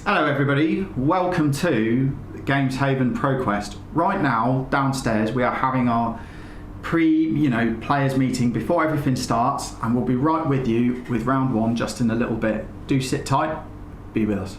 Hello everybody, welcome to Games Haven ProQuest. Right now, downstairs, we are having our players meeting before everything starts, and we'll be right with you with round one just in a little bit. Do sit tight, be with us.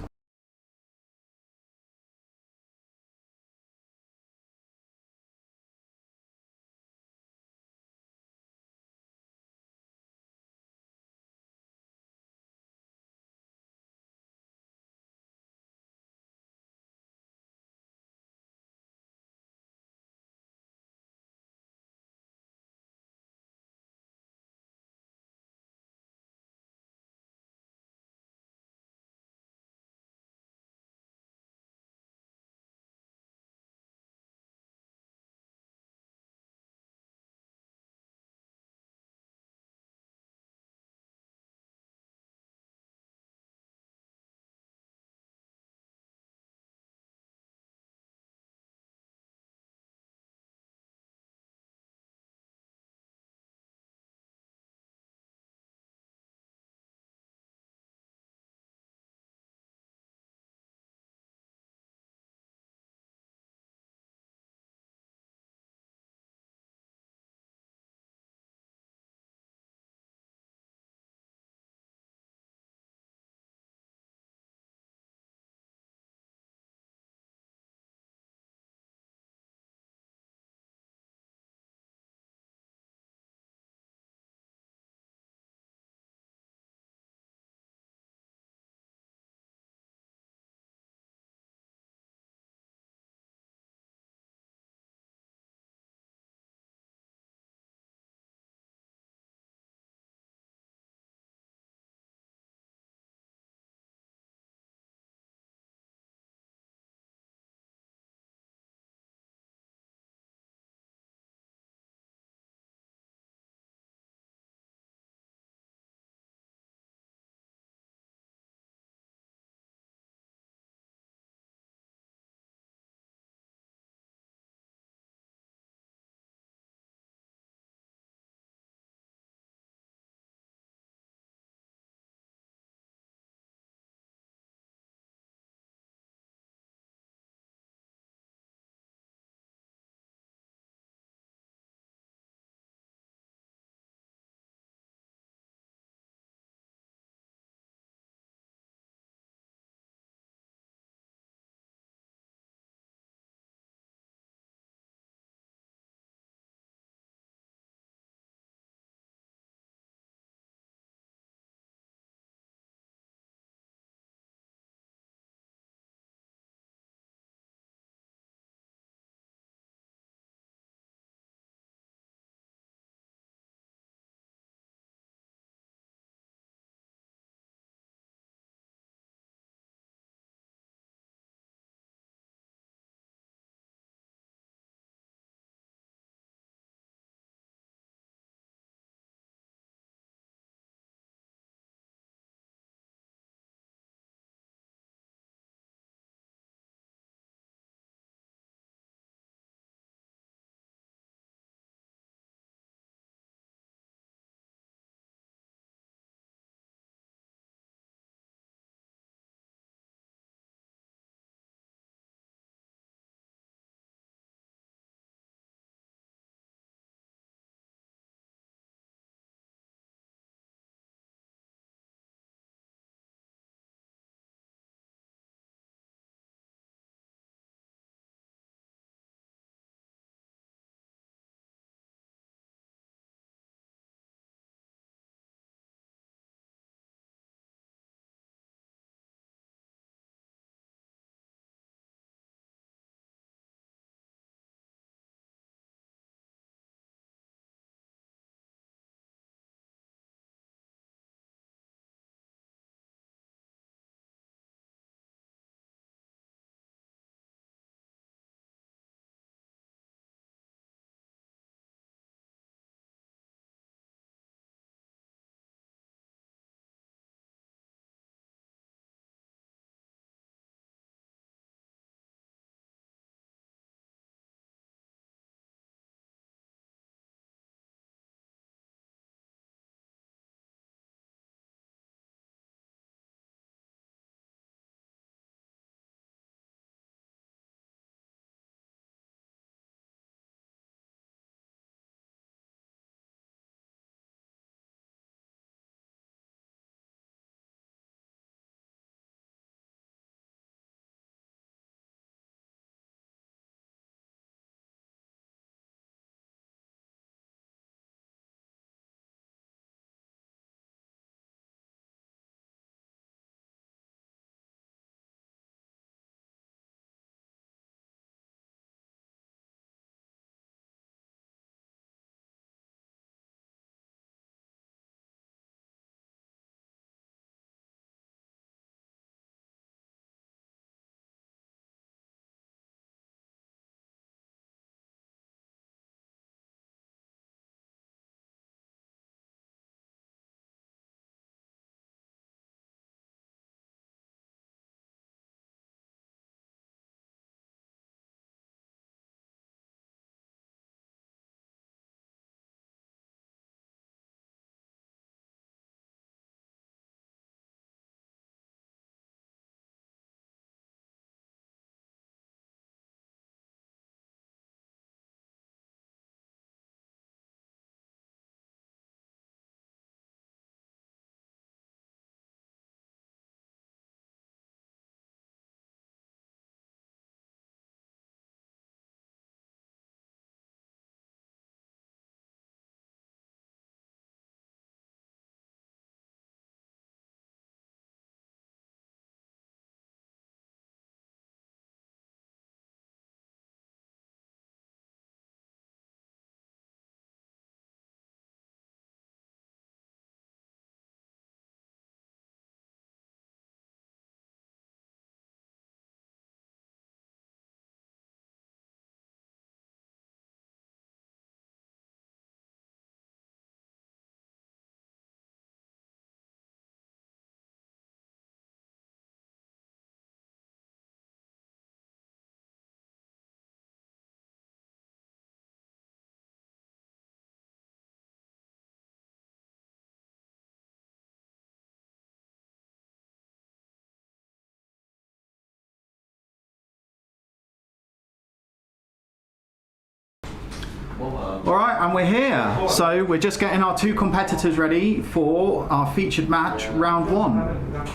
Alright, and we're here. So we're just getting our two competitors ready for our featured match, round 1.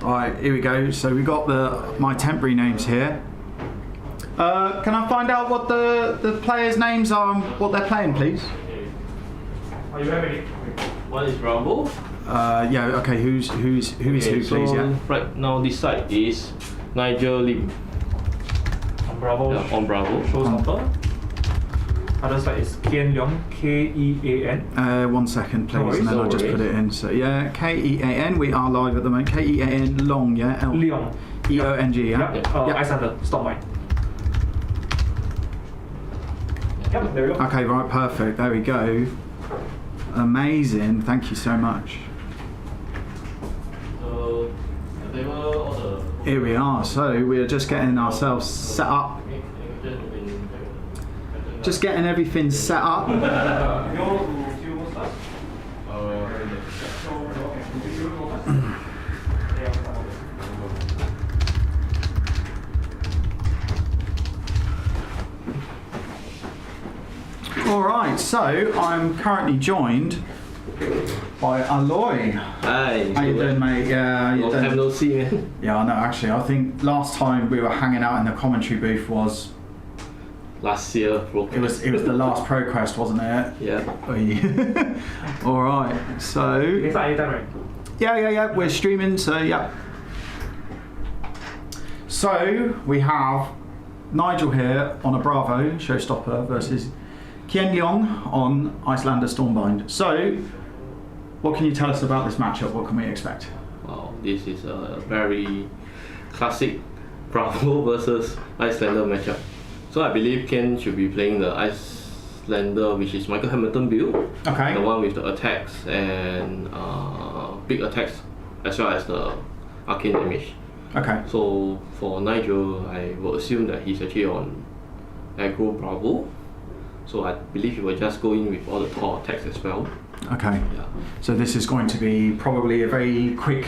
Alright, here we go. So we got my temporary names here. Can I find out what the players' names are and what they're playing, please? Are you ready? One is Bravo. Yeah, okay, who is who, please? Yeah. Right now this side is Nigel Lim. On Bravo. Yeah, on Bravo. Showstopper. Other side is Kean Leong, Kean. 1 second, please, and then I'll just put it in. So yeah, Kean. We are live at the moment. Kean Long, yeah. Leong. Eong, yeah. Yep. Icelander. Stop mine. Yep. There we go. Okay, right, perfect. There we go. Amazing. Thank you so much. So they were all the. Here we are. So we're just getting ourselves set up. Just getting everything set up. Alright, so I'm currently joined by Aloy. Hi. How you doing, mate? Yeah, Long time no see, man. Yeah, I know, actually. I think last time we were hanging out in the commentary booth was... Last year, bro. It was the last ProQuest, wasn't it? Yeah. Alright, so... It's anytime, right? Yeah, we're streaming, so yeah. So, we have Nigel here on a Bravo Showstopper versus Kean Leong on Icelander Stormbind. So, what can you tell us about this matchup? What can we expect? Wow, this is a very classic Bravo versus Icelander matchup. So I believe Ken should be playing the Icelander, which is Michael Hamilton build. Okay. The one with the attacks and big attacks, as well as the arcane damage. Okay. So for Nigel, I will assume that he's actually on aggro Bravo. So I believe he will just go in with all the tall attacks as well. Okay. Yeah. So this is going to be probably a very quick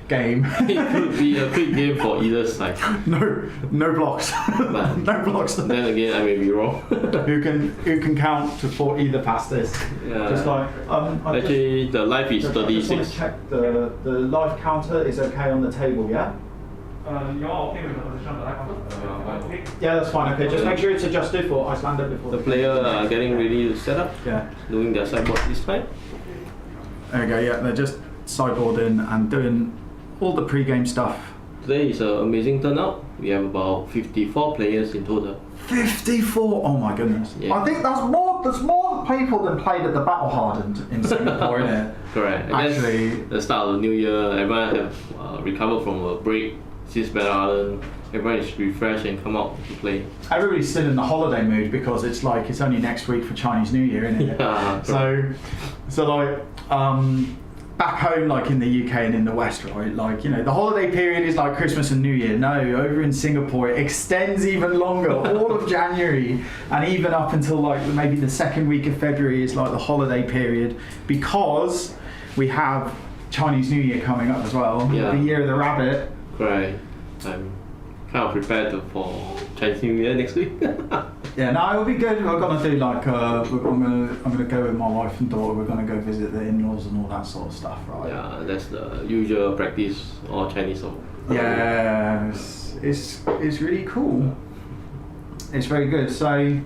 game. It could be a quick game for either side. No blocks. But no blocks. then again, I may be wrong. who can count to for either past this? Yeah. Just like Actually, the life is I just want to 36. check the life counter is okay on the table, yeah? You're okay with the position that I counted? Okay. Yeah, that's fine. Okay, just make sure it's adjusted for Icelander before The player are getting ready to set up, Yeah. doing their sideboard this time. There we go. Yeah, they're just sideboarding and doing all the pre-game stuff. Today is an amazing turnout. We have about 54 players in total. 54. Oh my goodness. Yeah. I think there's more people than played at the Battle Hardened in Singapore, isn't it? Correct. Actually, I guess the start of the new year, everyone have recovered from a break since Battle Hardened. Everyone is refreshed and come out to play. everybody's still in the holiday mood because it's like it's only next week for Chinese New Year, isn't it? Yeah, So like back home, like in the UK and in the West, right? Like, you know, the holiday period is like Christmas and New Year. No, over in Singapore, it extends even longer, all of January, and even up until like maybe the second week of February is like the holiday period because we have Chinese New Year coming up as well. Yeah. The Year of the Rabbit. Right. I'm kind of prepared for Chinese New Year next week. Yeah, no, it'll be good. We're gonna do like I'm gonna go with my wife and daughter. We're gonna go visit the in-laws and all that sort of stuff, right? Yeah, that's the usual practice all Chinese of. Yeah, it's really cool. It's very good. So,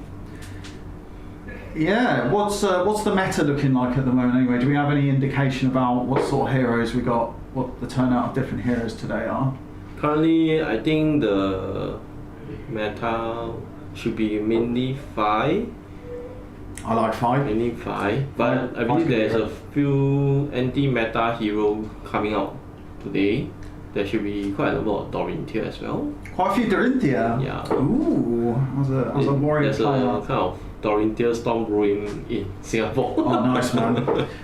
yeah, what's the meta looking like at the moment? Anyway, do we have any indication about what sort of heroes we got? What the turnout of different heroes today are? Currently, I think the meta should be mainly 5. I like 5. Mainly 5. But Yeah, I believe five's there's good. a few anti-meta hero coming out today. There should be quite a number of Dorinthia as well. Quite a few Dorinthia. Yeah. Ooh, as a warrior There's player. a kind of Dorinthia storm brewing in Singapore. Oh, nice man.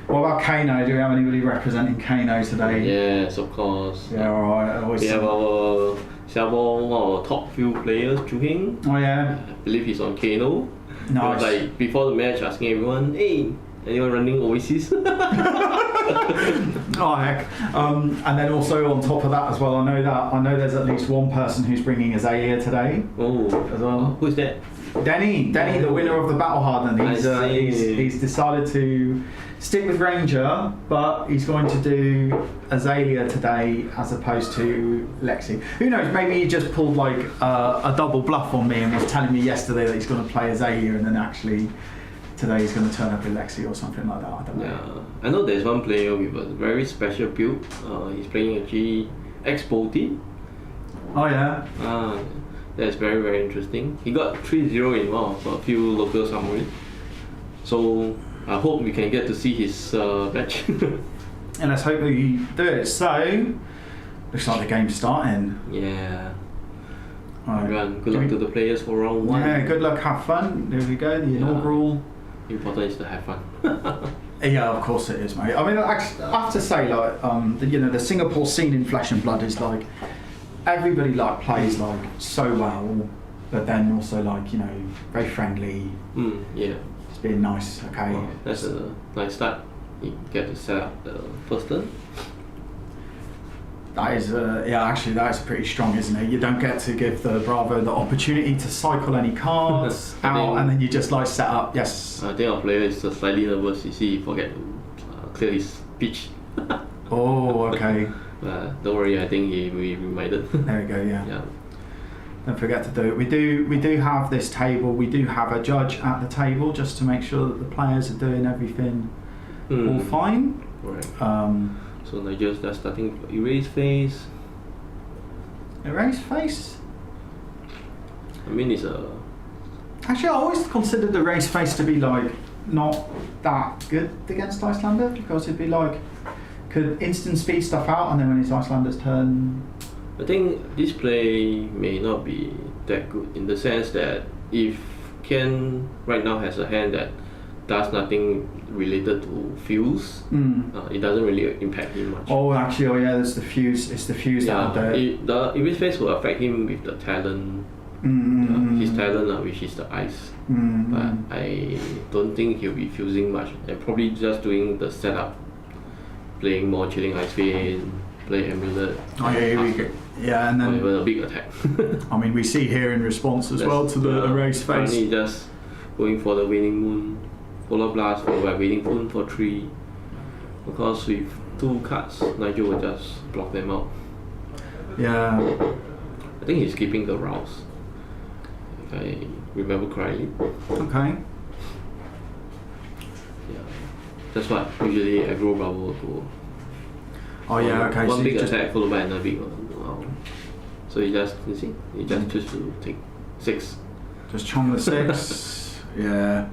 What about Kano? Do we have anybody representing Kano today? Yes, of course. Yeah, alright. We have our Singapore, one of our top few players, Chu Hing. Oh yeah. I believe he's on Kano. He Nice. was like before the match asking everyone, hey, anyone running overseas? Oh heck. And then also on top of that as well, I know there's at least one person who's bringing a Zaire today Oh, as well. who's that? Denny, the winner of the Battle Hardened. I He's decided to stick with Ranger, but he's going to do Azalea today as opposed to Lexi. Who knows? Maybe he just pulled like a double bluff on me and was telling me yesterday that he's going to play Azalea, and then actually today he's going to turn up with Lexi or something like that. I don't know. Yeah, I know there's one player with a very special build. He's playing actually X-Bolty. Oh yeah. That's very, very interesting. He got 3-0 in one of a few local summaries. So I hope we can get to see his match. And let's hope that you do it. So, looks like the game's starting. Yeah. Right. Good luck to the players for round 1. Yeah, good luck, have fun. There we go, the inaugural. Important is to have fun. Yeah, of course it is, mate. I mean, I have to say, like, the Singapore scene in Flesh and Blood is like, everybody like plays like so well, but then also like very friendly. Yeah. It's being nice. Okay. Well, that's a nice start. You get to set up the first turn. That is, actually that is pretty strong, isn't it? You don't get to give the Bravo the opportunity to cycle any cards out, and then you just like set up. Yes. I think our player is slightly nervous. You see, he forget to clear his pitch. Oh, okay. Don't worry, I think we reminded. There we go. Yeah. Yeah. Don't forget to do it. We do have this table. We do have a judge at the table just to make sure that the players are doing everything all fine. Right. So Nigel's just starting erase phase. Erase face. I mean, it's a. Actually, I always considered the race face to be like not that good against Icelander, because it'd be like could instant speed stuff out, and then when it's Icelander's turn. I think this play may not be that good in the sense that if Ken right now has a hand that does nothing related to fuse, it doesn't really impact him much. Oh, actually, there's the fuse. It's the fuse that the erase phase will affect him with the talent. His talent, which is the ice. But I don't think he'll be fusing much, and probably just doing the setup, playing more chilling ice vein, play amulet. Oh yeah, here we go. Yeah, and then even a big attack. I mean, we see here in response as well to the erase face. Currently just going for the Waning Moon, Polar Blast followed by Waning Moon for 3. Because with 2 cards, Nigel will just block them out. Yeah. I think he's keeping the Rouse, if I remember correctly. Okay. Yeah. That's what usually aggro Bravo will go. Oh yeah, okay. One so big attack followed by another big one. Wow. So you just choose to take 6. Just chong the 6. Yeah.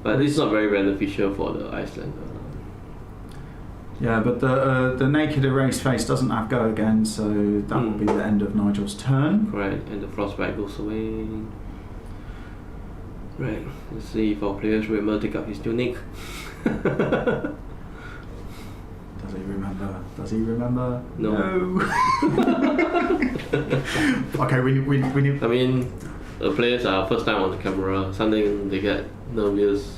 But this is not very beneficial for the Icelander. Yeah, but the naked erase face doesn't have go again, so that will be the end of Nigel's turn. Correct, and the frostbite goes away. Right, let's see if our players remember to take up his tunic. Does he remember? Does he remember? No. Okay, we need. I mean, the players are first time on the camera. Something they get nervous.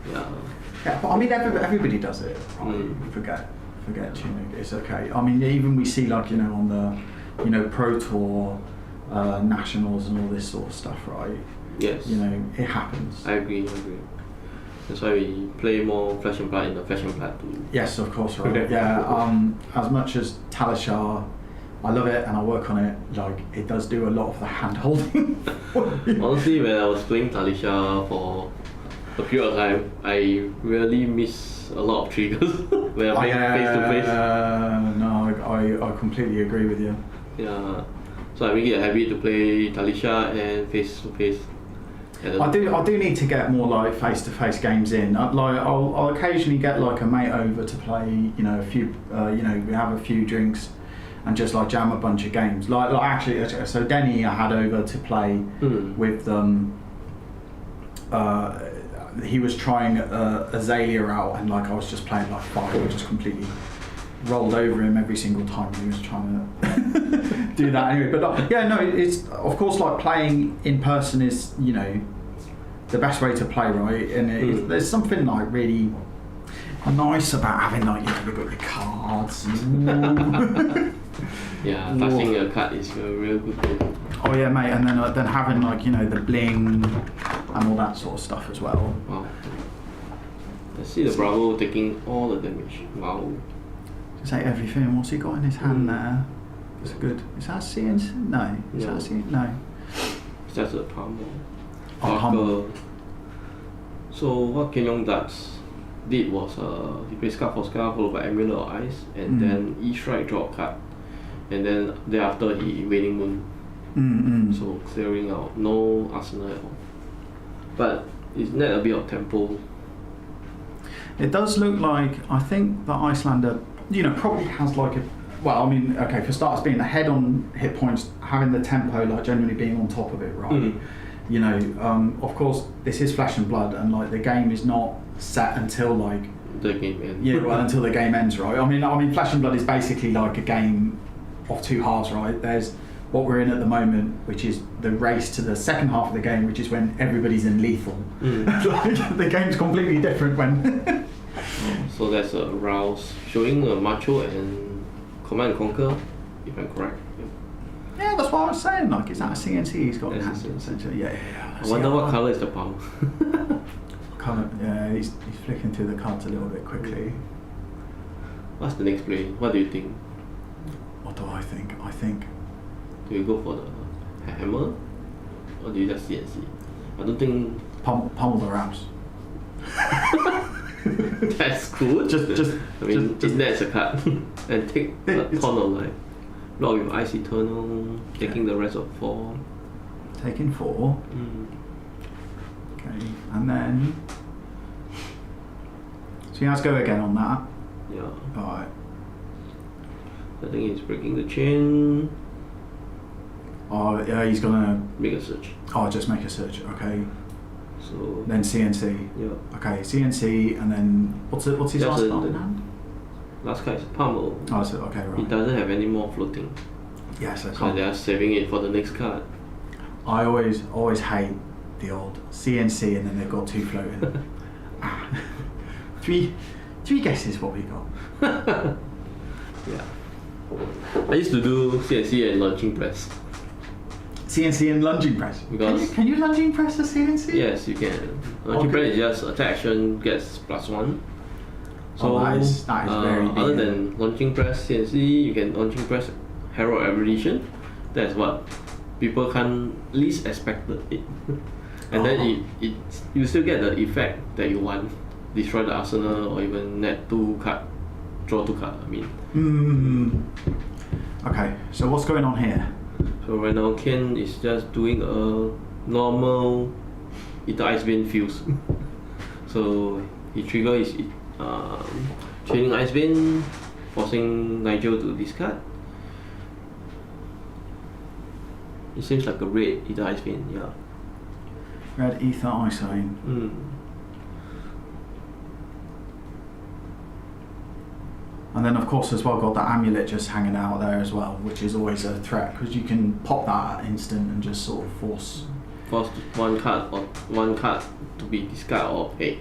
Yeah. Yeah, but I mean, everybody does it. Right? Forget tunic. It's okay. I mean, even we see like on the Pro Tour, nationals and all this sort of stuff, right? Yes. It happens. I agree. That's why we play more Flesh and Blood in the Flesh and Blood too. Yes, of course, right. Yeah. As much as Talishar, I love it and I work on it. Like it does do a lot of the hand holding. Honestly, when I was playing Talishar for a period of time, I really miss a lot of triggers when I'm playing face to face. No, I completely agree with you. Yeah. So I make it a habit to play Talishar and face to face. I do need to get more like face-to-face games in. Like I'll occasionally get like a mate over to play. A few. We have a few drinks, and just like jam a bunch of games. Like actually, so Denny I had over to play with them. He was trying Azalea out, and like I was just playing like 5. I just completely rolled over him every single time he was trying to do that anyway. But it's of course like playing in person is the best way to play, right? And there's something like really nice about having like you've got your cards. Yeah, touching a card is a real good thing. Oh yeah, mate, and then having like the bling and all that sort of stuff as well. Wow. Let's see the Bravo taking all the damage. Wow. Just like everything. What's he got in his hand there? It's good. Is that CNC? No. Is that CNC? No. It's just a pummel. Pummel. So what Ken Leong did was he plays card for scar followed by Amulet or Ice, and then E-Strike draw a card, and then thereafter he Waning Moon. So clearing out, no arsenal at all. But it's net a bit of tempo. It does look like, I think the Icelander, probably has like a, well, I mean, okay, for starters, being ahead on hit points, having the tempo, like generally being on top of it, right? Of course, this is Flesh and Blood, and like the game is not set until like the game ends. Yeah, well, until the game ends, right? I mean, Flesh and Blood is basically like a game of two halves, right? There's what we're in at the moment, which is the race to the second half of the game, which is when everybody's in lethal. Like, the game's completely different when. So there's a Rouse showing a Macho and Command and Conquer, if I'm correct. Yeah, that's what I was saying. Like, is that a CNC he's got in That's hand? a CNC. Essentially, yeah. I wonder what colour is the palm. Yeah, he's flicking through the cards a little bit quickly. What's the next play? What do you think? What do I think? I think Do you go for the hammer? Or do you just CNC? I don't think... pummel the Rouse. That's cool. That's a card. And take a ton of life. Block with Ice Eternal, taking the rest of 4. Taking 4. Okay, and then... So he has go again on that. Yeah. Alright. I think he's breaking the chain. Oh, yeah, he's gonna... Make a search. Oh, just make a search, okay. So... Then CNC. Yeah. Okay, CNC, and then... What's his last card in hand? Last card is Pummel. Oh, so, okay, right. He doesn't have any more floating. Yes, I So can't. they are saving it for the next card. I always hate the old CNC and then they've got 2 floating. Three guesses what we got. Yeah. I used to do CNC and launching press. CNC and lunging press. Because can you lunging press a CNC? Yes, you can. Launching press is just attack action gets +1. So that is very big. Other than launching press CNC, you can launching press Herald Evolution. That's what people can least expect it. And then you still get the effect that you want. Destroy the arsenal or even net 2 card, draw 2 card, I mean. Okay, so what's going on here? So right now Ken is just doing a normal Ether Ice Vein fuse. So he triggers his Chaining Ice Vein, forcing Nigel to discard. It seems like a red Ether Ice Vein, yeah. Red Ether Ice Vein. And then of course as well got that amulet just hanging out there as well, which is always a threat because you can pop that at instant and just sort of force one card to be discarded or paid.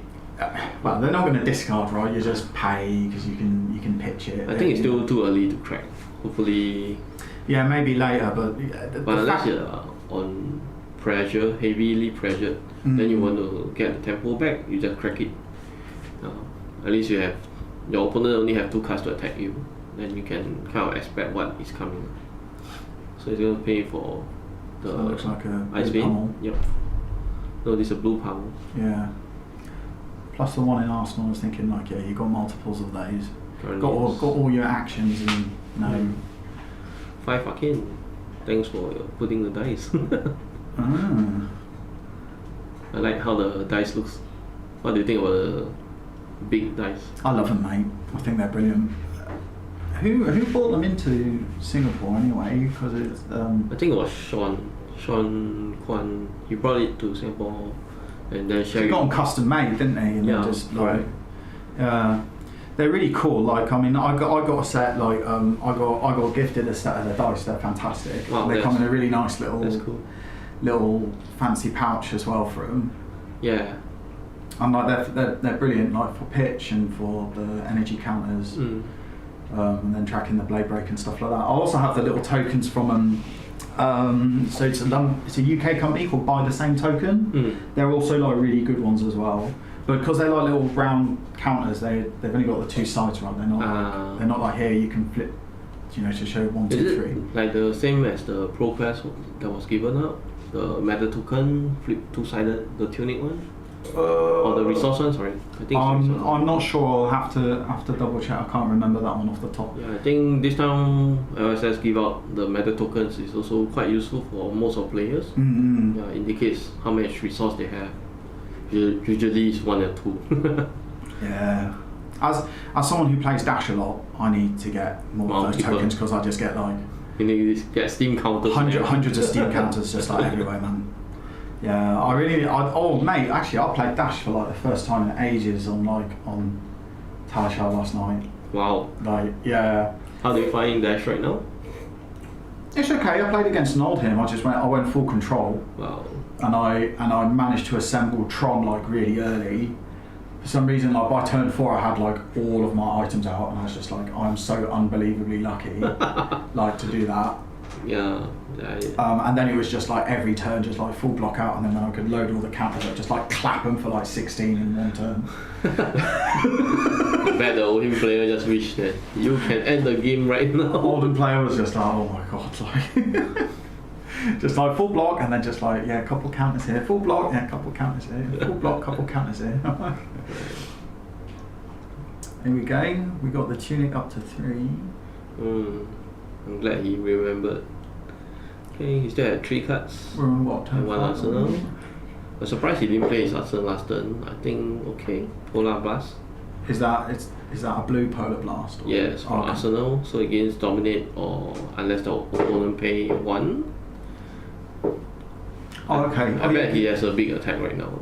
Well, they're not going to discard, right? You just pay because you can pitch it. I think it's still too early to crack. Hopefully. Yeah, maybe later, but unless you're on pressure, heavily pressured, then you want to get the tempo back. You just crack it. At least your opponent only have 2 cards to attack you. Then you can kind of expect what is coming. So it's going to pay for the so it looks like a Ice Vein. pummel. Yep. No, this is a blue pummel. Yeah. Plus the one in Arsenal, I was thinking like, yeah, you got multiples of those. Got all your actions and 5 arcane. Thanks for putting the dice. I like how the dice looks. What do you think about the big dice? I love them, mate. I think they're brilliant. Who brought them into Singapore anyway? Because it's I think it was Sean Kwan. He brought it to Singapore, and then they got them custom made, didn't they? And yeah, just like, they're really cool. Like, I mean, I got a set. Like, I got gifted a set of the dice. They're fantastic. Wow, they come in a really nice little fancy pouch as well for them. Yeah. And like they're brilliant. Like for pitch and for the energy counters. and then tracking the blade break and stuff like that. I also have the little tokens from so it's a UK company called Buy the Same Token. They're also like really good ones as well. But because they're like little round counters, they've only got the two sides, right? They're not like here you can flip, you know, to show 1, 2, 3. Like the same as the Pro Quest that was given out? The Meta Token, flip two-sided, the Tunic one? Or the resource one, sorry. I think I'm not sure. I'll have to double check. I can't remember that one off the top. Yeah, I think this time LSS give out the Meta Tokens is also quite useful for most of players. Yeah, indicates how much resource they have. Usually it's 1 or 2. Yeah. As someone who plays Dash a lot, I need to get more of those tokens because I just get like you need to get Steam counters. Hundreds of Steam counters just like everywhere, man. Yeah, oh mate, actually I played Dash for like the first time in ages on Talishar last night. Wow. Like, yeah. How do you find Dash right now? It's okay. I played against an old him. I went full control. Wow. And I managed to assemble Tron like really early. For some reason, like by turn 4, I had like all of my items out, and I was just like, I'm so unbelievably lucky, like to do that. Yeah. And then it was just like every turn, just like full block out, and then I could load all the counters up, just like clap them for like 16 in one turn. I bet the Oldham player just wished that you can end the game right now. Oldham player was just like, oh my god, like. Just like full block, and then just like, yeah, a couple counters here, full block, yeah, a couple counters here, full block, couple counters here. Here we go, we got the Tunic up to 3. I'm glad he remembered. Okay, he still had 3 cards. We're on what, turn 1 Arsenal. I'm surprised he didn't play his Arsenal last turn. I think, okay, Polar Blast. Is that a blue Polar Blast? Or? Yes, from Arsenal. So against Dominate, or unless the opponent pay 1. Oh, okay. I bet he has a big attack right now.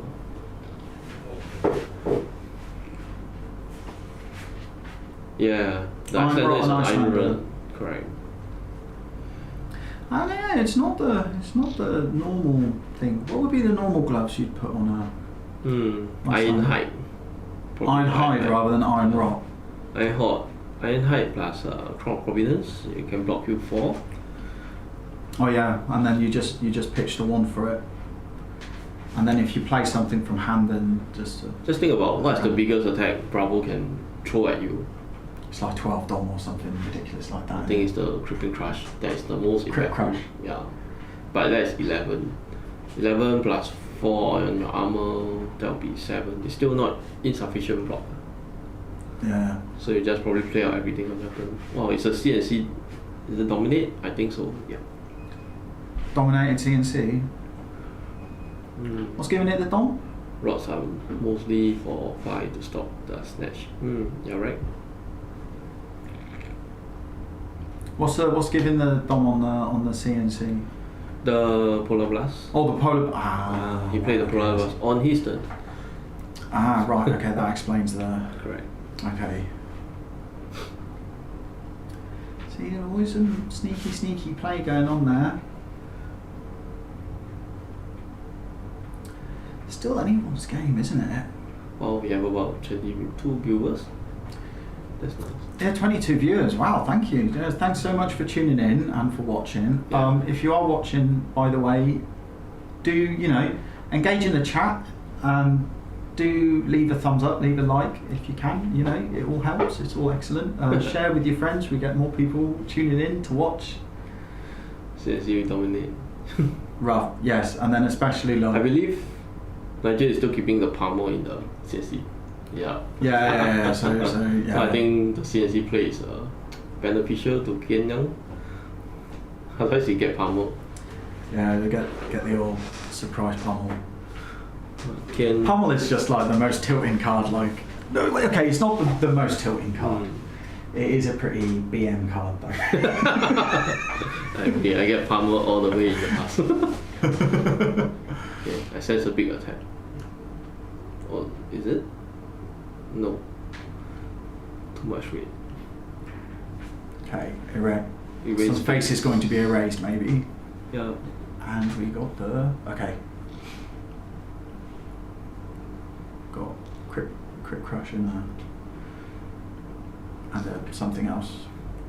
Yeah, the accent is Iron Run. Correct. And yeah, it's not the normal thing. What would be the normal gloves you'd put on a? Iron Hide. Iron Hide rather than Iron Rot. Iron Hide plus Crown of Providence. It can block you 4. Oh yeah, and then you just pitch the 1 for it. And then if you play something from hand, then just think about what's the biggest attack Bravo can throw at you. It's like 12 dom or something ridiculous like that. I think it's the Crippling Crush. That is the most Crit effective. Crush. Yeah, but that's 11. 11 plus 4 on your armor, that'll be 7. It's still not insufficient block. Yeah. So you just probably play out everything on your turn. Wow, it's a CNC. Is it Dominate? I think so. Yeah. Dominating CNC. What's giving it the dom? Rods are mostly for 5 to stop the snatch. You're right. What's giving the dom on the CNC? The Polar Blast. Oh, the Polar. He played the Polar Blast on his turn. Right. Okay, that explains the. Correct. Okay. See, there's always some sneaky play going on there. Still anyone's game, isn't it? Well, we have about 22 viewers. That's nice. Yeah, 22 viewers. Wow, thank you. Thanks so much for tuning in and for watching. Yeah. If you are watching, by the way, do engage in the chat. Do leave a thumbs up, leave a like if you can. It all helps. It's all excellent. Share with your friends. We get more people tuning in to watch. CNC Dominate. Rough, yes, and then especially I believe Nigel is still keeping the Palmo in the CNC. Yeah. Yeah. So yeah. So I think the CNC play is beneficial to Kian Yang. Otherwise you get Palmo. Yeah, they get the old surprise pummel. Pummel is just like the most tilting card. Like, no, okay, it's not the most tilting card. It is a pretty BM card though. Okay, I get Pummel all the way in the past. Okay, I sense a big attack. Or is it? No. Too much weight. Okay, Erase some face is going to be erased maybe. Yeah. And we got the got crit crush in there. and something else.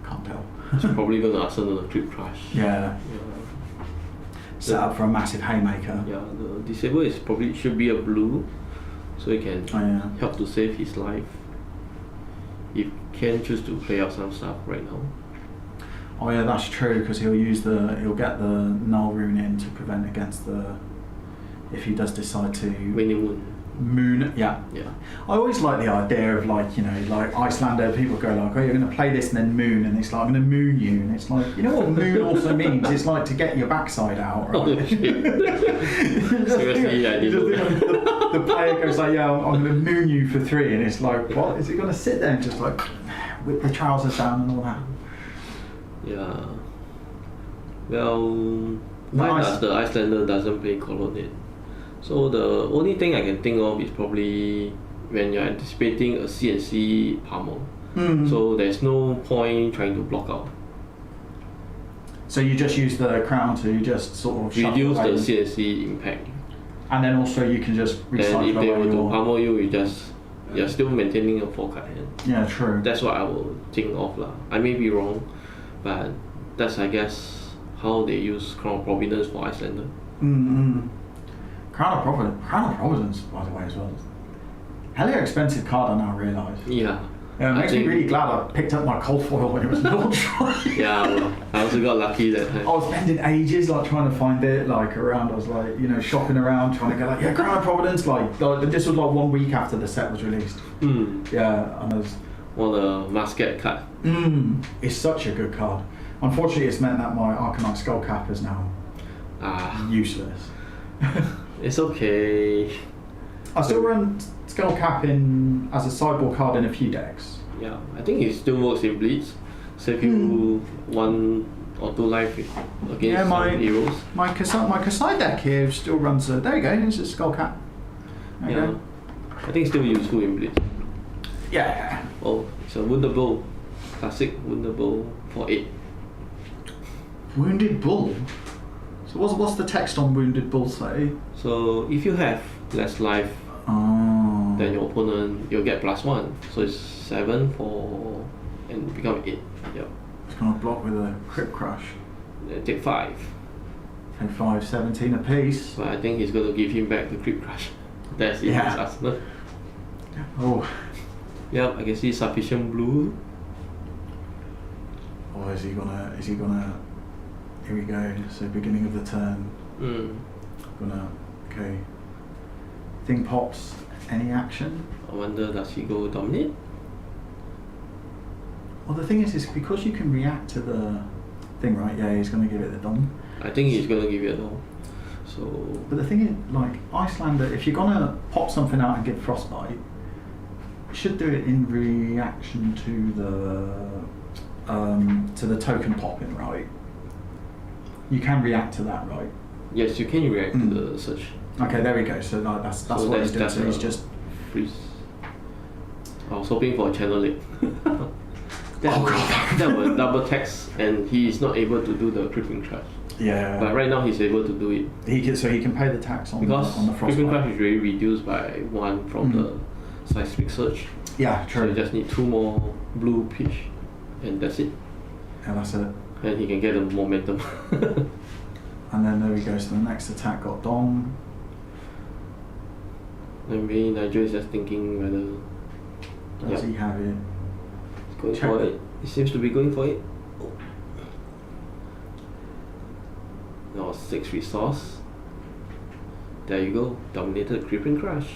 Can't tell. It's probably going to ask another creep crush. Yeah. Set up for a massive haymaker. Yeah, the disable is probably should be a blue, so it can help to save his life. If Ken choose to play out some stuff right now. Oh yeah, that's true, because he'll get the null rune in to prevent against if he does decide to Waning moon. Yeah. I always like the idea of like Icelander, people go like, oh, you're going to play this and then moon, and it's like, I'm going to moon you, and it's like, you know what moon also means? It's like to get your backside out, right? Oh, seriously, I didn't know. The player goes like, yeah, I'm going to moon you for 3, and it's like, what? Is it going to sit there and just like whip the trousers down and all that? Yeah. Well, why does the Icelander doesn't play Colonnade? So the only thing I can think of is probably when you're anticipating a CNC pummel. So there's no point trying to block out. So you just use the crown to just sort of reduce the CNC impact. And then also you can just recycle. And if they were to pummel you, you're still maintaining a 4-card hand. Yeah, true. That's what I will think of lah. I may be wrong, but that's I guess how they use Crown of Providence for Icelander. Crown of Providence, by the way, as well. Hell yeah, expensive card, I now realise. Yeah. It makes me really glad I picked up my cold foil when it was launch. Yeah, well, I also got lucky that time. I was spending ages like trying to find it like around. I was like, shopping around trying to go like, yeah, Crown of Providence. Like this was like 1 week after the set was released. Yeah, and there's the Musket card. It's such a good card. Unfortunately, it's meant that my Arcanite Skullcap is now useless. It's okay. I still run Skullcap in as a sideboard card in a few decks. Yeah, I think it still works in Bleeds. Save you 1 or 2 life against some heroes. My Kasai deck here still runs there you go, it's a Skullcap. There you go. I think it's still useful in Bleeds. Yeah. Oh, it's a Wounded Bull. Classic Wounded Bull for 8. Wounded Bull? So what's the text on Wounded Bull say? So if you have less life than your opponent, you'll get +1. So it's 7 for and become 8. Yep. It's gonna block with a Crypt Crush. Take 5. Take 5, 17 apiece. But I think he's gonna give him back the Crypt Crush. That's in his arsenal. Oh. Yep, I can see sufficient blue. Or is he gonna here we go, so beginning of the turn. Okay. Thing pops, any action? I wonder, does he go dominate? Well, the thing is because you can react to the thing, right? Yeah, he's going to give it the dom. I think he's going to give it a dom. So. But the thing is, like, Icelander, if you're going to pop something out and give Frostbite, you should do it in reaction to the token popping, right? You can react to that, right? Yes, you can react to the search. Okay, there we go. So that's what he's doing. So he's just freeze. I was hoping for a channel link. That was double text, and he is not able to do the Creeping Crush. Yeah. But right now he's able to do it. He can pay the tax on the Frostbite. Creeping Crush is really reduced by 1 from the Seismic Surge. Yeah, true. So you just need 2 more blue pitch, and that's it. Yeah, that's it. And he can get the momentum. And then there we go. So the next attack got Dom. And maybe Nigel is just thinking whether. Does he have it? He's going for it. He seems to be going for it. Oh. Now 6 resource. There you go. Dominated Creeping Crush.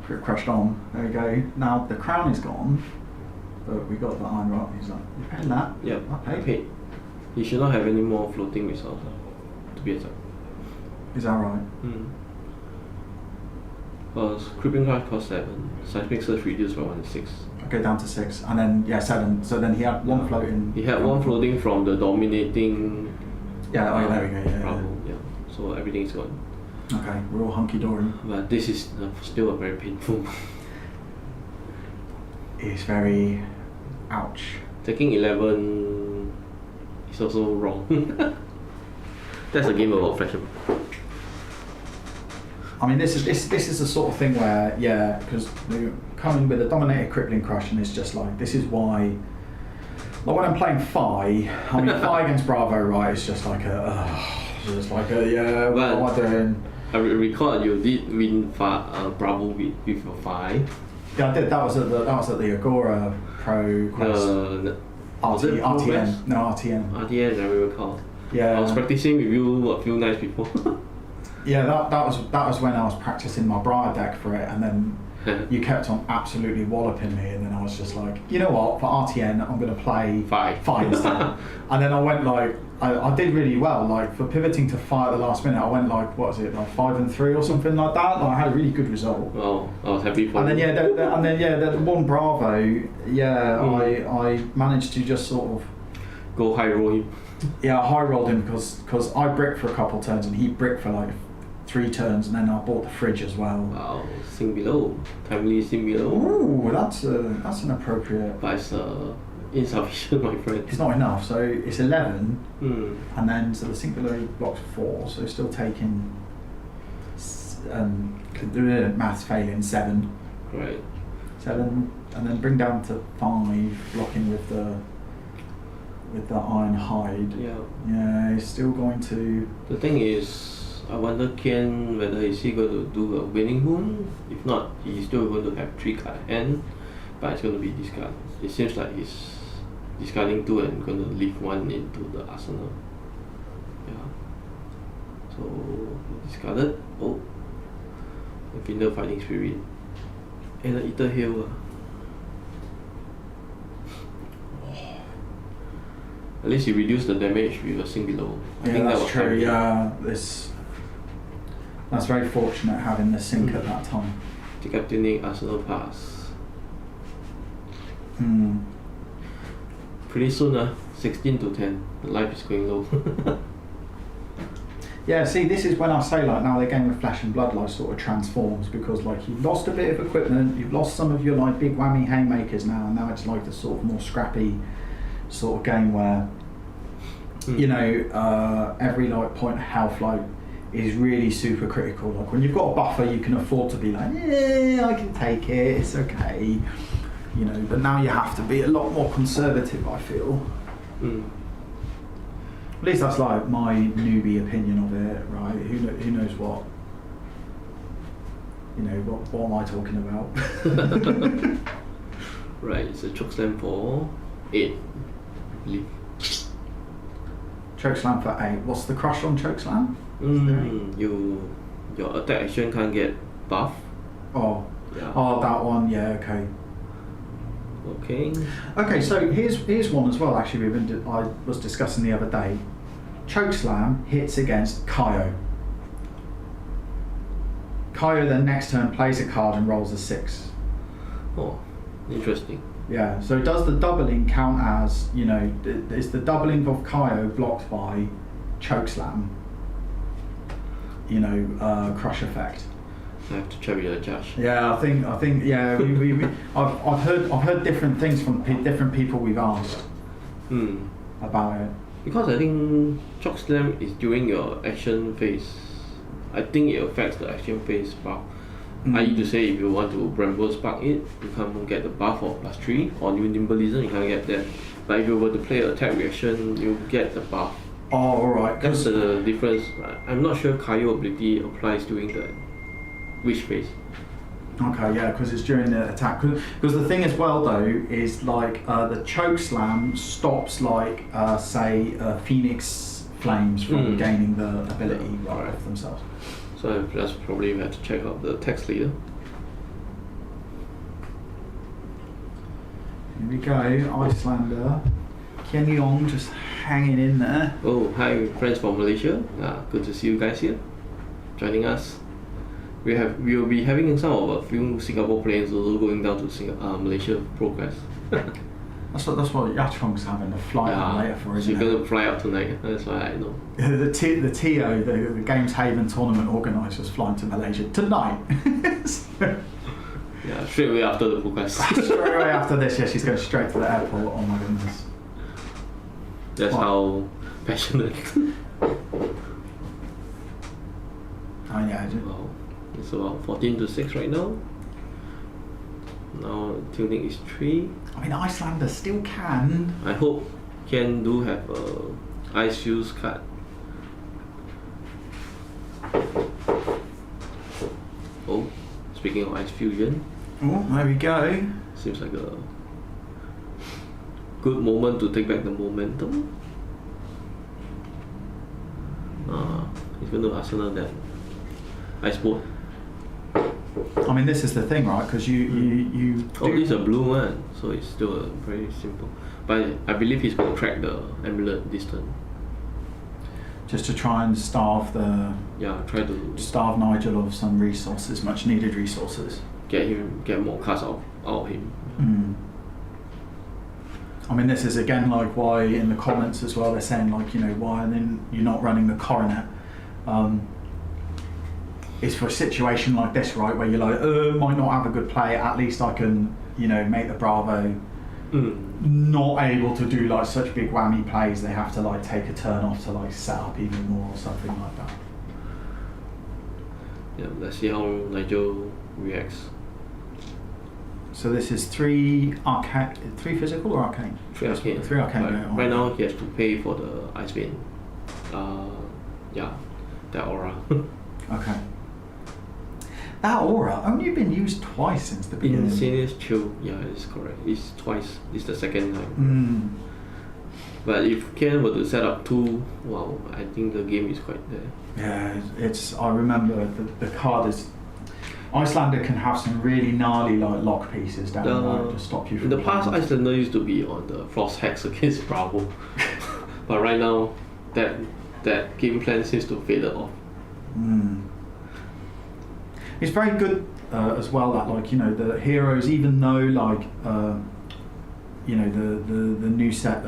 Crushed on. There we go. Now the crown is gone. But we got the Iron Rock. He's like, you paying that? Yep, I paid. He should not have any more floating resources to be attacked. Is that right? Because Creeping Crush cost 7. Seismic Surge reduced from 1 to 6. Okay, down to 6. And then, 7. So then he had 1 floating. He had 1 floating from the dominating. Yeah, there we go. Yeah. So everything is gone. Okay, we're all hunky dory. But this is still a very painful. It's very. Ouch. Taking 11 is also wrong. That's a game about fashion. I mean, this is the sort of thing where, because coming with a dominated crippling crush, and it's just like, this is why. Like when I'm playing Phi, I mean Phi against Bravo, right? It's just like yeah. What am I doing? I recall you did win Bravo with your 5. Yeah, I did. That was at the Agora Pro Quest. RTN. No, RTN. RTN, I recall. Yeah. I was practicing with you a few nights before. Yeah, that was when I was practicing my Briar deck for it, and then you kept on absolutely walloping me, and then I was just like, you know what, for RTN I'm going to play Phi instead. And then I went like, I did really well, like for pivoting to Phi at the last minute, I went like, what was it, like 5-3 or something like that. Like, I had a really good result. Oh, I was happy for you. And then the one Bravo, I managed to just sort of go high roll him. Yeah, I high rolled him because I bricked for a couple turns and he bricked for like 3 turns, and then I bought the fridge as well. Wow, sing below, timely sing below. Ooh, that's an appropriate. But it's insufficient, my friend. It's not enough, so it's 11, and then so the sink below blocks 4, so still taking maths failing 7. Right. 7, and then bring down to 5, blocking with the iron hide. Yeah. Yeah, he's still going to. The thing is, I wonder Kian whether is he going to do a winning moon. If not, he's still going to have 3 card hand, but it's going to be discard. It seems like he's discarding 2 and going to leave 1 into the arsenal. Yeah. So he discarded. Oh, a Finder Fighting Spirit and an Ether Hill. At least he reduced the damage with a sing below. I think that's that was true. timely. Yeah, that's very fortunate having the sink at that time. Decapitating Arsenal pass. Pretty soon, 16 to 10. The life is going low. Yeah, see, this is when I say like now the game of Flesh and Blood like sort of transforms, because like you've lost a bit of equipment, you've lost some of your like big whammy haymakers now, and now it's like the sort of more scrappy sort of game where you know every like point of health like is really super critical. Like when you've got a buffer, you can afford to be like, yeah, I can take it, it's okay, you know. But now you have to be a lot more conservative, I feel. At least that's like my newbie opinion of it, right? Who knows what? You know, what am I talking about? Right, it's a chokeslam for 8, I believe. Chokeslam for 8. What's the crush on chokeslam? Your attack action can't get buff. Oh, Yeah. oh, that one. Yeah, okay. Okay. Okay, so here's one as well. Actually, I was discussing the other day. Chokeslam hits against Kaio. Kaio then next turn plays a card and rolls a 6. Oh, interesting. Yeah, so does the doubling count as, you know, is the doubling of Kaio blocked by Chokeslam? You know, crush effect. I have to check with the judge. Yeah, I think yeah. I've heard different things from different people we've asked about it. Because I think chokeslam is during your action phase. I think it affects the action phase buff. I need to say, if you want to Bramble Spark it, you can't get the buff of +3, or new Nimbleism, you can't get that. But if you were to play attack reaction, you get the buff. Oh, alright. That's the difference. I'm not sure Kaio ability applies during the which phase. Okay, yeah, because it's during the attack. Because the thing as well though is like the chokeslam stops like say Phoenix Flames from gaining the ability right off themselves. So that's probably we have to check out the text leader. Here we go, Icelander. Ken Yong just hanging in there. Oh, hi friends from Malaysia. Good to see you guys here, joining us. We will be having some of a few Singapore planes also going down to Malaysia progress. That's what Yachong's having a flight later for, isn't it? She's going to fly out tonight. That's why I know. the TO, the Games Haven tournament organisers, flying to Malaysia tonight. Yeah, straight away after the progress. Straight away after this, yeah, she's going straight to the airport. Oh my goodness. That's how passionate. Oh yeah. Wow. It's about 14 to 6 right now. Now tuning is 3. I mean, Icelander still can. I hope Ken do have a Ice Fuse card. Oh, speaking of Ice Fusion. Oh, there we go. Seems like a good moment to take back the momentum. He's going to Arsenal that Ice Boat. I mean, this is the thing, right? Because you Oh, this is a blue one, so it's still very simple. But I believe he's going to crack the amulet this turn. just to try and starve Try to starve Nigel of some resources, much needed resources. get more cards out of him. I mean, this is again like why in the comments as well they're saying like, you know, why then you're not running the coronet. It's for a situation like this, right, where you're like, might not have a good play, at least I can, you know, make the Bravo not able to do like such big whammy plays. They have to like take a turn off to like set up even more or something like that. Yeah, let's see how Nigel reacts. So this is 3 physical or arcane? 3 arcane. 3 arcane. Right now he has to pay for the Ice Vein. That aura. Okay. That aura only been used twice since the beginning. Insidious Chill, yeah, it's correct. It's twice. It's the second time. But if Ken were to set up 2, wow, I think the game is quite there. Yeah, it's. I remember the card is. Icelander can have some really gnarly like lock pieces down the right to stop you from. In the past, playing. Icelander used to be on the Frost Hex against Bravo, but right now, that game plan seems to fade off. It's very good as well that like, you know, the heroes, even though like you know, the new set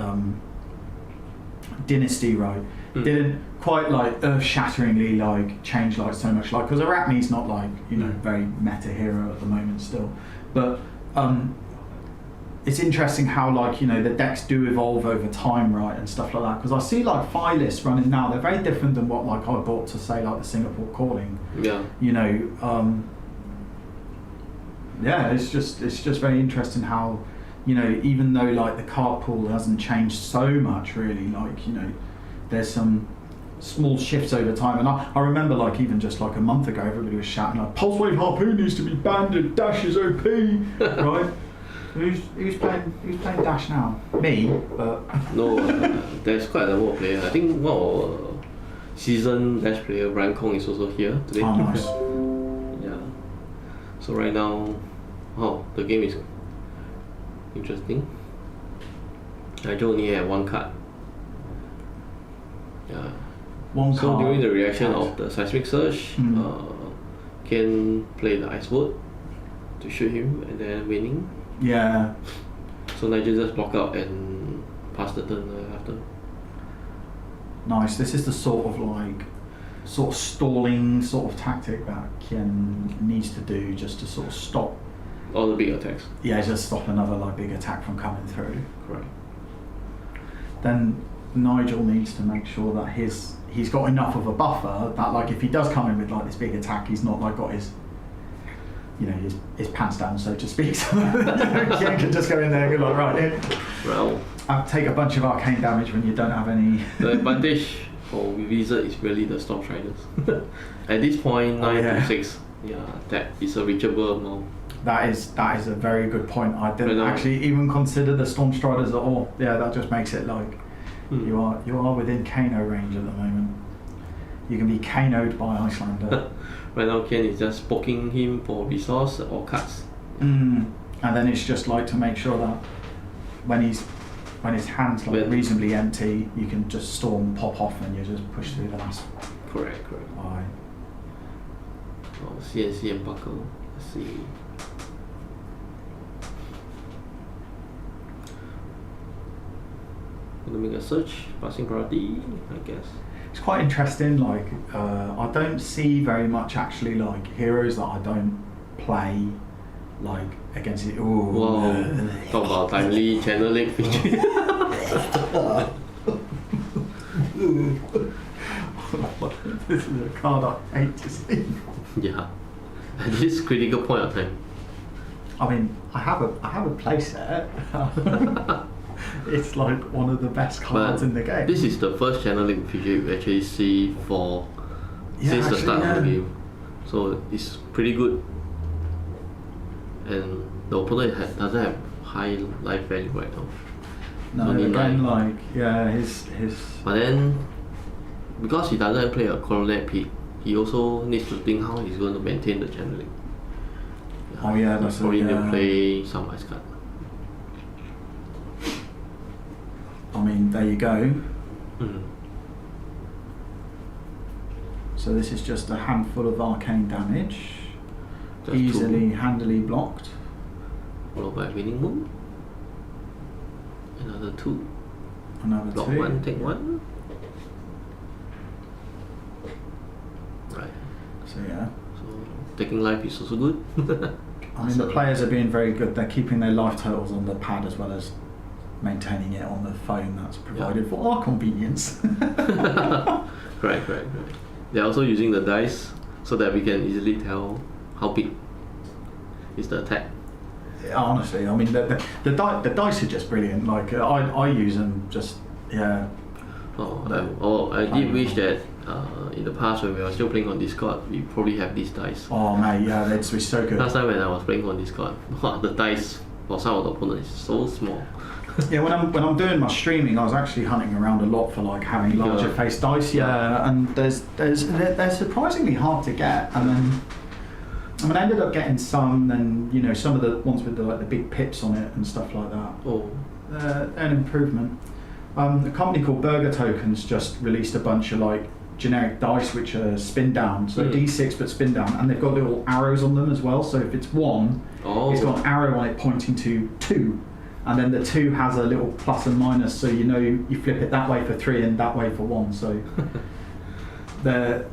Dynasty, right, didn't quite like earth-shatteringly like change like so much, like because Arachne's not like, you know, very meta hero at the moment still, but it's interesting how like, you know, the decks do evolve over time, right, and stuff like that, because I see like Phi lists running now, they're very different than what like I bought to say like the Singapore Calling. Yeah. You know, yeah, it's just very interesting how, you know, even though like the card pool hasn't changed so much really, like, you know, there's some small shifts over time, and I remember like even just like a month ago everybody was shouting like Pulse Wave Harpoon needs to be banned and Dash is OP, right? Who's playing Dash now? Me, but no, there's quite a number of players. I think one of our seasoned Dash player Brian Kong is also here today. Oh, nice. Yeah. So right now, wow, the game is interesting. Nigel only had 1 card. Yeah. So during the reaction of the Seismic Surge, Ken played the Ice Boat to shoot him and then winning. Yeah. So Nigel just block out and pass the turn after. Nice. This is the sort of stalling sort of tactic that Ken needs to do just to sort of stop all the big attacks. Yeah, just stop another like big attack from coming through. Correct. Then Nigel needs to make sure that he's got enough of a buffer that like if he does come in with like this big attack, he's not like got his, you know, his pants down, so to speak. So Ken can just go in there and go like, right, Well, take a bunch of arcane damage when you don't have any. The advantage for Wizard is really the Storm Striders. At this point, 9 to 6, that is a reachable amount. That is a very good point. I didn't actually even consider the Storm Striders at all. Yeah, that just makes it like you are within Kano range at the moment. You can be KO'd by Icelander. Right now, Ken is just poking him for resource or cards. And then it's just like to make sure that when his hand's like reasonably empty, you can just storm, pop off, and you just push through the last. Correct. Alright. Oh, CNC and buckle. Let's see. Gonna make a search, passing priority, I guess. It's quite interesting. Like I don't see very much actually like heroes that I don't play like against it. Wow. Talk about timely channeling feature. This is a card I hate to see. Yeah. At this critical point of time. I mean, I have a playset. It's like one of the best cards in the game. This is the first channeling feature you actually see for since the start of the game. So it's pretty good. And the opponent doesn't have high life value right now. No, only again, 9. like, yeah, his. But then, because he doesn't play a coronet peak, he also needs to think how he's going to maintain the channeling. Oh yeah, that's probably need to play some ice card. I mean, there you go. Mm. So this is just a handful of arcane damage. That's Easily, 2. handily blocked. Followed by winning moon. Another 2. Another Block 2. 1, take 1. Right. So yeah. So taking life is also good. I mean, the players are being very good. They're keeping their life totals on the pad as well as maintaining it on the phone. That's provided for our convenience. Correct. They're also using the dice so that we can easily tell how big is the attack. Yeah, honestly, I mean, the dice are just brilliant. Like, I use them just, yeah. I did wish that in the past when we were still playing on Discord, we probably have these dice. Oh mate, yeah, they'd be so good. Last time when I was playing on Discord, the dice for some of the opponents is so small. Yeah, when I'm doing my streaming, I was actually hunting around a lot for like having larger face dice. Yeah, and they're surprisingly hard to get. And then, I mean, I ended up getting some. Then you know, some of the ones with the big pips on it and stuff like that. Oh, an improvement. A company called Burger Tokens just released a bunch of like generic dice which are spin down, so D6 but spin down, and they've got little arrows on them as well. So if it's 1, it's got an arrow on it pointing to 2, and then the 2 has a little plus and minus, so you know you flip it that way for 3 and that way for 1. So the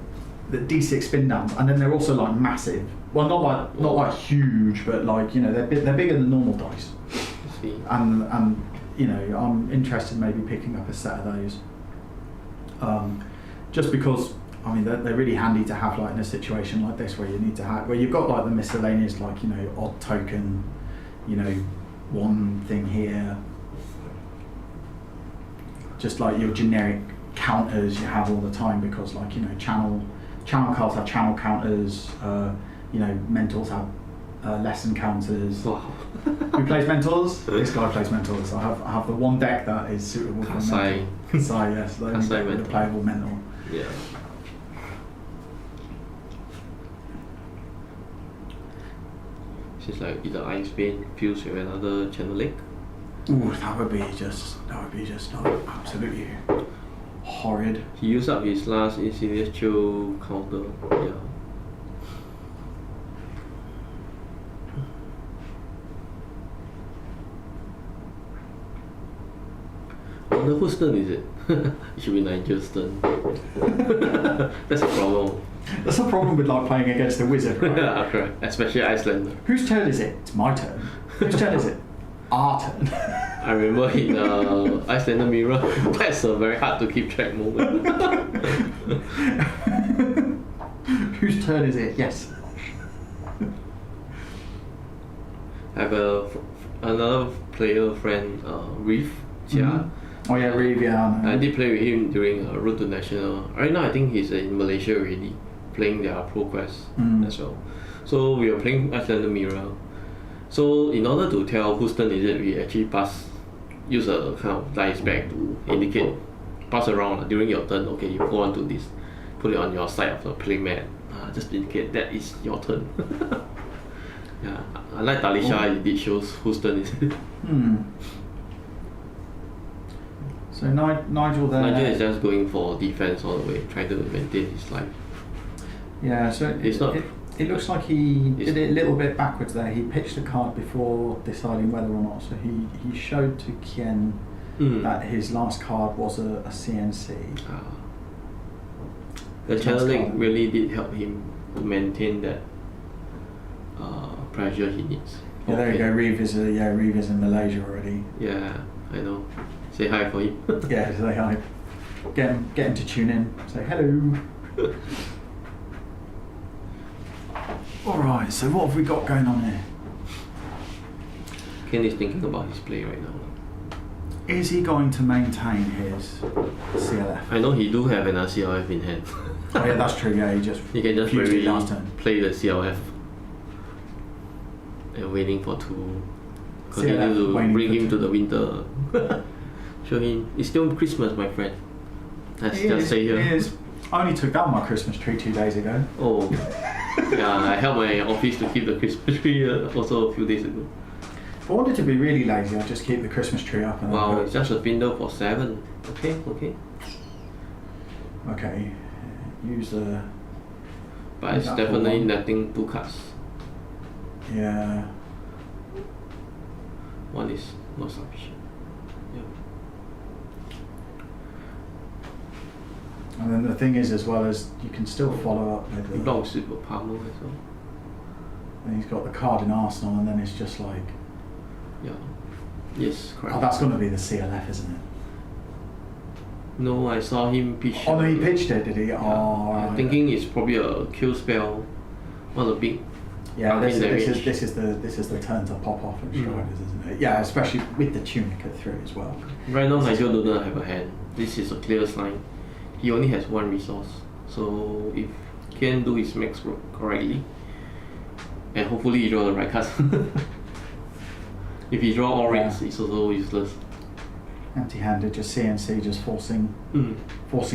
D6 spin downs, and then they're also like massive. Well, not like huge, but like, you know, they're bigger than normal dice. I see. And you know, I'm interested in maybe picking up a set of those. Just because, I mean, they're really handy to have like in a situation like this where you need to have, where you've got like the miscellaneous, like, you know, odd token, you know, one thing here, just like your generic counters you have all the time, because like, you know, channel cards have channel counters, you know, mentors have lesson counters. Wow. Who plays mentors? This guy plays mentors. I have the one deck that is suitable for Kasai. Kasai, yes, the only deck with a playable mentor. Yeah. It's like either Ice Vein fused with another channeling. Ooh, that would be just like absolutely horrid. He used up his last Insidious Chill counter. Yeah. I wonder whose turn is it? It should be Nigel's turn. That's a problem. That's a problem with like playing against a wizard, right? Yeah, correct. Especially Icelander. Whose turn is it? It's my turn. Whose turn is it? Our turn. I remember in Icelander Mirror, that's a very hard to keep track moment. Whose turn is it? Yes. I have another player friend, Reef Chia. Mm-hmm. Oh yeah, Reeve, yeah. I did play with him during Road to National. Right now I think he's in Malaysia already, playing their Pro Quest as well. So we were playing Icelander Mirror. So in order to tell whose turn is it, we actually use a kind of dice bag to indicate, pass around during your turn. Okay, you hold on to this, put it on your side of the play mat. Just indicate that is your turn. Yeah, unlike Talisha, it did shows whose turn is it. So Nigel there. Nigel is just going for defense all the way, trying to maintain his life. Yeah, so it looks like he did it a little bit backwards there. He pitched a card before deciding whether or not. So he showed to Kien that his last card was a CNC. The channeling really did help him to maintain that pressure he needs. Yeah, there you go. Reeve is in Malaysia already. Yeah, I know. Say hi for him. Yeah, say hi. Get him to tune in. Say hello. Alright, so what have we got going on here? Ken is thinking about his play right now. Is he going to maintain his CLF? I know he do have an CLF in hand. Oh yeah, that's true. Yeah, he just He can just fused it very last turn. play the CLF and waiting for to continue CLF to waiting bring for him two. to the winter. Show him it's still Christmas, my friend. Let's He just is, say here. he is. I only took down my Christmas tree 2 days ago. Oh, yeah, I helped my office to keep the Christmas tree also a few days ago. If I wanted to be really lazy, I'd just keep the Christmas tree up. And Wow, then it's just a window for 7. Okay. okay. Use the. But it's Is that definitely for one? netting 2 cards. Yeah. 1 is not sufficient. Yeah. And then the thing is, as well as you can still follow up with He the. blocks with a palmer as well. And he's got the card in Arsenal, and then it's just like. Yeah. Yes, correct. Oh, that's going to be the CLF, isn't it? No, I saw him pitch. Oh no, he pitched it, did he? Yeah. Oh, I'm right. thinking it's probably a kill spell. One of the big. Yeah, this damage. is the turn to pop off and Striders, isn't it? Yeah, especially with the Tunica through as well. Right now, Nigel do not have a hand. This is a clear sign. He only has 1 resource. So if he can do his max work correctly, and hopefully he draw the right cards. If he draw all reds, it's also useless. Empty-handed, just CNC, just forcing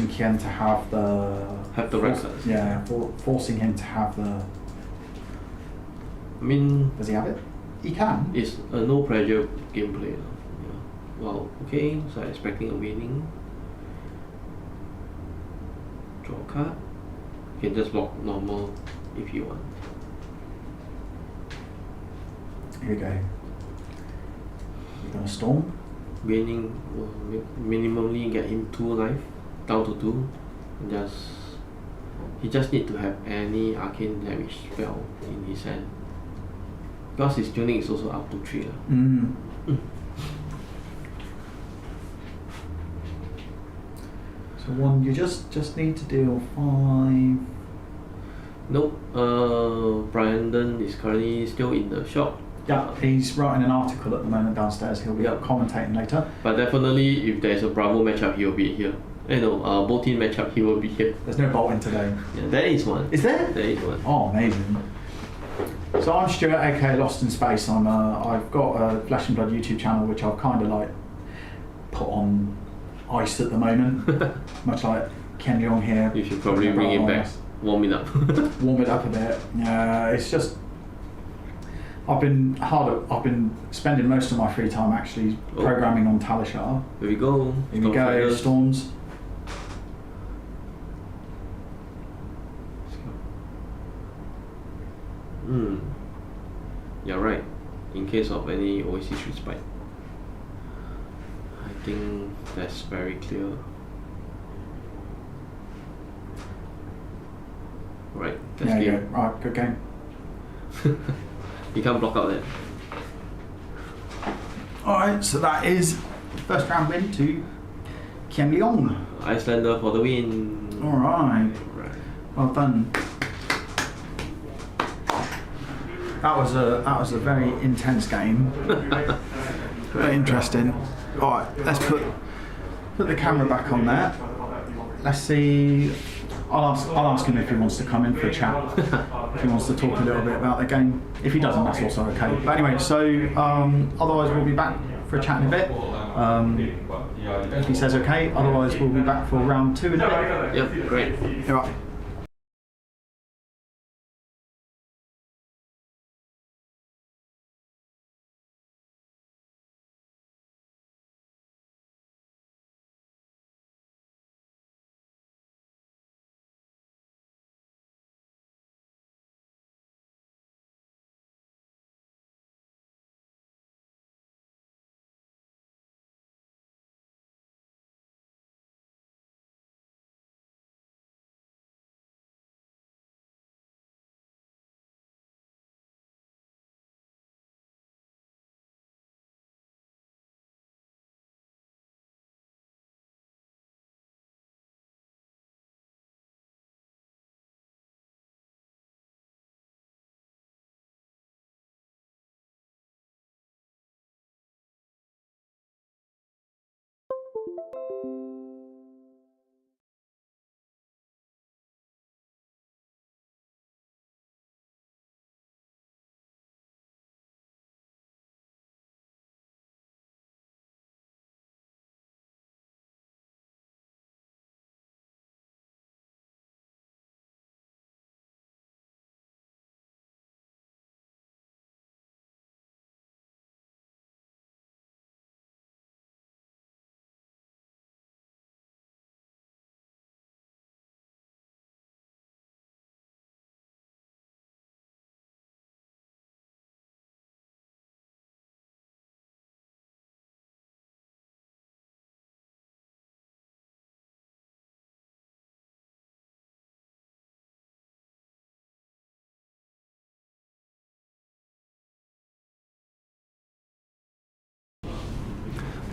Kien to have the right cards. Yeah, forcing him to have the. I mean, Does he have it? He can. it's a no pressure gameplay. Yeah. Wow. Okay. So I'm expecting a winning. Draw a card. You can just block normal if you want. Here we go. We're gonna storm. Winning will minimally get him 2 life, down to 2. And he just need to have any arcane damage spell in his hand. Because his tuning is also up to 3. So one, you just need to deal 5. Nope. Brandon is currently still in the shop. Yeah, he's writing an article at the moment downstairs. He'll be commentating later. But definitely, if there's a Bravo matchup, he'll be here. Both team matchup, he will be here. There's no bolting today. Yeah, there is one. Is there? There is one. Oh, amazing. So I'm Stuart, aka Lost in Space. I've got a Flesh and Blood YouTube channel which I've kind of like put on ice at the moment, much like Ken Leong here. You should probably bring him back, warm it up. Warm it up a bit. It's just I've been spending most of my free time actually programming on Talishar. Here we go. Here we go. Storms. You're right. In case of any Oasis Respite, I think that's very clear. Right, that's There you clear. go. Right, good game. You can't block out that. Alright, so that is first round win to Ken Leong. Icelander for the win. Alright, Right. well done. That was a very intense game. Very interesting. Alright, let's put the camera back on there. Let's see. I'll ask him if he wants to come in for a chat. If he wants to talk a little bit about the game. If he doesn't, that's also okay. But anyway, so otherwise we'll be back for a chat in a bit. If he says okay, otherwise we'll be back for round 2 in a bit. Yep, great. Alright.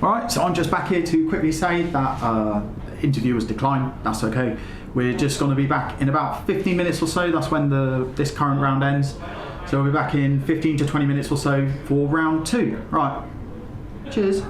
Alright, so I'm just back here to quickly say that interview was declined. That's okay. We're just going to be back in about 15 minutes or so. That's when this current round ends. So we'll be back in 15 to 20 minutes or so for round 2. Right. Cheers.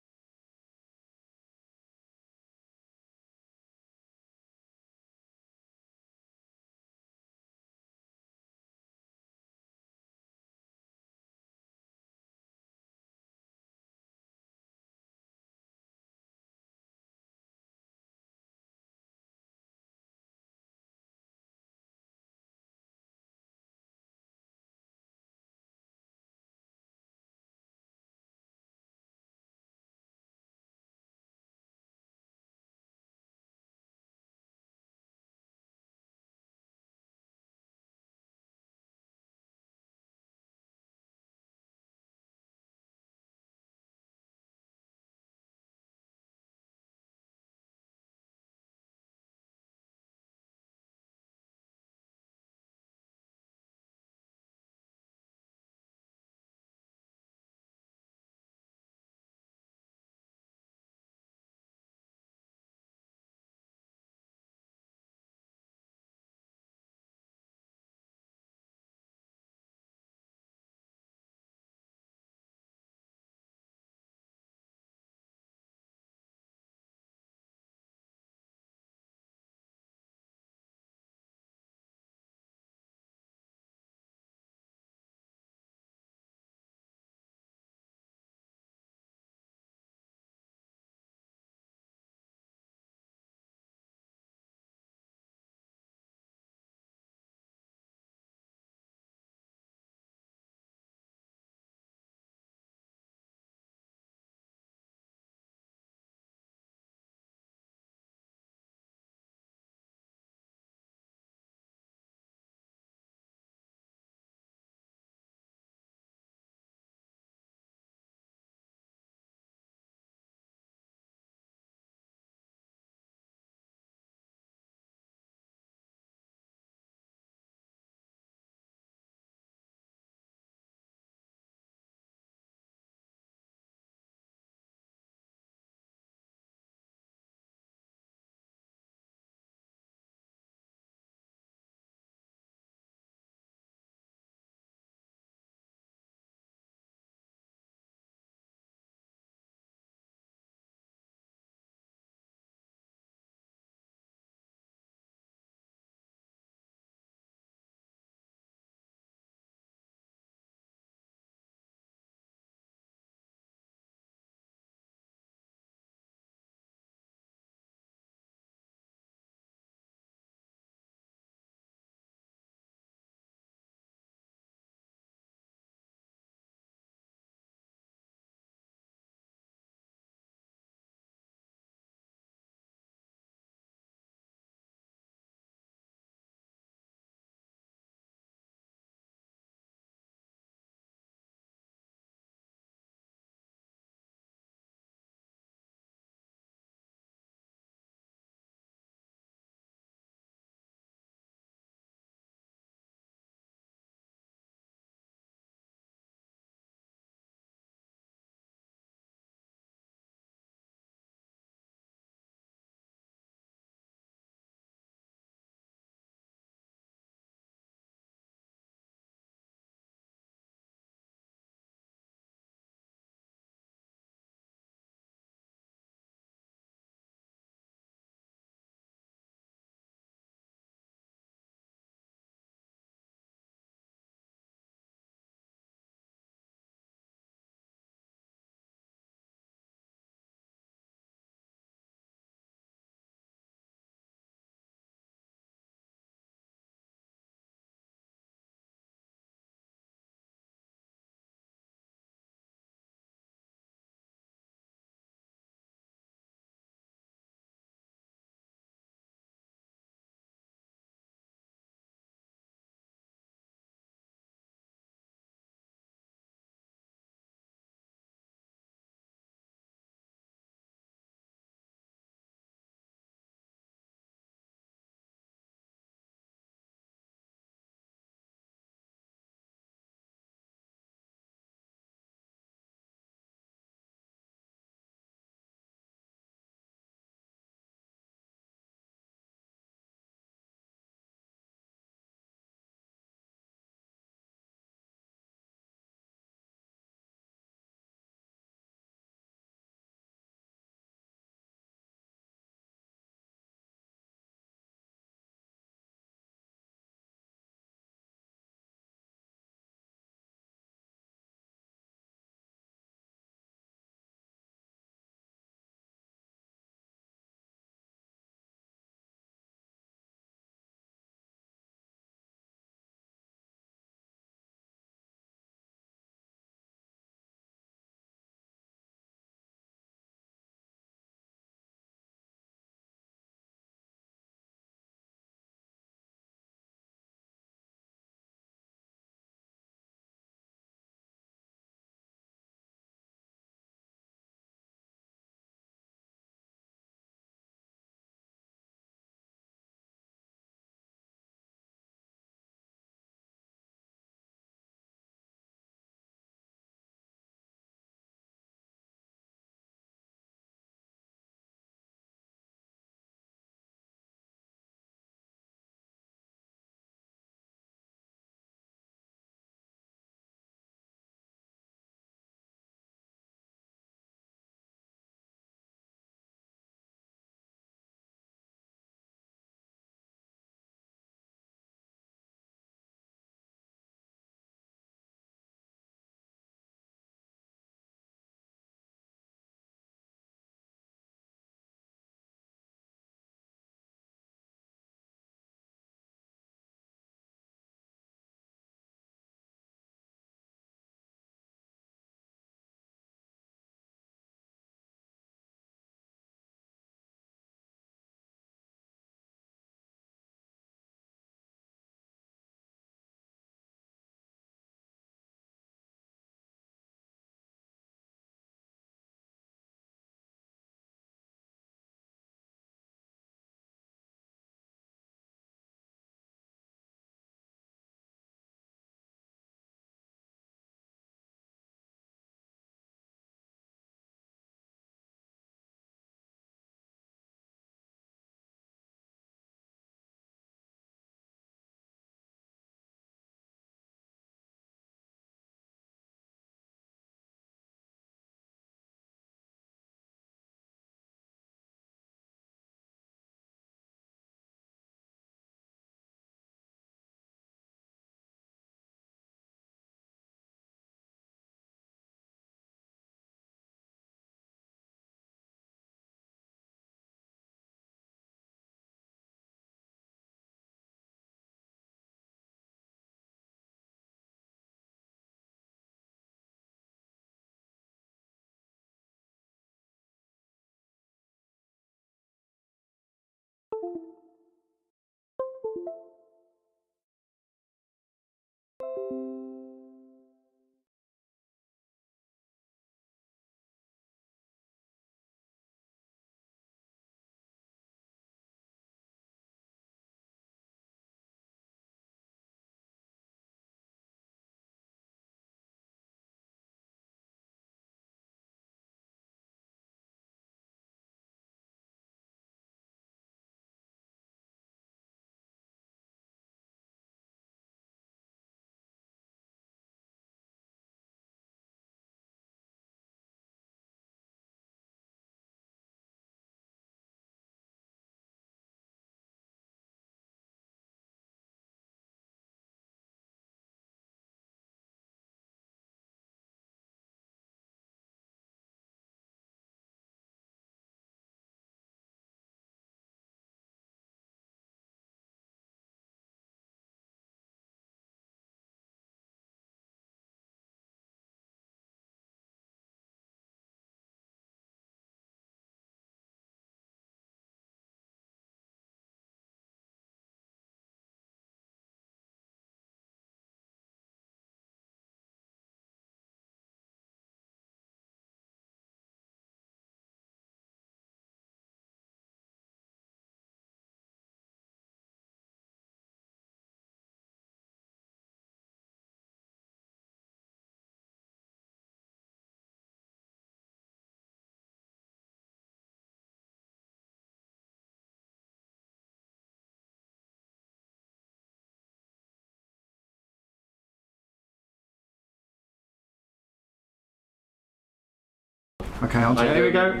Okay, here we go.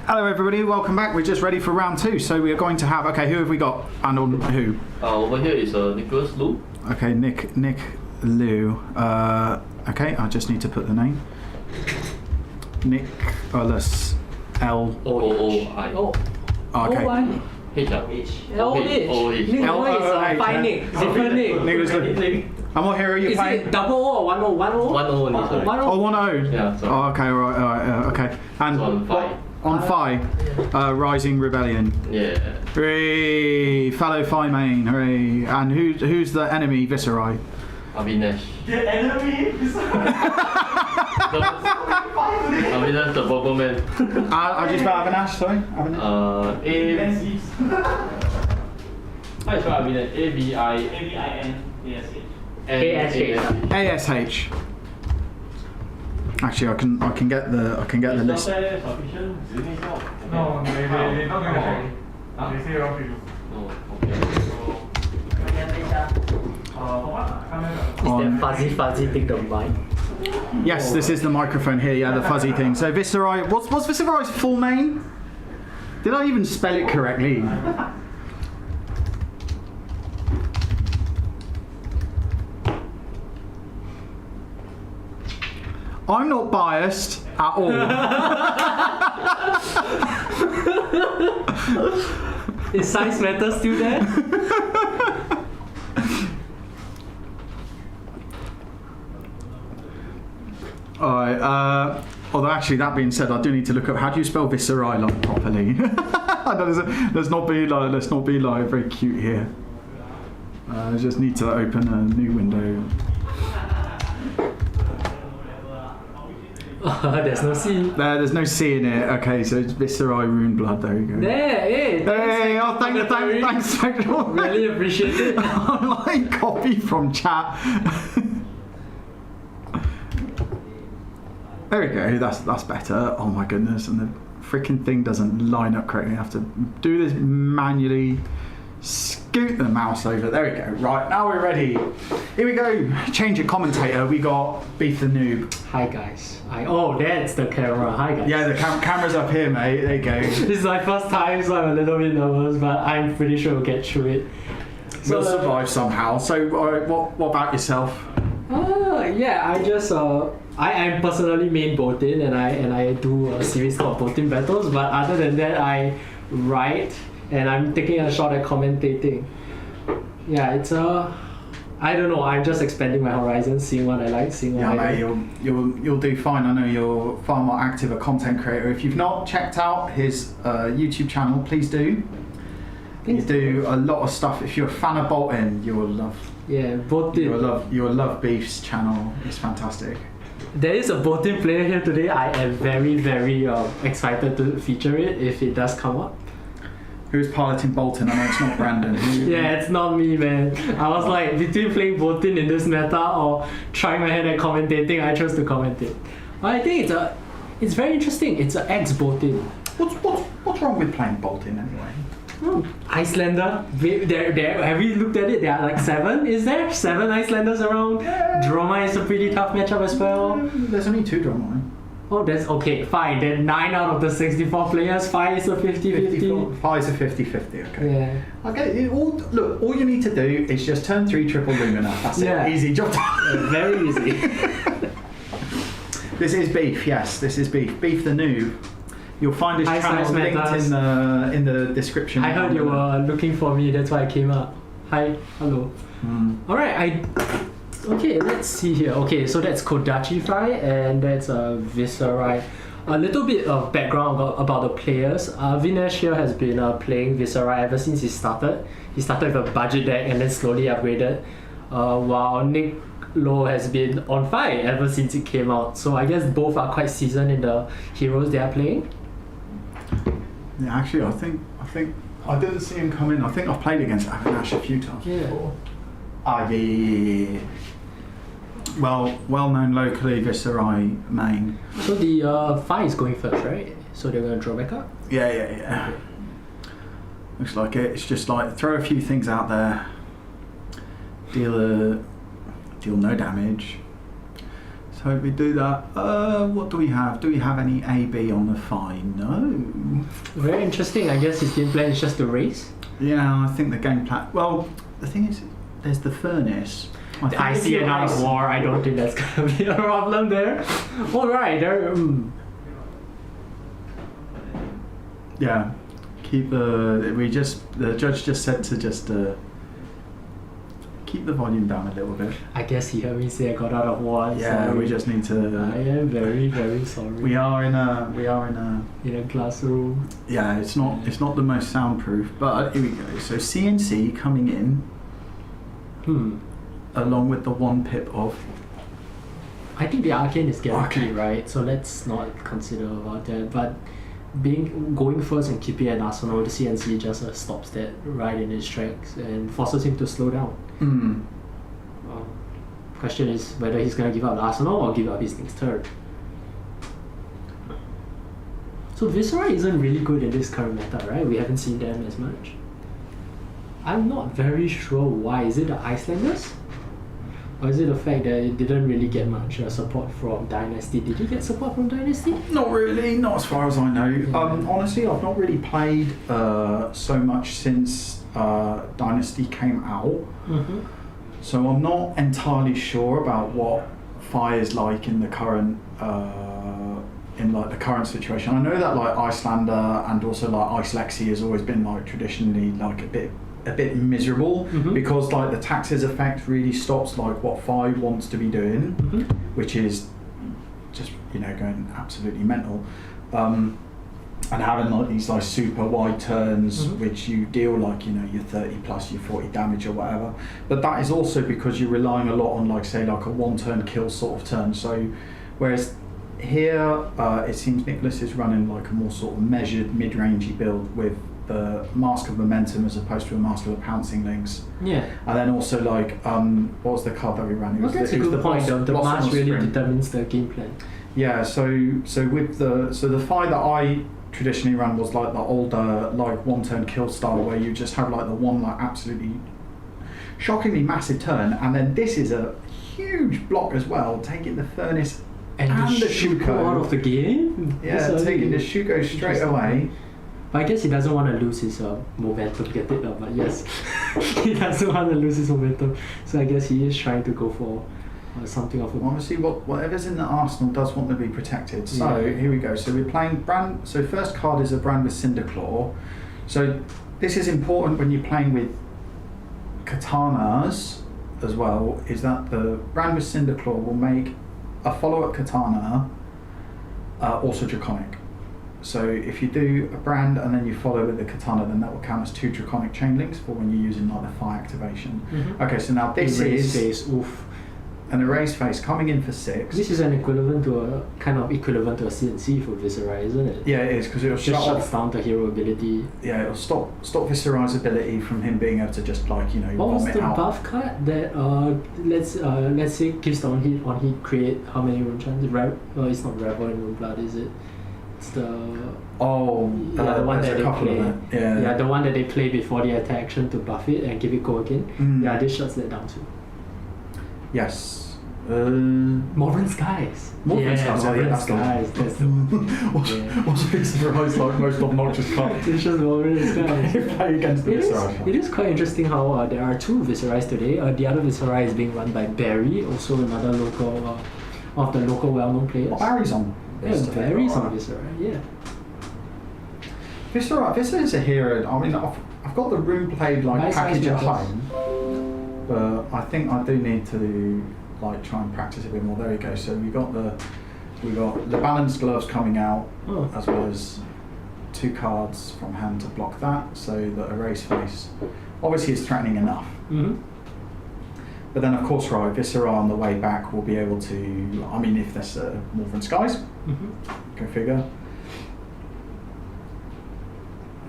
Hello everybody, welcome back. We're just ready for round 2. So we are going to have, okay, who have we got? And on who? Over here is Nicholas Lu. Okay, Nick Liu. Okay, I just need to put the name. Nicholas L. O-O-I. Oh, Okay. H. L-H. L-O-H, Fine Nick. Different Nick. Nicholas Liu. And what hero are you Is playing? it double O or 1-0? 1-0? 1-0 only, sorry. 1-0? Oh, 1-0. Yeah, sorry. Oh, okay, alright, okay. And So on 5. on Phi, Rising Rebellion. Yeah. Hooray! Fellow Phi main, hooray! And who's the enemy, Viserai? Avinash. The enemy is Avinash the purple man. I just spelled Avinash, sorry. Avinash. How is spell Avinash? A-V-I-N-A-S-H. ASH. Actually, I can get the list. no, they not going to check. They say wrong people. Oh, okay. Is that fuzzy thing the mic? Yes, this is the microphone here. Yeah, the fuzzy thing. So Viserai, what's Viserai's full name? Did I even spell it correctly? I'm not biased at all. Is size matter still there? Alright, although actually that being said, I do need to look up how do you spell Viserai like properly. Let's not be like very cute here. I just need to open a new window. There's no C. There's no C in it. Okay, so it's Viserai Rune Blood. There you go. There, hey. Hey, oh, thanks, Spectral. Really appreciate it. Online copy from chat. There we go. That's better. Oh my goodness, and the freaking thing doesn't line up correctly. I have to do this manually. Scoot the mouse over. There we go. Right, now we're ready. Here we go. Change of commentator. We got Beef the Noob. Hi guys. Oh, that's the camera. Hi guys. Yeah, the camera's up here, mate. There you go. This is my first time, so I'm a little bit nervous, but I'm pretty sure we'll get through it. We'll survive somehow. So, what about yourself? Yeah, I just I am personally main Botin, and I do a series called Botin Battles. But other than that, I write, and I'm taking a shot at commentating. Yeah, it's I don't know. I'm just expanding my horizons, seeing what I like, seeing what I mate, you'll do fine. I know you're far more active a content creator. If you've not checked out his YouTube channel, please do. You do a lot of stuff. If you're a fan of Bolton, you will love. Yeah, Bolton. You will love Beef's channel. It's fantastic. There is a Bolton player here today. I am very, very excited to feature it if it does come up. Who's piloting Bolton? I know it's not Brandon. Yeah, it's not me, man. I was like, between playing Bolton in this meta or trying my hand at commentating, I chose to commentate. I think it's very interesting. It's an ex-Bolton. What's wrong with playing Bolton anyway? Icelander. Have you looked at it? There are like 7. Is there 7 Icelanders around? Yeah. Droma is a pretty tough matchup as well. There's only 2 Droma. Oh, that's okay. Fine. Then 9 out of the 64 players, 5 is a 50-50. 5 is a 50-50. Okay. Yeah. Okay. All you need to do is just turn 3 triple Lumina. That's it. Easy job. Very easy. This is Beef. Yes, this is Beef. Beef the noob. You'll find his Hi, channel linked in the description. I heard you were looking for me, that's why I came up. Hi, hello. Alright, okay, let's see here. Okay, so that's Kodachi Fry and that's Viserai. A little bit of background about the players. Vinesh here has been playing Viserai ever since he started. He started with a budget deck and then slowly upgraded. While Nick Low has been on fire ever since it came out. So I guess both are quite seasoned in the heroes they are playing. Yeah, actually, I think I didn't see him come in. I think I've played against Avinash a few times before. Yeah. Well known locally, Viserai main. So the Fire is going first, right? So they're going to draw back up? Yeah. Okay. Looks like it. It's just like throw a few things out there, deal no damage. So we do that. What do we have? Do we have any AB on the fine? No. Very interesting. I guess his game plan is just to race. Yeah, I think the game plan. Well, the thing is, there's the furnace. I see another war. I don't think that's gonna be a problem there. All right. Yeah. Keep the judge just said to just keep the volume down a little bit. I guess he heard me say I got out of war. Yeah, sorry. we just need to. I am very, very sorry. We are in a classroom. Yeah, it's not the most soundproof, but here we go. So CNC coming in. Along with the 1 pip of. I think the arcane is guaranteed, right? So let's not consider about that. But going first and keeping an arsenal, the CNC just stops that right in its tracks and forces him to slow down. Question is whether he's gonna give up the arsenal or give up his next turn. So Viserai isn't really good in this current meta, right? We haven't seen them as much. I'm not very sure why. Is it the Icelanders? Or is it the fact that it didn't really get much support from Dynasty? Did you get support from Dynasty? Not really, not as far as I know. Yeah. Honestly, I've not really played so much since Dynasty came out. So I'm not entirely sure about what Fire's like in the current the current situation. I know that like Icelander and also like Ice Lexi has always been like traditionally like a bit miserable because like the taxes effect really stops like what Fi wants to be doing, which is just going absolutely mental, and having like these like super wide turns which you deal like your 30 plus your 40 damage or whatever, but that is also because you're relying a lot on like say like a 1-turn kill sort of turn. So whereas here it seems Nicholas is running like a more sort of measured mid-rangey build with the Mask of Momentum as opposed to a Mask of the Pouncing Links. Yeah. And then also like what was the card that we ran? That's a good point. The mask really determines the game plan. Yeah. So with the fight that I traditionally ran was like the older like 1-turn kill style where you just have like the one like absolutely shockingly massive turn, and then this is a huge block as well, taking the Furnace and the Shuko out of the game. Yeah, taking the Shuko straight away. But I guess he doesn't want to lose his momentum, get it? But yes, he doesn't want to lose his momentum. So I guess he is trying to go for something of a... Obviously, whatever's in the arsenal does want to be protected. So here we go. So we're playing Brand. So first card is a Brand with Cinderclaw. So this is important when you're playing with katanas as well, is that the Brand with Cinderclaw will make a follow-up katana also draconic. So if you do a brand and then you follow with the katana, then that will count as 2 draconic chain links for when you're using like the fire activation. Okay, so now this Erase is face, oof. an erased face coming in for 6. This is an equivalent to a equivalent to a CNC for Viscera, isn't it? Yeah, it is, because it'll Just shut shuts off. down the hero ability. Yeah, it'll stop Viscerai's ability from him being able to just like, you know, What was vomit the out. buff card that let's say gives the on hit create how many rune chance? It's not Revel in Rune Blood, is it? It's the The one that a they couple play. of them. Yeah. Yeah, the one that they play before the attack action to buff it and give it go again. Yeah, this shuts that down too. Yes. Modern Skies. Modern Skies, yeah, Modern that's the one. Skies. That's the one. What's Viscerai's like most obnoxious card? It's just Modern Skies. Play against the Viscerai. It is quite interesting how there are 2 Viscerais today. The other Viscerai is being run by Barry, also another local of the local well-known players. Barry's on. Yeah, Barry's on Viscera. Yeah. Viscera is a hero. I mean, I've got the rune played like Nice package at matters. home, but I think I do need to like try and practice a bit more. There we go. So we got the balanced gloves coming out, as well as 2 cards from hand to block that. So the erase face obviously is threatening enough. But then of course, right, Viscera on the way back will be able to. I mean, if there's Northern Skies, go figure.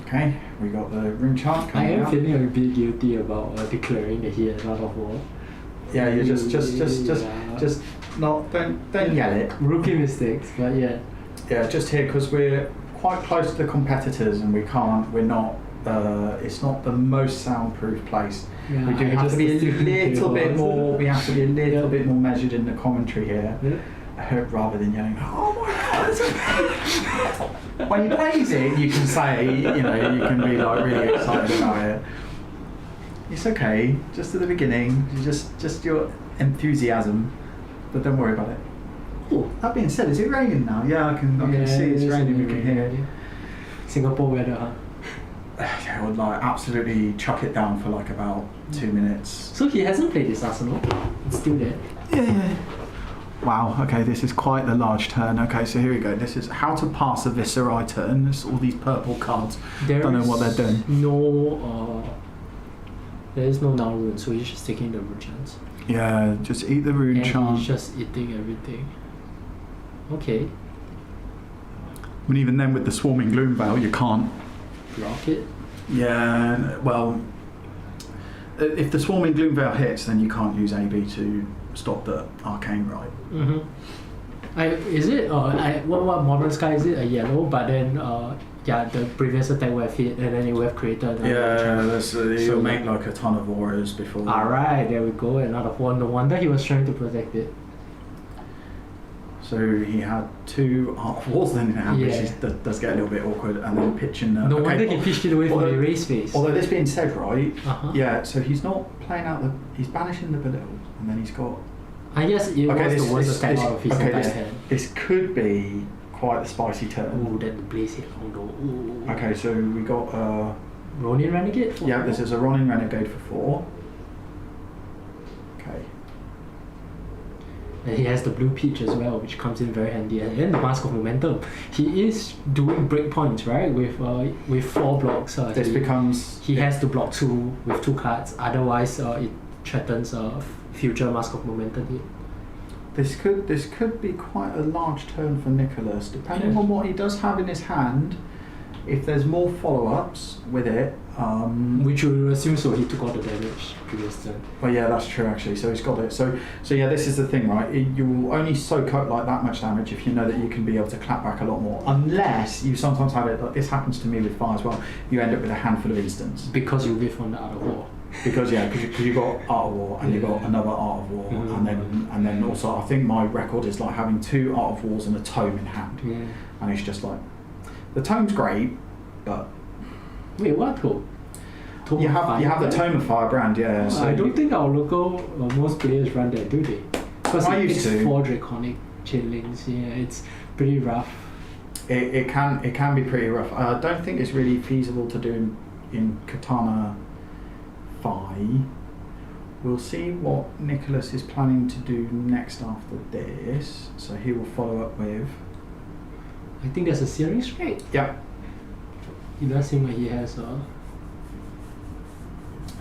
Okay, we got the rune chant I coming am out. feeling a bit guilty about declaring that he had out of war. Yeah, you just Yeah. not don't yell it. Rookie mistakes, but yeah. Yeah, just here because we're quite close to the competitors and we're not. It's not the most soundproof place. Yeah, We do I have to just be a assumed it little bit was. more. We have to be a little Yeah. bit more measured in the commentary here, rather than yelling. Oh my God! It's okay. When he plays it, you can say, you know, you can be like really excited about it. It's okay. Just at the beginning, just your enthusiasm, but don't worry about it. Oh, that being said, is it raining now? Yeah, I can see it's raining. We can hear it. Singapore weather, huh? Yeah, I would like absolutely chuck it down for like about 2 minutes. So he hasn't played this Arsenal. It's still there. Yeah. Wow, okay, this is quite the large turn. Okay, so here we go. This is how to pass a Viscerai turn. There's all these purple cards. Don't know what they're doing. There is no now rune, so he's just taking the rune chance. Yeah, just eat the rune And chant. he's just eating everything. Okay. I mean, even then with the Swarming Gloom Veil, you can't. Block it. Yeah, well, if the Swarming Gloom Veil hits, then you can't use AB to stop the Arcane Rite. Is it? What Modern Sky is it? A yellow, but then the previous attack would have hit, and then it would have created another You'll make like a ton of auras before. Alright, there we go. Another one. No wonder he was trying to protect it. So he had 2 Art of Wars then in hand, which does get a little bit awkward, and then pitching. No wonder he pitched it away from the erase face. Although this being said, right? Uh-huh. Yeah. So he's not playing out the. He's banishing the belittle, and then he's got. I guess it was the worst attack out of his entire hand. This could be quite a spicy turn. Ooh, then the blaze hit. Oh no. Ooh. Okay, so we got. Ronin Renegade? Yeah, this is a Ronin Renegade for 4. Okay. And he has the blue peach as well, which comes in very handy. And then the Mask of Momentum. He is doing breakpoints, right? With 4 blocks. He has to block 2 with 2 cards. Otherwise, it threatens future Mask of Momentum hit. This could be quite a large turn for Nicholas, depending on what he does have in his hand. If there's more follow-ups with it, which you would assume so. He took all the damage previous turn. well, yeah, that's true actually. So he's got it. So yeah, this is the thing, right? You will only soak up like that much damage if you know that you can be able to clap back a lot more. Unless you sometimes have it. Like this happens to me with fire as well. You end up with a handful of instants. Because you live on the Art of War. Because you got Art of War and you got another Art of War, and then also I think my record is like having 2 Art of Wars and a tome in hand, and it's just like the tome's great, but wait, what tome? You have the Tome of Fire brand, yeah. So I don't think our local most players run that, do they? Because it's 4 draconic chain links. Yeah, it's pretty rough. It can be pretty rough. I don't think it's really feasible to do in Katana 5. We'll see what Nicholas is planning to do next after this. So he will follow up with I think there's a searing strike. Yep. It does seem like he has a...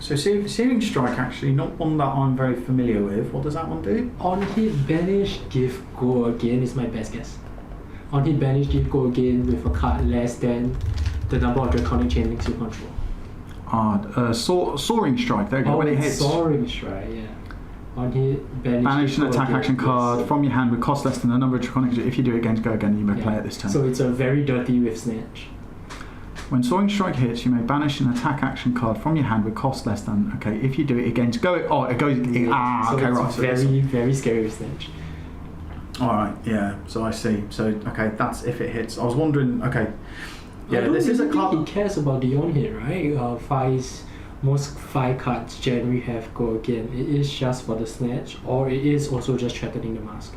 So searing strike, actually, not one that I'm very familiar with. What does that one do? On hit, banish, give, go again is my best guess. On hit, banish, give, go again with a card less than the number of draconic chain links you control. Soaring strike. There you go. When it hits. Soaring strike, yeah. On hit, banish an give, attack go action again. card Yes. from your hand with cost less than the number of draconic. If you do it again, go again. You may play it this turn. So it's a very dirty with snatch. When Soaring Strike hits, you may banish an attack action card from your hand with cost less than. Okay, if you do it again, go. Oh, it goes. So okay, it's right. So very, very scary with snatch. all right, yeah. So I see. So okay, that's if it hits. I was wondering. Okay, yeah, this is a card. He cares about the on hit, right? Most 5 cards generally have go again. It is just for the snatch, or it is also just threatening the mask.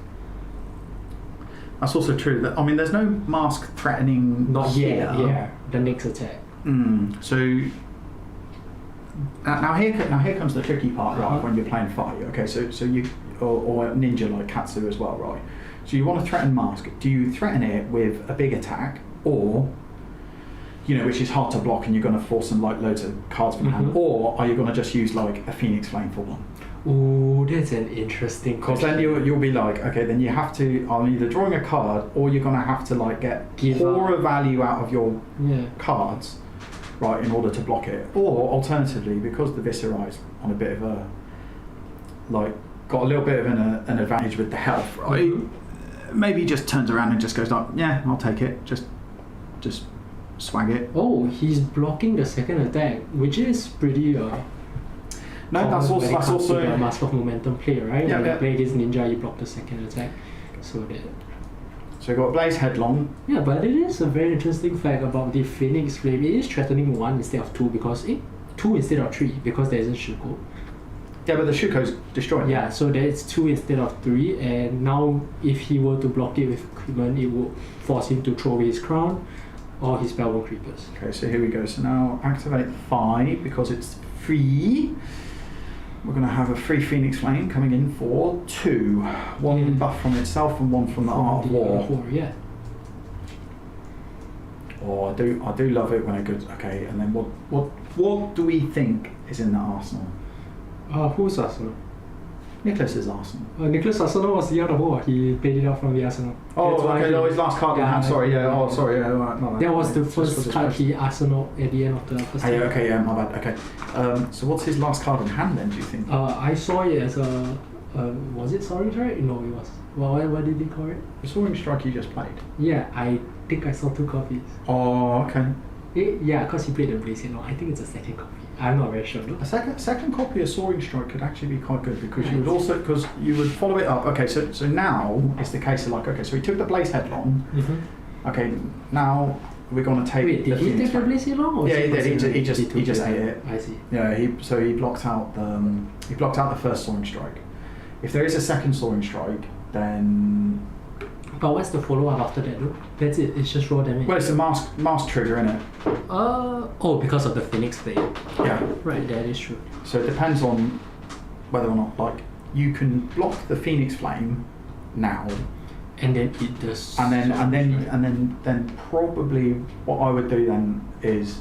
That's also true. That I mean, there's no mask threatening. Not here. yet. Yeah, the next attack. So now here comes the tricky part, right? When you're playing fight. Okay, so you or ninja like Katsu as well, right? So you want to threaten mask. Do you threaten it with a big attack, or which is hard to block, and you're going to force them like loads of cards from hand, or are you going to just use like a Phoenix Flame for one? Oh, that's an interesting Because question. then you'll be like, okay, then you have to. I'm either drawing a card, or you're going to have to like Give poorer up. value out of your Yeah. cards, right, in order to block it. Or alternatively, because the Viscerai's on a bit of a got a little bit of an advantage with the health, right? Maybe he just turns around and just goes like, yeah, I'll take it. Just swag it. Oh, he's blocking the second attack, which is pretty No, that's also the Mask of Momentum play, right? Yeah, When yeah. you play against Ninja, you block the second attack. So that... So you got Blaze Headlong. Yeah, but it is a very interesting fact about the Phoenix Flame. It is threatening 1 instead of 2 because... 2 instead of 3 because there isn't Shuko. Yeah, but the Shuko's destroyed. Yeah, so there's 2 instead of 3, and now if he were to block it with equipment, it would force him to throw away his crown or his Spellbound Creepers. Okay, so here we go. So now activate 5 because it's free. We're going to have a free Phoenix Flame coming in for 2. 1 buff from itself and 1 from the Art of War. Yeah. Oh, I do love it when it goes. Okay, and then what do we think is in the arsenal? Who's Arsenal? Nicholas's arsenal. Nicholas Arsenal was the Art of War. He paid it out from the Arsenal. Oh, That's why okay. he- No, his last card in Yeah, hand. Sorry, yeah. yeah. Oh, sorry. Yeah. Right, no, That was the just for first this card question. he Arsenal at the end of the first Oh, yeah, time. okay, yeah, my bad. Okay. So what's his last card in hand then? Do you think? I saw it as a... was it Soaring Strike? No, it was... Well, what did he call it? The Soaring Strike you just played. Yeah, I think I saw 2 copies. Oh, okay. Yeah, because he played the Blaze Headlong. I think it's a second copy. I'm not very sure though. A second copy of Soaring Strike could actually be quite good because you would Right. also you would follow it up. Okay, so now it's the case of like, okay, so he took the Blaze Headlong. Mm-hmm. Okay, now we're going to take. Wait, did he Phoenix take the Flame. Blaze Headlong? Or Yeah, is he did. considered- He just took ate it. I see. Yeah, he blocked out the first Soaring Strike. If there is a second Soaring Strike, then But what's the follow-up after that though? That's it, it's just raw damage. well, it's a mask trigger, innit? Oh, because of the Phoenix Flame. Yeah. Right, that is true. So it depends on whether or not like you can block the Phoenix Flame now, And then it does. and then probably what I would do then is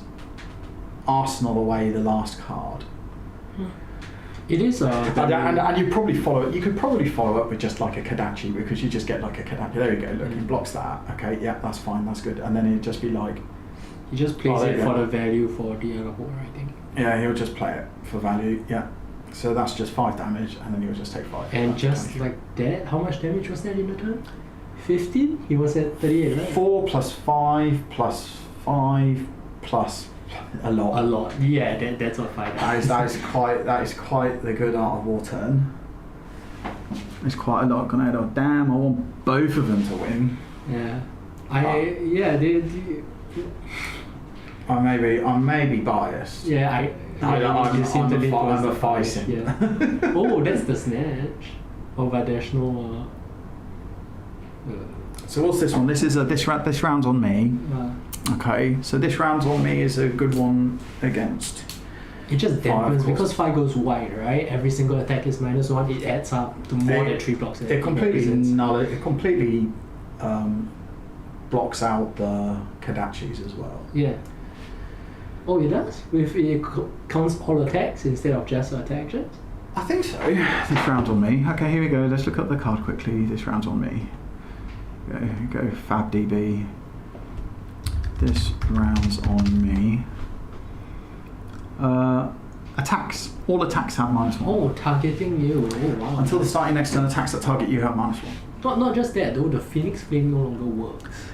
arsenal away the last card. It is And you probably follow it. You could probably follow up with just like a Kadachi because you just get like a Kadachi. There you go. Look, he blocks that. Okay, yeah, that's fine. That's good. And then it'd just be like, he just plays there it you for go. the value for the other war, I think. yeah, he'll just play it for value. Yeah. So that's just 5 damage, and then he'll just take 5. And That's just damage. like that, how much damage was that in the turn? 15? He was at 38, right? 4 plus 5 plus 5 plus a lot. A lot. Yeah, that's what 5 That is quite the good Art of War turn. There's quite a lot going on. Oh, damn, I want both of them to win. Yeah. I may be biased. You seem to lean towards the fight. Yeah. Oh, that's the snatch. Oh, but there's no. So what's this one? This round's on me. Okay, so this round's on me is a good one against. It just Fire, of dampens course. because 5 goes wide, right? Every single attack is -1. It adds up to more than 3 blocks. It completely blocks out the Kodachis as well. Yeah. Oh, it does? With it counts all attacks instead of just attack actions? I think so. This round's on me. Okay, here we go. Let's look up the card quickly. This round's on me. Go FabDB. This round's on me. Attacks. All attacks have -1. Oh, targeting you. Oh, wow. Until the starting next turn, attacks that target you have -1. Not just that though, the Phoenix Flame no longer works.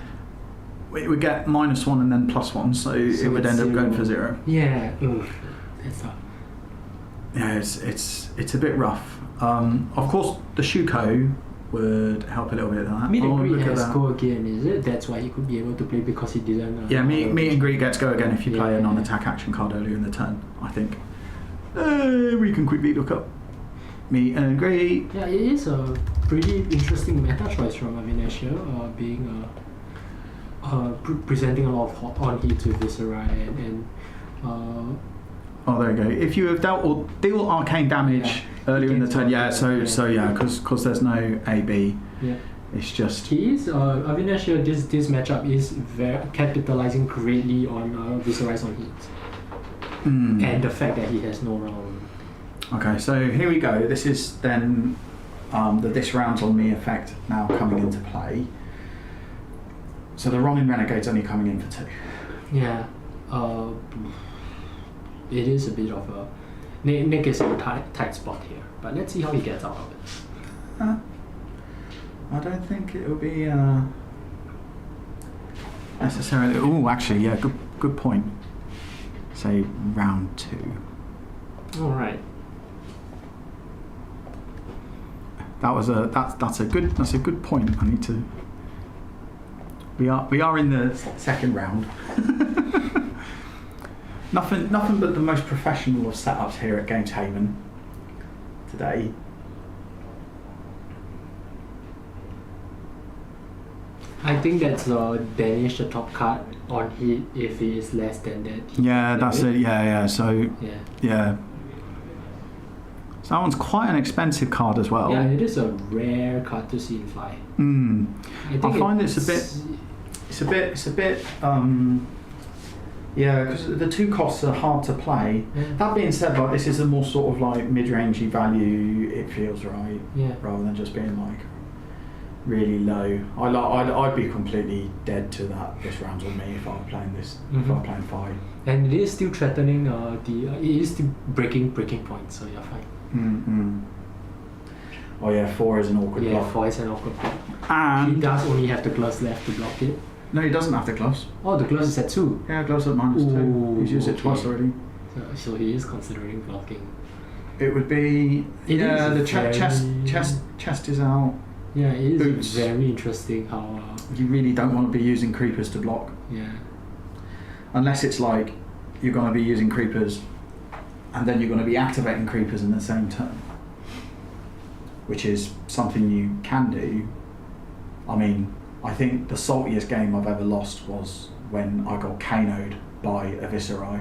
It would get -1 and then +1, so it would end up going for 0. Yeah. Oof. That's tough. Yeah, it's a bit rough. Of course, the Shuko would help a little bit. That. Meet and Oh, greet look at has that. go again, is it? That's why he could be able to play because he didn't. Yeah, meet and greet gets go again if you play a Yeah. non-attack action card earlier in the turn, I think. We can quickly look up meet and greet. Yeah, it is a pretty interesting meta choice from Avinash here, being presenting a lot of on hits with Viscera and Oh, there you go. If you have dealt or deal arcane damage earlier in the turn, because there's no AB, yeah. it's just. He is Avinash here. This matchup is capitalizing greatly on Viscera's on hits. And the fact that he has no round. Okay, so here we go. This is then the this round's on me effect now coming into play. So the Ronin Renegade's only coming in for 2. Yeah. It is a bit of a... Nick is in a tight spot here, but let's see how he gets out of it. I don't think it will be necessarily... Oh, actually, yeah, good point. Say round 2. Alright. That's a good point. I need to... We are in the second round. Nothing but the most professional of setups here at Games Haven today. I think that's banish the top card on hit if it is less than that. Yeah, that's it. Yeah. So Yeah. So that one's quite an expensive card as well. Yeah, it is a rare card to see in 5. I find it's a bit. Yeah, because the 2 costs are hard to play. Yeah. That being said, like this is a more sort of like mid-rangey value. It feels right, Yeah. rather than just being like really low. I'd be completely dead to that. This round's on me if I were playing this. If I were playing 5. And it is still threatening it is still breaking points, so you're fine. Oh yeah, 4 is an awkward Yeah, block. 4 is an awkward block. He And does only have the gloves left to block it. no, he doesn't have the gloves. Oh, the gloves is at 2. Yeah, gloves at -2. Ooh, He's used it twice okay. already. So he is considering blocking. It would be It is the very- chest is out. Yeah, it is Boots. very interesting how. You really don't want to be using creepers to block, Yeah. unless it's like you're going to be using creepers, and then you're going to be activating creepers in the same turn, which is something you can do. I mean, I think the saltiest game I've ever lost was when I got KO'd by a Viscerai,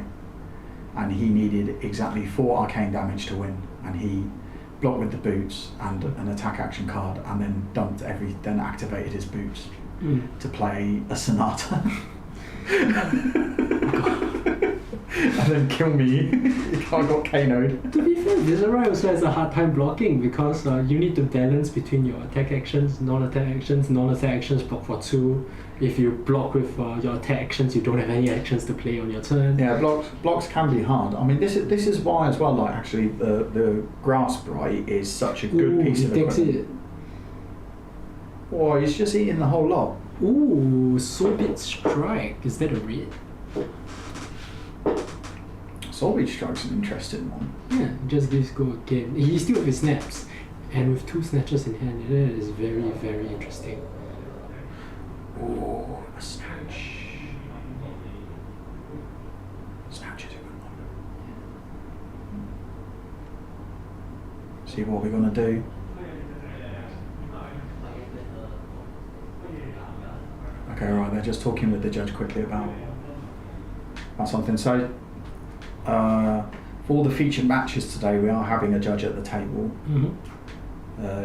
and he needed exactly 4 arcane damage to win, and he blocked with the boots and an attack action card, and then activated his boots to play a Sonata. And then kill me if I got KO'd. To be fair, Viscerai also has a hard time blocking because you need to balance between your attack actions, non-attack actions. Non-attack actions block for 2. If you block with your attack actions, you don't have any actions to play on your turn. Yeah, blocks can be hard. I mean, this is why as well. Like actually, the Grass Bright is such a good piece of he takes equipment. it. Oh, he's just eating the whole lot. Ooh, Sorbet Strike. Is that a red? Soulbeach Strike's an interesting one. Yeah, it just gives go again. He still have his snaps. And with 2 snatches in hand, it is very, very interesting. Oh, a snatch. Snatch is a good one. See what we're gonna do. Okay, right. They're just talking with the judge quickly about something. So, for all the featured matches today, we are having a judge at the table,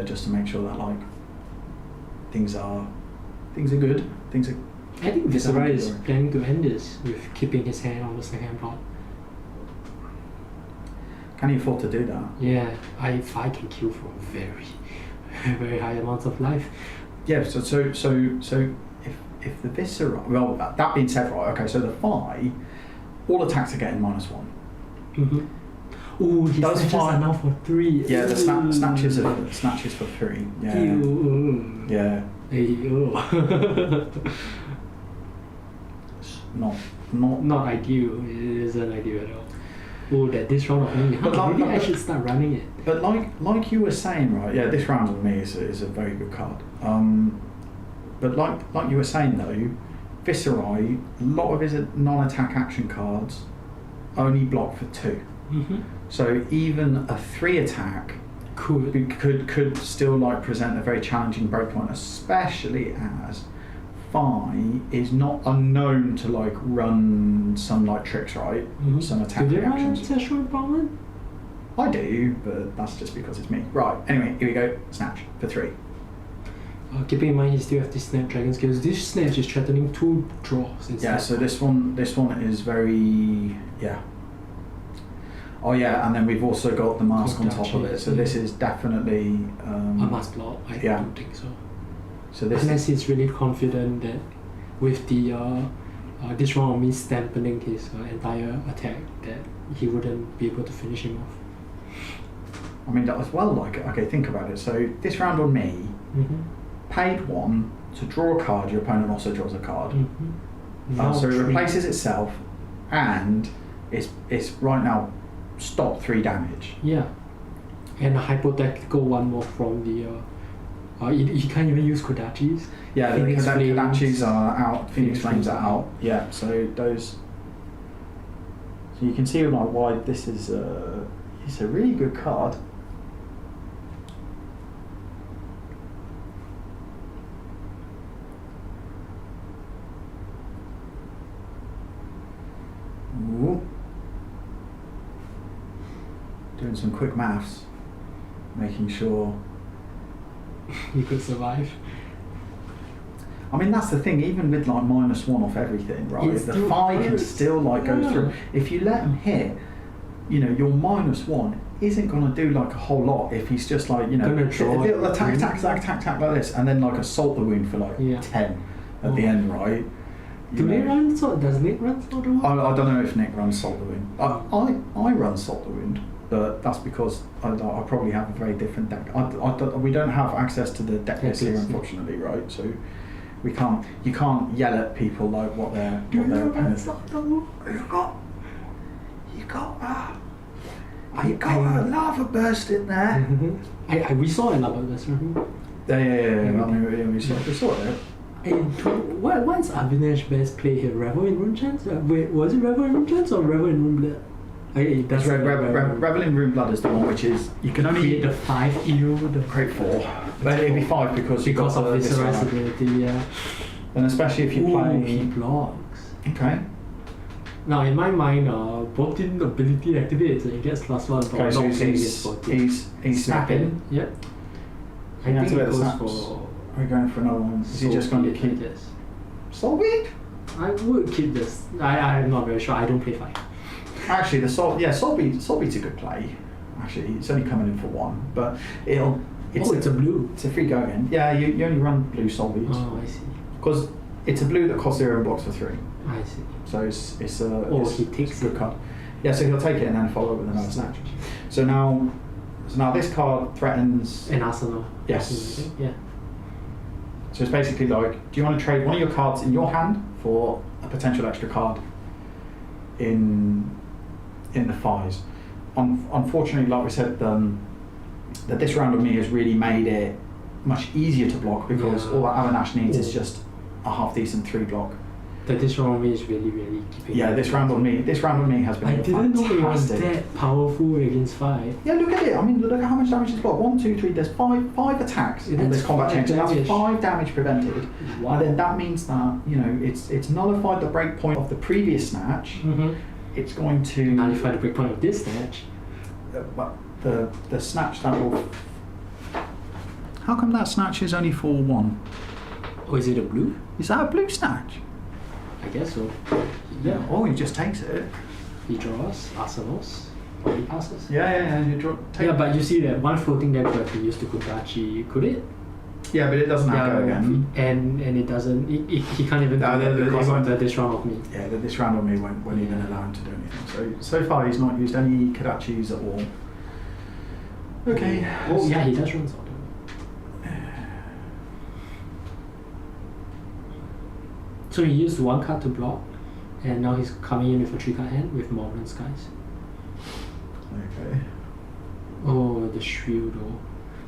just to make sure that like things are good, things are I think Viscera is planning to end this with keeping his hand on the second block. Can he afford to do that? Yeah, if I can kill for very, very high amounts of life. Yeah. So if the Viscera, well, that being said, right? Okay. So the Phi, all attacks are getting -1. Mm-hmm. Oh, his Those snatches are now for 3. Yeah, the snatches for 3. Yeah. Ew. Yeah. Ew. Not ideal. It isn't ideal at all. Oh, that this round of me. Maybe I should start running it. But like you were saying, right? Yeah, this round of me is a very good card. But like you were saying though, Viscerai, a lot of his non-attack action cards only block for 2. Mm-hmm. So even a 3 attack could still like present a very challenging breakpoint, especially as Phi is not unknown to like run some like tricks, right? Mm-hmm. Some attack Do they run reactions. ancestral empowerment? I do, but that's just because it's me. Right. Anyway, here we go. Snatch for 3. Keeping in mind, you still have this Snapdragon skills. This Snatch is threatening 2 draws instead. Yeah. So this one is very Oh yeah, and then we've also got the mask on top of it. So this is definitely a mask block. I don't think so. So this unless he's really confident that with the this round of me dampening his entire attack, that he wouldn't be able to finish him off. I mean, that was well like it. Okay, think about it. So this round on me, paid 1 to draw a card. Your opponent also draws a card. So it replaces itself, and it's right now stop 3 damage. Yeah, and a hypothetical 1 more from the. You can't even use Kodachis. Yeah, the Phoenix Flames. Kodachis are out. Phoenix Flames are out. Yeah, so those. So you can see like why this is it's a really good card. Ooh. Doing some quick maths, making sure You could survive. I mean, that's the thing, even with like -1 off everything, right? It's The still Phi can hurts. still like go through. If you let him hit, you know, your -1 isn't going to do like a whole lot if he's just like, you know, Gonna draw little attack it. like this, and then like assault the wound for like 10 at the end, right? Do they run salt? Does Nick run salt the wound? I don't know if Nick runs Salt the Wound. I run Salt the Wound, but that's because I probably have a very different deck. We don't have access to the deck list here, unfortunately, right? So we can't. You can't yell at people like what their opponents. You got a lava burst in there. We saw a lava burst, right? Yeah. We saw it. What's Avinash best play here? Revel in Rune Chance? Wait, was it Revel in Rune Chance or Revel in Rune Blood? That's Revel in Rune Blood is the one which is you can only create the 5 EU. Create 4, but it'd be 5 because of Viscerai's ability. Yeah, and especially if you play. He blocks. Okay. Now in my mind, Botin ability activates and it gets +1. But Okay, so he's snapping. Yep. I think it goes for. Are we going for another one? Is he just going to keep this? Soulbeat? I would keep this. I'm not very sure. I don't play 5. Actually, Soulbeat's a good play. Actually, it's only coming in for 1, but it's a blue. It's a free go in. Yeah, you only run blue Soulbeat. Oh, I see. Because it's a blue that costs 0 and blocks for 3. I see. So it's a he takes a good card. Yeah, so he'll take it and then follow it with another snatch. So now this card threatens an arsenal. Yes. Yeah. So it's basically like, do you want to trade one of your cards in your hand for a potential extra card in the Phis? Unfortunately, like we said, that this round of me has really made it much easier to block because all that Avinash needs is just a half decent 3 block. That this round of me is really, really keeping. Yeah, this round of me has been fantastic. I didn't know it was that powerful against 5. Yeah, look at it. I mean, look at how much damage it's blocked. 1, 2, 3. There's five attacks in this combat chain. So that's 5 damage prevented. Wow. And then that means that it's nullified the breakpoint of the previous snatch. It's going to nullify the breakpoint of this snatch. But the snatch that will. How come that snatch is only for 1? Oh, is it a blue? Is that a blue snatch? I guess so. Yeah. Oh, he just takes it. He draws arsenals. Or he passes. Yeah. You draw. Yeah, but you see that one floating there could have been used to Kodachi, could it? Yeah, but it doesn't have go again. And it doesn't. He can't even do that because of this round of me. Yeah, this round on me won't even allow him to do anything. So far he's not used any Kodachis at all. Okay. Oh yeah, he does run something. So he used one card to block, and now he's coming in with a 3-card hand with Morven Skies. Okay. Oh, the Shield though.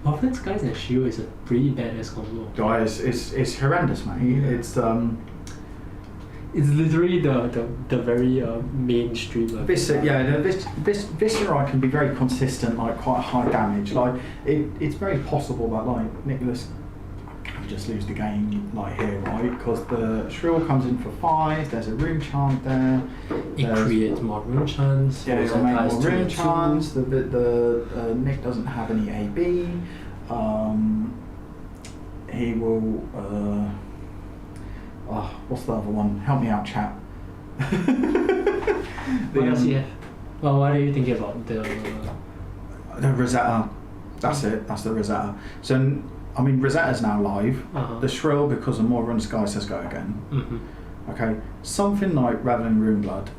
Morven Skies and Shield is a pretty badass combo. Guys, it's horrendous, mate. It's literally the very mainstream. Viscera can be very consistent, like quite high damage. Like it's very possible that like Nicholas can just lose the game like here, right? Because the Shrill comes in for 5. There's a Rune Chant there. It creates more Rune Chants. Yeah, it'll make more Rune Chants. The Nick doesn't have any AB. He will. What's the other one? Help me out, chat. What else you have? Well, what are you thinking about the Rosetta? That's it. That's the Rosetta. So, I mean, Rosetta's now live. The Shrill, because of more Run Sky, says go again. Okay, something like Ravening Runeblood.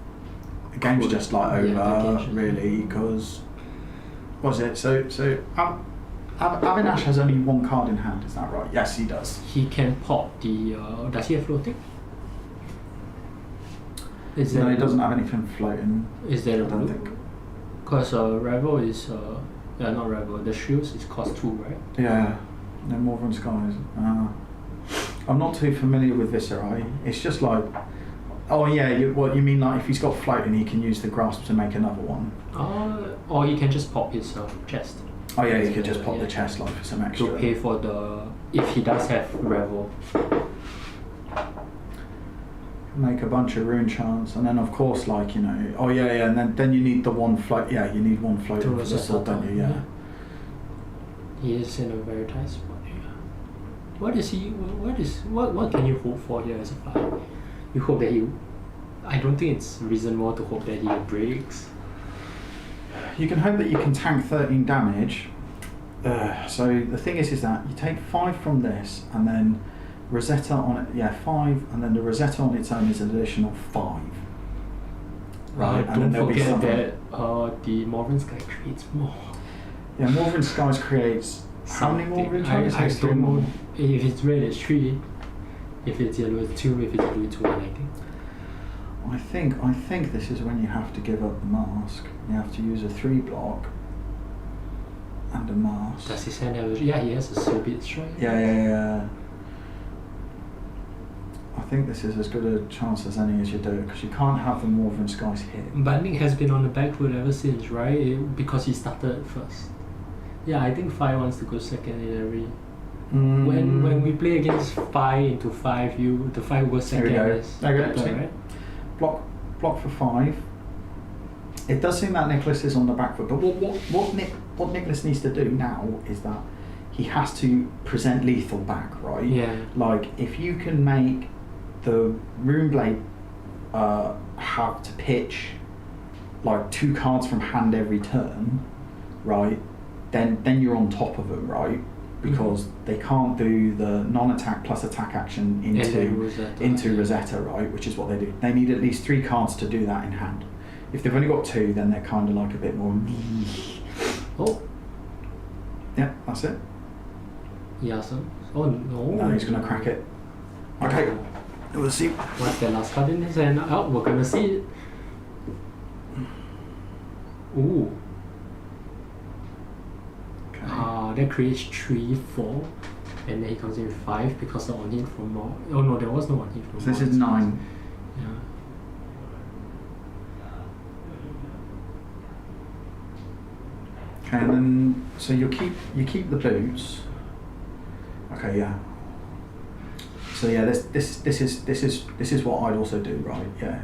The game's just like over, really, because was it? So Avinash has only 1 card in hand. Is that right? Yes, he does. He can pop the. Does he have floating? No, he doesn't have anything floating. Is there I don't think. Because Rebel is not Rebel. The Shields is cost 2, right? Yeah, no more Run Skies. I'm not too familiar with Viscera. It's just like, oh yeah, what you mean like if he's got floating, he can use the grasp to make another one. Or he can just pop his chest. Oh yeah, he could just pop the chest like for some extra. To pay for the if he does have Revel. Make a bunch of Rune Chants, and then of course like and then you need the one float. Yeah, you need one float for the sword, don't you? Yeah. He is in a very tight spot. What can you hope for here as a fight? You hope that I don't think it's reasonable to hope that he breaks. You can hope that you can tank 13 damage. So the thing is that you take 5 from this, and then Rosetta on it. Yeah, 5, and then the Rosetta on its own is an additional 5. Right, and don't forget that the Morven Sky creates more. Yeah, Morven Skies creates how many Morven Skies? I don't know. If it's red, it's 3. If it's yellow, it's 2. If it's blue, it's 1. I think. I think this is when you have to give up the mask. You have to use a 3 block and a mask. Does his hand have? Yeah, he has a Soviet strike. Yeah. I think this is as good a chance as any as you do it, because you can't have the Morven Skies hit. But Nick has been on the back foot ever since, right? Because he started first. Yeah, I think 5 wants to go second in every. When we play against 5 into 5, the 5 goes second. Right? Block for 5. It does seem that Nicholas is on the back foot, but what Nicholas needs to do now is that he has to present lethal back, right? Yeah. Like if you can make the Runeblade have to pitch like 2 cards from hand every turn, right? Then you're on top of them, right? Because they can't do the non-attack plus attack action into Rosetta, right? Which is what they do. They need at least 3 cards to do that in hand. If they've only got 2, then they're kind of like a bit more. Oh. Yeah, that's it. Yeah, so. Oh no. No, he's gonna crack it. Okay. We'll see. What's the last card in his hand? Oh, we're gonna see it. Ooh. That creates 3, 4, and then he comes in with 5 because the on-hit from more. Oh no, there was no on-hit from more. This is 9. Yeah. Okay, and then so you keep the boots. Okay, yeah. So yeah, this is what I'd also do, right? Yeah.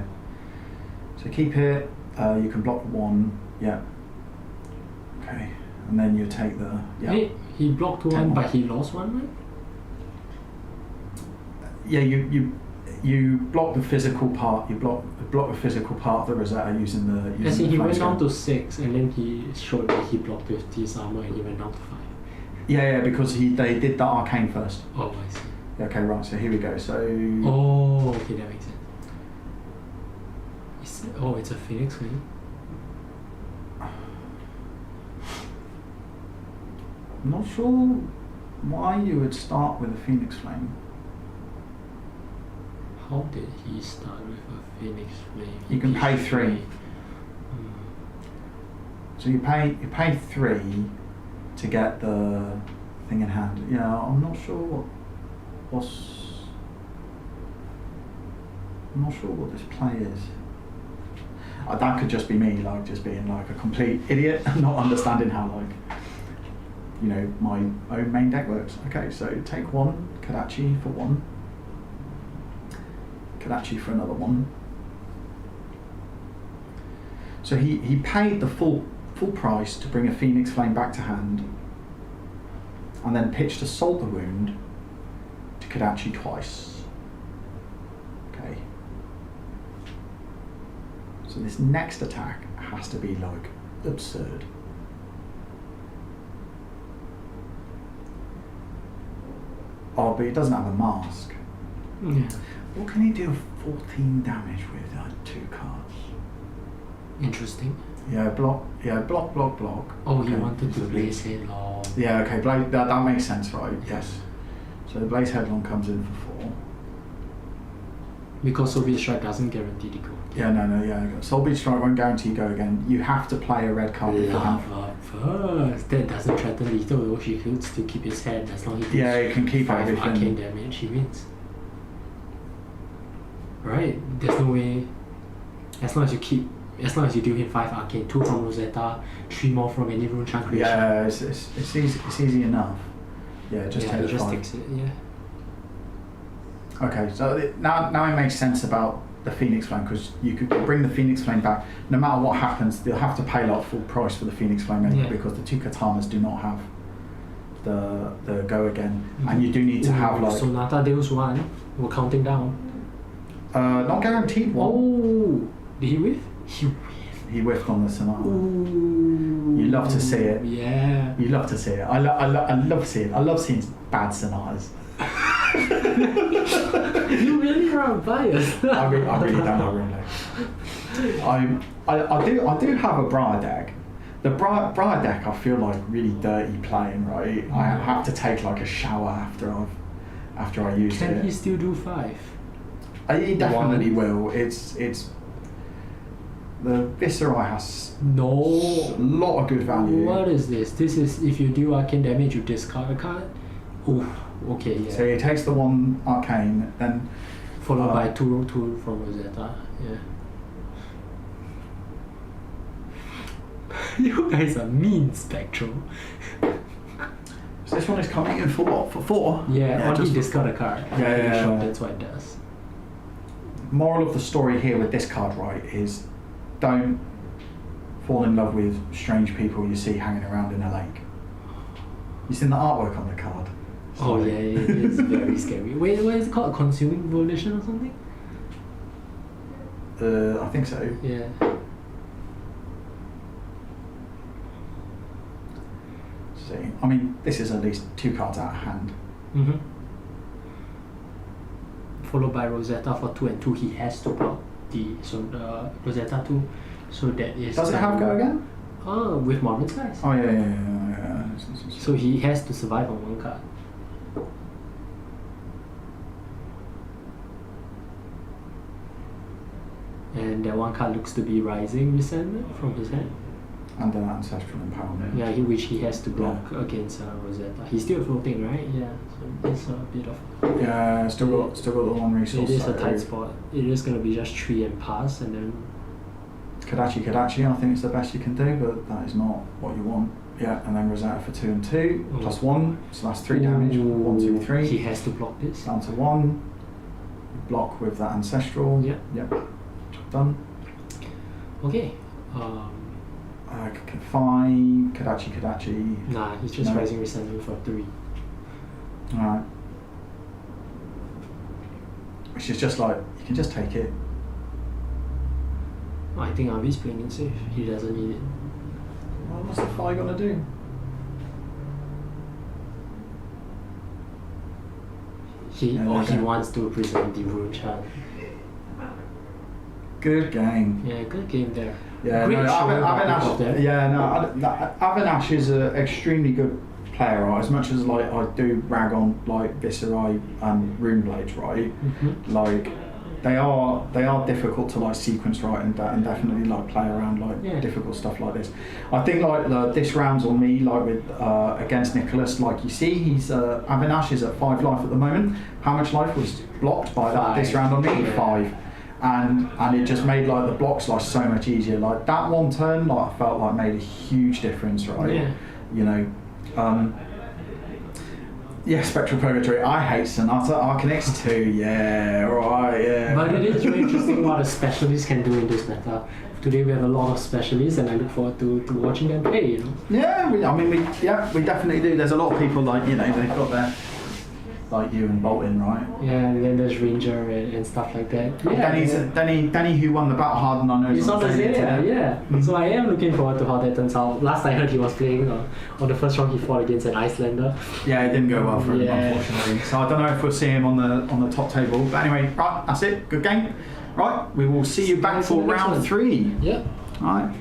So keep it. You can block 1. Yeah. Okay. And then you take the. Yeah. Hey, he blocked 1, but he lost 1, right? yeah, you block the physical part. You block the physical part of the Rosetta using the. As in, he flame went down skill. to 6, and then he showed that he blocked with his armor, and he went down to 5. Yeah, because they did the arcane first. Oh, I see. Okay, right. So here we go. So. Oh, okay, that makes sense. It's a Phoenix Flame. I'm not sure why you would start with a Phoenix Flame. How did he start with a Phoenix Flame? You can pay 3. So you pay 3 to get the thing in hand. Yeah, I'm not sure what this play is. That could just be me, like just being like a complete idiot and not understanding how my own main deck works. Okay, so take 1, Kadachi for 1, Kadachi for another 1. So he paid the full price to bring a Phoenix Flame back to hand, and then pitched Assault the Wound to Kadachi twice. Okay. So this next attack has to be like absurd. Oh, but it doesn't have a mask. Yeah. What can he do 14 damage with 2 cards? Interesting. Yeah, block. Oh, Okay, he wanted to so blaze headlong. Yeah, okay, that makes sense, right? Yes. So the Blaze Headlong comes in for 4. Because Soviet Strike doesn't guarantee the go. Yeah, no. Soul Beat Strike won't guarantee go again. You have to play a red card beforehand. Lava first. That doesn't threaten lethal though. She could still keep his head as long as he Yeah, it can keep 5 everything. arcane damage, he wins. Right? There's no way. As long as you deal him 5 arcane, 2 from Rosetta, 3 more from any rune chunk creation. Yeah, it's easy enough. Yeah, just yeah, take he the just 5. takes it, yeah. Okay, so now it makes sense about the Phoenix Flame, because you could bring the Phoenix Flame back. No matter what happens, they'll have to pay like full price for the Phoenix Flame anyway, Yeah. because the 2 katanas do not have the go again, and you do need to have like Sonata deals 1. We're counting down. not guaranteed one. Oh, did he whiff? He whiffed on the Sonata. Ooh. You love to see it. Yeah. You love to see it. I love seeing. I love seeing bad sonatas. You really are biased. I really don't. I do have a Briar deck. The Briar deck I feel like really dirty playing, right? I have to take like a shower after I use it. Can he still do 5? He definitely will. It's the Viscera has a No. lot of good value. What is this? This is if you do arcane damage, you discard a card. Ooh, okay, yeah. So he takes the 1 arcane, then Followed by 2 from Rosetta. Yeah. You guys are mean, Spectral. so this one is coming in for what? For 4? Yeah, only just discard a card. Yeah. Sure, that's what it does. Moral of the story here with this card, right, is don't fall in love with strange people you see hanging around in a lake. You seen the artwork on the card? Oh yeah, it is very scary. Wait, what is it called? Consuming Volition or something? I think so. Yeah. See, I mean, this is at least 2 cards out of hand. Mm-hmm. Followed by Rosetta for 2 and 2. He has to block the Rosetta 2. So that is. Does it have go again? With Modern Skies. Oh yeah. So he has to survive on 1 card. And that 1 card looks to be Rising Resentment from his hand. And then Ancestral Empowerment. Yeah, which he has to block against Rosetta. He's still floating, right? Yeah, so it's a bit of. Yeah, still got the 1 resource. It is a so tight spot. It is going to be just 3 and pass, and then. Kadachi, I think it's the best you can do, but that is not what you want. Yeah, and then Rosetta for 2 and 2, plus 1, so that's 3 damage. 1, 2, 3. He has to block this. Down to 1. Block with that Ancestral. Yep. Job done. Okay. 5, Kadachi. Nah, he's just No. Rising Resentment for 3. Alright. which is just like, you can just take it. I think Avi's playing it safe. He doesn't need it. Well, what's the Phi gonna do? He wants to present the rune chart. Good game. Yeah, good game there. Yeah, Great showing by both of them. Avinash is an extremely good player, right? As much as like I do rag on like Viserai and Runeblades, right? Mm-hmm. Like they are difficult to like sequence right and definitely like play around like difficult stuff like this. I think like this round's on me like with against Nicholas. Like you see, he's Avinash is at 5 life at the moment. How much life was blocked by that this round on me? 5. And it just made like the block slice so much easier. Like that one turn, like I felt like made a huge difference, right? Yeah. You know, Spectral Purgatory. I hate Sonata Arcanix too. Yeah, right, yeah. But it is very interesting what the specialists can do in this meta. Today we have a lot of specialists, and I look forward to watching them play. You know. Yeah, we definitely do. There's a lot of people like they've got their. Like you and Bolton, right? Yeah, and then there's Ranger and stuff like that. Yeah, Danny who won the Battle Hardened, I know. He's on the yeah. So I am looking forward to how that turns out. Last I heard he was playing on the first round he fought against an Icelander. Yeah, it didn't go well for him, unfortunately. So I don't know if we'll see him on the top table. But anyway, right, that's it. Good game. Right, we will see you back for round 3. Yeah. All right.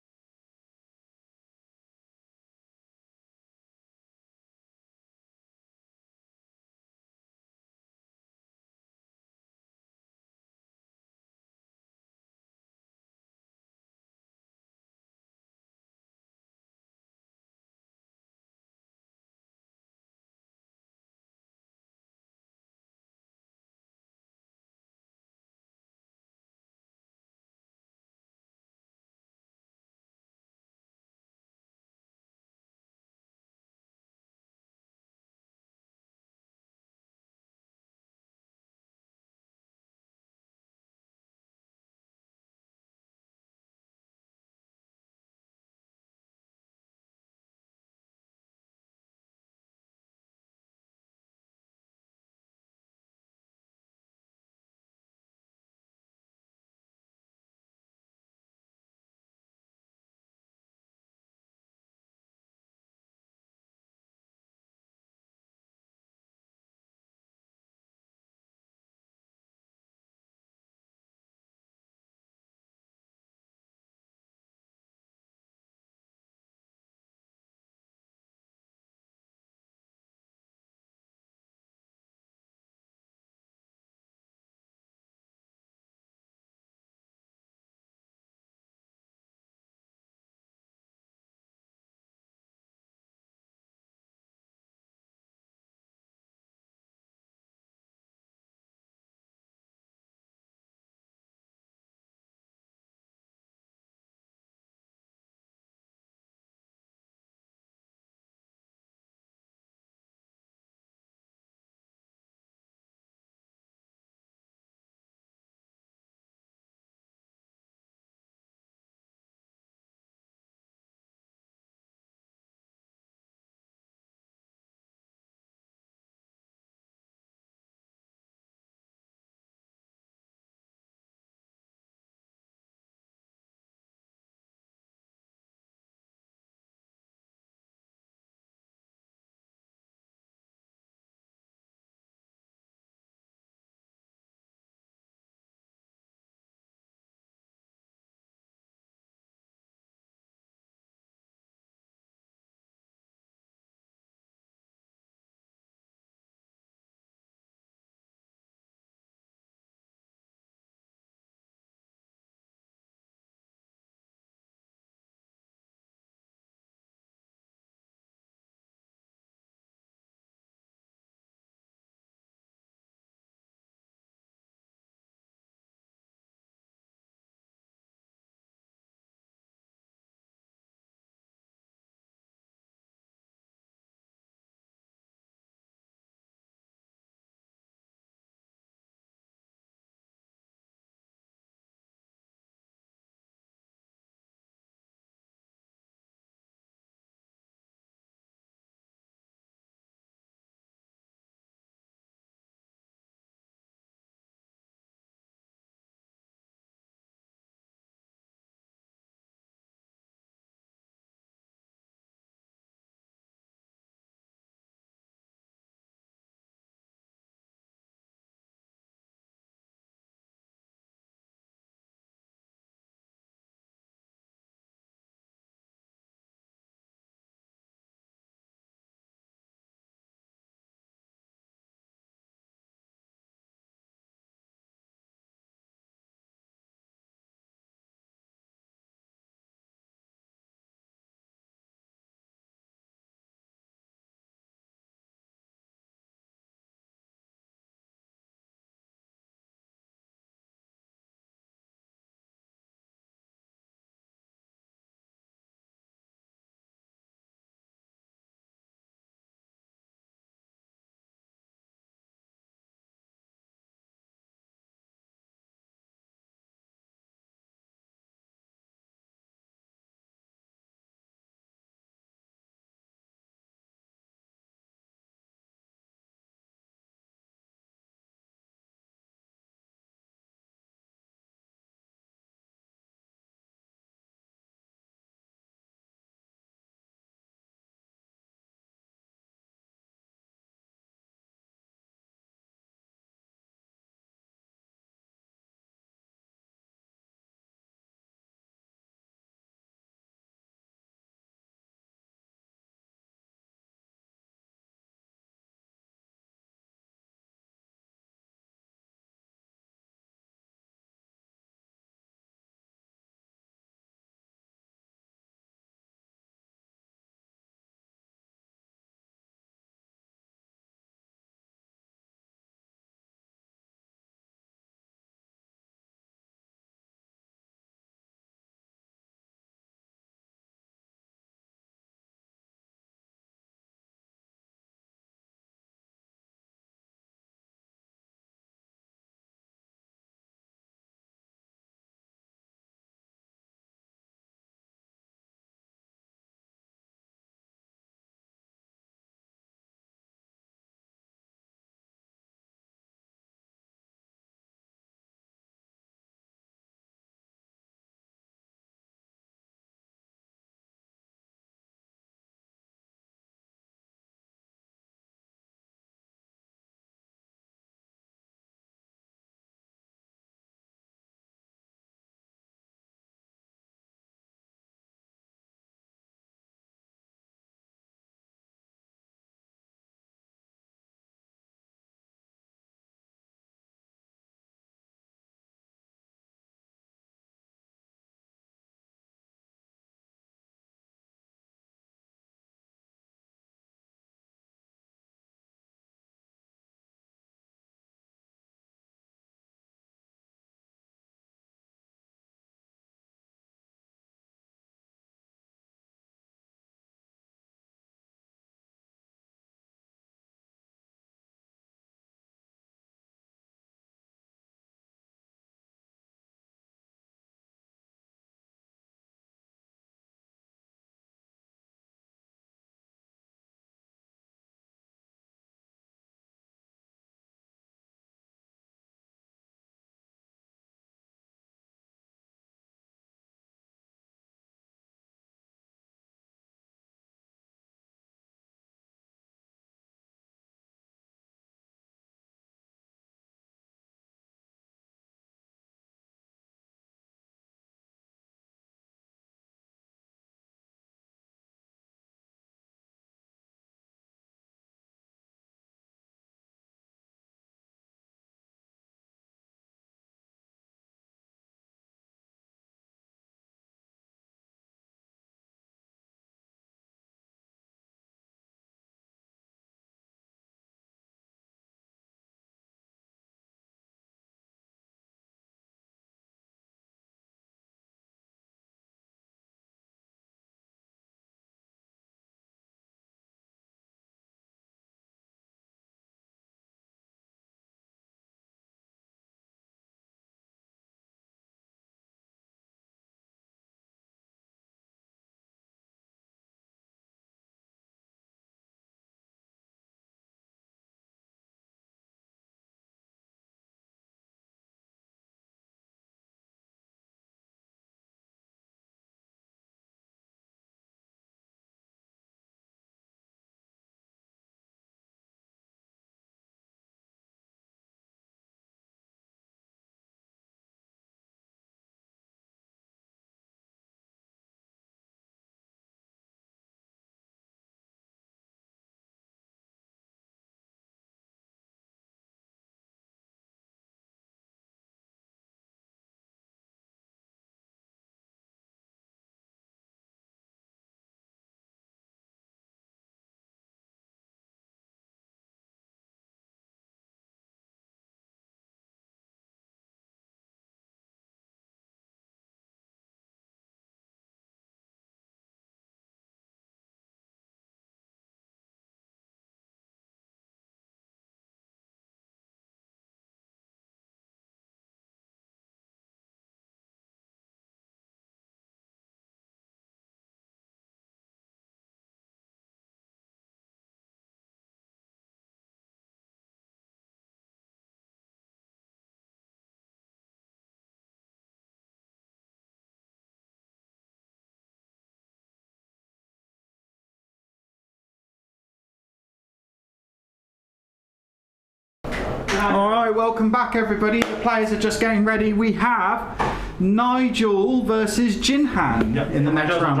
All right, welcome back, everybody. The players are just getting ready. We have Nigel versus Jinhan in the next round.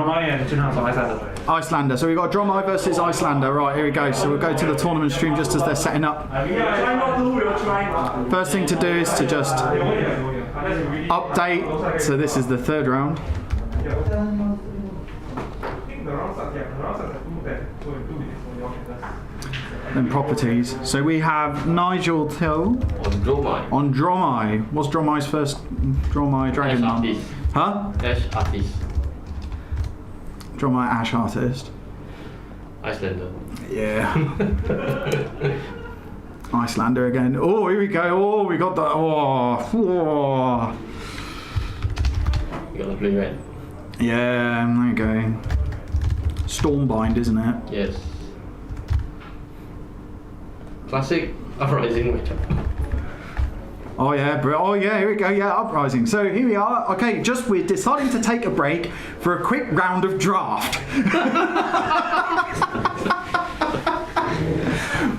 Icelander. So we've got Dromai versus Icelander. Right, here we go. So we'll go to the tournament stream just as they're setting up. First thing to do is to just update. So this is the third round. Then properties. So we have Nigel Till on Dromai. What's Dromai's first Dromai Dragon? Huh? Ash Artist. Dromai Ash Artist. Icelander. Yeah. Icelander again. Oh, here we go. Oh, we got the. Oh. You gotta play red. Yeah, there you go. Stormbind, isn't it? Yes. Classic Uprising matchup. Oh yeah, oh yeah, here we go, yeah, Uprising. So here we are, okay, we're deciding to take a break for a quick round of draft.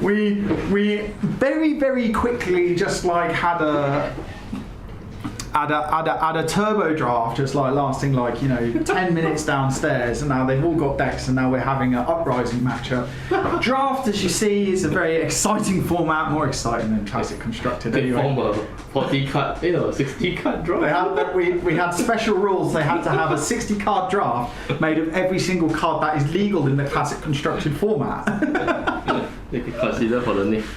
we very, very quickly just like had a turbo draft, just like lasting like 10 minutes downstairs, and now they've all got decks, and now we're having an Uprising matchup. Draft, as you see, is a very exciting format, more exciting than classic constructed. Anyway, form a 40 card, 60 card draft. We had special rules. They had to have a 60 card draft made of every single card that is legal in the classic constructed format. They could consider for the next.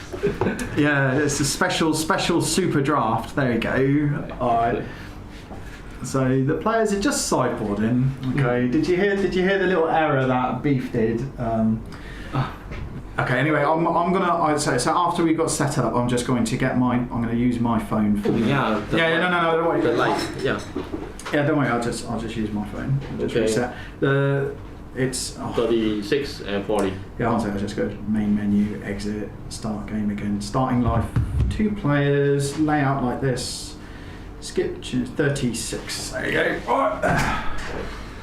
Yeah, it's a special super draft. There you go. Alright. So the players are just sideboarding. Okay. Did you hear the little error that Beef did? Okay. Anyway, I'm gonna. So after we got set up, I'm just going to get I'm going to use my phone. No, no, don't worry. The light. Yeah. Yeah, don't worry. I'll just use my phone. Just reset. It's 36 and 40. Yeah, I'll just go main menu, exit, start game again. Starting life, 2 players, layout like this. Skip 36. There you go. Right.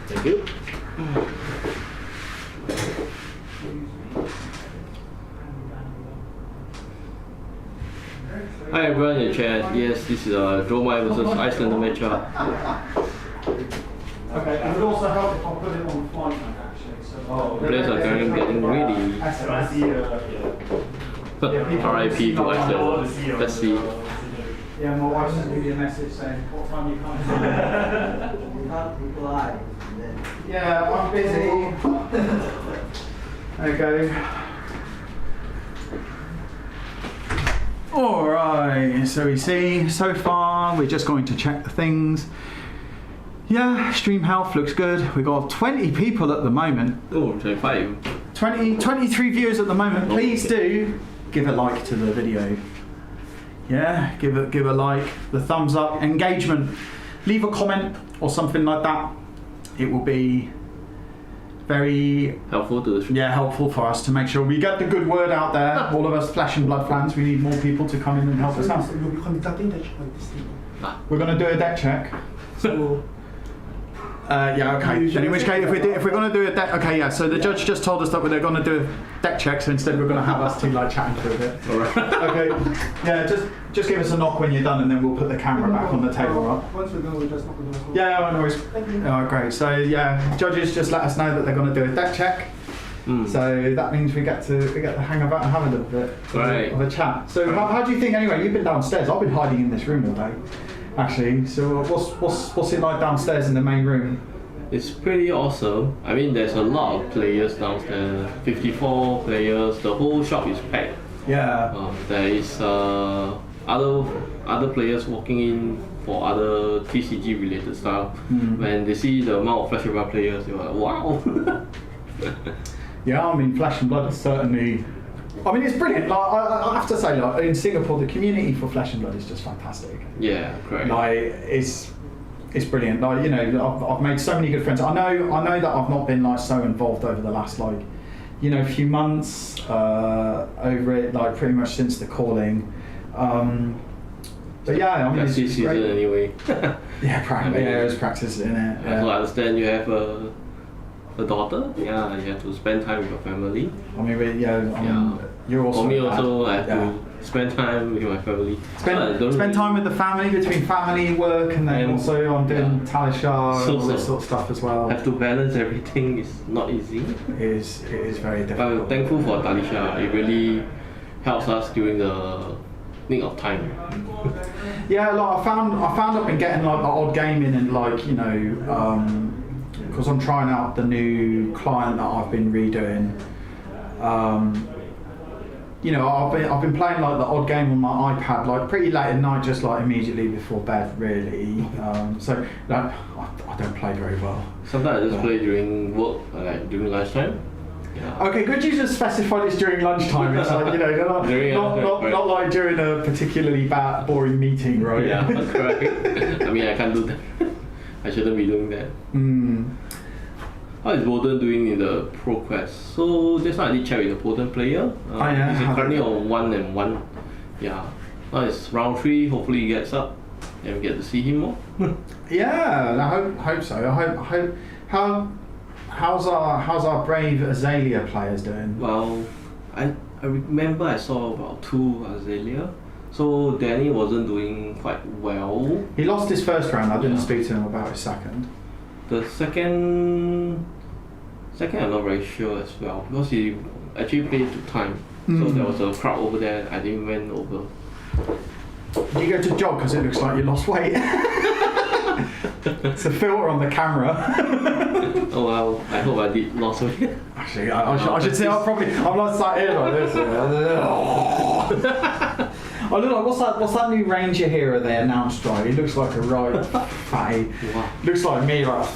Thank you. Hi everyone in the chat. Yes, this is a Dromai versus Icelander matchup. Okay, it would also help if I put it on flight mode actually. So players are getting ready. RIP to Icelander. Let's see. Yeah, my wife sent me a message saying, what time you coming? Can't reply. Yeah, I'm busy. There you go. Alright, so we see so far we're just going to check the things. Yeah, stream health looks good. We've got 20 people at the moment. Oh, 25. 23 viewers at the moment. Please do give a like to the video. Yeah, give a like, the thumbs up, engagement. Leave a comment or something like that. It will be very helpful to the stream. Yeah, helpful for us to make sure we get the good word out there. All of us Flesh and Blood fans, we need more people to come in and help us out. You'll be conducting the check on this thing. We're going to do a deck check. So. Yeah, okay. Then in which case, if we're going to do a deck, okay, yeah. So the judge just told us that they're going to do a deck check, so instead we're going to have us two like chatting for a bit. All right. Okay. Yeah, just give us a knock when you're done, and then we'll put the camera back on the table, right? Once we're done, we'll just knock on the door. Yeah, no worries. Oh, great. So yeah, judges just let us know that they're going to do a deck check. So that means we get to hang about and have a little bit of a chat. So how do you think anyway? You've been downstairs. I've been hiding in this room all day. Actually, so what's it like downstairs in the main room? It's pretty awesome. I mean, there's a lot of players downstairs. 54 players. The whole shop is packed. Yeah. There is other players walking in for other TCG related stuff. When they see the amount of Flesh and Blood players, they're like, wow. Yeah, I mean, Flesh and Blood is certainly. I mean, it's brilliant. Like, I have to say, like in Singapore, the community for Flesh and Blood is just fantastic. Yeah, correct. Like, it's brilliant. Like, I've made so many good friends. I know that I've not been like so involved over the last few months over it, like pretty much since the calling. But yeah, I mean, it's season great. Anyway. Yeah, practice. Yeah, it was practice in it. Yeah. So I understand you have a daughter. Yeah, you have to spend time with your family. I mean, you're also. For me also, I have to spend time with my family. Spend time with the family, between family, work, and then also I'm doing Talishar and all this sort of stuff as well. Have to balance everything. It's not easy. It is very But difficult. I'm thankful for Talisha. It really helps us during the nick of time. Yeah, like I found I've been getting like the odd game in, and like, you know, because I'm trying out the new client that I've been redoing. You know, I've been playing like the odd game on my iPad, like pretty late at night, just like immediately before bed, really. So like, I don't play very well. Sometimes I just play during work, like during lunchtime. Yeah. Okay, good you just specified it's during lunchtime. It's like, you know, not like during a particularly bad, boring meeting, right? Yeah, that's correct. I mean, I can't do that. I shouldn't be doing that. How is Bolden doing in the Pro Quest? So just now I did check with the Bolden player. He's currently on 1-1. Yeah. Now it's round 3. Hopefully he gets up and we get to see him more. Yeah, I hope so. I hope. How's our brave Azalea players doing? Well, I remember I saw about 2 Azalea. So Danny wasn't doing quite well. He lost his first round. I didn't speak to him about his second. The second I'm not very sure as well, because he actually played to time. So there was a crowd over there. I didn't went over. Did you go to jog because it looks like you lost weight? It's a filter on the camera. Oh well, I hope I did lost weight. Actually, I should say I'm not sat here like this. I look like what's that new Ranger hero they announced, right? He looks like a right fatty. Wow. Looks like me, like.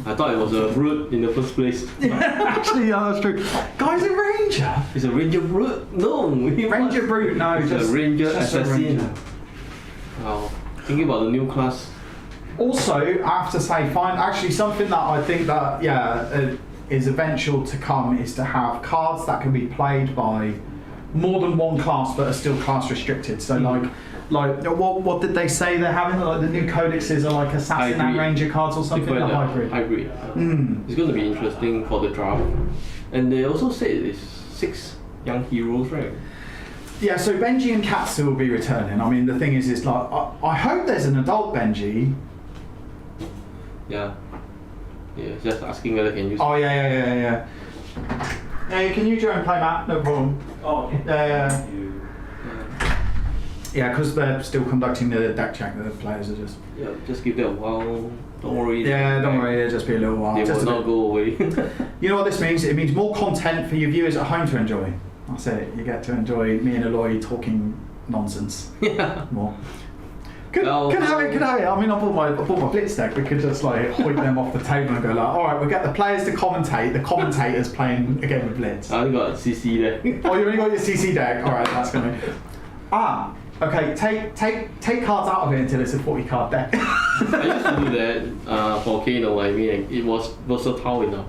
I thought it was a brute in the first place. Actually, yeah, that's true. Guy's a ranger. It's a ranger brute? No, Ranger brute, no, it's just a ranger just a assassin. ranger. Wow. Thinking about the new class. Also, I have to say, actually something that I think that is eventual to come is to have cards that can be played by more than one class but are still class restricted. So like what did they say they're having? Like the new codexes are like assassin and ranger cards or something. The hybrid. Hybrid. It's going to be interesting for the draft. And they also said it's 6 young heroes, right? Yeah, so Benji and Katsu will be returning. I mean, the thing is like I hope there's an adult Benji. Yeah. Yeah, just asking whether I can use. Oh yeah. Hey, can you join play, Matt? No problem. Oh, okay. Yeah, because they're still conducting the deck check. The players are just. Yeah, just give them a while. Don't worry. Yeah, don't worry. It'll just be a little while. They just will not go away. You know what this means? It means more content for your viewers at home to enjoy. That's it. You get to enjoy me and Aloy talking nonsense. Yeah. More. Could have it. I mean, I bought my blitz deck. We could just like hoik them off the table and go like, all right, we'll get the players to commentate. The commentators playing a game of blitz. I only got a CC there. Oh, you only got your CC deck. All right, that's gonna. Okay. Take cards out of it until it's a 40 card deck. I used to do that for Kano. I mean, it was versatile enough.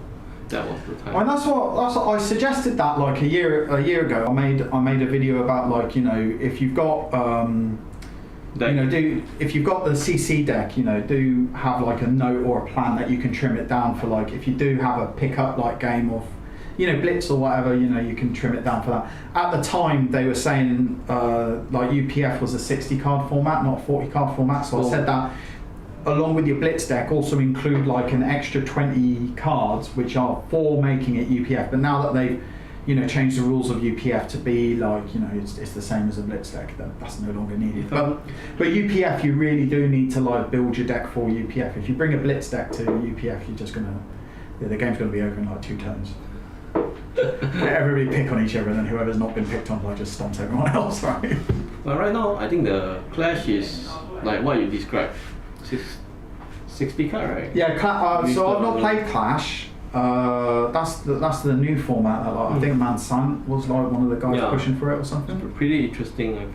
That was the time. And that's what I suggested that like a year ago. I made a video about like, you know, if you've got if you've got the CC deck, you know, do have like a note or a plan that you can trim it down for, like if you do have a pickup like game of, you know, blitz or whatever, you know, you can trim it down for that. At the time they were saying like UPF was a 60 card format, not 40 card format, so I said that along with your blitz deck also include like an extra 20 cards which are for making it UPF. But now that they've, you know, changed the rules of UPF to be like, you know, it's the same as a blitz deck, that's no longer needed. But UPF, you really do need to like build your deck for UPF. If you bring a blitz deck to UPF, you're just gonna, the game's gonna be over in like 2 turns. Everybody pick on each other, and then whoever's not been picked on like just stomps everyone else, right? But right now, I think the clash is like what you described. 60 card, right? Yeah, so I've not played Clash. That's the new format. That, like, I think Mansan was like one of the guys pushing for it or something. Pretty interesting.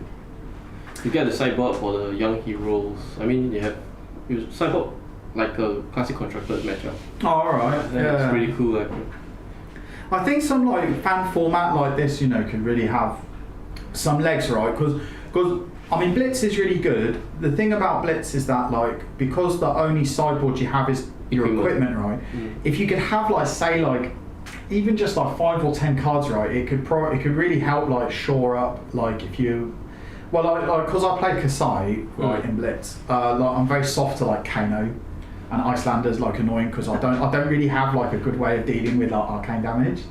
You get the sideboard for the young heroes. I mean, you sideboard like a classic contracted matchup. Oh, alright. Yeah. It's pretty cool. I think some like fan format like this, you know, could really have some legs, right? Because I mean, Blitz is really good. The thing about Blitz is that like, because the only sideboard you have is your equipment, right? If you could have like, say like even just like 5 or 10 cards, right? It could really help like shore up like if you. Well, because I played Kasai right in Blitz, like I'm very soft to like Kano, and Icelander's like annoying because I don't really have like a good way of dealing with like arcane damage.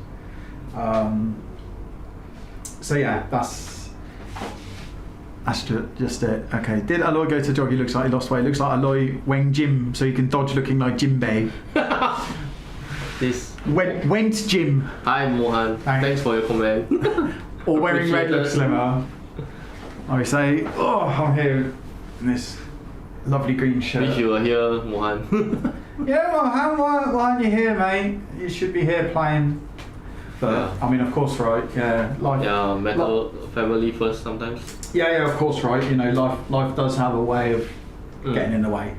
So yeah, that's just it. Okay, did Aloy go to jog? He looks like he lost weight. Looks like Aloy went gym so he can dodge looking like Jinbei. This. Went gym. Hi Mohan, thanks for your comment. Or wearing red looks slimmer. I say, oh, I'm here in this lovely green shirt. Wish you were here, Mohan. Yeah, Mohan, why aren't you here, mate? You should be here playing. But Yeah. I mean, of course, right? Yeah, life. Yeah, metal family first sometimes. Yeah, of course, right. You know, life does have a way of getting in the way.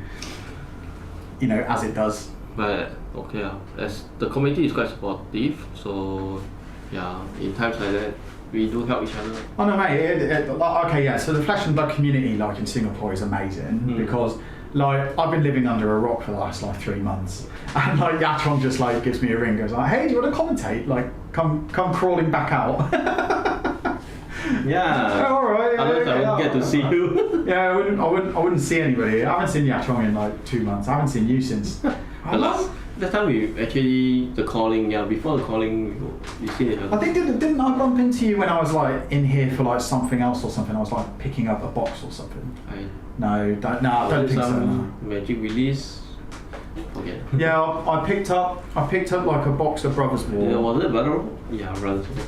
You know, as it does. But okay, as the community is quite supportive, so yeah, in times like that, we do help each other. Oh no, mate. Okay, yeah. So the Flesh and Blood community, like in Singapore, is amazing because, like, I've been living under a rock for the last like 3 months, and like Yatron just like gives me a ring, goes like, "Hey, do you want to commentate? Like, come crawling back out." Yeah. All right. Otherwise, I won't get to see you. Yeah, I wouldn't see anybody. I haven't seen Yatron in like 2 months. I haven't seen you since. That time we actually the calling, before the calling we see each other. I think didn't I bump into you when I was like in here for like something else or something? I was like picking up a box or something. I don't think so. No. Magic release. Forget. Yeah, I picked up like a box of Brothers War. Yeah, was it Brother? Yeah, Brothers War.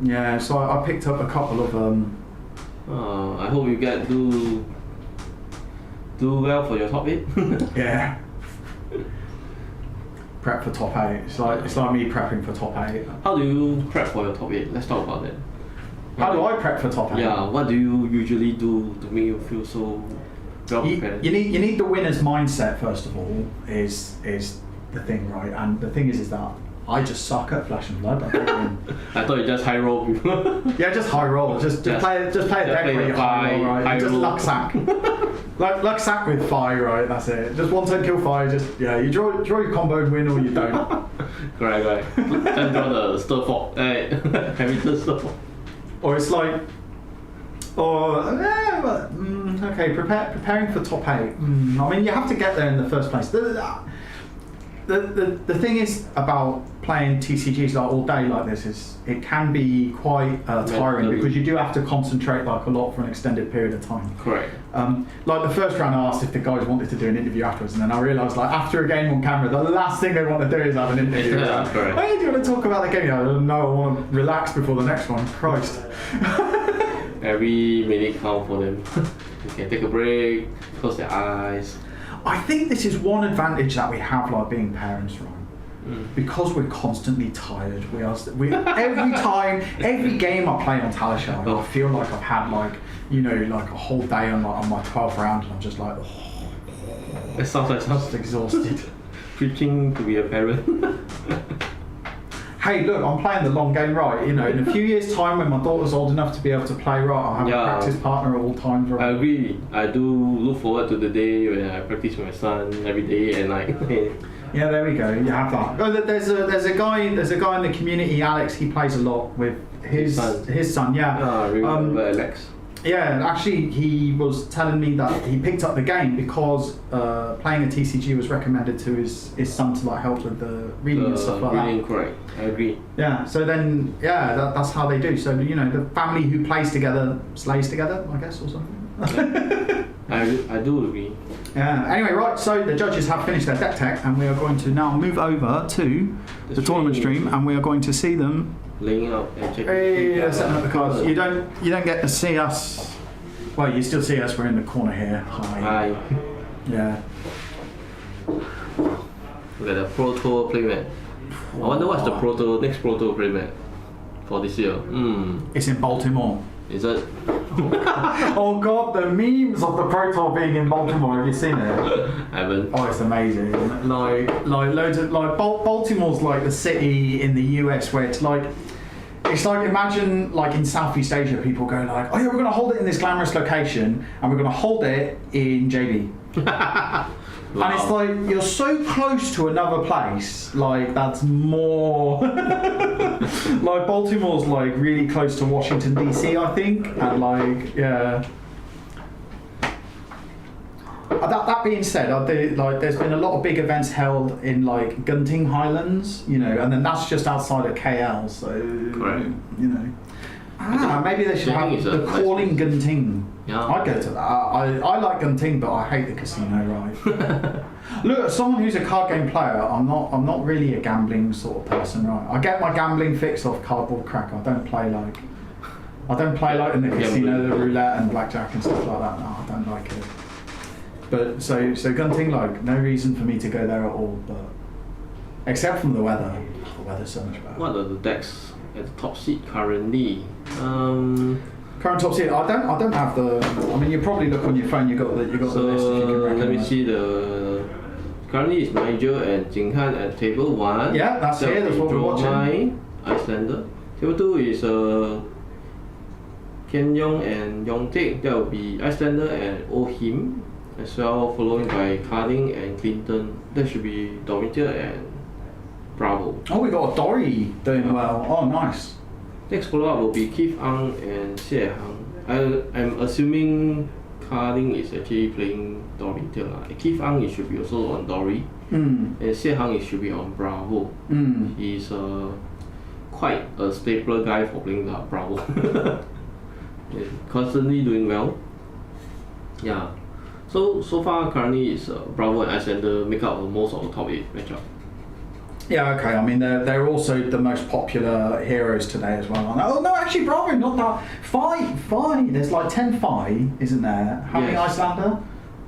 Yeah, so I picked up a couple of I hope you get do well for your top 8. yeah. Prep for top 8. It's like me prepping for top 8. How do you prep for your top 8? Let's talk about that. How do I prep for top 8? Yeah, what do you usually do to make you feel so well prepared? You need the winner's mindset first of all. Is the thing, right? And the thing is that I just suck at Flesh and Blood. I don't win. I thought you just high roll people. Yeah, just high roll. Just play a deck where you high roll, right? High Just roll. luck sack. Luck sack with Fi, right? That's it. Just one turn kill Fi. You draw your combo and win, or you don't. Correct. Then draw the stir fort. Hamilton stir fort. Or it's like, okay, preparing for top 8. I mean, you have to get there in the first place. The thing is about playing TCGs like all day like this is it can be quite tiring because you do have to concentrate like a lot for an extended period of time. Correct. Like the first round, I asked if the guys wanted to do an interview afterwards, and then I realised like after a game on camera, the last thing they want to do is have an interview. Yeah, correct. Hey, do you want to talk about the game? No, I want to relax before the next one. Christ. Every minute count for them. You can take a break, close their eyes. I think this is one advantage that we have, like being parents, right? Because we're constantly tired. We every game I play on Talishar, I feel like I've had like a whole day on my 12th round, and I'm just like, It sounds like just exhausted. preaching to be a parent. Hey, look, I'm playing the long game, right? In a few years' time, when my daughter's old enough to be able to play, right, I'll have a practice partner at all times, right? I agree. I do look forward to the day when I practice with my son every day and like. Yeah, there we go. You have that. Oh, there's a guy in the community, Alex. He plays a lot with his son. Yeah. I remember Alex. Yeah, actually, he was telling me that he picked up the game because playing a TCG was recommended to his son to like help with the reading and stuff like that. Correct. I agree. Yeah. So then, that's how they do. So the family who plays together slays together, I guess, or something. I do agree. Yeah. Anyway, right. So the judges have finished their deck tech, and we are going to now move over to the tournament stream, and we are going to see them. Laying out and checking. Hey, they're setting up the cards. You don't get to see us. Well, you still see us. We're in the corner here. Hi. Yeah. Look at the Pro Tour playmat. I wonder what's the next Pro Tour playmat for this year. It's in Baltimore. Is it? Oh God, the memes of the Pro Tour being in Baltimore. Have you seen it? I haven't. Oh, it's amazing. Like loads of Baltimore's like the city in the US where it's like imagine like in Southeast Asia people go like, oh yeah, we're gonna hold it in this glamorous location and we're gonna hold it in JB. And it's like you're so close to another place, like that's more like Baltimore's like really close to Washington DC, I think, and like yeah. That being said, there's been a lot of big events held in like Gunting Highlands, you know, and then that's just outside of KL, so Correct. you know. Maybe they should have the Calling Gunting. Yeah. I'd go to that. I like Gunting, but I hate the casino ride. Look, as someone who's a card game player, I'm not really a gambling sort of person, right? I get my gambling fix off Cardboard Crack. I don't play like in the casino, the roulette and blackjack and stuff like that. No, I don't like it. But so Gunting, like no reason for me to go there at all, but except from the weather. The weather's so much better. What are the decks at the top seed currently? Current top seed. I don't have the. I mean, you probably look on your phone. You got the list. If you can Let me recognise. see the. Currently it's Nigel and Jing Han at table 1. Yeah, that's here. That's what we're watching. Icelander. Table 2 is Kian Yong and Yong Taek. That will be Icelander and Oh Him, as well, following by Carding and Clinton. That should be Dormitia and Bravo. Oh, we got a Dory doing well. Oh, nice. Next follow-up will be Keith Ang and Xie Hang. I'm assuming Carding is actually playing Dormitia. Keith Ang it should be also on Dory. And Xie Hang it should be on Bravo. He's quite a stapler guy for playing the Bravo. Yeah, constantly doing well. Yeah. So far currently it's Bravo and Icelander make up most of the top 8 matchup. Yeah, okay. I mean, they're also the most popular heroes today as well. Oh no, actually, Bravo, not that. Five. There's like 10 Phi, isn't there? How many Yes. Icelander?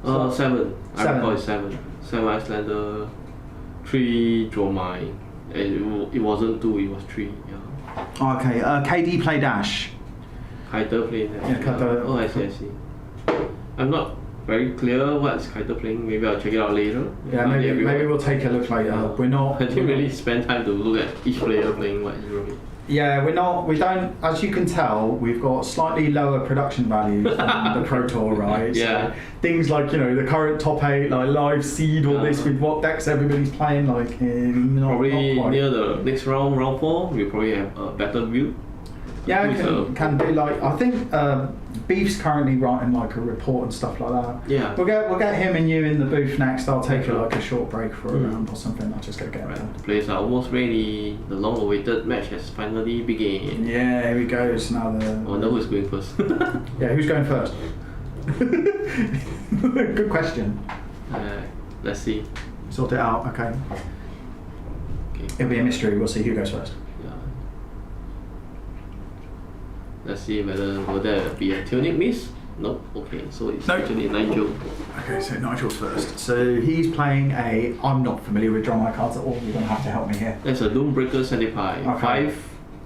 7. I Seven. recall it's 7. 7 Icelander, 3 Dromai. And it wasn't 2, it was 3. Yeah. Okay. KD played Ash. Kaito playing that. Yeah, Kaito. Oh, I see. I'm not very clear what's Kaito playing. Maybe I'll check it out later. Yeah, maybe we'll take a look later. We're not. I didn't really spend time to look at each player playing what hero. Yeah, we're not. We don't. As you can tell, we've got slightly lower production values than the Pro Tour, right? Yeah. So things like the current top 8, like live seed, all this with what decks everybody's playing, like Probably not quite. near the next round 4, we'll probably have a better view. Yeah, Who's, can do like I think Beef's currently writing like a report and stuff like that. Yeah. We'll get him and you in the booth next. I'll take like a short break for a round or something. I'll just go get it done. The players are almost ready. The long-awaited match has finally begun. Yeah, here we go. It's now I wonder who's going first. Yeah, who's going first? Good question. Let's see. Sort it out. Okay. Okay. It'll be a mystery. We'll see who goes first. Yeah. Let's see whether will there be a tunic miss. Nope. Okay, so it's Nope. actually Nigel. Okay, so Nigel's first. So he's playing a. I'm not familiar with Draw My Cards at all. You're gonna have to help me here. That's a Doombreaker Centipede. Okay.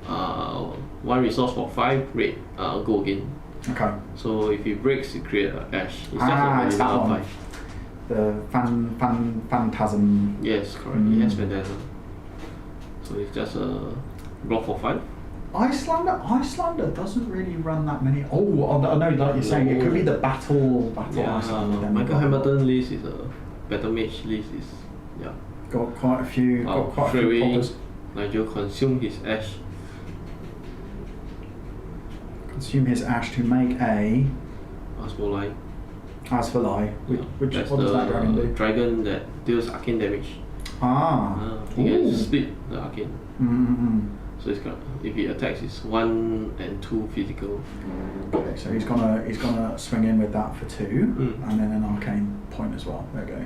5. 1 resource for 5 red. Go again. Okay. So if he breaks, he create an ash. It's just It's a that vanilla one. 5. The Phantasm. Yes, correct. He has Phantasm. So it's just a block for 5. Icelander doesn't really run that many. Oh, I know, like you're saying, it could be the battle Icelander. then Michael we've got- Hamilton list is a battle mage list is Got quite a few. Oh, Got quite a straight few away. poppers. Nigel consume his ash. Consume his ash to make a Asmolai. As for Lie. Which That's what does that the dragon do? dragon that deals arcane damage. He Ooh. can split the arcane. Mm-hmm. So it's got, if he attacks, it's 1 and 2 physical. Okay, so he's gonna swing in with that for 2, and then an arcane point as well. There we go.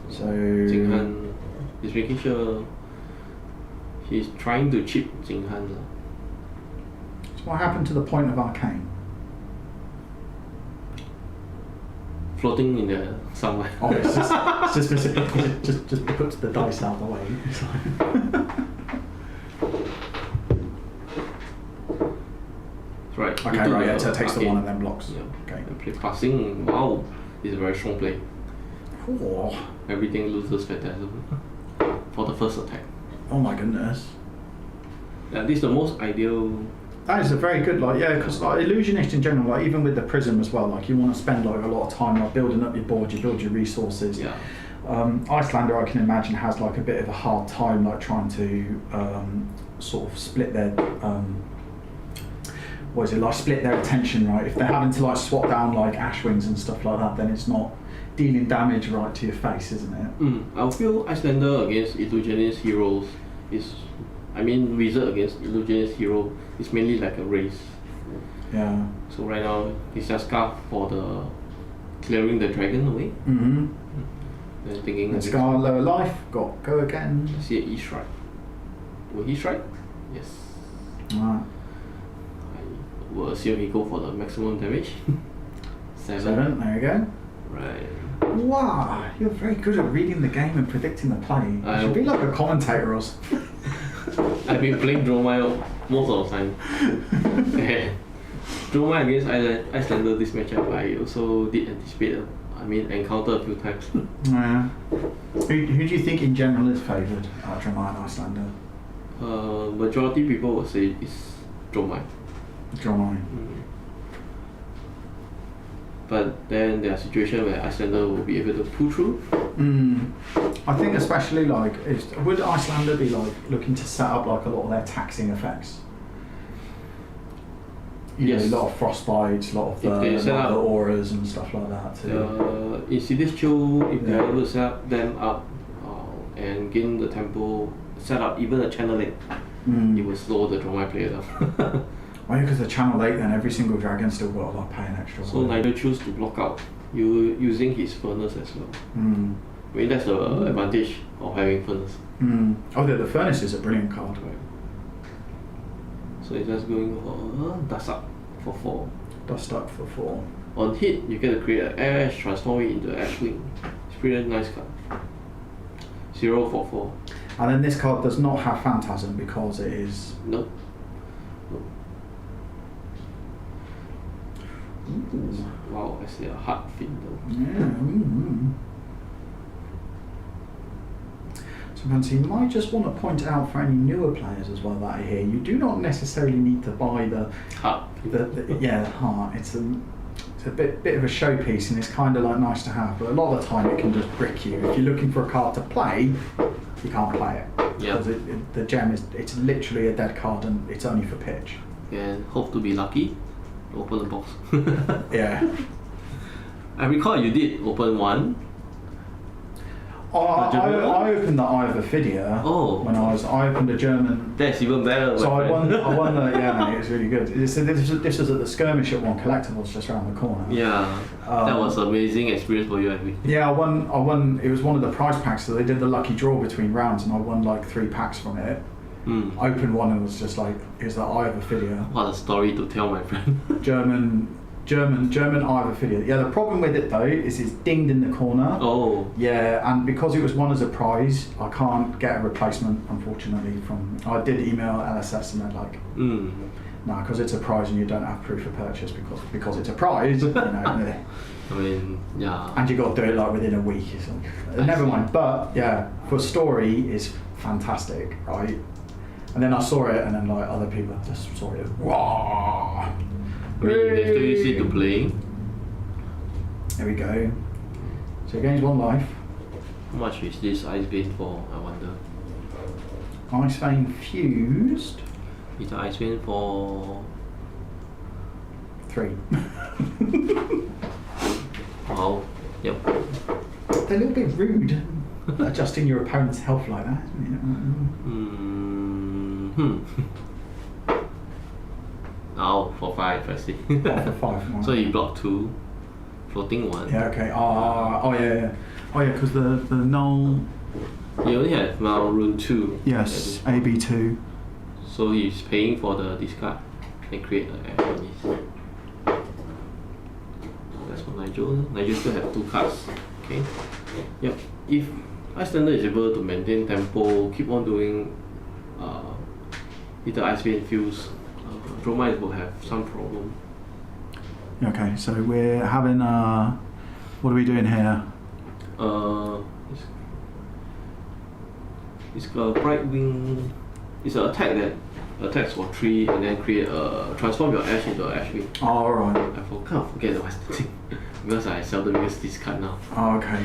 So Jing Han is making sure he's trying to chip Jing Han. so what happened to the point of arcane? Floating in there somewhere. Oh, it's just puts the dice out of the way. It's like- Right. Okay, right, yeah, so it takes the arcane. one of them blocks. Yeah. Okay. And play passing. Wow, it's a very strong play. Oh, Everything loses Phantasm for the first attack. oh my goodness. Yeah, this is the most ideal That is a very good, like, yeah, because like illusionist in general, like even with the prism as well, like you want to spend like a lot of time like building up your board, you build your resources. Yeah. Icelander, I can imagine, has like a bit of a hard time like trying to sort of split their split their attention, right? If they're having to like swap down like ash wings and stuff like that, then it's not dealing damage right to your face, isn't it? I feel Icelander against illusionist heroes wizard against illusionist hero is mainly like a race. Yeah. So right now he's just scarf for the clearing the dragon away. Mm-hmm. Then thinking Let's go on lower life. Go again. I see an E strike. Will he strike? Yes. Right. I will assume he go for the maximum damage. 7. 7. There you go. Right. Wow, you're very good at reading the game and predicting the play. You should be like a commentator or something. I've been playing Dromai most of the time. Dromai against Icelander this matchup, I also did anticipate. Encounter a few times. Yeah. Who do you think in general is favoured at Dromai and Icelander? Majority people would say it's Dromai. Dromai. But then there are situations where Icelander will be able to pull through. I think especially like, would Icelander be like looking to set up like a lot of their taxing effects? Yes. A lot of frostbites, a lot of the auras and stuff like that too. In Celestial, if they're able to set up them up and gain the tempo, set up even a channel 8, it will slow the Dromai player down. Why? Because the channel 8 then every single dragon still got to like pay an extra. So Nigel choose to block out, using his furnace as well. That's the advantage of having furnace. Oh, the furnace is a brilliant card. Right. So it's just going for dust up for 4. Dust up for 4. On hit, you get to create an ash, transform it into ash wing. It's pretty nice card. 0 for 4. And then this card does not have Phantasm because it is. Nope. Wow, I see a hard fit though. Yeah. So Fancy, you might just want to point out for any newer players as well that I hear, you do not necessarily need to buy the heart. The heart. It's a bit of a showpiece and it's kind of like nice to have, but a lot of the time it can just brick you. If you're looking for a card to play, you can't play it. Yeah. Because the gem it's literally a dead card and it's only for pitch. And hope to be lucky. Open the box. Yeah. I recall you did open one. I opened the Eye of Ophidia when I opened a German. That's even better. So I won the mate, it was really good. This was at the skirmish at One Collectibles just around the corner. Yeah, that was an amazing experience for you, I think. Yeah, I won. It was one of the prize packs, so they did the lucky draw between rounds, and I won like 3 packs from it. Opened one and was just like, here's the Eye of Ophidia. What a story to tell, my friend. German Eye of Ophidia. Yeah, the problem with it though is it's dinged in the corner. Oh. Yeah, and because it was won as a prize, I can't get a replacement, unfortunately. I did email LSS and they're like, no, because it's a prize and you don't have proof of purchase because it's a prize. You know. I mean, yeah. And you got to do it like within a week or something. Never mind. But yeah, for story is fantastic, right? And then I saw it, and then like other people just saw it. Wow. I mean, they still use it to play. There we go. So gains 1 life. How much is this Ice Vein for, I wonder? Ice Vein fused. It's Ice Vein for 3. Wow. Yep. They're a little bit rude, adjusting your opponent's health like that. Oh, for 5, I see. For 5. So you block 2, floating 1. Yeah. Okay. Oh yeah. Oh yeah, because the null. He only has now rune 2. Yes. AB2. So he's paying for the discard and create an action. That's for Nigel. Nigel still have 2 cards. Okay. Yep. If Icelander is able to maintain tempo, keep on doing either Ice Vein Fuse, Dromai will have some problem. Okay, so we're having what are we doing here? It's got a bright wing. It's an attack that attacks for 3 and then create transform your Ash into an Ashwing. Oh, alright. I kind of forget what's the thing because I seldom use this card now. Oh, okay.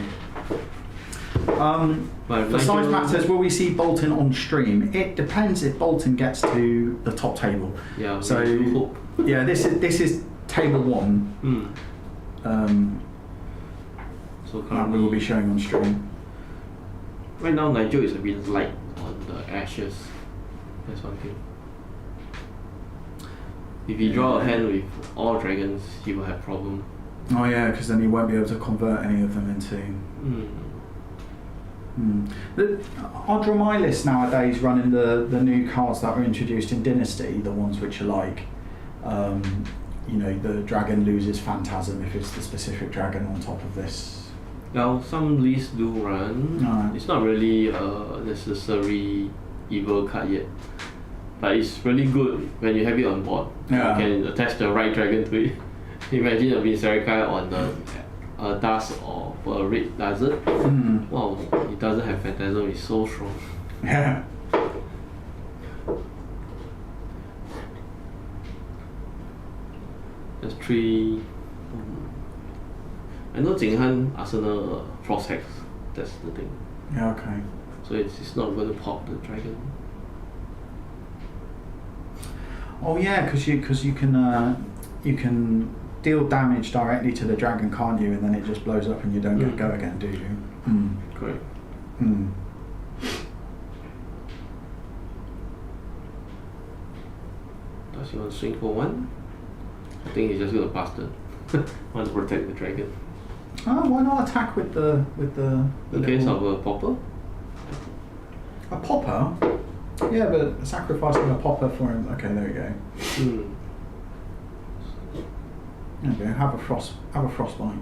But For size Nigel- matters, will we see Bolton on stream? It depends if Bolton gets to the top table. Yeah, we So do hope. yeah, this is table 1. So That currently, we will be showing on stream. right now Nigel is a bit light on the ashes. That's one thing. If you draw a hand with all dragons, he will have problem. Oh yeah, because then you won't be able to convert any of them into. Our draw my list nowadays running the new cards that were introduced in Dynasty, the ones which are like, you know, the dragon loses Phantasm if it's the specific dragon on top of this. Now some lists do run. Alright. It's not really a necessary evil card yet, but it's really good when you have it on board. Yeah. You can attach the right dragon to it. Imagine a Viserica on a dust of a red desert. Wow, it doesn't have Phantasm, it's so strong. Yeah. There's 3. I know Jinghan Arsenal Frost Hex, that's the thing. Yeah. Okay. So it's not going to pop the dragon. Oh yeah, because you can deal damage directly to the dragon, can't you? And then it just blows up and you don't get go again, do you? Correct. Does he want to swing for 1? I think he's just going to pass turn. Want to protect the dragon. Oh, why not attack with the In case of a popper? a popper? Yeah, but sacrificing a popper for him. Okay, there we go. There we go. Have a frostbite.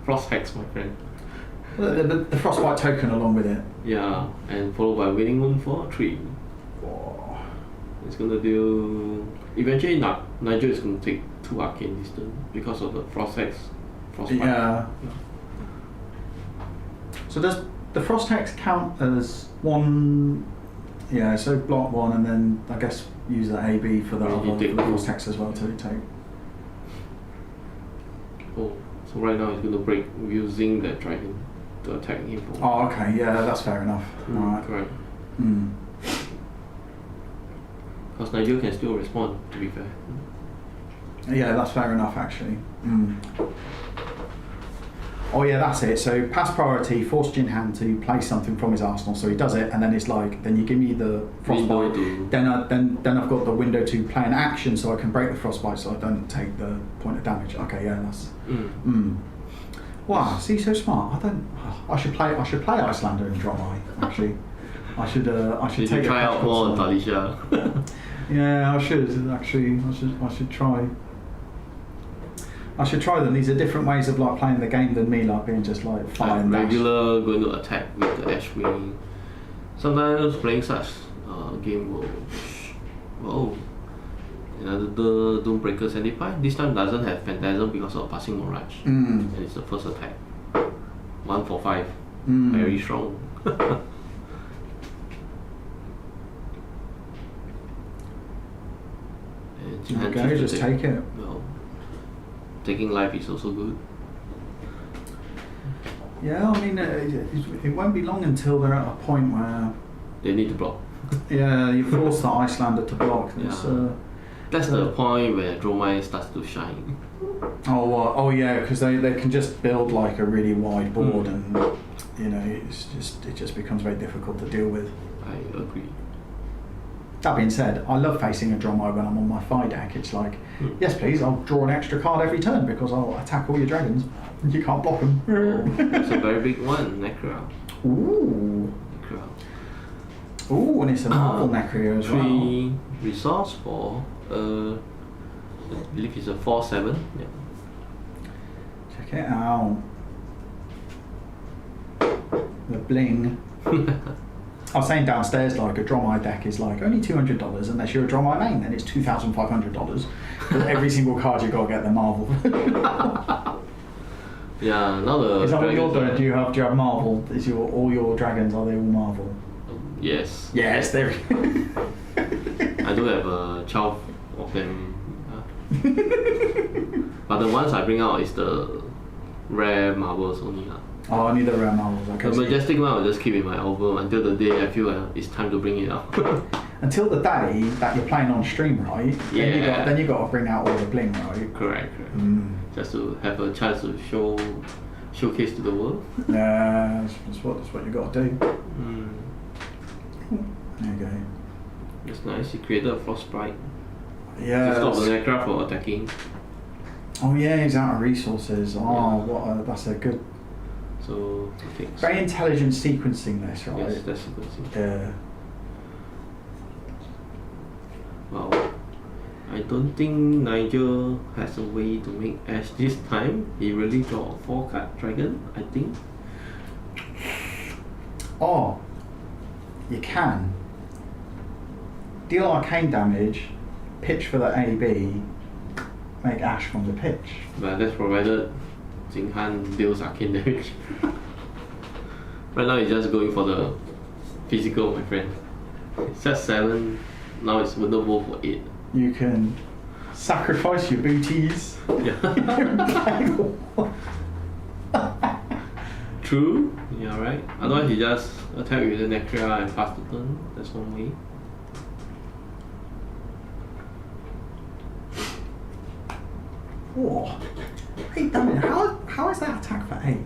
Frost Hex, my friend. The frostbite token along with it. Yeah, and followed by Winning Moon for 3. Oh. It's going to do... Eventually, Nigel is going to take 2 arcane this turn because of the Frost Hex. Frostbite. Yeah. So does the frost hex count as 1? Yeah, so block 1 and then I guess use the AB for the Yeah, you other take for the two. frost hex as well to take. Oh, so right now he's going to break using that dragon to attack him for... Oh, okay. Yeah, that's fair enough. Alright. Correct. Mm. Because Nigel can still respond, to be fair. Yeah, that's fair enough actually. Oh yeah, that's it. So pass priority, force Jinhan to play something from his arsenal. So he does it, and then it's like, then you give me the frostbite. Window to- Then I've got the window to play an action, so I can break the frostbite, so I don't take the point of damage. Okay, yeah, that's. Wow, see, so smart. I should play Icelander and Dromai. Actually, I should Did take you try a out more on Talisha? Yeah, I should actually. I should try. I should try them. These are different ways of like playing the game than me like being just like fire and dash. Regular going to attack with the Ashwing. Sometimes playing such game will... Whoa. Another Doombreaker 75. This time doesn't have Phantasm because of Passing Mirage. And it's the first attack. 1 for 5. Very strong. Okay, just take it. Well, taking life is also good. Yeah, I mean, it won't be long until they're at a point where, They need to block. yeah, you force the Icelander to block. It's, That's the point where Dromai starts to shine. oh yeah, because they can just build like a really wide board, and you know, it just becomes very difficult to deal with. I agree. That being said, I love facing a Dromai when I'm on my Fi deck. It's like, yes please, I'll draw an extra card every turn because I'll attack all your dragons. You can't block them. It's a very big one, Necra. Ooh. Necra. Ooh, and it's a Marvel Necro as well. 3 resource for, I believe it's a 4/7. Yeah. Check it out. The bling. I was saying downstairs, like a Dromai deck is like only $200 unless you're a Dromai main, then it's $2,500. But every single card you got to get the Marvel. Yeah, now the Is that what you're dragons doing? are- Do you have Marvel? Is all your dragons, are they all Marvel? Yes. Yes, there. do have 12 of them. But the ones I bring out is the rare marbles only. Oh, only the rare marbles. Okay. The majestic one I'll just keep in my album until the day I feel it's time to bring it out. Until the day that you're playing on stream, right? Yeah. Then you got to bring out all the bling, right? Correct. Just to have a chance to showcase to the world. Yeah, that's what you got to do. There you go. That's nice. He created a frostbite Yeah. to stop the Necra from attacking. Oh yeah, he's out of resources. Oh, that's a good. So okay. Very intelligent sequencing this, right? Yes, that's sequencing. Yeah. Wow. I don't think Nigel has a way to make Ash this time. He really draw a 4-card dragon, I think. Oh, you can deal arcane damage, pitch for the AB, make Ash from the pitch. But that's provided Jing Han deals arcane damage. Right now he's just going for the physical, my friend. It's just 7, now it's winnable for 8. You can sacrifice your booties. Yeah. True, yeah, right. Otherwise he just attack with the Necra and pass the turn. That's one way. Whoa. 8 damage. How is that attack for 8?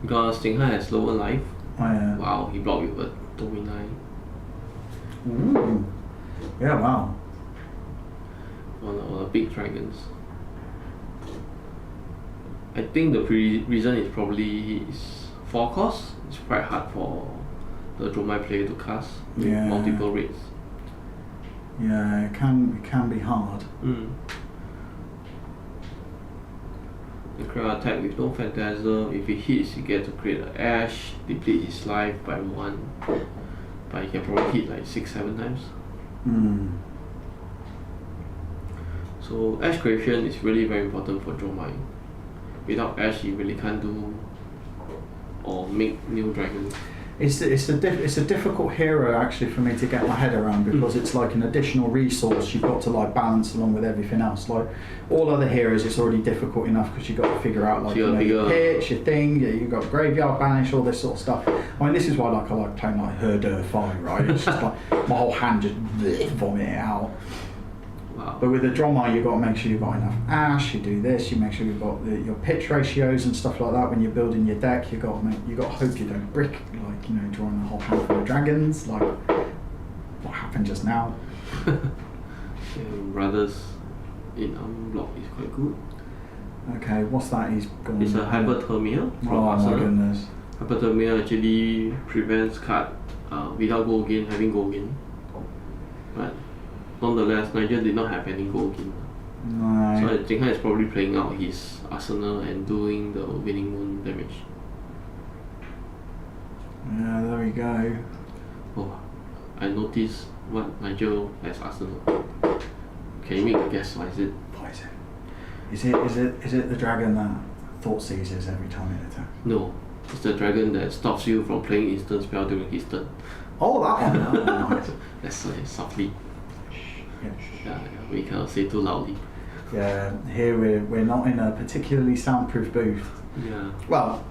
Because Jing Han has lower life. Oh yeah. Wow, he blocked with a Dominine. Ooh. Yeah, wow. On the big dragons. I think the reason is probably his 4 cost. It's quite hard for the Dromai player to cast with Yeah. multiple rates. Yeah, it can be hard. The crowd attack with no Phantasm. If he hits, you get to create an Ash, deplete his life by 1. But he can probably hit like 6-7 times. So Ash creation is really very important for Dromai. Without Ash, he really can't do or make new dragons. It's a difficult hero actually for me to get my head around because it's like an additional resource you've got to like balance along with everything else. Like all other heroes, it's already difficult enough because you've got to figure out like your pitch, your thing, you've got graveyard banish, all this sort of stuff. I mean, this is why like I like playing like Herder 5, right? It's just like my whole hand just vomit it out. Wow. But with the Dromai, you've got to make sure you've got enough Ash. You do this. You make sure you've got your pitch ratios and stuff like that. When you're building your deck, you got to hope you don't brick, like drawing a whole handful of dragons, like what happened just now. Brothers in unblock is quite good. Okay, what's that? He's gone. It's a hyperthermia from Oh my goodness. Hyperthermia actually prevents card without go again having go again. But nonetheless, Nigel did not have any go again. No. So Jing Han is probably playing out his arsenal and doing the winning moon damage. Yeah, there we go. Oh, I noticed what Nigel has arsenal. Can you make a guess what is it? What is it? Is it the dragon that thought seizes every time it attacks? No, it's the dragon that stops you from playing instant spell during his turn. Oh, that one. Oh, nice. Let's say softly. Yeah. Yeah, we cannot say too loudly. Yeah, here we're not in a particularly soundproof booth. Yeah. Well,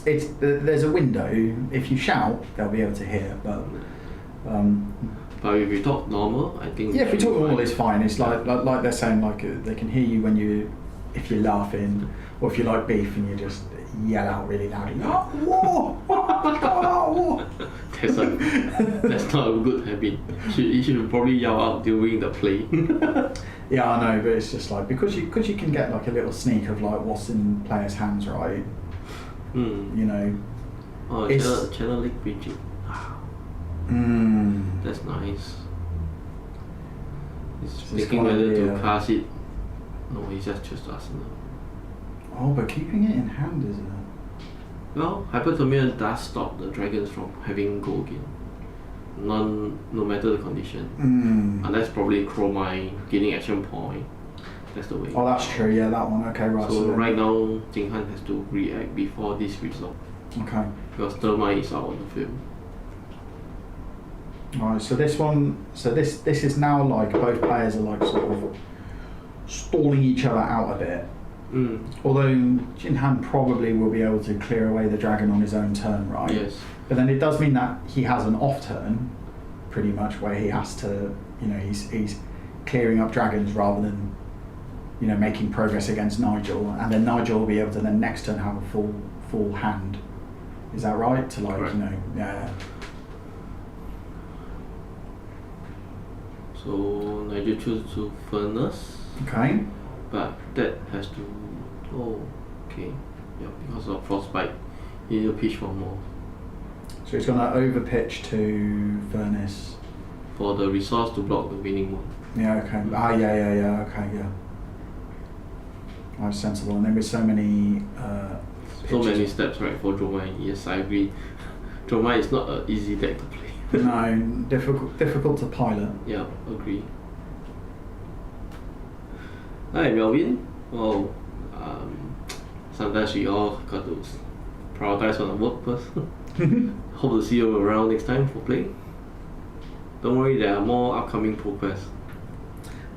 there's a window. If you shout, they'll be able to hear. But But if we talk normal, I think. yeah, if we talk normal, it's fine. It's like they're saying, like they can hear you if you're laughing, or if you like beef and you just yell out really loud. Oh, war! Oh, war! That's not a good habit. You should probably yell out during the play. Yeah, I know, but it's just like because you can get like a little sneak of like what's in players' hands, right? Oh, It's- channel Lake Bridging. That's nice. He's It's thinking gonna whether be, to cast it. No, he just chose the arsenal. Oh, but keeping it in hand, isn't it? Well, hyperthermia does stop the dragons from having go again. No matter the condition. Unless probably Chromite gaining action point. That's the way. Oh, that's true. Yeah, that one. Okay, right. So then- right now, Jing Han has to react before this result. Okay. Because Thermite is out on the field. Right, so this one, this is now like both players are like sort of stalling each other out a bit. Although Jinhan probably will be able to clear away the dragon on his own turn, right? Yes. But then it does mean that he has an off turn, pretty much, where he has to, he's clearing up dragons rather than, making progress against Nigel, and then Nigel will be able to then next turn have a full hand. Is that right? To like, Correct. Yeah. So Nigel choose to furnace, Okay. but that has to. Oh, okay. Yeah, because of frostbite, you need to pitch for more So he's going to over pitch to furnace. for the resource to block the winning one. Yeah. Okay. Yeah. Okay. Yeah. That's sensible. And then with so many. So many pitches- steps, right, for Dromai. Yes, I agree. Dromai is not an easy deck to play. No, difficult to pilot. Yeah, agree. Hi, Melvin. Oh, sometimes we all got to prioritize on the work first. Hope to see you around next time for play. Don't worry, there are more upcoming progress.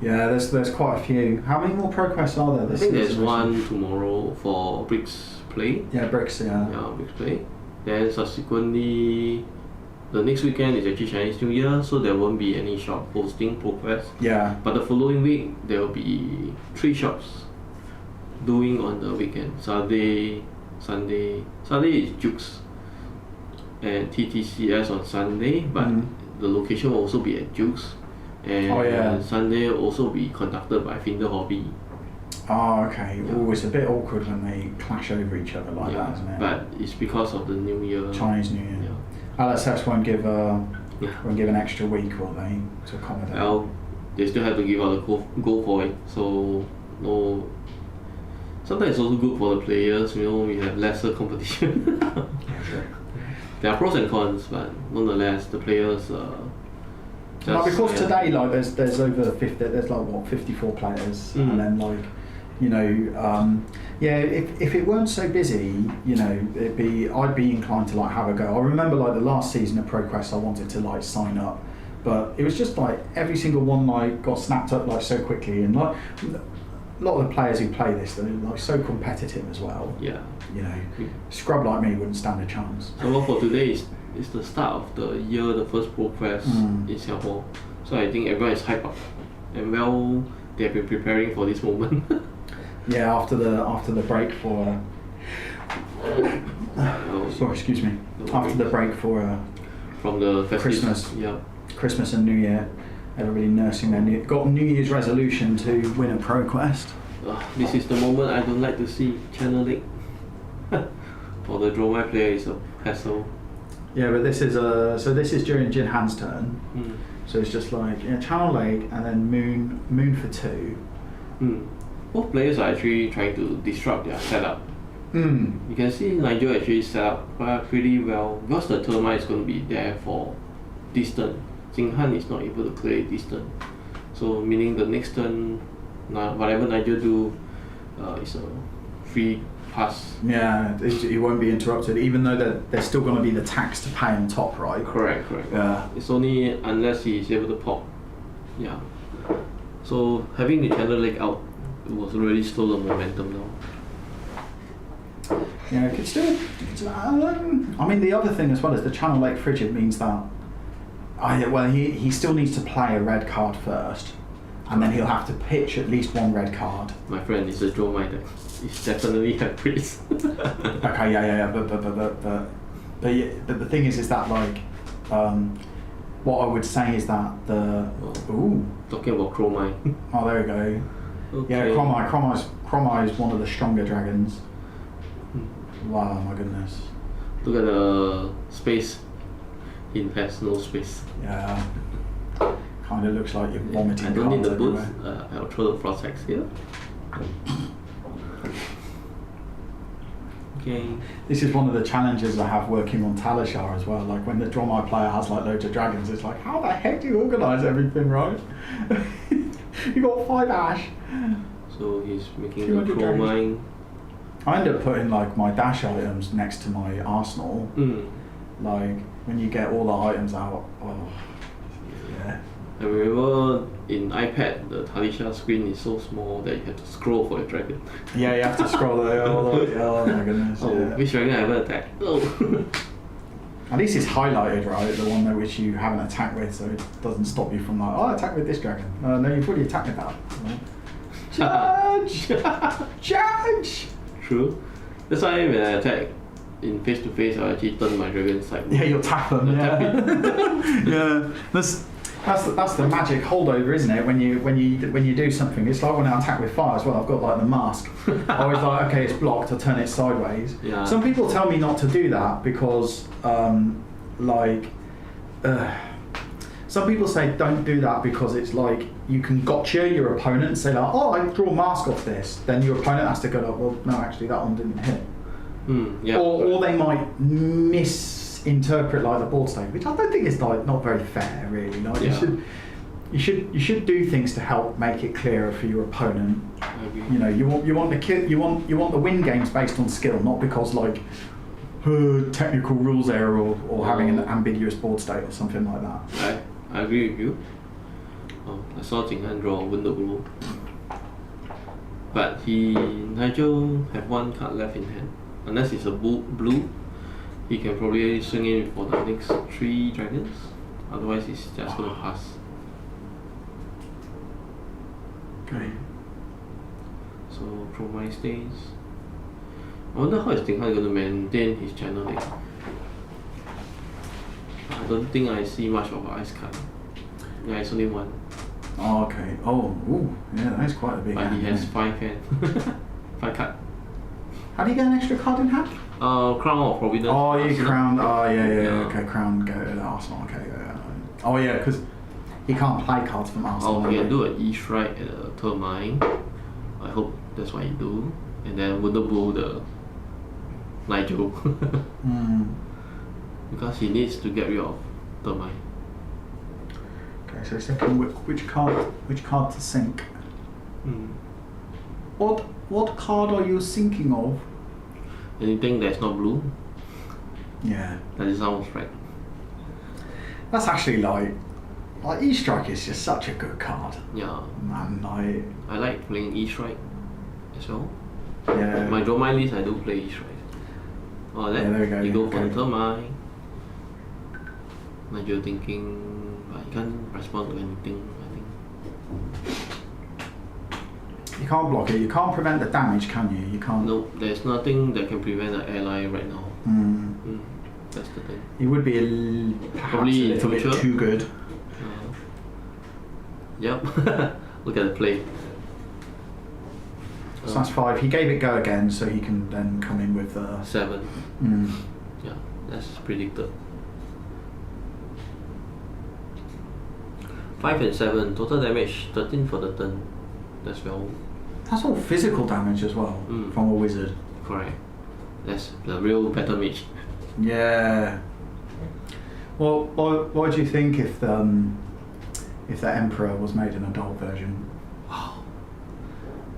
Yeah, there's quite a few. How many more ProQuests are there I this think there's season? one tomorrow for Bricks play. Yeah, bricks. Yeah. Yeah, Bricks play. Then subsequently, the next weekend is actually Chinese New Year, so there won't be any shop posting progress. Yeah. But the following week, there will be 3 shops doing on the weekend. Sunday is Jukes and TTCS on Sunday, but the location will also be at Jukes. And Oh, yeah. Sunday will also be conducted by Finder Hobby. Oh, okay. Yeah. Oh, it's a bit awkward when they clash over each other like that, isn't it? But it's because of the New Year. Chinese New Year. Yeah. LSX won't give Yeah. an extra week, will they, to accommodate? Well, they still have to give out a goal for it, so no. Sometimes it's also good for the players. We have lesser competition. There are pros and cons, but nonetheless, the players. Like, because today, like, there's over 50. There's like what 54 players, and then like, if it weren't so busy, I'd be inclined to like have a go. I remember like the last season of ProQuest, I wanted to like sign up, but it was just like every single one like got snapped up like so quickly, and like a lot of the players who play this, they're like so competitive as well. Yeah. Scrub like me wouldn't stand a chance. So what for today is the start of the year, the first progress in Singapore. So I think everyone is hyped up, and well, they have been preparing for this moment. Yeah, after the break for. Sorry, excuse me. After the break for from the festive, Christmas. Yeah. Christmas and New Year, everybody nursing their New Year's resolution to win a ProQuest. This is the moment I don't like to see. Channel Lake. For the Dromai player, is a hassle. Yeah, but this is during Jinhan's turn. So it's just like Channel Lake and then Moon for 2. Both players are actually trying to disrupt their setup. You can see Nigel actually set up pretty well because the termite is going to be there for this turn. Jinghan is not able to clear it this turn. So meaning the next turn, whatever Nigel do is a free pass. Yeah, he won't be interrupted, even though there's still going to be the tax to pay on top, right? Correct. Yeah. It's only unless he is able to pop. Yeah. So having the Channel Lake out, it was really slow the momentum now. Yeah, it could still. I mean, the other thing as well is the Channel Lake Frigid means that. He still needs to play a red card first, and then he'll have to pitch at least one red card. My friend, it's a draw my deck. It's definitely a praise. Okay, yeah, but the thing is that like, what I would say is that Talking about Chromai. oh, there we go. Okay. Yeah, Chromai is one of the stronger dragons. Wow, my goodness. Look at the space. He has no space. Yeah. Kind of looks like you're vomiting. I don't need cards the boots. everywhere. I'll throw the Frostex here. Okay. This is one of the challenges I have working on Talishar as well. Like when the Dromai player has like loads of dragons, it's like, how the heck do you organise everything, right? You got 5 ash. So he's making the 200 Chromine. I end up putting like my dash items next to my arsenal. Mm. Like when you get all the items out, I remember in iPad, the Talisha screen is so small that you have to scroll for the dragon. Yeah, you have to scroll there all the way. Oh my goodness. Oh, Yeah. which dragon I haven't attacked? Oh. At least it's highlighted, right? The one that which you haven't attacked with, so it doesn't stop you from like, oh, attack with this dragon. No, you've already attacked with that. Judge! Judge! True. That's why when I attack in face to face, I actually turn my dragon side. Yeah, you'll tap them. Tap Yeah. That's the magic holdover, isn't it? When you do something, it's like when I attack with fire as well. I've got like the mask. I was like, okay, it's blocked. I turn it sideways. Yeah. Some people tell me not to do that because, some people say don't do that because it's like you can gotcha your opponent and say like, oh, I draw a mask off this. Then your opponent has to go like, well, no, actually that one didn't hit. Yeah. Or they might misinterpret like the board state, which I don't think is like not very fair, really. Like you should do things to help make it clearer for your opponent. I agree. You know, you want the win games based on skill, not because like technical rules error or having an ambiguous board state or something like that. I agree with you. I saw Jing Han draw Window Blow. But Nigel have one card left in hand. Unless it's a blue, he can probably swing in for the next 3 dragons. Otherwise, he's just gonna pass. Okay. So Promise stays. I wonder how is Jing Han gonna maintain his channel deck. I don't think I see much of ice card. Yeah, it's only one. Oh, okay. Oh, ooh, yeah, that is quite a big But hand. he has yeah. 5 hands. 5 card. How do you get an extra card in hand? Crown of Providence. Oh, you Arsenal. crowned. Oh, yeah. Yeah. Okay, crown go to the Arsenal. Okay, yeah. Oh, yeah, because he can't play cards from Arsenal. Oh, he can do an E-Strike at a Termine. I hope that's what he do. And then Wonder Blow the Nigel. Because he needs to get rid of Termine. Okay, so thinking which card to sync. What card are you thinking of? Anything that's not blue, Yeah, that sounds right. that's actually like E-Strike is just such a good card. Yeah, Man, I like playing E-Strike as well. yeah. My draw my list, I do play E-Strike. Oh, Yeah, there we go, you go for okay. the Termine. Nigel thinking, but he can't respond to anything, I think. You can't block it. You can't prevent the damage, can you? You can't. Nope, there's nothing that can prevent an ally right now. That's the thing. He would be perhaps Probably a little bit future. too good. Yep. Look at the play. So that's 5. He gave it go again, so he can then come in with 7. Mm. Yeah, that's predicted. 5 and 7, total damage 13 for the turn. That's well. That's all physical damage as well from a wizard. Correct. That's the real battle mage. Yeah. Well, what do you think if the Emperor was made an adult version? Wow.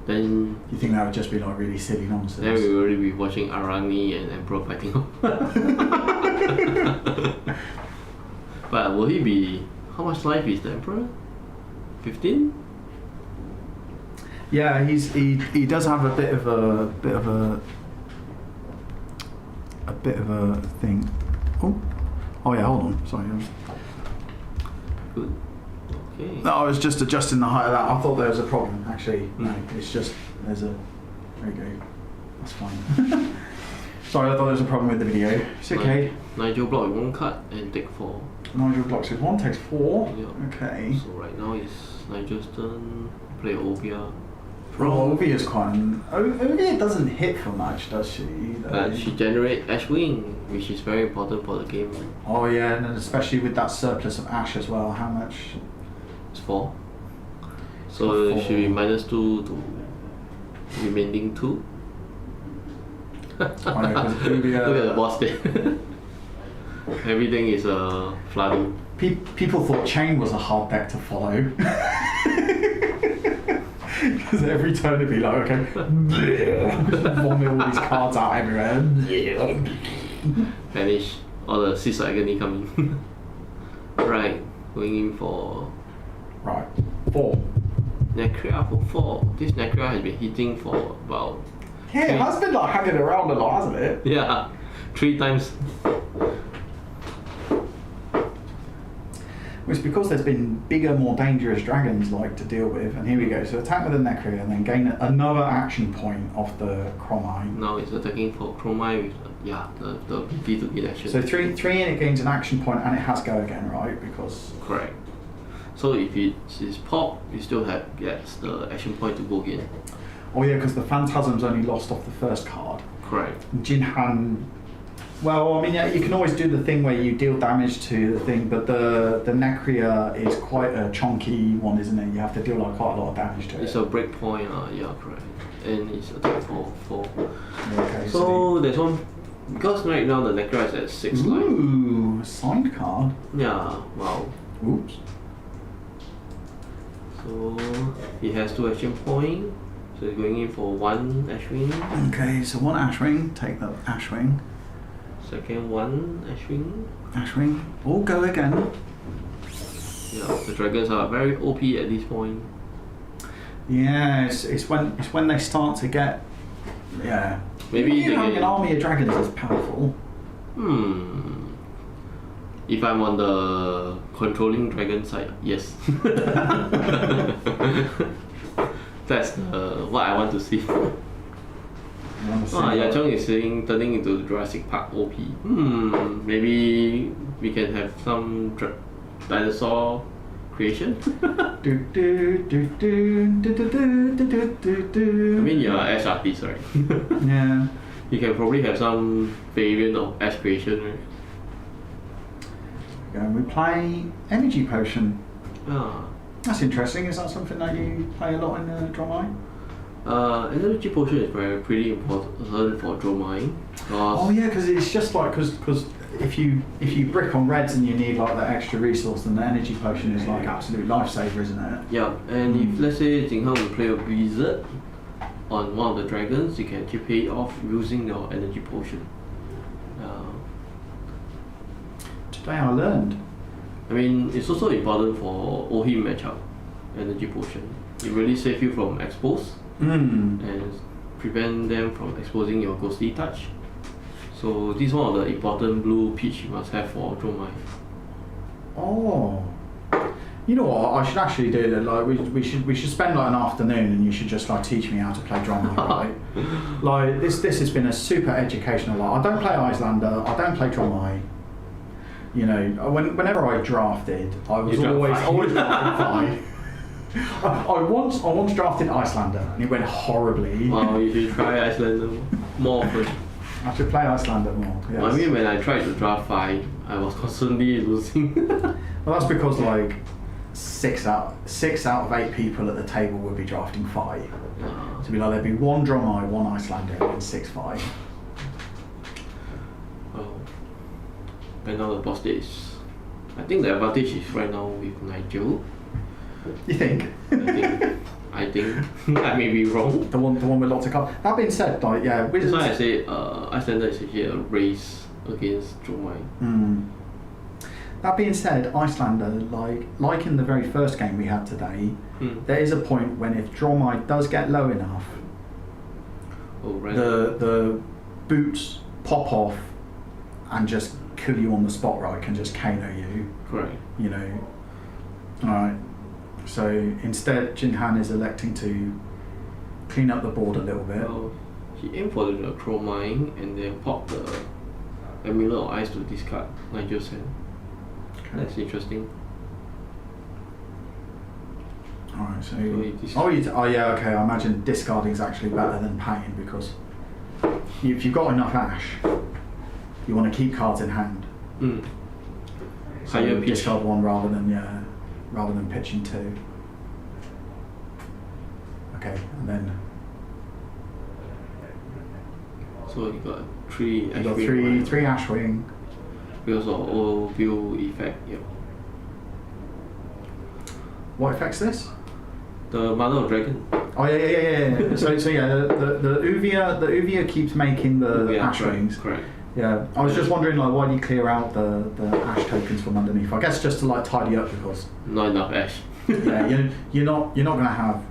Then You think that would just be like really silly nonsense? we will already be watching Arani and Emperor fighting. But will he be? How much life is the Emperor? 15? Yeah, he does have a bit of a thing. Oh yeah, hold on. Sorry. Good. Okay. No, I was just adjusting the height of that. I thought there was a problem. Actually, no. It's just there's a. There you go. That's fine. Sorry, I thought there was a problem with the video. It's okay. Nigel block with 1 card and take 4. Nigel blocks with 1, takes 4. Yep. Okay. So right now it's Nigel's turn. Play Ovia. Oh, Ovia's quite. Ovia doesn't hit for much, does she? But she generates Ash Wing, which is very important for the game. Oh yeah, and then especially with that surplus of Ash as well. How much? It's 4. So it should be -2 to remaining 2. Oh, yeah, 'cause Ovia, Look at the boss there. Everything is flooding. People thought Chain was a hard deck to follow. Because every turn it'd be like, okay, vomit all these cards out everywhere. Vanish. All the Seeds of Agony coming. Right, going in for Right. 4. Necria for 4. This Necria has been hitting for about Yeah, it has been like hanging around a lot, hasn't it? yeah 3 times. It's because there's been bigger, more dangerous dragons like to deal with. And here we go. So attack with the Necria and then gain another action point off the Chromine. Now it's attacking for Chromite with the ability to get action. So 3 in, it gains an action point and it has go again, right? Because correct. So if it is pop, you still gets the action point to go again. oh yeah, because the Phantasm's only lost off the first card. Correct. Jinhan. Well, I mean, yeah, you can always do the thing where you deal damage to the thing, but the Necria is quite a chunky one, isn't it? You have to deal like quite a lot of damage to it. It's a break point, yeah, correct. And it's attack for 4. Okay, So there's one, because right now the Necria is at 6 line. ooh, a signed card. Yeah, wow. Oops. So he has 2 action point. So he's going in for 1 Ashwing. Okay, so 1 Ashwing. Take the Ashwing. Second 1 Ashwing. Ashwing. All go again. Yeah, the dragons are very OP at this point. Yeah, it's when they start to get. Yeah. Maybe you they having can- an army of dragons is powerful. If I'm on the controlling dragon side, yes. That's what I want to see. Yachong is saying turning into Jurassic Park OP. Maybe we can have some dinosaur creation. I mean, you're an Ash artist, right? Yeah. You can probably have some variant of Ash creation, right? And we play Energy Potion. Ah. That's interesting. Is that something that you play a lot in Dromai? Energy potion is pretty important for Dromai. Oh yeah, because it's just like because if you brick on reds and you need like that extra resource, then the energy potion is like absolute lifesaver, isn't it? Yeah, and if let's say Jinghao will play a wizard on one of the dragons, you can actually pay off using your energy potion. Today I learned. I mean, it's also important for Ohim matchup, energy potion. It really saves you from expose and prevent them from exposing your ghostly touch. So this is one of the important blue pitch you must have for Dromai. Oh. You know what? I should actually do that. Like we should spend like an afternoon, and you should just like teach me how to play Dromai, right? Like this has been a super educational. Like, I don't play Icelander. I don't play Dromai. You know, whenever I drafted, I was always drafting 5. I once drafted Icelander, and it went horribly. Wow, you should try Icelander more often. I should play Icelander more. Yes. I mean, when I tried to draft 5, I was constantly losing. Well, that's because like 6 out of 8 people at the table would be drafting 5. So it'd be like there'd be 1 Dromai, 1 Icelander, and then 6-5. Oh. And now the boss stage. I think the advantage is right now with Nigel. You think? I think I may be wrong. The one with lots of cards. That being said, like yeah, That's why I say Icelander is actually a race against Dromai. That being said, Icelander, like in the very first game we had today, there is a point when if Dromai does get low enough, the boots pop off and just kill you on the spot, right? Can just KO you. Correct. You know. Alright. So instead, Jinhan is electing to clean up the board a little bit. Well, he aimed for the Chromine and then pop the Amulet of Ice to discard Nigel's hand. Okay. That's interesting. Alright, so yeah, okay. I imagine discarding is actually better than paying because if you've got enough ash, you want to keep cards in hand. So Higher you pitch. discard 1 rather than pitching 2. Okay, and then So you got 3 you got 3 Ashwing. because of overview effect. Yep. What affects this? The Mother of Dragon. Oh yeah. so yeah, the Uvia keeps making the Ashwings. Correct. Yeah, I was just wondering like why do you clear out the ash tokens from underneath? I guess just to like tidy up because Not enough ash. Yeah, you're not gonna have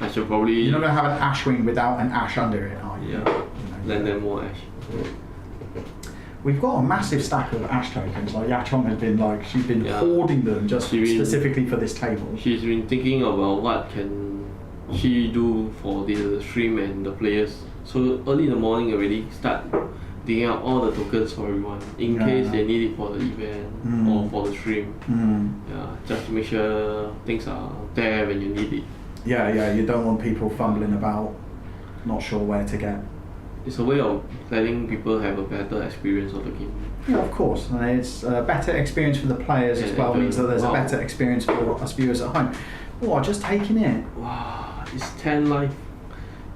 I should probably you're not gonna have an ash wing without an ash under it, are you? yeah, You know, lend them more ash. we've got a massive stack of ash tokens. Like Yachong has been like she's been Yeah. hoarding them just She been- specifically for this table. She's been thinking about what can she do for the stream and the players. So early in the morning already start digging out all the tokens for everyone in Yeah. case they need it for the event or for the stream. Yeah, just to make sure things are there when you need it. Yeah, you don't want people fumbling about, not sure where to get. It's a way of letting people have a better experience of the game. Yeah, of course, and it's a better experience for the players as Yeah, well. Means that there's a wow. better experience for us viewers at home. Oh, just taking it. Wow, it's 10 life.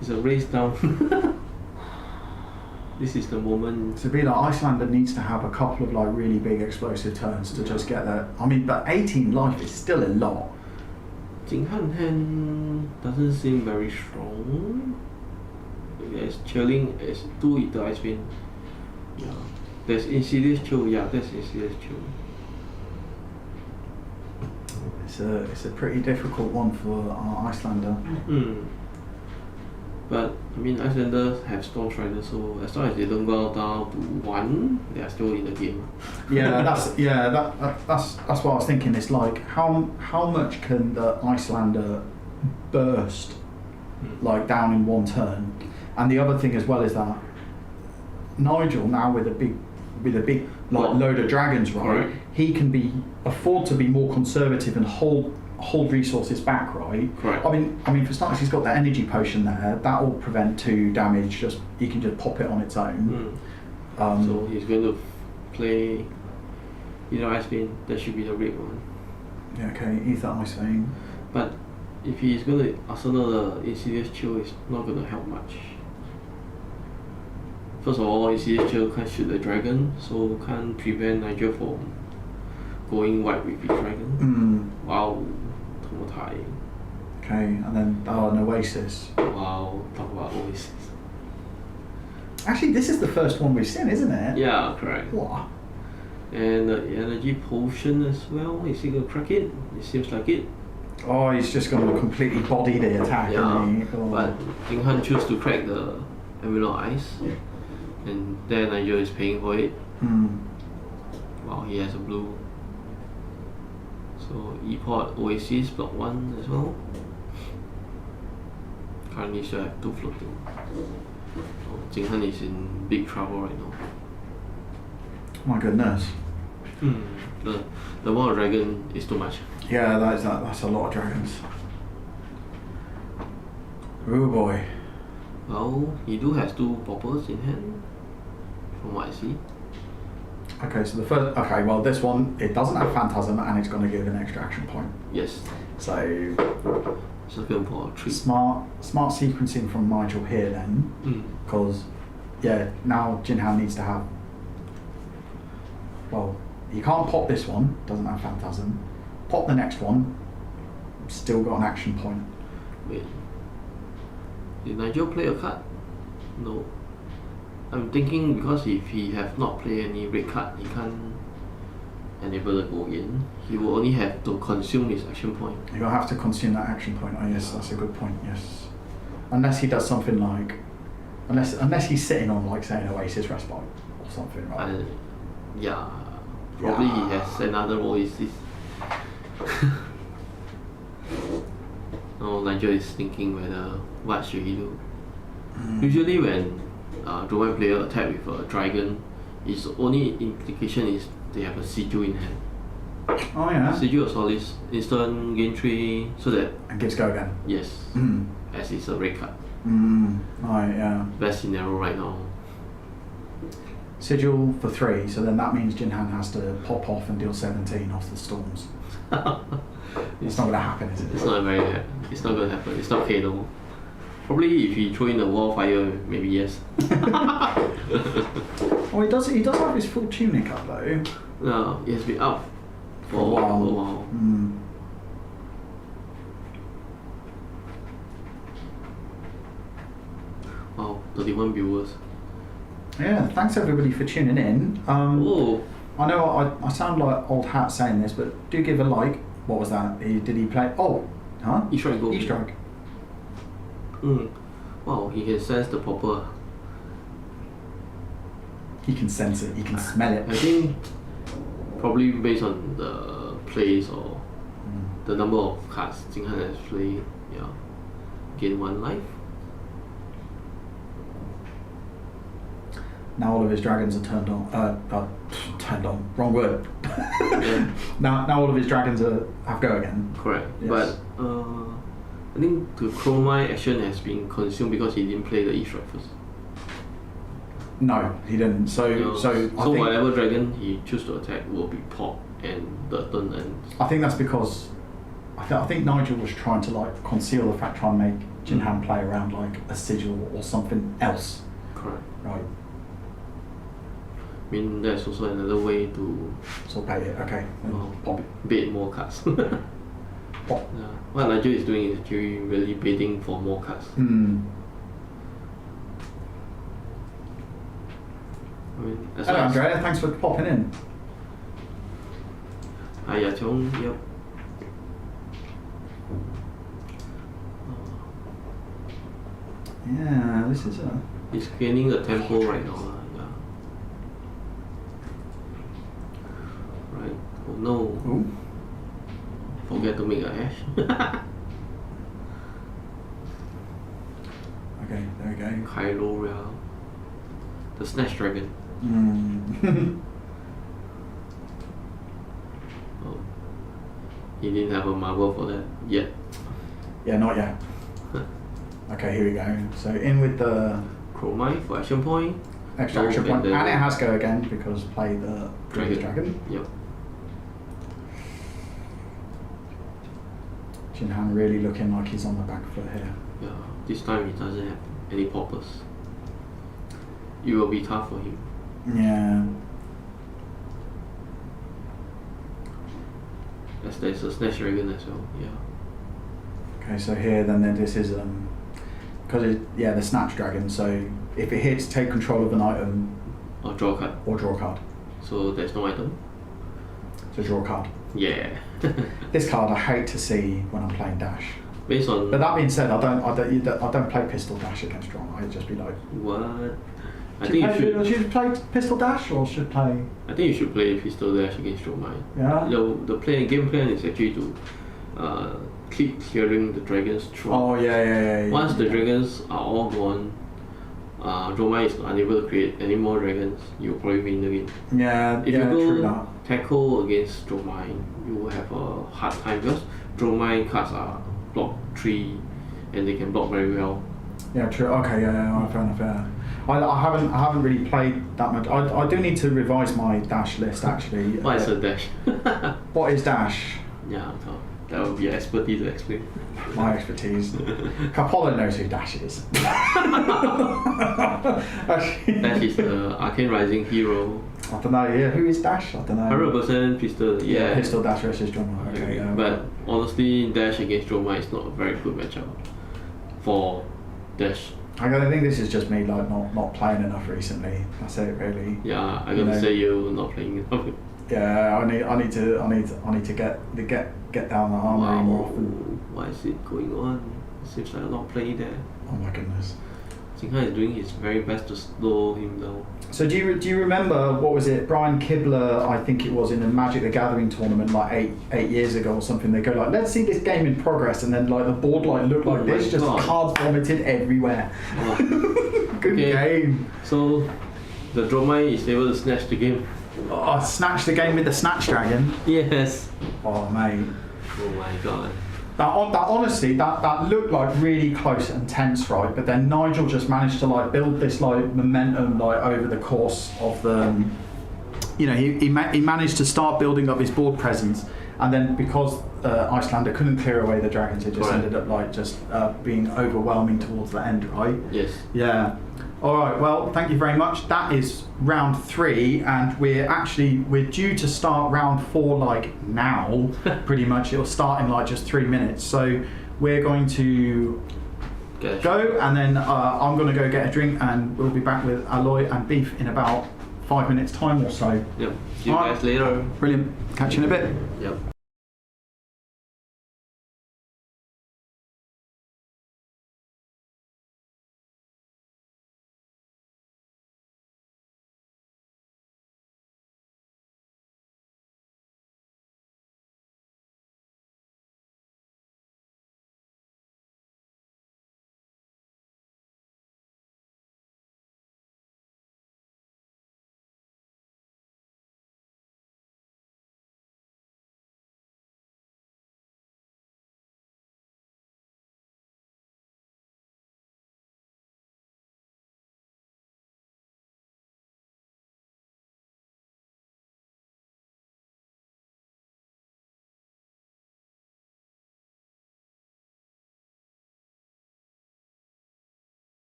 It's a race down. This is the moment. To be like Icelander needs to have a couple of like really big explosive turns to just get that. I mean, but 18 life is still a lot. Jing Han hand doesn't seem very strong. There's chilling as 2 Ether Ice Wind. Yeah. There's Insidious Chill, yeah, that's Insidious Chill. It's a pretty difficult one for our Icelander. But I mean Icelanders have Storm Strider, so as long as they don't go down to 1, they are still in the game. That's what I was thinking. It's like how much can the Icelander burst like down in one turn? And the other thing as well is that Nigel now with a big like load of dragons, right? Correct. He can afford to be more conservative and hold resources back, right? Correct. I mean for starters, he's got the energy potion there. That will prevent 2 damage. Just he can just pop it on its own. So he's going to play Ether Ice Wind. That should be the red one. Yeah, okay, Ether Ice Vein. But if he's going to arsenal the Insidious Chill, it's not going to help much. First of all, Insidious Chill can't shoot the dragon, so can't prevent Nigel from going white with his dragon. Wow, Tomotai. Okay, and then an Oasis. Wow, talk about Oasis. Actually, this is the first one we've seen, isn't it? Yeah, correct. What? And the energy potion as well. Is he going to crack it? It seems like it. Oh, he's just going to completely body the attack. Yeah, isn't he? Oh. but Jing Han chose to crack the Emerald Ice, and then Nigel is paying for it. Wow, he has a blue. So E-Port Oasis block 1 as well. Currently still have 2 floating. Oh, Jing Han is in big trouble right now. My goodness. The amount of dragon is too much. Yeah, that's a lot of dragons. Oh boy. Well, he do has 2 poppers in hand, from what I see. Okay, so the first. Okay, well, this one it doesn't have Phantasm and it's going to give an extra action point. Yes, So just looking for a treat. smart sequencing from Nigel here then, because yeah, now Jinhan needs to have. Well, you can't pop this one. Doesn't have Phantasm. Pop the next one. Still got an action point. Wait, did Nigel play a card? No. I'm thinking because if he have not played any red card, he can't enable the go in. He will only have to consume his action point. You'll have to consume that action point. Oh yes, that's a good point. Yes, unless he does something like, unless he's sitting on like say an Oasis Respite or something, right? And yeah, probably he has another Oasis. Oh, Nigel is thinking whether what should he do. Usually when Druid player attack with a dragon, its only implication is they have a sigil in hand. Oh yeah. Sigil of Solace, instant gain 3, so that And gives go again. yes, as it's a red card. Right, yeah. Best scenario right now. Sigil for 3, so then that means Jinhan has to pop off and deal 17 off the storms. It's not going to happen, is it? It's not it's not gonna happen. It's not Kano. Probably if he throw in the wall fire, maybe yes. Oh, he does have his full tunic up though. No, it has been up For a while. Wow, 31 viewers. Yeah, thanks everybody for tuning in. Oh, I know I sound like old hat saying this, but do give a like, What was that? Did he play? Oh, huh? E-strike go. E-strike. Wow, he can sense the popper. He can sense it. He can smell it. I think probably based on the plays or the number of cards Jing Han has played, yeah, gain 1 life. Now all of his dragons are turned on. Turned on. Wrong word. Yeah. Now all of his dragons have go again. Correct. Yes. But I think the Chromite action has been consumed because he didn't play the E-strike first. No, he didn't. So I think, whatever dragon he choose to attack will be pop and the turn ends. I think that's because I think Nigel was trying to like conceal the fact, try and make Jin Han play around like a sigil or something else. Correct. Right. I mean, that's also another way to So bait it. Okay. Pop it. bait more cards. Pop. Yeah. What Nigel is doing is actually really baiting for more cards. I mean, as Hello, long as Andrea. Thanks for popping in. Ya Chong, yep. Yeah, this is He's gaining the tempo right now. Yeah. Right. Oh no. Ooh. Forget to make a hash. Okay, there we go. Kylo Real. The Snatch Dragon. Oh. He didn't have a marble for that yet. Yeah, not yet. Okay, here we go. So in with the Chromite for action point. extra action Oh, point, and and then- it has go again because play the previous dragon. Yep. Jin Han really looking like he's on the back foot here. Yeah. This time he doesn't have any poppers. It will be tough for him. Yeah. As there's a Snatch Dragon as well. Yeah. Okay, so here then this is because the snatch dragon. So if it hits, take control of an item Or draw a card. or draw a card. So there's no item. So draw a card. Yeah. This card I hate to see when I'm playing dash. Based on But that being said, I don't play pistol dash against drama. I'd just be like, what? I think you should play pistol dash or should play. I think you should play Pistol Dash against Dromine. Yeah. The game plan is actually to keep clearing the dragons through. Oh yeah. Once the dragons are all gone, Dromine is unable to create any more dragons. You'll probably win the game. Yeah, If yeah, you true go that. tackle against Dromine, you will have a hard time because Dromine cards are block 3 and they can block very well. Yeah, true. Okay, yeah, fair enough. Yeah, I haven't really played that much. I do need to revise my dash list actually. What is a dash? What is dash? Yeah, so that would be expertise to explain. My expertise. Capolo knows who Dash is. Dash is the Arcane Rising hero. I don't know. Yeah, who is Dash? I don't know. 100% pistol. Yeah. Pistol Dash versus drummer. Okay, yeah. But honestly, Dash against Droma is not a very good matchup for Dash. I think this is just me like not playing enough recently. That's it really. Yeah, I'm gonna say you're not playing enough. Yeah, I need to get down the armory more often. What is it going on? It seems like I'm not playing there. Oh my goodness. Jinghan is doing his very best to slow him down. So do you remember what was it? Brian Kibler, I think it was in the Magic the Gathering tournament like eight years ago or something. They go like, let's see this game in progress, and then like the board like looked like this, just cards vomited everywhere. Oh. Good game. So the Dromai is able to snatch the game. Oh, snatch the game with the Snatch Dragon. Yes. Oh mate. Oh my god. That honestly, that looked like really close and tense, right? But then Nigel just managed to like build this like momentum like over the course of the, you know, he managed to start building up his board presence, and then because Icelander couldn't clear away the dragons, it just ended up like just being overwhelming towards the end, right? Yes. Yeah. All right. Well, thank you very much. That is round 3, and we're due to start round 4 like now. Pretty much, it'll start in like just 3 minutes. So we're going to go, and then I'm going to go get a drink, and we'll be back with Aloy and Beef in about 5 minutes time or so. Yep. See you guys later. Brilliant. Catch you in a bit. Yep.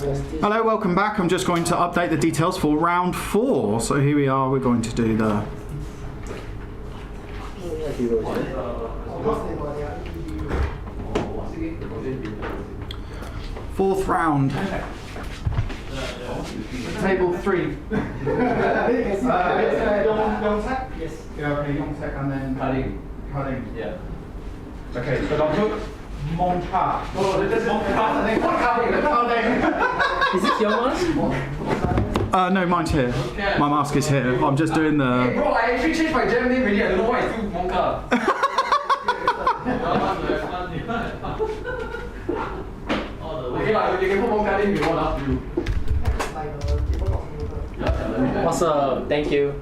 Hello, welcome back. I'm just going to update the details for round 4. So here we are. We're going to do the fourth round. Table 3. Yongtek? Yes. Yeah, okay, Yongtek and then cutting. Yeah. Okay, so I'll put montage. Oh, this is montage. Is this your mask? No, mine's here. My mask is here. I'm just doing the. Hey, bro, I actually changed my gem name already. I don't know why it's still Monka. Okay, you can put Monka name if you want after you. What's up? Thank you.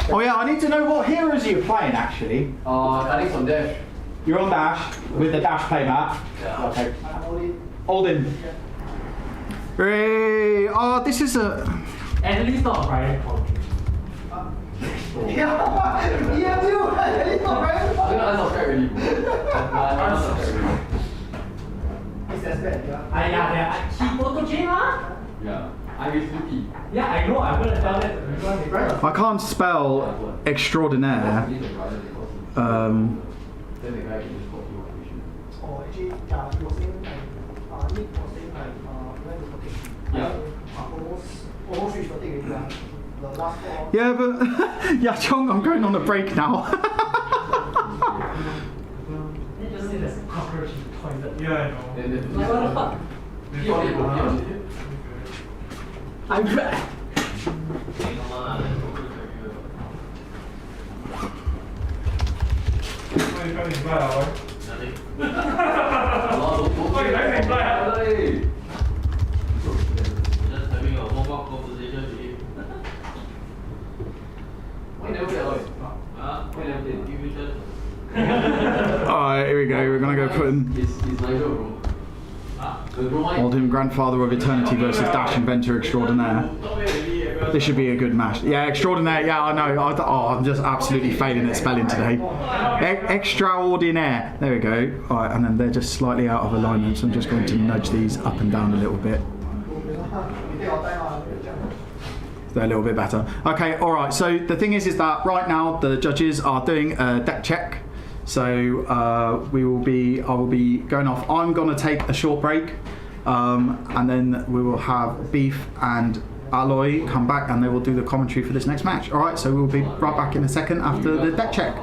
Oh yeah, I need to know what heroes you're playing actually. Cutting from there. You're on Dash with the Dash playmat. Yeah. Okay. Odin. Hooray! Oh, this is a. At least not a private call. Yeah, dude. It's not right. I'm gonna unsubscribe already. It's as bad, yeah. Yeah. He photo game, huh? Yeah. I'm with Flippy. Yeah, I know. I'm gonna tell that to everyone. I can't spell extraordinaire. Then the guy can just call you. Oh, actually, yeah, he was saying like, Nick was saying like, when is the thing? Yeah. Almost reached the thing already, the last four. Yeah, but yeah, Chong, I'm going on a break now. They just say there's a cockroach in the toilet. Yeah, I know. Then Like, what the fuck? he on it, bro. He on it. I'm back. What are you trying to imply, Aloy? What are you trying to imply? Just having a warm-up conversation with him. Why you never play Aloy? Why never play? Give you chance. Alright, here we go. We're gonna go put in It's Nigel, bro. Oldhim, Grandfather of Eternity versus Dash Inventor Extraordinaire. This should be a good match. Yeah, Extraordinaire. Yeah, I know. I'm just absolutely failing at spelling today. Extraordinaire. There we go. Alright, and then they're just slightly out of alignment, so I'm just going to nudge these up and down a little bit. They're a little bit better. Okay, alright. So the thing is that right now the judges are doing a deck check. So I will be going off. I'm going to take a short break, and then we will have Beef and Aloy come back, and they will do the commentary for this next match. All right, so we'll be right back in a second after the deck check.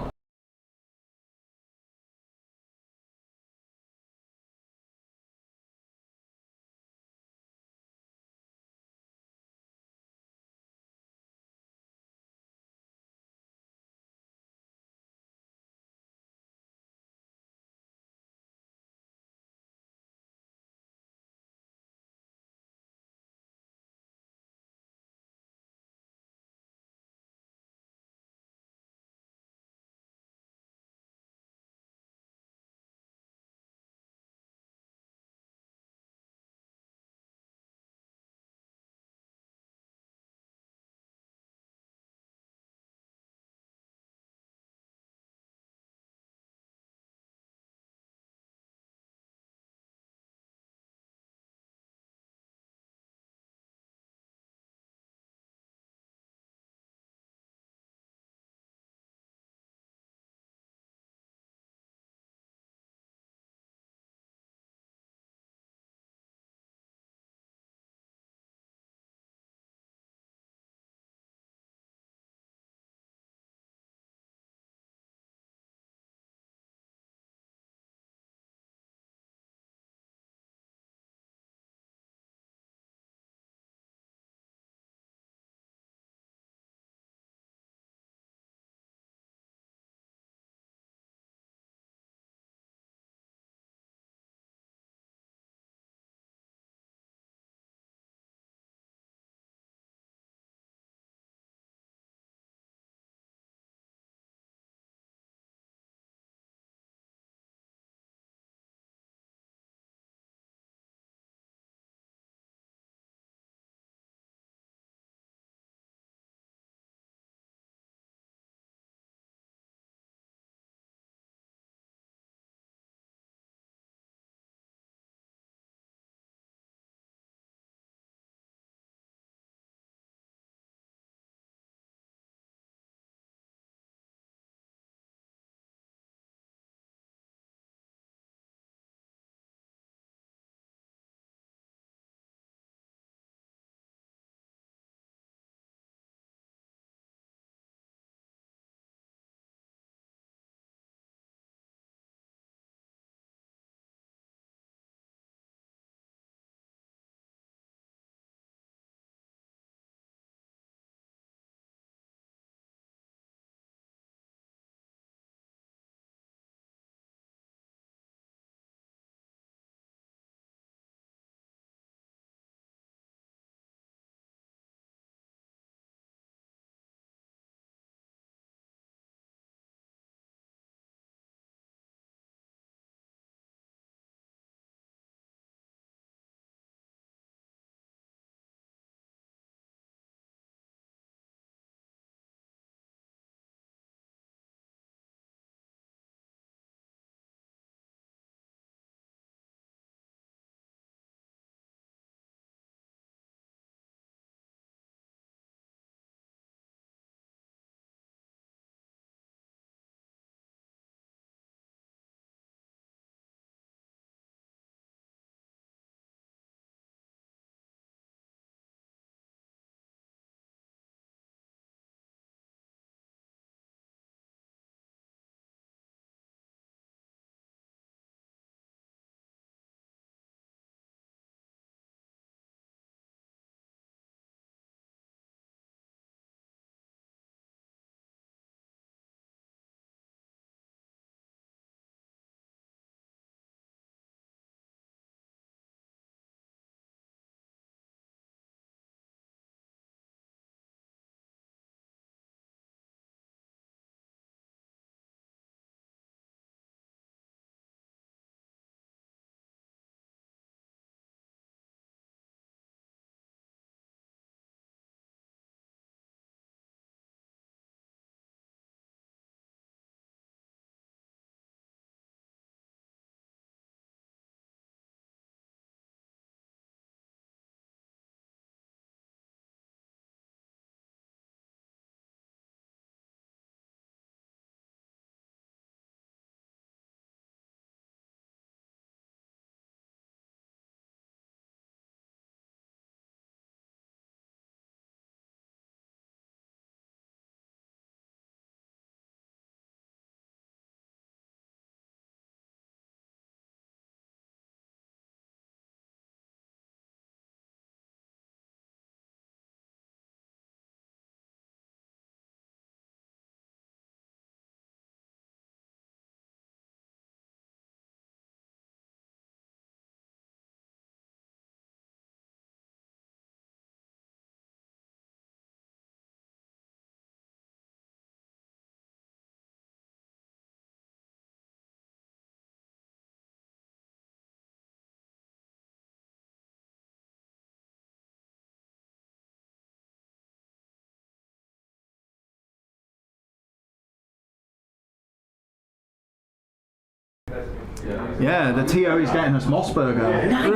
Yeah, the TO is getting us Mossburger. Nice.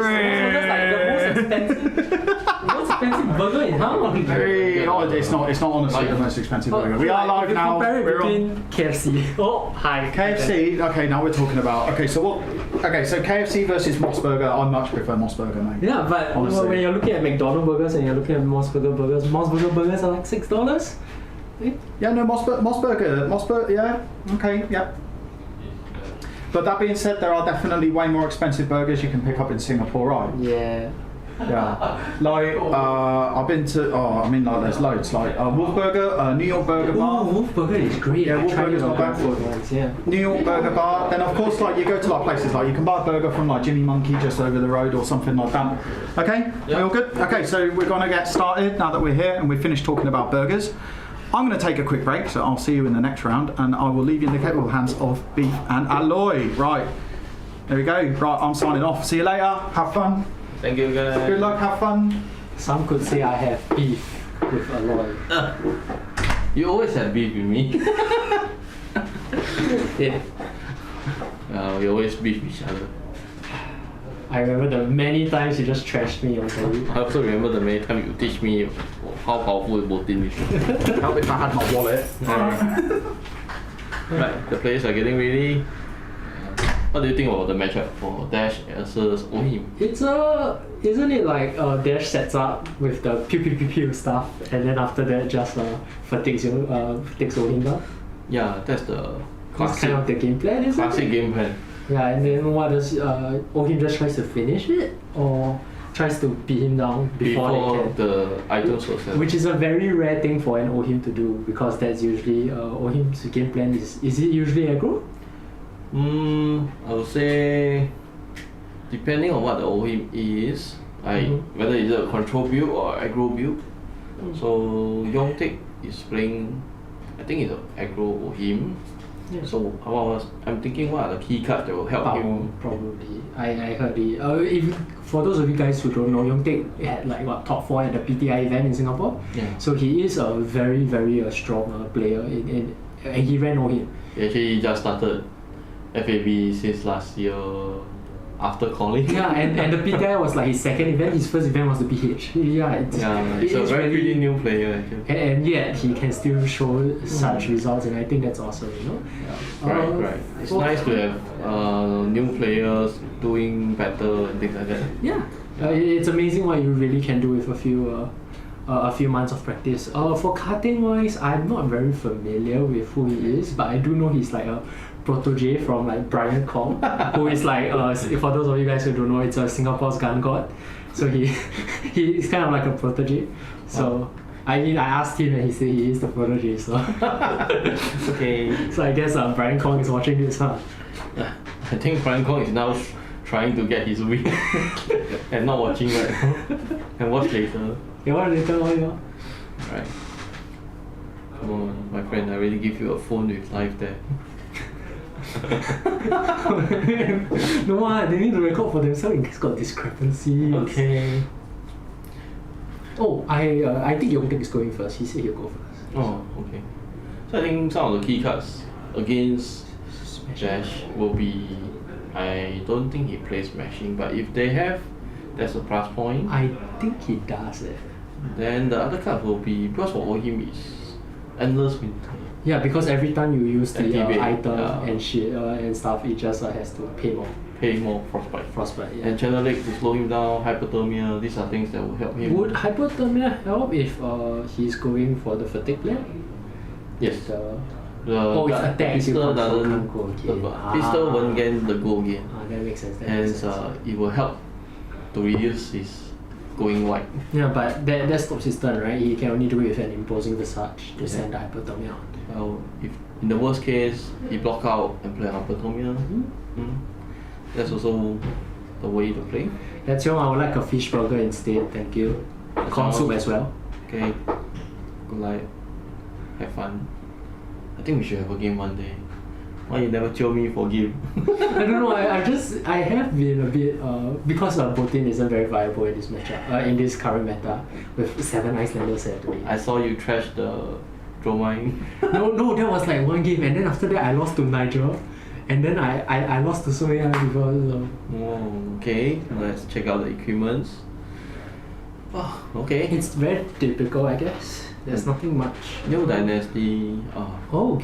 That's like the most expensive burger in town. Oh, it's not honestly the most expensive burger. We are live now. Compare it We're between on KFC. Oh, hi. KFC. Okay, now we're talking about. Okay, so KFC versus Mossburger. I much prefer Mossburger, mate. Yeah, but Honestly. when you're looking at McDonald's burgers and you're looking at Mossburger burgers are like $6. Yeah, no, Mossburger, yeah, okay, yeah. But that being said, there are definitely way more expensive burgers you can pick up in Singapore, right? Yeah. Yeah. Like, I've been to, like, there's loads. Like, Wolf Burger, New York Burger Bar. Wolf Burger is great. Yeah, I Wolf tried Burger's it not bad. once, yeah. New York Burger Bar. Then, of course, like, you go to, like, places like, you can buy a burger from, like, Jimmy Monkey just over the road or something like that. Okay? We all good? Okay, so we're going to get started now that we're here and we've finished talking about burgers. I'm going to take a quick break, so I'll see you in the next round, and I will leave you in the capable hands of Beef and Aloy. Right, there we go. Right, I'm signing off. See you later. Have fun. Thank you guys. Good luck. Have fun. Some could say I have beef with Aloy. You always have beef with me. Yeah. We always beef each other. I remember the many times you just trashed me on the I also remember the many times you teach me how powerful Botin is. Help if I had my wallet. Right, the players are getting ready. What do you think about the matchup for Dash versus Ohim? Isn't it like Dash sets up with the pew pew pew pew stuff, and then after that just takes Ohim down? Yeah, that's the That's kind of the game plan, isn't classic it? game plan. Yeah, and then what does Ohim just tries to finish it, or tries to beat him down before they can? The items were set. Which is a very rare thing for an Ohim to do, because that's usually Ohim's game plan is it usually aggro? I would say depending on what the Ohim is, whether it's a control build or aggro build. So Yongtaek is playing, I think it's an aggro Ohim. Yeah. So I'm thinking what are the key cards that will help him? Probably. I heard it. If for those of you guys who don't know, Yongtaek had like top 4 at the PTI event in Singapore. Yeah. So he is a very very strong player and he ran Ohim. He actually just started FAB since last year after calling. Yeah, and the PTI was like his second event. His first event was the PH. Yeah, it's a very pretty new player actually. And yet he can still show such results, and I think that's awesome, you know. Right. It's nice to have new players doing better and things like that. Yeah, it's amazing what you really can do with a few months of practice. For karting wise, I'm not very familiar with who he is, but I do know he's like a protege from like Brian Kong, who is like for those of you guys who don't know, it's Singapore's gun god. So he's kind of like a protege. So I mean, I asked him and he said he is the protege. So Okay. So I guess Brian Kong is watching this, huh? I think Brian Kong is now trying to get his win and not watching right now. And watch later. Yeah, what later on, you know? Right. Come on, my friend, I already give you a phone with live there. No, they need to record for themselves in case got discrepancies. Okay. Oh, I think Yongtaek is going first. He said he'll go first. Oh, okay. So I think some of the key cards against Dash will be, I don't think he plays smashing, but if they have, that's a plus point. I think he does it. Then the other card will be, because for Ohim is Endless Winter. Yeah, because every time you use the Activate, item yeah. and shit and stuff, it just has to pay more. Pay more Frostbite. Frostbite, yeah. And Channel Lake to slow him down, Hypothermia, these are things that will help him. Would hypothermia help if he's going for the fatigue plan? Yes. Oh, it's attack, pistol you doesn't can't go again. the pistol won't get the go again. That makes sense. Hence, it will help to reduce his going wide. Yeah, but that stops his turn, right? He can only do it with an imposing visage to send the hypothermia out. Well, if in the worst case, he block out and play Hypothermia, that's also the way to play. That's your. I would like a fish burger instead, thank you. Corn soup as well. Okay, good luck. Have fun. I think we should have a game one day. Why you never chill me for game? I don't know. I have been a bit because Botin isn't very viable in this matchup. In this current meta with 7 Icelanders here today. I saw you trash the Dromine. No, that was like one game, and then after that I lost to Nigel, And then I lost to so many other people. So. Oh, okay. Let's check out the equipments. Oh, okay. It's very typical, I guess. There's nothing much. New Dynasty. Oh,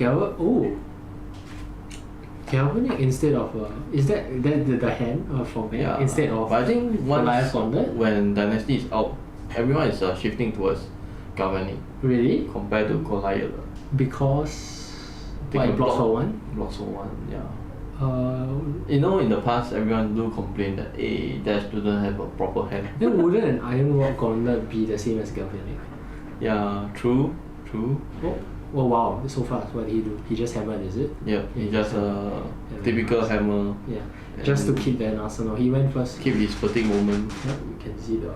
Galvanic instead of is that the hand format Yeah. instead of But I think Goliath once Gauntlet? when Dynasty is out, everyone is shifting towards Galvanic Really? compared to Goliath. Because They why can blocks for one? Blocks for one, yeah. Uh, You know, in the past, everyone do complain that Dash didn't have a proper hand. then wouldn't an Iron Rod Gauntlet be the same as Galvanic? Yeah, true. Oh wow, so fast. What did he do? He just hammered, is it? Yeah, Yeah, it's just a yeah, typical nice. hammer. Yeah. And Just to keep that in arsenal. He went first. keep his fatigue moment. Yep, you can see the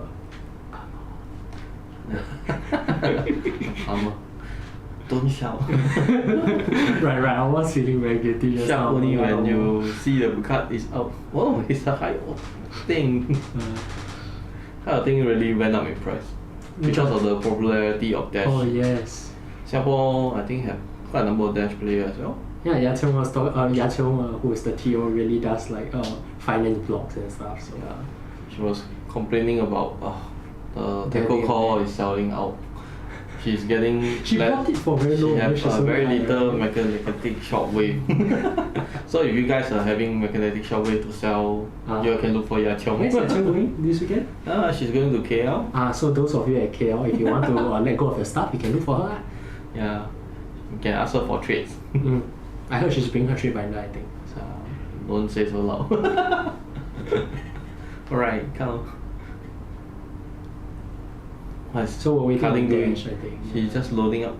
Armor. Don't shout. right. I was feeling very guilty just Shout now. only when you see the card is out. Whoa, it's a high thing. High thing really went up in price because of the popularity of Dash. Oh yes. Singapore, I think, have quite a number of Dash players as well. Yeah, Yachong was Yachong, who is the TO, really does like finance blocks and stuff. So Yeah, she was complaining about the Very Tackle Core bad. is selling out. She's getting she bought it for very low. She have which is so very high, little right? magnetic shockwave. So if you guys are having magnetic shockwave to sell, you can look for Yachong. Where's Yachong going this weekend? She's going to KL. So those of you at KL, if you want to let go of your stuff, you can look for her. Yeah, you can ask her for trades. I heard she's bringing her trade binder, I think. So. Don't say so loud. Alright, come. So we're waiting Cutting on doing. Dash, I think. He's just loading up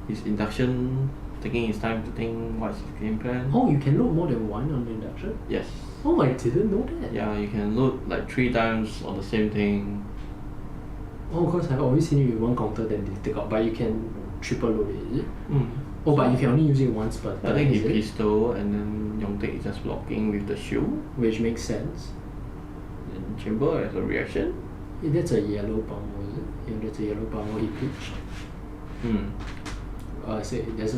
his induction, taking his time to think what's his game plan. Oh, you can load more than one on the induction? Yes. Oh, I didn't know that. Yeah, you can load like 3 times on the same thing. Oh, because I've always seen it with one counter then they take out, but you can triple load it, is it? Oh, but you can only use it once per I turn, think he is it? pistol and then Yongtek is just blocking with the shield. Which makes sense. And Chamber as a reaction. That's a yellow power, is it? Yeah, that's a yellow power he pitched. Say there's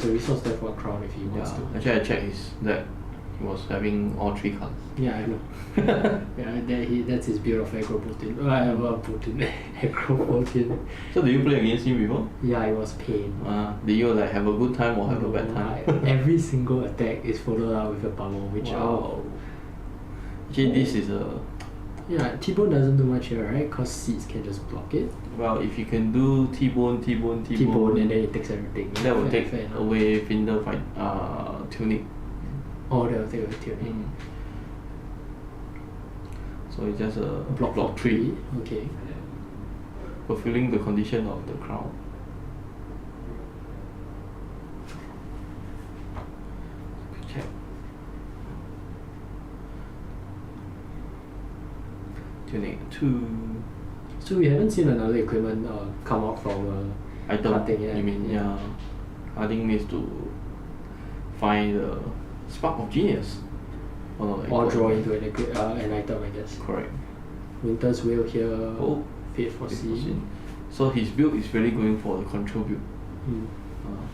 a resource there for a crown if he wants to. Actually I checked his deck. He was having all 3 cards. Yeah, I know. Yeah, that's his build of aggro Putin. Putin. Aggro Putin. So did you play against him before? Yeah, it was pain. Did you like have a good time or have a bad time? Every single attack is followed up with a power, which Wow. Actually this is a... Yeah, T-Bone doesn't do much here, right? Because seeds can just block it. Well, if you can do T-Bone, T-Bone and then it takes everything. that will take fair enough. away Finder fight, Tunic. Oh, that will take away Tunic. So it's just a Block 3. Okay. fulfilling the condition of the crown. Check. Tunic 2 So we haven't seen another equipment come out from item. cutting yet. You mean Harding needs to find the spark of genius. Or draw into an item, I guess. Correct. Winter's Wheel here. Oh, Fate for Sea. So his build is really going for the control build.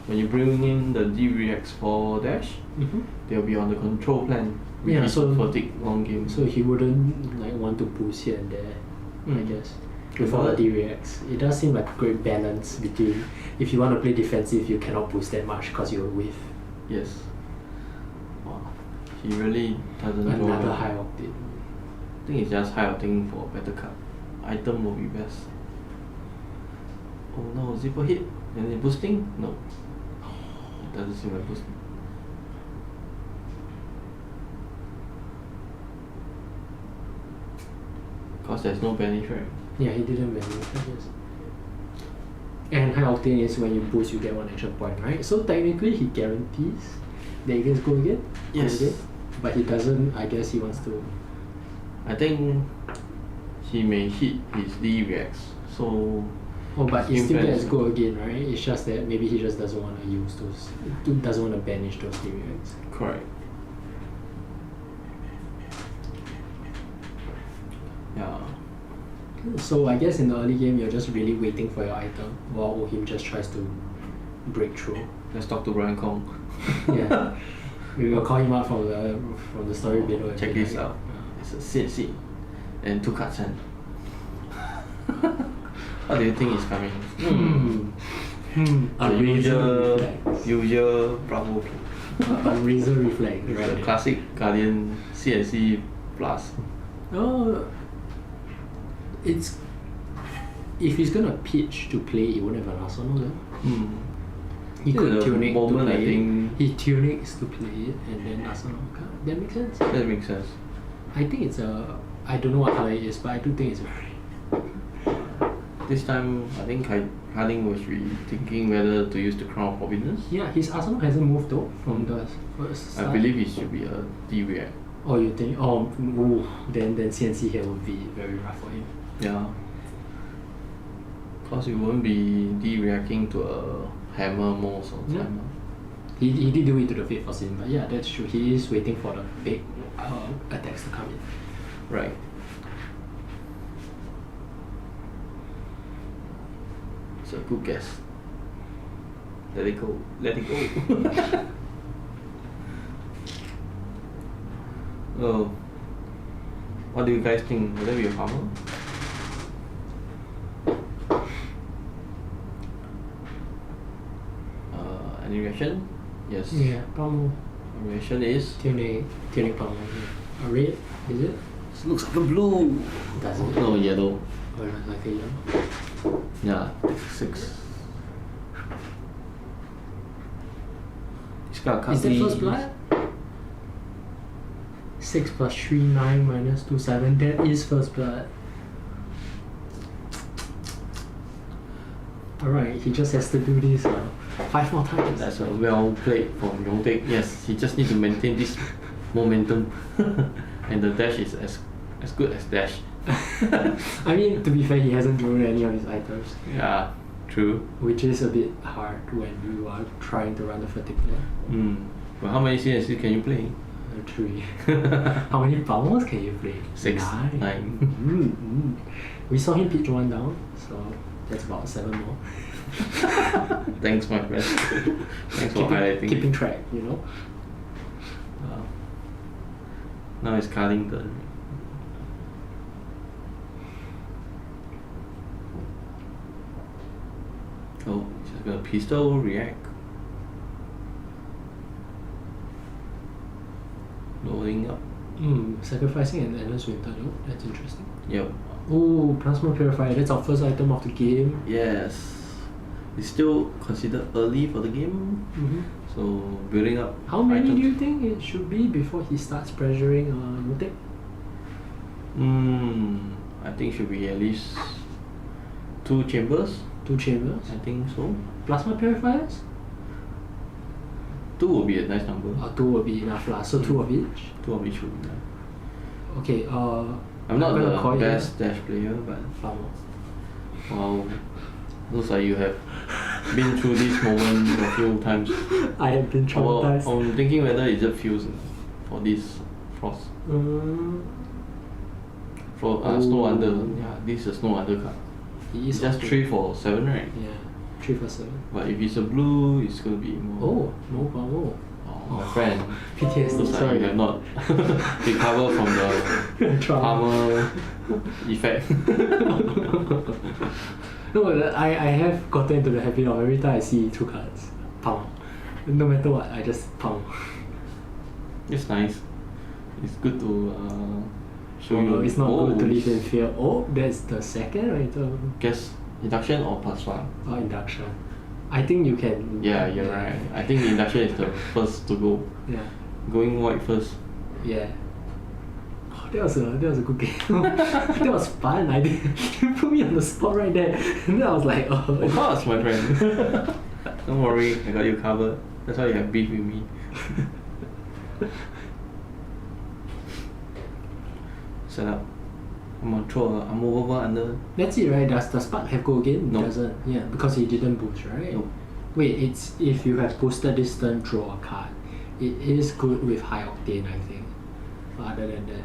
When you bring in the D-Reacts for Dash, they'll be on the control plan. Which is fatigue long game. So he wouldn't like want to boost here and there, I guess. Before the D-Reacts. It does seem like a great balance between if you want to play defensive, you cannot boost that much because you're with. Yes. Wow. He really doesn't Another draw. high octane. I think it's just high octane for better card. Item will be best. Oh no, zipper hit. And it boosting? No. It doesn't seem like boosting. Because there's no banish, right? Yeah, he didn't banish, I guess. And high octane is when you boost, you get 1 action point, right? So technically, he guarantees that you guys go again. Yes. Go again. But he doesn't. I guess he wants to. I think he may hit his D-Reacts. So Oh, but he Game still plan gets is- go again, right? It's just that maybe he just doesn't want to use those. Doesn't want to banish those D-Reacts. correct. Yeah. So I guess in the early game, you're just really waiting for your item, while Ohim just tries to breakthrough. Let's talk to Brian Kong. Yeah. We will call him out from the story below. and Check be this like, out. It's a CNC and 2 cards hand. What do you think is coming? A The razor reflex. usual Bravo. A razor reflex, The right? classic Guardian CNC Plus. Oh, it's if he's gonna pitch to play, he won't have an arsenal then. He Yeah, could the tunic to moment I play think- it. He tunics to play it and then arsenal card. That makes sense. That makes sense. I think it's a. I don't know what color it is, but I do think it's very. This time, I think Harding was rethinking whether to use the Crown of Forbidden. Yeah, his arsenal hasn't moved though from the first start. I believe it should be a D-react. Oh, you think? Oh, ooh, then CNC here would be very rough for him. Yeah. Cause it won't be D-reacting to a hammer most of the Yeah. time. He did do it to the fate for sin, but yeah, that's true. He is waiting for the big attacks to come in. Right. It's a good guess. Let it go. Let it go. Oh. What do you guys think? Will there be a hammer? Any reaction? Yes. Yeah, Palmo. Reaction is Tunic Palmo. Yeah. A red, is it? it looks like a blue. Does it? No, yellow. Or like a yellow? Yeah, 6. It's got Is that first blood? 6 plus 3, 9 minus 2, 7. That is first blood. Alright, he just has to do this 5 more times. That's a well played from Yongtae. Yes, he just needs to maintain this momentum. And the dash is as good as dash. I mean, to be fair, he hasn't drawn any of his items, Yeah, true. which is a bit hard when you are trying to run a particular But how many CNC can you play? 3. How many Palmos can you play? 6, 9. 9. We saw him pitch 1 down, so that's about 7 more. Thanks, my friend. Thanks for highlighting. Keeping track, you know. Now it's carding turn. Oh, just gonna pistol react. Loading up. Sacrificing an endless winter though. That's interesting. Yep. Oh, plasma purifier. That's our first item of the game. Yes. It's still considered early for the game. So building up. How many items. do you think it should be before he starts pressuring Yotek? I think should be at least 2 chambers. 2 chambers. I think so. Plasma purifiers? 2 would be a nice number. 2 will be enough lah. So 2 of each. 2 of each would be nice. Okay. I'm not gonna call the it best dash player, but Palmo. wow, looks like you have been through this moment a few times. I have been traumatized. I'm thinking whether it just feels for this frost. Snow under. Yeah, this is a snow under card. He is It's just also- 3 for 7, right? Yeah, 3 for 7. But if it's a blue, it's gonna be more. Oh, no Palmo. Oh, my friend. PTSD. Looks like Sorry. you have not recovered from the Trauma. armor effect. No, I have gotten into the habit of every time I see 2 cards, Palmo. No matter what, I just Palmo. It's nice. It's good to show Oh, you. it's not good to live in fear. Oh, that's the second item. Guess induction or +1? Oh, induction. I think you can. Yeah, you're right. I think induction is the first to go. Yeah. Going white first. Yeah. Oh, that was a good game. That was fun. You put me on the spot right there, and then I was like, oh. Of course, my friend. Don't worry, I got you covered. That's why you have beef with me. Set up. I'm gonna throw a unmovable under. That's it, right? Does the spark have go again? No. It doesn't. Yeah, because he didn't boost, right? No. Wait, it's if you have boosted this turn, draw a card. It is good with high octane, I think. But other than that,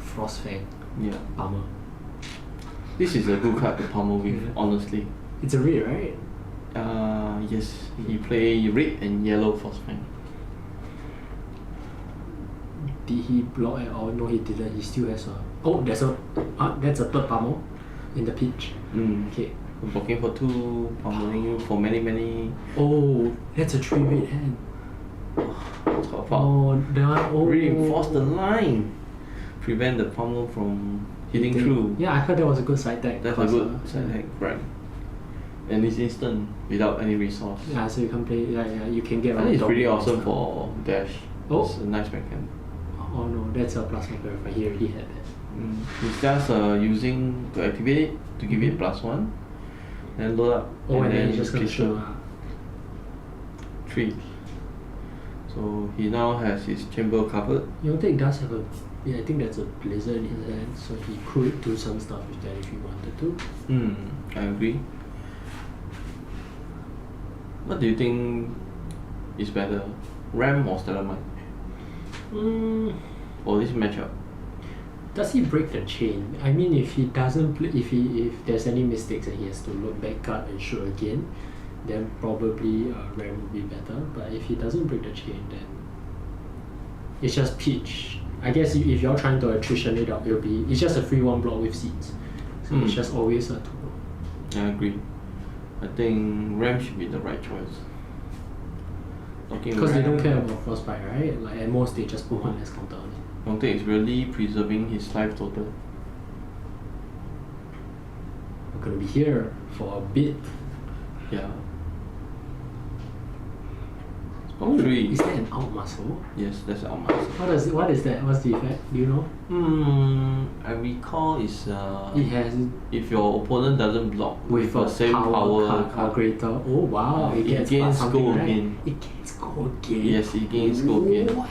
Frostfang, Yeah. armor. This is a good card to pummel with, Yeah. honestly. It's a red, right? Yes, he play red and yellow force fang. Did he block at all? No, he didn't. He still has a. Oh, that's a third pummel in the pitch. Okay. Blocking for 2, pummeling for many. Oh, that's a 3 red hand. Top out. Oh, that one. Oh. Reinforce the line. Prevent the pummel from hitting through. Yeah, I heard that was a good side deck. That's a good side hack, right? And it's instant without any resource. Yeah, so you can play. Yeah, you can get. I think it's pretty dog awesome stuff. for dash. Oh. It's a nice backhand. Oh no, that's a plasma verify. He already had that. He's just using to activate it to give it +1, then load up. Oh, and then he's just gonna pistol show. 3. So he now has his chamber covered. Yongtek does have a. Yeah, I think that's a blizzard in his hand, so he could do some stuff with that if he wanted to. I agree. What do you think is better, Ram or Stellar Mine? For this matchup? Does he break the chain? I mean, if he doesn't play, if there's any mistakes and he has to look back cut and shoot again, then probably Ram would be better. But if he doesn't break the chain, then it's just pitch. I guess if you're trying to attrition it up, it's just a free 1 block with seeds. So it's just always a 2 block. I agree. I think Ram should be the right choice. Because they don't care about frostbite, right? Like at most they just put 1 less counter on it. Yongtek is really preserving his life total. We're gonna be here for a bit. Yeah. Oh, 3. is that an out muscle? Yes, that's our master. What is that? What's the effect? Do you know? I recall is It has if your opponent doesn't block with the a same power card greater. Oh wow! it gets gains something, gold right? again. It gains gold again. Yes, it gains gold again. What?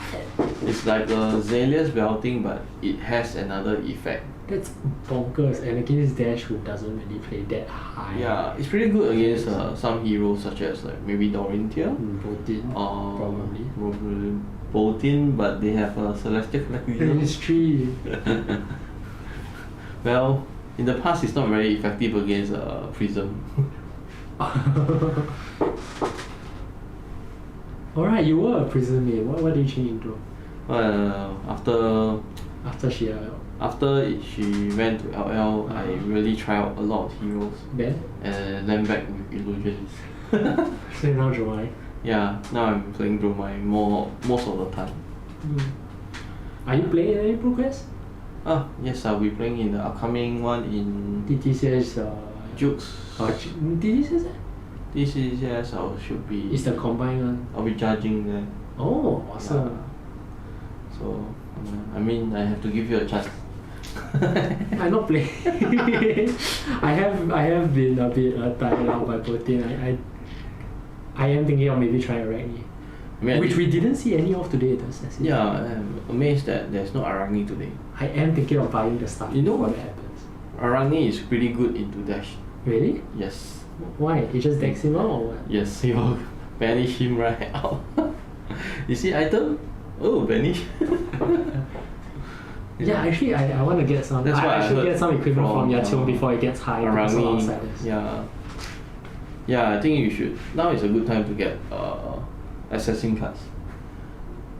It's like a Zalia's belting, but it has another effect. That's bonkers. And against Dash, who doesn't really play that high. Yeah, it's pretty good against some heroes such as like maybe Dorinthia Botin. or Probably. Botin, but they have a Celestial Cataclysm. It's 3. Well, in the past, it's not very effective against Prism. Alright, you were a prison maid. What did you change into? After she After she went to LL, I really tried out a lot of heroes Ben? and then back with illusions. So now Joai. Yeah, now I'm playing Dromai most of the time. Are you playing any progress? Yes, I'll be playing in the upcoming one in DTCS Jukes. DTCS? DCCS I should be. Is the combined one? I'll be judging there. Oh, awesome. Yeah. So, I mean, I have to give you a chance. I'm not playing. I have been a bit tired out by Putin. I am thinking of maybe trying Arachne. Which we didn't see any of today, does it? Yeah, I'm amazed that there's no Arachne today. I am thinking of buying the stuff You know before what? that happens. Arachne is pretty good into dash. Really? Yes. Why? It just decks him out or what? Yes, you will banish him right out. You see item? Oh, banish. Yeah, actually, I want to get some. That's what I should heard get some equipment from from, Yachong before it gets high because of Arachne. outsiders. Yeah, I think you should. Now is a good time to get assassin cards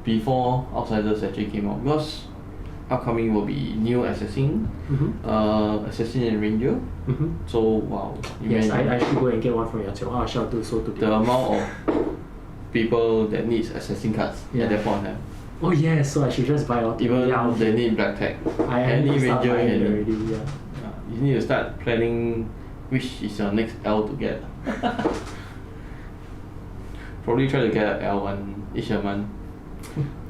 before outsiders actually came out, because upcoming will be new assassin, assassin and ranger. So wow, Yes, imagine I should go and get one from Yachong. I shall do so today. the amount of people that needs assassin cards Yeah. at that point in time. Oh yeah, so I should just buy all. Even yeah, they need black tag. I am Any start ranger buying it can. already. Yeah. You need to start planning which is your next L to get. Probably try to get a L1 each a month.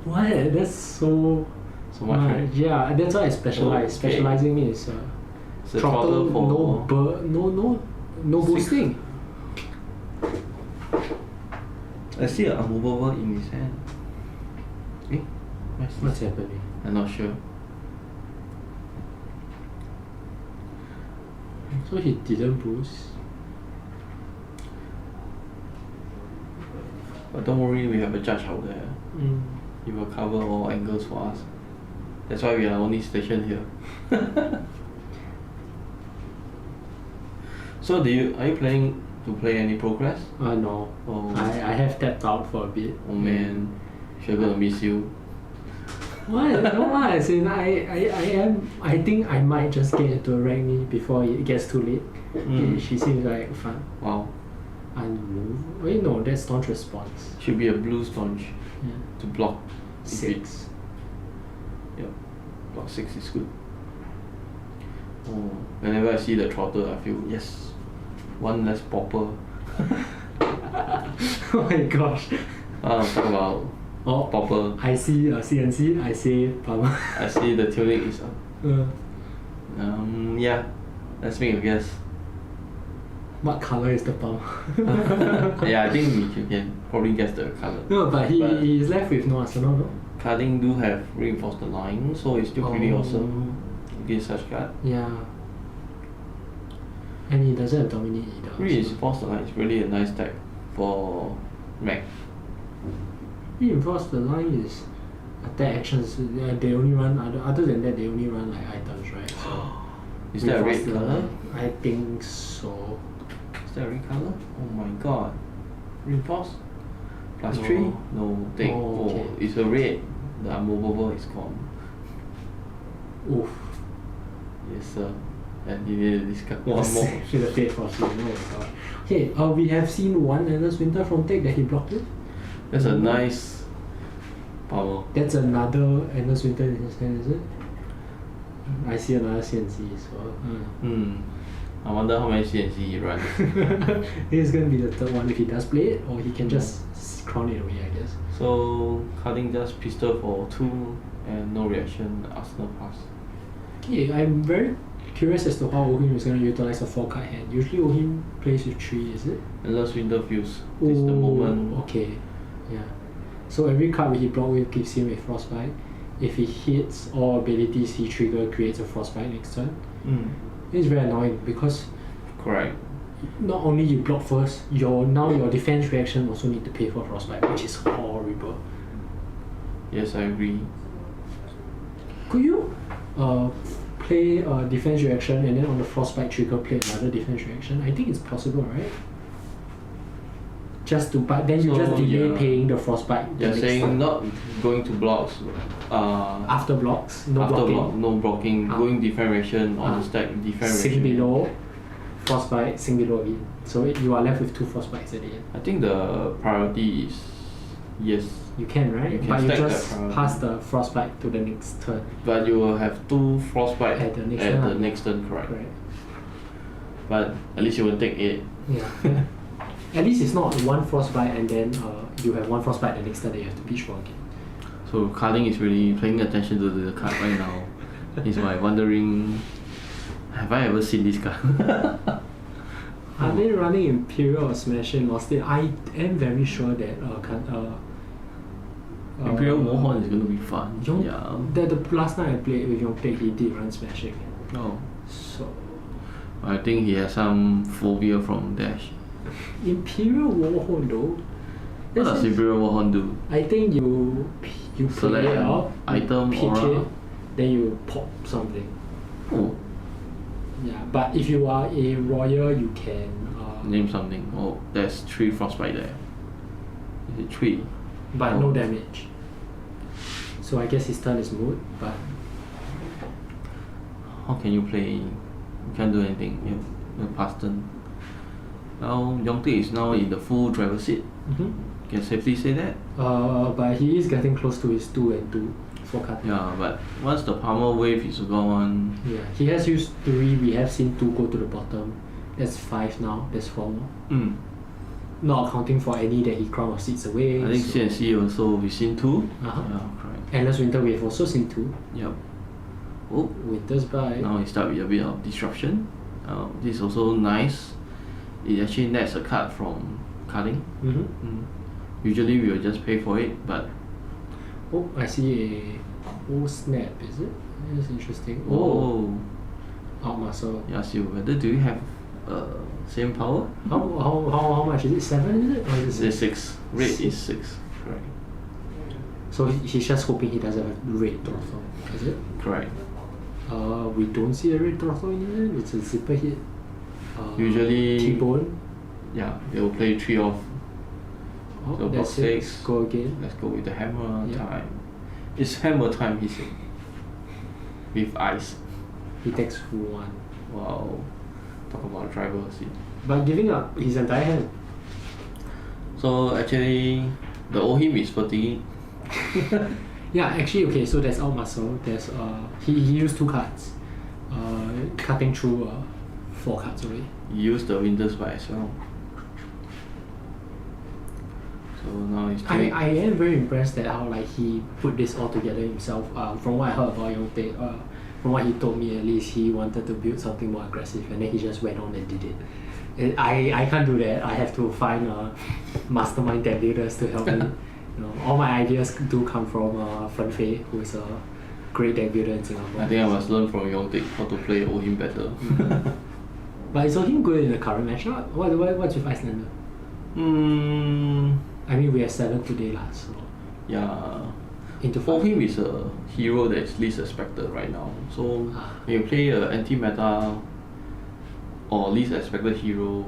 What? That's so. So much, right? Yeah, that's why I specialize. Okay. Specializing means It's a throttle, throttle for no 6. boosting. I see an unmovable in his hand. What's happening? I'm not sure. So he didn't boost. But don't worry, we have a judge out there. He will cover all angles for us. That's why we are only stationed here. So are you planning to play any progress? No. Oh. I have tapped out for a bit. Oh man, sure gonna miss you. What? No lah, as in I think I might just get into a rank me before it gets too late. She seems like fun. Wow. Unmove. Wait, no, that's staunch response. Should be a blue sponge Yeah. to block. if 6. Yep. Block 6 is good. Oh, whenever I see the throttle, I feel yes, one less popper. Oh my gosh. Talk about Oh, popper. I see CNC, I see Palmer. I see the tuning is up. Yeah. Let's make a guess. What color is the Palmer? Yeah, I think you can probably guess the color. No, but he is left with no arsenal, no? Carding do have reinforced the line, so it's still pretty awesome against such card. Yeah. And he doesn't have dominate either. Reinforced the line is really a nice tag for Mac. Reinforce the line is attack actions. They only run other than that they only run like items, right? So Is that a red reinforce the color? line, I think so. Is that a red color? Oh my god. Reinforce? Plus No. 3? No, take. Oh, okay. It's a red. The unmovable is gone. Oof. Yes sir. And you need to discuss one more. Should have paid for it. Oh my god. Okay, we have seen one Endless Winter from Tech that he blocked it. That's a nice power. That's another Endless Winter in his hand, is it? I see another CNC, so I wonder how many CNC he runs. this is gonna be the third one if he does play it, or he can just crown it away, I guess. So cutting just pistol for 2 and no reaction, Arsenal pass. Okay, I'm very curious as to how Ohim is going to utilize a 4-card hand. Usually Ohim plays with 3, is it? Endless Winter Fuse. This is the moment. Okay, yeah. So every card he block with gives him a Frostbite. If he hits all abilities he trigger creates a Frostbite next turn. It's very annoying because Correct. not only you block first, your defense reaction also need to pay for Frostbite, which is horrible. Yes, I agree. Could you play a defense reaction and then on the Frostbite trigger play another defense reaction? I think it's possible, right? But then you So, just delay yeah. paying the Frostbite. You're saying not going to blocks. After blocks, no after blocking. block, no blocking. Going different reaction on the stack, different Sing reaction. below, Frostbite, sing below again. So you are left with 2 Frostbites at the end. I think the priority is yes, You can, right? You can but you stack that just priority. pass the Frostbite to the next turn. but you will have 2 frostbite At the next turn. next turn, correct? Correct. But at least you won't take 8. Yeah. At least it's not 1 Frostbite and then you have 1 Frostbite the next turn that you have to pitch for again. So carding is really paying attention to the card right now. He's like wondering, have I ever seen this card? Are they running Imperial or Smashing or still? I am very sure that Imperial Warhorn is going to be fun. Yong, Yeah. the last time I played with Yongtek, he did run Smashing. Oh, So I think he has some phobia from Dash. Imperial Warhorn though. What does Imperial Warhorn do? I think you play Select it an out, item, pitch aura. it, then you pop something. Oh, Yeah, but if you are a royal, you can name something. Oh, there's 3 frostbite there. Is it 3? but Oh. no damage. So I guess his turn is moot, but How can you play? You can't do anything. You pass turn. Now Yongti is now in the full driver's seat. Can safely say that? but he is getting close to his 2 and 2 for card. Yeah, but once the Palmer wave is gone, Yeah, he has used 3. We have seen 2 go to the bottom. That's 5 now. That's 4 more. Not accounting for any that he crown of seats away. I think so. CNC also we've seen 2. Uh-huh. Yeah, correct. Endless Winter we have also seen 2. Yep. Oh, Winter's Bite. now we start with a bit of disruption. This is also nice. It actually nets a card from carding. Usually we will just pay for it, but Oh, I see a snap, is it? That's interesting. Out muscle. yeah, so whether do you have same power? How much is it? 7 is it? Or is it It's 6. Red is 6. Correct. So he's just hoping he doesn't have red throttle, is it? Correct. We don't see a red throttle in it. It's a zipper hit. Usually- T-bone. Yeah, they will play 3 off. Oh, So block that's it. 6. Go again. Let's go with the hammer Yeah. time. It's hammer time, he said. With ice. He takes 1. Wow. Talk about driver seat. But giving up his entire hand. So actually, the old him is fatiguing. Yeah, actually, okay, so there's out muscle. There's he used 2 cards, cutting through 4 cards already. He used the winter spike as well. So now he's doing. I am very impressed at how like he put this all together himself. From what I heard about Yongtae, from what he told me at least, he wanted to build something more aggressive, and then he just went on and did it. And I can't do that. I have to find mastermind deck builders to help me. You know, all my ideas do come from Fen Fei, who is a great deck builder in Singapore. I think I must learn from Yongtae how to play old him better. But is Ohim good in the current matchup? What's with Icelander? I mean, we have 7 today lah, so Yeah. into For 4. him is a hero that is least expected right now. So when you play a anti-meta or least expected hero,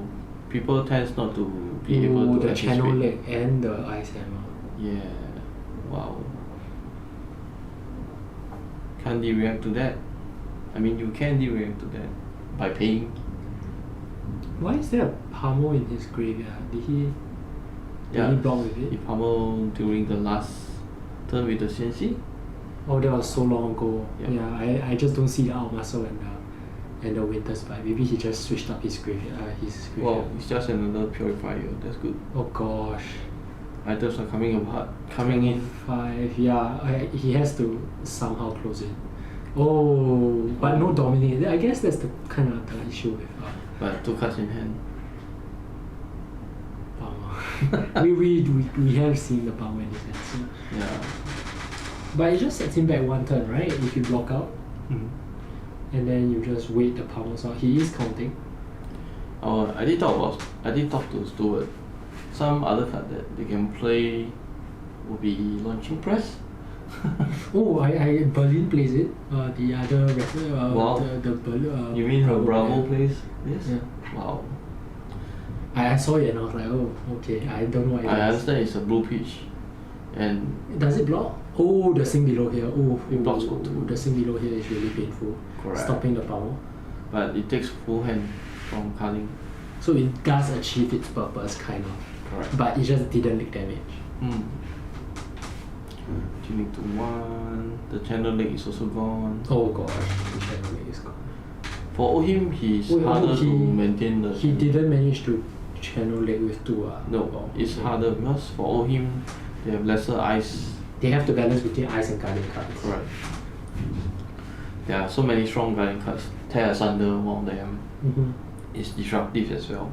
people tends not to be able to the channel anticipate. leg and the ice hammer. Yeah. Wow. Can't they react to that? I mean, you can react to that by paying. Why is there a pummel in his graveyard? Did he block with He it? pummeled during the last turn with the CNC. Oh, that was so long ago. Yeah. Yeah, I just don't see the out muscle and the winter spike. Maybe he just switched up his graveyard. Well, it's just another purifier. That's good. Oh gosh. Items are coming apart, coming in. 5. Yeah, he has to somehow close it. Oh, but no dominate. I guess that's the kind of the issue with But 2 cards in hand. power. we have seen the power in his hand. So. Yeah. But it just sets him back 1 turn, right? If you block out, and then you just wait the powers out. He is counting. I did talk to Stuart. Some other card that they can play would be launching press. Oh, I Berlin plays it. The other Wow. the You mean her Bravo player. plays this? Yeah. Wow. I saw it and I was like, oh, okay. I don't know what it I is. understand it's a blue pitch, and Does it block? Oh, the sing below here. Oh, It blocks for 2. The sing below here is really painful. Correct. Stopping the power. but it takes full hand from carding. So it does achieve its purpose, kind of. Correct. But it just didn't leak damage. Tuning to 1. The channel leg is also gone. Oh gosh, the channel leg is gone. For him, he's Wait, harder he- to maintain the. He didn't manage to channel leg with 2. No, Oh, it's okay. harder because for him, they have lesser ice. They have to balance between ice and guardian cards. Correct. There are so many strong guardian cards. Tear Asunder, one of them, is disruptive as well.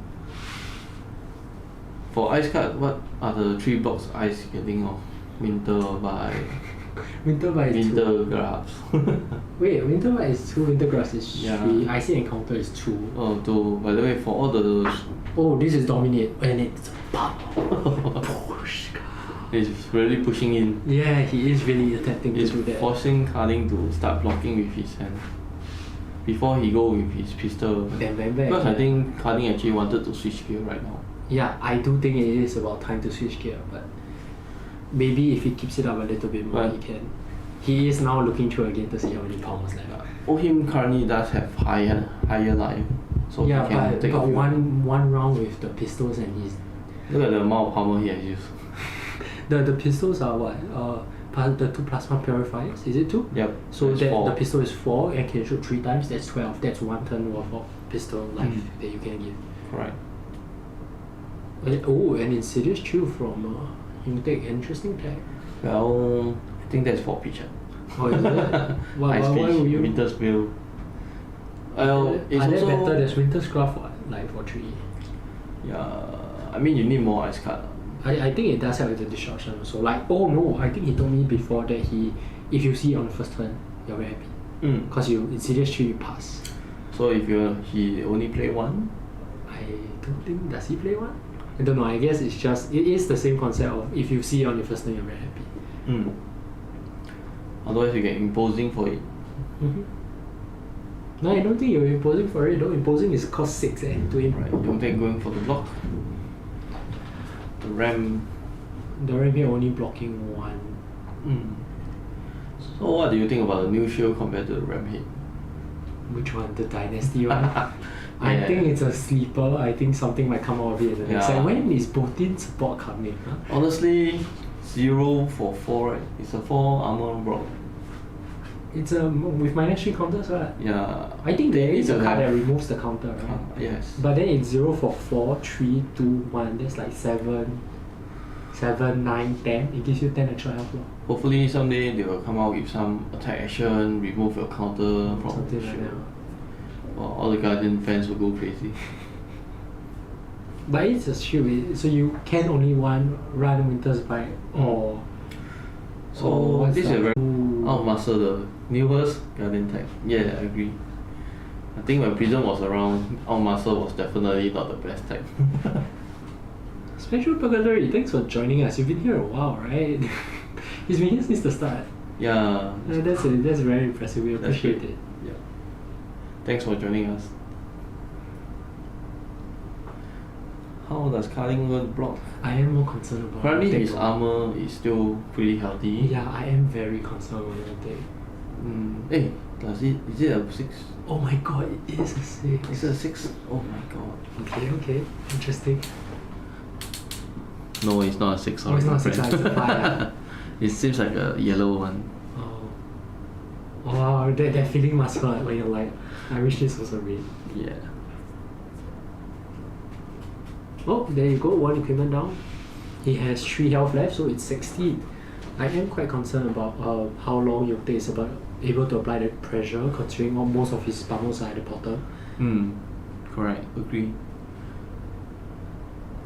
For ice card, what are the 3 blocks ice you can think of? Winter by Winter by 2. Winter Grabs. Wait, Winter by is 2, Winter Grass is 3, Yeah. Icy Encounter is 2. Oh, by the way, for all those, Oh, this is Dominate, and it's pummel. Push. it's really pushing in. Yeah, he is really attempting to It's do that. forcing Carding to start blocking with his hand before he go with his pistol. Bam, bam, bam. Because I think Carding actually wanted to switch gear right now. Yeah, I do think it is about time to switch gear, but maybe if he keeps it up a little bit more, But- he can. He is now looking through again to see how many pounds left. Ohim currently does have higher life, so Yeah, he can but take a few. one round with the pistols and he's Look at the amount of armor he has used. the pistols are what? The 2+1 purifiers, is it 2? Yep. So that's that 4. the pistol is 4 and can shoot 3 times. That's 12. That's 1 turn worth of pistol life that you can give. Correct. Oh, and Insidious Chew from Yongtae. Interesting tag. Well, I think that's for pitch. Oh, is it? Why Ice would pitch, you? Winter's Bill. Well, it's Are they also better? There's Winter's Craft for 3. yeah. I mean, you need more ice card. I think it does help with the destruction also. Like, oh no, I think he told me before that if you see it on the first turn, you're very happy. Because you Insidious Chew, you pass. So if he only play 1, I don't think, does he play 1? I don't know, I guess it is the same concept of if you see it on your first turn, you're very happy. Otherwise you get imposing for it. No, I don't think you're imposing for it though. Imposing is cost 6 to him. Right, don't take going for the block. The ram. The ram here only blocking 1. So what do you think about the new shield compared to the ram head? Which one? The dynasty one? I Yeah. think it's a sleeper. I think something might come out of it in the next. Yeah. Like, when is Botin support coming? Huh? Honestly, 0 for 4, right? It's a 4 armor block. It's with minus 3 counters, right? Yeah. I think there is a Need to card have- that removes the counter, right? Yes. But then it's 0 for 4, 3, 2, 1. That's like 7, 9, 10. It gives you 10 extra health. Lor. Hopefully someday they will come out with some attack action, remove your counter from Something the like shield. that. Well, all the Guardian fans will go crazy. But it's a shield, so you can only run Winter's Bite or. So or what's this is a that? very Ooh. outmuscle the newest Guardian tech. Yeah, I agree. I think when Prism was around, outmuscle was definitely not the best tech. Special Purgatory, thanks for joining us. You've been here a while, right? He's been here since the start. Yeah. That's very impressive. We That's appreciate great. it. Yeah. Thanks for joining us. How does Carding going to block? I am more concerned about Apparently the his deck. armor is still pretty healthy. Yeah, I am very concerned about the deck. Hey, is it a 6? Oh my god, it is a 6. Is it a 6? Oh my god. Okay, interesting. No, it's not a 6. Oh, it's not a sorry, 6, my it's a friend. 5. It seems like a yellow one. Oh. Wow, that feeling must hurt when you're like, I wish this was a red. Yeah. Oh, there you go, 1 equipment down. He has 3 health left, so it's 16. I am quite concerned about how long Yokte is able to apply the pressure, considering most of his pummels are at the bottom. Correct. Agree.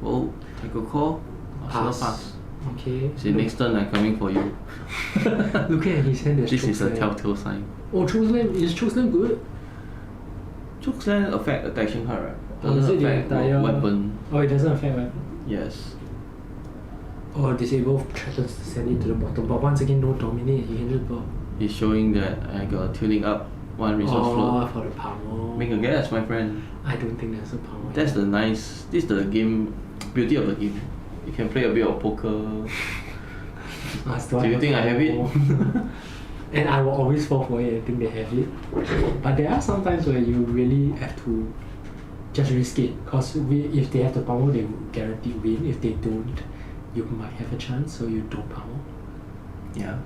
Well, take a call. Arsenal pass. Okay. See, next turn I'm coming for you. Looking at his hand, there's This is a Chokeslam. telltale sign. Oh, Chokeslam, is Chokeslam good? Chokeslam affect attack card, right? Or is it the affect entire weapon. Oh, it doesn't affect weapon. Yes. Or disable threatens to send it to the bottom. But once again, no dominate, you can just block. He's showing that I got a tuning up 1 resource float. For the power. Make a guess, my friend. I don't think there's a power. That's the nice. This is the game beauty of the game. You can play a bit of poker. Do you think I have it? And I will always fall for it and think they have it. But there are some times where you really have to just risk it. Because if they have the power, they will guarantee win. If they don't, you might have a chance, so you don't power. Yeah.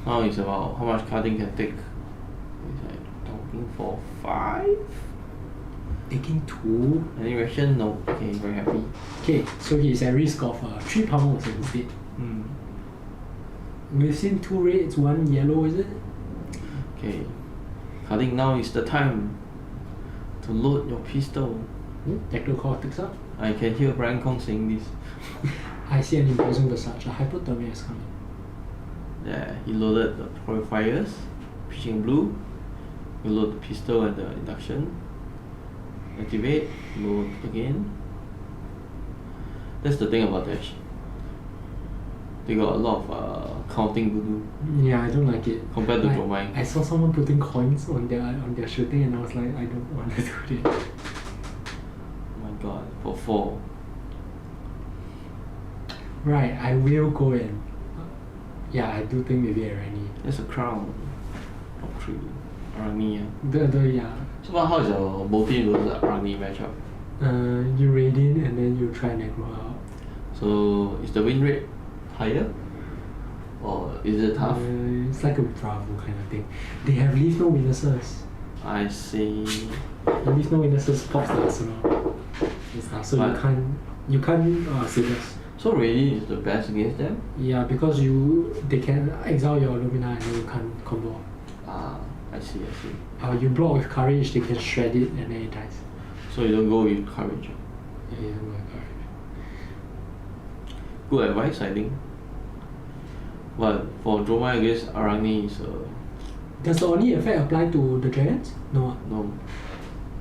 Now it's about how much carding can take. It's like talking for 5. Taking 2. Any reaction? No. Okay, very happy. Okay, so he's at risk of 3 pummels instead. We've seen 2 reds, 1 yellow, is it? Okay. Carding now is the time to load your pistol. Tactical call takes up. I can hear Brian Kong saying this. I see an imposing Versace. Hypothermia is coming. Yeah, he loaded the purifiers, pitching blue. You load the pistol and the induction. Activate, load again. That's the thing about Dash. They got a lot of counting to do Yeah, I don't like it. compared to Dromine. I saw someone putting coins on their shooting and I was like, I don't want to do that. Oh my god, for 4. Right, I will go and yeah, I do think maybe a Rani. That's a crown. Top 3. Arani, yeah. Yeah. So how is your Boltin versus Arani matchup? You raid in and then you try Negro out. So is the win rate higher? Or is it tough? It's like a Bravo kind of thing. They have leave no witnesses. I see. Leave no witnesses pops the arsenal. So But- you can't save us. So really is the best against them? Yeah, because they can exile your Lumina and then you can't combo. Ah, I see. You block with courage, they can shred it and then it dies. So you don't go with courage. Yeah, you don't go with courage. Good advice, I think. But for Dromai against Arani is Does the only effect apply to the dragons? No. no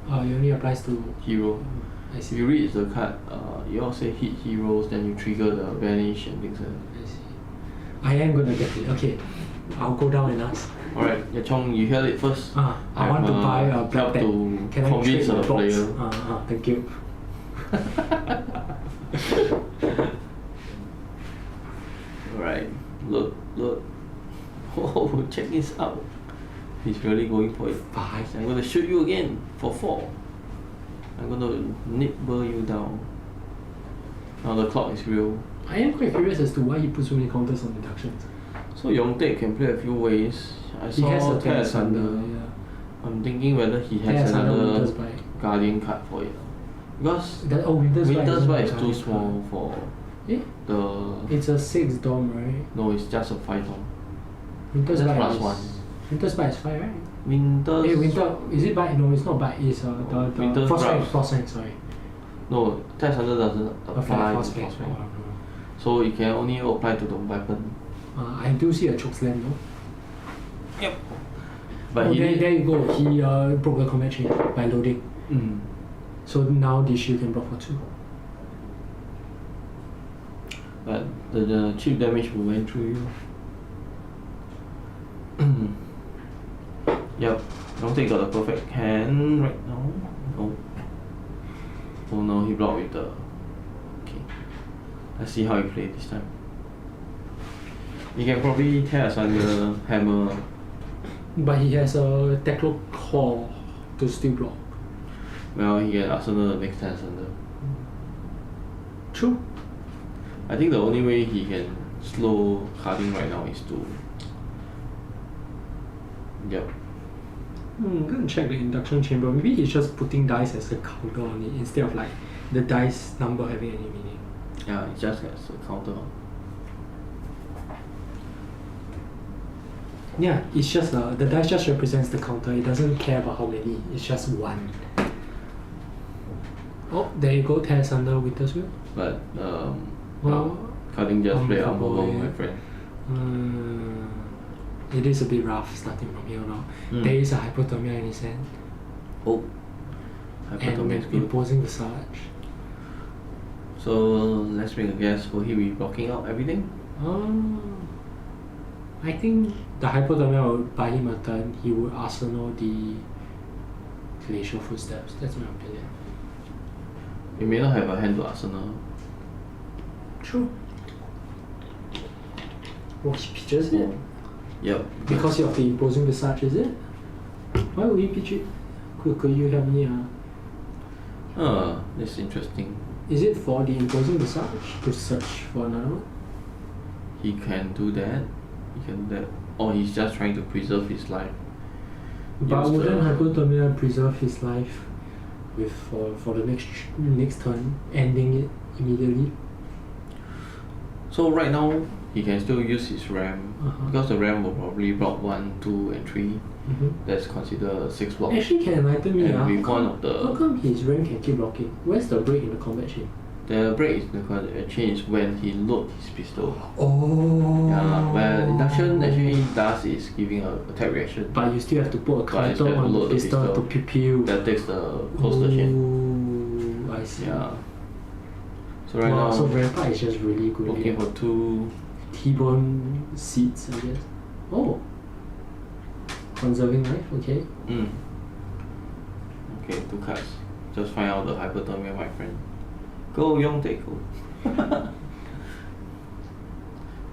It only applies to. hero. I If see. you read the card, you all say hit heroes, then you trigger the vanish and things like that. I see. I am gonna get it. Okay. I'll go down and ask. Alright, Yachong, you heard it first. I want to buy a black help deck. to Can I convince trade my the box? player. Thank you. Alright, look. Oh, check this out. He's really going for it. 5. I'm gonna shoot you again for 4. I'm gonna nibble you down. Now the clock is real. I am quite curious as to why he put so many counters on deductions. So Yongtae can play a few ways. I He has saw a Tear Tear Asunder, Asunder. yeah. I'm thinking whether he Tear has Asunder another Winter's Bite. Guardian card for it. Because Winter's Winter's Bite is not too Guardian small card. for Eh? the... It's a 6 dom, right? No, it's just a 5 dom. Winter's That's Bite plus is... 1. Winter's Bite is 5, right? Winter's... Hey, Winter... Is it Bite? No, it's not Bite. It's the Winter's Force Rank, Grasp. Force Rank, sorry. No, Tear Asunder doesn't apply Force to Rank. Force Rank. So it can only apply to the weapon. I do see a chokeslam though. Yep. But Oh, he there you go. He broke the combat chain by loading. Mm. So now the shield can block for 2. But the chip damage will went through you. Yep. Yongtae got a perfect hand right now. No. Oh no, he blocked with the... Okay. Let's see how he plays this time. He can probably tear asunder hammer. But he has a Teclo Claw to still block. Well, he can asunder the next tear asunder. True. I think the only way he can slow carding right now is to... Yep. I'm gonna check the induction chamber. Maybe he's just putting dice as a counter on it instead of like the dice number having any meaning. Yeah, it just has a counter. Yeah, it's just the dice just represents the counter. It doesn't care about how many. It's just 1. Oh, there you go. Tear Asunder Winter's Wheel. But Well, carding just play for armor boy. my friend. It is a bit rough starting from here now. There is a hypothermia in his hand. Oh. And Hypothermia is good. imposing the Visage. So let's make a guess. Will he be blocking out everything? I think the hypothermia would buy him a turn. He would arsenal the glacial footsteps. That's my opinion. He may not have a hand to arsenal. True. Well, he pitches it. Yep. Because of the imposing Visage, is it? Why would he pitch it? Could you help me? That's interesting. Is it for the imposing Visage to search for another one? He can do that. He can do that. Or he's just trying to preserve his life. But Use wouldn't the- hypothermia preserve his life with for the next turn, ending it immediately? So right now he can still use his RAM because the RAM will probably block 1, 2 and 3. That's considered 6 blocks. Actually, can enlighten me. And with one of the- How come his rank can keep blocking? Where's the break in the combat chain? The break is because it change when he load his pistol. Oh. Yeah, where induction actually does is giving a attack reaction. But you still have to put a But you still counter have to on the load the pistol pistol. to pew. That takes the coaster chain. I see. Yeah. So right Wow, now so Rampart is just really good. looking here. for 2. T-bone seats, I guess. Oh. Conserving life, okay. Okay, 2 cards. Just find out the hypothermia, my friend. Go Yongtae, go.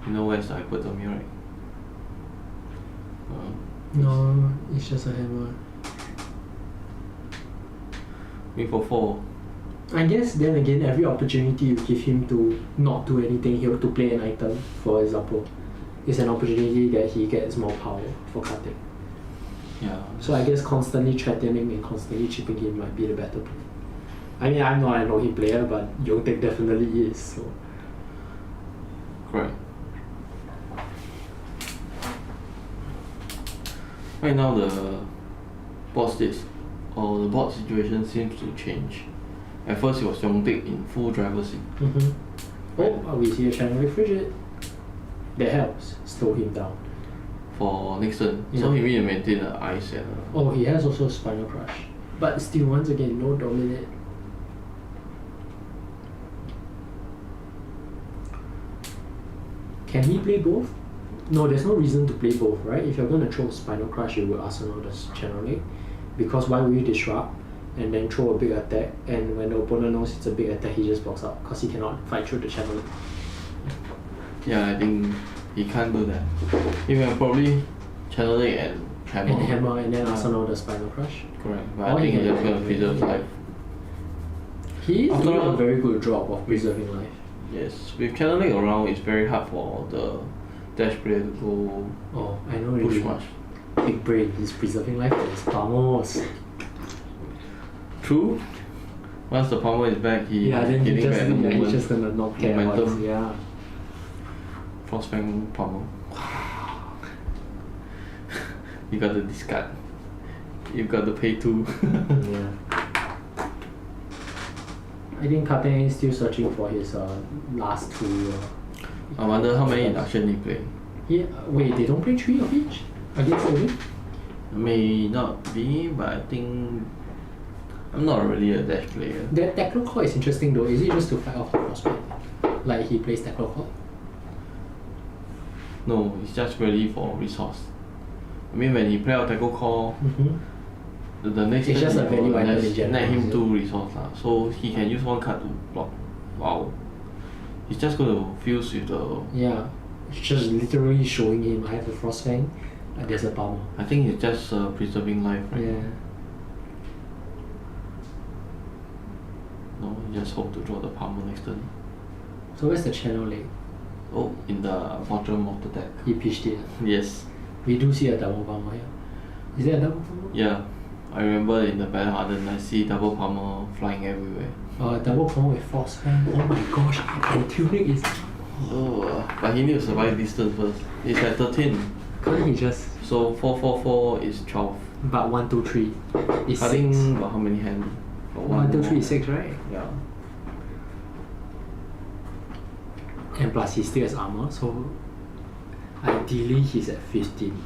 You know where's the hypothermia, right? No, it's just a hammer. Me for 4. I guess then again, every opportunity you give him to not do anything, he'll to play an item, for example, is an opportunity that he gets more power for cutting. Yeah. So I guess constantly threatening and constantly chipping him might be the better play. I mean, I'm not an Aloy player, but Yongtae definitely is, so... Correct. Right now the board states or the board situation seems to change. At first it was Yongtae in full driver's seat. Oh, we see a channel refrigerate. That helps slow him down. For next turn. Yeah. So he need to maintain the ice and Oh, he has also Spinal Crush. But still, once again, no dominate. Can he play both? No, there's no reason to play both, right? If you're going to throw Spinal Crush, you would Arsenal the Channel Lake. Because why would you disrupt and then throw a big attack, and when the opponent knows it's a big attack, he just blocks out because he cannot fight through the Channel Lake. Yeah, I think he can't do that. He can probably channel it and hammer. And then Arsenal the Spinal Crush. Correct. But I think he's just going to preserve life. He is After doing all- a very good job of preserving life. Yes, with channeling around, it's very hard for the dash player to go Oh, I know push already. much. Big brain, he's preserving life for his Pamos. True. Once the power is back, he Then getting back the moment. he's just gonna not care about Momentum. his, yeah. Frostfang pommel. You got to discard. You got to pay too. Yeah. I think Kateng is still searching for his last two. I wonder how many induction he play. Wait, they don't play 3 of each against Owen? May not be, but I think I'm not really a dash player. That tackle call is interesting though. Is it just to fight off the prospect? Like he plays tackle call? No, it's just really for resource. I mean, when he play out tackle call, Mm-hmm. the next It's turn just a he will value item in net general, him is it? 2 resource lah. So he can use 1 card to block. Wow. He's just going to fuse with the. Yeah. It's just literally showing him I have a Frostfang, there's a Palmer. I think it's just preserving life, right? Yeah. No, you just hope to draw the palmer next turn. So where's the channel leg? Oh, in the bottom of the deck. He pitched it. Yes. We do see a double Palmer here. Is there a double Palmer? Yeah. I remember in the Battle Hardened, I see double palmer flying everywhere. Double Palmer with Frostfang. Oh my gosh. And Tunic is. Oh, but he need to survive distance first. It's at 13. Can't he just. So 4 is 12. But 1, 2, 3 is 6. I think got how many hands? 1, 2, 3 is 6, right? Yeah. And plus he still has armor, so ideally he's at 15.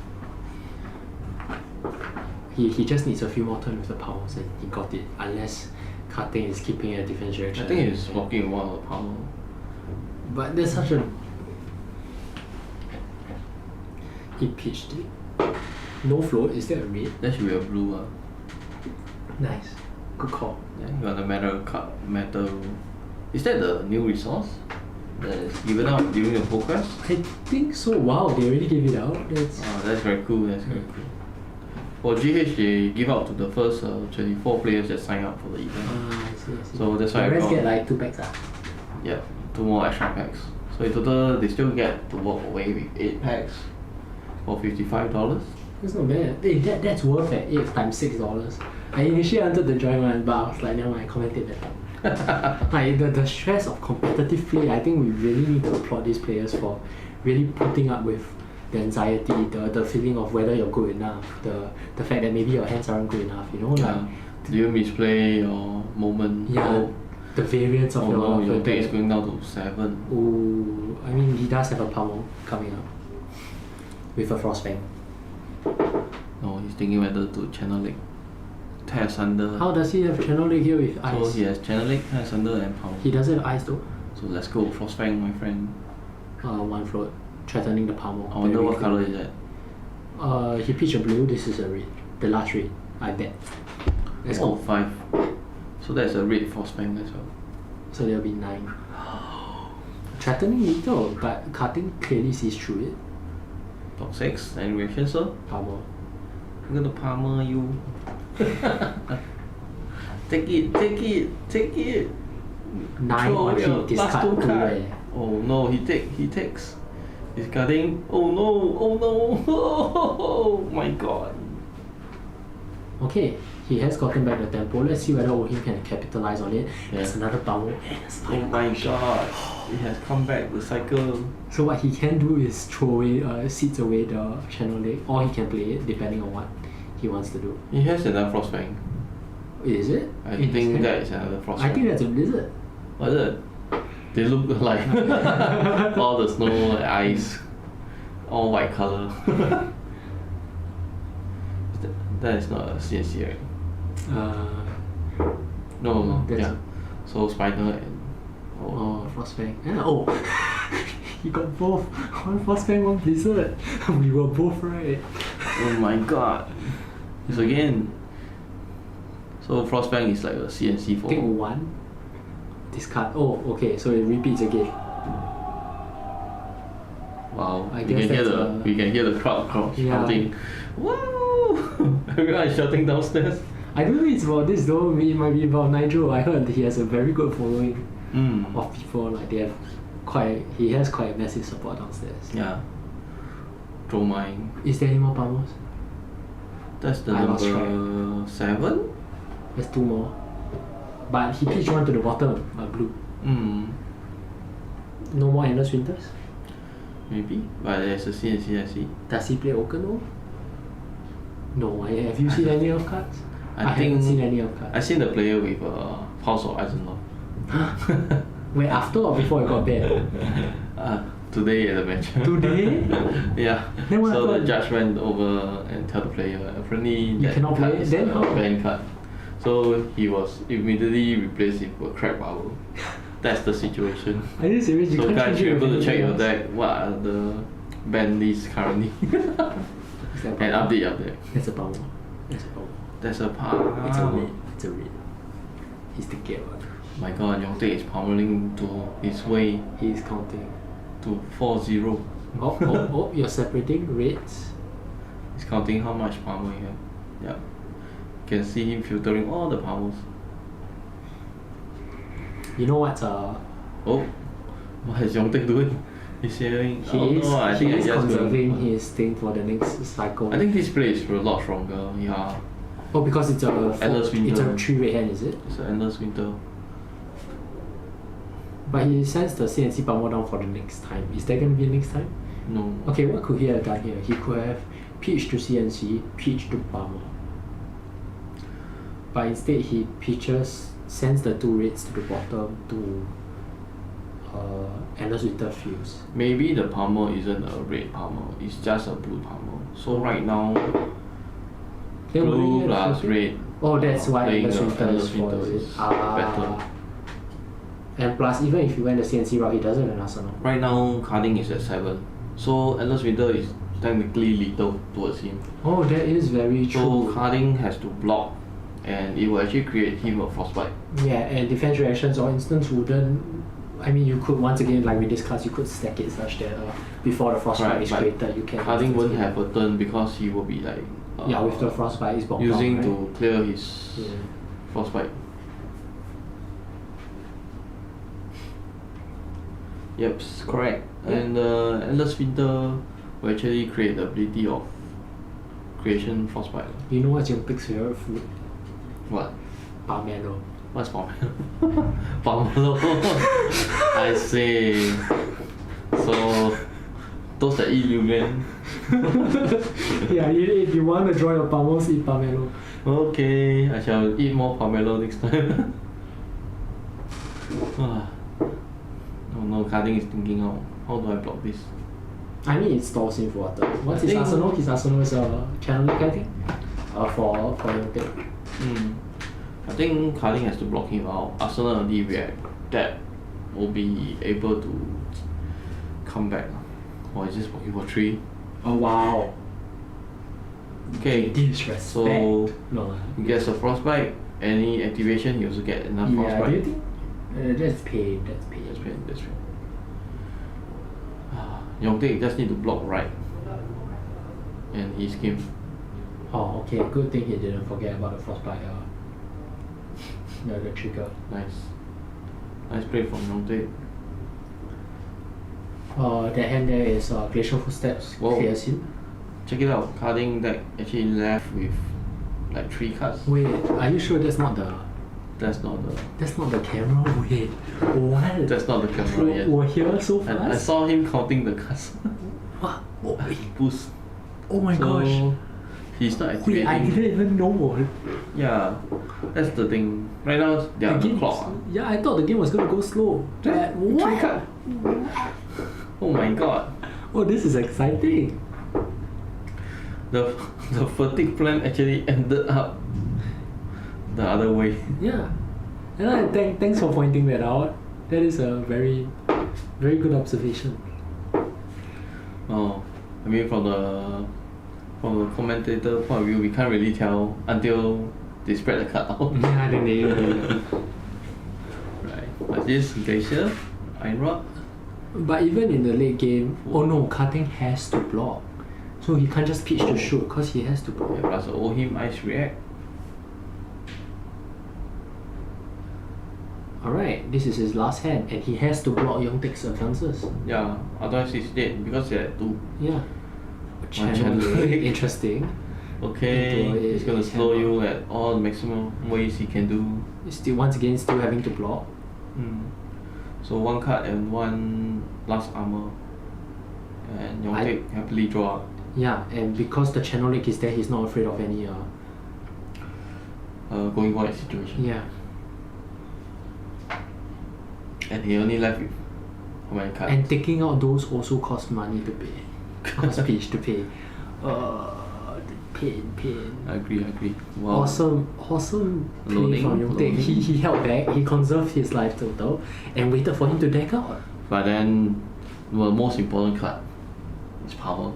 He just needs a few more turns with the powers and he got it, unless Kateng is keeping a defense direction. I think he's walking one of the palmer. But there's such a. He pitched it. No float, is that a red? That should be a blue. Nice. Good call. Yeah, you got the metal. Is that the new resource that is given out during the progress? I think so. Wow, they already gave it out. That's. Oh, that's very cool. That's very cool. For GH, they give out to the first 24 players that sign up for the event. I see. So that's why the I rest got, get like 2 packs. yeah, 2 more extra packs. So in total, they still get to walk away with 8 packs for $55. That's not bad. Hey, that's worth it. 8 times $6. I initially wanted to join one, but I was like, never mind, I commented that. Like the stress of competitive play, I think we really need to applaud these players for really putting up with the anxiety, the feeling of whether you're good enough, the fact that maybe your hands aren't good enough, you know? Yeah. Like, Do you misplay your moment? yeah, the variance of Oh no, your your deck is going down to 7. Ooh, I mean, he does have a pummel coming up with a Frostfang. No, he's thinking whether to channel Link. Tear Asunder. How does he have channel leg here with So ice? he has channel Link, Tear Asunder and power. He doesn't have ice though. So let's go, Frostfang, my friend. 1 float, threatening the pummel. I wonder Very what good. color is that? He pitched a blue, this is a red. The last red, I bet. Let's Oh, go. 5. So that's a red Frostfang as well. So there'll be 9. Threatening little, but cutting clearly sees through it. Top 6, any reaction, sir? Pummel. I'm gonna palmer you. Take it. 9 Throw on your hit, discard last 2 2 card. rare. Oh no, he takes. Discarding. Oh no, oh my god. Okay, he has gotten back the tempo. Let's see whether Ohim can capitalize on it. Yeah. There's another pummel and a Oh Spinal my Crush. god. It has come back, the cycle. So what he can do is throw away, seeds away the channel leg, or he can play it depending on what he wants to do. He has another Frostfang. Is it? I In his think hand? that is another Frostfang. I think that's a blizzard. What is it? They look like all the snow and ice, all white color. That is not a CNC, right? No, That's- yeah. So Spider and Oh, Frostfang. Yeah, oh. He got both. One Frostbank, one Blizzard. We were both right. Oh my god. It's again. So Frostbank is like a CNC for. Take one. Discard. Oh, okay. So it repeats again. Wow. I We guess can hear that's the we can hear the crowd shouting. Wow! Everyone is shouting downstairs. I don't know if it's about this though. It might be about Nigel. I heard he has a very good following of people. Like they have he has quite a massive support downstairs. Yeah. Dromine. Is there any more Palmos? That's the I lost number 7? There's 2 more. But he pitched one to the bottom, blue. No more Endless Winters? Maybe. But there's a CNC I see. Does he play Okano? No, have you seen any of cards? I haven't think- seen any of cards. I seen the player with House of Eisenhower. Wait, after or before it got banned? Today at the match. Today? Yeah. Then what So the happened? judge went over and tell the player apparently You that cannot play card it? is Then a how? banned card. So he was immediately replaced with a crab bubble. That's the situation. Are you serious? You So can't guys, change you're it able to with check your anything else? deck. What are the ban lists currently? Is that And Palmo? update. It's a Palmo. It's a Palmo. There's a part. It's a red. It's a red. He's the gate one. My god, Yongtae is pummeling to his way He's counting. to 4-0. Oh, you're separating reds. He's counting how much power he has. Yeah. Can see him filtering all the powers. You know what's Oh, what is Yongtae doing? He's saying, he oh is, no, I he think is I just conserving going. his thing for the next cycle. I think this play is a lot stronger. Yeah. Oh, because it's a Endless it's a Winter. 3 red hand, is it? It's an endless winter. But he sends the CNC Palmo down for the next time. Is that going to be next time? No. Okay, what could he have done here? He could have pitched to CNC, pitched to Palmo. But instead he pitches, sends the 2 reds to the bottom to Endless Winter Fields. Maybe the Palmer isn't a red Palmer, it's just a blue Palmer. So right now, Then blue wouldn't he have plus flipped it? red. Oh, that's why playing Endless the Winter Endless is for Winter it. is better. And plus, even if you went the CNC route, he doesn't have an Arsenal. Right now, carding is at 7. So endless winter is technically lethal towards him. Oh, that is very So true. carding has to block, and it will actually create him a frostbite. Yeah, and defense reactions or instance wouldn't. I mean, you could once again, like we discussed, you could stack it such that before the frostbite Right, is but created, you can. Carding instance won't it. have a turn because he will be like Yeah, with the frostbite is bomb using right? to clear his Yeah. frostbite. Yep, correct. Yeah. And endless winter will actually create the ability of creation frostbite. You know what's your pig's favorite food? What? Pomelo. What's pomelo? Pomelo. I see. So those that eat lumen. Yeah, if you want to draw your pomos, eat pomelo. Okay, I shall eat more pomelo next time. Oh no, carding is thinking how do I block this? I mean, it stalls him for water. What's I his think- arsenal? His arsenal is a channel I think. For your pick. I think carding has to block him out. Arsenal only react. That will be able to come back. Or is this blocking for 3? Oh wow. Okay. Disrespect. So No. he gets a frostbite. Any activation, he also get another Yeah, frostbite. do you think? That's pain. That's pain. That's right, that's right. Yongtae just need to block right. And he's game. Oh, okay. Good thing he didn't forget about the frostbite. The trigger. Nice. Nice play from Yongtae. That hand there is Glacial Footsteps. Whoa. Clears him. Check it out. Carding deck actually left with like 3 cards. Wait, are you sure that's not the That's not the camera? Wait, what? that's not the camera yet. We're here so And I fast? saw him counting the cards. What? Oh, wait. Boost. Oh my gosh. So he's not Wait, I activating. didn't even know. Yeah. That's the thing. Right now they are on the game, clock. yeah, I thought the game was gonna go slow. Yeah, But what? 3 card. Oh my god. Oh, this is exciting. The fatigue plan actually ended up the other way. Yeah. And thanks for pointing that out. That is a very Very good observation. Oh, I mean from the commentator point of view, we can't really tell until they spread the card out. Yeah, then they Right. But this Glacier, Iron Rod. But even in the late game, oh no, cutting has to block. So he can't just pitch to shoot because he has to block. Yeah, plus the Ohim Ice React. Alright, this is his last hand and he has to block Yongtek's advances. Yeah, otherwise he's dead because he had 2. Yeah. channel Channel link. interesting. Okay, Into a- he's gonna a slow hammer. you at all the maximum ways he can do. Still once again still having to block. So 1 card and 1 last armor. And Yongtek happily draw out. Yeah, and because the channel link is there, he's not afraid of any Going void situation. yeah. And he only left with how many cards? And taking out those also cost money to pay. Cost pitch to pay. Pain. I agree. Wow. Awesome play Loading, from Yongtek. loading. He held back, he conserved his life total and waited for him to deck out. But then the most important card is power.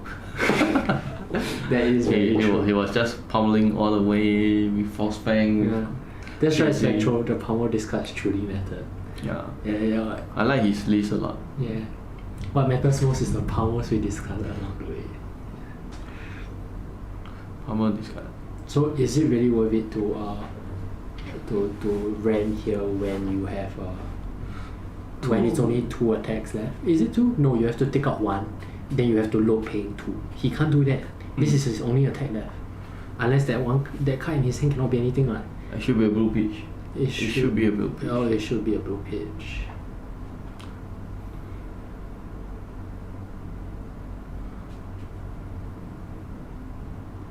That is very true. he was just pummeling all the way with force fang. Yeah. That's right, Shooting. Spectro. The power discards truly matter. Yeah. Yeah. I like his list a lot. Yeah. What matters most is the powers we discard along the way. Pumel discard. So is it really worth it to ram here when you have when it's only 2 attacks left? Is it 2? No, you have to take out 1. Then you have to load paying 2. He can't do that. This is his only attack left. Unless that card in his hand cannot be anything like. It should be a blue pitch. It should be a blue pitch. Oh, it should be a blue pitch.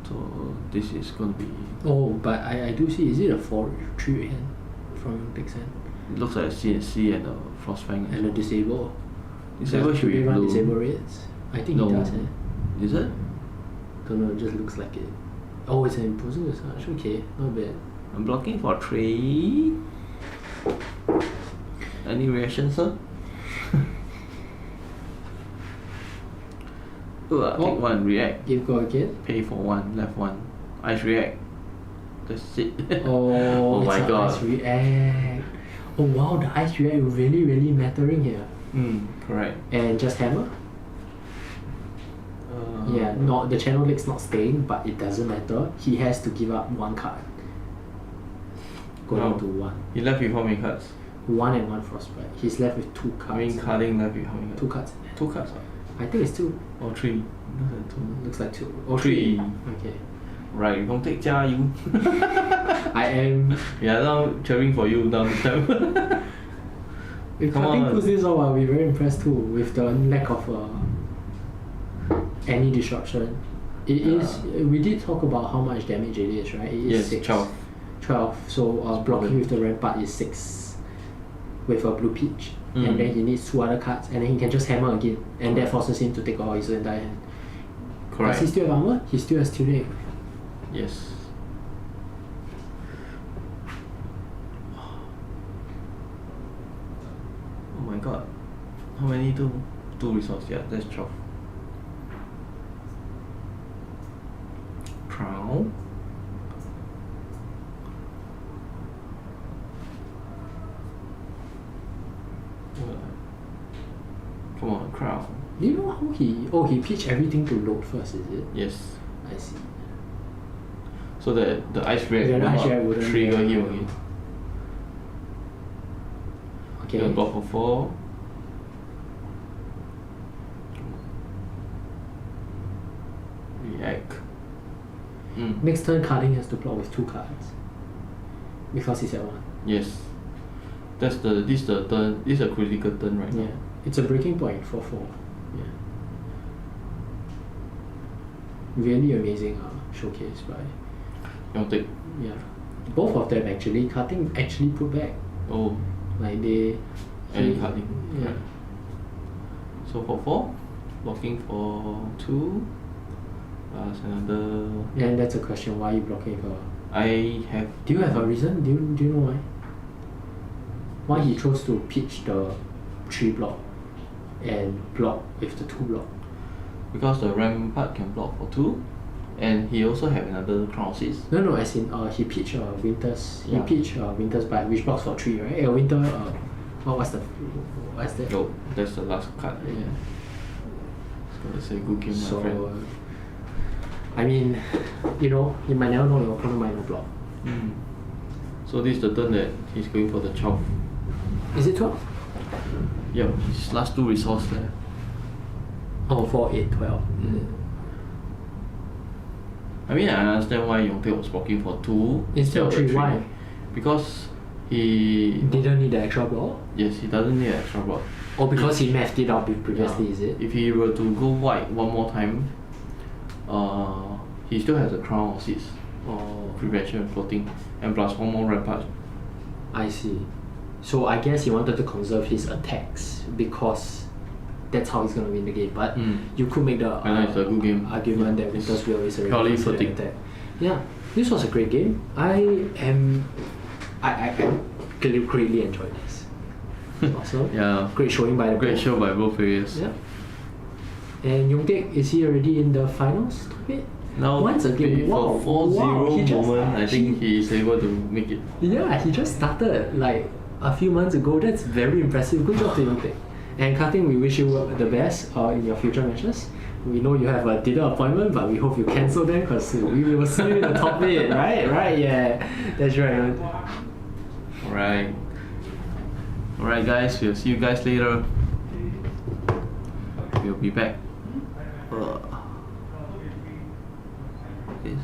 So this is gonna be. Oh, but I do see. Is it a 4-3 hand from Yongtek's hand? It looks like a CNC and a frost fang. And a disable. Disable should be they run blue. disable raids? I think No. he does. Is it? Don't know. It just looks like it. Oh, it's an imposing massage. Okay, not bad. I'm blocking for 3. Any reaction, sir? Take 1, react. Give go again. Pay for 1, left 1. Ice react. That's it. Oh, Oh it's my an god. ice react. Oh wow, the ice react really mattering here. Correct. And just hammer. Yeah, not the channel link's not staying, but it doesn't matter. He has to give up 1 card. Go No. down to 1. He left with how many cards? 1 and 1 frostbite. He's left with 2 I cards. mean, carding left with how many cards? 2 cards. 2 cards. I think it's 2. Or 3. Looks like 2. Or 3. 3. Okay. Right, don't take 加油. I am. Yeah, now cheering for you down the If Come cutting on. puts this off, I'll be very impressed too with the lack of any disruption. It is. We did talk about how much damage it is, right? It is Yes, 6. 12. 12. So blocking problem. with the rampart is 6 with a blue peach. Mm. And then he needs 2 other cards and then he can just hammer again. And that forces him to take out his entire hand. Correct. Does he still have armor? He still has tuning. Yes. Oh my god. How many do? 2 resources, yeah, that's 12. Crown. Come on, crown. Do you know how he... Oh, he pitched everything to load first, is it? Yes. I see. So that the ice react Yeah, the will ice not react wouldn't trigger react. him again. Okay. Gonna block for 4. React. Next turn, carding has to block with 2 cards. Because he's at 1. Yes. This is the turn. This is a critical turn right Yeah. now. It's a breaking point for 4. Yeah. Really amazing showcase by... You want to take? Yeah. Both of them actually. Cutting actually put back. Oh, Like they... and cutting. Yeah. Right. So for 4, blocking for 2. Plus another. And that's a question. Why are you blocking her? I have. Do you have a reason? Do you know why? Why he chose to pitch the 3 block? and block with the 2 block? Because the Rampart can block for 2, and he also have another crown seeds. No, as in he pitch Winters. He Yeah. pitch Winters, but which blocks for 3, right? Winter. What's that? No, that's the last card. Yeah. So it's a good game, my friend. So, I mean, you might never know your opponent might not block. So this is the turn that he's going for the 12. Is it 12? Yeah, his last 2 resource there. Oh, 4, 8, 12. I mean, I understand why Yongtae was blocking for 2 Instead of 3, why? Because he Didn't need the extra block? yes, he doesn't need extra block. Or because he mathed it out previously, is it? If he were to go white one more time, he still has a crown of seeds, Oh, prevention floating, and plus 1 more rampart. I see. So I guess he wanted to conserve his attacks because that's how he's gonna win the game. But you could make the I know it's a good game. argument that It's Winters will is a purely considered floating. attack. Yeah, this was a great game. I greatly enjoyed this. Awesome. Yeah, Great showing by the great both. show by both players. Yeah. And Yongtae, is he already in the finals? Stop it. Now, Once again, for wow, 4-0 he just- moment, I think he is able to make it. Yeah, he just started like a few months ago. That's very impressive. Good job to Yongtae. And Karting, we wish you the best in your future matches. We know you have a dinner appointment, but we hope you cancel them because we will see you in the top 8, right? Right, yeah. That's right. Alright guys, we'll see you guys later. We'll be back. Yes.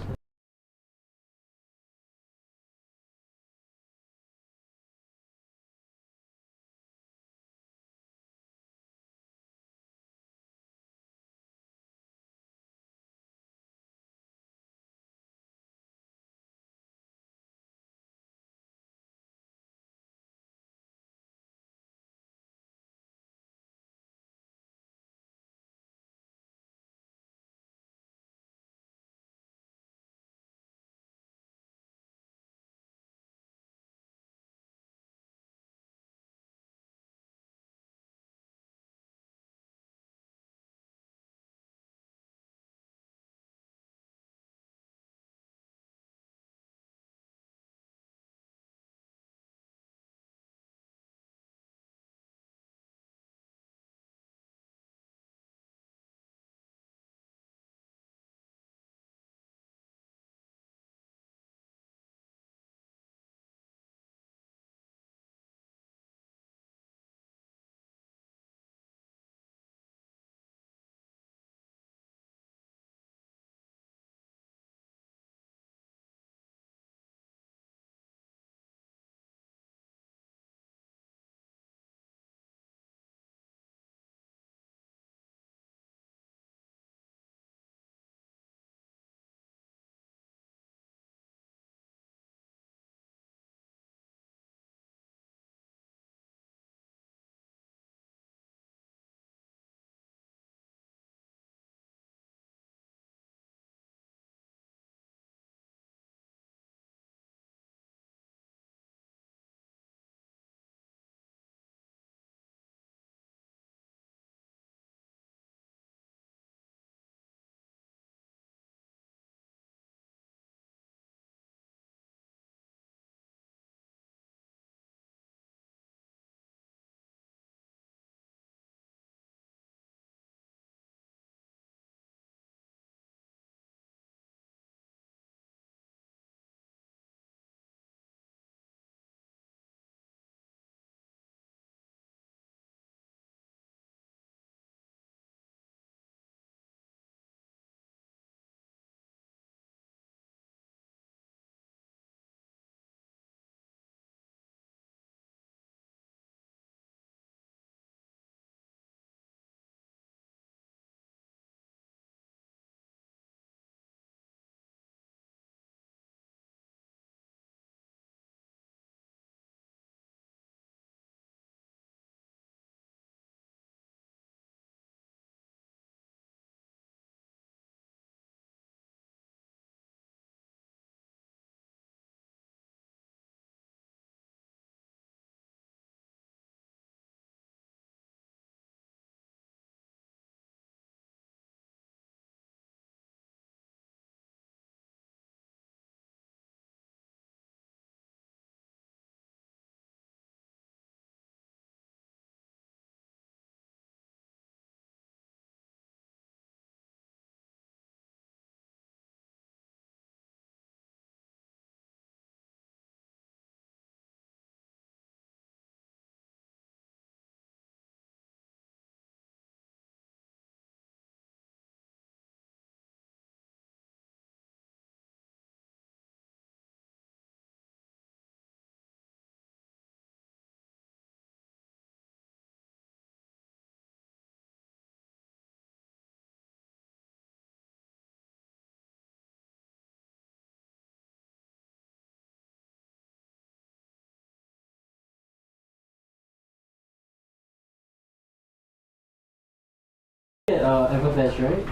Everfest, right?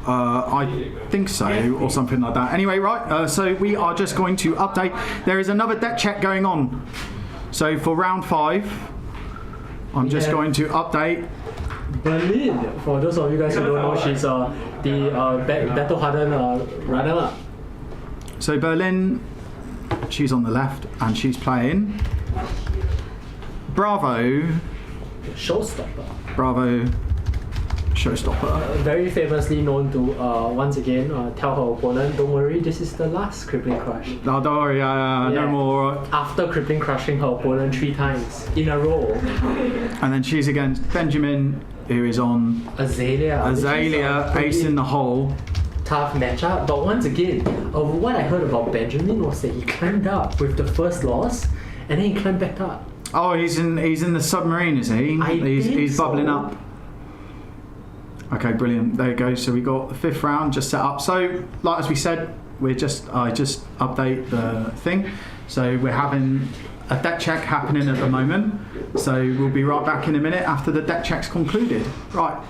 I think so, or something like that. Anyway, right, so we are just going to update. There is another deck check going on. So for round 5, I'm just going to update. Berlin, for those of you guys who don't know, she's the battle-hardened runner. So Berlin, she's on the left, and she's playing Bravo, Showstopper. Bravo, Showstopper. Very famously known to, once again, tell her opponent, don't worry, this is the last crippling crush. No, don't worry, no more. After crippling crushing her opponent 3 times in a row. And then she's against Benjamin, who is on Azalea, ace in the hole. Tough matchup, but once again, what I heard about Benjamin was that he climbed up with the first loss, and then he climbed back up. Oh, he's in the submarine, is he? He's bubbling up. Okay, brilliant. There you go. So we got the 5th round just set up. So, like as we said, I just update the thing. So we're having a deck check happening at the moment. So we'll be right back in a minute after the deck check's concluded. Right.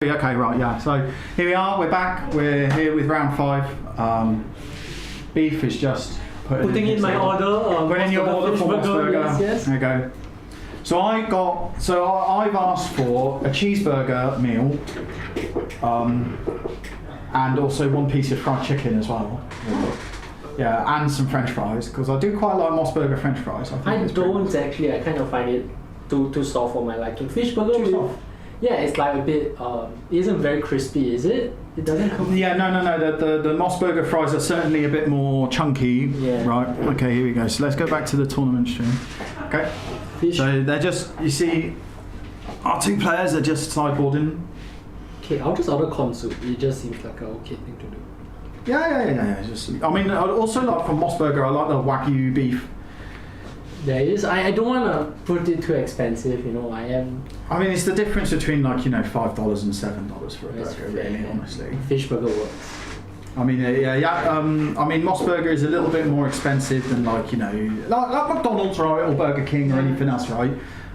Okay, right, yeah. So here we are. We're back. We're here with round 5. Beef is just Putting in my order. Put in your order for Moss Burger. Yes. There you go. So I've asked for a cheeseburger meal, and also 1 piece of fried chicken as well. Yeah, and some French fries because I do quite like Moss Burger French fries. I don't actually. I kind of find it too soft for my liking. Fish burger. Too soft. Yeah, it's like a bit. It isn't very crispy, is it? It doesn't come. Yeah, no. The Moss Burger fries are certainly a bit more chunky. Yeah. Right. Okay, here we go. So let's go back to the tournament stream. Okay. Fish. So they're just, you see, our 2 players are just sideboarding. Okay, I'll just order corn soup. It just seems like a okay thing to do. Yeah. Just, I mean, I also like from Moss Burger. I like the Wagyu beef. There is. I don't want to put it too expensive. You know, I mean, it's the difference between $5 and $7 for a That's burger, fair. really, honestly. Fish burger works. I mean, I mean, Moss Burger is a little bit more expensive than like McDonald's, right, or Burger King or anything else, right?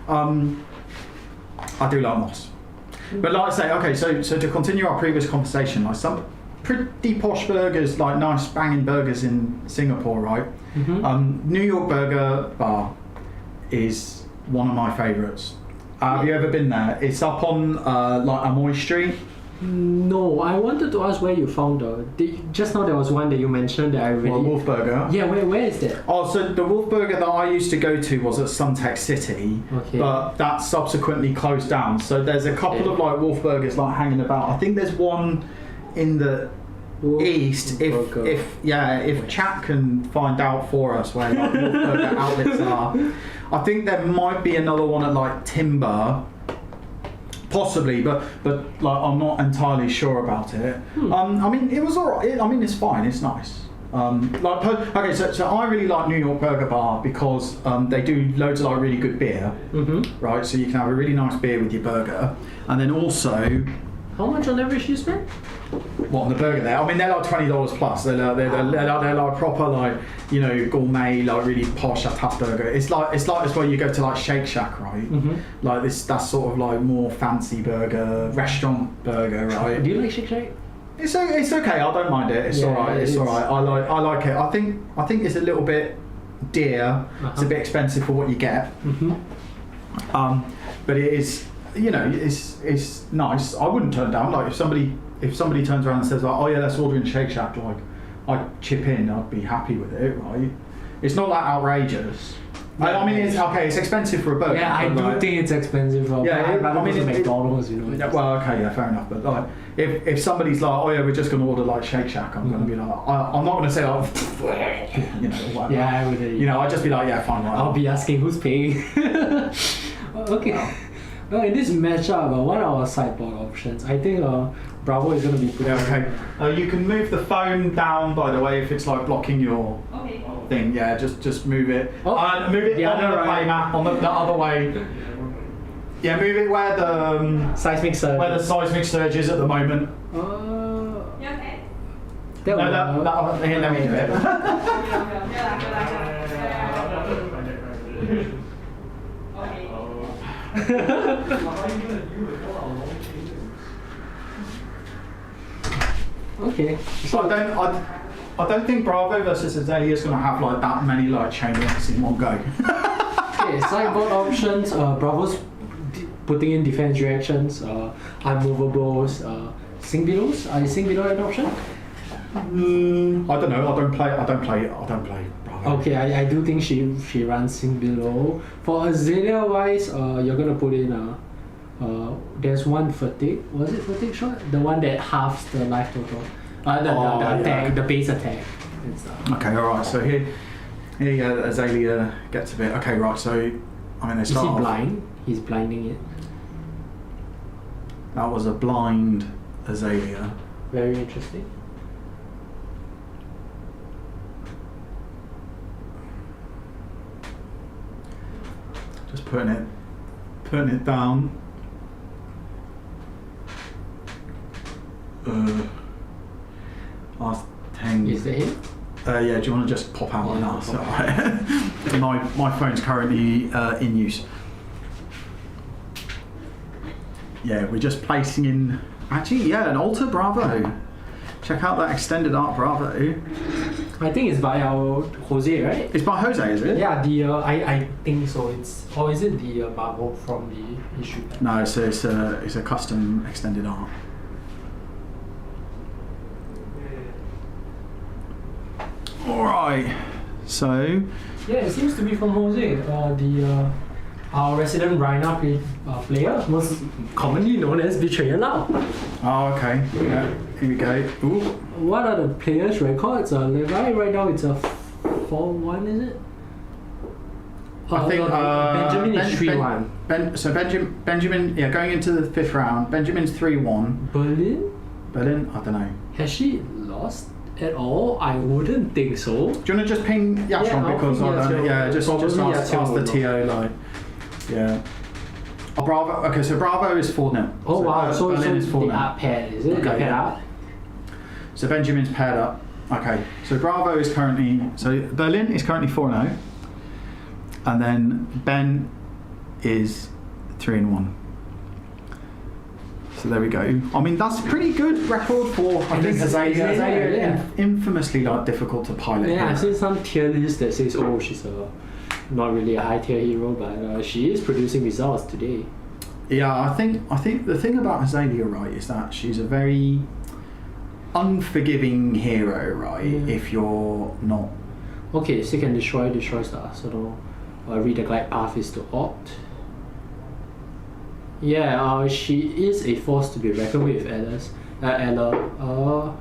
I do like Moss, but like I say, okay, so to continue our previous conversation, like some pretty posh burgers, like nice banging burgers in Singapore, right? Mm-hmm. New York Burger Bar is one of my favourites. Have you ever been there? It's up on like Amoy Street. No, I wanted to ask where you found just now there was one that you mentioned that I really... Well, Wolf Burger. Yeah, where is that? Oh, so the Wolf Burger that I used to go to was at Suntec City, Okay. but that subsequently closed down. So there's a couple of like Wolf Burgers like hanging about. I think there's one in the east. If chat can find out for us where like Wolf Burger outlets are. I think there might be another one at like Timber. Possibly, but like I'm not entirely sure about it. I mean, it was alright. I mean, it's fine. It's nice. Okay, so I really like New York Burger Bar because they do loads of like really good beer, right? So you can have a really nice beer with your burger, and then also. How much on average do you spend? What on the burger there? I mean, they're like $20 plus. They're like proper like gourmet, like really posh tough burger. It's like as well you go to like Shake Shack, right? Like that's sort of like more fancy burger, restaurant burger, right? Do you like Shake Shack? It's okay. I don't mind it. It's alright. It's alright. I like it. I think it's a little bit dear. It's a bit expensive for what you get. But it is. It's nice. I wouldn't turn down. Like if somebody turns around and says like, oh yeah, let's order in Shake Shack, like I'd chip in. I'd be happy with it, right? It's not that outrageous. I mean, it's expensive for a burger. Yeah, I do think it's expensive. I mean, McDonald's, Well, okay, yeah, fair enough. But like, if somebody's like, oh yeah, we're just going to order like Shake Shack, I'm going to be like, I'm not going to say like, whatever. Yeah, I would. I'd just be like, yeah, fine. Right. I'll be asking who's paying. Okay. Well, in this matchup, what are our sideboard options? I think Bravo is going to be pretty. Yeah, okay. You can move the phone down, by the way, if it's like blocking your thing. Yeah, just move it. Move it on the play map, on the other way. Yeah, move it where the seismic surge is at the moment. You okay? Here, let me do it. Okay. So I don't think Bravo versus Azalea is going to have like that many like chain links in one go. Okay, sideboard options. Bravo's putting in defense reactions, unmovables, sink belows. Are sink below an option? I don't know. I don't play Bravo. Okay, I do think she runs sink below. For Azalea wise, you're gonna put in there's one fatigue. Was it fatigue shot? The one that halves the life total. The attack, the base attack. And stuff. Okay, alright. So here Azalea gets a bit. Okay, right. So I mean, they start. Is he blind? He's blinding it. That was a blind Azalea. Very interesting. Just putting it down. Last 10. Is it him? Yeah, do you want to just pop out like that? So, right. my phone's currently in use. Yeah, we're just placing in Actually, yeah, an Alter Bravo. Check out that extended art Bravo. I think it's by our Jose, right? It's by Jose, is it? Yeah, the I think so. It's or is it the Marvel from the issue? No, it's a custom extended art. All right, so Yeah, it seems to be from Jose. Our resident Rhina player, most commonly known as Betrayer Lau. oh, okay, yeah, here we go. Ooh, What are the players' records? Levi right now it's a 4-1, is it? I think Benjamin is 3-1. So Benjamin, yeah, going into the 5th round. Benjamin's 3-1. Berlin, I don't know. Has she lost at all? I wouldn't think so. Do you want to just ping Yashon I'll because ping I don't know? Yashon. Yeah, just Probably ask Yashon the will TO like, yeah. Oh, Bravo. Okay, so Bravo is 4-0. Oh wow, so Berlin is they 4-0. are paired, is it? Okay, They're paired yeah. up? So Benjamin's paired up. Okay, so Bravo is currently, so Berlin is currently 4-0, and then Ben is 3-1. So there we go. I mean, that's a pretty good record for, I think, Azalea. Yeah. Infamously like difficult to pilot. Yeah, I've hero. seen some tier lists that says, oh, she's not really a high tier hero, but she is producing results today. Yeah, I think the thing about Azalea, right, is that she's a very unforgiving hero, right? Yeah. If you're not. Okay, Seek and destroys the arsenal. Read the glide path is to opt. Yeah, she is a force to be reckoned with, Ella.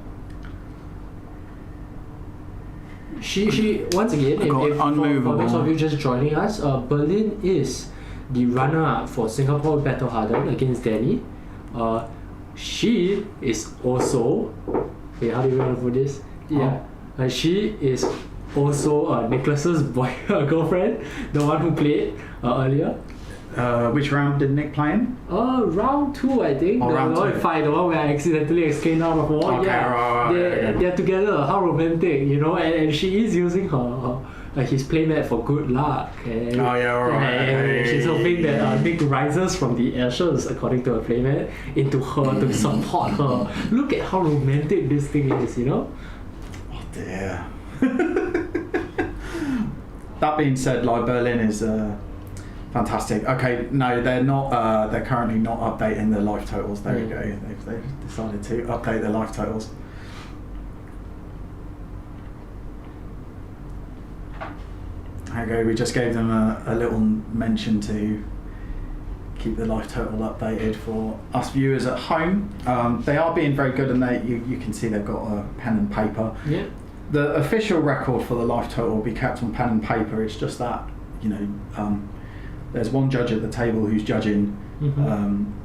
She once again, for those of you just joining us, Berlin is the runner-up for Singapore Battle Hardened against Danny. She is also, wait, how do you want to put this? Yeah, she is also Nicholas's girlfriend, the one who played earlier. Which round did Nick play in? Round 2, I think. Oh, round 2. Fight, the one where I accidentally escaped out of war. Okay, yeah, right. they're together. How romantic, you know. And she is using his playmat for good luck. And, and she's hoping that Nick rises from the ashes, according to her playmat, into her to support her. Look at how romantic this thing is, you know. Oh dear. That being said, like Berlin is fantastic. Okay, no, they're not. They're currently not updating the life totals. There you go. They've decided to update their life totals. There you go. We just gave them a little mention to keep the life total updated for us viewers at home. They are being very good, and you can see they've got a pen and paper. Yeah. The official record for the life total will be kept on pen and paper. It's just that, you know, there's one judge at the table who's judging,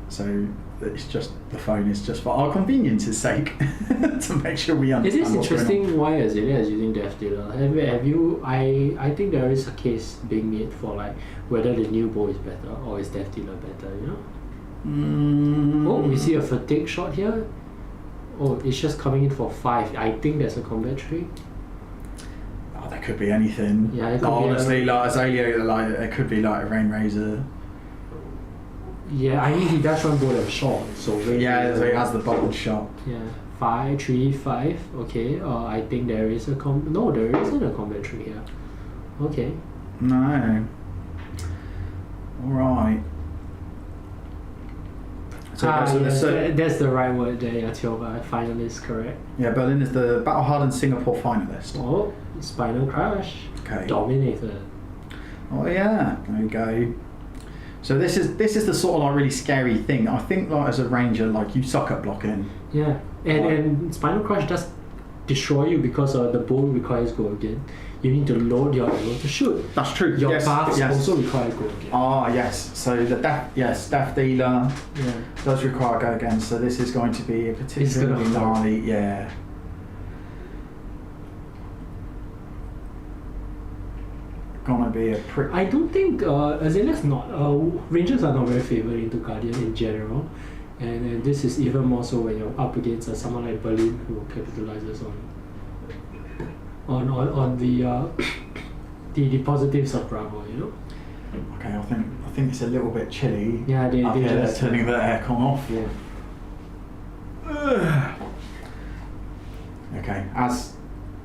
so it's just the phone is just for our convenience's sake to make sure we understand. It is what's going on. interesting why Azalea is using Death Dealer. Have you? I think there is a case being made for like whether the new bow is better or is Death Dealer better. You know. Oh, we see a fatigue shot here. Oh, it's just coming in for 5. I think there's a combat tree. Oh, there could be anything. Yeah, it could like, be honestly, like Azalea, like it could be like a Rain Razor. Yeah, I mean he does run both and short, so maybe Yeah, so he has the button shot. Yeah, 5, 3, 5. Okay. I think there is a no, there isn't a combat tree here. Okay. No. All right. So, that's the right word there, yeah, Tioba. Finalist, correct. yeah, Berlin is the Battle Hardened Singapore finalist. Oh, Spinal Crash. Okay. Dominated. Oh yeah, there you go. So this is the sort of like really scary thing. I think like as a ranger, like you suck at blocking. Yeah, and Spinal Crash does destroy you because the bow requires go again. You need to load your arrow to shoot. That's true. Your yes, buffs yes. also require go again. Ah yes. So the Death Dealer does require go again. So this is going to be a particularly hurt. gnarly. Yeah. Gonna be a pretty. I don't think Azalea's not. Rangers are not very favoured into Guardian in general, and this is even more so when you're up against someone like Berlin who capitalizes on the positives of Bravo, you know. Okay, I think it's a little bit chilly. Yeah, they up here. just They're turning the aircon off. Yeah. Okay, as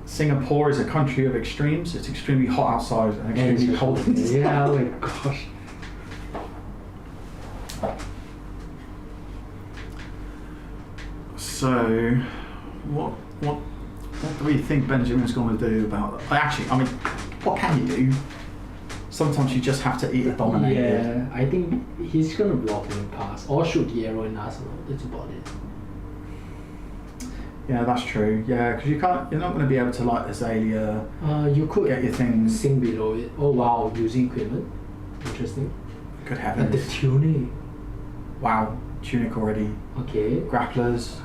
Singapore is a country of extremes, it's extremely hot outside and extremely cold inside. Yeah, oh my gosh. So, what do we think Benjamin's going to do about that? Actually, I mean, what can you do? Sometimes you just have to eat a dominated. Yeah, I think he's gonna block and pass or shoot the arrow in Arsenal. That's about it. Yeah, that's true. Yeah, because you're not going to be able to like Azalea. You could get your things. sing below it. Oh wow, using equipment. Interesting. Good And heavens! the tuning. Wow, tunic already. Okay. Grapplers.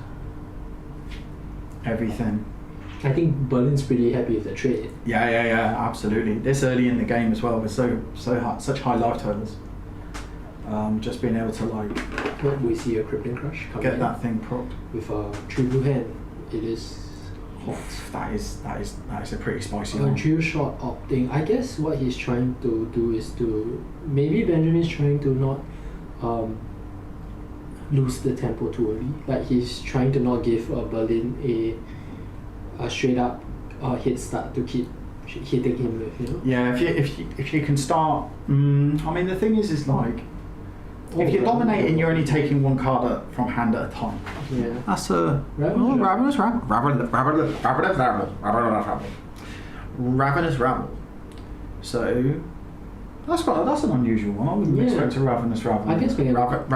Everything. I think Berlin's pretty happy with the trade. Yeah, absolutely. This early in the game as well with such high life totals. Just being able to like What we see a Crippling Crush coming get in that thing propped. with a triple hand. It is hot. That is a pretty spicy A one. drill shot opting. I guess what he's trying to do is to maybe Benjamin's trying to not lose the tempo too early. Like he's trying to not give Berlin a straight up head start to keep hitting him with, you know. Yeah, if you can start. I mean, the thing is like. If you're dominating, you're only taking one card from hand at a time. Yeah. That's a Ravenous ravenous rabble. So that's an unusual one. I wouldn't expect a ravenous rabble. I guess we have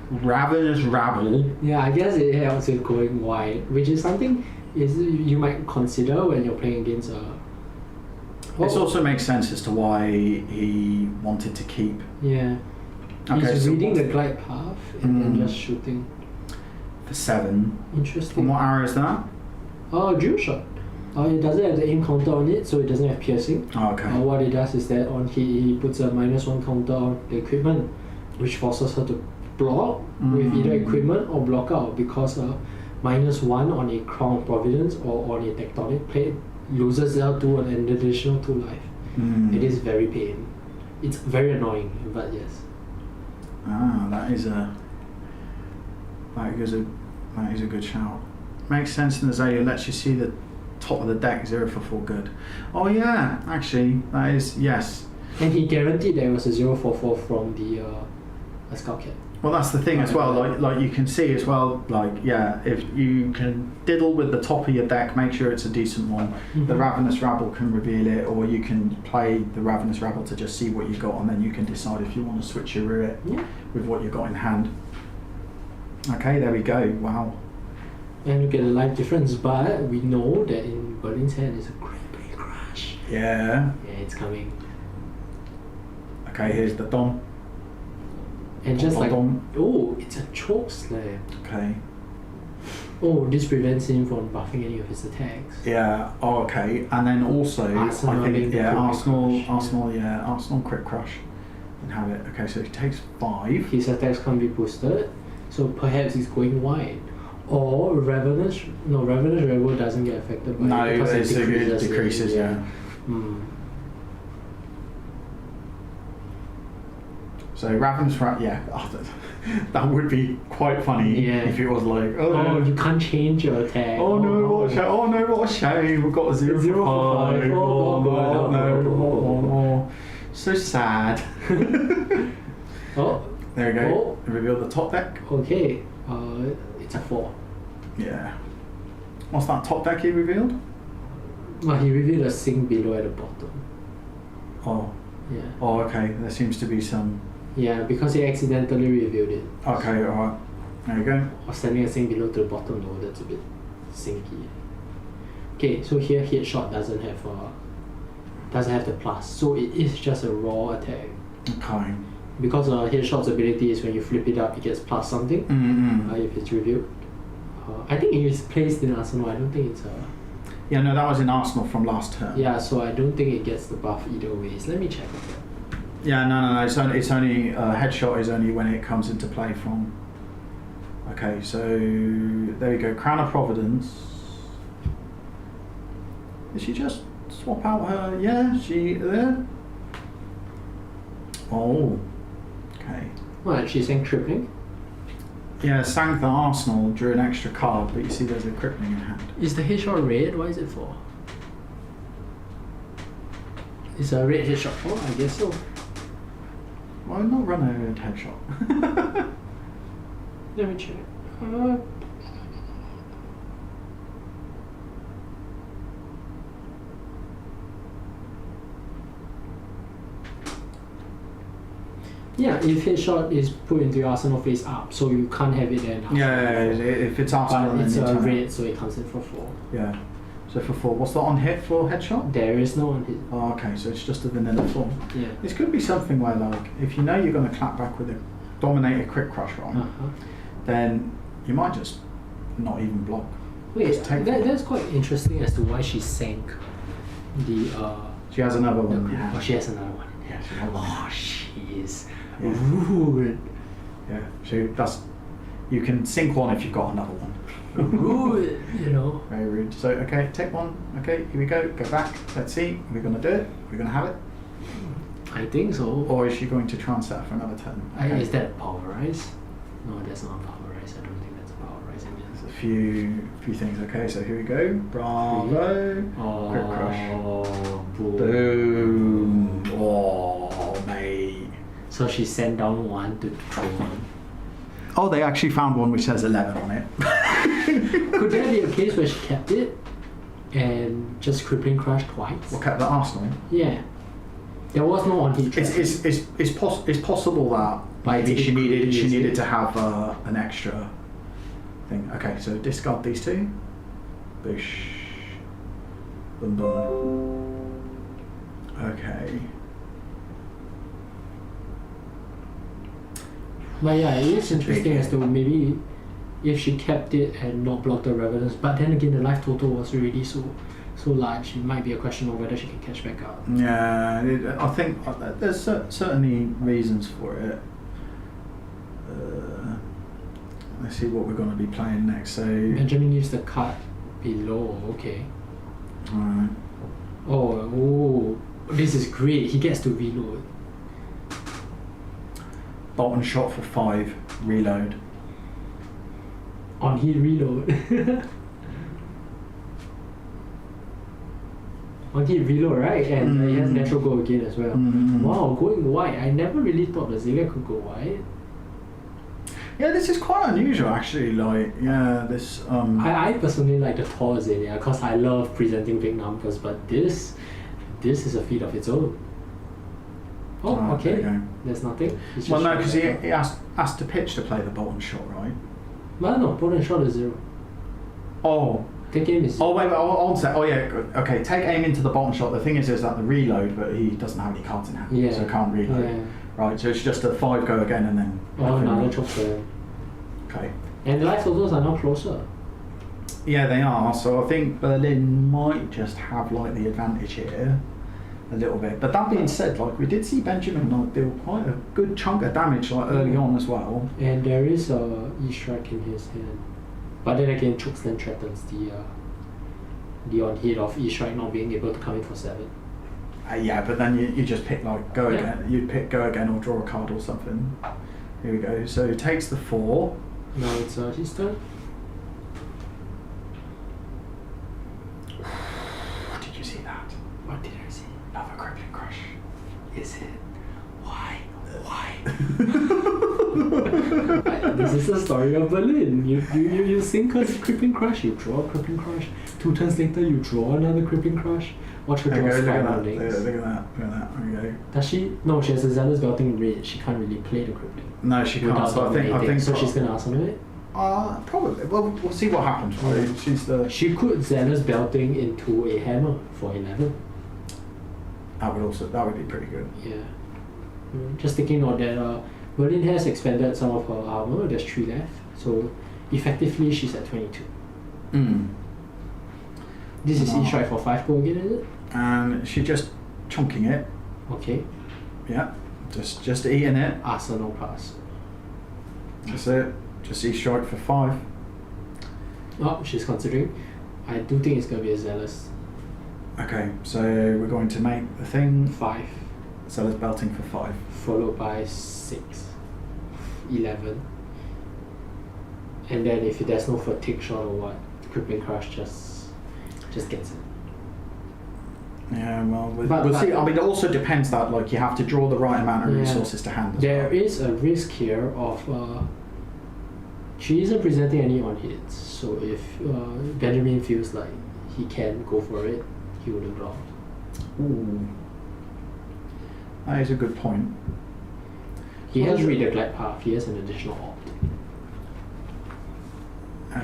ravenous rabble. Yeah, I guess it helps with going wide, which is something you might consider when you're playing against a. This also makes sense as to why he wanted to keep. Yeah. Okay, He's so reading the glide path and then just shooting. for 7. Interesting. And what arrow is that? Drill shot. It doesn't have the aim counter on it, so it doesn't have piercing. Oh, okay. What it does is that he puts a -1 counter on the equipment, which forces her to block with either equipment or block out, because -1 on a Crown of Providence or on a Tectonic Plate loses out to an additional 2 life. It is very pain. It's very annoying, but yes. That is a good shout. Makes sense in the Azalea, lets you see the top of the deck 0 for 4 good. Oh yeah, actually that is, yes. And he guaranteed there was a 0/4/4 from the Scout Cat. Well, that's the thing as well. Like you can see as well. Like if you can diddle with the top of your deck, make sure it's a decent one. The Ravenous Rabble can reveal it, or you can play the Ravenous Rabble to just see what you got, and then you can decide if you want to switch your it with what you got in hand. Okay, there we go. Wow. And you get a life difference, but we know that in Berlin's hand is a Crippling Crush. Yeah. Yeah, it's coming. Okay, here's the Dom. And just like, Dom. oh, it's a choke slam. Okay. Oh, this prevents him from buffing any of his attacks. Yeah. Oh, okay. And then also, Arsenal I think Crit Arsenal Crit Crush. And have it. Okay, so he takes 5. His attacks can't be boosted, so perhaps he's going wide. Or Ravenous Rebel doesn't get affected by No, it because it decreases. Yeah. So Ravenous Rat, that would be quite funny if it was like, oh, you can't change your attack. Oh no, what a shame! Oh no, what a shame! We've got a 0 for 5. Oh no, so sad. Oh, there we go. Oh. Reveal the top deck. Okay, it's a 4. Yeah. What's that top deck he revealed? Well, he revealed a sink below at the bottom. Oh. Yeah. Oh, okay. There seems to be some. Yeah, because he accidentally revealed it. Okay, alright. There you go. Or sending a sink below to the bottom, though, that's a bit sinky. Okay, so here headshot doesn't have the plus, so it is just a raw attack. Okay. Because headshot's ability is when you flip it up, it gets plus something. If it's revealed. I think it is placed in Arsenal. I don't think it's Yeah, no, that was in Arsenal from last turn. Yeah, so I don't think it gets the buff either ways. Let me check on that. Yeah, no. It's only headshot is only when it comes into play from. Okay, so there we go. Crown of Providence. Did she just swap out her? Yeah, she there. Oh, okay. What? She's saying tripling? Yeah, sank the Arsenal, drew an extra card, but you see there's a crippling in hand. Is the headshot red? What is it for? Is a red headshot for? I guess so. Why not run a red headshot? Let me check. Yeah, if headshot is put into your Arsenal face up, so you can't have it there now. Yeah, if it's Arsenal, But then it's you a turn it. red, so it comes in for 4. Yeah. So for 4, what's that on hit for headshot? There is no on hit. Oh, okay, so it's just a vanilla 4. Yeah. This could be something where, like, if you know you're going to clap back with a Dominator Crit Crush on, then you might just not even block. Wait, Just take that's quite interesting as to why she sank the. She has another one. The, Yeah. oh, she has another one. Yeah, she has one. Oh, she is Yeah. rude. Yeah, so that's, you can sink one if you've got another one. Rude, you know. Very rude. So, okay, take one. Okay, here we go. Go back. Let's see. We're going to do it. We're going to have it. I think so. Or is she going to try and set up for another turn? Okay. Is that a pulverize? No, that's not a pulverize. I don't think that's a pulverize. There's a few things. Okay, so here we go. Bravo. Oh, Crit Crush. boom. Boom. Oh, mate. So she sent down 1 to throw 1. Oh, they actually found one which says 11 on it. Could there be a case where she kept it and just crippling crush twice? What kept the Arsenal? Yeah. There was no on hit. It's possible that maybe she needed to have an extra thing. Okay, so discard these 2. Boosh. Boom boom. Okay. But yeah, it is interesting as to maybe if she kept it and not blocked the Revenants. But then again, the life total was already so large. It might be a question of whether she can catch back up. Yeah, I think there's certainly reasons for it. Let's see what we're going to be playing next. So Benjamin used the card below. Okay. Alright. Oh, this is great. He gets to reload. Bolton shot for 5. Reload. On hit reload. On hit reload, right? And he has natural go again as well. Wow, going wide. I never really thought the Zillia could go wide. Yeah, this is quite unusual actually. Like, yeah, this. I personally like the tall Zillia because I love presenting big numbers, but this is a feat of its own. Oh, okay. There you go. There's nothing. It's Well, just no, because shot. he asked to pitch to play the Bolton shot, right? Well, no, Bolton shot is 0. Oh. Take aim is. Oh wait, on set. Oh yeah, good. Okay. Take aim into the Bolton shot. The thing is that the reload, but he doesn't have any cards in hand, Yeah. so can't reload. Yeah. Right. So it's just a 5 go again and then. Oh, another choke fail. Okay. And the life totals are now closer. Yeah, they are. So I think Berlin might just have like the advantage here, a little bit. But that being said, like we did see Benjamin like deal quite a good chunk of damage like early on as well. And there is a E-strike in his hand. But then again, Chokesland threatens the on hit of E-strike not being able to come in for 7. Yeah, but then you just pick like go Yeah. again. You'd pick go again or draw a card or something. Here we go. So it takes the 4. Now it's his turn. Did you see that? What did I see? Another crippling crush. Is it? Why? This is the story of Berlin. You sink a crippling crush, you draw a crippling crush. 2 turns later, you draw another crippling crush. Watch her Okay, draw look at spiral that. links. Look at that. There we go. Does she? No, she has a Zealous Belting red. She can't really play the crippling. No, she can't. Without So I think dominating. So pro- she's gonna arsenal it. Probably. Well, we'll see what happens. Right? She's the. She could Zealous Belting into a hammer for 11. That would be pretty good. Yeah. Just taking note that Berlin has expanded some of her armor. There's 3 left. So effectively, she's at 22. This is E-strike for 5 go again, is it? And she just chunking it. Okay. Yeah. Just eating it. Arsenal pass. That's it. Just E-strike for 5. Oh, she's considering. I do think it's gonna be a Zealous. Okay, so we're going to make the thing 5. Zealous belting for 5. Followed by 6. 11. And then if there's no fatigue shot or what, crippling crush just gets it. Yeah, well, But- we'll but- see. I mean, it also depends that like you have to draw the right amount of Yeah. resources to hand as There well. is a risk here of she isn't presenting any on hits, so if Benjamin feels like he can go for it, he wouldn't block. Ooh. That is a good point. He has read the glide path, he has an additional opt.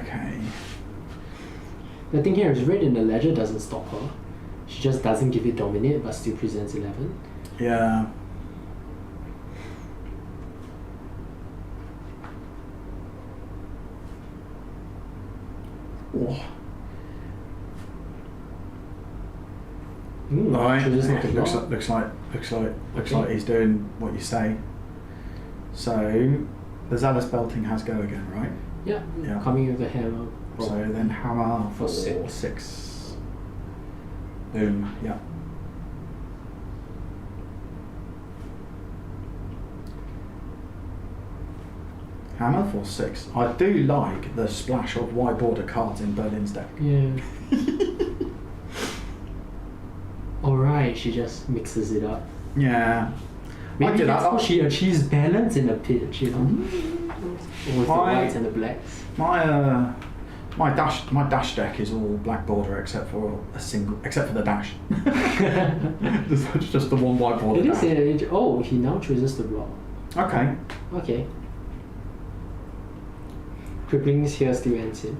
Okay. The thing here is red in the ledger doesn't stop her. She just doesn't give it dominate but still presents 11. Yeah. Oh. Right. Chooses not to Looks block. like he's doing what you say. So the Zealous Belting has go again, right? Yeah. Yeah. Coming with the hammer. So then hammer for For 6. Boom. Yeah. Hammer for 6. I do like the splash of white border cards in Berlin's deck. Yeah. Alright, she just mixes it up. Yeah. Maybe do that's that. how she achieves balance in a pitch, you know? With the My- whites and the blacks. My dash deck is all black border except for the dash. It's just the one white border. It is dash. oh, he now chooses to block. Okay. Okay. Cripplings here still ends him.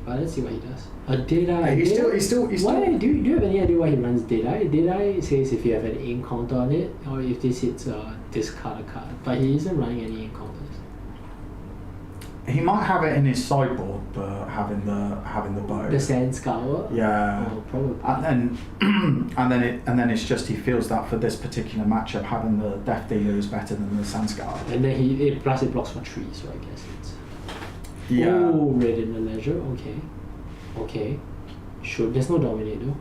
But let's see what he does. Deadeye. He's still. Why do you have any idea why he runs Deadeye? Deadeye says if you have an encounter on it, or if this hits discard a card. But he isn't running any encounters. He might have it in his sideboard, but having the bow. The Sand Scour? Yeah. Oh, probably. And then it's just he feels that for this particular matchup, having the Death Dealer is better than the Sandscar. And then plus it blocks for 3, so I guess it's. Yeah. Oh, red in the ledger. Okay. Okay. Sure. There's no dominate though.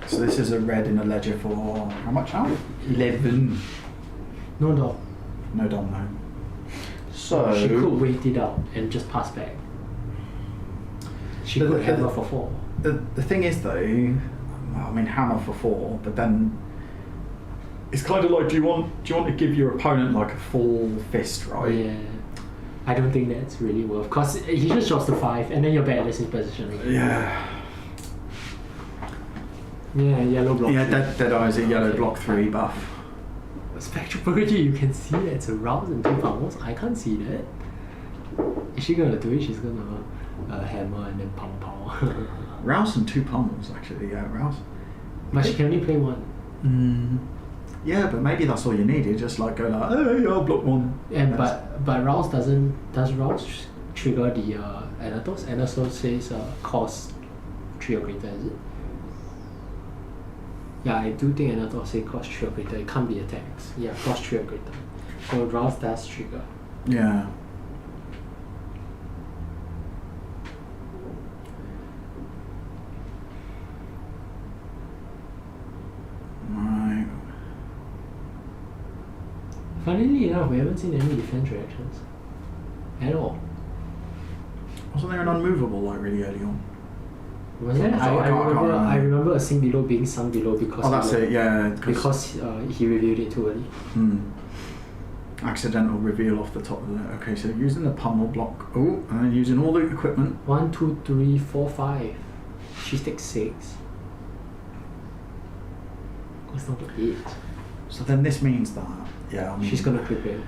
So this is a red in a ledger for how much now? 11. No dom. No dom, no. So She could wait it out and just pass back. She could hammer for 4. the thing is though, I mean hammer for 4, but then it's kind of like do you want to give your opponent like a full fist, right? Yeah. I don't think that's really worth, because he just drops to 5 and then you're back at the same position again. Yeah. Yeah, yellow block. Yeah, 3. Deadeye is a yellow block 3 buff. Spectral Purity, you can see that it's a rouse and 2 powers. I can't see that. Is she gonna do it? She's gonna hammer and then pump power. Rouse and 2 pummels actually, yeah, Rouse. But she can only play 1. Yeah, but maybe that's all you need. You just like go like, hey, I'll block 1. And but Rouse does Rouse trigger the Anatos? Anatos says cost 3 or greater, is it? Yeah, I do think Anatos say cost 3 or greater. It can't be attacks. Yeah, cost 3 or greater. So Rouse does trigger. Yeah. Right. Funnily enough, we haven't seen any defense reactions at all. Wasn't there an unmovable like really early on? Was there? I can't remember. I remember a sing below being sung below because Oh, that's it. Yeah. because he revealed it too early. Accidental reveal off the top of the. Okay, so using the pummel block. Oh, and then using all the equipment. 1, 2, 3, 4, 5. She takes 6. What's number 8? So then this means that. Yeah. I mean, She's gonna prepare.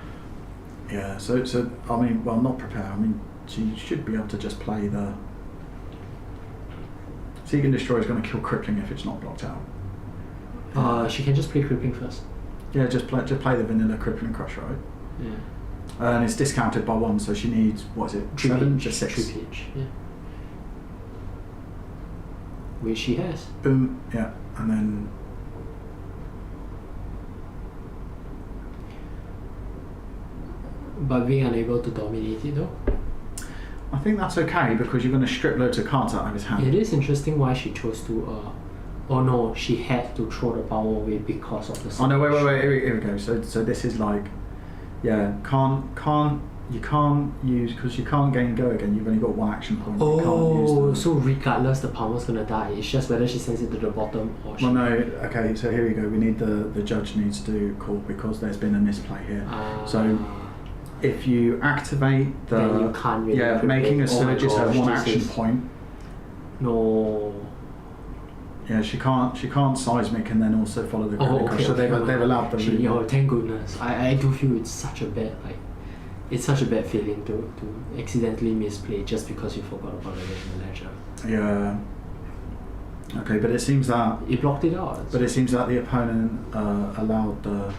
Yeah. So I mean, well, not prepare. I mean, she should be able to just play the. Seek and Destroy is going to kill Crippling if it's not blocked out. She can just play Crippling first. Yeah, just play the vanilla Crippling Crush, right? Yeah. And it's discounted by 1, so she needs, what is it, 7 to 6? 3 pitch, yeah. Which she has. Boom, yeah, and then... But being unable to dominate it though. I think that's okay, because you're going to strip loads of cards out of his hand. It is interesting why she chose to oh no, she had to throw the power away because of the Oh no, wait, here we go. So this is like, yeah, can't you can't use, because you can't gain go again. You've only got one action point. You can't Oh, use so regardless, the Palmer's gonna die. It's just whether she sends it to the bottom or she. Well, no. Okay, so here we go. We need the judge needs to call because there's been a misplay here. So if you activate the then you can't really making a oh my surge is her gosh, one this action is- point. No. Yeah, she can't seismic and then also follow the Oh, gravity okay. crush. So okay, they've allowed the she, oh, thank goodness. I do feel it's such a bad it's such a bad feeling to accidentally misplay just because you forgot about it in the ledger. Yeah. Okay, but it seems that It blocked it out. But it seems that the opponent allowed the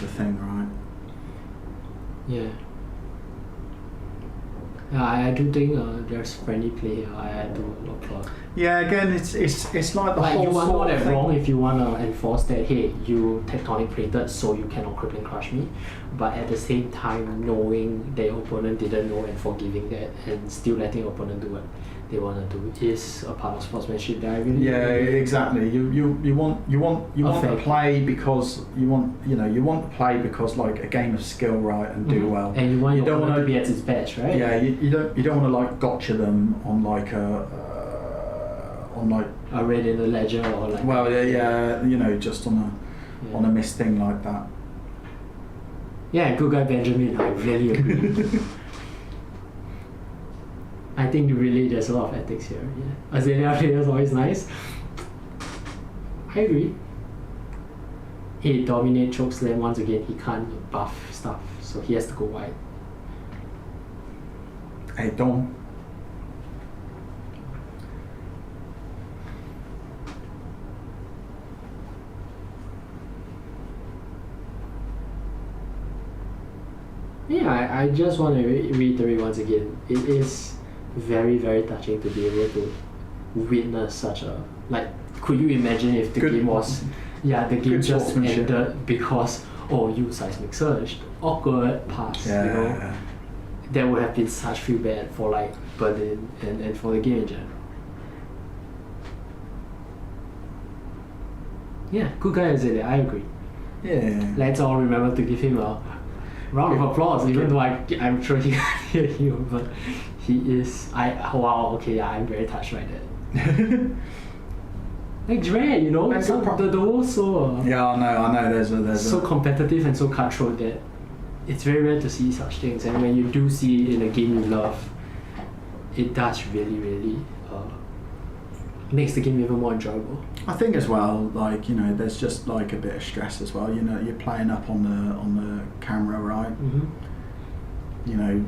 thing, right? Yeah. Yeah, I do think there's friendly play here. I do applaud. Yeah, again, it's like the Like whole you are sort not of that thing. wrong if you want to enforce that, hey, you tectonic plated so you cannot crippling crush me, but at the same time knowing the opponent didn't know and forgiving that and still letting your opponent do what they want to do is a part of sportsmanship that I really Yeah, exactly. You want to Effect. play because you want to play because like a game of skill, right, and do well. And you want You your don't opponent wanna- to be at its best, right? Yeah, you don't want to like gotcha them on like A red in the ledger or like. well yeah just on Yeah. a missed thing like that. Yeah, good guy Benjamin, I really agree. I think really there's a lot of ethics here. Yeah. Azalea player is always nice. I agree. He dominate chokeslam once again, he can't buff stuff, so he has to go wide. Hey Dom. Yeah, I just want to reiterate once again, it is very, very touching to be able to witness such a, like, could you imagine if the Good- game was, the game good just sportsmanship. ended because, you seismic surged, awkward pass, Yeah. you know, that would have been such feel bad for like Berlin and for the game in general. Yeah, good guy Azalea, I agree. Yeah. Let's all remember to give him a round of applause, even though I'm sure he can't hear you, but he is. I'm very touched by that. Like Dre, you know, That's so, no problem. the world's so Yeah, I know. There's so competitive and so cutthroat that it's very rare to see such things, and when you do see it in a game you love, it does really, really makes the game even more enjoyable. I think as well, like there's just like a bit of stress as well. You're playing up on the camera, right? Mm-hmm.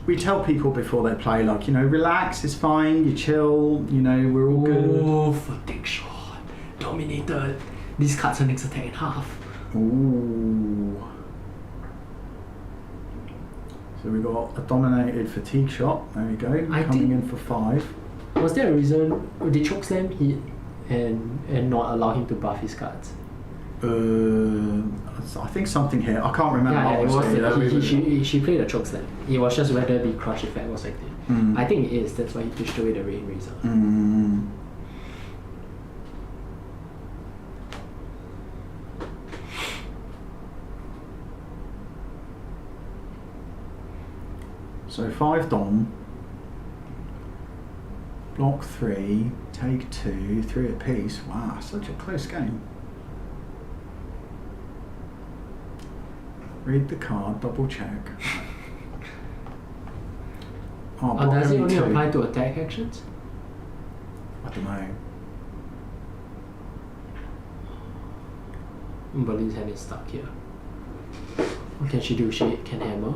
We tell people before they play, like relax, it's fine, you chill. We're all good. Oh, fatigue shot, dominated. These cards are next attack in half. Ooh. So we got a dominated fatigue shot. There we go. I Coming think- in for 5. Was there a reason did chokeslam hit and not allow him to buff his cards? I think something here. I can't remember. Yeah, it was. obviously. She played a chokeslam. It was just whether the crush effect was active. Mm. I think it is. That's why he pushed away the rain razor. Mm. So 5 dom, block 3, take 2, 3 apiece. Wow, such a close game. Read the card, double check. Oh, block Does it only 2. apply to attack actions? I don't know. Berlin's hand is stuck here. What can she do? She can hammer.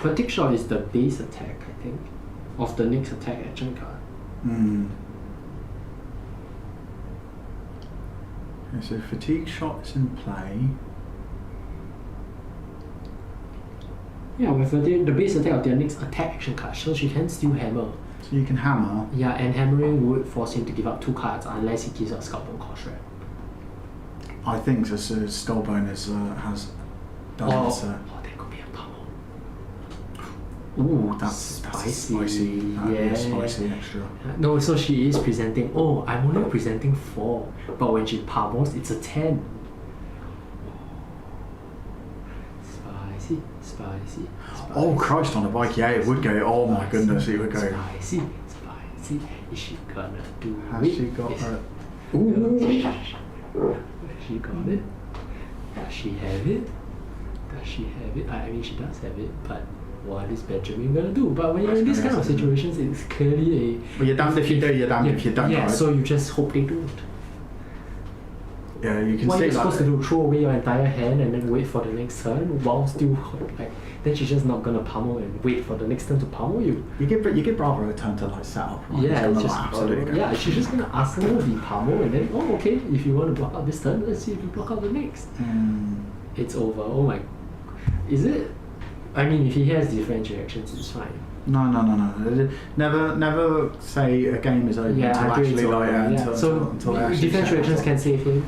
Fatigue shot is the base attack, I think, of the next attack action card. Hmm. Okay, so fatigue shot is in play. Yeah, with the base attack of their next attack action card, so she can still hammer. So you can hammer. Yeah, and hammering would force him to give up 2 cards unless he gives a Scalpel cost, right? I think the Skullbone has done it. That could be a pummel. Ooh, that's Spicy. spicy. That'd be a Yeah. spicy extra. No, so she is presenting, I'm only presenting 4, but when she pummels, it's a 10. Spicy, spicy, spicy. Oh Christ, on a bike, yeah, it would go. Oh my goodness, it would go. Spicy, spicy. Is she gonna do Has it? she got her? She got it. Does she have it? Does she have it? I mean, she does have it, but what is Benjamin gonna do? But when you're in these kind of situations, it's clearly a. Well, you're damned if you do, you're damned if you don't. Yeah, right? so you just hope they don't. Yeah, you can What see are you supposed to that. do? Throw away your entire hand and then wait for the next turn while still like then she's just not gonna pummel and wait for the next turn to pummel you. You give Bravo a turn to like set up. Right? Yeah, it's it's just absolutely go. yeah, she's just gonna Arsenal the pummel and then okay, if you want to block out this turn, let's see if you block out the next. It's over. Oh my, is it? I mean, if he has different reactions, it's fine. No. Never say a game is over Yeah, until until it's actually like over, until, so until they actually different set reactions up. can save him.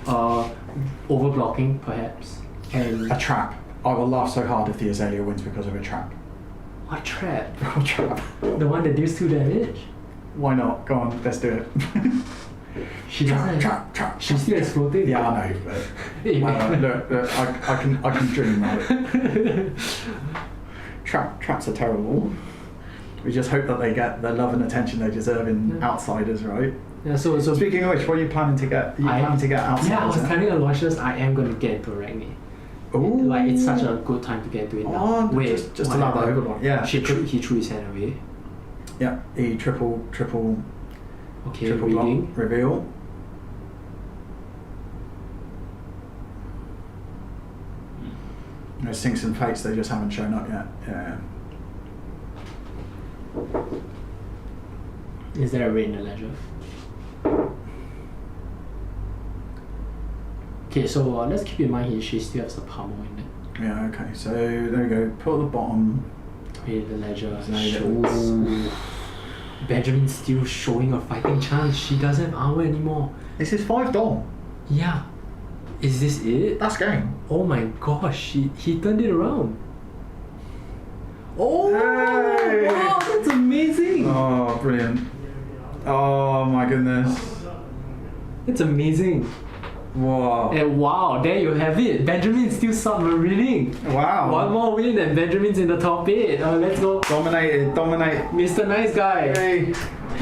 Over blocking perhaps. And A trap. I will laugh so hard if the Azalea wins because of a trap. what trap? A trap. The one that deals 2 damage. Why not? Go on, let's do it. She doesn't. Trap. She's still exploding. Yeah, I know, but Hey, man. look, I can dream of it. Traps are terrible. We just hope that they get the love and attention they deserve in outsiders, right? Yeah, so Speaking of which, what are you planning to get? Are you planning to get outsiders? yeah, I was in? planning on launches. I am going to get into Ragni. Ooh. Like it's such a good time to get into it now. Oh, just allow that good one. Yeah. He threw his hand away. Yeah, he triple Okay, block reading. reveal. There's Sinks and Fates, they just haven't shown up yet. Yeah. Is there a raid in the ledger? Okay, so let's keep in mind she still has a pummel in it. Yeah, okay, so there we go. Put at the bottom. Okay, the ledger So shows. Ooh. Benjamin's still showing a fighting chance. She doesn't have armor anymore. This is 5 Dom. Yeah. Is this it? That's game. Oh my gosh, he turned it around. Oh, Hey! wow, that's amazing. Oh, brilliant. Oh my goodness. It's amazing. Wow. And wow, there you have it. Benjamin's still submarining. Wow. One more win and Benjamin's in the top 8. Let's go. Dominate. Mr. Nice Guy. Hey. you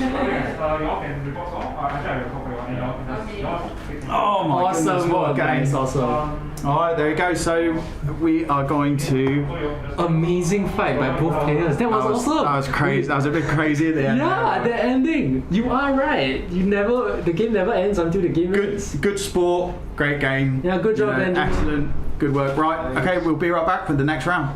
all can report off. Actually, I will report for you. And you all can just Oh my Awesome. goodness, what a game. Nice, awesome. Alright, there you go. So we are going to... Amazing fight by both players. That was awesome. That was crazy. That was a bit crazy at the end. Yeah, the ending. You are right. The game never ends until the game ends. Good sport. Great game. Yeah, good job, Benji. Excellent. Good work. Right. Okay, we'll be right back for the next round.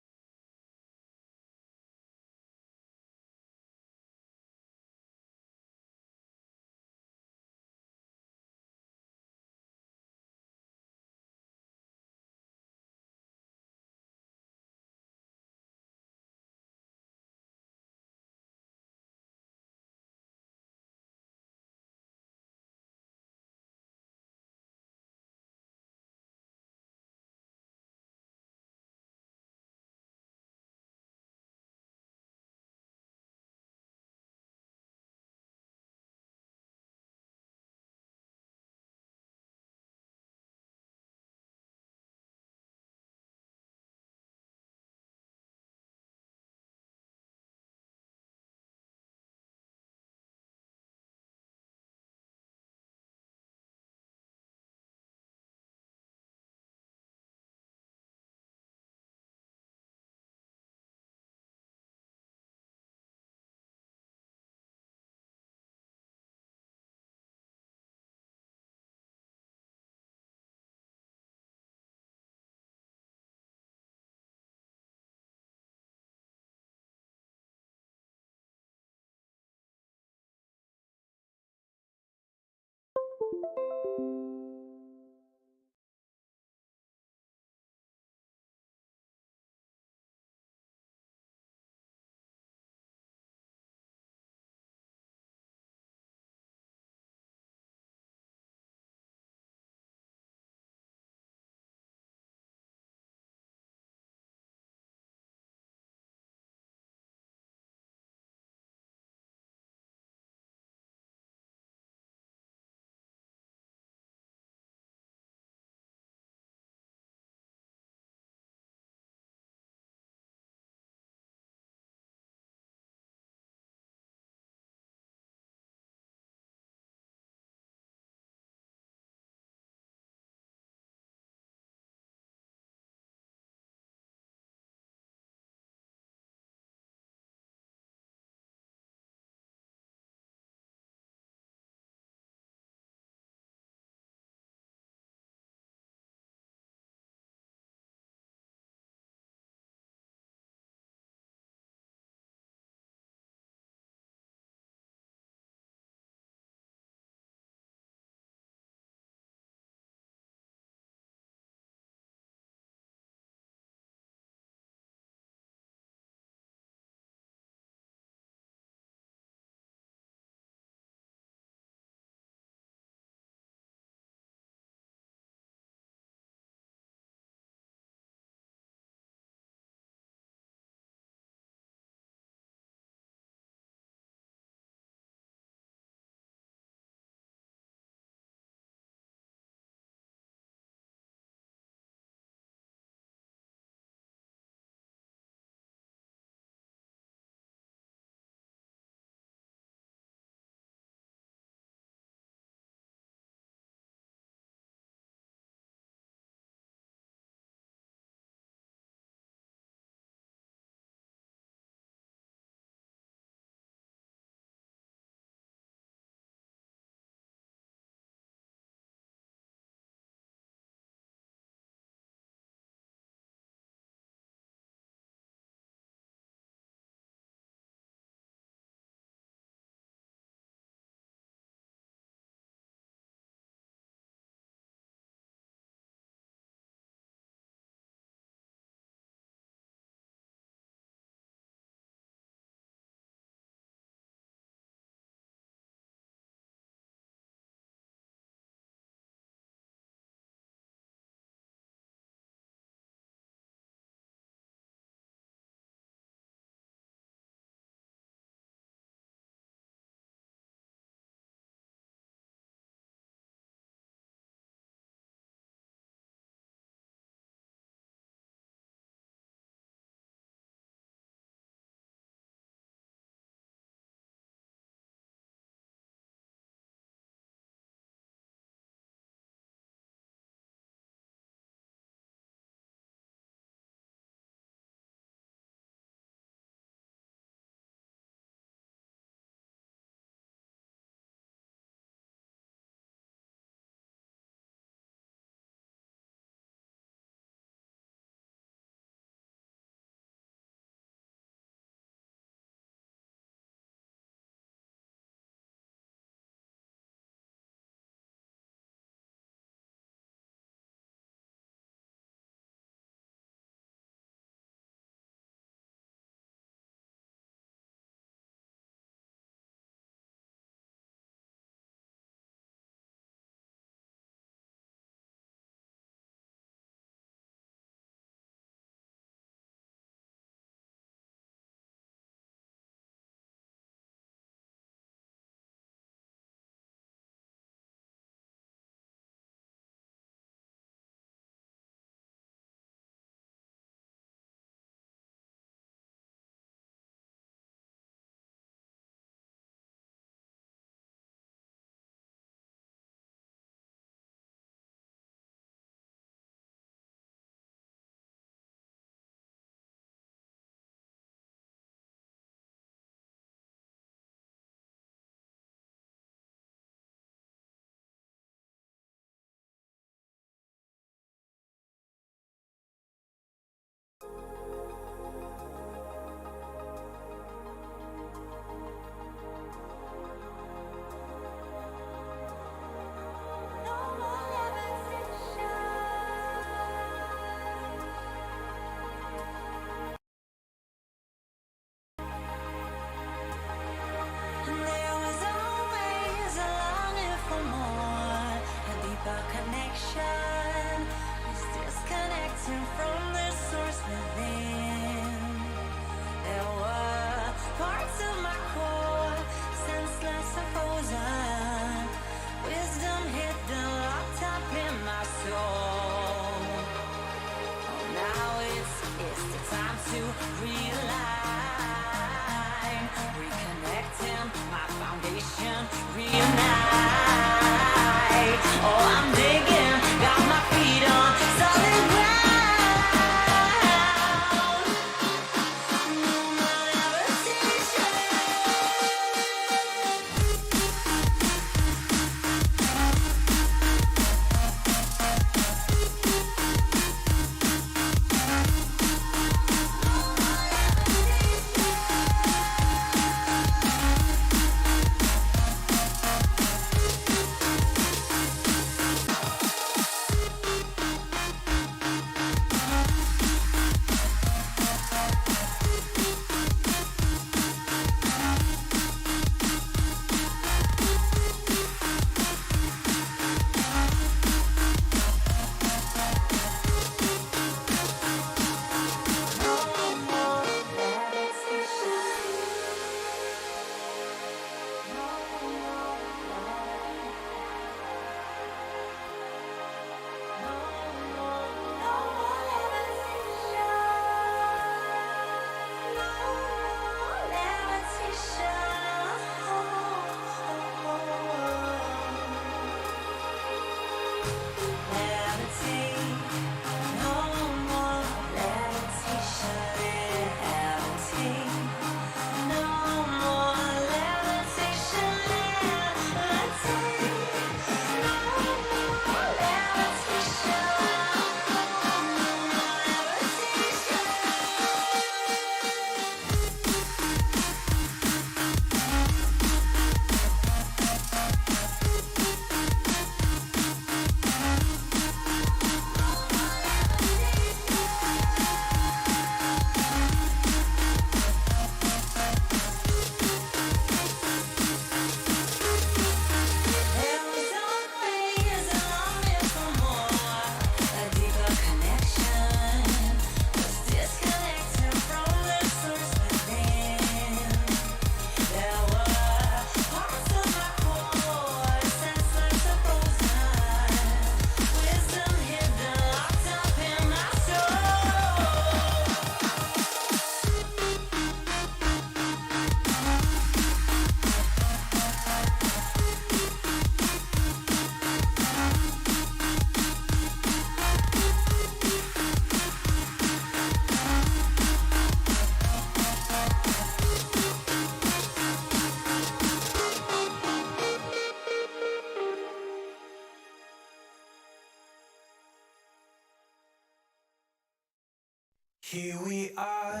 Here we are,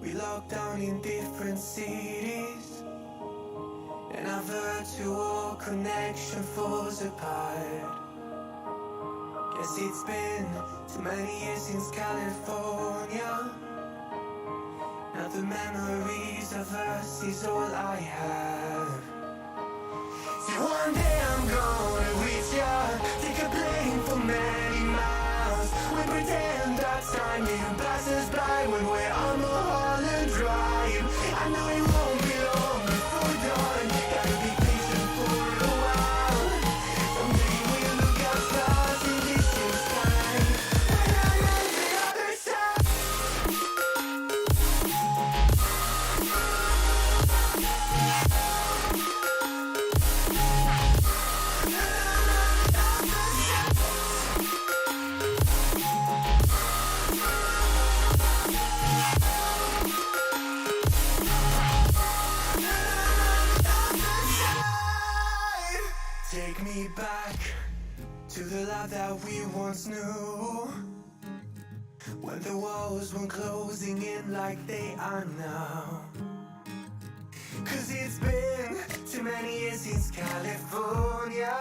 we locked down in different cities, and our virtual connection falls apart. Guess it's been too many years since California. Now the memories of us is all I have. See, one day I'm gonna reach ya, take a plane for many miles. We pretend that time even passes by when we're on Mulholland Drive. I know it won't be long before dawn, gotta be patient for a while. Someday we'll look at stars in distant sky, when I'm on the other side. Take me back to the life that we once knew, when the walls weren't closing in like they are now. Cause it's been too many years since California.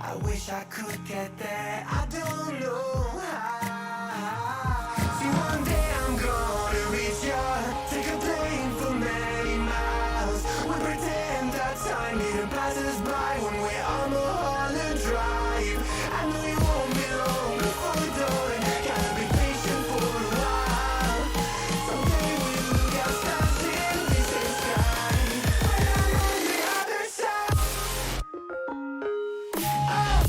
I wish I could get there, I don't know how. See, one day I'm gonna reach ya, take a plane for many miles. We pretend that time even passes by when we're on Mulholland Drive. I know it won't be long before dawn, gotta be patient for a while. Someday we'll look at stars in distant sky, when I'm on the other side. Oh.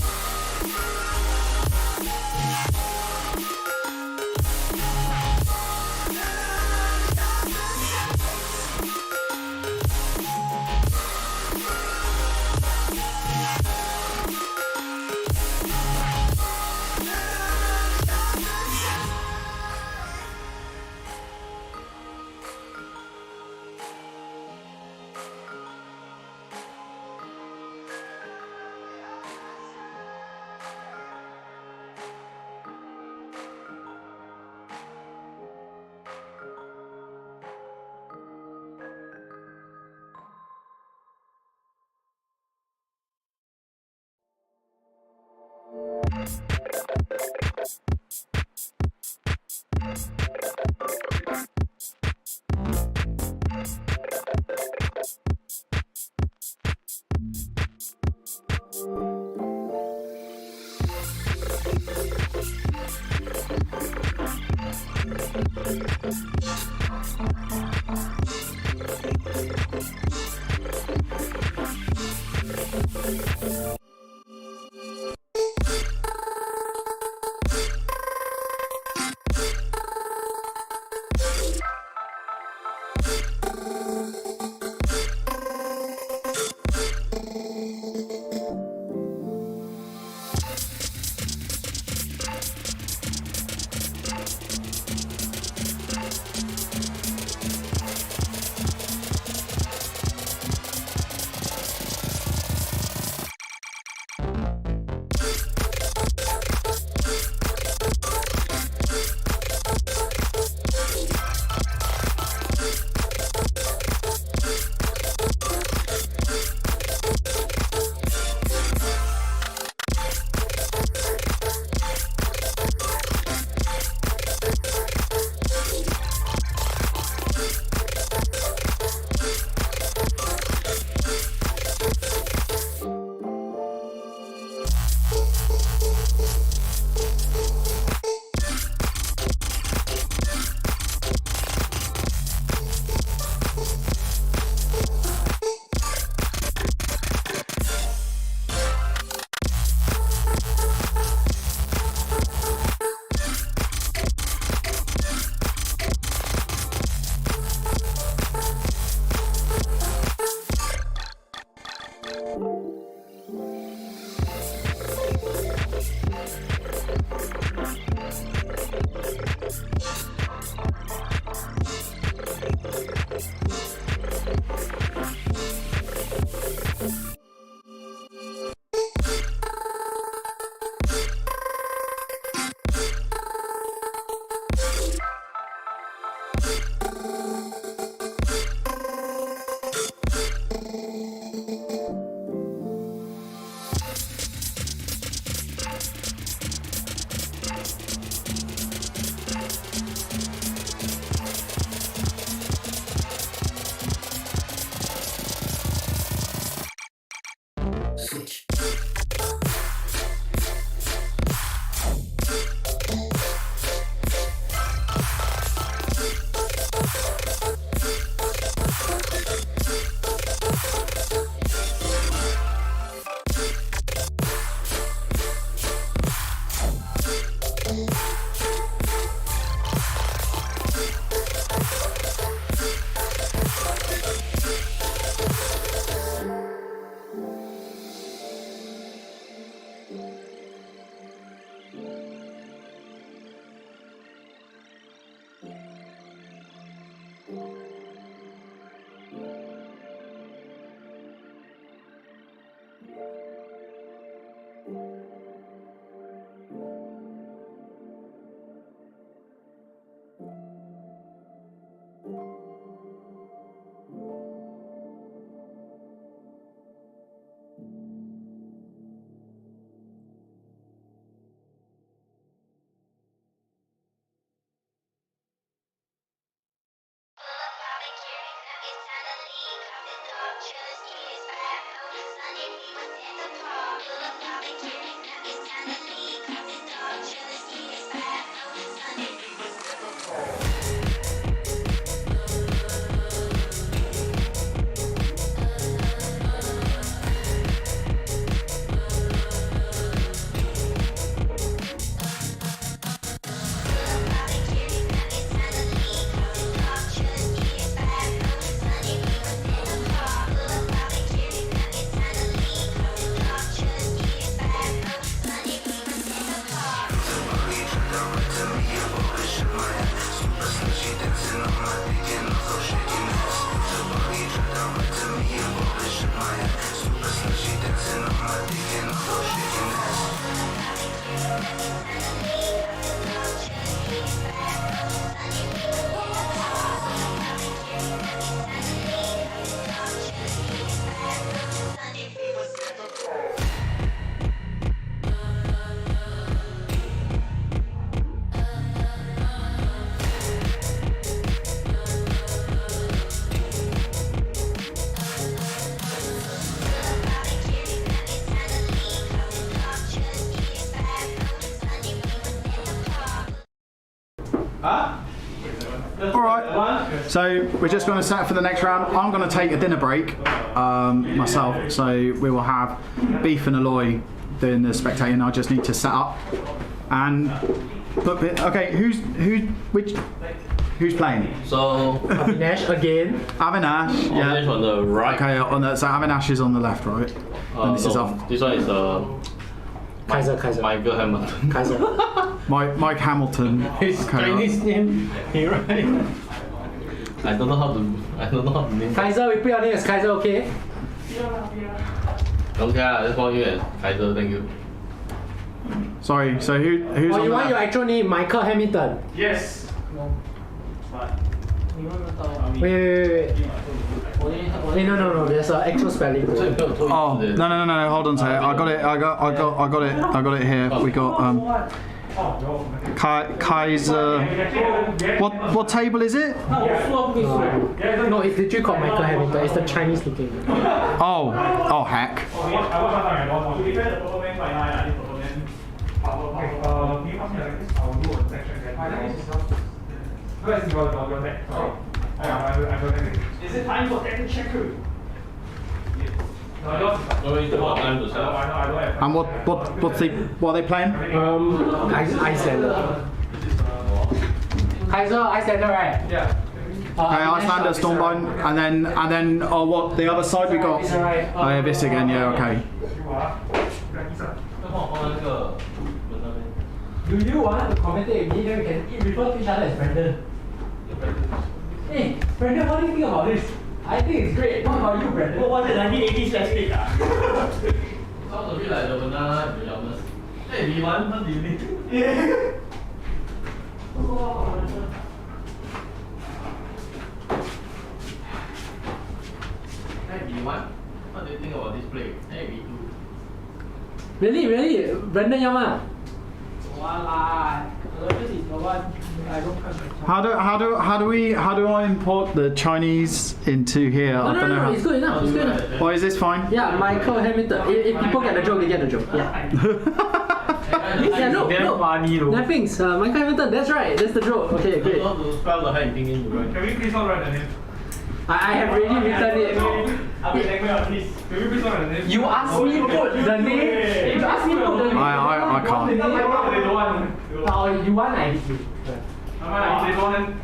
Alright, so we're just going to set up for the next round. I'm going to take a dinner break myself, so we will have Beef and Aloy doing the spectating. I just need to set up. And okay, who's playing? So Avinash again. Avinash, yeah. Avinash on the right. Okay, so Avinash is on the left, right? And this is off. This one is Kaiser. Michael Hamilton. Kaiser. Mike Hamilton. His Chinese name. He right. I don't know how to name. Kaiser, we put your name as Kaiser, okay? Okay, let's call you as Kaiser. Thank you. Sorry, so who's Oh, on you the want left? your actual name, Michael Hamilton? Yes. Wait. Hey, no, there's an actual spelling. Oh, no, hold on a second. I got it here. We got Kaiser. What table is it? No, it's literally called Michael Hamilton. It's the Chinese looking. Oh heck. Is it time for technical checker? No, I don't. Time to set up. And what are they playing? Icelander. Kaiser, Icelander, right? Yeah. Okay, Icelander, Stormbind, and then what the other side we got? Oh yeah, this again. Yeah, okay. Do you want to commentate with me? Then we can refer to each other as Brandon. Hey, Brandon, what do you think about this? I think it's great. What about you, Brandon? What was it? 1980s plastic? Sounds a bit like the banana pajamas. Hey, V1, what do you think? Hey, V1, what do you think about this play? Hey, V2. Really? Brandon Yama? How do I import the Chinese into here? I don't know No, how. it's good enough. Oh, is this fine? Yeah, Michael Hamilton. If people get the joke, they get the joke. Yeah. Yeah, look. Funny though. Nothing's Michael Hamilton. That's right. That's the joke. Okay, great. How to spell the Hai Ping in, right? Can we please not write the name? I have already written it. Please. Can we please not write the name? You asked me to put the name. You asked me to put the name. I can't. They don't want. Oh, you want I give you. They don't want.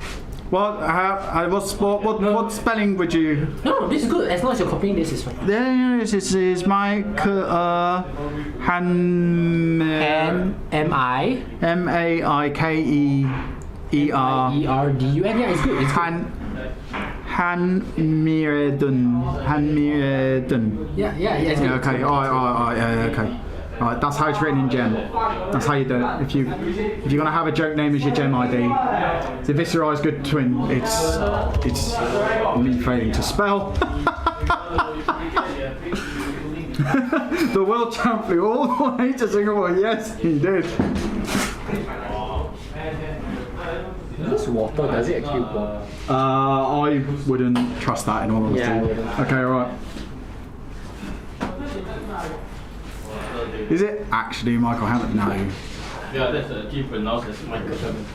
What spelling would you? No, this is good. As long as you're copying this, is fine. This is Mike M-A-I-K-E-E-R. E-R-D-U-N. Yeah, it's good. It's good. Hanmiredun. Yeah, it's good. Yeah, okay. Alright, yeah, okay. Alright, that's how it's written in Gem. That's how you do it. If you're gonna have a joke name as your Gem ID, the Viscerized Good Twin. It's me failing to spell. The world champ flew all the way to Singapore. Yes, he did. This water. Does it actually work? I wouldn't trust that in all honesty. Yeah, I wouldn't. Okay, alright. Is it actually Michael Hamilton? No. Yeah, that's a G pronounced as Michael Hamilton.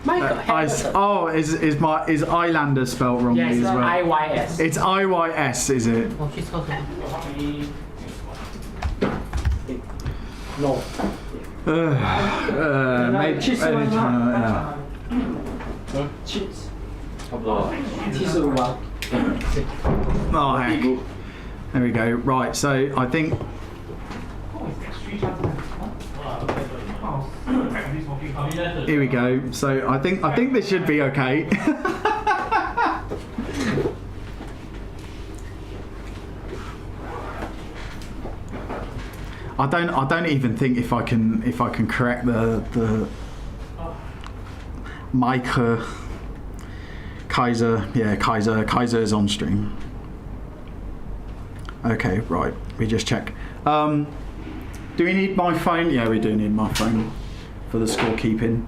Michael Hamilton. Is Islander spelled wrongly Yeah, it's as not well? IYS. It's IYS, is it? Oh, she's got No. Maybe. Cheese Yeah. Cheese. 差不多。 75吧。 Oh heck. There we go. Right, so I think here we go. So I think this should be okay. I don't even think if I can correct the Micah Kaiser. Yeah, Kaiser is on stream. Okay, right. We just check. Do we need my phone? Yeah, we do need my phone for the scorekeeping.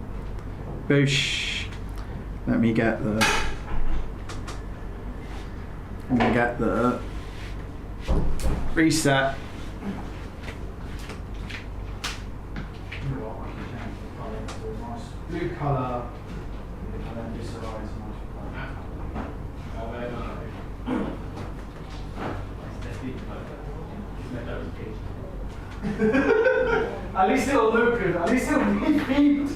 Boosh. Let me get the reset. Blue colour. And then this arrives. At least it'll look good. At least it'll be beat.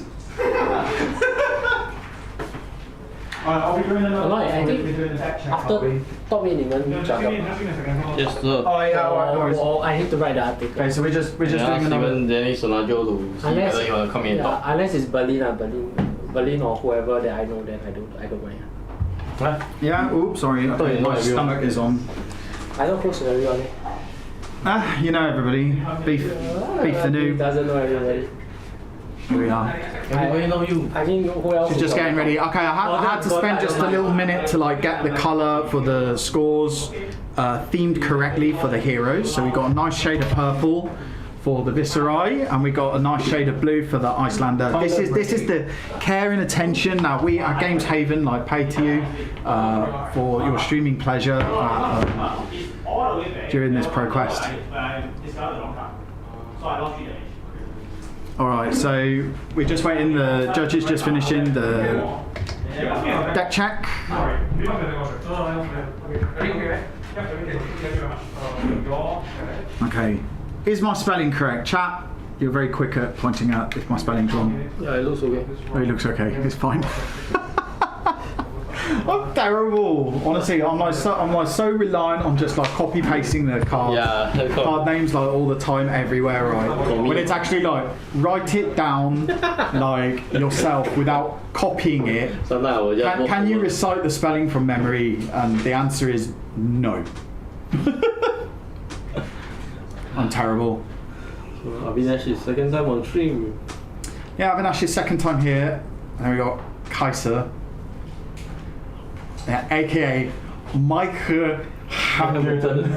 Alright, are we doing another? Aloy, I think we're doing a deck check, after aren't we? top 8 你们讲了。 Yes, sir. Oh yeah, alright, no worries. I need to write the article. Okay, so we're just Yeah, doing another. even Dennis Sonaggio to see Unless, whether you want to come in and talk. unless it's Berlin or whoever that I know, then I don't mind. Yeah. Oops, sorry. thought you know My everyone. stomach is on. I don't close to everyone. You know everybody. Beef the He noob. doesn't know everybody. Here we are. Everybody know you. I think who else? She's just getting ready. Okay, I had to spend just a little minute to like get the colour for the scores themed correctly for the heroes. So we got a nice shade of purple for the Viserai, and we got a nice shade of blue for the Icelander. This is the care and attention that we at Games Haven like pay to you for your streaming pleasure during this ProQuest. All right, so we're just waiting. The judges just finishing the deck check. Okay, is my spelling correct, chat? You're very quick at pointing out if my spelling's wrong. Yeah, it looks okay. Oh, it looks okay. It's fine. I'm terrible. Honestly, I'm like so reliant on just like copy pasting the card card names like all the time everywhere, right? When it's actually like write it down like yourself without copying it. Sometimes I will just Can you recite the spelling from memory? And the answer is no. I'm terrible. Avinash's second time on stream. Yeah, Avinash's second time here. And then we got Kaiser. Yeah, aka Michael Hamilton.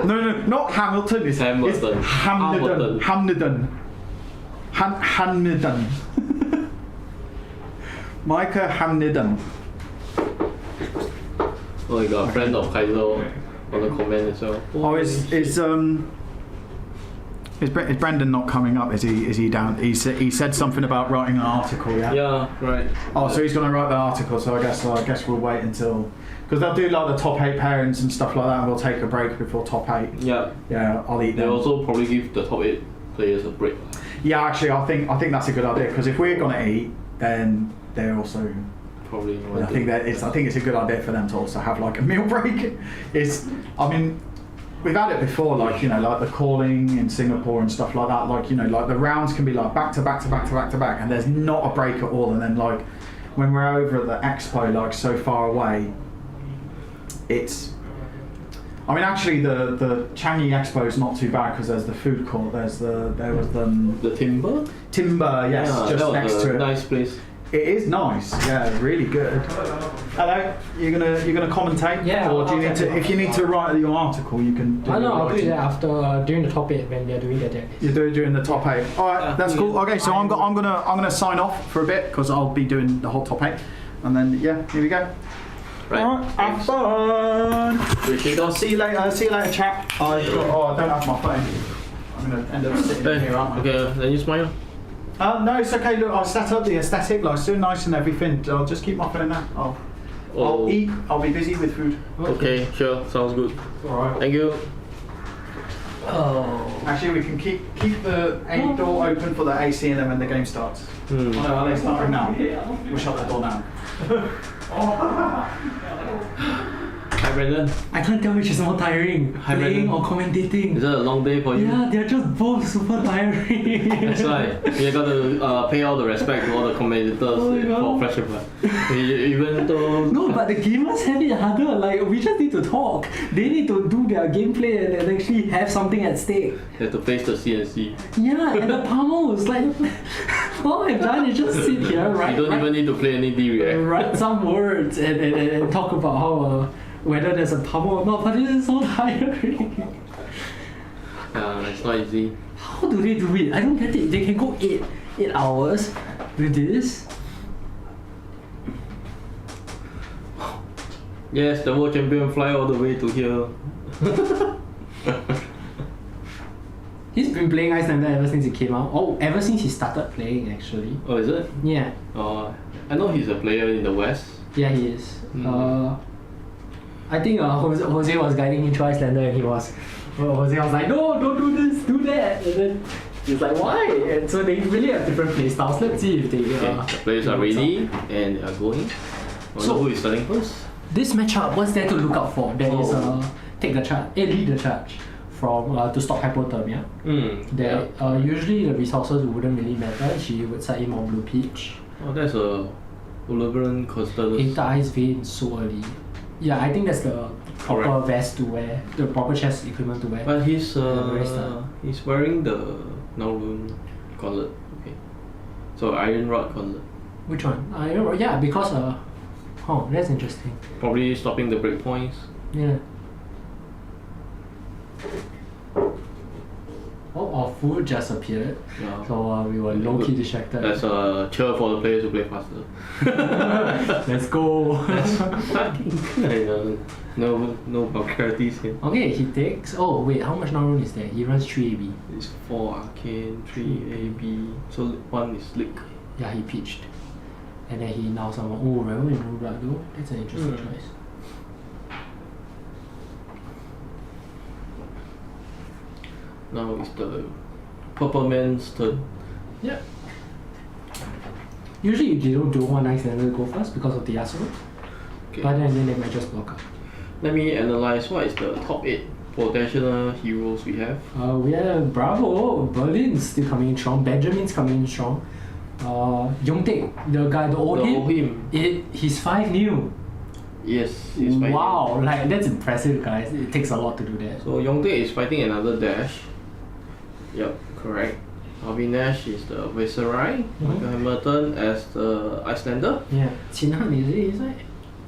no, not Hamilton. It's Hamilton. It's Hamilton. Hamilton. Michael Hamilton. Oh, you got a friend of Kaiser on the comment as well. Oh, is Brendan not coming up? Is he down? He said something about writing an article. Yeah. Yeah, right. Oh, so he's going to write the article. So I guess we'll wait until, because they'll do like the top 8 pairings and stuff like that, and we'll take a break before top 8. Yeah. Yeah, I'll eat They them. also probably give the top 8 players a break. Yeah, actually, I think that's a good idea, because if we're going to eat, then they're also. Probably. I think it's a good idea for them to also have like a meal break. We've had it before, like, you know, like the calling in Singapore and stuff like that. Like, you know, like the rounds can be like back to back to back to back to back, and there's not a break at all. And then like when we're over at the expo, like so far away, it's. I mean, actually, the Changi Expo is not too bad because there's the food court. There was the Timber. Timber, yes, Yeah, just that was next a to it. nice place. It is nice, yeah, really good. Hello, you're gonna commentate? Yeah, Or do you I'll need to? If you need to write your article, you can. Do I know, I'll do writing. that after during the top 8 when they're doing the deck. You do it during the top 8. All right, that's cool. Okay, so I'm gonna sign off for a bit because I'll be doing the whole top 8. And then yeah, here we go. Right. Alright, have fun. Appreciate it. See you later. See you later, chap. I don't have my phone. I'm gonna end up sitting here, aren't I? Okay, then you smile. No, it's okay. Look, I set up the aesthetic. Like, it's doing nice and everything. I'll just keep my phone there. I'll eat. I'll be busy with food. Okay, sure. Sounds good. Alright. Thank you. Oh. Actually, we can keep the door open for the AC and then when the game starts. Hmm. Oh, no, are they starting now? We'll shut the door now. Hi, Brandon. I can't tell which is more tiring, Hi, playing Brandon. or commentating. Is that a long day for you? Yeah, they're just both super tiring. That's right. You got to pay all the respect to all the commentators my God. for Flash Blood. Even though No, but the gamers have it harder. Like, we just need to talk. They need to do their gameplay and actually have something at stake. they have to face the CNC. Yeah, and the pummels, like, all I've done is just sit here, You don't even need to play any D-React. write some words and talk about how whether there's a pummel or not, but this is so tiring. It's not easy. How do they do it? I don't get it. They can go 8 hours with this. Yes, the world champion fly all the way to here. He's been playing Icelander ever since he came out. Oh, ever since he started playing actually. Oh, is it? Yeah. I know he's a player in the West. Yeah, he is. I think Jose was guiding him to Icelander and Jose was like, no, don't do this, do that. And then he's like, why? And so they really have different play styles. Let's see if they Okay, the players are ready and they are going. So- who is starting first? This matchup, what's there to look out for? There is take the charge, lead the charge from to stop hypothermia. There, usually the resources wouldn't really matter. She would side in on blue peach. Oh, that's a Ulverin Constellus. Eight Eyes Vein so early. Yeah, I think that's the proper Correct. vest to wear, the proper chest equipment to wear. But he's very start. he's wearing the Naurun collar. Okay. So Iron Rod collar. Which one? Yeah, because oh, that's interesting. Probably stopping the breakpoints. Yeah. Oh, our food just appeared, Yeah. so we were low key distracted. That's a cheer for the players who play faster. Let's go. No vulgarities here. Okay, he takes. Oh wait, how much Naurun is there? He runs 3 AB. It's 4 arcane, 3 AB. So 1 is slick. Yeah, he pitched. And then he now someone. Oh, Rebel in Blue Blood though. That's an interesting choice. Now it's the purple man's turn. Yeah. Usually they don't do one nice and then go first because of the Yasuo. Okay. But then they might just block up. Let me analyze what is the top 8 potential heroes we have. We have Bravo, Berlin's still coming in strong, Benjamin's coming in strong. Yongtae, the guy, the old him, he's 5 new. Yes, he's fighting. Wow, like that's impressive, guys. It takes a lot to do that. So Yongtae is fighting another dash. Yep, correct. Avinash is the Viceroy. Michael Hamilton as the Icelander. Yeah, Qinhan is it inside?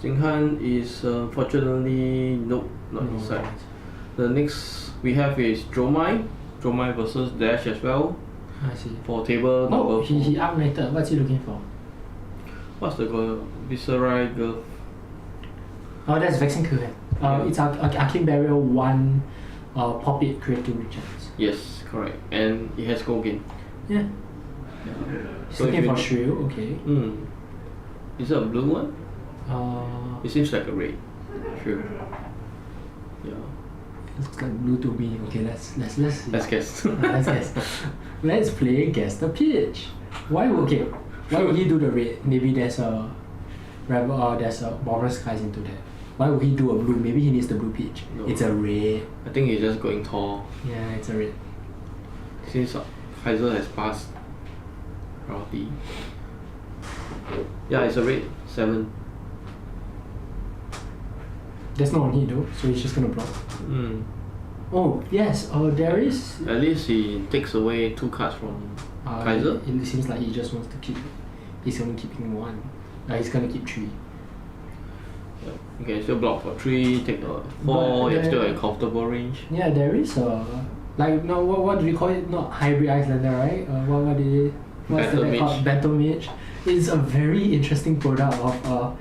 Jinghan is fortunately nope, not inside. The next we have is Dromai. Dromai versus Dash as well. I see. For table Oh, number 4. he upgraded. What's he looking for? What's the Viceroy girl? Oh, that's Vexing Kuhen. It's Arcane Barrier 1 pop it, create 2 rejects. Yes, correct. And it has Gogin. Yeah. He's So looking if for you- Shrill, okay. Is it a blue one? It seems like a red. Sure. Yeah. Looks like blue to me. Okay, let's Let's guess. let's guess. Let's play guess the pitch. Why would he do the red? Maybe there's a rebel there's a Boris Skies into that. Why would he do a blue? Maybe he needs the blue pitch. No. It's a red. I think he's just going tall. Yeah, it's a red. Since Kaiser has passed Rowdy. Yeah, it's a red 7. There's no on hit though, so he's just gonna block. Oh yes, there is. At least he takes away 2 cards from Kaiser. It seems like he just wants to keep. He's only keeping 1. He's gonna keep 3. You can still block for 3, take a 4, But you're still there- in comfortable range. Yeah, there is a like no what do we call it? Not hybrid Icelander, right? What did it? what's the deck called? Battle Mage. It's a very interesting product of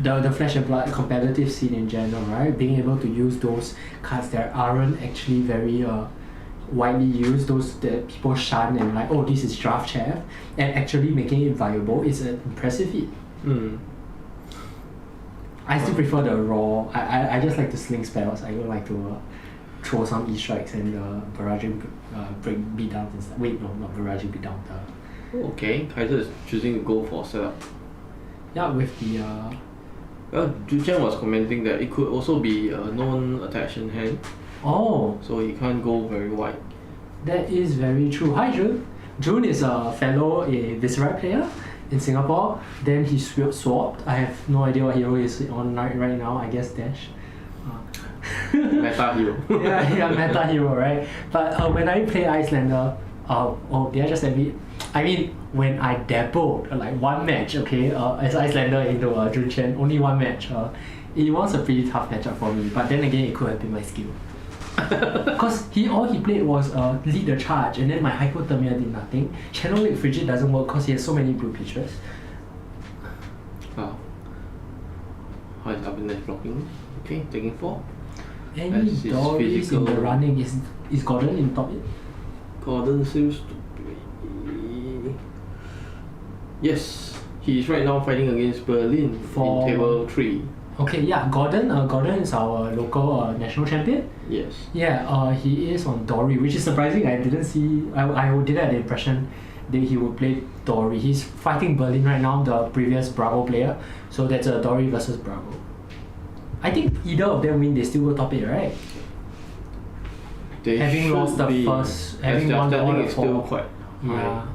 the Flesh and Blood competitive scene in general, right? Being able to use those cards that aren't actually very widely used, those that people shun and like, oh, this is draft chaff, and actually making it viable is an impressive feat. I still prefer the raw. I just like to sling spells. I don't like to throw some E-strikes and barraging beat down and stuff. Wait, no, not barraging beat down. Okay, Kaiser is choosing to go for setup. Yeah, with the Juchen was commenting that it could also be a non-attachment hand, oh, so he can't go very wide. that is very true. Hi June. June is a fellow Viserai player in Singapore. Then he swapped. I have no idea what hero is on right now. I guess Dash. Meta hero. yeah, meta hero, right? But when I play Icelander, did I just admit? I mean, when I dabbled like one match, okay, as Icelander into Junchen, only one match. It was a pretty tough matchup for me. But then again, it could have been my skill. Because all he played was lead the charge, and then my hypothermia did nothing. Channel Lake Frigid doesn't work because he has so many blue pitchers. Wow. How is Abineth blocking? Okay, taking 4. Any That's his Doris in physical- the running is Gordon in top 8? Gordon seems to be... Yes, he is right now fighting against Berlin For- in table 3. Okay, yeah, Gordon is our local national champion. Yes. Yeah, he is on Dory, which is surprising. I didn't see. I didn't have the impression that he would play Dory. He's fighting Berlin right now, the previous Bravo player. So that's a Dory versus Bravo. I think either of them win, they still go top 8, right? They Having should lost the be, first- as having their won the standing order is still for- quite high. Yeah.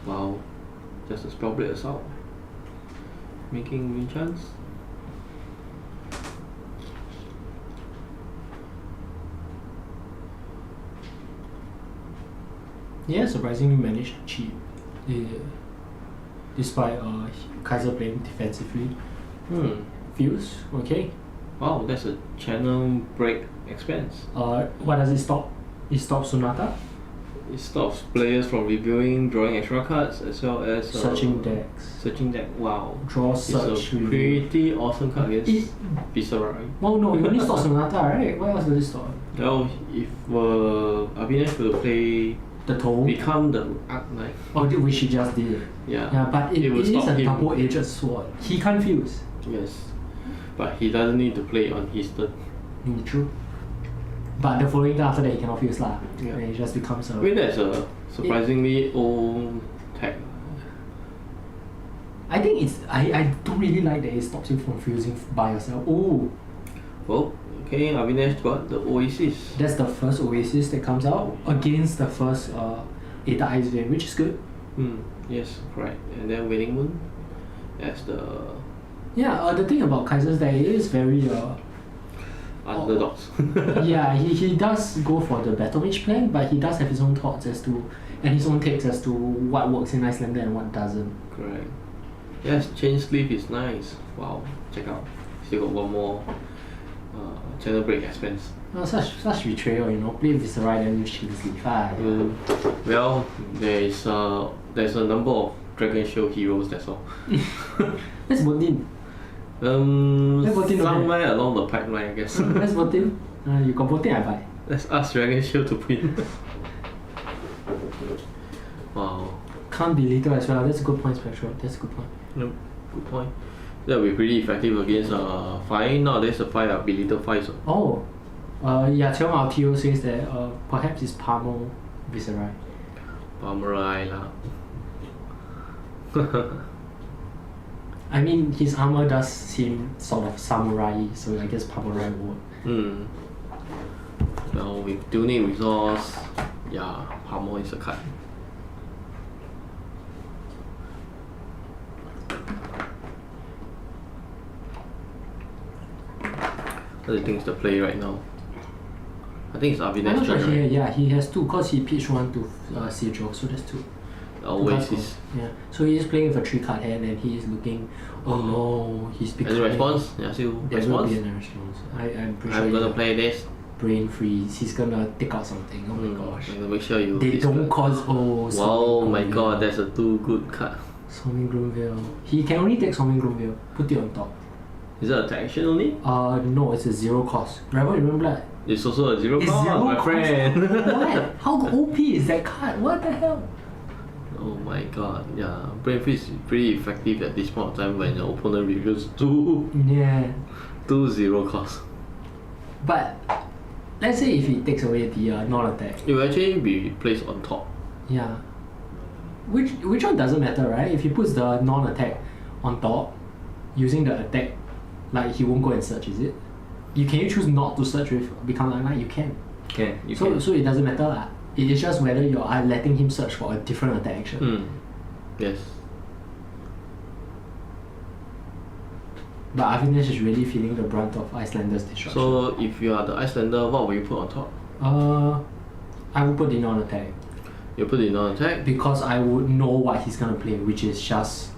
Wow, just a Spellblade Assault. Making win chance. Yeah, surprisingly managed to cheat. Despite Kaiser playing defensively. Feels okay. Wow, that's a channel break expense. What does it stop? It stops Sonata? It stops players from reviewing, drawing extra cards, as well as Searching decks. Searching deck. Wow, Draw, it's search, a review. pretty awesome card against It- Viserai. Well, no, it only stops Sonata, right? What else does it stop? Well, if Abhinesh will play, The Toll? become the Arc Knight, Which he just did. yeah, Yeah, but it will is stop a him. double-edged sword. He can't fuse. Yes, but he doesn't need to play on his turn. True. But the following turn after that, he cannot fuse lah. Yeah. And it just becomes I mean, that's a surprisingly old tech. I think it's... I don't really like that it stops you from fusing by yourself. Oh, Well, okay, Abhinesh got the Oasis. that's the first Oasis that comes out against the first Eta Ice Vein, which is good. Yes, correct. And then Winning Moon as the Yeah, the thing about Kaiser's deck is very... underdogs. yeah, he does go for the Battle Mage plan, but he does have his own thoughts as to... and his own takes as to what works in Icelander and what doesn't. Correct. Yes, Chain Sleeve is nice. Wow, check out. Still got one more channel break expense. Such betrayal, you know. Play Viserai then use Chain Sleeve. Well, there's a number of Dragon Shield heroes, that's all. Let's vote in. vote in, Somewhere along the pipeline, I guess. Let's vote in. You got vote in, I buy. Let's ask Dragon Shield to win. Wow. Can't be little as well. That's a good point, Spectral. That's a good point. Nope. Good point. That will be pretty effective against 5. Nowadays the 5 are belittle 5s. Oh. Yeah, Tell our TO says that perhaps it's Palmo Viserai. Pamurai lah. I mean, his armor does seem sort of samurai, so I guess Pamurai would. Well, with tuning resource, yeah, Palmo is a card. What do you think is the play right now? I think it's I'm Abhinesh not sure. turn, right? Yeah, he has 2 because he pitched 1 to Sigil, so that's 2. Oasis. Yeah, so he is playing with a 3-card hand and he is looking. Oh no, he's becoming. Any response? Yeah, still There will response? be a response. I'm pretty sure. I'm gonna play this. brain freeze. He's gonna take out something. Oh my gosh. And make sure you. They don't cause Wow, my god, that's a too good card. Swarming Gloomville. He can only take Swarming Gloomville. Put it on top. Is it attack action only? No, it's a 0 cost. Rebel, remember that? It's also a 0 It's cost, 0 my cost. friend. What? How OP is that card? What the hell? Oh my god, yeah. Brain Freeze is pretty effective at this point of time when your opponent reveals two Yeah. 0 cost. But let's say if he takes away the non-attack. It will actually be placed on top. Yeah. Which one doesn't matter, right? If he puts the non-attack on top, using the attack, like he won't go and search, is it? Can you choose not to search with Become Dark Knight? You can. So it doesn't matter lah. It is just whether you are letting him search for a different attack action. Yes. But Avinash is really feeling the brunt of Icelander's destruction. So if you are the Icelander, what will you put on top? I would put the non-attack. You put it on attack? Because I would know what he's gonna play, which is just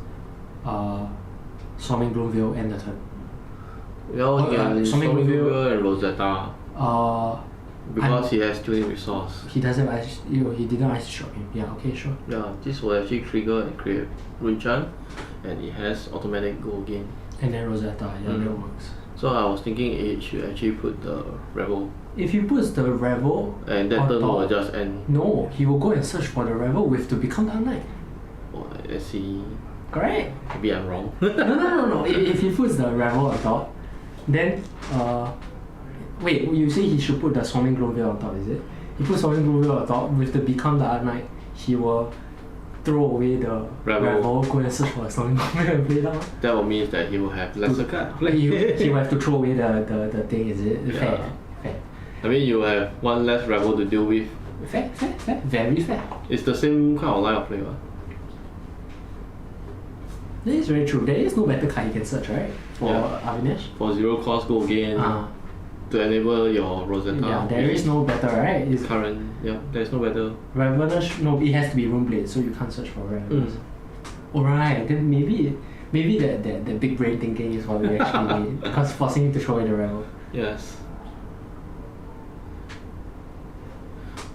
Swarming Gloomville and the turn. Well, he can Swarming Gloomville and Rosetta. Because he has tuning resource. He doesn't ice. He didn't ice shot him. Yeah. Okay. Sure. Yeah, this will actually trigger and create Runchan, and it has automatic go again. And then Rosetta. Yeah, that works. So I was thinking it should actually put the Rebel. If he puts the Rebel And that on turn top, will just end. No, he will go and search for the Rebel with to Become Dark Knight. Oh, let's see. Correct. Maybe I'm wrong. No. If he puts the Rebel on top, then wait, you say he should put the Swarming Gloomville on top, is it? He puts Swarming Gloomville on top with the Become Dark Knight, he will throw away the Rebel, go and search for the Swarming Gloomville and play down. That will mean that he will have lesser card. He will have to throw away the thing, is it? Yeah. Fair. I mean, you have one less Rebel to deal with. Fair. Very fair. It's the same kind of line of play, right? That is very true. There is no better card he can search, right? For Avinash. For 0 cost, go again. To enable your Rosetta. Yeah, there is no better, right? It's current. Yeah, there is no better. Ravenous, no, it has to be Runeblade, so you can't search for Ravenous. Alright, then maybe that big brain thinking is what we actually need, because forcing him to throw away the Rebel. Yes.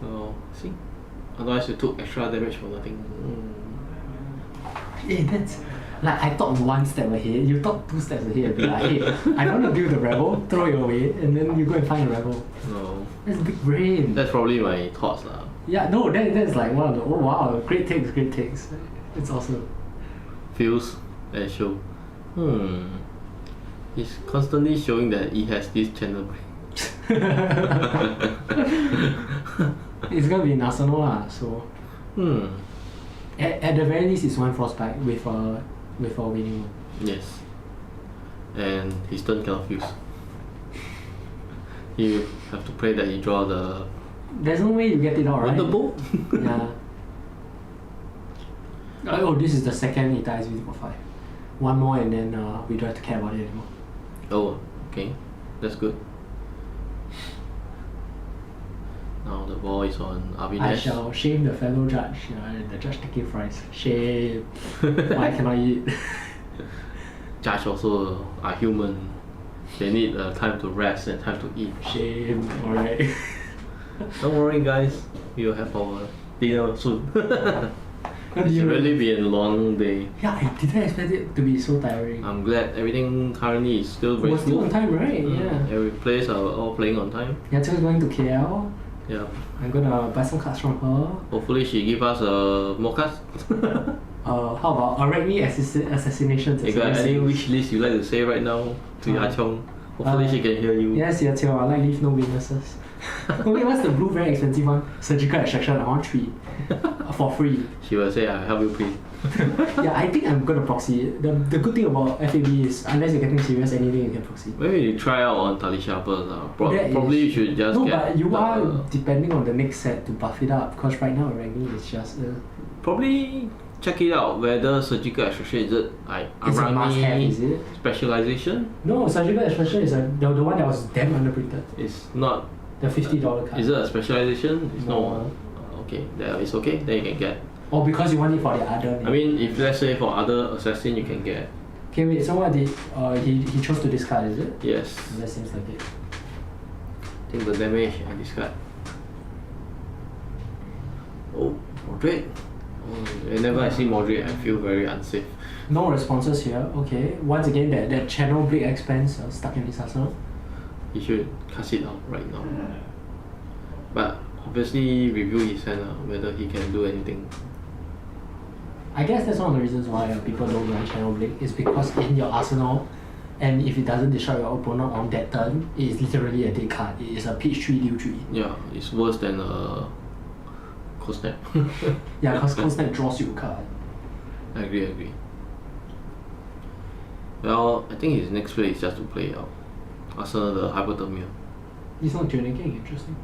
Oh, see? Otherwise you took extra damage for nothing. Hey, that's like I thought 1 step ahead, you thought 2 steps ahead and be like, hey, I don't want to deal with the Rebel, throw it away, and then you go and find a Rebel. No. That's big brain. That's probably my thoughts lah. Yeah, no, that's like one of the, oh wow, great takes. It's awesome. Feels and show. He's constantly showing that he has this channel brain. It's gonna be in Arsenal lah, so at the very least it's 1 Frostbite with a winning one. Yes. And his turn cannot fuse. You have to pray that he draw the There's no way you get it out, right? Wonderbolt? Yeah. Oh, this is the second he dies with 5. 1 more and then we don't have to care about it anymore. Oh, okay. That's good. Now the ball is on Avinash. I shall shame the fellow judge. The judge taking fries. Shame. Why cannot eat? Judge also are human. They need time to rest and time to eat. Shame. Alright. Don't worry guys, we will have our dinner soon. What do It's you really been a long day. Yeah, I didn't expect it to be so tiring. I'm glad everything currently is still very We're still on smooth. time, right? Yeah. Every players are all playing on time. Yatsu's going to KL. Yeah. I'm gonna buy some cards from her. Hopefully she give us more cards. How about Arachne Assassinations? You got any wish list you like to say right now to Yachong? Hopefully she can hear you. Yes, Yatsu, I like leave no witnesses. Oh wait, what's the blue very expensive one? Surgical Extraction, I want 3. For free. She will say, I'll help you print. Yeah, I think I'm gonna proxy it. The good thing about FAB is, unless you're getting serious, anything you can proxy. Maybe you try out on Talisha first. That Probably is- you should just No, get but you the- are depending on the next set to buff it up, because right now Arachne is just Probably check it out whether surgical extraction is it like it's a must-have, is it? specialization. No, Surgical Extraction is the one that was damn underprinted. It's not. The $50 card. Is it a specialization? It's No. not. Okay, then it's okay. Then you can get. Or because you want it for the other name. I mean, if let's say for other assassin, you can get. Okay, wait, so what did he chose to discard, is it? Yes. That seems like it. Take the damage and discard. Oh, Moderate. Oh, whenever I see Moderate, I feel very unsafe. No responses here. Okay. Once again, that channel blade expense stuck in his arsenal. He should cast it out right now. But obviously review his hand whether he can do anything. I guess that's one of the reasons why people don't run channel blade is because in your arsenal, and if it doesn't destroy your opponent on that turn, it is literally a dead card. It is a pitch 3 deal 3. Yeah, it's worse than a Cold Snap. Yeah, because Cold Snap draws you a card. I agree. Well, I think his next play is just to play out Arsenal the Hypothermia. It's not generating, interesting.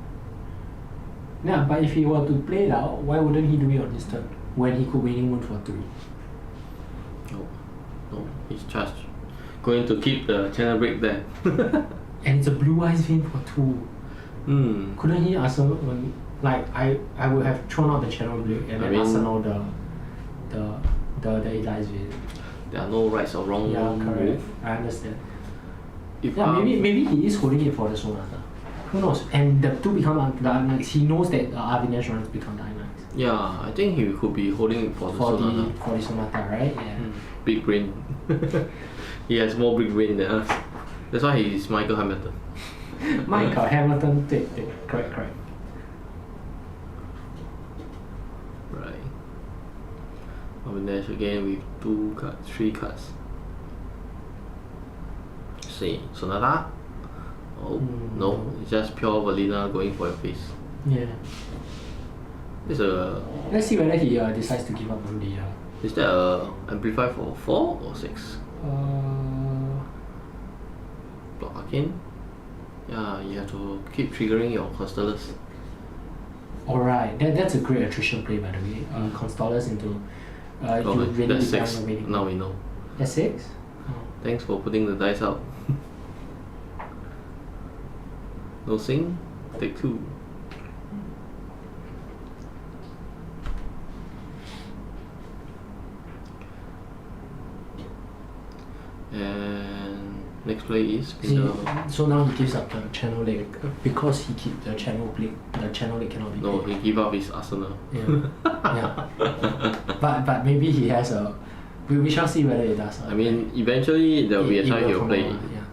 Yeah, but if he were to play it out, why wouldn't he do it on his turn? When he could Waning Moon for 3. No, he's charged. Going to keep the channel break there. And it's a Blue Eyes Vein for 2. Couldn't he Arsenal like I would have thrown out the channel blade and then Arsenal the Eli's Vein. There are no rights or wrong correct. move. I understand. If Maybe he is holding it for the Sonata. Who knows? And the 2 become the Arnax. He knows that Avinash runs become the Arnax. Yeah, I think he could be holding it for the Sonata. For the Sonata, right? Yeah. Big brain. He has more big brain than us. That's why he is Michael Hamilton. Michael Hamilton, correct. Right. Avinash again with 2 cards, 3 cards. See, Sonata? Oh, no, it's just pure Valina going for your face. Yeah. Let's see whether he decides to give up on the. Is that a amplify for 4 or 6? Block Arcane? Yeah, you have to keep triggering your Constellars. Alright, that's a great attrition play by the way. Constellars into. That's 6. Now we know. That's 6? Oh. Thanks for putting the dice out. No sing? Take 2. And next play is so now he gives up the channel leg because he keep the channel blade. The channel leg cannot be. No, played. he give up his arsenal. Yeah. But maybe he has a. We shall see whether it does. I mean, eventually there will be a time he'll play. Yeah.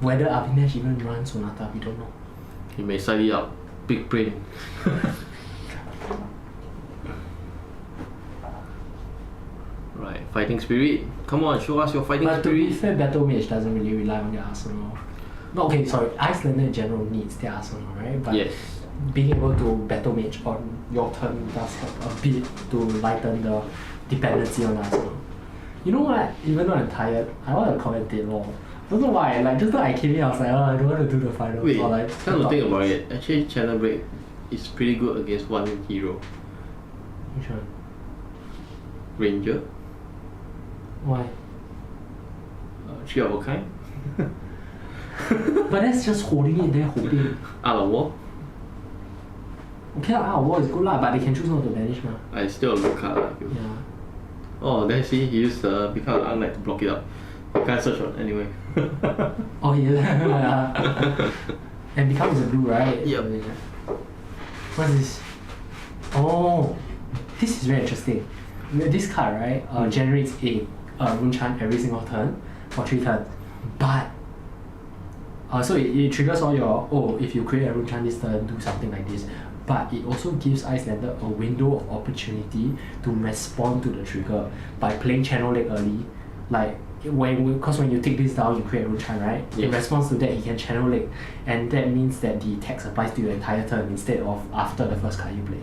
Whether Avinash even runs Sonata, we don't know. He may side it up. Big brain. Right, Fighting Spirit. Come on, show us your Fighting But to Spirit. be fair, Battle Mage doesn't really rely on their arsenal. No, okay, sorry. Icelander in general needs their arsenal, right? But Yes. being able to Battle Mage on your turn does help a bit to lighten the dependency on arsenal. You know what? Even though I'm tired, I want to commentate more. Don't know why. Like just though I came in, I was like, oh, I don't want to do the finals. Wait, or like, come to think about it. Actually, Channel Break is pretty good against one hero. Which one? Ranger. Why? 3 of a kind. But that's just holding it there, hoping. Out of war. Okay, out of war is good lah, but they can choose not to banish mah. I still a good card. Yeah. Oh, there see, he used the Become Unlight to block it up. You can't search on anyway. Oh yeah. And Become is a blue, right? Yep. What's this? Oh, this is very interesting. This card, right, generates a rune chant every single turn for 3 turns. But so it triggers all your if you create a rune chant this turn, do something like this. But it also gives Icelander a window of opportunity to respond to the trigger by playing Channel Lake early. Like because when you take this down, you create a rune chant, right? Yes. In response to that, you can Channel Lake, and that means that the text applies to your entire turn instead of after the first card you play.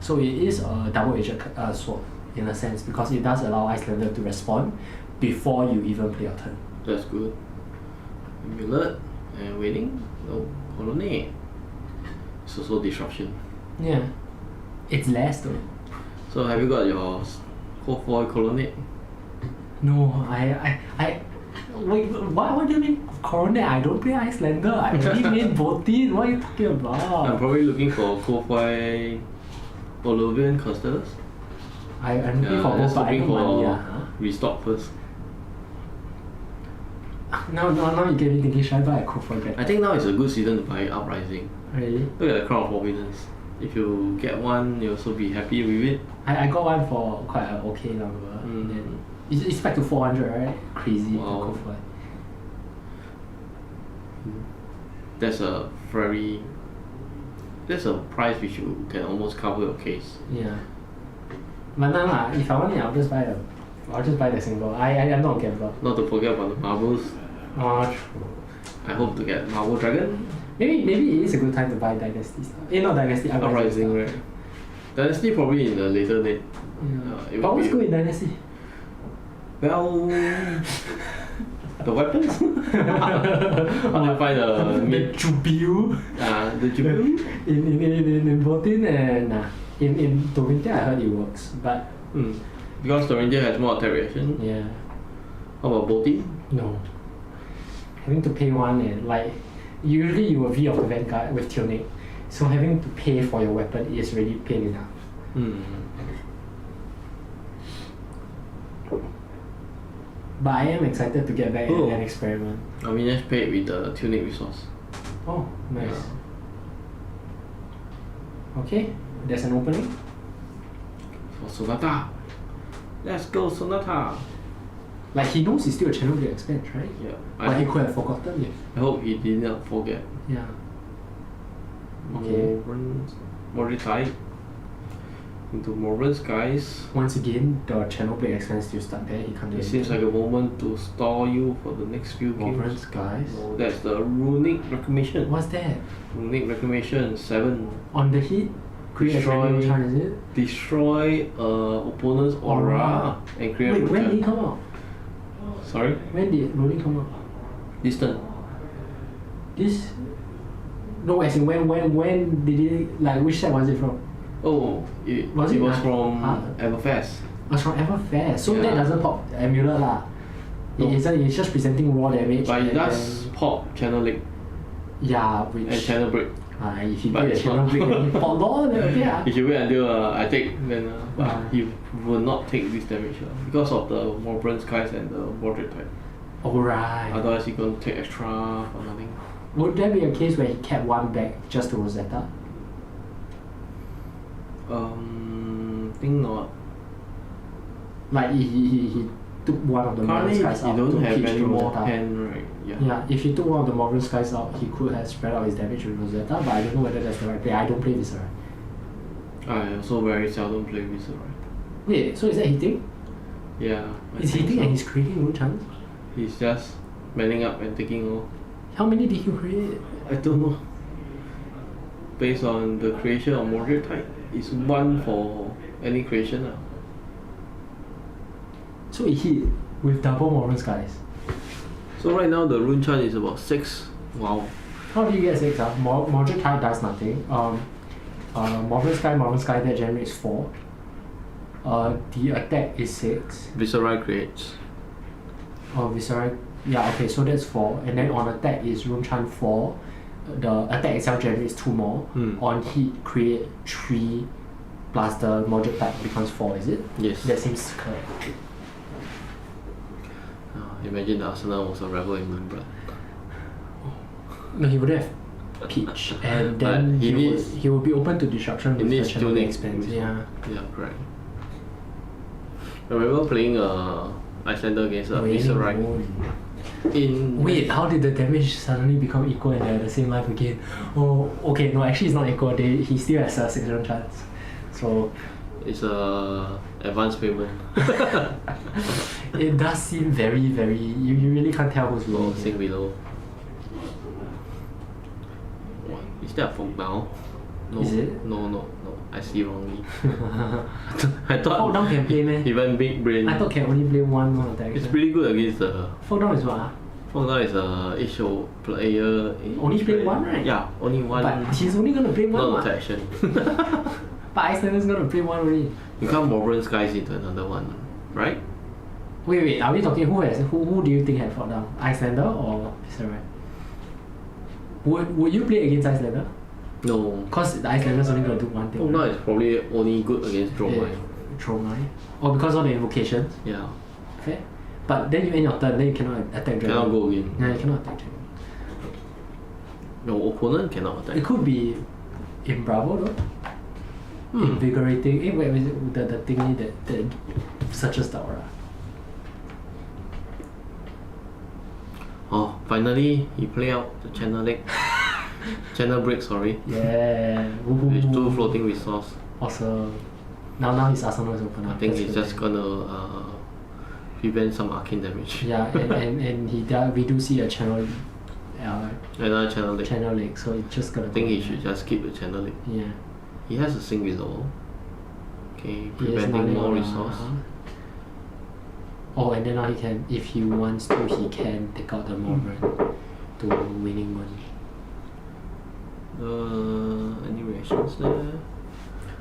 So it is a double-edged sword in a sense because it does allow Icelander to respond before you even play your turn. That's good. Amulet and waiting. No, Colonnade. It's also disruption. Yeah. It's less though. So have you got your Foil Colonnade? No, I wait, what do you mean Coronet? I don't play Icelander. I only main Botin. What are you talking I'm about? probably looking for Foil Olovian Constellars. I'm looking for both, just but I looking need money. for restock first. Now you get me thinking, should I buy a Code Forget? I think now is a good season to buy Uprising. Really? Look at the Crown of Providence. If you get one, you'll also be happy with it. I got one for quite an okay number. And then it's back to 400, right? Crazy. Wow. To go for it. That's a price which you can almost cover your case. Yeah. But nah, if I want it, I'll just buy the single. I'm not a gambler. Not to forget about the marbles. Oh, true. I hope to get Marble Dragon. Maybe it is a good time to buy Dynasty stuff. Not Dynasty, Uprising, stuff. right? Dynasty probably in the later date. Yeah. But what's good in Dynasty? Well, the weapons. How do you find the Jubil the Jubilee? in Botin and in Dorinthia I heard it works, but Because Dorinthia has more attack reaction. yeah, How about Botin? no. Having to pay one and like usually you will V of the Vanguard with Tunic, so having to pay for your weapon is really pain enough. But I am excited to get back and experiment. I mean, let's pay it with the Tunic resource. Oh, nice. Okay, there's an opening. For Sonata. Let's go, Sonata. Like he knows he's still a channel to expense, right? Yeah. But he could have forgotten it. I hope he did not forget. Yeah. Okay. More type. Into Morven Skies. Once again, the channel plate expense still stuck there. He can't do It anything. seems like a moment to stall you for the next few Morven games. Skies. No, that's the Runic Reclamation. What's that? Runic Reclamation 7. On the hit? Create a random chance, is it? Destroy opponent's aura and create Wait, a when did root it come out? Sorry? When did Rolling come out? This turn. This? No, as in when did it, like which set was it from? Oh, it Was was, it not- from Huh? Everfest. It was from Everfest, so Yeah. that doesn't pop the amulet lah. No. It's just presenting raw damage. But it and does then- pop Channel Link Yeah, which... and Channel Break. if he But did a it's channel not. break and he pop law, then okay ah. If you wait until I take, then but he will not take this damage because of the Morven Skies and the Border type. Alright. Otherwise, he's going to take extra for nothing. Would there be a case where he kept one back just to Rosetta? Think not. Like he took one of the Morven Currently, Skies you out don't to have pitch any to more Rosetta. pen, right? Yeah. Yeah, if he took one of the Morven Skies out, he could have spread out his damage with Rosetta, but I don't know whether that's the right play. I don't play Viscera. I also very seldom play Viscera. Wait, so is that hitting? Yeah. I It's think hitting so. and he's creating no chance? He's just manning up and taking all. How many did he create? I don't know. Based on the creation of Mordred type, it's one for any creation. So it hit with double Morven Skies. So right now the rune chant is about 6. Wow. How do you get 6? Mordred type does nothing. Morven Sky that generates 4. The attack is 6. Viscera creates. Viscera. Yeah, okay, so that's 4. And then on attack is Rune Chant 4. The attack itself generates 2 more. On hit, create 3 plus the Mordred type becomes 4, is it? Yes. That seems correct. Imagine the Arsenal was a rebel in Moonblood. No, he would have Peach, and then he would be open to disruption with the needs channel tuning. expense. Yeah. Yeah, correct. I remember playing Icelander against Viscera in... Wait, how did the damage suddenly become equal and they're the same life again? Oh, okay, no, actually it's not equal. He still has a 6 round chance. So It's a advanced payment. it does seem very, you really can't tell who's Oh, winning. sink below. Is that a folk now? No. Is it? No. I see wrongly. I thought Folk down can play meh? even big brain. I thought can only play one more attack. It's pretty good against the Folk down is what? Ah? folk now is each player. Only play one, right? Yeah, only one. But he's only gonna play one. not what? action. But Icelander's gonna play one only. You can't Morven Skies into another one, right? Wait, are we talking who do you think had fought down? Icelander or Viscera? Would you play against Icelander? No. Cause the Icelander's only gonna do one thing. Folk now is probably only good against Dromai. Dromai. Or because of the invocations? Yeah. Fair. But then you end your turn, then you cannot attack dragon. Cannot go again. Yeah, you cannot attack dragon. Your opponent cannot attack. It could be in Bravo though. Invigorating. Wait, is it the thingy that searches the aura? Oh, finally he play out the channel leg. Channel break, sorry. Yeah. With 2 floating resource. Awesome. Now his arsenal is open up. I think That's he's good. just gonna prevent some arcane damage. Yeah, and we do see a channel. Another channel leg. Channel leg, so it's just gonna. I think he should just keep the channel leg. Yeah. He has a sink below. Okay, He is preventing more running resource. around. Oh, and then now he can, if he wants to, he can take out the Morbid to winning one. Any reactions there?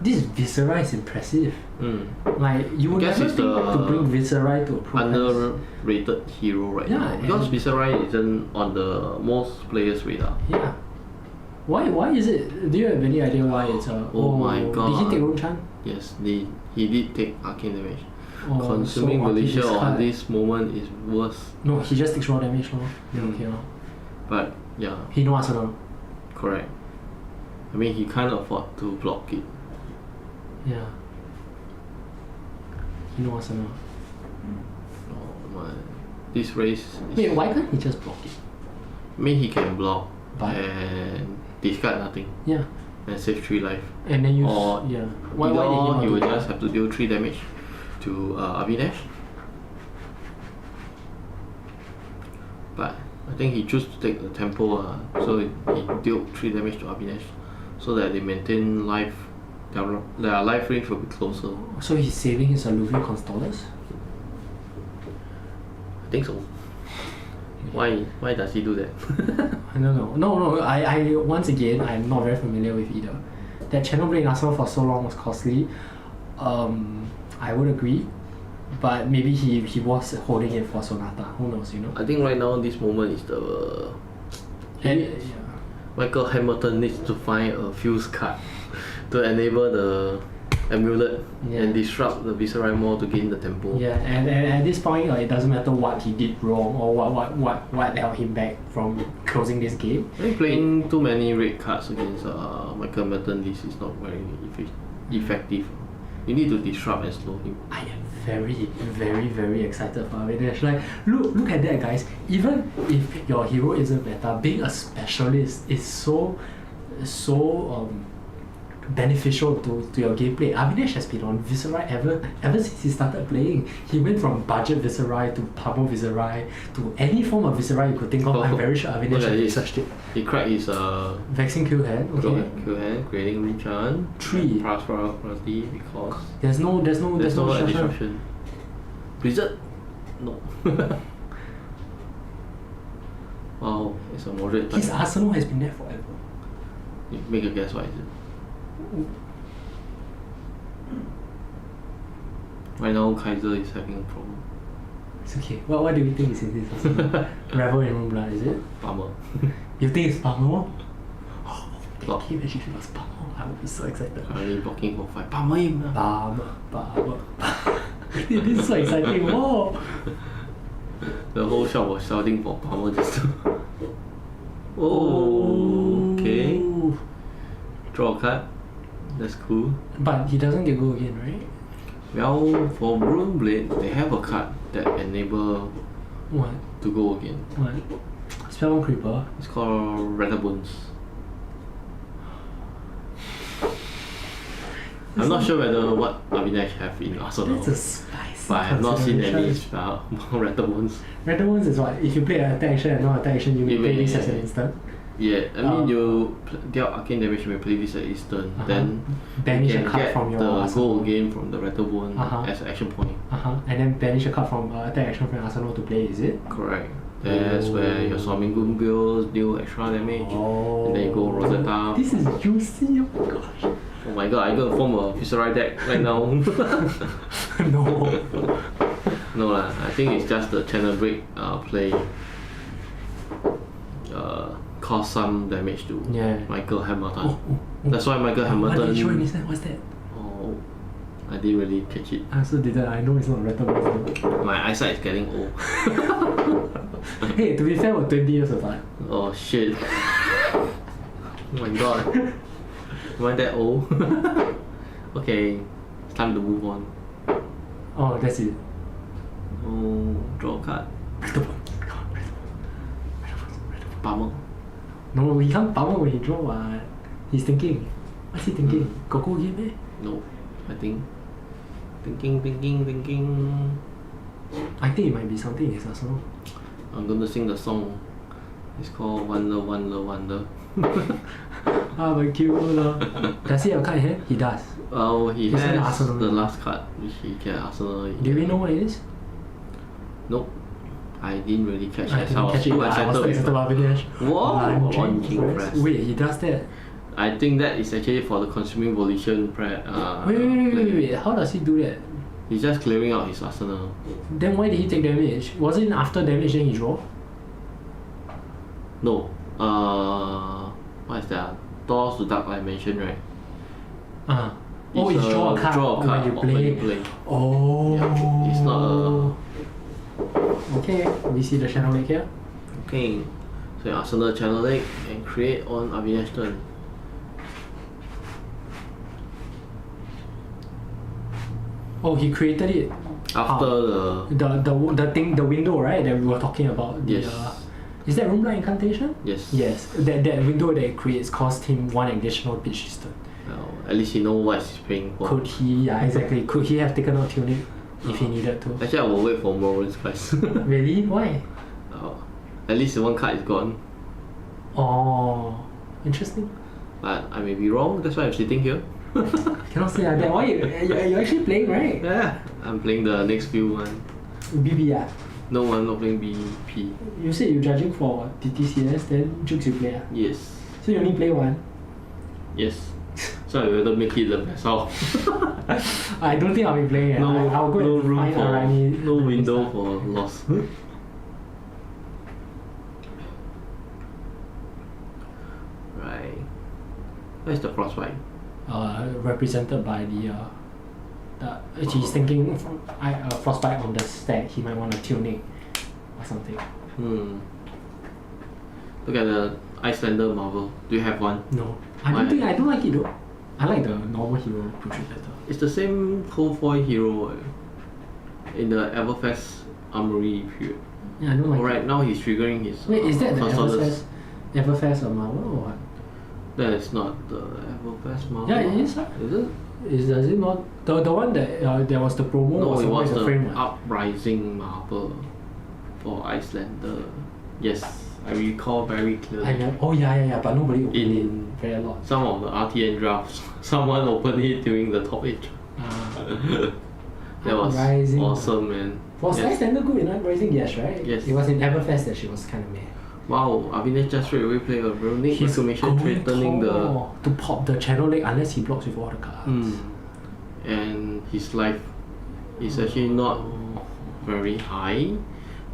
This Viscera is impressive. Like, you would Guess never it's think the to bring Viscera to a pro class. Underrated hero right Yeah, now. Because and- Viserai isn't on the most players' radar. Yeah. Why is it? Do you have any idea why it's a? Oh my god. Did he take Runchan? Yes, he did take arcane damage. Oh, Consuming so Militia this on card- this moment is worse. No, he just takes raw damage, no? Okay, no. But yeah, He no arsenal. correct. I mean, he can't afford to block it. Yeah. He no arsenal. Oh my. This race is, Wait, why can't he just block it? I mean, he can block But- and discard nothing Yeah. and save 3 life. And then you. Or Yeah. Why Either did he not he do will that? just have to deal 3 damage to Avinash. But I think he chose to take the tempo, so he dealt 3 damage to Avinash, so that they maintain life. Their life range will be closer. So he's saving his alluvial constellars? I think so. Why does he do that? I don't know. No. I once again, I'm not very familiar with either. That Channel Blade in Arsenal for so long was costly. I would agree, but maybe he was holding it for Sonata. Who knows? You know. I think right now this moment is the Yeah. Michael Hamilton needs to find a fuse card to enable the amulet and disrupt the Viserai more to gain the tempo. Yeah, and at this point, it doesn't matter what he did wrong or what held him back from closing this game. I think playing too many red cards against Michael Hamilton this is not very effective. You need to disrupt and slow him. I am very excited for Avinash. Like, look at that, guys. Even if your hero isn't meta, being a specialist is so beneficial to your gameplay. Avinash has been on Viserai ever since he started playing. He went from budget Viserai to Pummel Viserai to any form of Viserai you could think of. I'm very sure Avinash Look has at this. researched it. He cracked his Vexing Q hand, okay. Q hand, creating Rinchan. 3. Prosperity because There's no there's no disruption. disruption. Blizzard? No. Wow, it's a moderate His type. arsenal has been there forever. Make a guess what is it? Right now Kaiser is having a problem. It's okay. What do you think is in this arsenal? Rebel in Rumbla, is it? Bummer. You think it's Pummel? Oh, Block. thank you, actually it was Pummel. I would be so excited. Currently blocking for 5. Bummer him lah. Bummer. This is so exciting. Whoa! The whole shop was shouting for Bummer just to... Oh, okay. Draw a card. That's cool. But he doesn't get go again, right? Well, for Broom Blade, they have a card that enable What? to go again. What? Spellbound Creeper? It's called Rather Bones. I'm not sure whether what Avinash have in Arsenal, That's a spicy but I have not seen any consideration. spell Rather Bones. Random ones is what? If you play an attack action and non attack action, you may play this as an instant. Yeah, I mean you deal arcane damage, you may play this at instant, then Banish you a can card get from your the arsenal. goal again from the Rattle Bone as an action point. And then banish a card from attack action from your arsenal to play, is it? Correct. That's where your Swarming Goon Bills deal extra damage. And then you go Rosetta. This is juicy, oh my gosh. Oh my god, I'm gonna form a Viserai deck right now. No. No lah, I think it's just the channel break play cause some damage to Yeah. Michael Hamilton. That's why Michael What did you Hamilton. understand? What's that? Oh, I didn't really catch it. I also didn't. I know it's not Rattle Master. My eyesight is getting old. Hey, to be fair, we're 20 years apart. Oh shit. Oh my god. Am I that old? Okay, it's time to move on. Oh, that's it. Oh, draw a card. Bummer. No, he can't power when he draw what. He's thinking. What's he thinking? Coco game eh? No, I think. Thinking. I think it might be something in his arsenal. I'm gonna sing the song. It's called Wonder, Wonder, Wonder. Ah, but cute lah. Does he have a card in hand? He does. Oh, he He's in has Arsenal. the last card, which he can Arsenal. Do we know what it is? Nope. I didn't really catch I it. didn't catch it. too I was excited so with excited about Vinesh. Wow, launching press. Wait, he does that? I think that is actually for the consuming volition press. Wait. How does he do that? He's just clearing out his arsenal. Then why did he take damage? Wasn't after damage then he draw? No. What is that? Doors to Dark Dimension, right? Oh, it's draw a card when you play. Oh. Yeah, it's not a... Okay, we see the channel link here. Okay. So your arsenal channel link and create on Avinesh turn. Oh, he created it After the window, right, that we were talking about. Yes. Is that Roomlight Incantation? Yes. Yes. That window that it creates cost him 1 additional pitch distance. Well, at least he knows what he's paying for. Could he? Yeah, exactly. Could he have taken out Tunic if he needed to? Actually, I will wait for Morron's price. Really? Why? At least one card is gone. Oh, interesting. But I may be wrong, that's why I'm sitting here. Cannot say like that. Why you're actually playing, right? Yeah, I'm playing the next few one. BB ah. No, I'm not playing BP. You said you're judging for TTCS, then Jukes you play ah. Yes. So you only play one? Yes. So I better make it the best out. I don't think I'll be playing it. No, I'll go no and room find for, Arani. no window for loss. Right. Where's the frostbite? Represented by he's thinking frostbite on the stack. He might want a Tunic or something. Look at the Icelander Marvel. Do you have one? No, I don't like it though. I like the normal hero portrait better. It's the same cold foil hero in the Everfest Armory period. Yeah, I don't like Right it. now he's triggering his. Wait, is that the Consolers. Everfest or Marvel or what? That is not the Everfest Marvel. Yeah, it is. Is it? Does it not? The one that there was the promo No, was it was the the frame one. Uprising Marvel for Icelander. Yes, I recall very clearly. I know. Oh yeah, but nobody opened In- it very a lot. Some of the RTN drafts, someone opened it during the top 8. That was Uprising. awesome, man. Was Yes. Icelander good in Uprising? Yes, right? Yes. It was in Everfest that she was kind of meh. Wow, Avinesh just straight away play a runic He's reclamation trade, turning the. tall to pop the channel leg unless he blocks with all the cards. And his life is actually not very high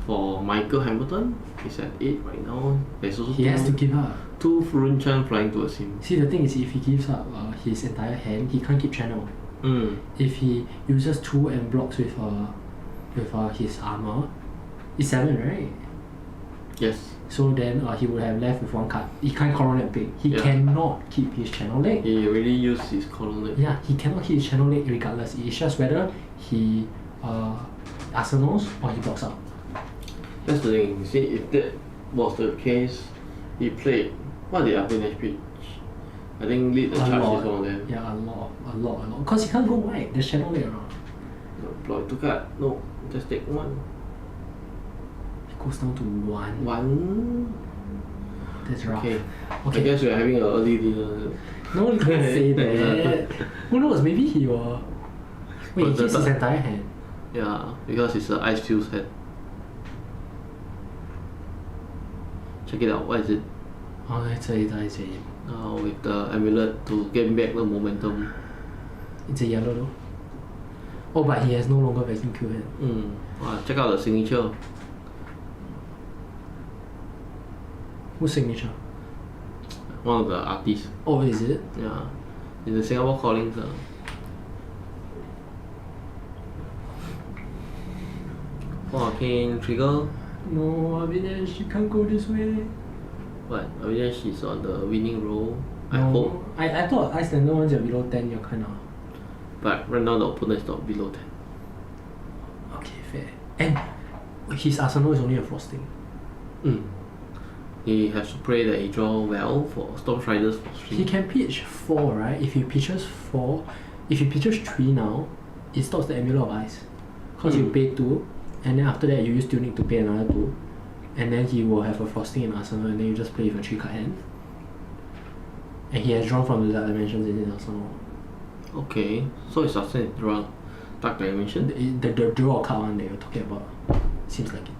for Michael Hamilton. He's at 8 right now. There's also He has to give up. 2 Furunchan flying towards him. See, the thing is, if he gives up his entire hand, he can't keep channel. If he uses 2 and blocks with his armor, it's 7, right? Yes. So then he would have left with 1 card. He can't coronate big. He Yeah. cannot keep his channel leg. He already used his colonel. Yeah, he cannot keep his channel leg regardless. It's just whether he arsenals or he blocks out. That's the thing. You see, if that was the case, he played. What did Avinesh pitch? I think lead the charge is one of them. Yeah, a lot. Because he can't go wide. There's channel leg around. Deploy 2 card. No, just take 1. It goes down to 1. 1. That's rough. Okay. Okay. I guess we're having an early dinner. No, you can't say that. Who knows? Maybe he will. Wait, he But keeps the- his entire hand. Yeah, because it's an Ice Fuse head. Check it out. What is it? Oh, it's a With the amulet to get back the momentum. It's a yellow though. Oh, but he has no longer vacuum Q hand. Check out the signature. Whose signature? One of the artists. Oh, is it? Yeah. In the Singapore Callings. 4 arcane trigger. No, Avinash, you can't go this way. But Avinash is on the winning roll. I No, hope. I thought Icelander once you're below 10, you're kinda... But right now the opponent is not below 10. Okay, fair. And his arsenal is only a frosting. He has to pray that he draw well for Storm Riders for He 3. can pitch 4, right? If he pitches 4, if he pitches 3 now, it stops the Amulet of Ice. Because you pay 2, and then after that you still need to pay another 2. And then he will have a frosting in arsenal, and then you just play with a 3 card hand. And he has drawn from the Dark Dimensions in his arsenal. Okay, so it's after draw Dark Dimension. The draw card one that you're talking about. Seems like it.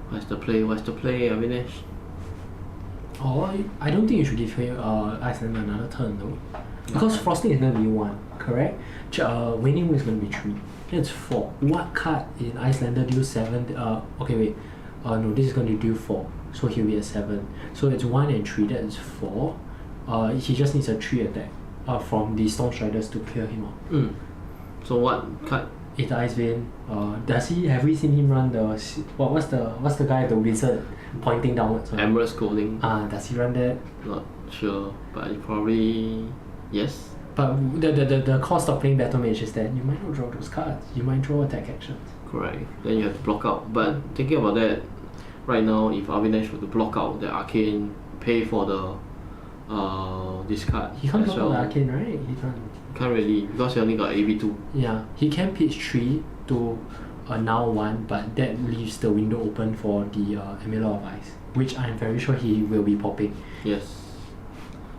What's the play? Avinash? Oh, I don't think you should give him Icelander another turn though. Because frosting is going to be 1, correct? Waning Wind is going to be 3. That's 4. What card in Icelander deals 7? Okay, wait. No, this is going to deal 4. So he'll be at 7. So it's 1 and 3, that is 4. He just needs a 3 attack from the Storm Striders to clear him out. So what card? It's Ice Vein. Have we seen him run the what's the guy, the wizard pointing downwards one? Emerald Scolding. Does he run that? Not sure, but it probably yes. But the cost of playing Battle Mage is that you might not draw those cards. You might draw attack actions. Correct. Then you have to block out. But thinking about that, right now if Avinash were to block out the arcane, pay for the this card He can't as block well. the arcane, right? He can't. Can't really because he only got AB2. Yeah, he can pitch 3 to now 1, but that leaves the window open for the Amulet of Ice, which I'm very sure he will be popping. Yes.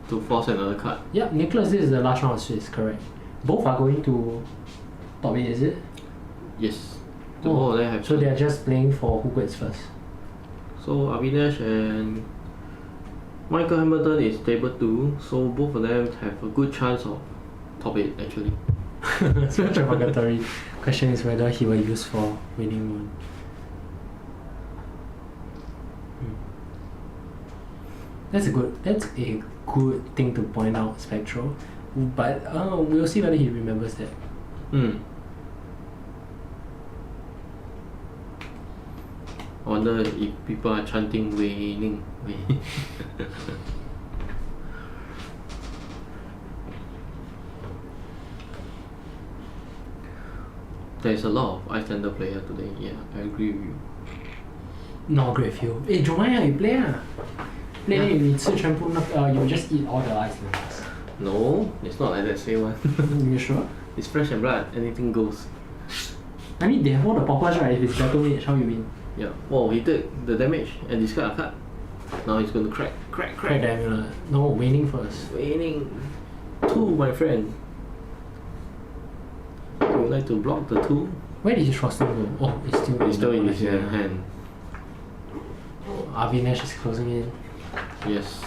To force another card. Yeah, Nicholas, this is the last round of Swiss, correct? Both are going to top 8, is it? Yes. The both of them have So they're just playing for who gets first. So Avinash and Michael Hamilton is table 2, so both of them have a good chance of top 8 actually. So derogatory. Question is whether he will use for winning one. That's a good thing to point out, Spectral. But we'll see whether he remembers that. I wonder if people are chanting waning. There's a lot of Icelander player today. Yeah, I agree with you. No, great feel. Hey, Jomaya, you play ah? Play, you just eat all the Icelanders. No, it's not like that. Say one. You sure? It's flesh and blood. Anything goes. I mean, they have all the poppers, right? If it's Battle Mage, how you win? Yeah. Oh, he took the damage and discard a card. Now he's going to crack. Crack the amulet. No, waning first. Waning 2, my friend. Would you like to block the 2? Where did his frosting go? Oh, it's still in his hand. Avinash is closing in. Yes.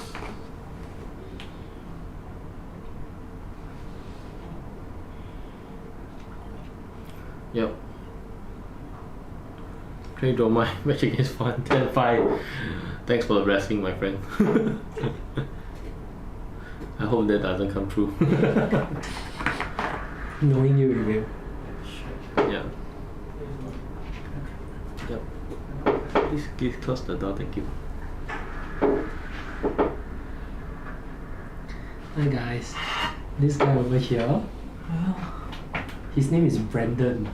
Yep. Can you draw my match against 1, 10, 5? Thanks for the blessing, my friend. I hope that doesn't come true. Knowing you, will. Yeah. Yep. Please close the door, thank you. Hi guys, this guy over here, his name is Brandon.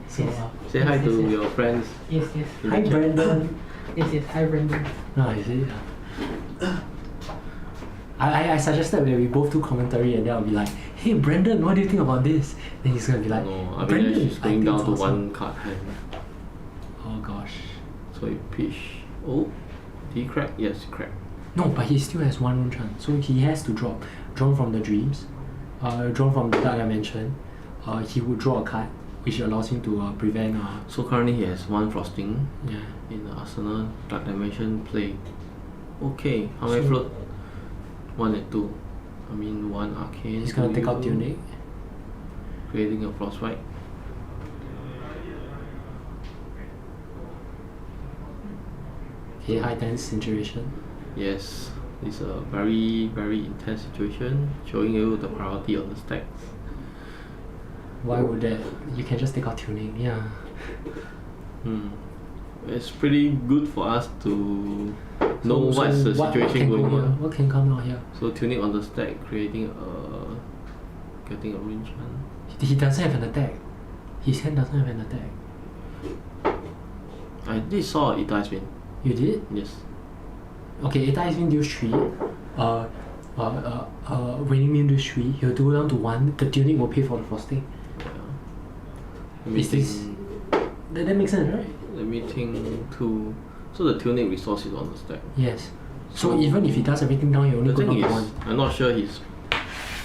So Say hi to your friends. Yes. hi Brandon. Yes. Hi, Brendan. You see? I suggested that we both do commentary and then I'll be like, hey Brandon, what do you think about this? Then he's gonna be like, No, I mean Brandon, she's going I down think to it's awesome." 1 card hand. Oh gosh. So you pitch. Oh, did he crack? Yes, he cracked. No, but he still has 1 rune chance, so he has to drop. Drawn from the dreams, drawn from the dark dimension. He would draw a card, which allows him to prevent. So currently he has 1 frosting Yeah. in the arsenal. Dark dimension play. Okay, how many float? 1 and 2. I mean 1 arcane. He's gonna take out Tunic. Creating a frostbite. Okay, high tense intermission. Yes, it's a very intense situation, showing you the priority of the stacks. Why would that? You can just take out tuning, yeah. It's pretty good for us to know what's the what situation can going go here? on. What can come out here? So tuning on the stack, getting a range one. He doesn't have an attack. His hand doesn't have an attack. I did saw a Itai spin. You did? Yes. Okay, Itai is deals 3. Raining Moon deals 3. He'll do down to 1. The tuning will pay for the frosting. Yeah. Is this... That makes sense, right? Let me think too. So the tuning resource is on the stack. Yes. So even if he does everything down, he only The go thing down to is, 1. I'm not sure he's.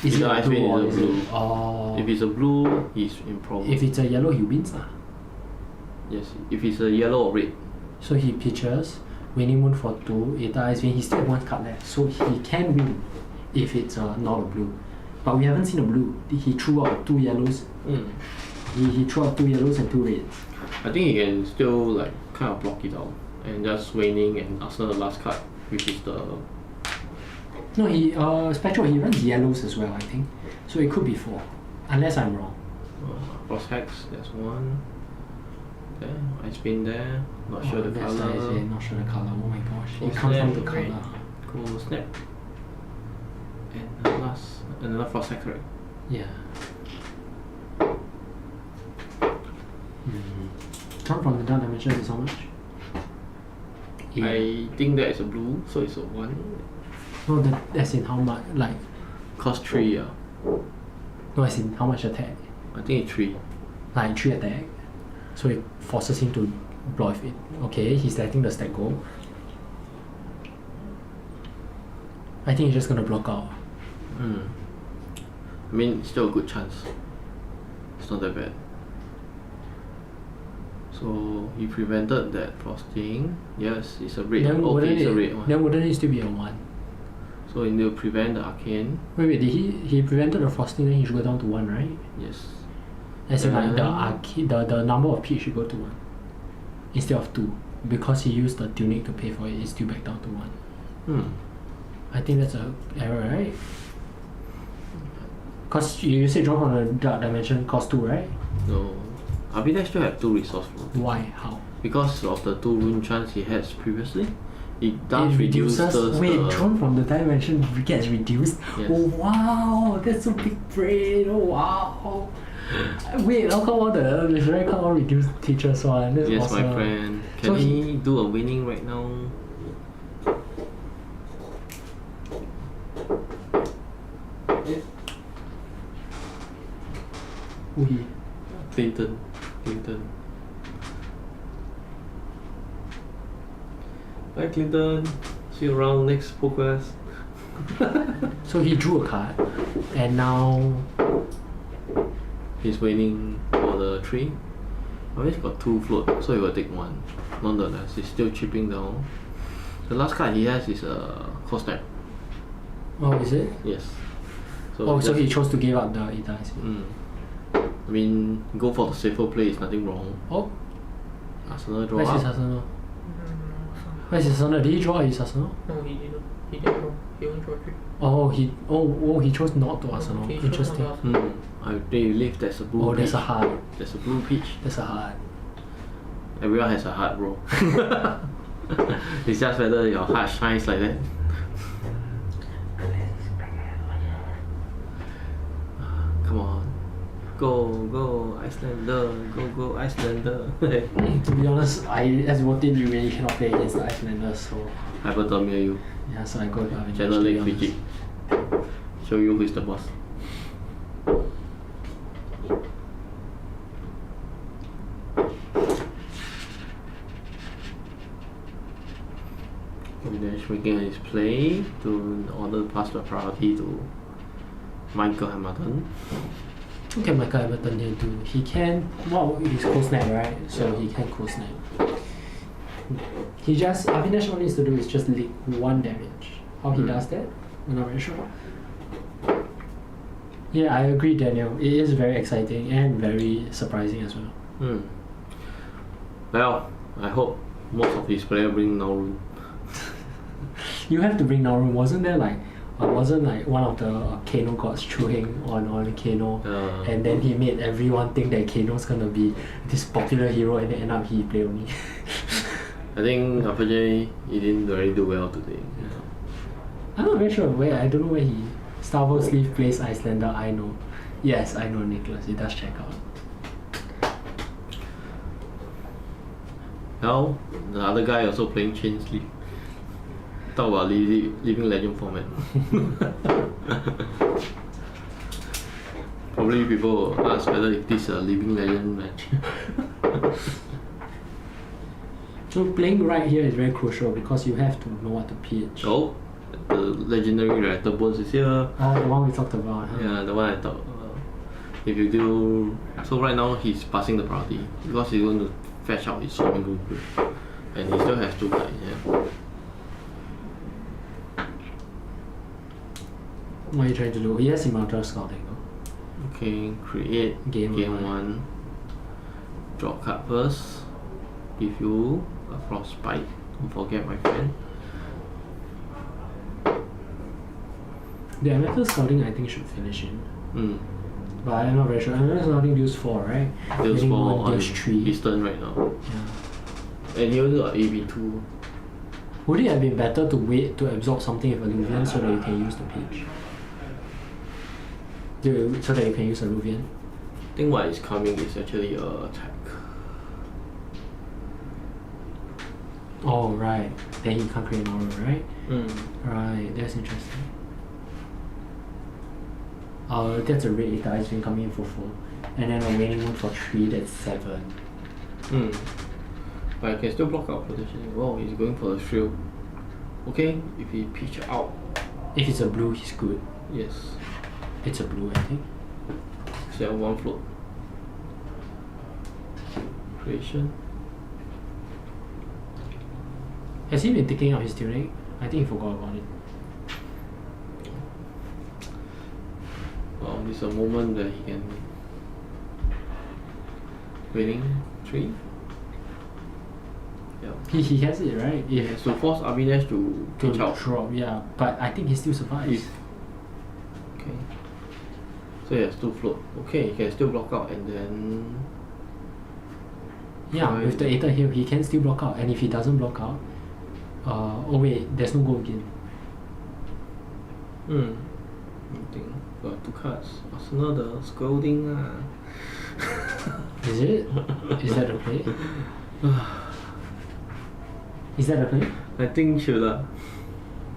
Is it either a ice blue spin or is is a blue. it... Oh. If it's a blue, he's in problem. If it's a yellow, he wins lah. Yes. If it's a yellow or red. So he pitches, Raining Moon for 2, Itai is win. He still has 1 card left, so he can win if it's not a blue. But we haven't seen a blue. He threw out 2 yellows. He threw out 2 yellows and 2 reds. I think he can still like kind of block it out and just Waning and Arsenal the last card, which is the. No, he Spectral, he runs yellows as well, I think. So it could be 4, unless I'm wrong. Cross Hex, there's one. There, I spin there. Not sure the that's color. nice, yeah, not sure the color. Oh my gosh, Go it comes down to snap, color. Go snap. And the last, another Frost Hex, right? Yeah. Drawn from the dark dimension is how much? 8. I think that is a blue, so it's a 1. No, that's in how much? Like, Cost 3, yeah. no, as in how much attack? I think it's 3. Like 3 attack. So it forces him to block it. Okay, he's letting the stack go. I think he's just gonna block out. I mean, still a good chance. It's not that bad. So he prevented that frosting. Yes, it's a red. Then Okay, it's a red one. then wouldn't it still be a 1? So he need to prevent the arcane. Wait, did he prevented the frosting, then he should go down to 1, right? Yes. As in like the Then- arcane, the number of peaks should go to 1 instead of 2, because he used the tunic to pay for it. It's still back down to 1. I think that's a error, right? Cause you said draw from the dark dimension cost 2, right? No. Abhinav still have 2 resource flow. Why? How? Because of the 2 rune chance he has previously. It does It reduce reduces. the. Wait, drawn from the dimension gets reduced. Yes. Oh wow, that's so big brain. Oh wow. Wait, how come all the literary can't all reduce teachers one? That's Yes, awesome. my friend. So Can he do a winning right now? Who he? Clinton. Hi Clinton. See you around next ProQuest. So he drew a card, and now He's waiting for the 3. I always got 2 float, so he will take 1. Nonetheless, he's still chipping down. The last card he has is a Cold Snap. oh is it? Yes. So just- he chose to give up the Itai. I mean, go for the safer play is nothing wrong. Oh, Arsenal draw where's his up. Arsenal? Where's his Arsenal? Did he draw his Arsenal? No, he didn't. He didn't know. He only drew 3. Oh he chose not to Arsenal. He chose Interesting. not to ask. I believe there's a blue Oh, peach. there's a heart. There's a blue peach. That's a heart. Everyone has a heart, bro. It's just whether your heart shines like that. Come on. Go, Icelander. Go, Icelander. To be honest, as voted, you really cannot play against the Icelanders, so Hypothermia you. yeah, so I go with Avengers. Channel to be Lake honest. Fiji. Show you who is the boss. Avinash making his play to order pass the priority to Michael Hamilton. Okay, Michael Everton here too. He can, well, he's cold snap, right? So he can cold snap. He just, Avinash all needs to do is just leak 1 damage. How he does that, I'm not very sure. Yeah, I agree, Daniel. It is very exciting and very surprising as well. Well, I hope most of his players bring Nauru. You have to bring Nauru. Wasn't there like wasn't like one of the Kano gods chewing on Kano, and then he made everyone think that Kano's gonna be this popular hero, and then end up he play only. I think Apajay, he didn't really do well today. I'm not very sure where. I don't know where he. Star Wars Leaf plays Icelander. I know. Yes, I know Nicholas. He does check out. Now the other guy also playing Chain Sleep. Talk about Living Legend format. Probably people will ask whether if this is a Living Legend match. So playing right here is very crucial because you have to know what to pitch. Oh, the legendary Reactor Bones is here. Oh, the one we talked about. Huh? Yeah, the one I thought. If you do so, right now he's passing the priority because he's going to fetch out his swimming pool, and he still has 2 cards. Yeah. What are you trying to do? He has Immortal Scouting. Okay, create Game 1. Draw card first. Give you a Frostbite. Don't forget, my friend. The Immortal Scouting I think should finish in. But I'm not very sure. Immortal Scouting deals 4, right? Deals 4 on deals 3. his turn right now. Yeah. And he also got AB2. Would it have been better to wait to absorb something with Alluvian so that you can use the pitch? So that you can use Alluvian? I think what is coming is actually a attack. Oh, right. Then he can't create an aura, right? Right, that's interesting. That's a red Ice Wing coming in for 4. And then a Waning Moon for 3, that's 7. But I can still block out potentially. Wow, he's going for the thrill. Okay, if he pitch out. If it's a blue, he's good. Yes. It's a blue, I think. So I have 1 float. Creation. Has he been taking out his tunic? I think he forgot about it. Wow, this is a moment that he can. Winning 3. Yeah. He has it, right? He has to force Avinash to pitch out. Drop, yeah. But I think he still survives. Okay. So he has 2 float. Okay, he can still block out and then. Yeah, with the Aether Heal, he can still block out. And if he doesn't block out, oh wait, there's no go again. I think got 2 cards. Arsenal the Scolding. Is it? Is that the play? Is that the play? I think should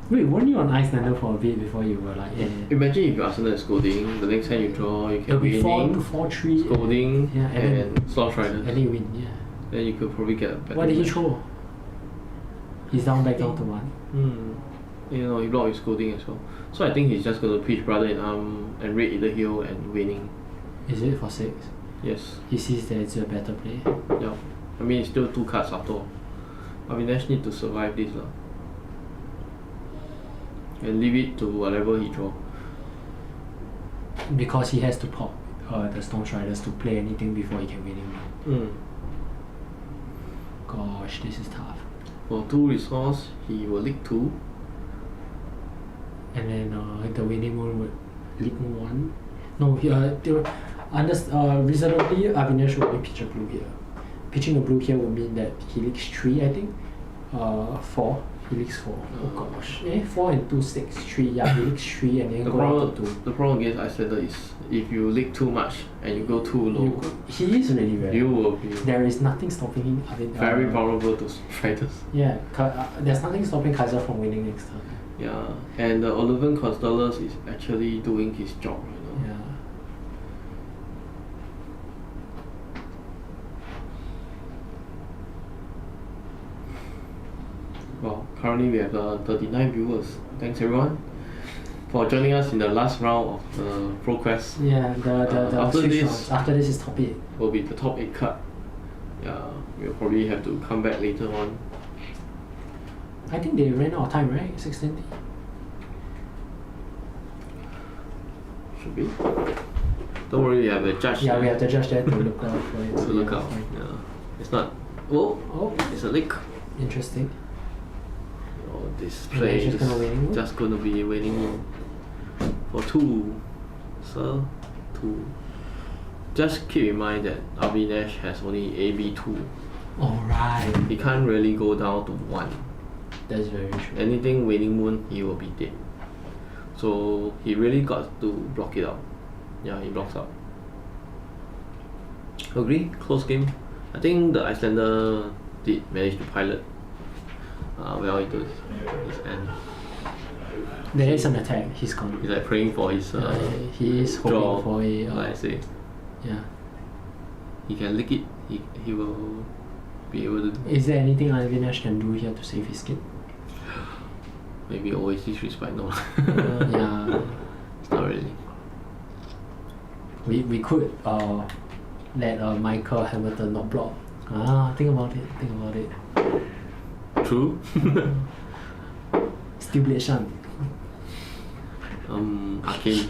Wait, weren't you on Icelander for a bit before you were like, Imagine if your Arsenal is Scolding, the next time you draw, you it'll can be Winning, 4-3, Scolding, yeah, and Sloth Riders. and then you win, yeah. Then you could probably get a better. What did he match. throw? He's down back down to 1. You know, he blocked with Scolding as well. So I think he's just going to pitch Brother in Arm and Red Either Heal and Winning. Is it for 6? Yes. He sees that it's a better play. Yeah. I mean, it's still 2 cards after all. I mean, Nash need to survive this and leave it to whatever he draw. Because he has to pop the Stone Riders to play anything before he can win him. Gosh, this is tough. For 2 resource, he will leak 2. And then the winning one would leak 1. No, reasonably, Avinash would only pitch a blue here. Pitching a blue here would mean that he leaks 3, I think. 4. He leaks 4. Oh gosh. 4 and 2, 6, 3. Yeah, he leaks 3 and then go down to 2. The problem against Icelander is if you leak too much and you go too low, he is really rare. you will be There is nothing stopping him. very vulnerable to Striders. Yeah, there's nothing stopping Kaiser from winning next turn. Yeah, and the Olivan Constellars is actually doing his job right now. Yeah. Well, currently we have 39 viewers. Thanks everyone for joining us in the last round of the ProQuest. Yeah, the after switch this rounds. After this is top 8. will be the top 8 card. Yeah, we'll probably have to come back later on. I think they ran out of time, right? 6:20. Should be. Don't worry, we have a judge. Yeah, we have to judge that to look out for it. to look out. Yeah, it's not. Oh, Oh, it's a leak. interesting. this And play it's is just gonna win. just gonna be winning for 2. So 2. Just keep in mind that Avinash has only AB2. Alright. He can't really go down to 1. That's very true. Anything winning moon, he will be dead. So he really got to block it out. Yeah, he blocks out. Agree? Close game. I think the Icelander did manage to pilot well into his end. There is an attack, he's gone. He's like praying for his He is hoping draw, for a. like I say. Yeah. He can lick it. He will be able to do. Is there anything Avinash can do here to save his skin? Maybe Oasis Respite, no. Yeah. It's not really. We could let Michael Hamilton not block. Think about it. True. Still Blade Shan. Arcane.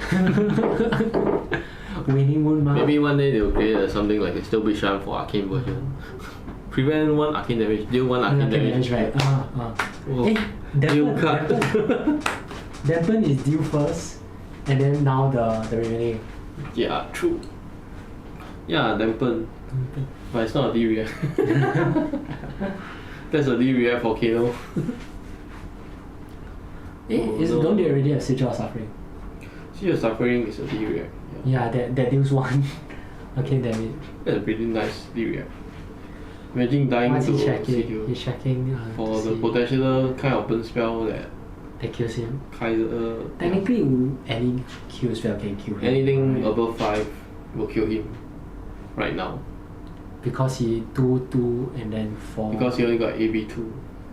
Winning Moon Ma. Maybe one day they'll create something like a Still Bishan for Arcane version. Prevent 1 Arcane damage, deal 1 Arcane damage. Right. Oh, Hey, deal cut. Dampen is due first, and then now the remaining. Yeah, true. Yeah, dampen. But it's not a D-react. That's a D-react for Kano. Don't they already have Sigil of Suffering? Sea of Suffering is a D-react. Yeah, that deals 1. Okay, damn it. That's a pretty nice D-react. Imagine dying What's to he checking? Sigil. He's checking For to the see potential kind of burn spell that that kills him. Kaiser. Technically, any kill spell can kill him. Anything right? above 5 will kill him right now. Because he 2 and then 4. Because he only got AB2.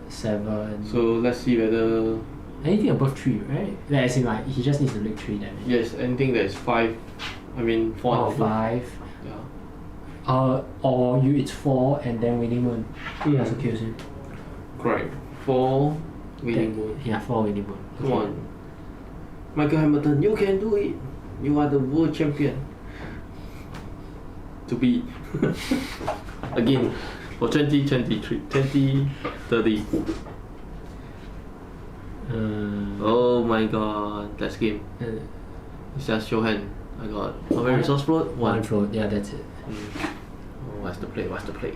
7. So let's see whether. Anything above 3, right? Like, as in, like, he just needs to make 3 damage. Yes, anything that is 5. I mean 4 and Or above. 5. Yeah. Or it's 4 and then Winning Moon. He also kills him. Correct. 4 winning moon. Yeah, 4 Winning Moon. Come on. Michael Hamilton, you can do it. You are the world champion. To be. Again. For 2023. 2030. Oh my god. That's game. It's just show hand. I got how many resource float? 1 float, yeah, that's it. Oh, what's the play? What's the play?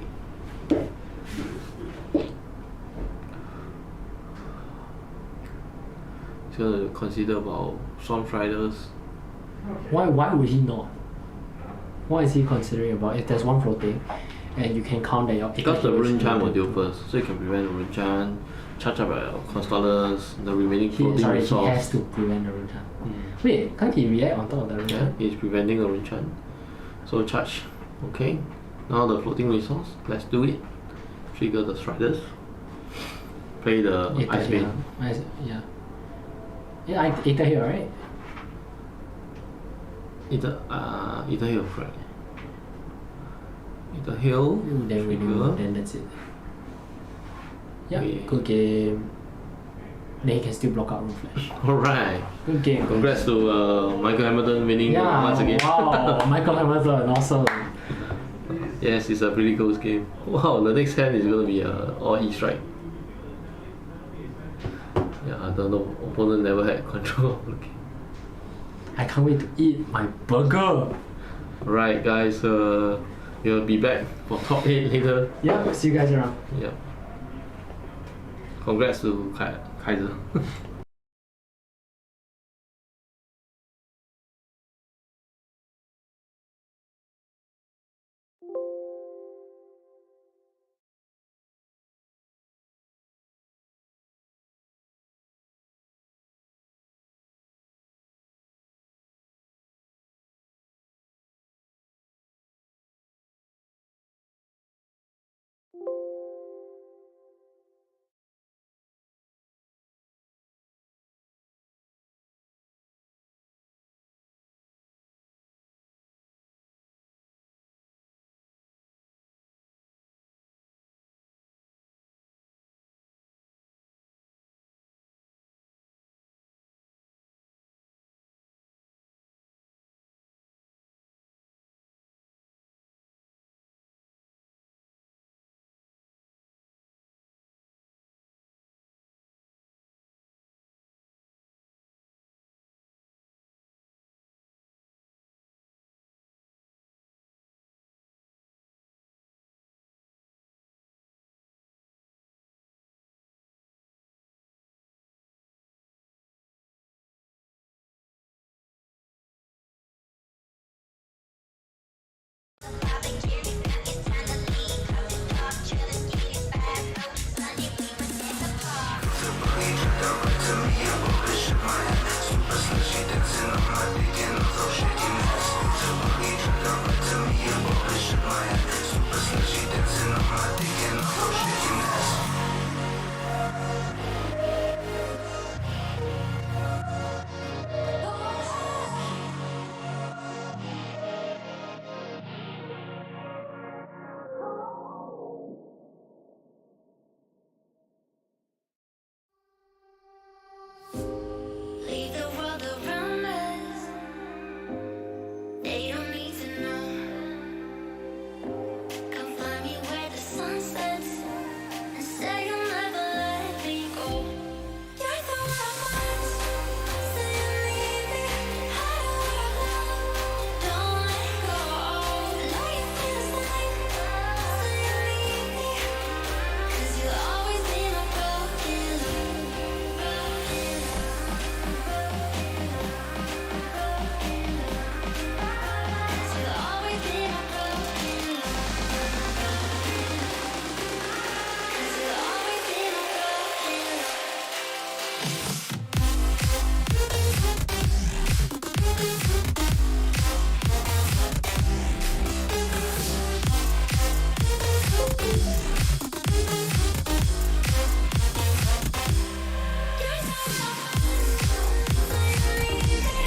He's gonna consider about Swamp Riders. Why would he not? What is he considering about? If there's 1 floating and you can count that your Because the Rune Chan will deal first, so you can prevent the Rune Chan, charge up your Constellars, the remaining floating he resource. has to prevent the Rune Chan. Wait, can't he react on top of the Rune Yeah, Chan? he's preventing the Rune Chan. So charge. Okay. Now the floating resource. Let's do it. Trigger the Striders. Play the Ice Bane. Yeah. Yeah, Ether here, right? Ether Hill, correct. Ether Hill. Then Winning Moon, then that's it. Yeah, Okay. good game. Then he can still block out Room Flash. Alright. Good game. Congrats to Michael Hamilton winning once again. Wow, Michael Hamilton, awesome. Yes, it's a pretty close game. Wow, the next hand is gonna be all E-Strike. Yeah, I don't know. Opponent never had control of the game. I can't wait to eat my burger. Alright guys, we'll be back for top 8 later. Yeah, see you guys around. Yeah. Congrats to Kaiser. Leave the world around us. They don't need to know. Come find me where the sun sets and say you'll never let me go. You're the one I want, so you leave me. I don't let go. Know you feel the same, so you leave me. 'Cause you'll always be my broken love. You'll always be my broken love. 'Cause you'll always be my broken love. You're so so you leave me.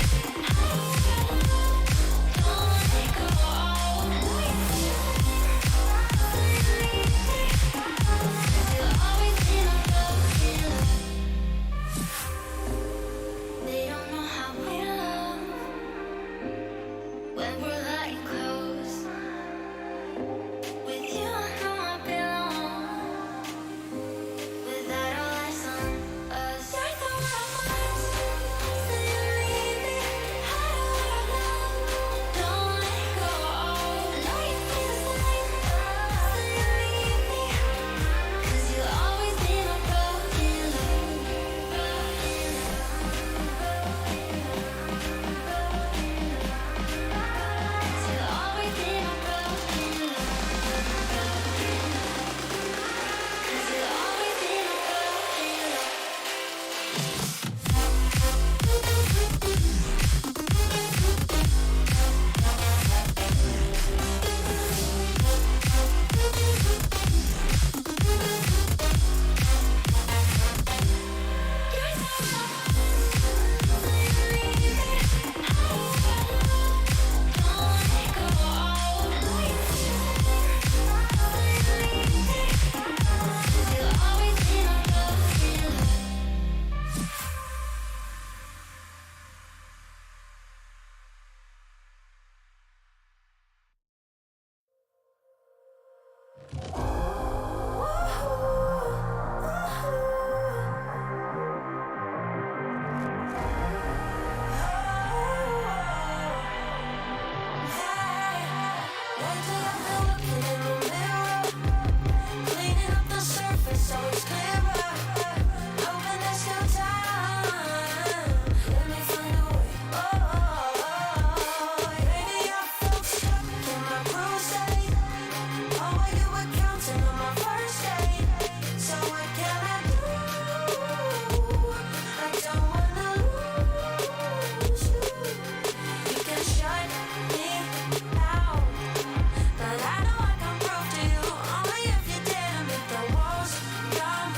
Don't let go. Know you feel so you leave me. 'Cause you'll always be my broken love. They don't know how we love when we're lying close. With you, I know I belong. Without all eyes on us, you're the one I want, so you leave me. I don't let go. Know you feel the same, so you leave me. 'Cause you'll always be my broken love. You'll always be my broken love. 'Cause you'll always be my broken love. You're so so you leave me. Don't let go. Know you feel so you leave me. 'Cause you'll always be my broken love. Cleaning up the surface so it's clearer. Hoping there's still time. Let me find a way. Maybe I felt stuck in my crusade. Oh, while you were counting on my first day. So what can I do? I don't wanna lose you. You can shut me out, but I know I can prove to you only if you dare to make the walls come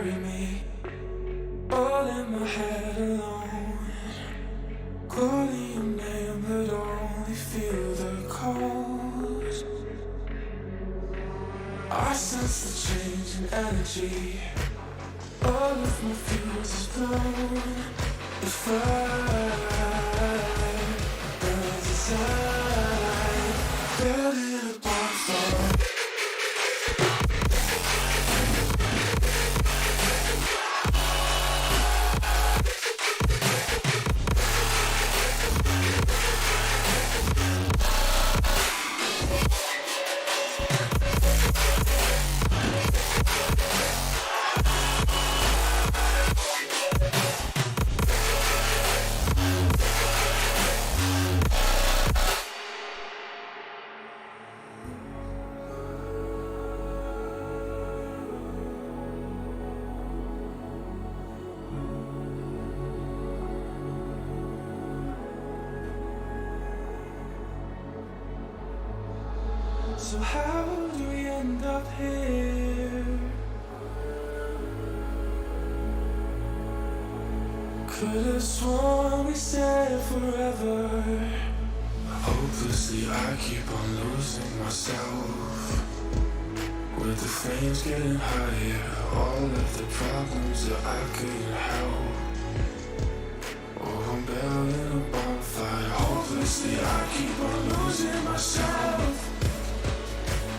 carry me, all in my head alone. Calling your name, but only feel the calls. I sense the change in energy. All of my fears is blown. If I burn inside, building a bonfire. So how do we end up here? Could have sworn we said forever. Hopelessly I keep on losing myself. With the flames getting higher, all of the problems that I couldn't help. Oh, I'm building a bonfire. Hopelessly I keep on losing myself.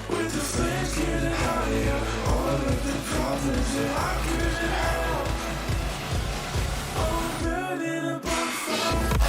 With the flames getting higher, all of the problems that I couldn't help. Oh, I'm burning a bonfire.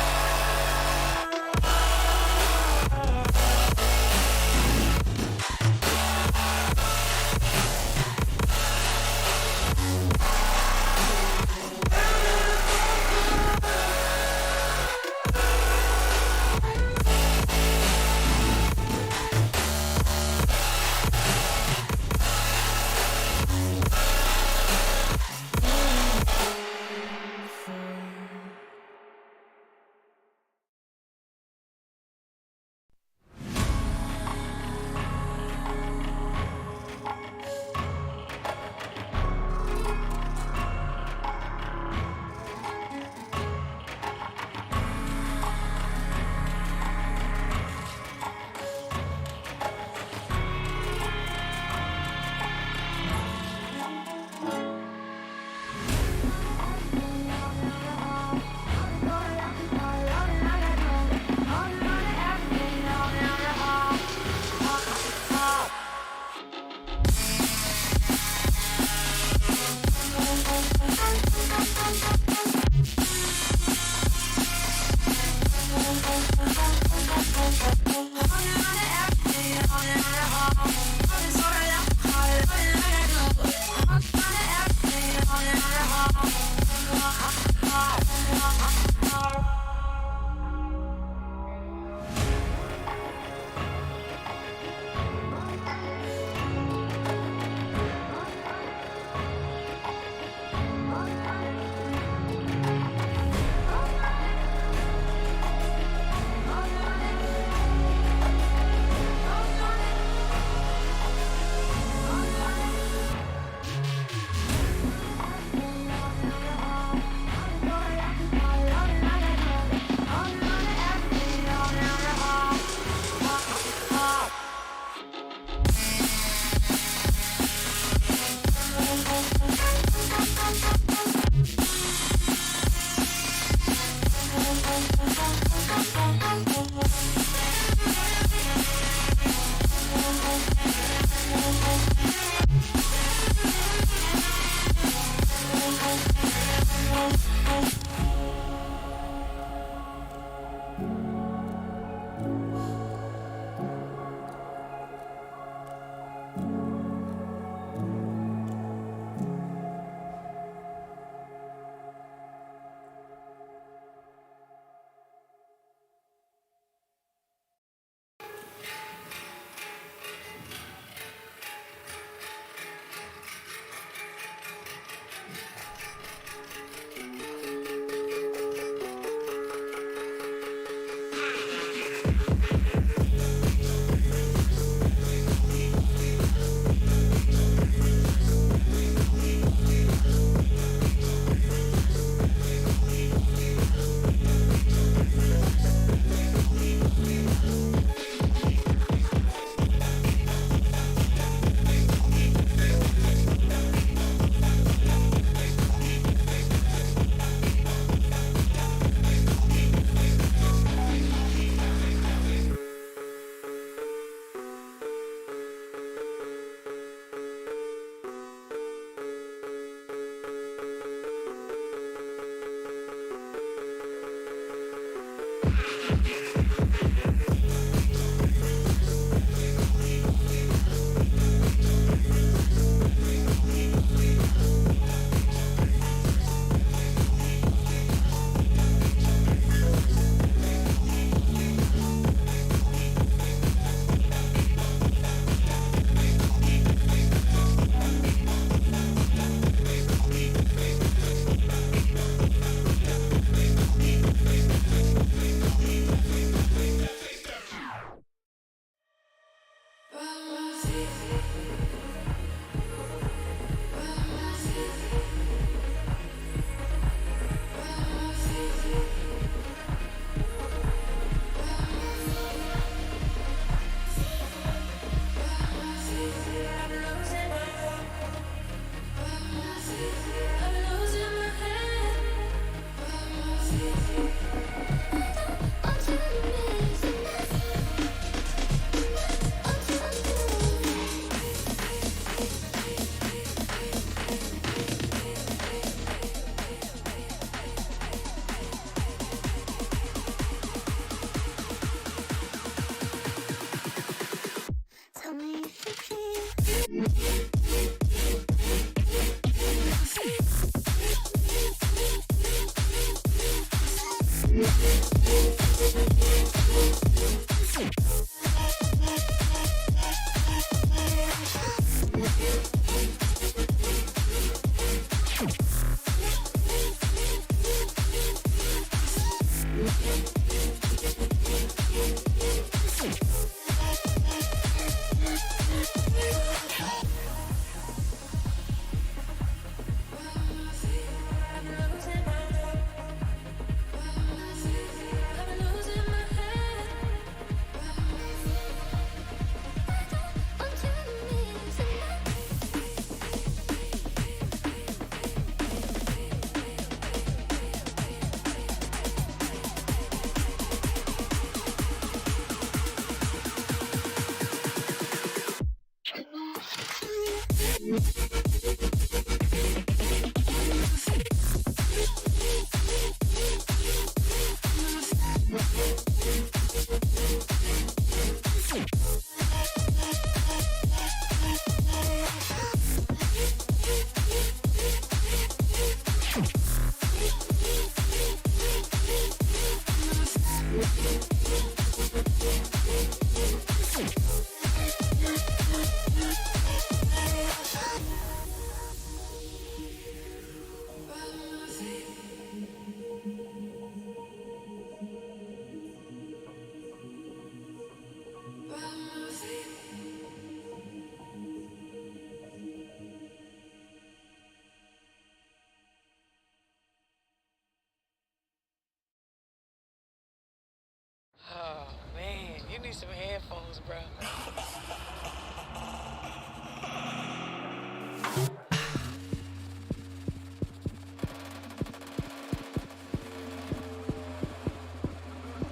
Oh man, you need some headphones, bro.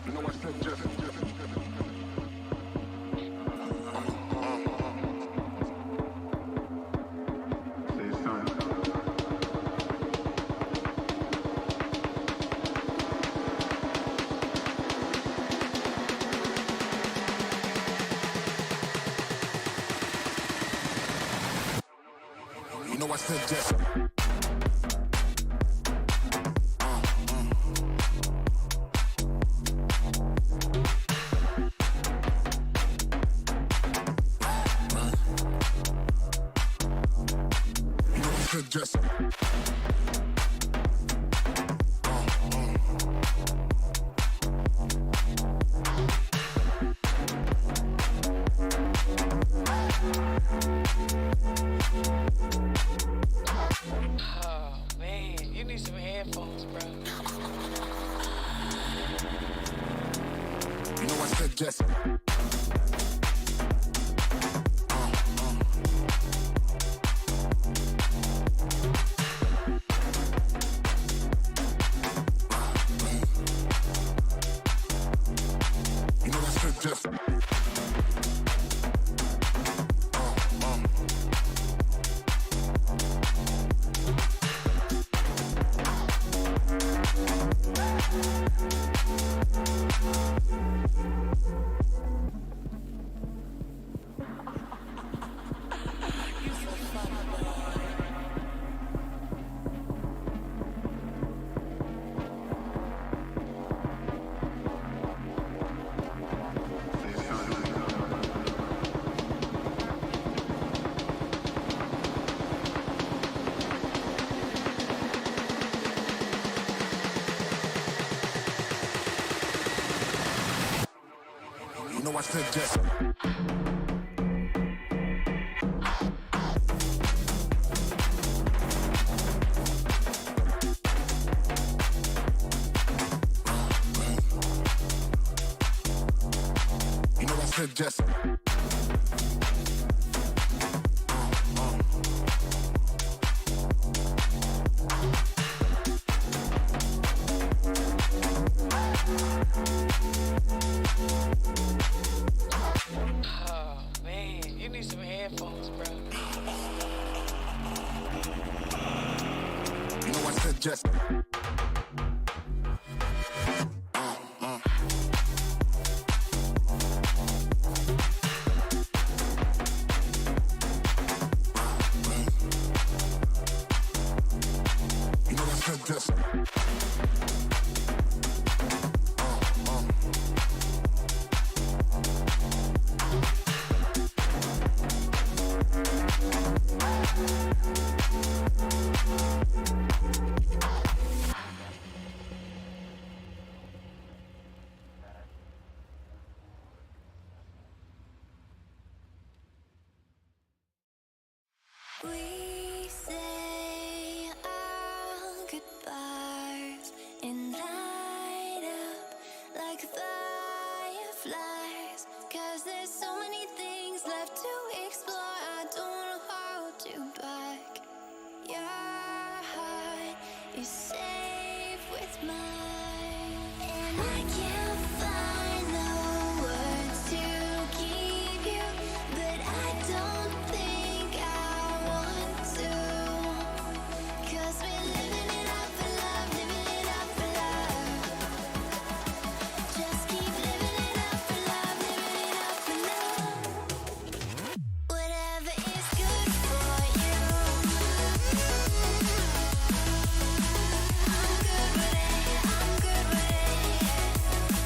You know I said just. You know I said just. Just Oh man, you need some headphones, bro. you know I said just. Just you know I said just. You know I said just. Oh man, you need some headphones, bro. You know I said just. You know I said just. We say our goodbyes and light up like fireflies. 'Cause there's so many things left to explore. I don't wanna hold you back. Your heart is safe with mine, and I can't find the words to keep you, but I don't think I want to. 'Cause we're living it up for love, living it up for love. Just keep living it up for love, living it up for love. Whatever is good for you, I'm good with it, I'm good with it.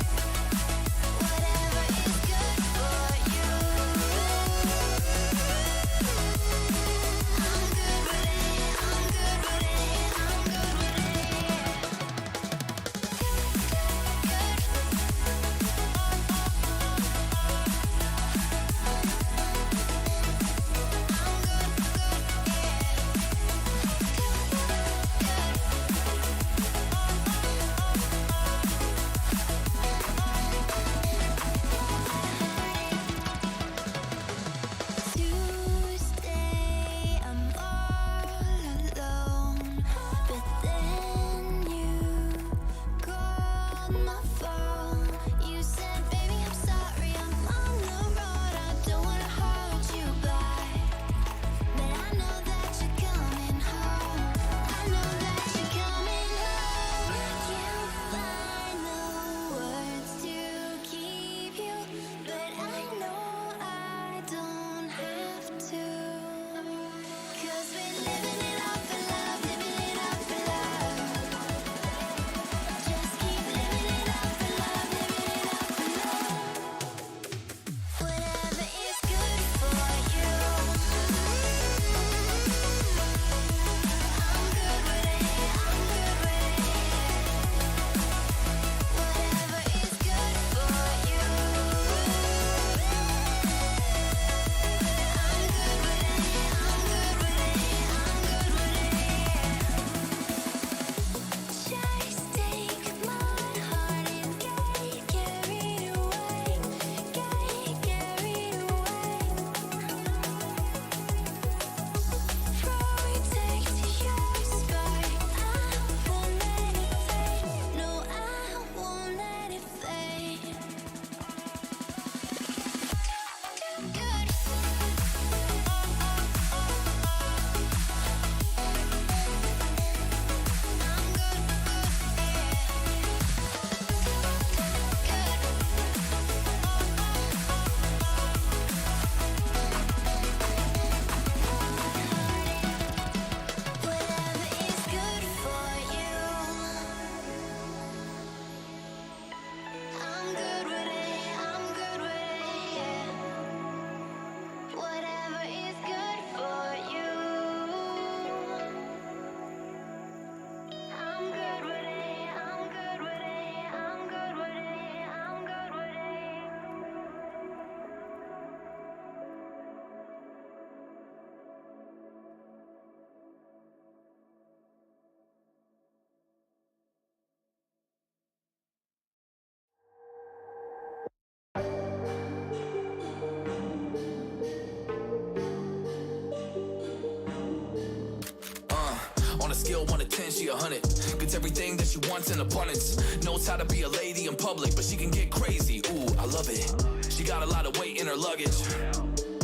scale 1 to 10, she 100. Gets everything that she wants in abundance. Knows how to be a lady in public, but she can get crazy. Ooh, I love it. She got a lot of weight in her luggage.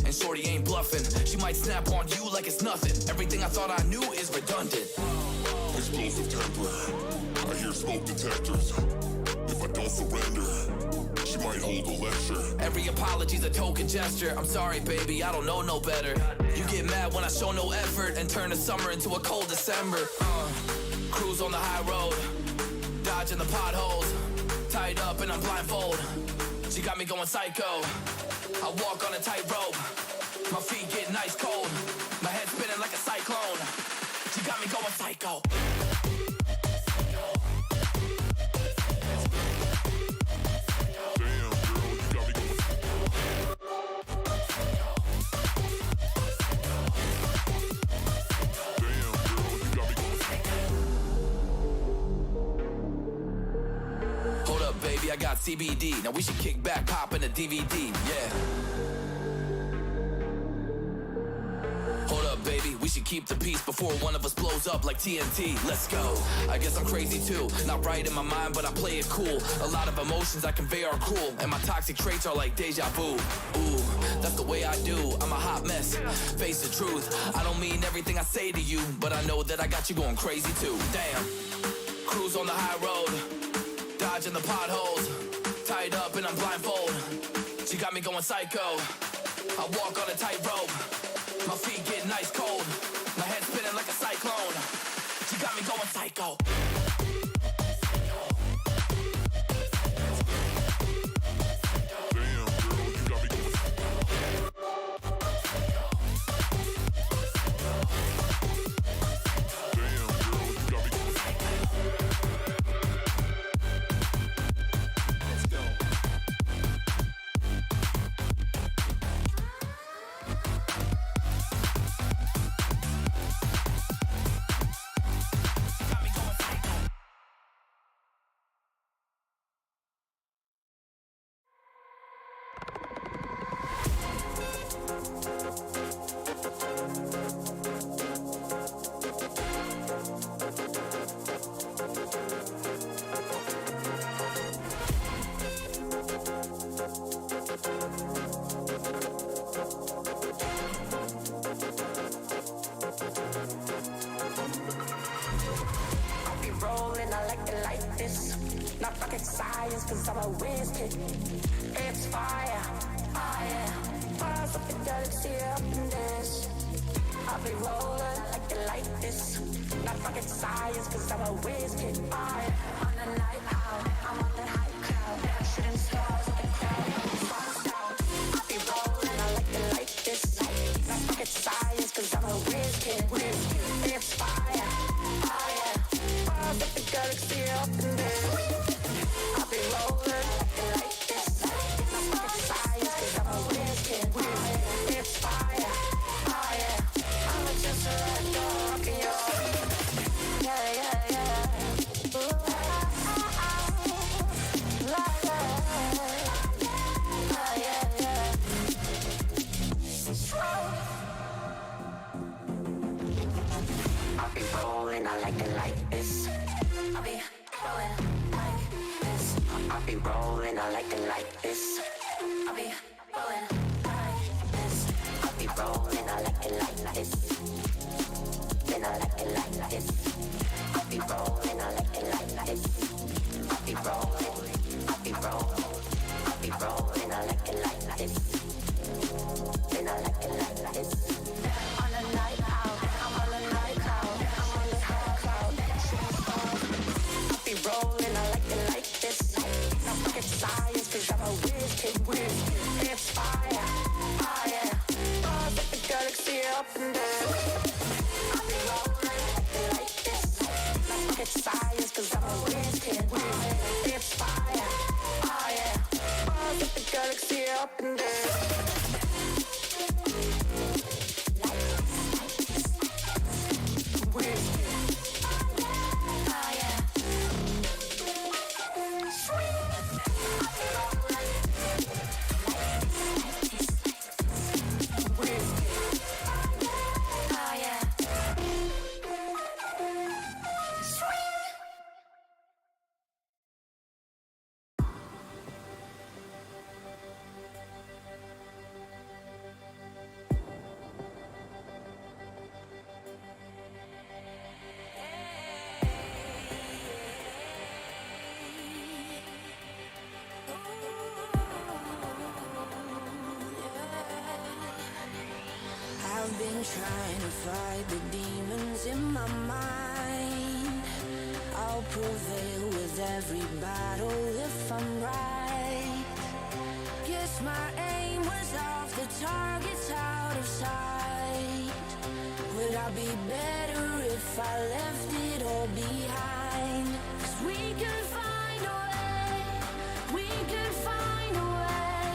And shorty ain't bluffing. She might snap on you like it's nothing. Everything I thought I knew is redundant. Explosive temper. I hear smoke detectors. If I don't surrender, she might hold a lecture. Every apology's a token gesture. I'm sorry, baby, I don't know no better. You get mad when I show no effort and turn the summer into a cold December. Cruise on the high road, dodging the potholes. Tied up and I'm blindfold. She got me going psycho. I walk on a tightrope. My feet getting ice cold. My head spinning like a cyclone. She got me going psycho. Baby, I got CBD. Now we should kick back, pop in a DVD, yeah. Hold up, baby, we should keep the peace before one of us blows up like TNT. Let's go. I guess I'm crazy too. Not right in my mind, but I play it cool. A lot of emotions I convey are cruel, and my toxic traits are like deja vu. Ooh, that's the way I do. I'm a hot mess. Face the truth. I don't mean everything I say to you, but I know that I got you going crazy too. Damn. Cruise on the high road. Dodging the potholes, tied up and I'm blindfold. She got me going psycho. I walk on a tightrope. My feet getting ice cold. My head spinning like a cyclone. She got me going psycho. Not rocket science, cause I'm a whiz kid. It's fire, fire. Fires up the galaxy up in this. I'll be rolling like it like this. Not rocket science, cause I'm a whiz kid. Fire. On the night out, I'm on the high cloud. Shooting stars at the crowd. I'll be rolling, I like it like this. Not rocket science, cause I'm a whiz kid. It's fire, fire. Fires up the galaxy up in this. I'll be rolling like this. Not rocket science, cause I'm a whiz kid. It's fire, fire. I'ma just let go, rockin' your. Yeah, yeah, yeah. I'll be rolling, I like it like this. I'll be rolling like this. I'll be rolling, I like it like this. I'll be rolling like this. I'll be rolling, I like it like this. Then I like it like this. I'll be rolling, I like it like this. I'll be rolling, I'll be rolling, I'll be rolling, I like it like this. Then I like it like this. On a night out, I'm on a night cloud. I'm on the high cloud, shooting stars. I'll be rolling, I like it like this. Not rocket science, cause I'm a whiz kid. It's fire, fire. Stars at the galaxy up in there. I'll be rolling like this. Not rocket science, cause I'm a whiz kid. It's fire, fire. Stars at the galaxy up in there. fight the demons in my mind. I'll prevail with every battle if I'm right. Guess my aim was off, the target's out of sight. Would I be better if I left it all behind? 'Cause we could find a way, we could find a way.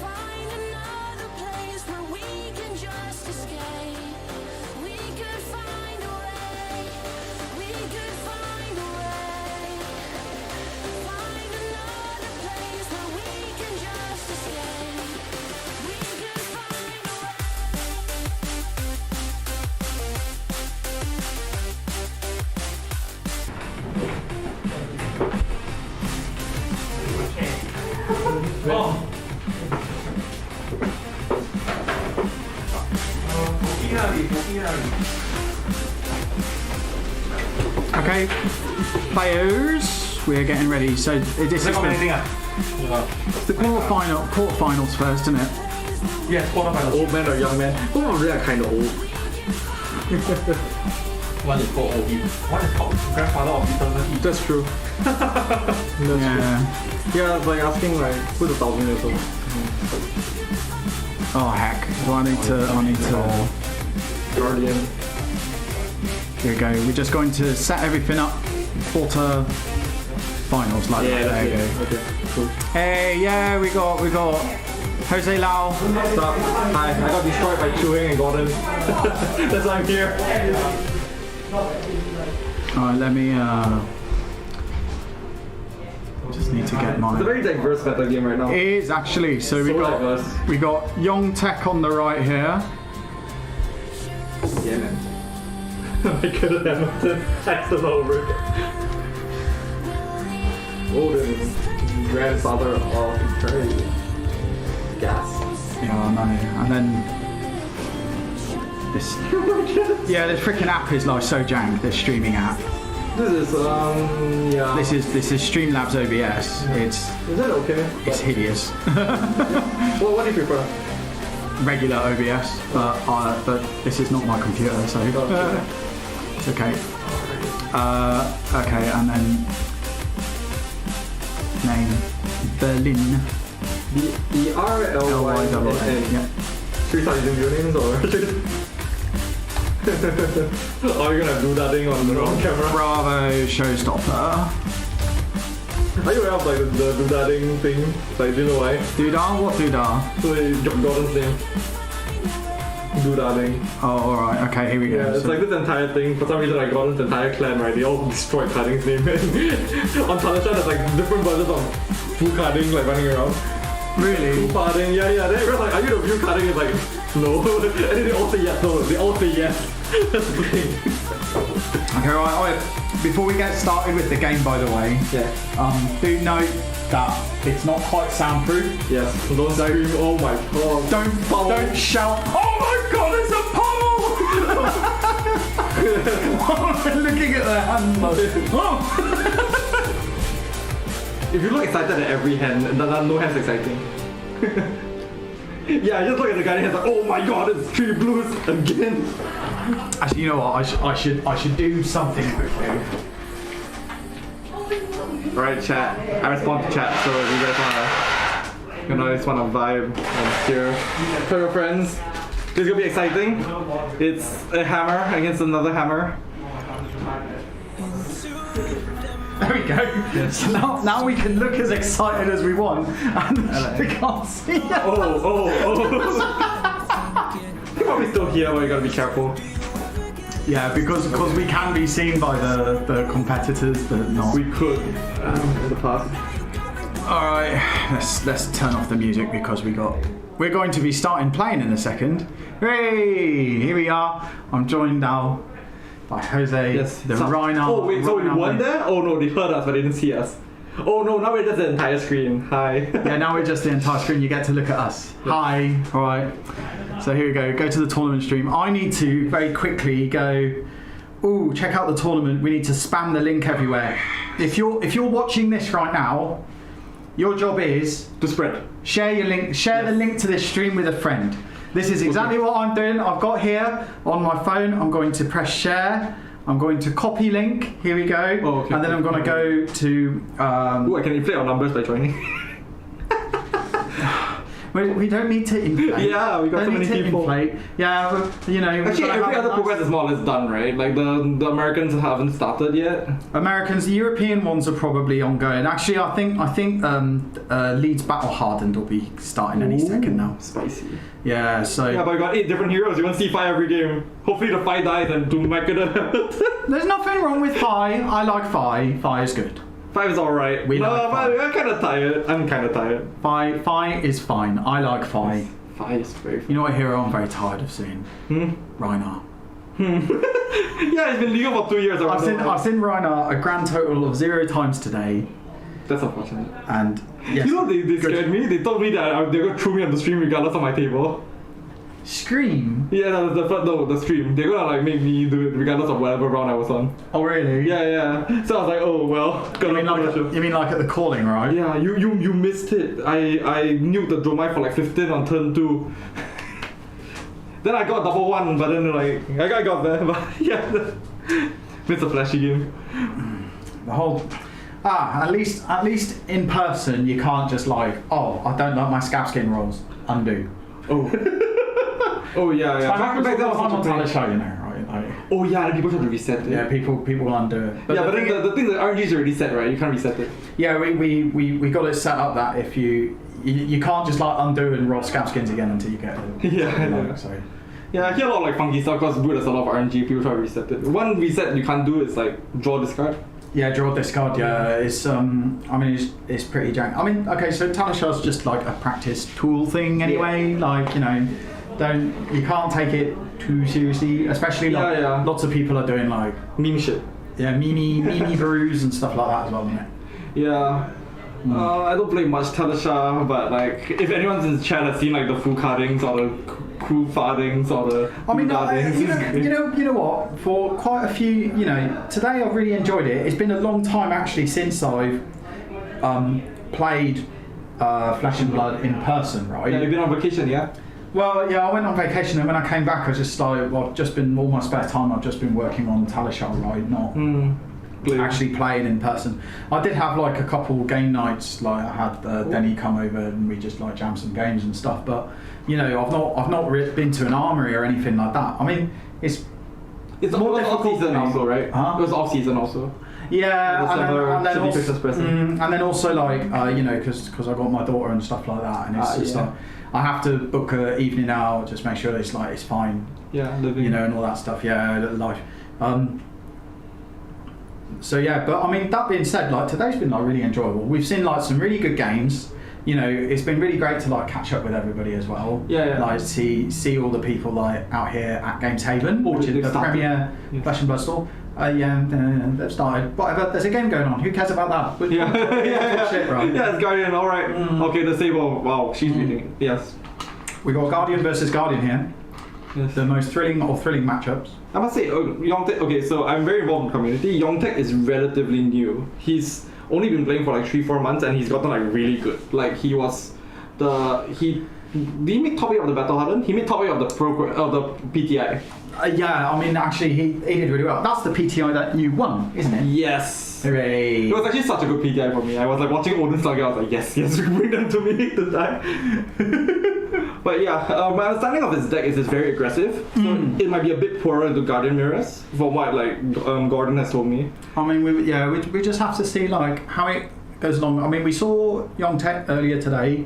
Find another place where we can just escape. We could find a way, we could find a way. Find another place where we can just escape. We could find a way. Okay, players, we're getting ready. So this is the quarterfinals first, isn't it? Yes, quarterfinals. Old man or young man? Both of them are kind of old. One is called OB. One is called grandfather of eternity. That's true. Yeah. Yeah, it's like asking like who's 1,000 years old? Oh heck. So I need to. Guardian. Here we go. We're just going to set everything up. Quarter finals like that. There you go. Okay, cool. Hey, yeah, we got Jose Lau. What's up? Hi, I got destroyed by Chewing and Gordon. That's why I'm here. Alright, let me just need to get mine. It's a very diverse meta game right now. It is actually. So diverse. we got Young Tech on the right here. Yeah, man. I could have Hamilton. Axel over. Odin, grandfather of eternity. Gas. Yeah, I know. And then this. Yeah, this freaking app is like so jank. This streaming app. This is yeah. This is Streamlabs OBS. It's. Is that okay? It's hideous. Well, what do you prefer? Regular OBS, but this is not my computer, so it's okay. Okay, and then name Berlin. BRLYNN. Yeah. Should we start using real names or? Are you gonna do that thing on the wrong camera? Bravo, showstopper. Are you aware of like the doodading thing? Like, do you know why? Doodah? What doodah? So Gordon's name. Doodading. Oh, alright, okay, here we go. Yeah, it's like this entire thing. For some reason, like Gordon's entire clan, right? They all destroyed Carding's name. On Talasha, there's like different versions of Fu Carding like running around. Really? Fu Carding, yeah. Then everyone's like, are you the Fu Carding? It's like, no. And then they all say yes, no. They all say yes. That's the thing. Okay, right. Before we get started with the game, by the way, do note that it's not quite soundproof. Yes. Don't scream. Oh my god. Don't shout. Oh my god, it's a pommel! Looking at their hand. If you look excited at every hand, no hand's exciting. Yeah, I just look at the guy and he's like, oh my god, it's 3 blues again. Actually, you know what? I should do something quickly. Alright, chat. I respond to chat, so if you guys just wanna vibe and cheer. Tell your friends. This is gonna be exciting. It's a hammer against another hammer. There we go. Yes. So now we can look as excited as we want, and we can't see. Oh. You're probably still here, but you gotta be careful. Yeah, because we can be seen by the competitors, but not. We could in the past. All right, let's turn off the music because we're going to be starting playing in a second. Hey, here we are. I'm joined now by Jose, the Rhino. Oh wait, so we won there? Oh no, they heard us but they didn't see us. Oh no, now we're just the entire screen. Hi. Yeah, now we're just the entire screen. You get to look at us. Yep. Hi. All right. So here we go. Go to the tournament stream. I need to very quickly go. Ooh, check out the tournament. We need to spam the link everywhere. If you're watching this right now, your job is to spread. Share your link. Share the link to this stream with a friend. This is exactly what I'm doing. I've got here on my phone, I'm going to press share. I'm going to copy link. Here we go. Oh, okay. And then I'm going to go to... I can inflate our numbers by joining. we don't need to inflate. Yeah, we got so many people. Inflate. Yeah, but, you know... Actually, every other progress is more or less done, right? Like the Americans haven't started yet. Americans, the European ones are probably ongoing. Actually, I think Leeds Battle Hardened will be starting any second now. Spicy. Yeah, so... Yeah, but I got 8 different heroes. You want to see Fi every game. Hopefully the Fi dies and to make it There's nothing wrong with Fi. I like Fi. Fi is good. 5 is alright. We like but I'm kind of tired. I'm kind of tired. Fi is fine. I like Fi. Fi is very fun. You know what hero I'm very tired of seeing? Reinhardt. Yeah, it's been legal for 2 years already. I've seen Reinhardt a grand total of 0 times today. That's unfortunate. And yes, you know they scared me. They told me that they're gonna throw me on the stream regardless of my table. Scream? Yeah, the stream. They're gonna like make me do it regardless of whatever round I was on. Oh really? Yeah. So I was like, oh well. You mean like at the calling, right? Yeah, you missed it. I nuked the Dromai for like 15 on turn 2. Then I got double 1, but then like I got there. But yeah, it's a flashy game. The whole. At least in person you can't just like, oh, I don't like my scab skin rolls. Undo. Oh. Oh yeah. Back then was on Talishar, you know, right? Like, oh yeah, people try to reset it. Yeah, people will undo it. But then the thing that RNG is already set, right? You can't reset it. Yeah, we got it set up that if you can't just like undo and roll scab skins again until you get it. Yeah. So. Yeah, I hear a lot of like funky stuff because there's a lot of RNG. People try to reset it. One reset you can't do is like draw discard. Yeah, draw discard. Yeah, it's I mean it's pretty jank. I mean, okay, so Talishar's just like a practice tool thing anyway. Yeah. Like, you know, you can't take it too seriously, especially like lots of people are doing like meme shit. Yeah, meme brews and stuff like that as well, isn't it? Yeah. I don't play much Talishar, but like if anyone's in the chat has seen like the full cardings or the cool fardings or the you know what? For quite a few, you know, today I've really enjoyed it. It's been a long time actually since I've played Flesh and Blood in person, right? Yeah, you've been on vacation, yeah? Well, yeah, I went on vacation and when I came back I just started, well, I've just been all my spare time I've just been working on Talishar, right? Not actually playing in person. I did have like a couple game nights, like I had Denny come over and we just like jammed some games and stuff, but you know, I've not been to an armory or anything like that. I mean, it's more difficult season also, right? Huh? It was off season also. Yeah, and then also like you know, because I got my daughter and stuff like that, and it's just like I have to book an evening out, just make sure it's like it's fine. Yeah, living. You know, and all that stuff. Yeah, life. So yeah, but I mean, that being said, like today's been like really enjoyable. We've seen like some really good games. You know, it's been really great to like catch up with everybody as well. Yeah. Like see all the people like out here at Games Haven, which is the premier Flesh and Blood store. They've started. Whatever. There's a game going on. Who cares about that? Yeah. Shit, right? Yeah, it's Guardian. All right. Okay, the Sable. Wow, she's beating. Yes. We got Guardian versus Guardian here. Yes. The most thrilling matchups. I must say, Yongtek. Okay, so I'm very involved in the community. Yongtek is relatively new. He's only been playing for like 3-4 months, and he's gotten like really good. Like he did he make top 8 of the Battle Hardened? He made top 8 of the PTI. Yeah, I mean, actually, he did really well. That's the PTI that you won, isn't it? Yes. Hooray. It was actually such a good PTI for me. I was like watching Odin Saga, I was like, yes, bring them to me to die. But yeah, my understanding of his deck is it's very aggressive. So it might be a bit poorer into Guardian Mirrors, from what like Gordon has told me. I mean, we just have to see like how it goes along. I mean, we saw Yongtek earlier today.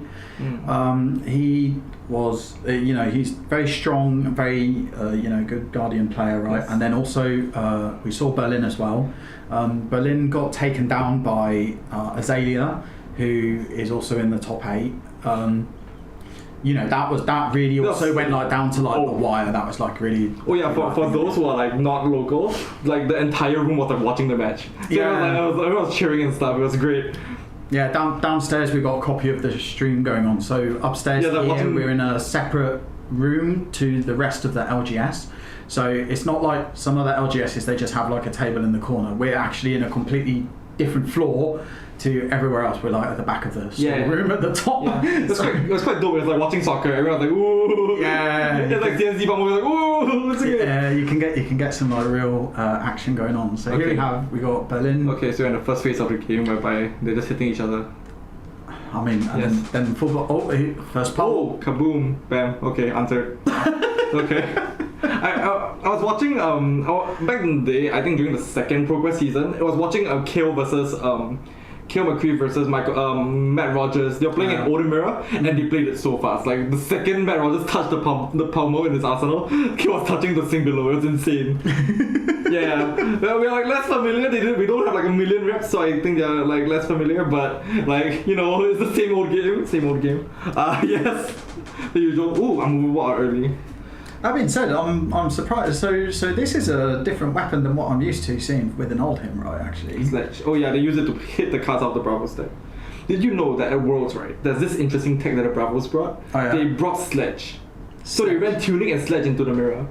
He was, he's very strong, very, good Guardian player, right? Yes. And then also we saw Berlin as well. Berlin got taken down by Azalea, who is also in the top 8. That really also went like down to like the wire. That was like really. Oh yeah, for those who are like not local, like the entire room was like watching the match. So everyone was cheering and stuff. It was great. Yeah, downstairs we got a copy of the stream going on. So upstairs here we're in a separate room to the rest of the LGS. So it's not like some other LGSs, they just have like a table in the corner. We're actually in a completely different floor to everywhere else. We're like at the back of the room at the top. Yeah. It was quite dope. It was like watching soccer. Everyone was like, ooh. Yeah. It's like CNC Bumble was like, ooh. It's okay. Yeah, you can get some like real action going on. So here we got Berlin. Okay, so we're in the first phase of the game whereby they're just hitting each other. I mean, and then football. Oh, first pole. Oh, kaboom, bam. Okay, answered. Okay. I was watching back in the day. I think during the second Progress season, I was watching Kale versus Kale McCree versus Matt Rogers. They were playing in Odemira and they played it so fast. Like the second Matt Rogers touched the pommel in his arsenal, Kale was touching the thing below. It was insane. Yeah, we're like less familiar. We don't have like a million reps, so I think they're like less familiar. But like it's the same old game. Yes, the usual. Ooh, I'm moving out early. That being said, I'm surprised. So this is a different weapon than what I'm used to seeing with an old him, right? Actually, Sledge. Oh yeah, they use it to hit the cards off the Bravos deck. Did you know that at Worlds, right? There's this interesting tech that the Bravos brought. Oh, yeah. They brought Sledge. So they ran Tunic and Sledge into the mirror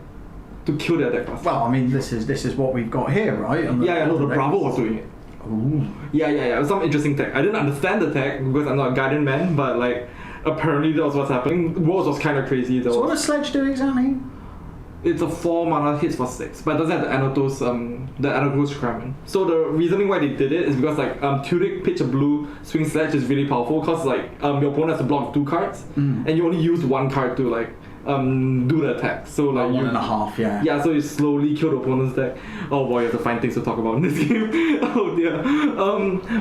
to kill their deck faster. Well, I mean, this is what we've got here, right? The Bravo was doing it. Ooh. Yeah. It was some interesting tech. I didn't understand the tech because I'm not a Guardian man, but like apparently that was what's happening. Worlds was kind of crazy though. So what does Sledge do exactly? It's a 4 mana hits for 6, but it doesn't have the Anatos requirement. So the reasoning why they did it is because like Tunic pitch a blue swing Sledge is really powerful because like your opponent has to block 2 cards and you only use 1 card to like do the attack. So like 1.5, yeah. Yeah, so you slowly kill the opponent's deck. Oh boy, you have to find things to talk about in this game. Oh dear.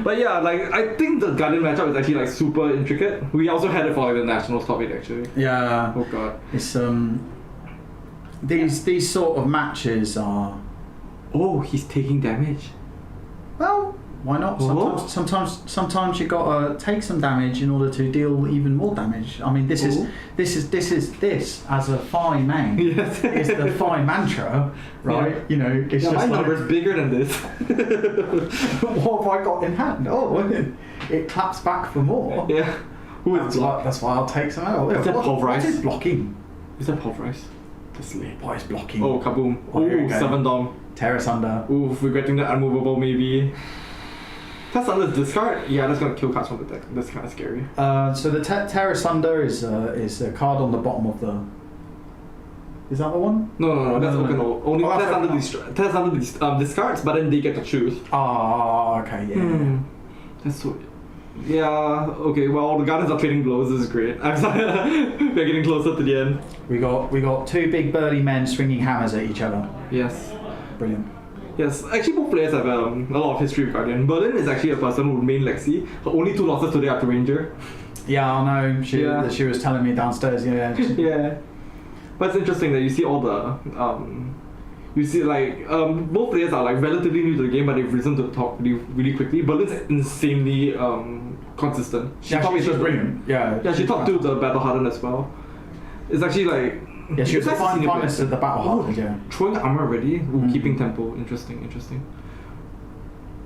But yeah, like I think the Guardian matchup is actually like super intricate. We also had it for like the Nationals top 8 actually. Yeah. Oh god. It's these sort of matches are. Oh, he's taking damage. Well, why not? Sometimes you gotta take some damage in order to deal even more damage. I mean, this is as a Phi main. Yes. Is the Phi mantra, right? Yeah. It's just my like, number's bigger than this. what have I got in hand? Oh, it claps back for more. Yeah. That's why I'll take some out. Is that pulverize? What is blocking? Is that pulverize? What is blocking? Oh, kaboom. Here we go. 7 dom. Terra Sunder. Ooh, we're getting the unmovable maybe. That's under discard? Yeah, that's gonna kill cards from the deck. That's kind of scary. So the Terra Sunder is a card on the bottom of the. Is that the one? No. That's open. Only that's that's under these discards, but then they get to choose. Oh, okay, yeah. That's so. Yeah. Okay. Well, the Guardians are trading blows. This is great. We're getting closer to the end. We got 2 big burly men swinging hammers at each other. Yes. Brilliant. Yes, actually both players have a lot of history with Guardian. Berlin is actually a person who main Lexi. Her only 2 losses today are to Ranger. Yeah, I know. She was telling me downstairs. Yeah. Yeah. But it's interesting that you see all the you see like both players are like relatively new to the game, but they've risen to the top really quickly. Berlin's insanely consistent. She's brilliant. Yeah. She talked to the Battle Hardened as well. It's actually like. Yeah, she was the finalist at the Battle Hardened, yeah. Throwing armor already? Keeping tempo. Interesting.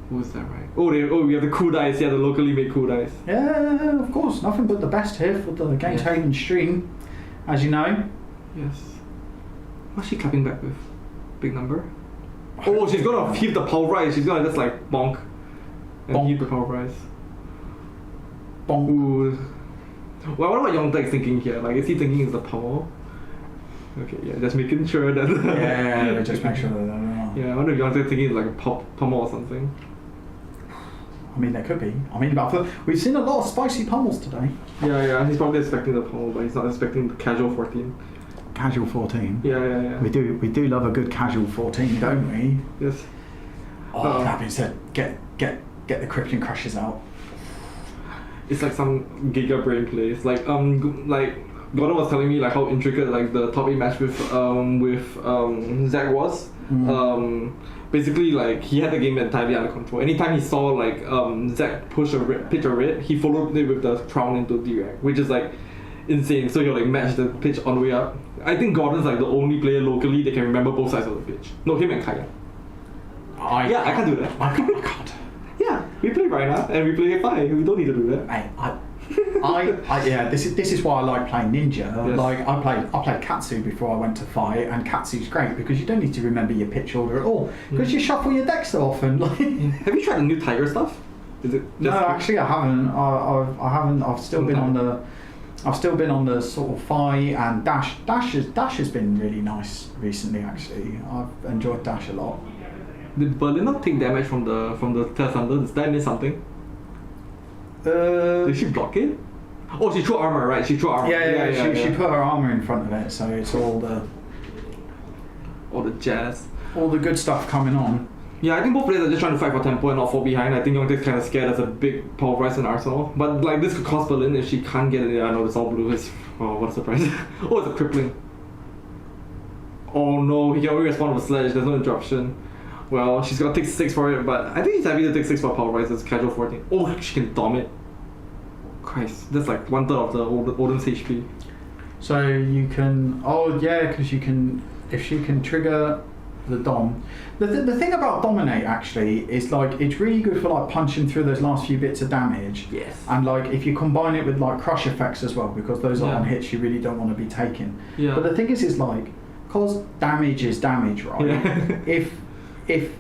Who is that, right? We have the cool dice. Yeah, the locally made cool dice. Yeah, of course. Nothing but the best here for the Games Haven stream, as you know. Yes. What's she clapping back with? Big number? Oh, she's gonna heave the pulverize. She's gonna just like bonk and heave the pulverize. Bonk. Ooh. Well, I wonder what Yongta is thinking here. Like, is he thinking it's the pummel? Okay, yeah, just making sure that. Yeah, just make sure that. Yeah, I wonder if Yongta is thinking it's like a pummel or something. I mean, there could be. I mean, we've seen a lot of spicy pummels today. Yeah, he's probably expecting the pummel, but he's not expecting the casual 14. Casual 14. Yeah. We do love a good casual 14, don't we? Yes. Oh, that being said, get the Krypton Crushers out. It's like some Giga Brain plays. Like Gordon was telling me like how intricate like the top 8 match with Zach was. Basically like he had the game entirely under control. Anytime he saw like Zach pitch a red, he followed it with the crown into D-Rack, which is like insane. So he'll like match the pitch on the way up. I think Gordon's like the only player locally that can remember both sides of the pitch. No, him and Kaya. I can't do that. I can't. Yeah, we play Rhina and we play Fi. We don't need to do that. This is why I like playing ninja. Yes. Like I played Katsu before I went to fight, and Katsu's great because you don't need to remember your pitch order at all because you shuffle your decks so often. Like, have you tried the new Tiger stuff? Is it no, actually I haven't. I haven't. I've still been on the sort of fight and dash. Dash has been really nice recently. Actually, I've enjoyed dash a lot. Did Berlin not take damage from the Test Thunder? Does that mean something? Did she block it? Oh, she threw armor, right? She threw armor. Yeah. She put her armor in front of it, so it's all the jazz, all the good stuff coming on. Yeah, I think both players are just trying to fight for tempo and not fall behind. I think Youngtae's kind of scared as a big pulverize in Arsenal. But like this could cost Berlin if she can't get it. Yeah, I know it's all blue. Oh, what a surprise. Oh, it's a crippling. Oh no, he can only respond with a sledge. There's no interruption. Well, she's got to take 6 for it, but I think he's happy to take 6 for pulverize. It's casual 14. Oh, she can dom it. Christ, that's like 1/3 of the Odin's HP. So you can, because you can, if she can trigger the dom. The thing about dominate actually is like it's really good for like punching through those last few bits of damage. Yes. And like if you combine it with like crush effects as well, because those are on hits you really don't want to be taking. Yeah. But the thing is like, cause damage is damage, right? Yeah. If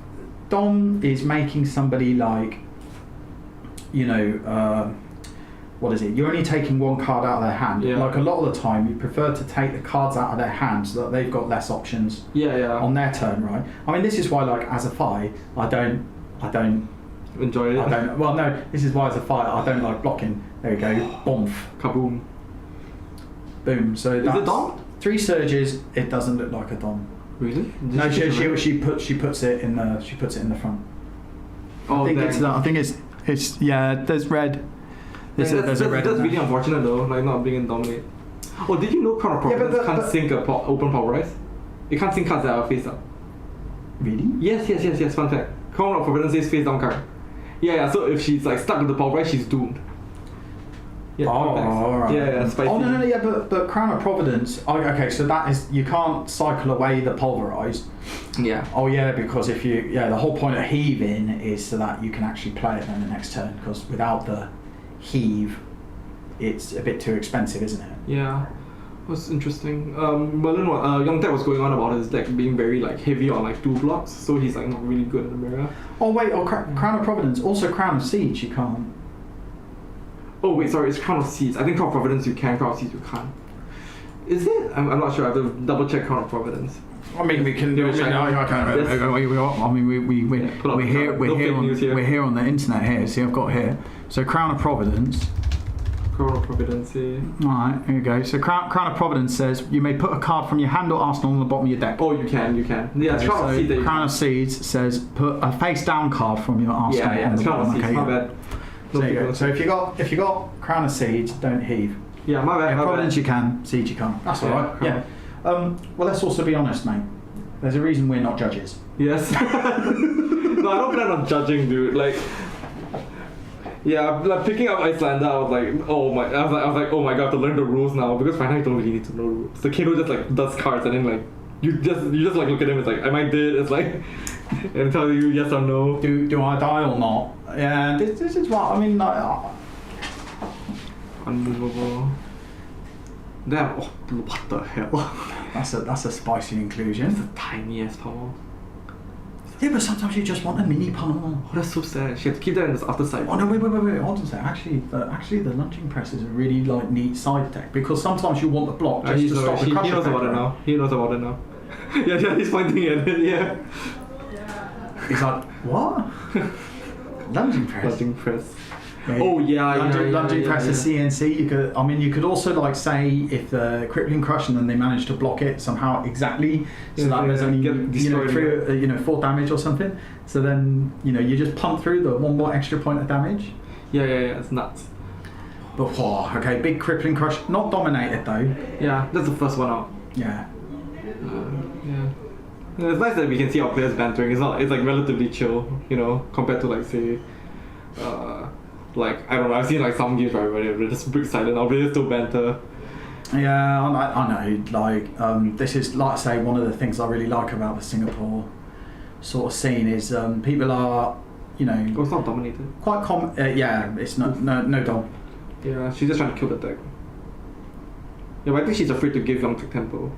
dom is making somebody like, what is it? You're only taking one card out of their hand. Yeah. Like a lot of the time, you prefer to take the cards out of their hand so that they've got less options. On their turn, right? I mean, this is why, like, as a fight, I don't enjoy it. Well, no, this is why as a fight, I don't like blocking. There we go. Boomf. Kaboom. Boom. So that's is it dom? 3 surges. It doesn't look like a dom. Really? No, she puts it in the front. Oh, I think it's there's red. There's a red. That's really unfortunate though, like not being in dominate. Oh, did you know Crown of Providence can't sync open pulverize? It can't sync cards that are face up. Really? Yes. Fun fact. Crown of Providence is face down card. Yeah. So if she's like stuck with the pulverize, she's doomed. Yeah, alright. Yeah, spicy. Oh no, but Crown of Providence. Okay, so that is you can't cycle away the pulverized. Yeah. Oh yeah, because if the whole point of heaving is so that you can actually play it on the next turn. Because without the heave, it's a bit too expensive, isn't it? Yeah. Was interesting. Youngtae was going on about his deck being very like heavy on like 2 blocks, so he's like not really good in the mirror. Oh wait, Crown of Providence. Also Crown of Siege, you can't. Oh wait, sorry, it's Crown of Seeds. I think Crown of Providence you can, Crown of Seeds you can't. Is it? I'm not sure. I have to double check Crown of Providence. I mean, we can do it. We're here on the internet here. See, I've got here. So Crown of Providence. Crown of Providence. Alright, here we go. So Crown of Providence says you may put a card from your hand or arsenal on the bottom of your deck. Oh, you can. Yeah, okay, Crown of Seeds. Crown of Seeds says put a face down card from your arsenal on the bottom. Okay, my bad. So there you go. So if you got Crown of Seeds, don't heave. Yeah, my bad. Providence you can, Siege you can't. That's alright. Yeah. Well, let's also be honest, mate. There's a reason we're not judges. Yes. No, I don't plan on judging, dude. Like, yeah, like picking up Icelander, I was like, oh my god, I have to learn the rules now because right now you don't really need to know the rules. The Kano just like does cards and then like you just like look at him. It's like, am I dead? It's like, and tell you yes or no. Do I die or not? Yeah, this is what I mean. Like, unmovable. Damn! Oh, what the hell? That's a spicy inclusion. It's a tiny ass power. Yeah, but sometimes you just want a mini power. Oh, that's so sad. She had to keep that in this after side. Oh no, wait. Hold on a sec. Actually, the lunging press is a really like neat side deck because sometimes you want the block just to stop the crush. He knows about it now. He knows about it now. yeah, he's pointing at it. Yeah. He's like, what? Lunging press. Lunging press. Yeah, lunging press is CNC. You could also like say if the crippling crush and then they manage to block it somehow exactly, so that there's only 4 damage or something. So then you just pump through the 1 more extra point of damage. Yeah, it's nuts. But okay, big crippling crush, not dominated though. Yeah, that's the first one out. Yeah. It's nice that we can see our players bantering. It's like relatively chill, compared to like say, like I don't know. I've seen like some games where they're just brick silent. Our players still banter. Yeah, I know. Like this is like I say one of the things I really like about the Singapore sort of scene is people are Oh, it's not dominated. Quite yeah, it's not no dom. Yeah, she's just trying to kill the deck. Yeah, but I think she's afraid to give Youngtik tempo.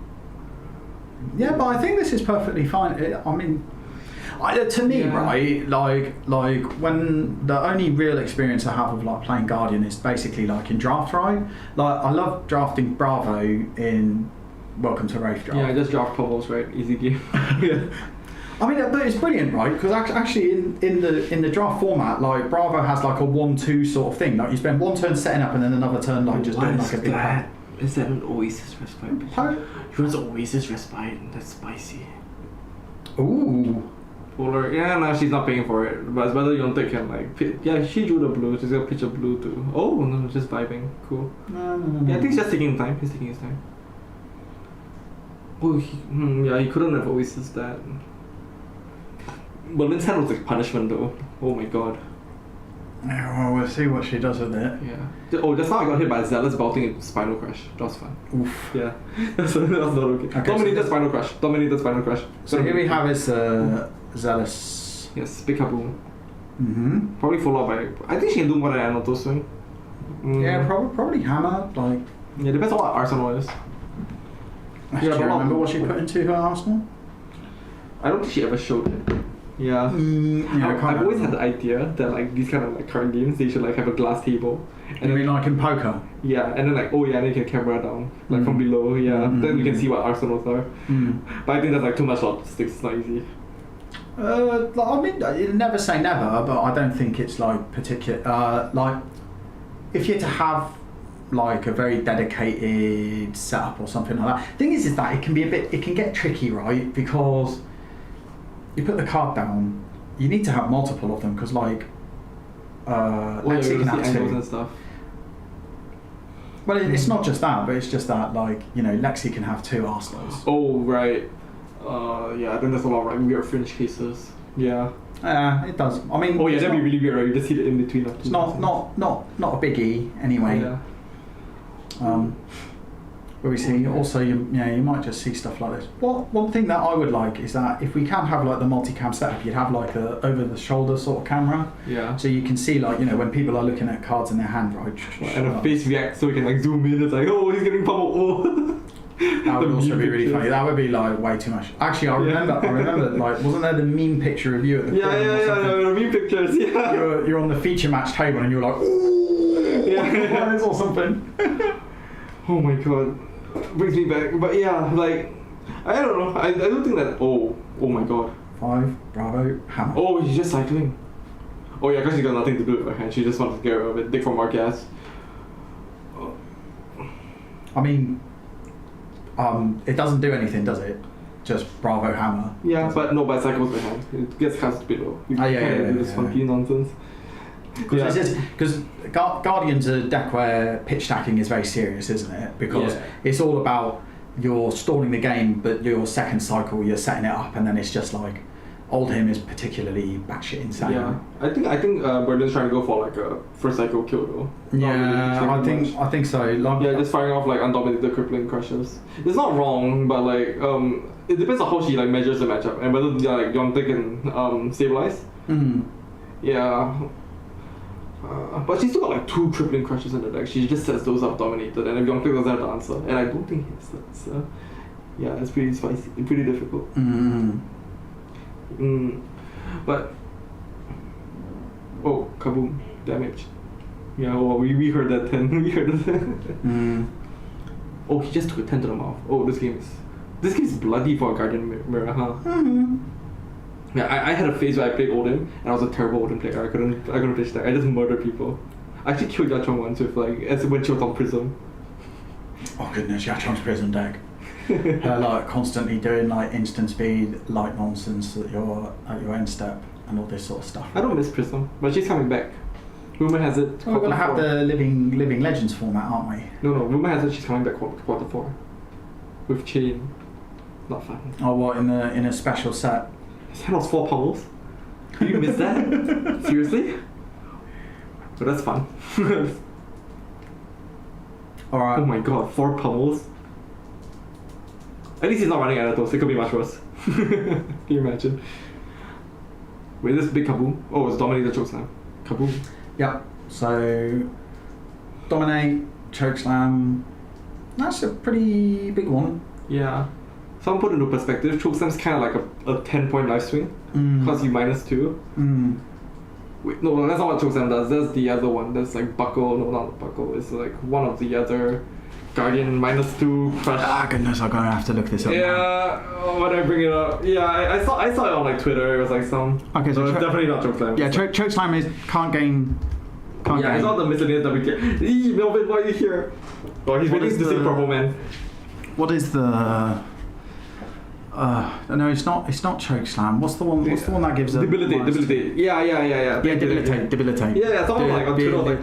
Yeah, but I think this is perfectly fine. I mean, to me, right, like when the only real experience I have of like playing Guardian is basically like in draft, right? Like I love drafting Bravo in Welcome to Wraith Draft. Yeah, just draft Pummels, right? Easy game. Yeah. I mean, but it's brilliant, right? Because actually, in the draft format, like Bravo has like a 1-2 sort of thing. Like you spend one turn setting up and then another turn like just doing like a big that? Is that an Oasis Respite? He wants Oasis Respite. That's spicy. Ooh. Polar. Yeah, no, she's not paying for it. But it's better Youngtik can like. Yeah, she drew the blue. She's gonna pitch a blue too. Oh no, just vibing. Cool. No. Yeah, I think he's just taking time. He's taking his time. Oh, yeah, he couldn't have Oasis that. But Lynn's hand was like punishment though. Oh my god. Yeah, well, we'll see what she does with it. Yeah. Oh, just now I got hit by a Zealous belting into Spinal Crash. That was fun. Oof. Yeah. That's not okay. Dominated Spinal Crash. Dominated Spinal Crash. So here we have is Zealous. Yes, big kaboom. Mm-hmm. Probably followed by. I think she can do more than an auto swing. Yeah, probably Hammer. Like. Yeah, depends on what Arsenal is. Do you remember what she put into her Arsenal? I don't think she ever showed it. Yeah. I've always had the idea that like these kind of like card games they should like have a glass table. And you mean like in poker? Yeah, and then like then you can camera down like from below. Yeah, then you can see what arsenals are. But I think that's like too much logistics. It's not easy. I mean, never say never, but I don't think it's like particular. Like, if you're to have like a very dedicated setup or something like that. Thing is that it can get tricky, right? Because you put the card down, you need to have multiple of them because like Lexi can have two and stuff. Well, it's not just that, but it's just that like Lexi can have two arsenals. Oh right, yeah. I think there's a lot of like weird fringe cases. Yeah. It does. I mean. Oh yeah, that'd be really weird, right? You just hit it in between. It's not a biggie anyway. Yeah. Where we see also you might just see stuff like this. One thing that I would like is that if we can have like the multicam setup, you'd have like a over the shoulder sort of camera. Yeah. So you can see like when people are looking at cards in their hand, right? And a face reacts so we can like zoom in. It's like he's getting pummeled. Oh. That would also be really funny. That would be like way too much. Actually, I remember like wasn't there the meme picture of you at the the meme pictures. Yeah. You're on the feature match table and you're like ooh, yeah, or something. Oh my god. Brings me back, but yeah, like I don't know. I don't think that. Oh my god. 5 Bravo Hammer. Oh, she's just cycling. Oh yeah, because she got nothing to do with her hand. She just wants to get rid of it. Dick from Marquez. I mean, it doesn't do anything, does it? Just Bravo Hammer. Yeah, but it cycles the hand. It gets cast below. You can't do this funky nonsense. Because Guardian's a deck where pitch stacking is very serious, isn't it? Because it's all about you're stalling the game, but your second cycle you're setting it up, and then it's just like Oldhim is particularly batshit insane. Yeah, I think Berlin's trying to go for like a first cycle kill though. Yeah, I think so. Like, just firing off like undominated crippling crushes. It's not wrong, but like it depends on how she like measures the matchup and whether like Youngtik can stabilize. Yeah. But she's still got like 2 crippling crushes in the deck. She just sets those up dominated, and if Youngtik doesn't have the answer, and I don't think he has that. So yeah, it's pretty spicy, pretty difficult. But kaboom, damage. Yeah, we heard that 10. We heard that. Oh, he just took a 10 to the mouth. Oh, this game is bloody for a Guardian Mirror, huh? Yeah, I had a phase where I played Odin, and I was a terrible Odin player. I couldn't pitch that. I just murdered people. I actually killed Yachong once with when she was on Prism. Oh goodness, Yachong's Prism deck. Her like constantly doing like instant speed, light nonsense at your end step and all this sort of stuff. I don't miss Prism, but she's coming back. Rumor has it. We're gonna have the Living Legends format, aren't we? No. Rumor has it she's coming back quarter 4 with Chain. Not fun. Oh, what in a special set? His hand was 4 pummels. Did you miss that? Seriously? But that's fun. Alright. Oh my god, 4 pummels? At least he's not running Anatos, it could be much worse. Can you imagine? Wait, this big kaboom? Oh, it's dominated chokes now. Kaboom. Yep. So dominate, chokeslam. That's a pretty big one. Yeah. Some put into perspective, chokeslam's kind of like a 10-point life swing. Costs you -2. Wait, no, that's not what chokeslam does. That's the other one. That's like buckle. No, not buckle. It's like one of the other guardian -2 crush. Ah, goodness, I'm gonna have to look this up. Yeah, when I bring it up, yeah, I saw it on like Twitter. It was like some. Okay, so it's definitely not chokeslam. Yeah, chokeslam is can't gain. Yeah, it's not the miscellaneous WK. Eee, Melvin, why are you here? Oh, he's waiting to see Purple Man. What is the? No, it's not. It's not chokeslam. What's the one? What's the one that gives a Debilitate. Yeah. Yeah, debilitate. Yeah, someone like on Twitter was like,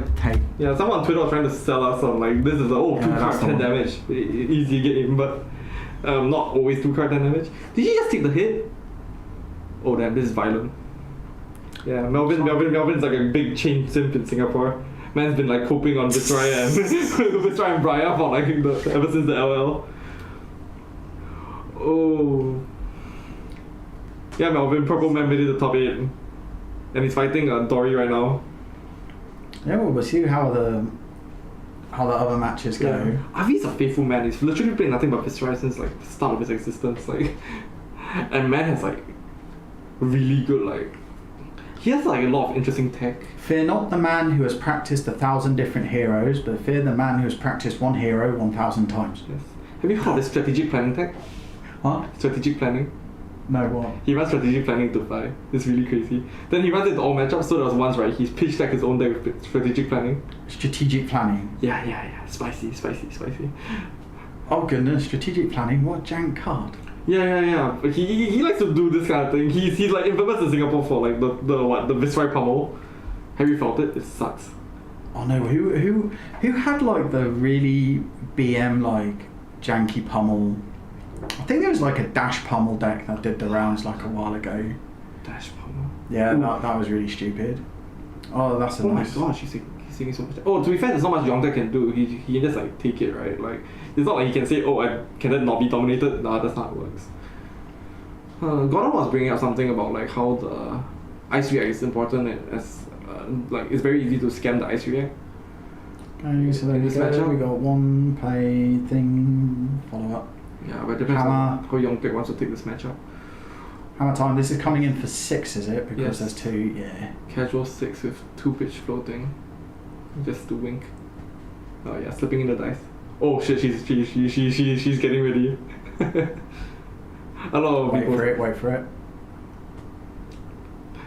yeah, someone on Twitter was trying to sell us on like this is 2-card 10 damage, easy game, but not always 2-card 10 damage. Did he just take the hit? Oh damn, this is violent. Yeah, Melvin's like a big chain simp in Singapore. Man's been like coping on Viscera and Briar for like ever since the LL. Oh. Yeah, Melvin, Purple Man made it to top 8. And he's fighting Dory right now. Yeah, well, we'll see how the other matches go. Yeah. Avi's a faithful man. He's literally played nothing but Viscera since like the start of his existence. Like, and man has like really good like. He has like a lot of interesting tech. Fear not the man who has practiced 1,000 different heroes, but fear the man who has practiced one hero 1,000 times. Yes. Have you heard of the strategic planning tech? What? Strategic planning. No, what? He runs strategic planning to fly. It's really crazy. Then he runs it into all matchups. So there was once, right, he's pitched deck his own deck with strategic planning. Strategic planning? Yeah. Spicy. Oh goodness, strategic planning? What a jank card. Yeah. But he likes to do this kind of thing. He's like infamous in Singapore for like the Viscera pummel. Have you felt it? It sucks. Oh no, who had like the really BM like janky pummel? I think there was like a dash pummel deck that did the rounds like a while ago. Dash pummel? Yeah, that was really stupid. Oh, that's a nice. Oh my gosh, he's taking so much. Oh, to be fair, there's not much Yongtek can do. He can just like take it, right? Like, it's not like he can say, oh, can that not be dominated? Nah, that's not how it works. Gordon was bringing up something about like how the ice react is important as like it's very easy to scam the ice react. Okay, so there we go. We got one play thing, follow up. Yeah, but it depends on how Yongtek wants to take this matchup. Hammer time. This is coming in for 6, is it? Because yes. there's 2. Yeah. Casual 6 with 2-pitch floating, just to wink. Oh yeah, slipping in the dice. Oh shit, she's getting ready. A lot of people. Wait for it.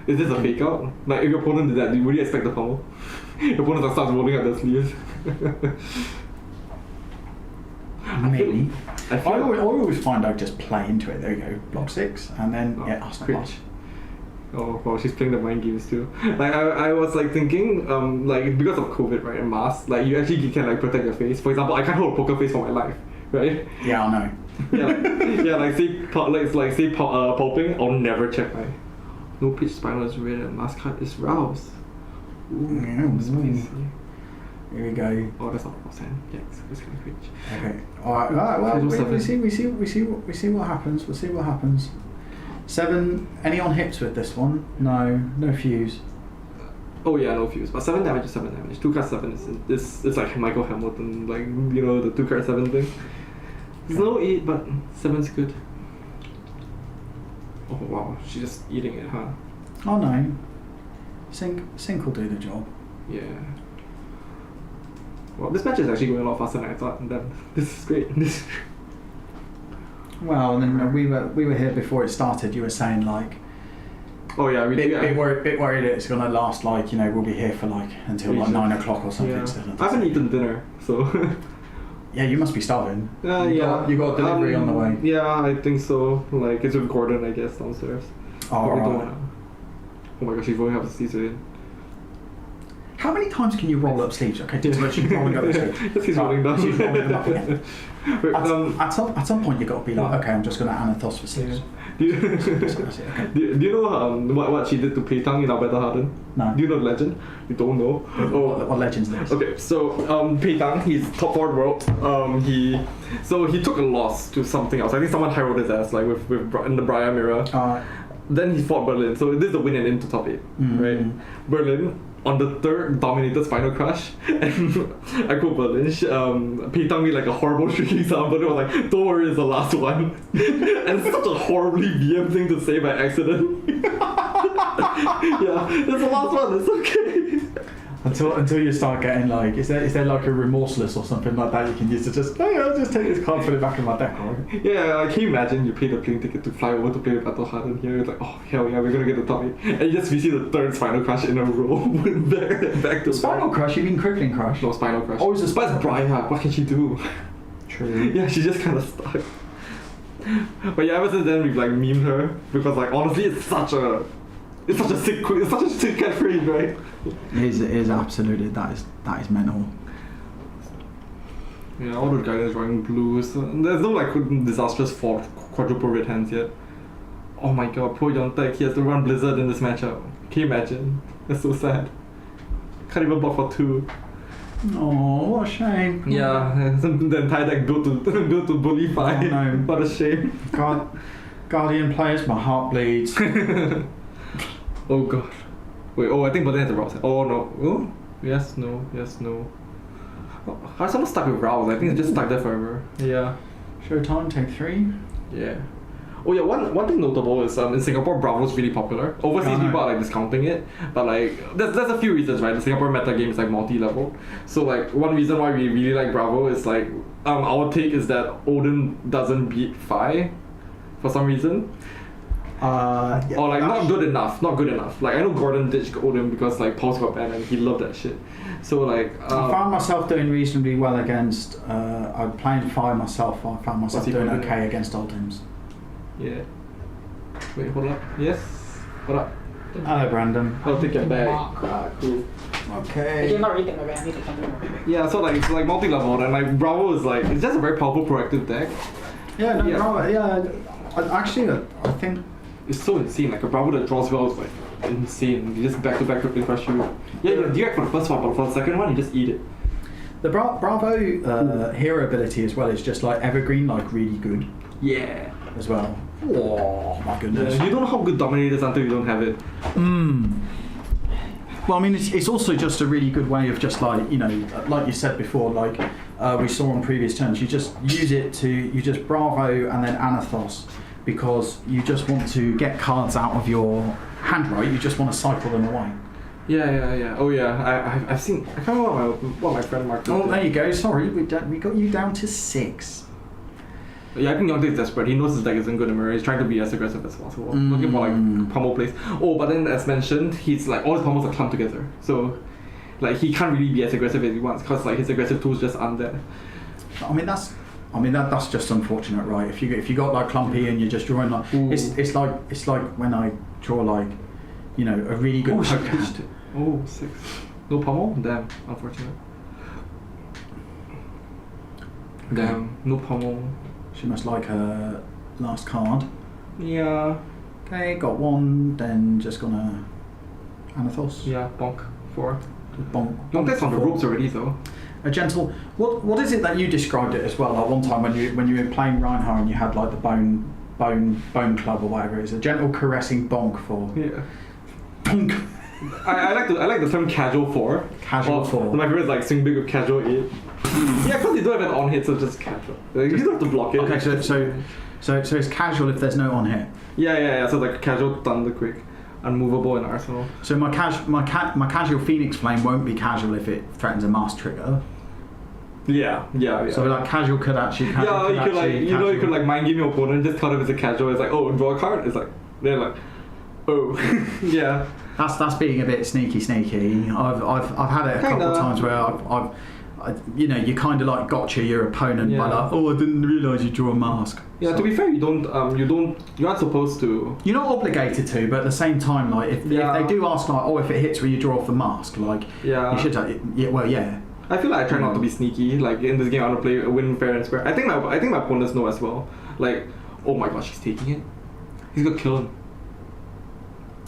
Is this a fake out? Like if your opponent did that, do you really expect the pummel? Your opponent starts rolling up their sleeves. Maybe. I always find I just play into it. There you go, block 6, and then that's not much. Oh wow, she's playing the mind games too. Like I was like thinking, like because of COVID, right, and masks, like you actually can like protect your face. For example, I can't hold a poker face for my life, right? Yeah, I know. Like say pulping, I'll never check my. No pitch spinal is red and last card is rouse. Ooh, spicy. Here we go. Oh, that's not % Yeah, it's kind of cringe. Okay. Alright. Well, we see what happens. We'll see what happens. 7. Any on hips with this one? No fuse. Oh yeah, no fuse. But 7 damage is 7 damage. 2-card 7 is it's like Michael Hamilton, like you know the 2-card 7 thing. There's no 8, but 7's good. Oh wow, she's just eating it, huh? Oh no. Sync will do the job. Yeah. Well, this match is actually going a lot faster than I thought, and then this is great. Well, and then we were here before it started. You were saying like, oh yeah, bit worried it's gonna last like we'll be here for like until like 9 o'clock or something. Yeah. I haven't eaten dinner, so. Yeah, you must be starving. You got delivery on the way. Yeah, I think so. Like it's with Gordon, I guess, downstairs. Oh, right. Oh my gosh, she's rolling up the sleeves in. How many times can you roll up sleeves? Okay, just she's rolling up the sleeves. She's rolling down. She's rolling them up again. At some point, you got to be like, okay, I'm just going to anathos for sleeves. Do you know what she did to Pei Tang in our Battle Harden? No. Do you know the legend? You don't know? What legend's this? Okay, so Pei Tang, he's top 4 world. He took a loss to something else. I think someone high rolled his ass, like with in the Briar Mirror. then he fought Berlin. So this is the win and into top 8, right? Berlin on the third dominated Spinal Crush, and I quote Berlin, Peitang made like a horrible shrieking sound, but it was like, don't worry, it's the last one. And it's such a horribly BM thing to say by accident. Yeah, it's the last one, it's okay. Until you start getting like, is there like a remorseless or something like that you can use to just, oh yeah, I'll just take this card, put it back in my deck, right? Yeah, like, can you imagine you paid a plane ticket to fly over to play with Battle Hard, and here it's like, oh hell yeah, we're gonna get the top 8. And you just receive the third Spinal Crush in a row, back to Spinal Crush, you mean Crippling Crush? No, Spinal Crush. Oh, it's a But it's Briar, what can she do? True. Yeah, she just kind of stuck. But yeah, ever since then we've like memed her, because like honestly it's such a sick catchphrase, right? It is absolutely, that is mental. Yeah, all the guys drawing blues. There's no like disastrous quadruple red hands yet. Oh my god, poor Yontek, he has to run Blizzard in this matchup. Can you imagine? That's so sad. Can't even block for 2. Oh, what a shame. Yeah, the entire deck built to bully 5. Oh, no. What a shame. Guardian players, my heart bleeds. Oh god. Wait, I think Berlin has a Rouse. Oh no. Oh? Yes, no. Oh, how someone stuck with Rouse? I think it's just stuck there forever. Yeah. Showtime, take 3. Yeah. Oh yeah, one thing notable is in Singapore, Bravo's really popular. Overseas people are like discounting it, but like there's a few reasons, right? The Singapore meta game is like multi-level. So like one reason why we really like Bravo is like our take is that Odin doesn't beat Fi for some reason. Yeah, or like not good enough. Like I know Gordon ditched Odin because like Pulse got banned and he loved that shit. So like I found myself doing reasonably well against I'm playing Fire myself. I found myself doing okay against old teams. Yeah. Wait, hold up. Yes. Hold up. Hello, Brandon. I'll take your bag. Cool. Okay. Actually, not really take my bag, I need to come to Yeah, so like it's like multi-level and like Bravo is like it's just a very powerful proactive deck. Yeah, no, Bravo, yeah. I think it's so insane. Like a Bravo that draws well is like insane. You just back-to-back Crippling Crush you. Yeah, you direct for the first one, but for the second one you just eat it. The Bravo hero ability as well is just like evergreen, like really good. Yeah. As well. Oh my goodness. Yeah, you don't know how good Dominate is until you don't have it. Well, I mean, it's also just a really good way of just like, you know, like you said before, like we saw on previous turns, you just use it to, you just Bravo and then Anathos, because you just want to get cards out of your hand, right? You just want to cycle them away. Yeah. Oh yeah, I've seen, I can't remember what my friend marked. Oh, there you go, sorry, we got you down to 6. Yeah, I think Yongtae is desperate. He knows his deck isn't good in mirror. He's trying to be as aggressive as possible. Looking for like pummel plays. Oh, but then as mentioned, he's like all his pummels are clumped together. So like he can't really be as aggressive as he wants because like his aggressive tools just aren't there. I mean that's just unfortunate, right? If you got like clumpy and you're just drawing like it's like when I draw like, you know, a really good poke hand. Oh, 6. No pummel? Damn, unfortunate. Damn, no pummel. She must like her last card. Yeah. Okay, got 1, then just gonna Anathos. Yeah, bonk. 4. Bonk. Yongtae's on the ropes already though. A gentle. What is it that you described it as well? Like one time when you were playing Reinhardt and you had like the bone club or whatever it is. A gentle caressing bonk for. Yeah. Bonk. I like the term casual 4. Casual 4. My favorite is like swing big with casual 8. Yeah, because you don't have an on hit, so just casual. Like, you don't have to block it. Okay, so it's casual if there's no on hit. Yeah. So like casual thunder quick, unmovable in Arsenal. So my casual Phoenix Flame won't be casual if it threatens a mass trigger. Yeah. So like casual could actually. You could like mind game your opponent. Just tell them it's a casual. It's like, oh, draw a card. It's like they're like, oh, yeah. That's being a bit sneaky. I've had it a couple of times where I've you know, you kind of like gotcha your opponent by like, oh, I didn't realise you drew a mask. Yeah, so, to be fair, you're not supposed to. You're not obligated to, but at the same time, like if they do ask like, oh, if it hits when you draw off the mask, like you should. I feel like I try not to be sneaky. Like in this game, I want to play win fair and square. I think my opponents know as well. Like, oh my gosh, he's taking it. He's gonna kill him.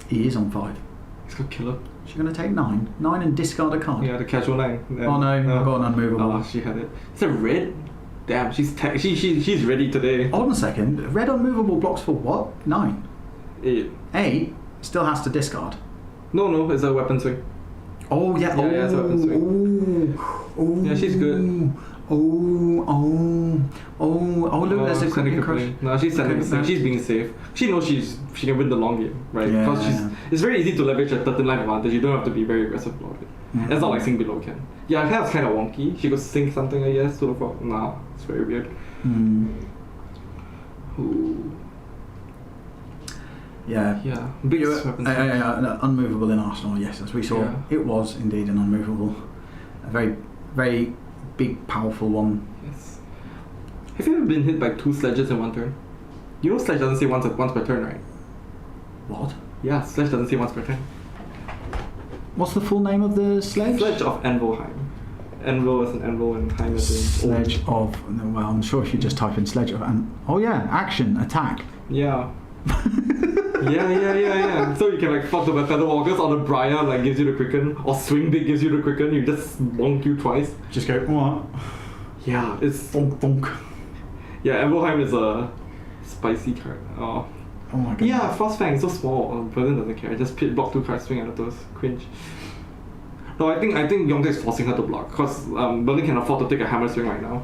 He is on 5. He's gonna kill him. She's going to take 9 and discard a card. Yeah, the casual 9. Oh no, I've got an unmovable. Oh, she had it. It's a red. Damn, she's ready today. Hold on a second. Red unmovable blocks for what? 9. 8. 8 still has to discard. No, it's a weapon swing. Oh yeah. Yeah, it's a weapon swing. Oh. Yeah, she's good. Look, there's a sending crippling crush. No, she's sending Okay, the thing. She's being safe. She knows she can win the long game, right? Yeah. Because it's very easy to leverage a 13 line advantage. You don't have to be very aggressive about it. Mm-hmm. It's not like Sing Below can. Yeah, her was kind of wonky. She could sing something, I guess, to the front. Nah, it's very weird. Ooh. Yeah. Yeah. Big weapon. No, unmovable in Arsenal, yes, as we saw. Yeah. It was indeed an unmovable. A very, very big, powerful one. Yes. Have you ever been hit by 2 sledges in one turn? You know sledge doesn't say once per turn, right? What? Yeah, sledge doesn't say once per turn. What's the full name of the sledge? Sledge of Anvilheim. Anvil is an anvil and Heim is an Sledge of. Well, I'm sure if you just type in sledge of. Oh yeah, action, attack. Yeah. yeah. So you can like fuck the feather walkers, or the briar like gives you the quicken, or swing big gives you the quicken. You just bonk you twice. Just go what? Yeah, it's bonk bonk. Yeah, Anvilheim is a spicy card. Oh my god. Yeah, Frostfang so small. Berlin doesn't care. Just block 2 cards, swing at those. Cringe. No, I think Yongtae is forcing her to block because Berlin can afford to take a hammer swing right now.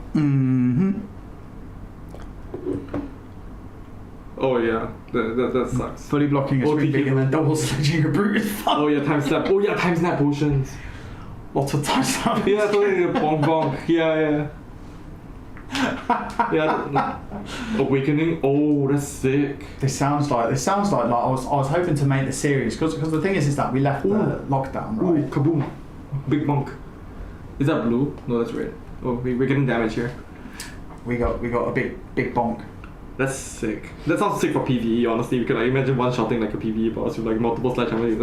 Oh yeah, that sucks. Fully blocking a swing big and then double sledging a brute is fun. Oh yeah, time snap. Oh yeah, time snap potions. Lots of time snap. Yeah, totally bonk bonk. Yeah. Yeah. Awakening. Oh, that's sick. This sounds like I was hoping to make the series because the thing is that we left the lockdown, right? Ooh, kaboom. Big bonk. Is that blue? No, that's red. Oh, we're getting damage here. We got a big bonk. That's sick. That sounds sick for PvE, honestly. You can like imagine one-shotting like a PvE boss with like multiple sledgehammers.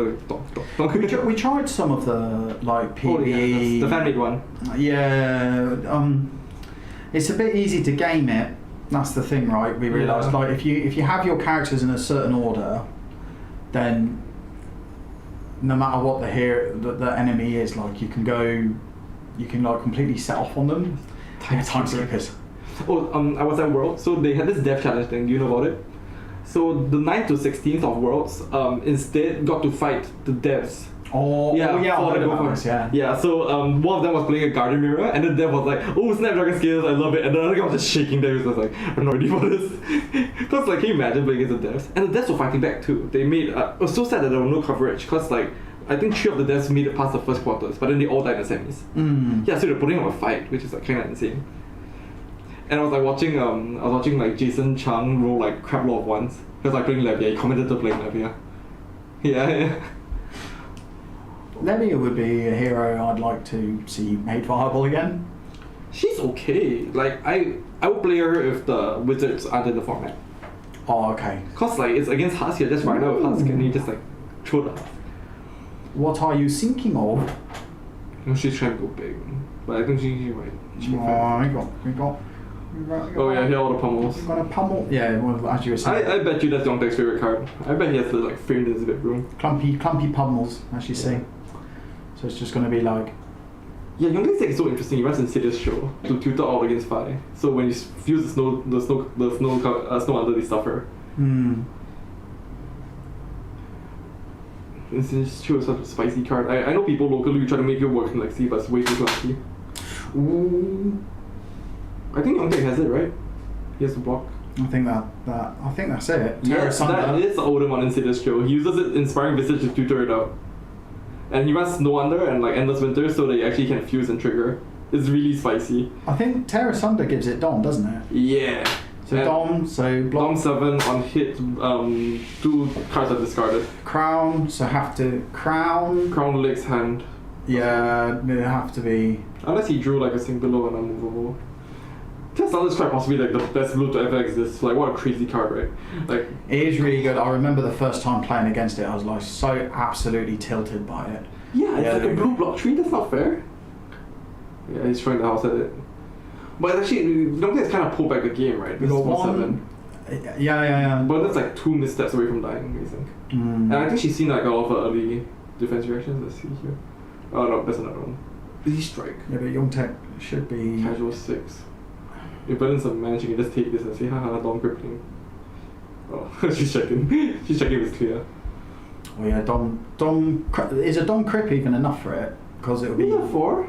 Like, we tried some of the like PvE. The fan-made one. Yeah. It's a bit easy to game it. That's the thing, right? We realised like if you have your characters in a certain order, then no matter what the enemy is, like you can like completely set off on them. Time skippers. Oh, I was at Worlds, so they had this dev challenge thing. Do you know about it? So the 9th to 16th of Worlds, instead got to fight the devs. Oh yeah, Yeah, so one of them was playing a Guardian Mirror, and the dev was like, "Oh, Snapdragon Scales, I love it," and the other guy was just shaking there. He was like, "I'm not ready for this." Because like, can you imagine playing against the devs? And the devs were fighting back too. They made it was so sad that there was no coverage, because like I think 3 of the devs made it past the first quarters, but then they all died in the semis. Yeah, so they're putting up a fight, which is like kind of insane. And I was like watching like Jason Chang roll like crap load of ones. He was like playing Levia. He commented to playing Levia. Yeah. Levia would be a hero I'd like to see made viable again. She's okay. Like I would play her if the wizards aren't in the format. Oh, okay. Cause like it's against Husk, you just run out with Husk and you just like throw the Husk. What are you thinking of? No, she's trying to go big, but I think she might. We got. Oh yeah, here are all the pummels. Got a pummel. Yeah, well, as you were saying. I bet you that's Yongtae's favorite card. I bet he has to like framed in his bedroom. Clumpy pummels, as you see. So it's just going to be like. Yeah, Yongtae's deck is so interesting. He runs Insidious Show to tutor all against Fi. So when you fuse the snow under, they suffer. Insidious Show is such a spicy card. I know people locally who try to make it work in Lexi, but it's way too clunky. Ooh. I think Yongtae has it, right? He has to block. I think that's it. Yes, that is the Odin on Insidious Show. He uses it Inspiring Visage to tutor it out. And he runs Snow Under and like Endless Winter so that you actually can fuse and trigger. It's really spicy. I think Terra Sunder gives it Dom, doesn't it? Yeah. So Dom, so block. Dom 7 on hit, 2 cards are discarded. Crown, so have to crown. Crown Lake's hand. Yeah, they have to be. Unless he drew like a Sing Below and unmovable. Terra Sunder is quite possibly like the best blue to ever exist. Like what a crazy card, right? Like it is really good. I remember the first time playing against it, I was like so absolutely tilted by it. Yeah, it's like a blue block tree. That's not fair. Yeah, he's throwing the house at it. But actually, Yongtae's kind of pulled back the game, right? We got 1. Yeah. But that's like 2 missteps away from dying, I think. And I think she's seen like a lot of early defense reactions. Let's see here. Oh no, that's another one. Easy strike. Yeah, but Yongtae should be casual 6. If Berlin's a man, she can just take this and say, haha, Dom crippling. Oh, she's checking. She's checking if it's clear. Oh yeah, is a Dom Crip even enough for it? Because it'll be 4.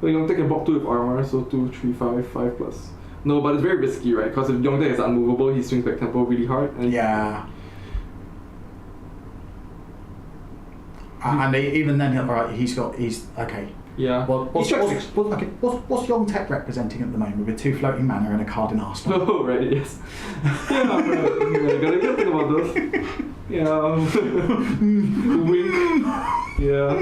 Well, Yongtae can pop 2 with armor, so 2, 3, 5, 5 plus. No, but it's very risky, right? Because if Yongtae is unmovable, he swings back tempo really hard. And yeah. And even then, right, he's okay. Yeah. Well, what's Yongtae representing at the moment with 2 floating mana and a card in Arsenal? Oh, right, yes. Yeah, gotta think about those. Yeah. Wink. Yeah.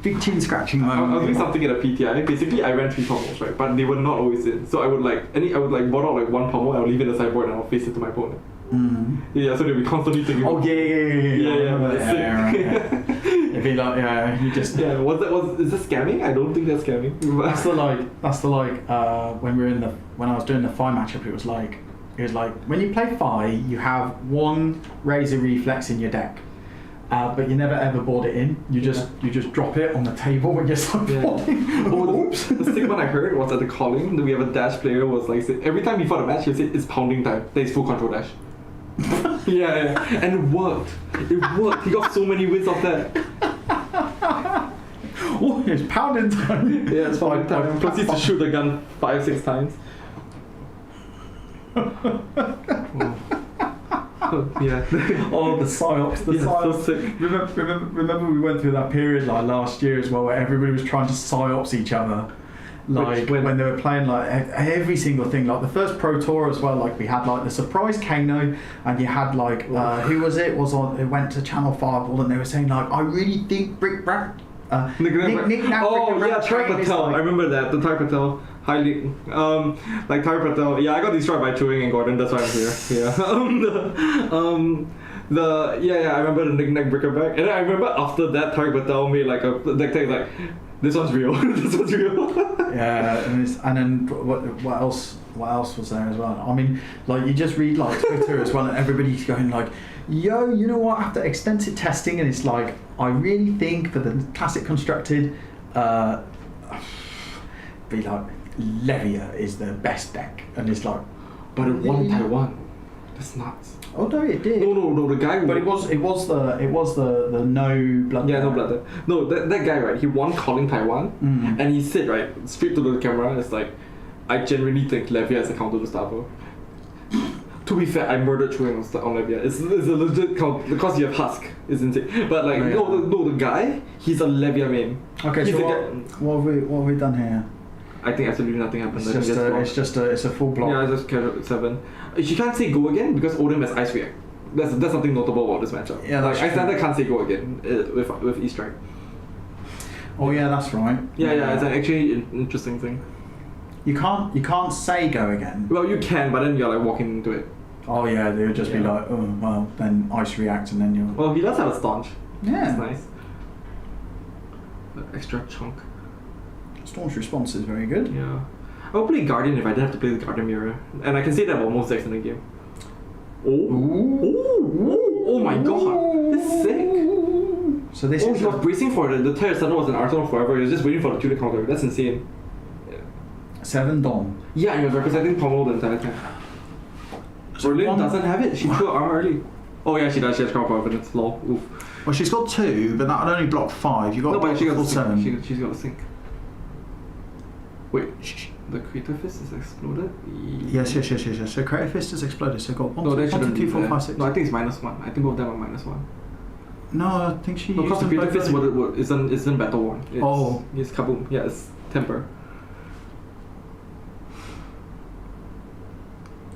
Big chin scratching I moment. was doing something at a PTI. Basically, I ran 3 pommels, right? But they were not always in. So I would bottle out like 1 pommel, I'll leave it in the sideboard and I'll face it to my opponent. Yeah, so they'll be constantly thinking. Oh yeah. It'd be like you just. Yeah, is this scamming? I don't think that's scamming. That's the when I was doing the Fi matchup, it was like when you play Fi, you have 1 Razor Reflex in your deck. But you never ever board it in. You just drop it on the table when you're oops. The sick one I heard was at the calling. We have a dash player was like every time before the match he'll say it's pounding time. Then it's full control dash. yeah. And it worked. He got so many wins off that. Oh, it's pounding time. Yeah, it's pounding time. Plus he has to shoot the gun 5-6 times. Yeah. Oh, the psyops. The psyops. So sick. Remember we went through that period like last year as well, where everybody was trying to psyops each other. Like when they were playing like every single thing, like the first Pro Tour as well. Like we had like the surprise Kano, and you had like who was it? It went to Channel 5 and they were saying like, I really think Brick Brack. Tarek Patel. I remember that. The Tarek Patel. Highly, like Tarek Patel. Yeah, I got destroyed by Chewing and Gordon. That's why I'm here. Yeah. I remember the knick-knack brickerback, and then I remember after that Tarek Patel made like a deck tag like, this one's real. This one's real. Yeah, and then what else was there as well? I mean, like you just read like Twitter as well, and everybody's going like, yo, you know what? After extensive testing, and it's like, I really think for the classic constructed, be like, Levia is the best deck, and it's like, but it won Taiwan. That's nuts. Oh no, it did. No, the guy. But it was the no blood. Yeah, no blood. No, that guy, right? He won calling Taiwan, and he said right straight to the camera. It's like, I genuinely think Levia is a counter to Stavo. To be fair, I murdered Chewing on Levia. It's a legit count because you have Husk. It's insane. But like, the guy, he's a Levia main. Okay, he's so what have we done here? I think absolutely nothing happened. It's a full block. Yeah, it's just casual 7. She can't say go again because Odin has Ice React. That's something notable about this matchup. Yeah, like Icelander can't say go again with E-Strike. Oh yeah, that's right. Yeah, it's an actually interesting thing. You can't say go again. Well, you can, but then you're like walking into it. Oh yeah, they would just be like, oh well, then Ice React and then you'll. Well, he does have a staunch. Yeah. That's nice. The extra chunk. Staunch response is very good. Yeah. I would play Guardian if I didn't have to play the Guardian Mirror. And I can say that about most decks in the game. Oh my god! This is sick! So this is he was bracing for it. The Terror Thunder was an Arsenal forever. He was just waiting for the 2 to counter. That's insane. Yeah. 7 Dom. Yeah, and he was representing Pommel the entire time. Berlin doesn't have it. She threw her arm early. Oh yeah, she does. She has crowd confidence. Lol. Oof. Well, she's got 2, but that would only block 5. You got no, but she got full the 7. She's got a sink. Wait, the Creator Fist is exploded? Yes. So Creator Fist has exploded. So got 1, no, 2, 4, 5, 6. No, I think it's -1. I think both of them are -1. No, I think she. No, because the Creator Fist isn't battle worn. It's kaboom. Yeah, it's temper.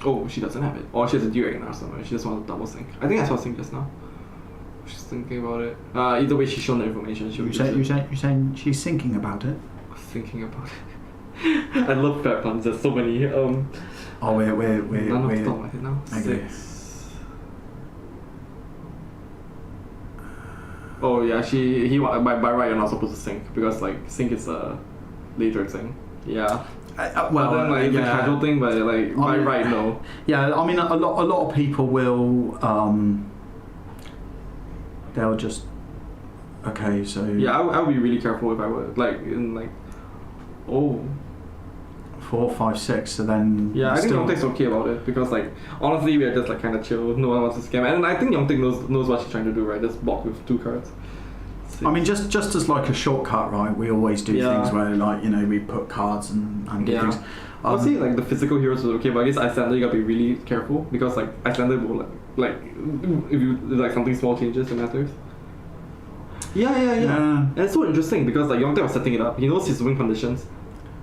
Oh, she doesn't have it. Or she has a Direct in Arsenal. She just wants a double sync. I think I saw sync just now. She's thinking about it. Either way, she's shown the information. You're saying she's thinking about it? Thinking about it. I love fat puns. There's so many. We're none off the top of my head now. Okay. 6. Oh yeah, by right you're not supposed to sync because like sync is a later thing. Yeah. Well, but then it's a casual thing, but like by right no. Yeah, I mean a lot of people will they'll just okay so yeah I would be really careful if I were like in like 4, 5, 6. So then Yeah, I think still... Yongtae's okay about it because like honestly we are just like kind of chill. No one wants to scam, and I think Yongtae knows what she's trying to do, right? Just block with 2 cards. I mean, just as like a shortcut, right? We always do Yeah. things where like we put cards and do Yeah. things. I would say like the physical heroes is okay, but I guess Icelander you gotta be really careful because like Icelander will like if you like something small changes it matters. Yeah. And it's so interesting because like Yongtae was setting it up. He knows his win conditions.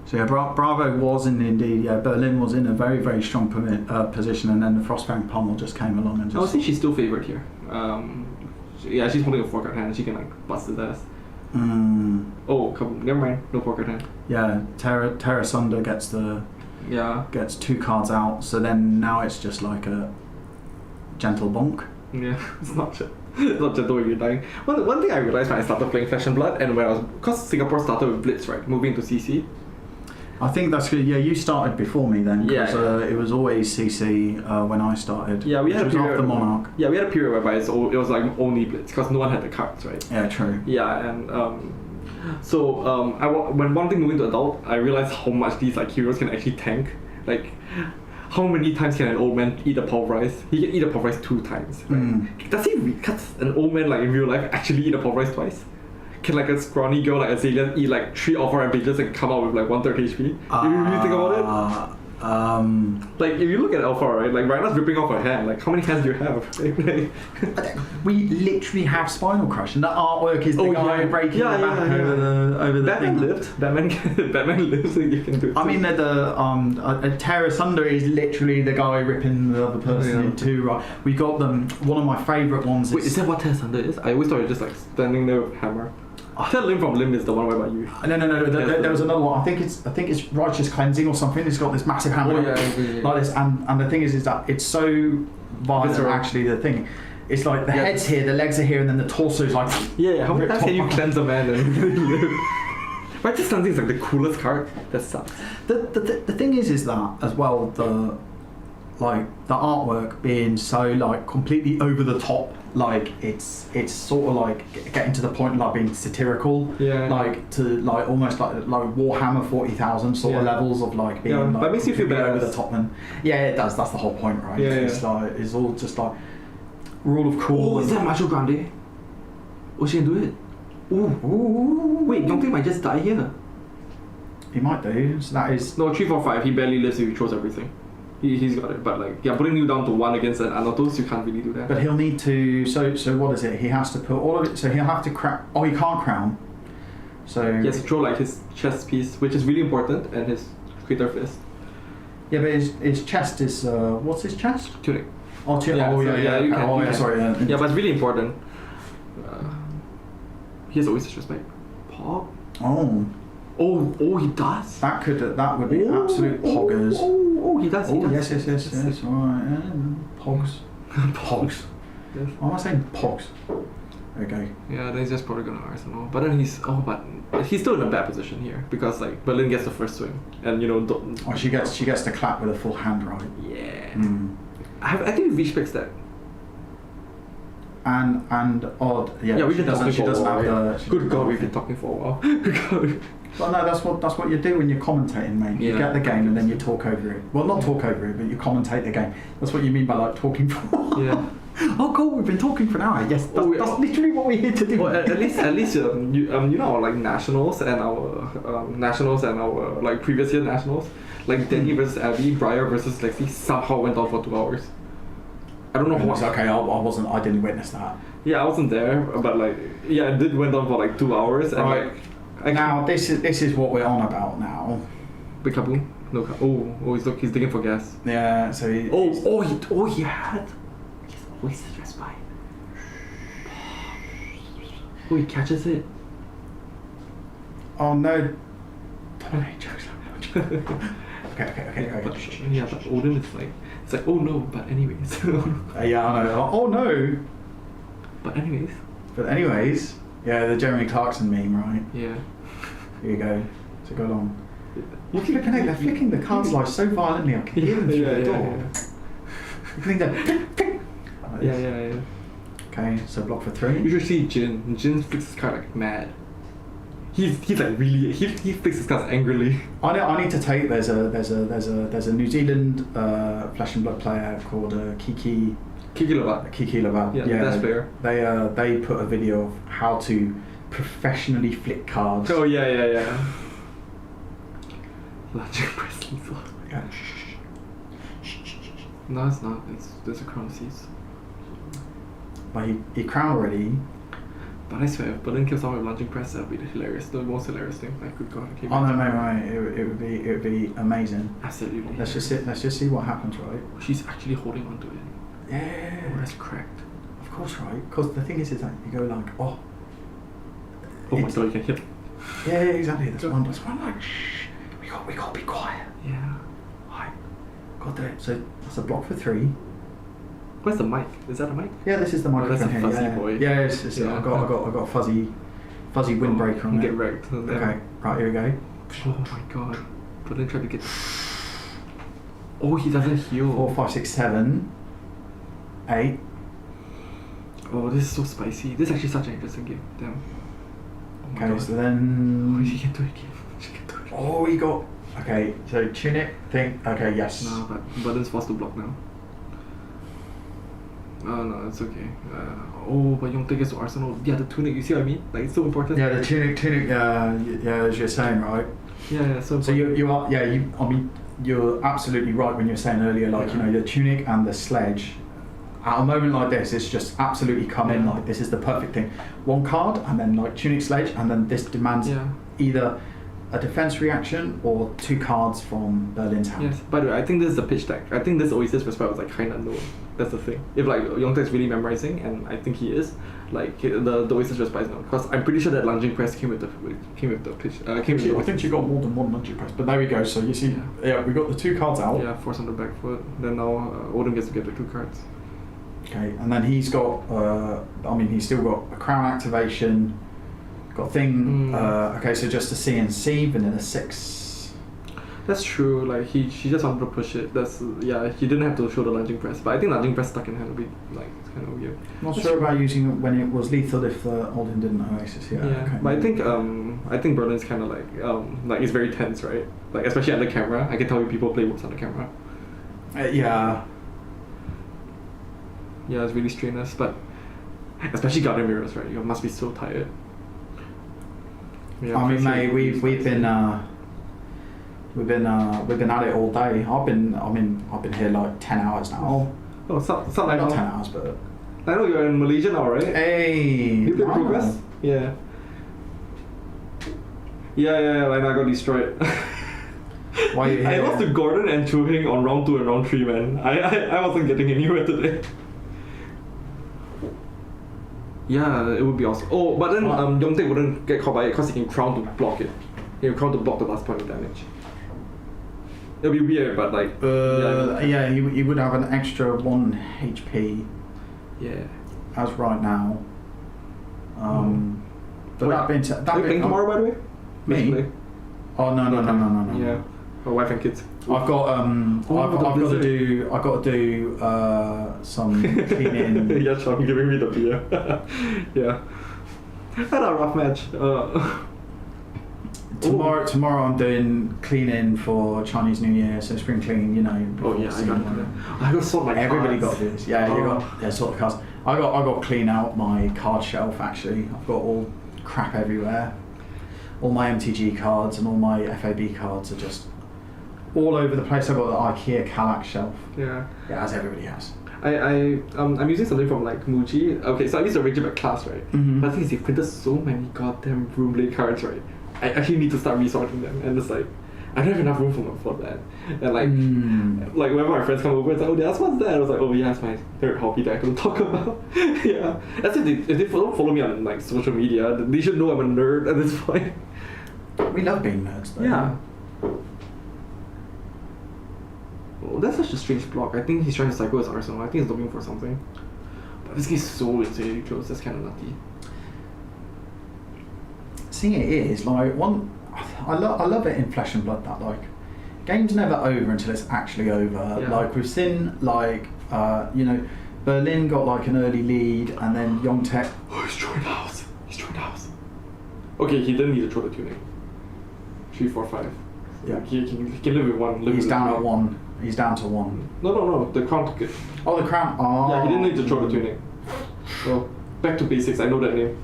So yeah, Bravo was indeed Berlin was in a very, very strong position, and then the Frostfang Pommel just came along and I would just. say she's still favored here. She's holding a 4-card hand. She can like bust his ass. Oh, never mind. No 4-card hand. Yeah, Terra Sunder gets 2 cards out. So then now it's just like a gentle bonk. Yeah, it's not gentle when you're dying. One thing I realized when I started playing Flesh and Blood and when I was because Singapore started with Blitz, right, moving to CC. I think that's good. Yeah, you started before me then. Yeah. It was always CC when I started. Yeah, we had which a was period. after Monarch. Yeah, we had a period whereby it was like only Blitz because no one had the cards, right? Yeah, true. Yeah, and when one thing moving to adult, I realized how much these like heroes can actually tank. Like, how many times can an old man eat a pulverize? He can eat a pulverize 2 times. Right? Does an old man like in real life actually eat a pulverize twice? Can like a scrawny girl like Azalea eat like 3 Alpha Rampages and come out with like 1/3 HP? If you really think about it. Like if you look at Alpha, right? Like Rhina's ripping off her hand. Like how many hands do you have? We literally have Spinal Crush, and the artwork is the guy breaking the back over the Batman thing. lived. Batman lives, so you can do it. I mean, a Terra Sunder is literally the guy ripping the other person in 2. Right? We got them. One of my favourite ones. Wait, is that what Terra Sunder is? I always thought it was just like standing there with a hammer. Tell Limb from Limb is the one. What about you? No. There was another one. I think it's Righteous Cleansing or something. It's got this massive hammer like this, and the thing is that it's so violent. Visceral. Actually, the thing, it's like the head's here, the legs are here, and then the torso's like. Yeah. How many ripped times can you off. cleanse a man and live? Righteous Cleansing is like the coolest card. That sucks. The thing is that as well the artwork being so like completely over the top, like it's sort of like getting to the point of like being satirical, like to like almost like Warhammer 40,000 sort of levels of like being like that makes you feel completely better over the top. And yeah, it does. That's the whole point, right? Yeah, It's like it's all just like rule of cool. Oh, is that Macho Grande? Oh, she can do it. Ooh. Wait, Yongtae might just die here. He might do. So that is No, 3, 4, 5. He barely lives if he throws everything. He's got it, but like putting you down to 1 against an Anotos, you can't really do that. But he'll need to. So what is it? He has to put all of it. So he'll have to crown. Oh, he can't crown. So he has to throw like his chest piece, which is really important, and his Crater Fist. Yeah, but his chest is what's his chest? Tunic. Oh, tunic. Yeah, Oh, so, yeah. you can. Oh, you yeah. can. Sorry. Yeah, but it's really important. He has always disrespect. Pop. Oh, he does. That would be absolute poggers. Oh, he does. He does. Yes. All right. Pogs. Pogs. Yes. Why am I saying pogs? Okay. Yeah, then he's just probably gonna Arsenal. But then but he's still in a bad position here because like Berlin gets the first swing, and she gets to clap with a full hand, right? Yeah. I think Reach picks that. And odd. Yeah. We've been talking she for doesn't a while. have the. Good God, we've been talking for a while. Well, no, that's what you do when you're commentating, mate. You get the game and then you talk over it. Well, not talk over it, but you commentate the game. That's what you mean by like talking for a while. Yeah. Oh, cool. We've been talking for an hour. Yes, that's literally what we're here to do. Well, at least our like nationals and our like previous year nationals, like Denny versus Abby, Briar versus Lexi somehow went on for 2 hours. I don't know what. Okay, I didn't witness that. Yeah, I wasn't there, but like, yeah, it did went on for like 2 hours, and right. Now this is what we're on about now. Big kaboom. No. He's digging for gas. Yeah. So he. He had. He's always stressed by. Oh, he catches it. Oh no. Don't make jokes like that. Okay. But Odin is like, it's like, oh no, but anyways. Yeah, I know. Oh no. But anyways. Yeah, the Jeremy Clarkson meme, right? Yeah. Here you go. It's a good one. They're flicking the cards like so violently, I can hear them through the door. Yeah. Okay, so block for 3. You should see Jin. Jin flicks his card like mad. he's like really he flicks his cards angrily. I need to take. There's a New Zealand Flesh and Blood player called Kiki Lavat. Yeah, best player. They put a video of how to professionally flick cards. Oh yeah. Logic press lethal. Yeah. No, it's not. There's a crown seas. But he crowned already. But I swear, if Berlin kills someone with lunging press, that would be the most hilarious thing. Like, good God, Oh no, mate, it would be amazing. Absolutely. Let's just see what happens, right? She's actually holding on to it. Yeah. Oh, that's cracked. Of course, right? Because the thing is that you go like, oh my God, you can hit. Yeah, exactly. That's one like, shh. We got to be quiet. Yeah. Right. Got that. So that's a block for 3. Where's the mic? Is that a mic? Yeah, this is the microphone that's a here. fuzzy Yeah, boy. yeah. It's I got a fuzzy windbreaker on Get it. wrecked. Okay. Right, here we go. Oh my God. Berlin tried to get. Oh, he doesn't heal. 4, 5, 6, 7, 8. Oh, this is so spicy. This is actually such an interesting game. Damn. Oh my Okay, God. so then. Oh, she can do it again. She can do it. Oh, he got. Okay, so tunic thing. Okay, yes. No, but Berlin's forced to block now. Oh no, it's okay. But Yongtae gets to Arsenal. Yeah, the tunic. You see what I mean? Like, it's so important. Yeah, the tunic. Yeah, as you're saying, right? Yeah. So you are. Yeah, I mean, you're absolutely right when you're saying earlier, like, you know, the tunic and the sledge. At a moment like this, it's just absolutely come in like this is the perfect thing. 1 card and then like tunic sledge, and then this demands either a defense reaction or 2 cards from Berlin's hand. Yes. By the way, I think this is the pitch deck. I think this Oasis for spell is like kind of known. That's the thing. If like Yongtae's really memorizing, and I think he is, like the Oasis Respite is known. Because I'm pretty sure that lunging press came with the pitch. I think she got more than 1 lunging press, but there we go. So you see, we got the 2 cards out. Yeah, force on the back foot. Then now Odin gets to get the 2 cards. Okay, and then he's got. He's still got a crown activation. Got thing. Okay, so just a CNC, vanilla 6. That's true. Like she just wanted to push it. He didn't have to show the lunging press, but I think lunging press stuck in hand would be like kind of weird. Not sure about using it when it was lethal if Odin didn't Oasis. Yeah. Okay. But I think Berlin's kind of like it's very tense, right? Like especially under camera. I can tell you people play works under camera. Yeah. Yeah, it's really strenuous, but especially Guardian Mirrors, right? You must be so tired. Yeah, I mean, mate, we've been at it all day. I've been here like 10 hours now. Oh, it's not like not 10 hours, but I know you're in Malaysia now, right? Hey, you play Progress? Yeah. Like I got destroyed. Why are you here? I lost to Gordon and Chu Hing on round 2 and round 3, man. I wasn't getting anywhere today. Yeah, it would be awesome. Oh, but then Yongtae wouldn't get caught by it because he can crown to block it. He can crown to block the last point of damage. It'll be weird, but like... he would have an extra 1 HP. Yeah. As right now. But that being said... Are you playing tomorrow, by the way? Me? Oh, no. Yeah. My wife and kids. I've got I've got to do some cleaning. Yeah, Sean giving me the beer. Yeah. I had a rough match. Tomorrow I'm doing cleaning for Chinese New Year, so spring cleaning, you know. Oh yeah, I got sort like everybody cards. got this. Yeah, you got sort of cards. I got to clean out my card shelf actually. I've got all crap everywhere. All my MTG cards and all my FAB cards are just all over the place. I've got the IKEA Kallax shelf. Yeah, as everybody has. I'm using something from like Muji. Okay, so I used the Ranger class, right? Mm-hmm. But the thing is, they printed so many goddamn Roomblade cards, right? I actually need to start resorting them, and it's like I don't have enough room for that. And like whenever my friends come over, it's like, oh, that's what's that? I was like, oh yeah, it's my third hobby that I don't talk about. Yeah, that's if they don't follow me on like social media, they should know I'm a nerd at this point. We love being nerds, though. Yeah. Oh, that's such a strange block. I think he's trying to cycle his Arsenal. I think he's looking for something. But this game's so insanely close. That's kind of nutty. See, it is like one. I love it in Flesh and Blood that like game's never over until it's actually over. Yeah. Like we've seen Berlin got like an early lead, and then Yongtae. Oh, he's joined house. Okay, he didn't need to throw the tuning. 3, 4, 5. Yeah. He can live with 1. Live He's with down 3. at 1. He's down to 1. No. The crown took it. Oh, the crown. Oh. Yeah, he didn't need to throw the tuning. So, back to basics. I know that name.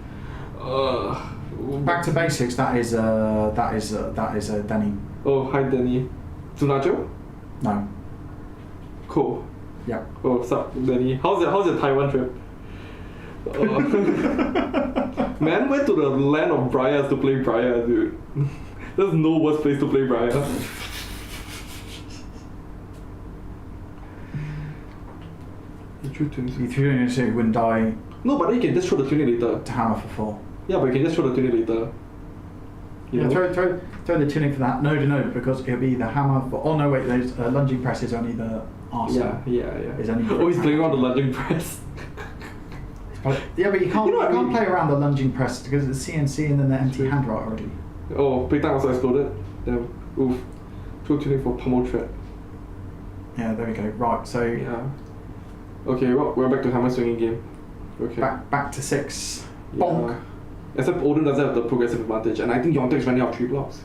Back to basics. That is Denny. Oh, hi Denny. Tsunajo? No. Cool. Yeah. Oh, what's up, Denny? How's your Taiwan trip? Man went to the land of Briars to play Briar, dude. There's no worse place to play Briar. He threw tuning. He threw in so he wouldn't die No, but then you can just throw the tuning later. to hammer for 4. Yeah, but you can just throw the tuning later. You Yeah, know? throw the tuning for that. No, because it'll be the hammer for. Oh no, wait. Those lunging press is only the arsenal. Yeah. Is only Oh, he's playing around the lunging press. Yeah, but you can't. You know You what I can't mean? play around the lunging press because it's CNC and then the empty hand right already. Oh, big time also exploded. Damn. Oof. Throw tuning for pummel threat. Yeah, there we go. Right, so Yeah. Okay, well, we're back to hammer swinging game. Okay. back to 6. Yeah. Bonk. Except Odin doesn't have the progressive advantage, and I think Yontek's running out 3 blocks.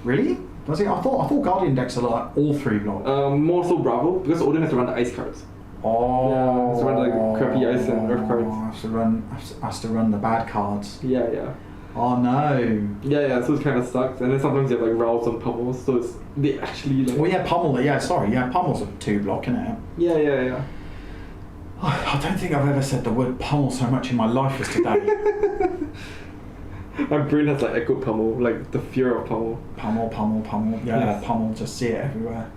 Really? Does he? I thought Guardian decks are like all 3 blocks. More so Bravo, because Odin has to run the ice cards. Oh. Yeah, has to run like crappy ice and earth cards. Has to run the bad cards. Yeah. Oh no. Yeah, so it kind of sucks. And then sometimes you have like Rouse and Pummels, so it's, they actually like... Well, yeah, Pummel. Yeah, sorry. Yeah, Pummel's a 2 block, isn't it? Yeah. I don't think I've ever said the word pummel so much in my life as today. My brain has like echoed Pummel, like the fear of Pummel. Pummel. Yeah, Yes. Pummel. Just see it everywhere.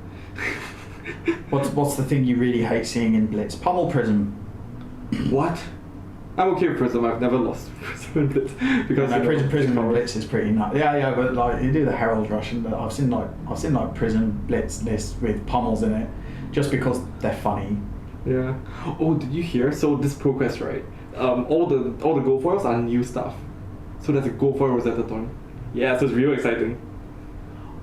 What's the thing you really hate seeing in Blitz? Pummel Prism. What? I'm okay with Prism. I've never lost Prism in Blitz because No, you know, Prism and Blitz is pretty nuts. Yeah, but like you do the Herald Rush, and I've seen like Prism Blitz lists with pummels in it, just because they're funny. Yeah. Oh, did you hear? So this progress, right? All the gold foils are new stuff. So there's a gold foil Rosetta Thorn. Yeah, so it's real exciting.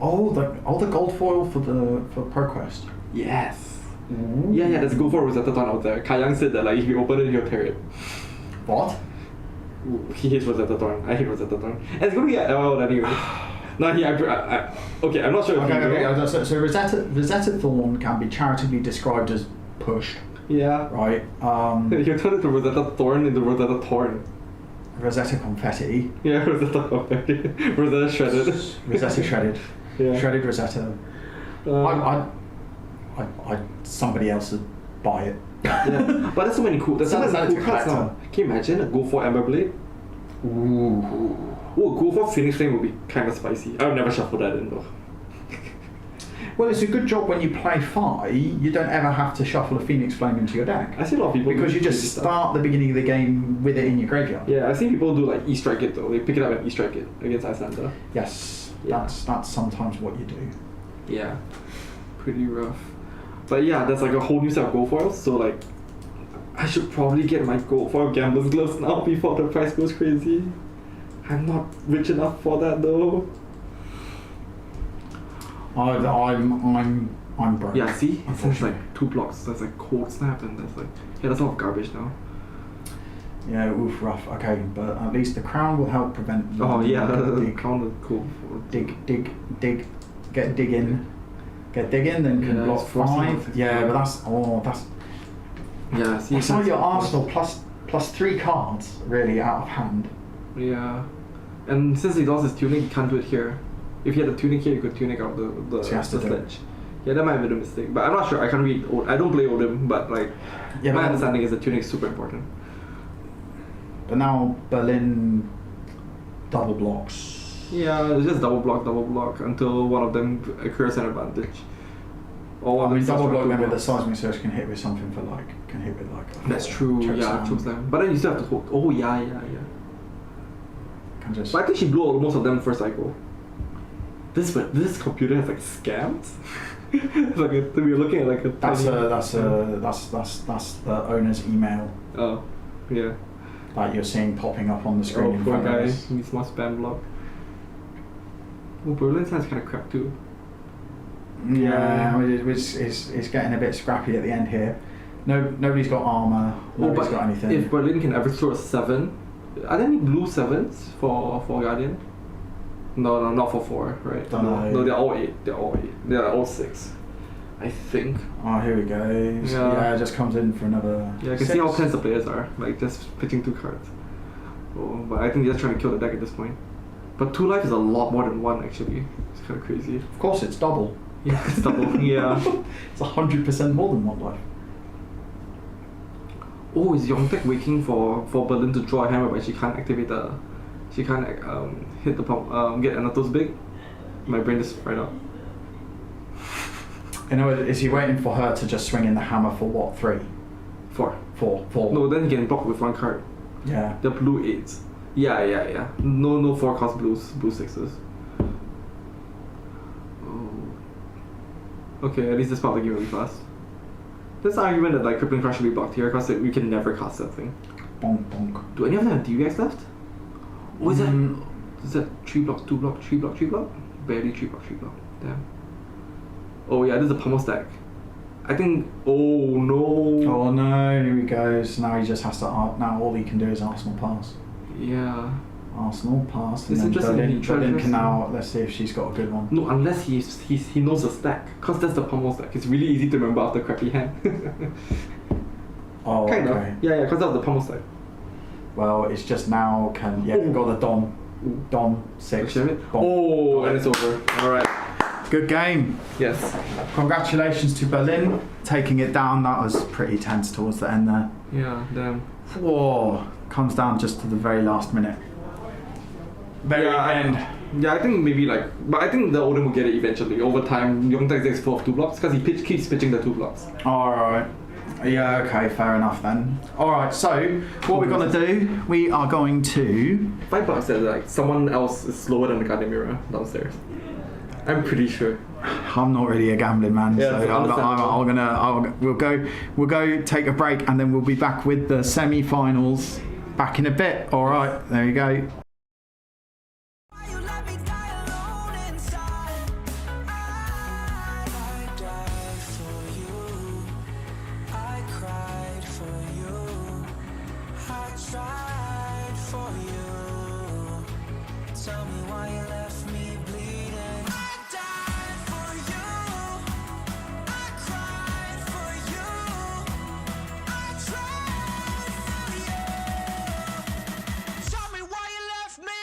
Oh, the gold foil for ProQuest. Yes. Yeah, there's a gold foil Rosetta Thorn out there. Kayang said that like if you open it, he'll tear it. What? Ooh, he hates Rosetta Thorn. I hate Rosetta Thorn. And it's gonna be an LL anyway. No, okay, I'm not sure. Okay. So Rosetta Thorn can be charitably described as pushed. Yeah. Right. You turn it to Rosetta Thorn into Rosetta Thorn. Rosetta Confetti. Yeah, Rosetta Confetti. Rosetta Shredded. Rosetta Shredded. Yeah. Shredded Rosetta. I somebody else would buy it. Yeah. But there's so many cool. There's so many cool cards now. Can you imagine a Go for Ember Blade? Ooh. Go for Phoenix Flame would be kind of spicy. I would never shuffle that in though. Well, it's a good job when you play Fi, you don't ever have to shuffle a Phoenix Flame into your deck. I see a lot of people because you just start the beginning of the game with it in your graveyard. Yeah, I've seen people do like E-Strike it though. They pick it up and E-Strike it against Icelander. Yes, yeah. That's sometimes what you do. Yeah, pretty rough. But yeah, there's like a whole new set of gold foils, so like I should probably get my gold foil Gambler's Gloves now before the price goes crazy. I'm not rich enough for that though. I'm broke. Yeah, see? There's like 2 blocks. There's like Cold Snap and there's like... Yeah, that's a lot of garbage now. Yeah, oof, rough. Okay, but at least the crown will help prevent... Oh yeah, the crown is cool. Dig, get dig in, then can block 5. Yeah, but that's... Yeah, see... That's all your arsenal plus 3 cards, really, out of hand. Yeah. And since he lost his tunic, he can't do it here. If he had a tunic here, you could tunic out the sledge. Yeah, that might have been a mistake. But I'm not sure. I can't read. I don't play Odin, but like, my understanding is the tunic is super important. But now Berlin double blocks. Yeah, it's just double block until one of them accrues an advantage. Or double block them with the seismic surge can hit with something for like That's true. Yeah, choke slam. But then you still have to hold. Oh yeah. But I think she blew most of them first cycle. This computer has like scams. Like we're looking at like a. That's the owner's email. Oh, yeah. Like you're seeing popping up on the screen in front of us. Needs more spam block. Oh, Berlin sounds kind of crap too. Yeah, it's getting a bit scrappy at the end here. Nobody's got armor. Nobody's got anything. If Berlin can ever throw a 7, Are there any blue 7s for Guardian? No, not for 4, right? Don't know. No, they're all 8. They're all 6. I think. Oh, here we go. Yeah, it just comes in for another. Yeah, I can 6. see how tense the players are, like just pitching 2 cards. Oh, but I think they're just trying to kill the deck at this point. But 2 life is a lot more than 1 actually. It's kind of crazy. Of course, it's double. Yeah, it's double. Yeah. It's 100% more than 1 life. Oh, is Yongtek waiting for Berlin to draw a hammer, but she can't activate the. She can't hit the pump. Get Anato's big. My brain is fried out. You know, is he waiting for her to just swing in the hammer for what? 3? 4. 4. No, then he can block with 1 card. Yeah. The blue 8s. Yeah. No 4 cost blue 6s. Oh. Okay, at least this part of the game will be fast. There's an argument that like Crippling Crush should be blocked here because we can never cast that thing. Bonk bonk. Do any of them have DVX left? Or is that 3 block, 2 block, 3 block, 3 block? Barely 3 block, 3 block. Damn. Oh yeah, this is a pummel stack. I think. Oh no. Oh no, here he goes. Now he just has to. Now all he can do is Arsenal pass. Yeah. Arsenal pass. It's And interesting then he tries Berlin this. can now. Let's see if she's got a good one. No, unless he knows the stack. Cause that's the pummel stack. It's really easy to remember after crappy hand. Oh, kind okay. of. Yeah, cause that's the pummel stack. Well, it's just now can. Yeah, got the Dom. Dom 6. Bonk. Bonk. Oh, and it's over. Alright. Good game. Yes. Congratulations to Berlin taking it down. That was pretty tense towards the end there. Yeah, damn. Whoa. Comes down just to the very last minute. Very end. Yeah, I think maybe like, but I think the Odin will get it eventually. Over time, Yongtek's deck's full of 2 blocks because he keeps pitching the 2 blocks. Alright. Yeah, okay, fair enough then. Alright, so what we're going to do, we are going to... 5 bucks that like someone else is slower than the Guardian Mirror downstairs. I'm pretty sure. I'm not really a gambling man, Yeah, so we'll go take a break and then we'll be back with the semi-finals back in a bit. Alright, there you go. Tell me why you left me bleeding. I died for you. I cried for you. I tried for you. Tell me why you left me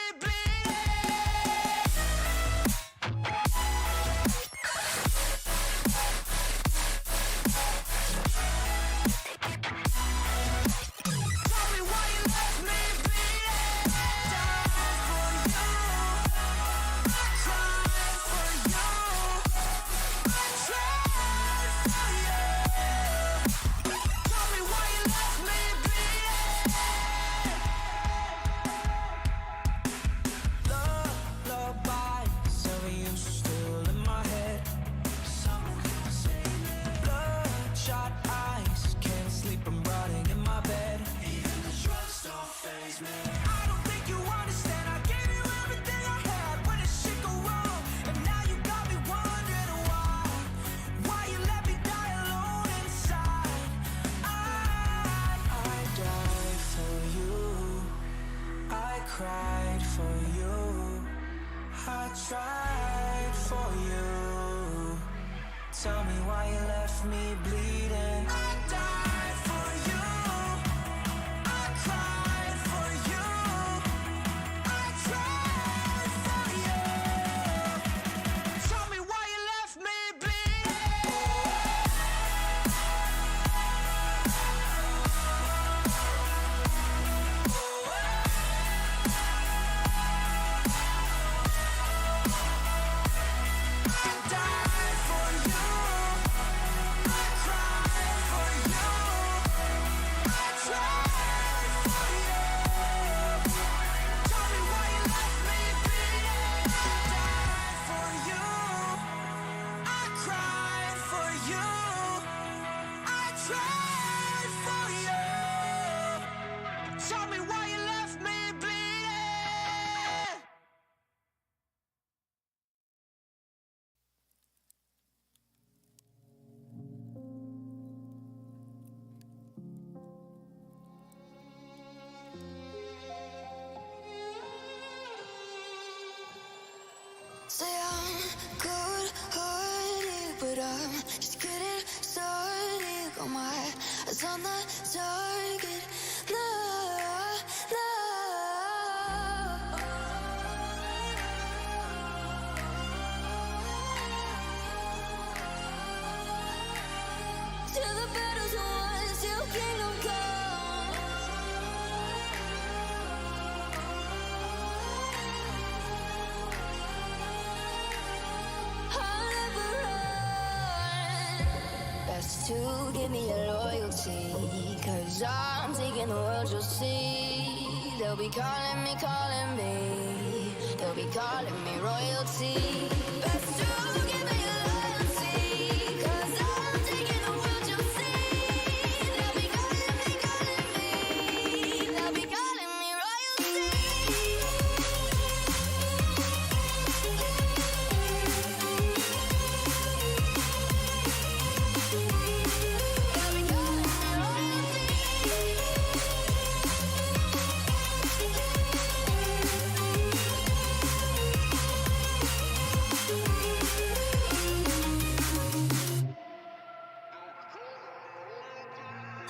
cried for you. I tried for you. Tell me why you left me bleeding. I died for you. I cried for you. I tried for you. Tell me why you left me bleeding. eyes on the target. No, no. Till the battle's won, till kingdom come. I'll never run. Best to give me your loyalty, 'cause I'm taking the world, you'll see. They'll be calling me, they'll be calling me royalty. Best to give me your loyalty, 'cause I'm taking the world, you'll see. They'll be calling me, they'll be calling me royalty.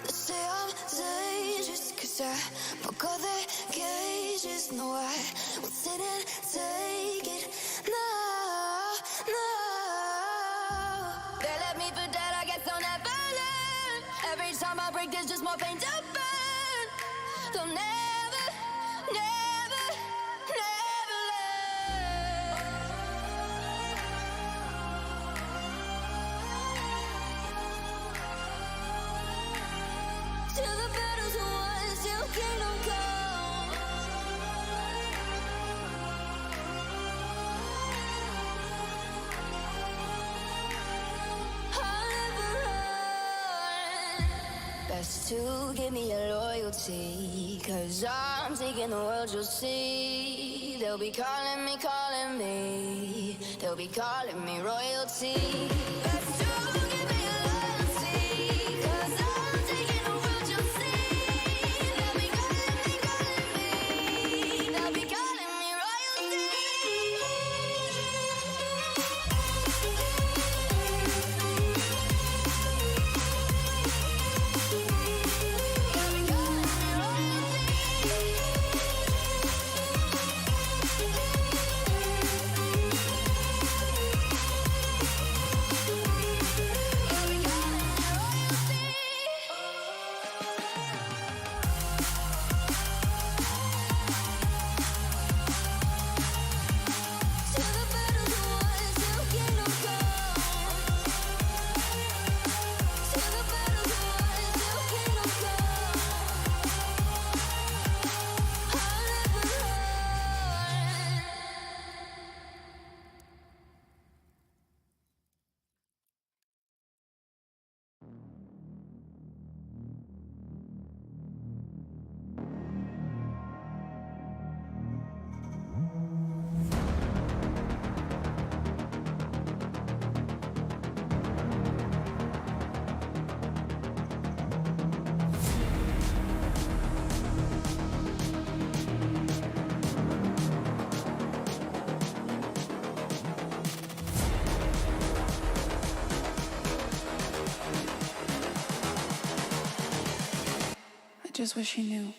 They say I'm dangerous 'cause I broke all their cages. No, I won't sit and take it. No, no. They left me for dead, I guess I'll never learn. Every time I break, there's just more pain to burn. They'll never, never, never learn. Till the battle's won, till kingdom come. I'll never run. Best to give me your loyalty, 'cause I'm taking the world, you'll see. They'll be calling me, they'll be calling me royalty. Best to give me your loyalty, 'cause I'm taking the world, you'll see. They'll be calling me, they'll be calling me royalty. Just wish he knew.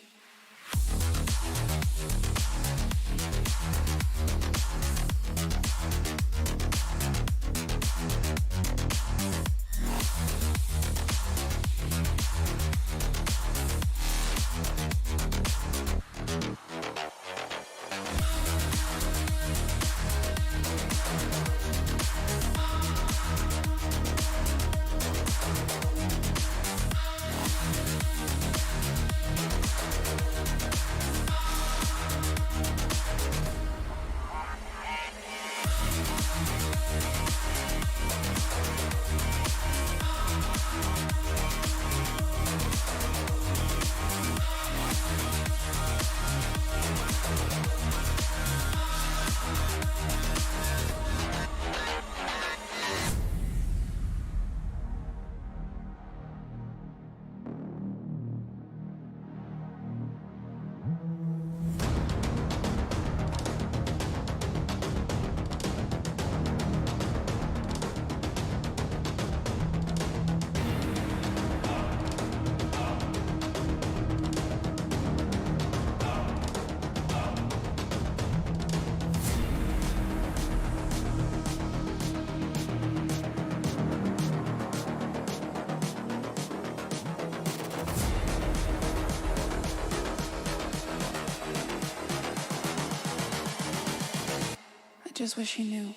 just wish he knew.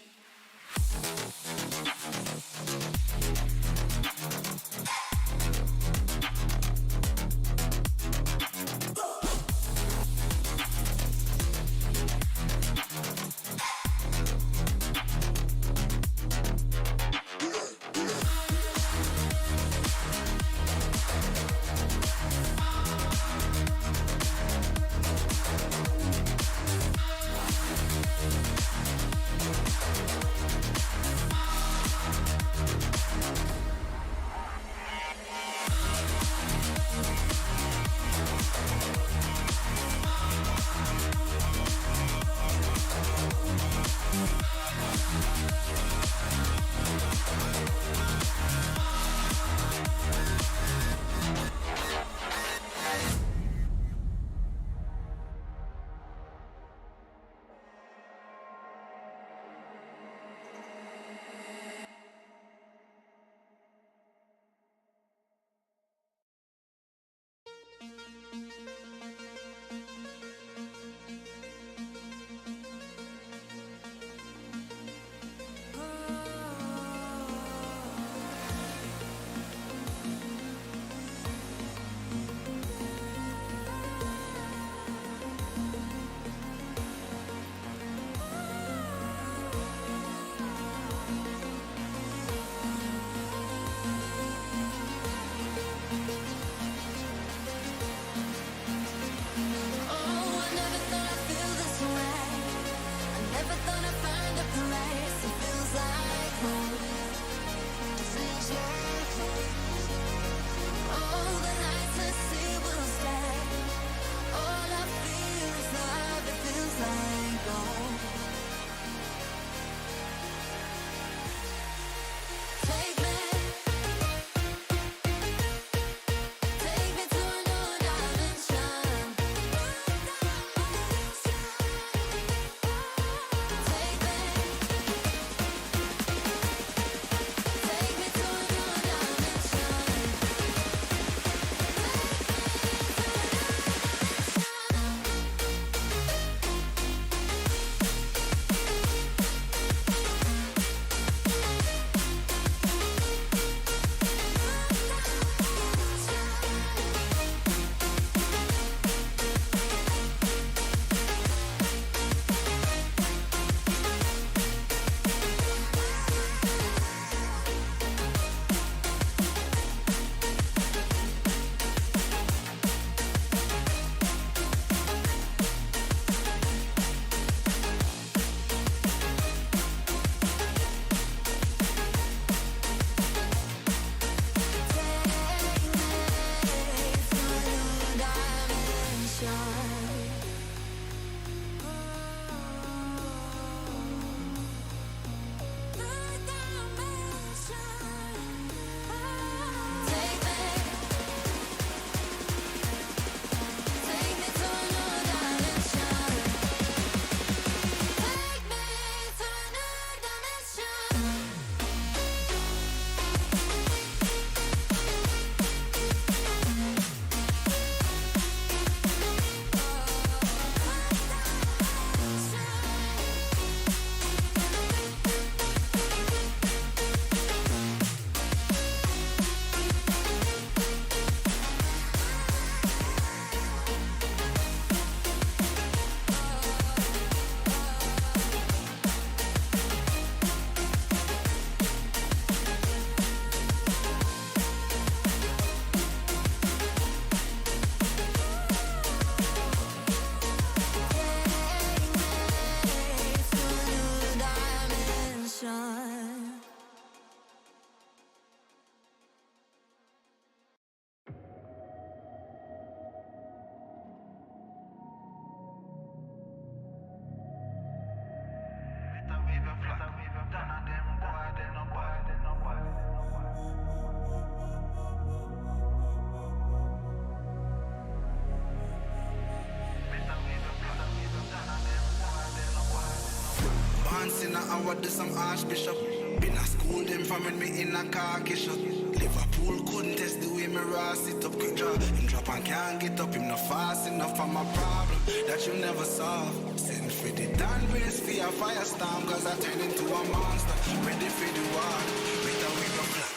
do some archbishop. Been a school them from when me in a khaki shot. Liverpool couldn't test the way me raw sit up. Quick draw, him drop and can't get up. Him not fast enough for my problem that you never solve. Send for the Dan race for a firestorm, cause I turn into a monster. Ready for the war, better wave your flag.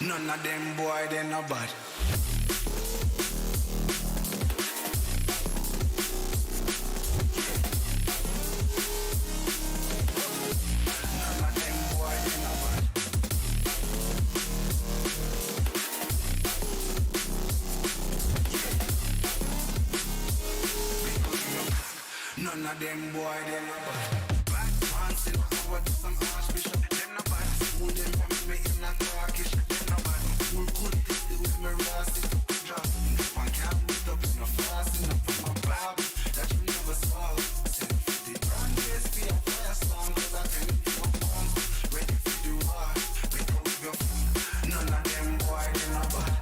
None of them boy, they no bad. None of them boy, they no bad. Bad man, send power to some archbishop. Them no bad. School them from me in a Turkish. Them no bad. School could take the with me rust it up and drop. If I can't put up in a fasting up from my Bob, that you never saw. Send 50 grand days for a fire song, cause I turn into a monster. Ready for the war, better with your food. None of them boy, they no bad.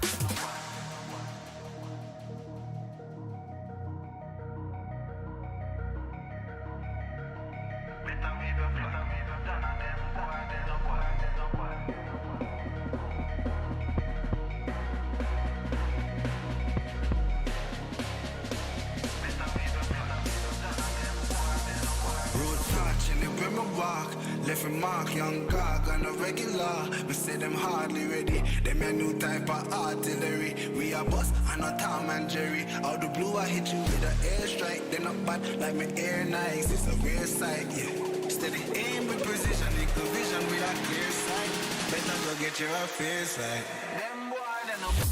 Left a mark, young gog on a regular. We say them hardly ready. Them a new type of artillery. We a boss and a Tom and Jerry. Out the blue I hit you with an airstrike. They not bad like my air nights. It's a rare sight, yeah. Steady aim with precision, make the vision with a clear sight. Better go get your affairs right. Them boy, they no bad.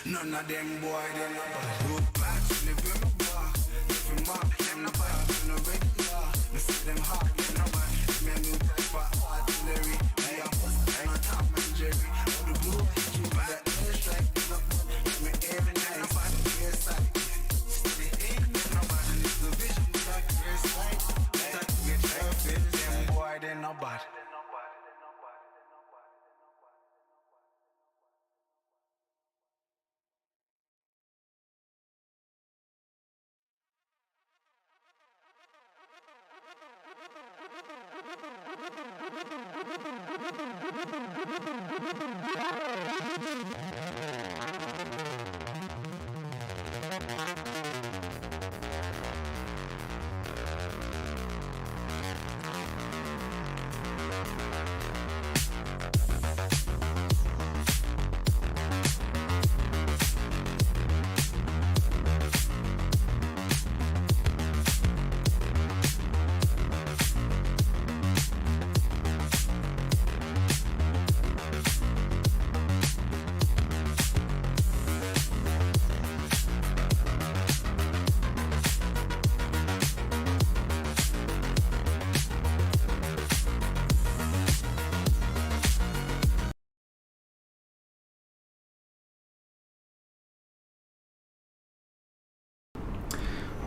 None of them boy, they no bad. Road back, live in my bar. Live in my, them no bad, them no regular. Me see them hard, they no bad. Me a new type of artillery. Me a boss, and a Tom and Jerry. Out the blue, you by the airstrike, they no bad. Me every night, no bad, clear sight. Steady aim, they no bad. And it's the vision, with a clear sight. Better to get your feel, them boy, they no bad.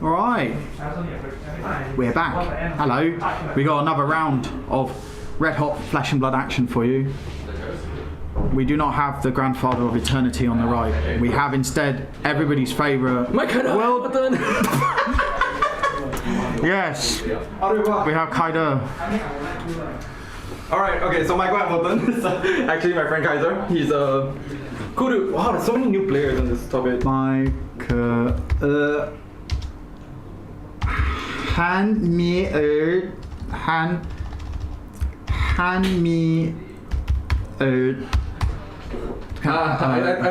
All right, we're back. Hello. We got another round of red hot flesh and blood action for you. We do not have the Grandfather of Eternity on the right. We have instead everybody's favourite world. Yes, we have Kaido. Alright, okay, so my Hamilton is actually my friend Kaiser. He's a cool dude. Wow, there's so many new players on this topic. Hand me I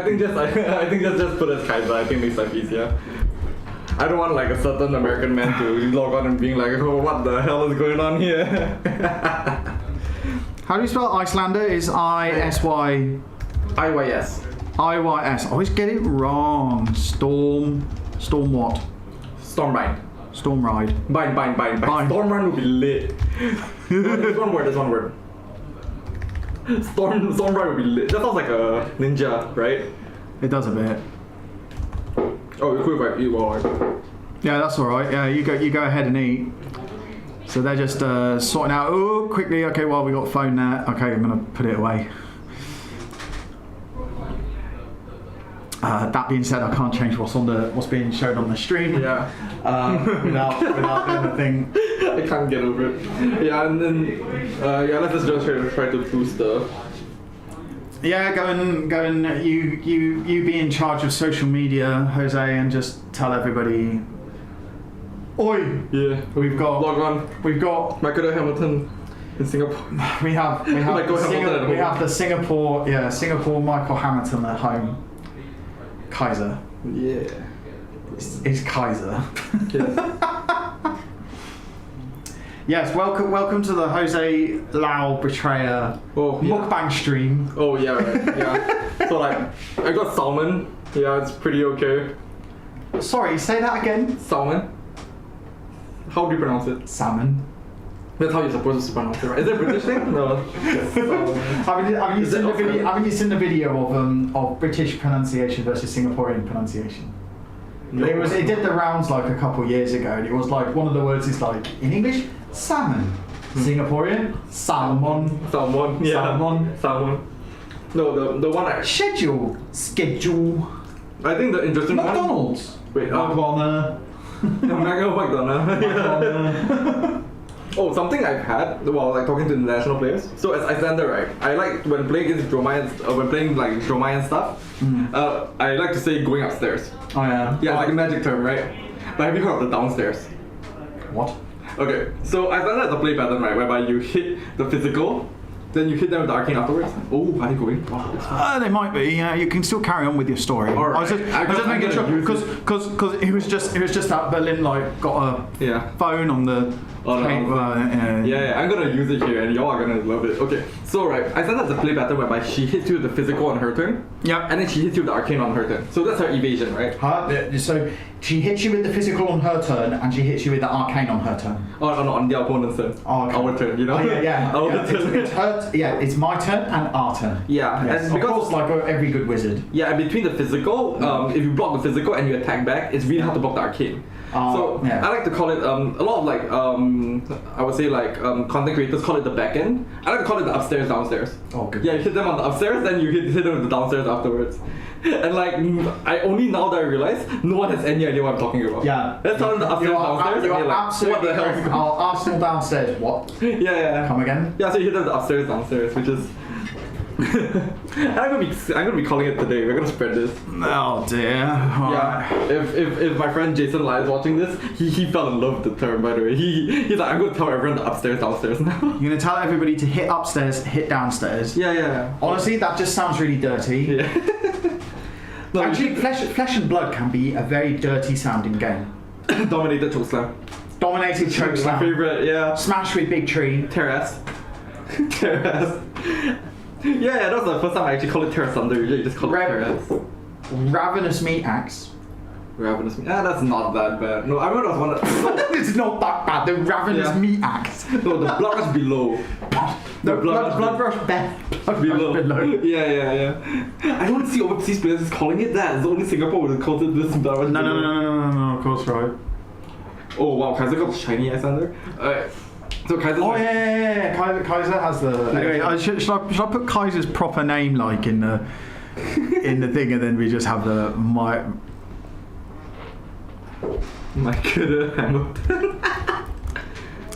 think just put as Kaiser. I think makes life easier. I don't want like a certain American man to log on and being like, oh, what the hell is going on here? How do you spell Icelander? Is I-S-Y... I-Y-S. I-Y-S. I always get it wrong. Storm what? Stormbind. Stormride. Bind. Stormride would be lit. There's one word. Stormride would be lit. That sounds like a ninja, right? It does a bit. Oh, you're cool if I eat well. Yeah, that's alright. Yeah, you go ahead and eat. So they're just sorting out, oh, quickly, okay, well, we got phone there. Okay, I'm going to put it away. That being said, I can't change what's being shown on the stream. Yeah. Without doing the thing. I can't get over it. Yeah, and then let's just try to boost the. Yeah, go and you be in charge of social media, Jose, and just tell everybody. Oi! Yeah. We've got log on. We've got Michael Hamilton in Singapore. We have the Singapore Michael Hamilton at home. Kaiser. Yeah. It's Kaiser. Yes. Yes, welcome to the Jose Lau Betrayer mukbang stream. Oh yeah, right. Yeah. So like, I got salmon. Yeah, it's pretty okay. Sorry, say that again. Salmon. How do you pronounce it? Salmon. That's how you're supposed to pronounce it, right? Is it a British thing? No. Haven't you seen the video of British pronunciation versus Singaporean pronunciation? No. It did the rounds like a couple years ago, and it was like one of the words is like in English salmon, Singaporean salmon, Yeah. salmon. No, the one I schedule. I think the interesting McDonald's. Wait, McDonald's. McDonald's. Oh, something I've had while like talking to international players. So as Icelander, right, I like when playing against Dromai, when playing like Dromai and stuff. I like to say going upstairs. Oh yeah. Yeah, like a magic term, right? But have you heard of the downstairs? What? Okay, so Icelander has a play pattern, right, whereby you hit the physical, then you hit them with the arcane afterwards. Oh, are they going? Wow. They might be. Yeah, you can still carry on with your story. All right. I was just making sure because it was just that Berlin like got a phone on the. Yeah, I'm gonna use it here, and y'all are gonna love it. Okay, so right, Icelander has a play pattern whereby she hits you with the physical on her turn. Yep. And then she hits you with the arcane on her turn. So that's her evasion, right? So she hits you with the physical on her turn, and she hits you with the arcane on her turn. On the opponent's turn. Oh, okay. Our turn, you know? Our turn. It's her. Yeah, it's my turn and our turn. Yeah, yes. and of course, like every good wizard. Yeah, and between the physical, if you block the physical and you attack back, it's really hard to block the arcane. So I like to call it a lot of like I would say like content creators call it the back end. I like to call it the upstairs downstairs. Oh, good. Yeah, you hit them on the upstairs, then you hit them with the downstairs afterwards. And like I only now that I realize no one has any idea what I'm talking about. Yeah. Let's tell them the upstairs downstairs. You are like, absolutely what the hell? correct. Arsenal downstairs. What? Yeah. Come again? Yeah, so you hit them the upstairs downstairs, which is. I'm gonna be calling it today. We're gonna spread this. Oh dear. Yeah. If my friend Jason Lai is watching this, he fell in love with the term. By the way, he's like, I'm gonna tell everyone the upstairs downstairs now. You're gonna tell everybody to hit upstairs, hit downstairs. Yeah. Honestly, that just sounds really dirty. Yeah. No, actually, Flesh and Blood can be a very dirty sounding game. Dominated chokeslam. Dominated chokeslam. My favorite. Yeah. Smash with big tree. Terrace. Yeah, that was the first time I actually called it Terrace Thunder. Usually you just call it Terrace. Ravenous Meat Axe. Ravenous Meat. That's not that bad. No, I remember there was one. It's not that bad. The Ravenous Meat Axe. No, the blood rush below. The blood rush below. Yeah. I don't see overseas players calling it that. It's only Singapore would call it this blood rush. No, of course, right. Oh wow, Kaiser got shiny Icelander. Alright. So Kaiser. Oh yeah. Kaiser has the. Anyway, should I put Kaiser's proper name like in the thing, and then we just have the Michael Hamilton.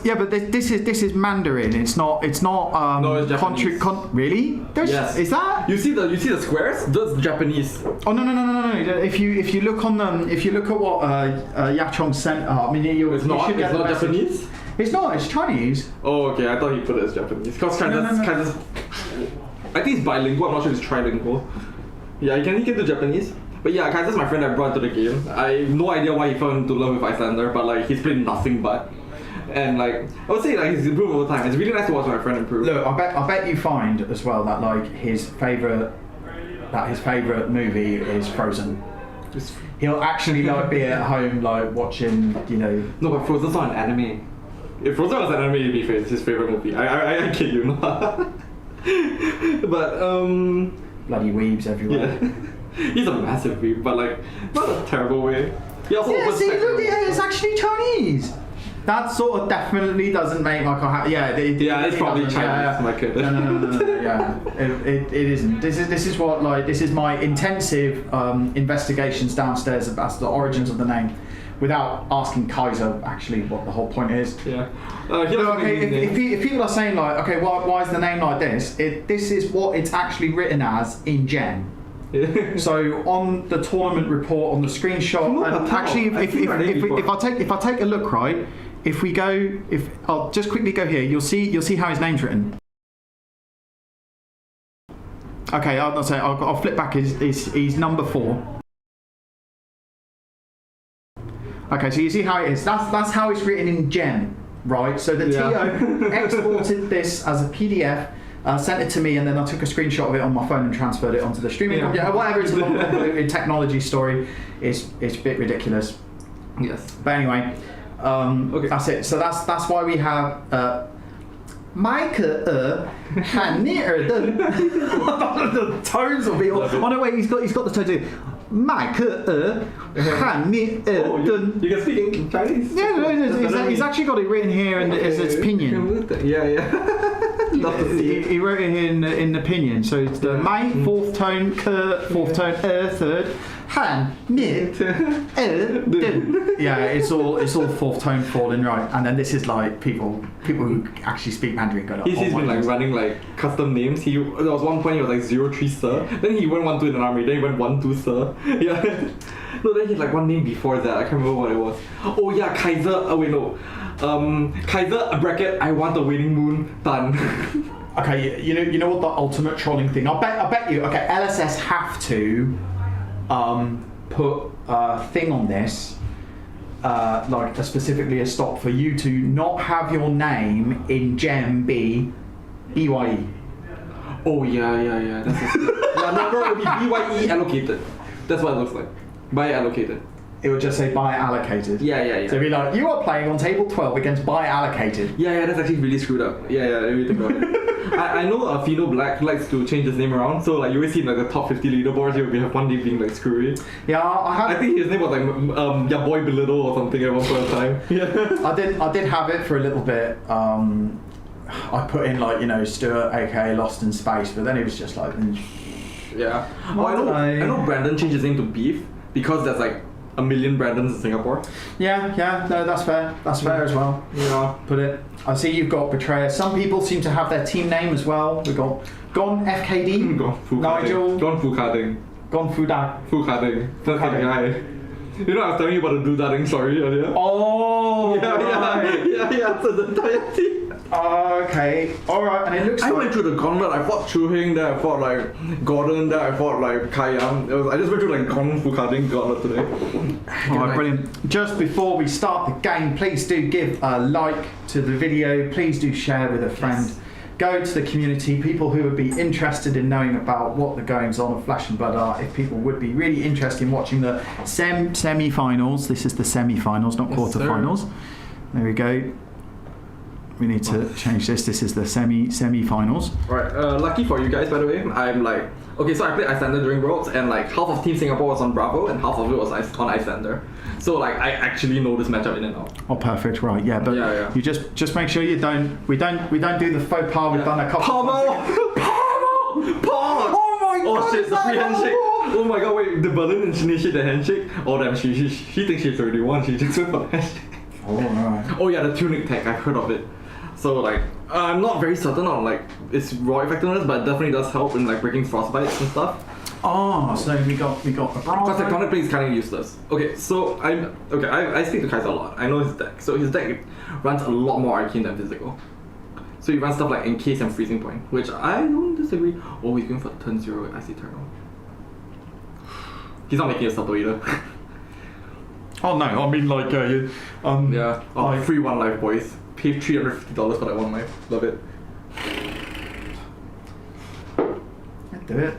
Yeah, but this is Mandarin. It's not. No, it's Japanese. Really? Yes. Is that? You see the squares? That's Japanese. Oh no. If you look on them, if you look at what Yachong sent, I mean, it's not Japanese. It's not. It's Chinese. Oh, okay. I thought he put it as Japanese. Because Kaiser's. I think it's bilingual. I'm not sure it's trilingual. Yeah, he can do Japanese. But yeah, Kaiser's my friend I brought to the game. I have no idea why he fell into love with Icelander, but like he's played nothing but. And like I would say like he's improved over time. It's really nice to watch my friend improve. Look, I bet you find as well that like his favorite movie is Frozen. He'll actually like be at home like watching, you know. No, but Frozen's not an anime. If Frozen was an anime, it'd be his favorite movie. I kid you not. But bloody weebs everywhere. Yeah. He's a massive weeb, but like not a terrible way. He also see, look, it's actually Chinese. that sort of definitely doesn't make Michael happy. Yeah, it's probably doesn't, Chinese, my kid. No, yeah, it isn't. This is what this is my intensive investigations downstairs about the origins of the name, without asking Kaiser actually what the whole point is. Yeah. If people are saying like, okay, why is the name like this? This is what it's actually written as in Gen. So on the tournament report on the screenshot, and actually if I take a look, right, I'll just quickly go here, you'll see how his name's written. Okay, I'll flip back. He's number 4. Okay, so you see how it is. That's how it's written in Gen, right? So the TO exported this as a PDF. Sent it to me, and then I took a screenshot of it on my phone and transferred it onto the streaming computer. Whatever, it's a long convoluted technology story. It's a bit ridiculous. Yes. But anyway, that's it. So that's why we have Michael Hanir. The tones will be all. Oh no, wait, he's got the tones here. Michael Hanir. You can speak in Chinese. Yeah, he's actually got it written here as its pinyin. Yeah. He wrote it in the pinyin, so it's the Mai 4th tone, Ke 4th tone, third, Han Mid, yeah, it's all 4th tone falling right, and then this is like people who actually speak Mandarin go. He's been like running like custom names. There was one point he was like 03 Sir, then he went 12 in an army, then he went 12 Sir. Yeah. No, then he had like one name before that. I can't remember what it was. Oh yeah, Kaiser. Oh wait, no. Kaiser bracket. I want a waning moon. Done. Okay, you know what the ultimate trolling thing? I bet you. Okay, LSS have to put a thing on this, like specifically a stop for you to not have your name in Gem be BYE. Oh yeah. That's no, it would be BYE allocated. That's what it looks like. By allocated. It would just say by allocated. Yeah. So it'd be like, you are playing on table 12 against by allocated. Yeah, that's actually really screwed up. Yeah, really think about it. I know Fino Black likes to change his name around, so like you always see like the top 50 leaderboards, you have one name being like screwy. Yeah, I think his name was like Ya Boy Belittle or something at one point in time. Yeah. I did have it for a little bit. I put in like, Stuart aka Lost in Space, but then it was just like yeah. I know Brandon changed his name to Beef because there's like a million Brandons in Singapore. Yeah, no, that's fair. That's fair as well. Yeah. Put it. I see you've got Betrayer. Some people seem to have their team name as well. We've got Gon FKD, Nigel, Gon Fukading. Gon Fuda. Fukading. That's the guy. You know, I was telling you about the do-dadding story earlier. Oh! Yeah, so the entire team. Okay, alright, and it looks I went through the gauntlet. I fought Chu Hing, then I fought like Gordon, then I fought like Kayam. I just went through like Gong Fukading gauntlet today. Alright, brilliant. Just before we start the game, please do give a like to the video. Please do share with a friend. Yes. Go to the community, people who would be interested in knowing about what the goings on of Flesh and Blood are. If people would be really interested in watching the semi-finals, this is the semi-finals, not quarter-finals. There we go. We need to change this. This is the semi-finals. Right. Lucky for you guys, by the way. I'm like, okay, so I played Icelander during Worlds, and like half of Team Singapore was on Bravo, and half of it was on Icelander. So like I actually know this matchup in and out. Oh, perfect. Right. Yeah, but you just make sure you don't. We don't do the faux pas we've done a couple. Pommel! Oh my god! Oh shit! The free handshake. Oh my god! Wait, the Berlin initiated the handshake. Oh damn! She thinks she's 31. She just went for the handshake. Oh right. Oh yeah, the tunic tech. I've heard of it. So like, I'm not very certain on like its raw effectiveness, but it definitely does help in like breaking frostbites and stuff. Oh, so we got the because tectonic blade is kind of useless. Okay, so I speak to Kaiser a lot. I know his deck. So his deck runs a lot more arcane than physical. So he runs stuff like Encase and Freezing Point, which I don't disagree. Oh, he's going for turn 0 Ice Eternal. He's not making a subtle either. Oh no, I mean like yeah. Oh, like, free 1 life, boys. Pay $350 for that 1 life. Love it. Do it.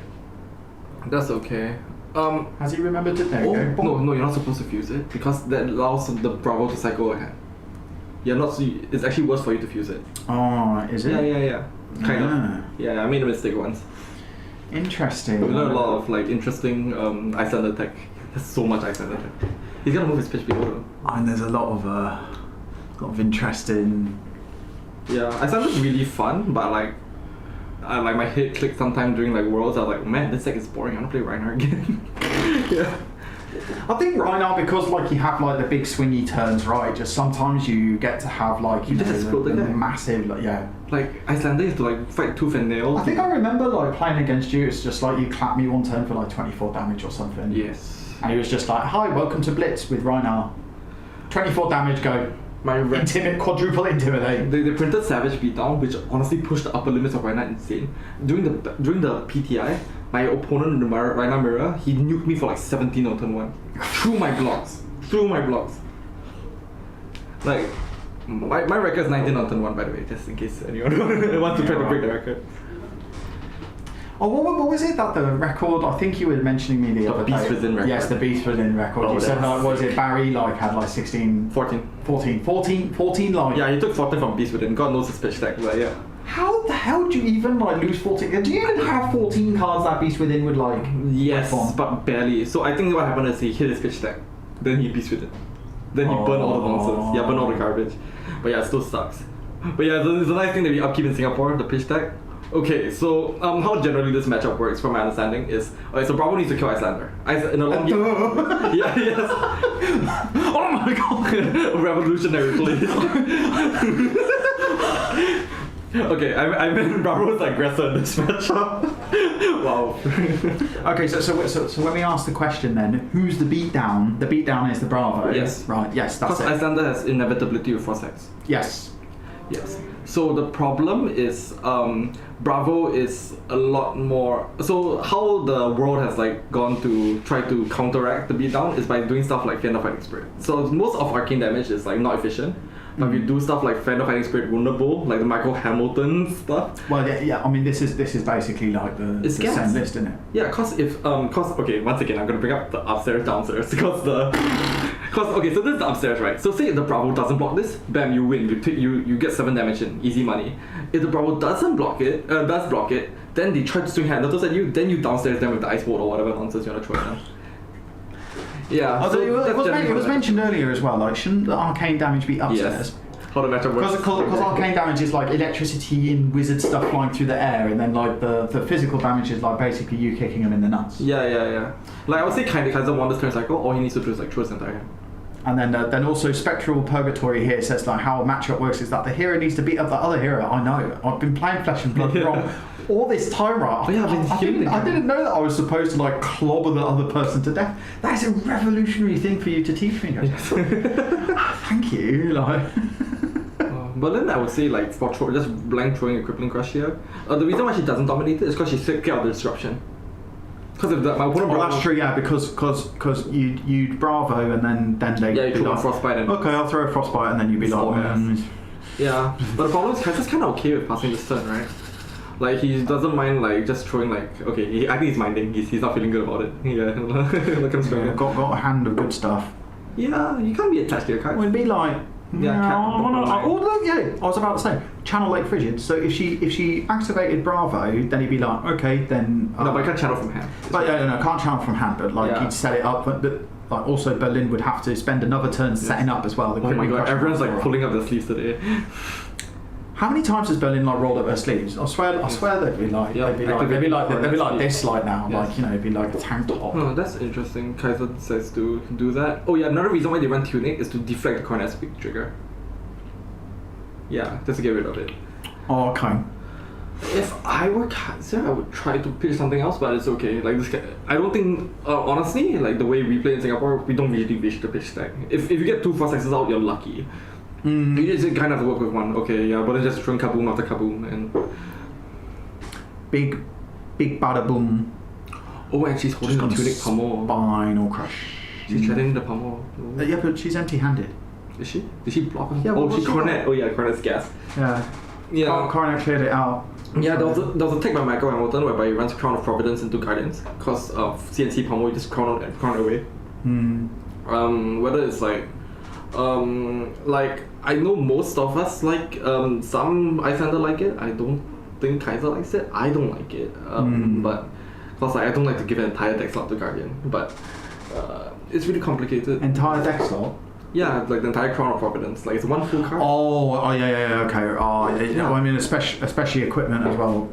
That's okay. Has he remembered to there? No, you're not supposed to fuse it because that allows the Bravo to cycle ahead. You're not. It's actually worse for you to fuse it. Oh, is it? Yeah. Kind of. Yeah, I made a mistake once. Interesting. We learned a lot of like interesting Icelander tech. There's so much Icelander tech. He's gonna move his pitch below though. And there's a lot of lot of interest in. Yeah, Icelander's really fun, but like my head clicked sometime during like Worlds. I was like, man, this deck is boring. I want to play Reinhardt again. Yeah. I think Reinhardt, because like you have like the big swingy turns, right? Just sometimes you get to have like you know the massive like Like Icelander used to like fight tooth and nail. I think I remember like playing against you. It's just like you clap me one turn for like 24 damage or something. Yes. And he was just like, "Hi, welcome to Blitz with Reinhardt. 24 damage, go." Quadruple intimidate. They printed Savage Beatdown, which honestly pushed the upper limits of Reinhardt insane. During the PTI, my opponent in the Reinhardt mirror, he nuked me for like 17 on turn 1. Through my blocks. Like, my record is 19 on turn 1, by the way, just in case anyone wants to try to break the record. Oh, what was it that the record? I think you were mentioning me the other day. Beast Within record. Yes, the Beast Within record. Oh, you said like, was it Barry like had like 16, 14 like. Yeah, he took 14 from Beast Within. God knows his pitch deck, but yeah. How the hell do you even like lose 14? Do you even have 14 cards that Beast Within would like? Yes, but barely. So I think what happened is he hit his pitch deck, then he Beast Within, then he burned all the nonsense. Yeah, burned all the garbage. But yeah, it still sucks. But yeah, it's a nice thing that we upkeep in Singapore, the pitch deck. Okay, so how generally this matchup works, from my understanding, is so Bravo needs to kill Icelander. In a long game. Yeah, yes. Oh my god! Revolutionary place. Okay, I meant Bravo's aggressor in this matchup. Wow. Okay, so when we ask the question then, who's the beatdown? The beatdown is the Bravo. Yes. Right. Yes, that's it. Because Icelander has inevitability with Frost Hex. Yes. Yes. So the problem is Bravo is a lot more. So how the world has like gone to try to counteract the beatdown is by doing stuff like Fan of Fighting Spirit. So most of arcane damage is like not efficient. But if you do stuff like Fan of Fighting Spirit Woundable, like the Michael Hamilton stuff. Well, yeah. I mean, this is basically like the same list, isn't it? Yeah, cause okay, once again, I'm gonna bring up the upstairs, downstairs, because okay, so this is the upstairs, right? So say the Bravo doesn't block this, bam, you win. You get 7 damage in, easy money. If the Bravo does block it, then they try to swing hand letters at you, then you downstairs them with the ice bolt or whatever nonsense you wanna throw at them. Yeah. So it was mentioned earlier as well. Like, shouldn't the arcane damage be upstairs? Yes. How the matchup works. Because arcane damage is like electricity in wizard stuff flying through the air, and then like the physical damage is like basically you kicking them in the nuts. Yeah. Like I would say Kaiser won this turn cycle. All he needs to do is like throw his entire hand. And then also Spectral Purgatory here says like how a matchup works is that the hero needs to beat up the other hero. I know. I've been playing Flesh and Blood wrong all this time, right? Oh, yeah, I didn't know that I was supposed to like clobber the other person to death. That is a revolutionary thing for you to teach me, guys. Thank you. Like. But then I would say like for just blank throwing a Crippling Crush here, the reason why she doesn't dominate it is because she's scared of the disruption. Because if my opponent that's true, yeah, because you Bravo and then they you throw a Frostbite and okay, I'll throw a Frostbite and then you'd be like yeah, but the problem is Kaiser's kind of okay with passing this turn, right? Like he doesn't mind like just throwing like okay, I think he's minding, he's not feeling good about it. Yeah, look at him got a hand of good stuff. Yeah, you can't be attached to your card. Well, it'd be like I was about to say channel Lake Frigid. So if she activated Bravo, then he'd be like, okay, then no, but I can't channel from hand. But no, can't channel from hand. But like he'd set it up. But like also Berlin would have to spend another turn setting up as well. Oh my god, everyone's like pulling up their sleeves today. How many times has Berlin like rolled up her sleeves? I swear they'd be like they'd be like this like now, like it'd be like a tank top. Oh, that's interesting. Kaiser decides to do that. Oh yeah, another reason why they run Tunic is to deflect the Cornet Speak trigger. Yeah, just to get rid of it. Oh, okay. If I were Kaiser, I would try to pitch something else, but it's okay. Like this, I don't think honestly, like the way we play in Singapore, we don't really wish to pitch stack. If you get 2 Frost Hexes out, you're lucky. You just kind of have to work with one. Okay, yeah, but then just throwing kaboom after kaboom and big bada boom. Oh, and she's holding the Tunic Pummel. Spinal Crush. She's treading the Pummel. Yeah, but she's empty-handed. Is she? Did she block her? Yeah, oh, she Cornet. Oh yeah, Cornet's gas. Yeah. Cornet cleared it out. Yeah, there was a tech by Michael Hamilton whereby he runs Crown of Providence into Guardians because of CNC Pummel. You just crown away. Whether it's like I know most of us like some Icelander like it. I don't think Kaiser likes it. I don't like it. But because I don't like to give an entire deck slot to Guardian. But it's really complicated. Entire deck slot? Yeah, like the entire Crown of Providence. Like it's one full card. Oh, yeah, okay. Yeah. I mean, especially equipment as well.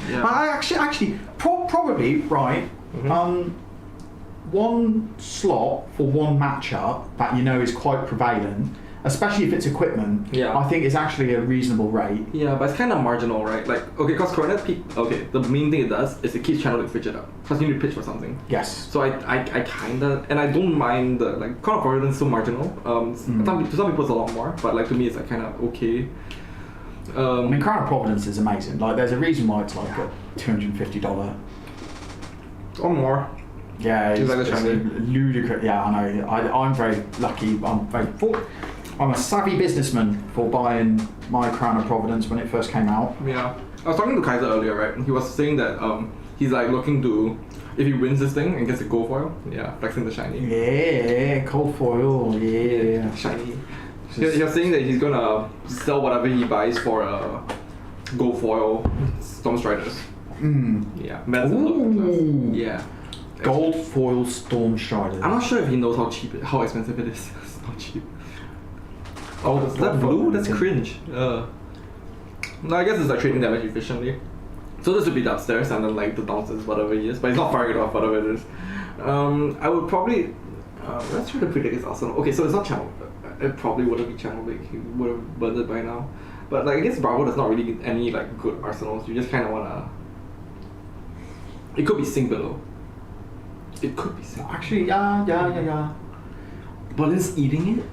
Yeah. But I actually, probably right. One slot for one matchup that you know is quite prevalent, especially if it's equipment. Yeah. I think is actually a reasonable rate. Yeah, but it's kind of marginal, right? Like, okay, because Coronet the main thing it does is it keeps channeling Fidget up. Because you need to pitch for something. Yes. So I kinda, and I don't mind the, like, Crown of Providence is so marginal. To some people it's a lot more, but like to me it's like kind of okay. I mean, Crown of Providence is amazing. Like, there's a reason why it's like a $250. Or more. Yeah, Do you like the it's shiny? ludicrous. Yeah, I know. I'm very lucky. I'm a savvy businessman for buying my Crown of Providence when it first came out. Yeah. I was talking to Kaiser earlier, right? He was saying that he's like looking to, if he wins this thing and gets a gold foil, flexing the shiny. Yeah, gold foil. Yeah, shiny. He was saying that he's gonna sell whatever he buys for a gold foil Storm Striders. Yeah, Ooh. Yeah. Gold foil Storm Striders. I'm not sure if he knows how expensive it is. It's not cheap. Oh, is that blue? That's cringe. No, I guess it's like trading damage efficiently. So this would be the upstairs and then like the downstairs, whatever it is. But it's not firing it off, whatever it is. I would probably... let's try to predict his arsenal. Okay, so it's not channel. It probably wouldn't be channel big. He would have burned it by now. But like against Bravo, there's not really any like good arsenals. You just kind of wanna... It could be Sing below. It could be Sing. Actually, yeah. Berlin's eating it?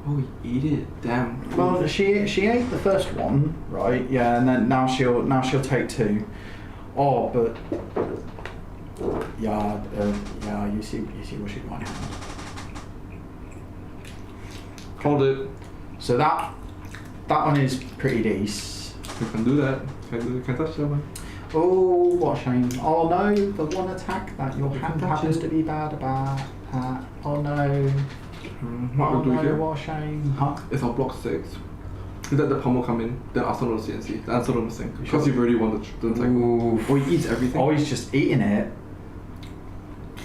Oh, he ate it. Damn. Well, she ate the first one, right? Yeah, and then now she'll take two. Oh, but yeah, you see what she's going to Hold it. So that one is pretty decent. You can do that. Can touch that one. Oh, what a shame. Oh no, the one attack that your hand happens to be bad about. Oh no. What we'll do here? What a shame. Huh? It's our block 6. Let the pommel come in, then Arsenal to CNC, then Arsenal to sink. Because you've already won the cycle. Oh, he eats everything. Oh, he's just eating it.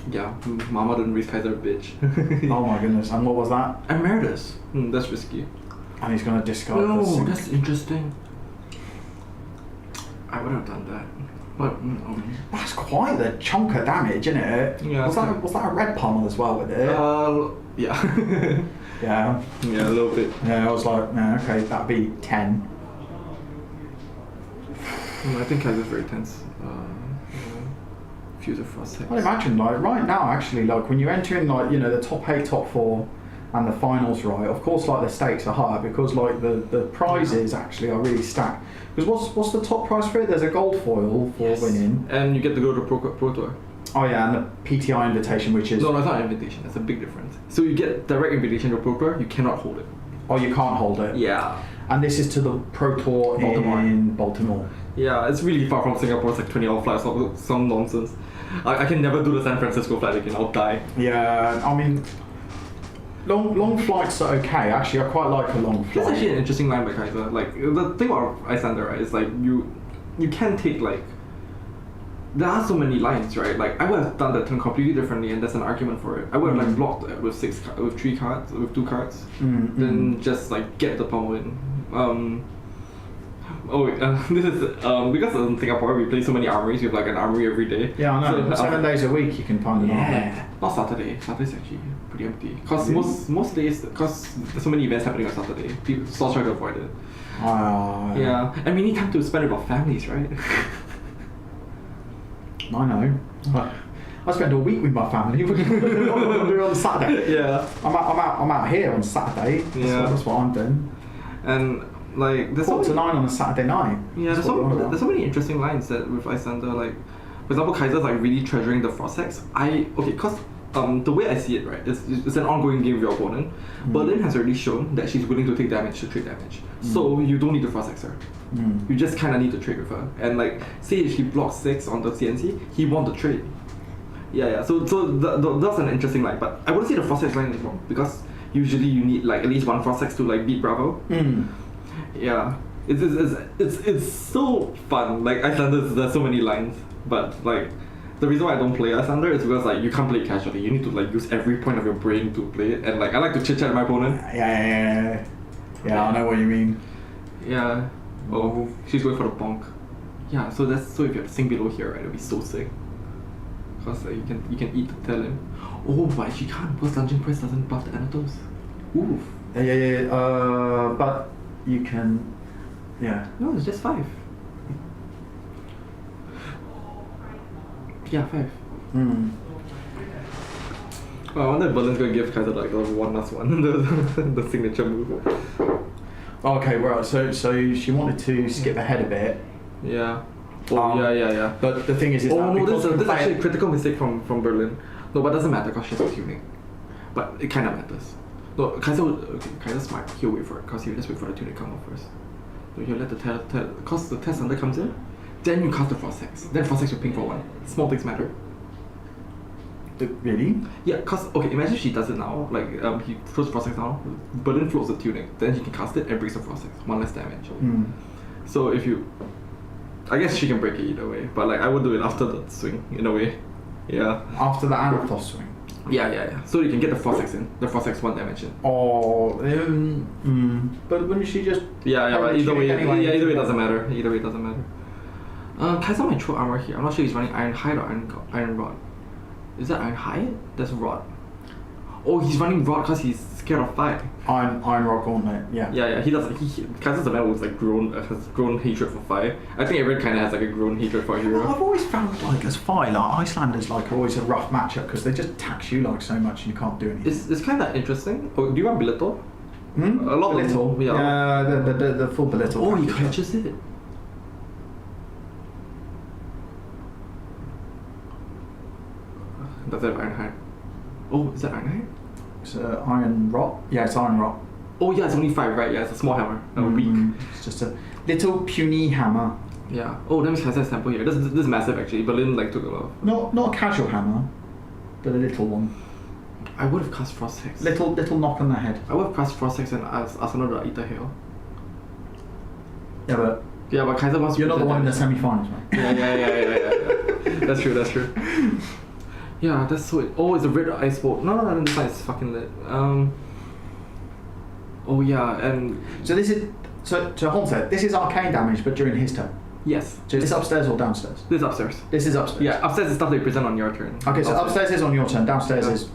Yeah, Mama didn't raise Kaiser a bitch. Oh my goodness, and what was that? Emeritus. That's risky. And he's going to discard No, this. that's interesting. I would have done that. But, that's quite the chunk of damage, isn't it? Yeah. Was that a red pommel as well with it? Yeah. Yeah. Yeah, a little bit. Yeah, I was like, yeah, okay, that'd be 10. I think Kaiser's very tense. Fuse of Frost Hex. I'd imagine, like, right now, actually, like, when you enter in, like, you know, the top 8, top 4, and the finals, right, of course, like, the stakes are higher because, like, the prizes actually are really stacked. Because what's the top prize for it? There's a gold foil for winning. And you get to go to Pro Tour. Oh, yeah, and the PTI invitation, which is... No, that's not an invitation. That's a big difference. So you get direct invitation to Pro Tour, you cannot hold it. Oh, you can't hold it? Yeah. And this is to the Pro Tour in Baltimore. Yeah, it's really far from Singapore. It's like 20-hour flight, some nonsense. I can never do the San Francisco flight again. I'll die. Yeah, I mean, long flights are okay. Actually, I quite like a long flight. That's actually an interesting line by Kaiser. Like, the thing about Icelander, right, is like you can take like... There are so many lines, right? Like, I would have done that turn completely differently, and there's an argument for it. I would have like blocked it with 2 cards, then just like get the pommel in. This is because in Singapore we play so many armories. We have like an armory every day. Yeah, I know. So, 7 days a week you can find an armory. Not Saturday. Saturday's actually pretty empty. Because most days, because there's so many events happening on Saturday, people still try to avoid it. Yeah, and we need time to spend it with families, right? I know. I spend a week with my family. What do we do on Saturday? Yeah. I'm out here on Saturday. That's what I'm doing. And like there's 4 to 9 on a Saturday night. Yeah, there's so many interesting lines that with Icelander, like for example, Kaiser's like really treasuring the Frost Hex. Because the way I see it, right, it's an ongoing game with your opponent. Berlin has already shown that she's willing to take damage to trade damage. So you don't need to Frost Hex her. You just kind of need to trade with her. And like, say if she blocks 6 on the CNC, he won the trade. Yeah. So that's an interesting line. But I wouldn't say the Frost Hex line is wrong because usually you need like at least 1 Frost Hex to like beat Bravo. Yeah, it's so fun. Like Icelanders, there's so many lines, but like the reason why I don't play Icelander is because like you can't play it casually. You need to like use every point of your brain to play it, and like I like to chit chat with my opponent. Yeah, I know what you mean. Yeah. Oh, she's going for the bonk. Yeah, so if you have Sing below here, right, it'll be so sick. Cause like, you can eat the talent. Oh, but she can't because Dungeon Press doesn't buff the Anatos. Oof. Yeah. But you can. Yeah. No, it's just 5. Yeah, 5. Oh, I wonder if Berlin's gonna give Kaiser like the one last one, the signature move. Okay, right. So she wanted to skip ahead a bit. Yeah. Oh, yeah. But the thing is oh no, this is actually a critical mistake from Berlin. No, but it doesn't matter because she's a tuning. But it kind of matters. No, Kaiser's smart. He'll wait for it because he'll just wait for the tune to come out first. So he'll let the because the test under comes in, then you cast the Frost Hex. Then Frost Hex will ping for 1. Small things matter. Really? Yeah, cause okay, imagine if she does it now. Like he throws Frost Hex now, Berlin floats the tuning, then he can cast it and breaks the Frost Hex. 1 less damage. So if you, I guess she can break it either way, but like I would do it after the swing in a way. Yeah. After the Anatos swing. Yeah. So you can get the Frost Hex in. The Frost Hex 1 damage in. Oh, but wouldn't she just? Yeah, but either way, anyway? either way it doesn't matter. Kaiser might throw armor here. I'm not sure he's running Iron Hide or Iron Rod. Is that Iron Hide? That's Rod. Oh, he's running Rod because he's scared of fire. Iron Rod Gauntlet. Yeah. He does. Kaiser's the man who's like has grown hatred for fire. I think everyone kind of has like a grown hatred for a hero. I've always found like as fire, like Icelanders like always a rough matchup because they just tax you like so much and you can't do anything. It's kind of interesting. Oh, do you want Belittle? A lot of Belittle. Yeah, the full Belittle. Oh, he catches it. Does that have Iron Hide? Oh, is that Iron Hide? It's Iron Rot. Yeah, it's Iron Rot. Oh yeah, it's only 5, right? Yeah, it's a small hammer. Weak. It's just a little puny hammer. Yeah. Oh, that means Kaiser's temple here. This is massive actually. Berlin like took a lot. Not a casual hammer, but a little one. I would have cast Frost Hex. Little knock on the head. I would have cast Frost Hex and asked another Ether Hail. Yeah, but Kaiser wants. You're not the one in the semi-finals, right? Yeah. That's true. Yeah, that's so. Oh, it's a red ice bolt. No, this side is fucking lit. Oh yeah, and so this is so Honset. This is arcane damage, but during his turn. Yes. So is this upstairs or downstairs? This is upstairs. This is upstairs. Yeah, upstairs is stuff that you present on your turn. Okay, so upstairs is on your turn. Downstairs is.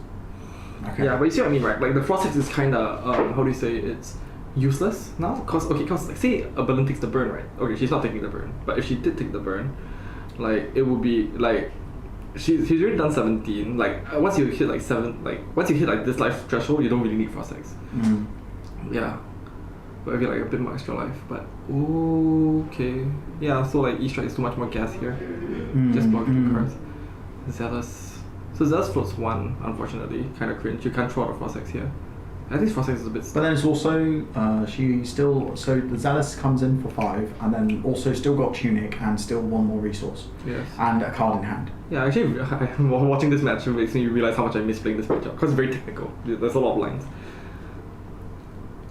Okay. Yeah, but you see what I mean, right? Like the Frost Hex is kind of how do you say it's useless now? Cause like say a Berlin takes the burn, right? Okay, she's not taking the burn, but if she did take the burn, like it would be like. She's already done 17. Like once you hit like 7, like once you hit like this life threshold, you don't really need Frost Hex. Yeah, but I feel like a bit more extra life. But okay, yeah. So like E-Strike is too much more gas here. Just block 2 cards. Zealous. So Zealous floats 1. Unfortunately, kind of cringe. You can't throw out a Frost Hex here. I think Frost Hex is a bit. But then it's also she still so the Zealous comes in for 5, and then also still got Tunic and still 1 more resource. Yes. And a card in hand. Yeah, actually, watching this match makes me realize how much I miss playing this matchup because it's very technical. There's a lot of lines.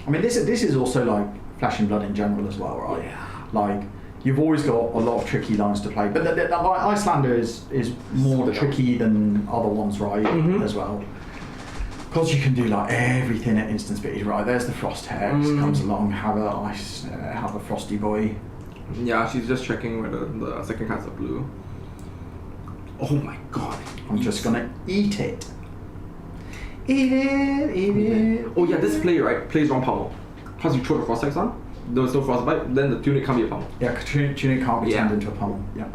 I mean, this is also like Flesh and Blood in general as well, right? Yeah. Like you've always got a lot of tricky lines to play, but the Icelander is more tricky than other ones, right? As well. Because you can do like everything at instant speed, right? There's the Frost Hex comes along, have a Frosty Boy. Yeah, she's just checking whether the second cards are blue. Oh my god! I'm just gonna eat it. Eat it. Oh yeah, this play right plays wrong pummel. Plus you throw the Frost Hex on. There was no frostbite. Then the Tunic can't be a pummel. Yeah, Tunic can't be turned into a pummel. Yeah.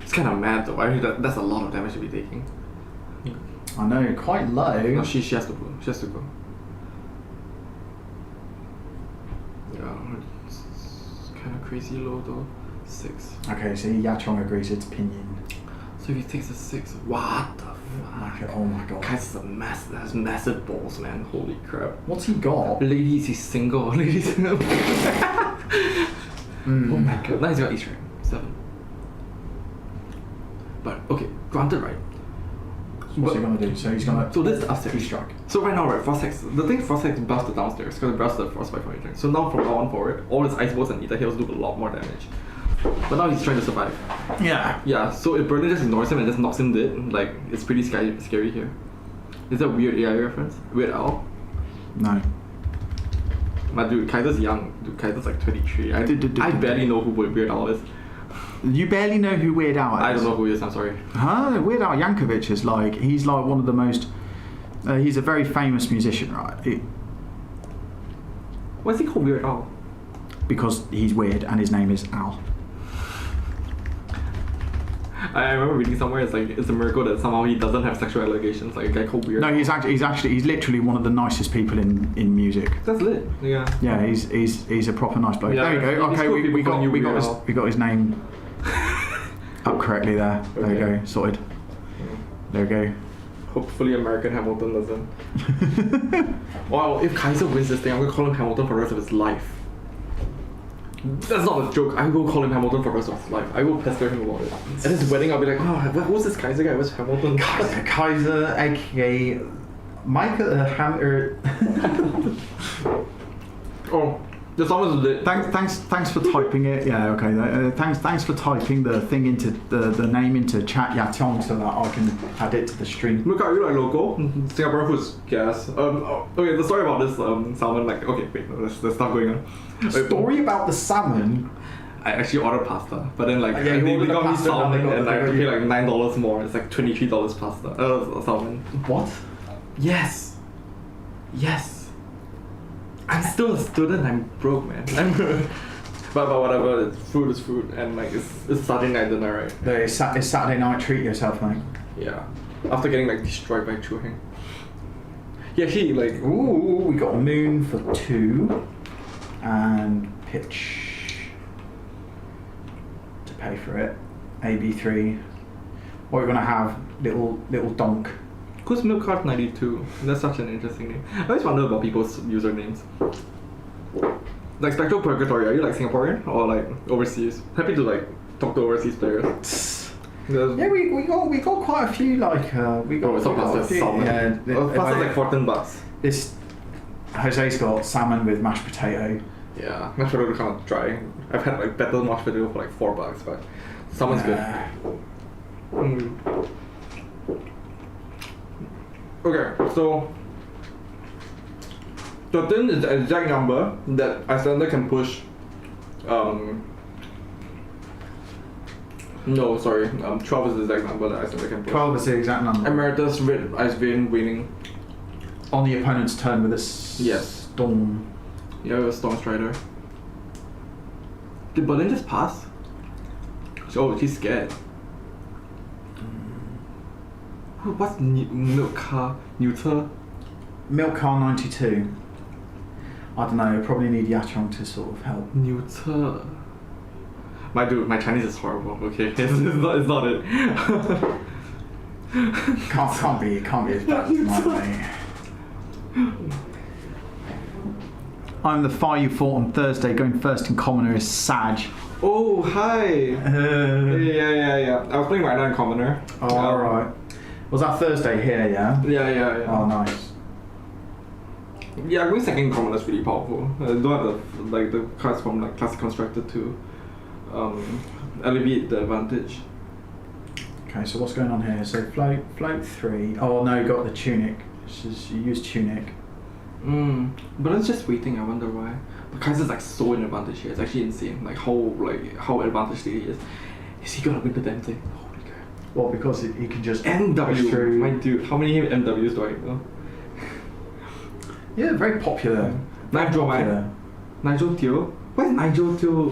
It's kind of mad though. I mean, that's a lot of damage to be taking. I know, quite low. No, she has to go. She has to go. Yeah, it's kind of crazy low though. 6. Okay, so Yachong agrees it's Pinion. So if he takes a 6, what the fuck? Oh my god. Guy's has massive balls, man. Holy crap. What's he got? Ladies, he's single. Ladies. Oh my god. Now he's got E-Strike. 7. But okay, granted, right? What's he gonna do? So he's gonna. So this is upstairs. E-Strike. So right now, right, Frost Hex. The thing Frost Hex buffs the downstairs because it buffs the Frostbite for your turn. So now from now on forward, all his Ice Bolts and Ether Hails do a lot more damage. But now he's trying to survive. Yeah. Yeah, so if Berlin just ignores him and just knocks him dead, like, it's pretty scary here. Is that a weird AI reference? Weird Al? No. But dude, Kaiser's young. Dude, Kaiser's like 23. I barely know who Weird Al is. You barely know who Weird Al is? I don't know who he is, I'm sorry. Huh? Weird Al Yankovic is like, he's like one of the most, he's a very famous musician, right? Why is he called Weird Al? Because he's weird and his name is Al. I remember reading somewhere it's like it's a miracle that somehow he doesn't have sexual allegations, like a guy called Weird. No, he's literally one of the nicest people in music. That's lit. Yeah. Yeah, he's a proper nice bloke. Yeah, there you go. it's Okay, cool we got his name up correctly there. There you go, sorted. There we go. Hopefully American Hamilton doesn't. Wow, if Kaiser wins this thing, I'm gonna call him Hamilton for the rest of his life. That's not a joke. I will call him Hamilton for the rest of his life. I will pester him about it. At his wedding, I'll be like, oh, who's this Kaiser guy? What's Hamilton? Kaiser, aka Michael Hammer. Oh, the song was lit. Thanks for typing it. Yeah, okay. Thanks for typing the thing into the name into chat Yatong so that I can add it to the stream. Look how you like local Singapore food's gas. Okay, the story about this salmon. Like, okay, wait, there's stuff going on. Story about the salmon. I actually ordered pasta, but then like Yeah, they ordered got me pasta, salmon and I got pay you- like $9 more. It's like $23 pasta. Salmon. What? Yes. I'm still a student. I'm broke, man. But whatever. Food is food, and like it's Saturday night dinner, right? It's Saturday night. Treat yourself, mate. Yeah. After getting like destroyed by chewing. Yeah, she like. Ooh, we got a moon for 2, and pitch to pay for it. AB3. What we're gonna have? Little donk. Who's Milkcart 92? That's such an interesting name. I always wonder about people's usernames. Like Spectral Purgatory, are you like Singaporean or like overseas? Happy to like talk to overseas players. Yeah, we got quite a few like we got. It's not pasta, it's salmon. Pasta's like $14. This Jose's got salmon with mashed potato. Yeah, mashed potato kind of dry. I've had like better mashed potato for like $4, but salmon's good. Okay, so 13 is the exact number that Icelander can push. No, sorry. 12 is the exact number that Icelander can push. 12 is the exact number. Emeritus Red Ice Vein winning on the opponent's turn with a storm. Yeah, with a Storm Strider. Did Berlin just pass? Oh, she's scared. What's Milk Car? Neuter? Milk Car 92. I don't know, probably need Yachong to sort of help. Neuter. My Chinese is horrible, okay? It's not it. can't be as bad as mine, mate. I'm the fire you fought on Thursday. Going first in commoner is Sag. Oh, hi! Yeah. I was playing right now in commoner. Oh, alright. Was that Thursday here, yeah? Yeah. Oh, nice. Yeah, going second in commoner is really powerful. I don't have the cards from like Classic Constructor to alleviate the advantage. Okay, so what's going on here? So float 3. Oh no, got the tunic. You use tunic. But it's just waiting. I wonder why. But Kaiser's like so in advantage here. It's actually insane. Like how advantaged he is. Is he gonna win the damn thing? Holy crap! Well, because he can just MW. through. My dude, how many MWs do I know? Yeah, very popular. Nigel Teo. Where's Nigel Teo?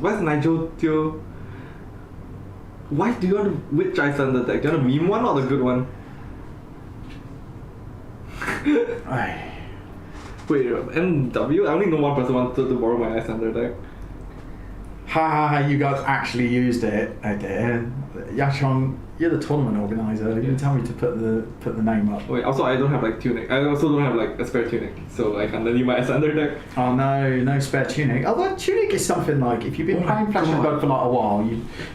Where's Nigel Teo? Why do you want to which Icelander deck? Do you want a meme one or the good one? Wait, MW? I only know one person wanted to borrow my Icelander deck. Ha, you guys actually used it. Okay. Yachong, you're the tournament organizer. You can tell me to put the name up. Wait, also I don't have like tunic. I also don't have like a spare tunic, so I can't leave my Icelander deck. Oh no spare tunic. Although tunic is something like if you've been playing Flash and God for like a while,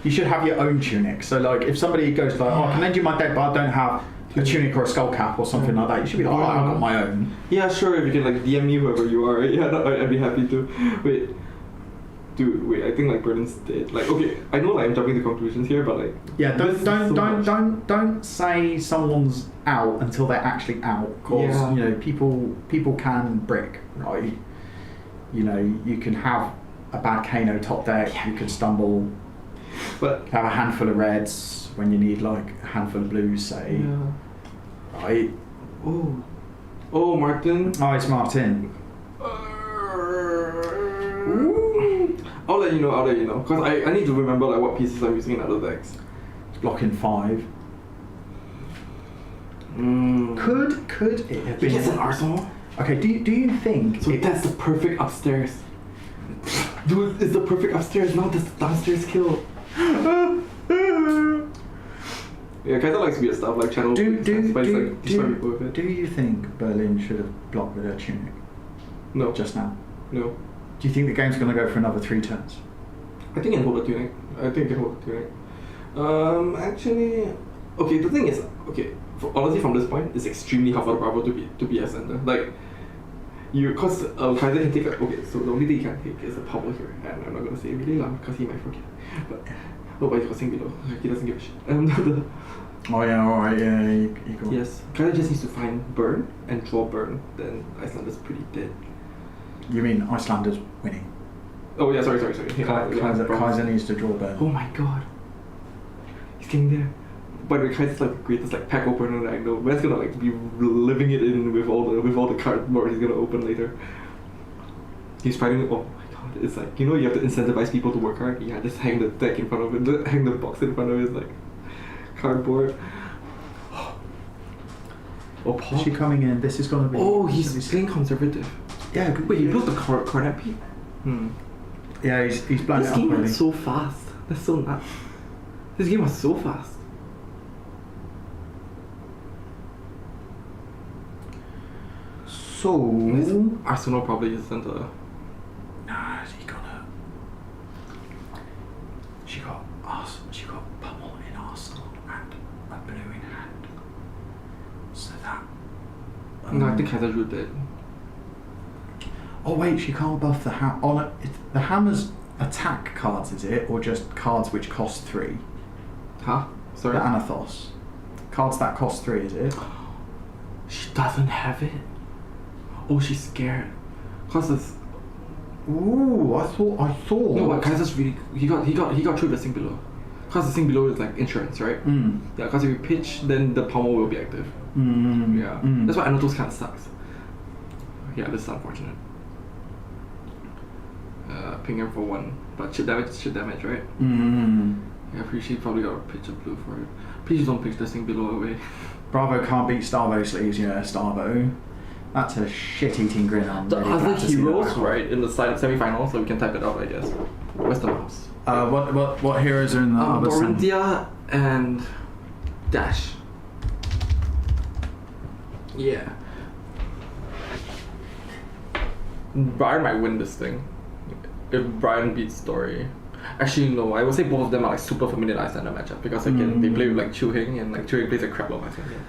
you should have your own tunic. So like if somebody goes like, oh, I can lend you my deck, but I don't have a tunic or a skull cap or something like that, you should be like, oh, I've got my own. Yeah, sure. If you can like DM me whoever you are, yeah, I'd be happy to. Wait. dude, wait, I think like Burden's dead. Like, okay, I know like I'm jumping to conclusions here, but like Yeah, this is so much. don't say someone's out until they're actually out, because Yeah. you know people can brick, right? You know, you can have a bad Kano top deck, you can stumble, but have a handful of reds when you need like a handful of blues, say. Yeah. Right? Oh, Martin. Oh, it's Martin. I'll let you know, because I need to remember like what pieces I'm using in other decks. It's blocking 5. Could it have He been? gets an arsenal. Okay, do you think? So that's the perfect upstairs. Dude, it's the perfect upstairs, not this downstairs kill. Yeah, Kaiser likes weird stuff like channel. Do do you think Berlin should have blocked with her tunic? No. Just now. No. Do you think the game's going to go for another 3 turns? I think it can hold the tunic. Actually, okay. The thing is, okay. Honestly, from this point, it's extremely hard for the Bravo to be ascender. Like, cause Kaiser can take okay. So the only thing he can take is a power here, and I'm not gonna say it really loud because he might forget. But he's crossing below. He doesn't give a shit. Oh yeah, alright, yeah, you go. Yes, Kaiser just needs to find burn and draw burn. Then Icelander's pretty dead. You mean Icelander's winning? Oh yeah, sorry. Kaiser needs to draw burn. Oh my god. He's getting there. By the way, Kaiser's like the greatest like pack opener that I know. Man's gonna like be living it in with all the cardboard he's gonna open later. He's fighting. Oh my god, it's like, you know, you have to incentivize people to work hard. Yeah, just hang the deck in front of it, hang the box in front of his like cardboard. Oh, Paul. Is she coming in? This is gonna be. Oh, he's playing conservative. Yeah. Good. Wait, he built the card peak. Yeah, he's blown it This up game really. was so fast. That's so nuts. This game was so fast. So Arsenal probably isn't a. Nah, she got pummel in Arsenal and a blue in hand. So that. No, I think Kaiser's root dead. Oh wait, she can't buff the the hammer's attack cards, is it, or just cards which cost 3? Huh? Sorry. The Anathos. Cards that cost 3, is it? She doesn't have it. Oh, she's scared. Cause it's. Ooh, I thought. No, but Kaiser's really. He got through the thing below. Cause the thing below is like insurance, right? Yeah, cause if you pitch, then the pommel will be active. Yeah. That's why Anathos kind of sucks. Yeah, this is unfortunate. Ping him for 1, but chip damage, right? Yeah, Preachy probably got a pitch of blue for it. Please don't pitch this thing below away. Bravo can't beat Starvo sleeves, yeah, Starvo. That's a shit-eating grin on. The other heroes, right, in the semi-final, so we can type it out, I guess. Where's the mouse? What heroes are in the other semi? Dorinthia and Dash. Yeah. Brian might win this thing. If Brian beats Dory. Actually, no, I would say both of them are like super familiar Icelander matchup because again, they play with like Chuhing and like Chuhing plays a crap load of Icelander.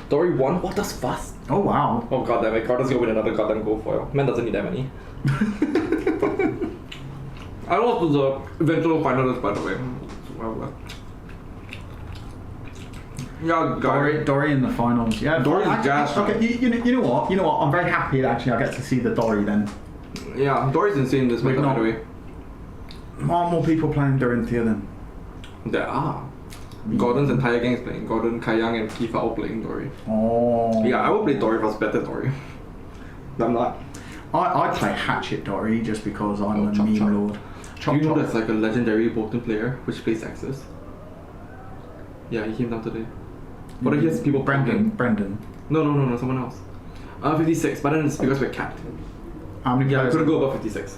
Dory won? What does fast? Oh wow. Oh god damn it, Carter's gonna win another goddamn gold foil. Man doesn't need that many. I lost to the eventual finalist, by the way. Yeah, Dory in the finals. Yeah, Dory's gas. Okay, you know what? I'm very happy that actually I get to see the Dory then. Yeah, Dory's insane this meta, by the way. More people playing Dorinthia then. There are. Gordon's entire gang is playing. Gordon, Kayang, and Keith are all playing Dory. Oh. Yeah, I would play Dory if I was better Dory. I'm not. I play Hatchet Dory just because I'm a meme lord. Do you know there's like a legendary Bolton player which plays Axis? Yeah, he came down today. What if he has people Brendan. No, someone else. 56, but then it's because we're capped. How many Yeah, we players? couldn't go above 56.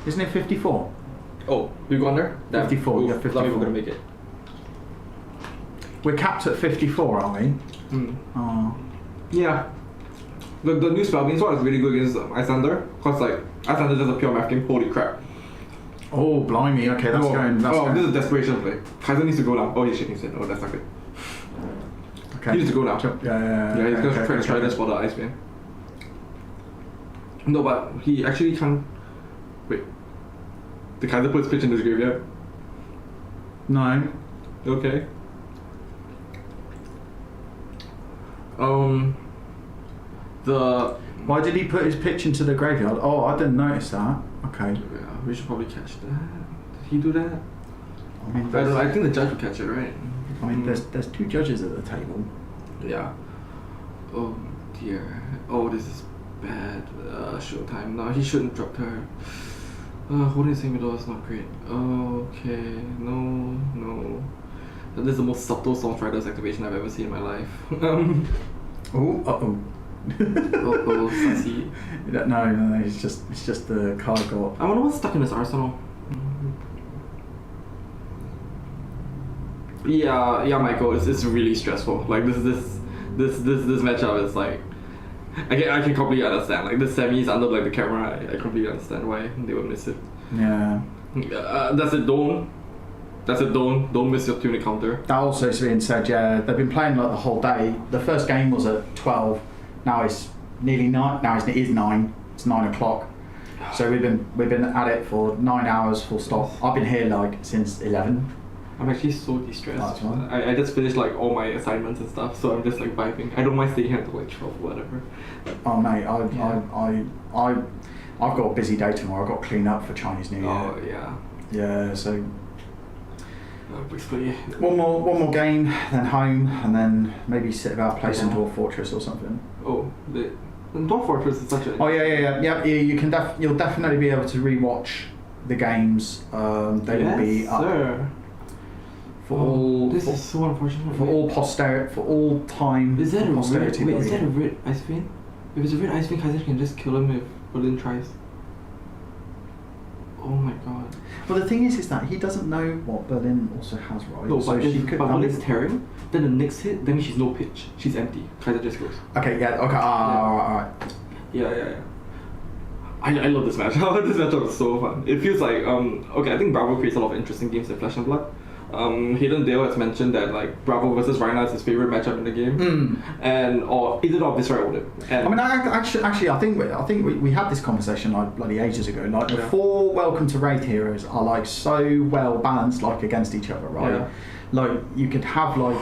Isn't it 54? Oh, we've gone there? 54, yeah, 54. A lot of people gonna make it. We're capped at 54, aren't we? Oh. Yeah. The new Spellbeam sword is really good against Icelander, cause like Icelander is just a pure math game. Holy crap! Oh blimey! Okay, that's going. This is a desperation play. Kaiser needs to go now. Oh, he's shaking his head. Oh, that's not good. Okay. He needs to go now. Yeah, he's gonna try this for the Ice Man. No, but he actually can't. Wait. the Kaiser put his pitch in his graveyard? No. Okay. Why did he put his pitch into the graveyard? Oh, I didn't notice that. Okay. Yeah, we should probably catch that. Did he do that? I mean, I think the judge would catch it, right? I mean, there's two judges at the table. Yeah. Oh dear. Oh, this is bad. Showtime. No, he shouldn't drop her. Holding the same middle is not great. Okay. No. This is the most subtle Songstrider's activation I've ever seen in my life. Oh. Sassy. No, it's just the card got. I wonder what's stuck in his arsenal. Yeah, Michael, it's really stressful. Like this matchup is like, I can completely understand. Like the semis under like the camera, I completely understand why they would miss it. Yeah. That's it. Don't miss your tunic counter. That also is being said. Yeah, they've been playing like the whole day. The first game was at 12. Now it's nearly 9. Now it is 9. It's 9 o'clock. So we've been at it for 9 hours full stop. I've been here like since 11. I'm actually so distressed. Right. I just finished like all my assignments and stuff, so I'm just like vibing. I don't mind staying here until like 12 or whatever. Oh mate, I've got a busy day tomorrow. I've got to clean up for Chinese New Year. Oh yeah. Yeah, so basically one more game, then home, and then maybe sit about play some Dwarf Fortress or something. Oh, the Dwarf Fortress is such a. Oh yeah. You'll definitely be able to rewatch the games. They will be up. Sir. For all, this is so unfortunate. For all posterity, for all time. Is that a posterity? red? Wait, is that a red Ice Vein? If it's a red Ice Vein, Kaiser can just kill him if Berlin tries. Oh my god. Well, the thing is that he doesn't know what Berlin also has, right? No, so but she if could. Berlin's tearing, then the next hit, that means she's no pitch. She's empty. Kaiser just goes. Okay. Yeah. Okay. Alright. Yeah. I love this match. This matchup is so fun. It feels like okay. I think Bravo creates a lot of interesting games in Flesh and Blood. Hayden Dale has mentioned that like Bravo versus Rhina is his favorite matchup in the game, or either of this right with it. I mean, actually, I think we had this conversation like bloody ages ago. Like the four Welcome to Wraith heroes are like so well balanced, like against each other, right? Yeah. Like you could have like.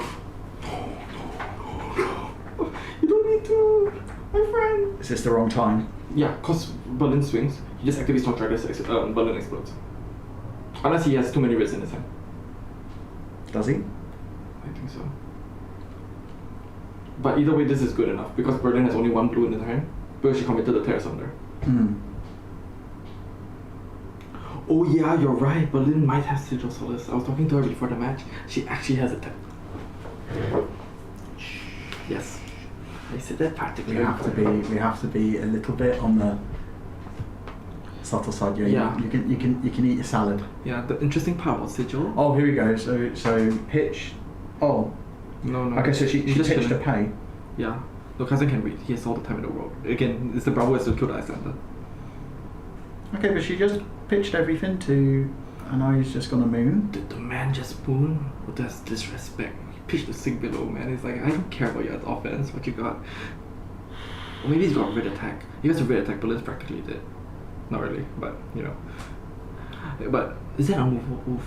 You don't need to, my friend. Is this the wrong time? Yeah, cause Berlin swings. He just activates Storm Strider, Berlin explodes. Unless he has too many reds in his hand. Does he? I think so. But either way, this is good enough because Berlin has only one blue in his hand because she committed the Terra Sunder. Oh yeah, you're right. Berlin might have Sigil Solace. I was talking to her before the match. She actually has a tech. Yes, I said that practically. We have to be a little bit on the subtle side. Yeah. You can eat your salad. Yeah. The interesting part about Sigil. Oh, here we go. So pitch. Oh. No. Okay, so she pitched a pay. Yeah. No, Kaizen can wait. He has all the time in the world. Again, it's the Bravo has to kill the Icelander. Okay, but she just pitched everything to, and now he's just gonna moon. Did the man just moon? Oh, that's disrespect. He pitched the sink below, man. It's like, I don't care about your offense, what you got. Or maybe he's got a red attack. He has a red attack, but it's practically dead. Not really, but you know. But is that a move?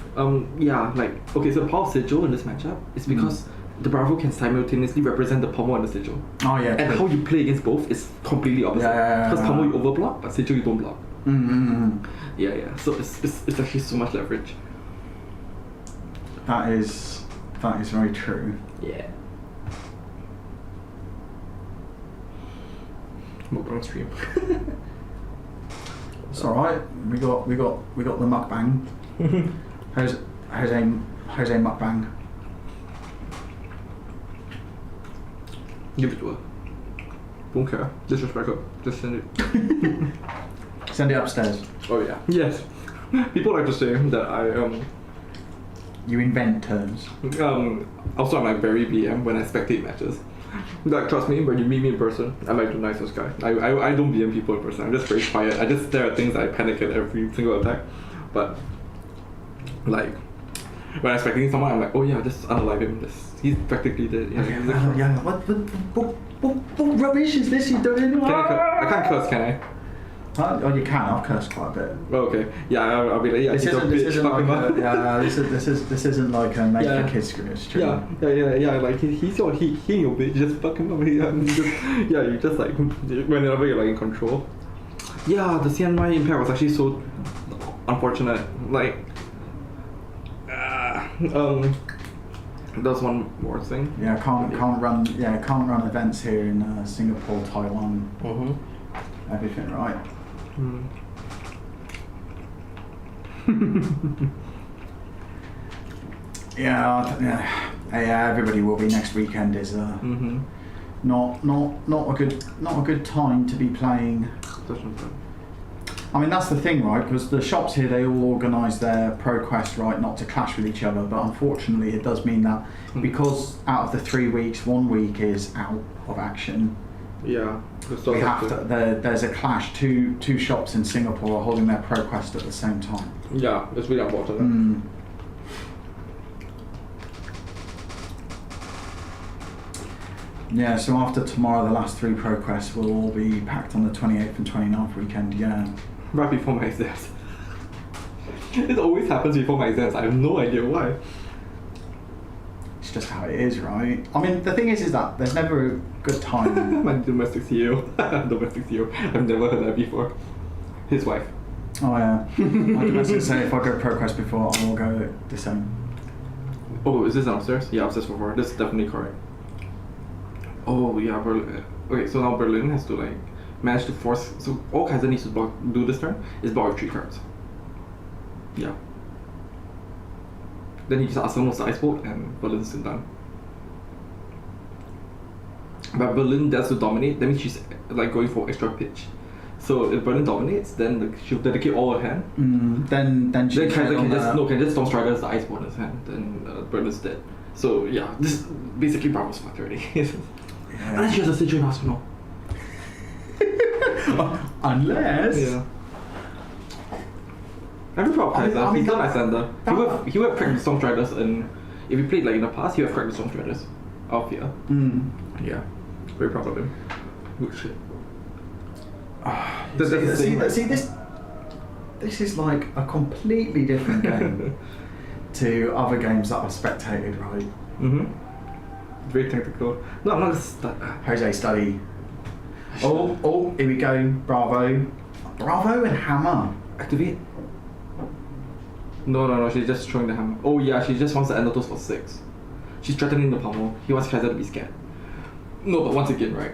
Yeah, like, okay, so the power of Sigil in this matchup is because the Bravo can simultaneously represent the Pommel and the Sigil. Oh yeah. And how you play against both is completely opposite. Because Pommel you overblock, but Sigil you don't block. Yeah. So it's actually so much leverage. That is very true. Yeah. Mukbang stream. It's alright. We got the mukbang. Jose mukbang. Give it to her. Don't care. Disrespect her. Just send it. Send it upstairs. Oh yeah. Yes. People like to say that you invent terms. Also I'm like very BM when I spectate matches. Like trust me, when you meet me in person, I'm like the nicest guy. I don't BM people in person. I'm just very quiet. I just stare at things. I panic at every single attack. But like when I'm spectating someone, I'm like, oh yeah, just unalive him. He's practically dead. Yeah. What rubbish is this you're doing? I can't curse, can I? Oh, you can. I've cursed quite a bit. Oh, okay. Yeah, I'll be like, yeah, This he's a isn't. bitch, This isn't fuck like. him up. This isn't like a make Yeah. the kids stream. Yeah, like he's your bitch, just fuck him up. You just like whenever you're like in control. Yeah, the CNY impact was actually so unfortunate. Like, that's one more thing. Yeah, can't run events here in Singapore, Taiwan. Everything right. Yeah. Everybody will be next weekend. Is not a good time to be playing. I mean, that's the thing, right? Because the shops here, they all organise their ProQuest, right, not to clash with each other. But unfortunately, it does mean that because out of the 3 weeks, 1 week is out of action. Yeah, We have to. There's a clash. Two shops in Singapore are holding their ProQuest at the same time. Yeah, it's really unfortunate. Yeah, so after tomorrow, the last 3 ProQuests will all be packed on the 28th and 29th weekend. Yeah. Right before my exams. It always happens before my exams. I have no idea why. It's just how it is, right? I mean, the thing is that there's never a good time. My domestic CEO. Domestic CEO. I've never heard that before. His wife. Oh yeah. My domestic say if I go ProQuest before, I will go the same. Oh, is this upstairs? Yeah, upstairs for 4. That's definitely correct. Oh yeah, Berlin. Okay, so now Berlin has to like manage to force. So all Kaiser needs to do this turn is block with 3 cards. Yeah. Then he just assembles the ice bolt and Berlin's still done. But Berlin does to dominate. That means she's like going for extra pitch. So if Berlin dominates, then she'll dedicate all her hand. Then Kaiser can just Storm Strider as the ice bolt in his hand. Then Berlin's dead. So yeah, this is basically Bravo's fucked already. Unless she has a Sigil in Arsenal. Unless. Yeah. I'm proud of Kaiser. He's not Lysander. He would have cracked the Storm Striders, and if he played like in the past, he would have cracked the Storm Striders. Out of fear. Yeah. Very proud of him. Good shit. See, this is like a completely different game to other games that I've spectated, right? Very technical. No, I'm not Jose study. Oh, here we go. Bravo and hammer. Activate. No, she's just throwing the hammer. Oh yeah, she just wants the Endotos for 6. She's threatening the pommel. He wants Kaiser to be scared. No, but once again, right?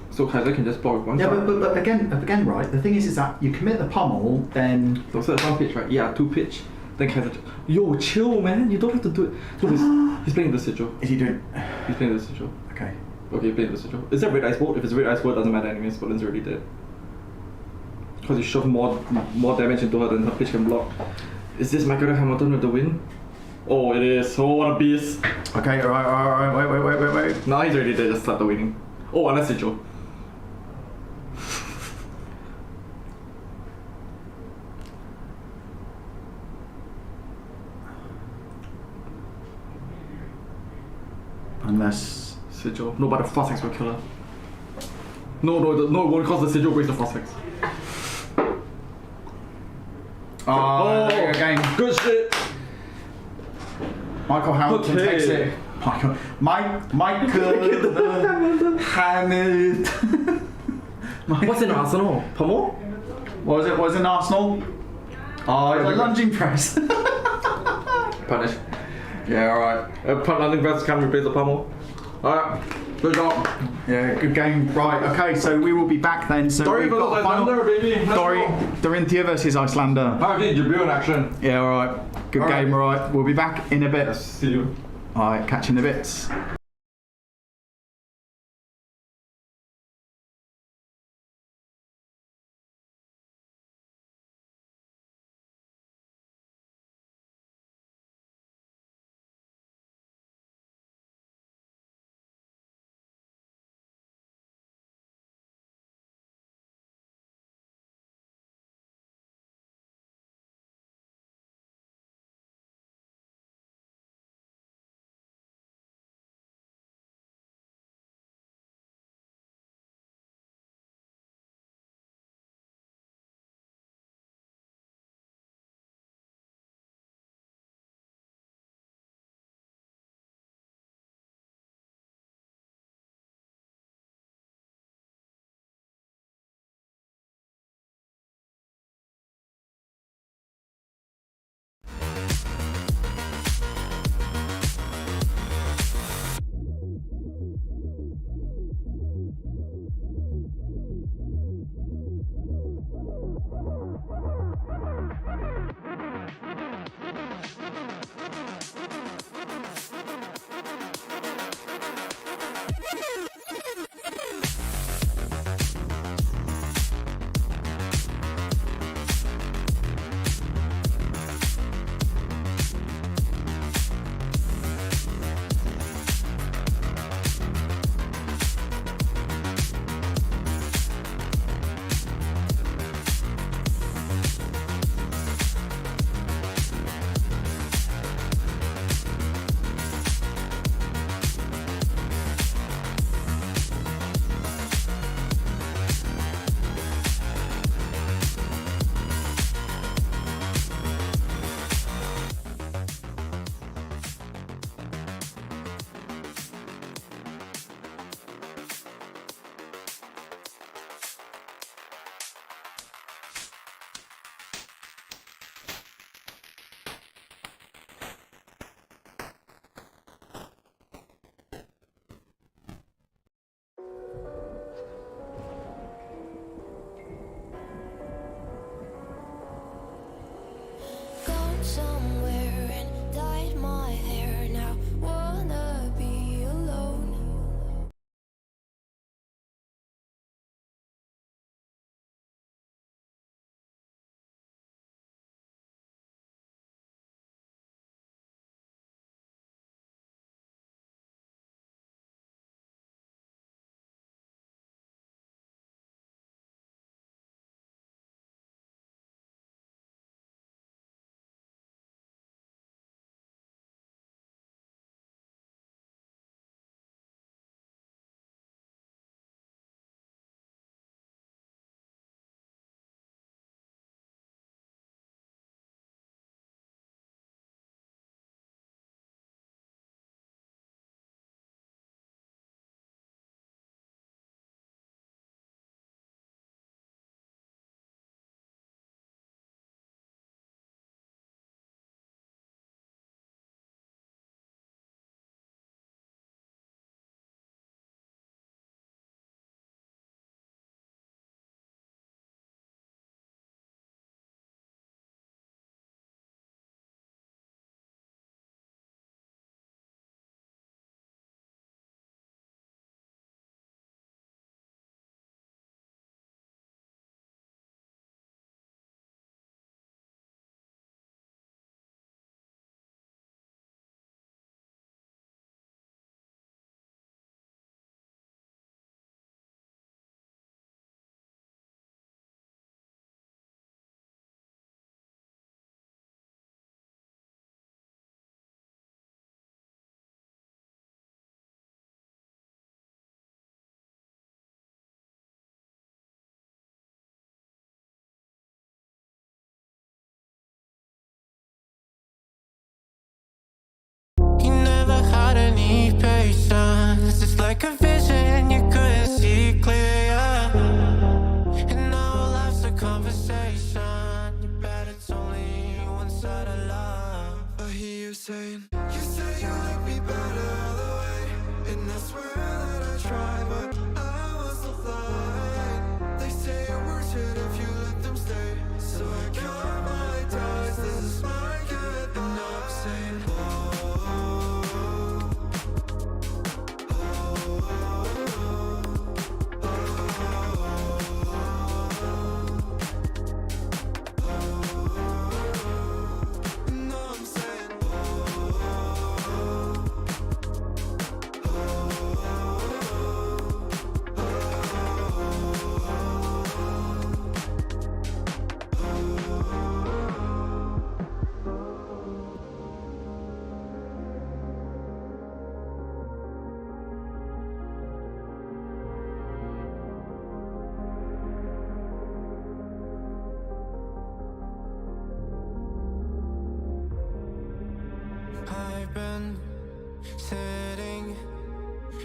So Kaiser can just block with 1 card. But again, right? The thing is that you commit the pommel, then. So that's 1 pitch, right? Yeah, 2 pitch. Then Kaiser. Yo, chill, man. You don't have to do it. Look, he's playing the Sigil. Is he doing? He's playing the Sigil. Okay. Okay, playing the Sigil. Is that red ice bolt? If it's red ice bolt, it doesn't matter anyways. Berlin's already dead. Because you shove more damage into her than her pitch can block. Is this Michael Hamilton with the win? Oh, it is. Oh, what a beast. Okay, alright. Wait. Now he's already dead. Just start the winning. Oh, unless Sigil. Unless Sigil. No, but the Frost Hex will kill her. No, it won't cause the Sigil breaks the Frost Hex. Oh, game. Good shit. Michael Hamilton takes it. Michael Hamilton. What's in Arsenal? Pommel? What was it in Arsenal? Oh, it's a lunging press. Punish. Yeah, alright. Lunging press can replace the pommel. Alright. Good job. Yeah, good game. Right, okay, so we will be back then. So Story we've versus got a final Icelander, baby. Story, Dorinthia versus Icelander. Alright, debut in action. Yeah, alright. Good game, alright. We'll be back in a bit. See you. Alright, catch you in a bit.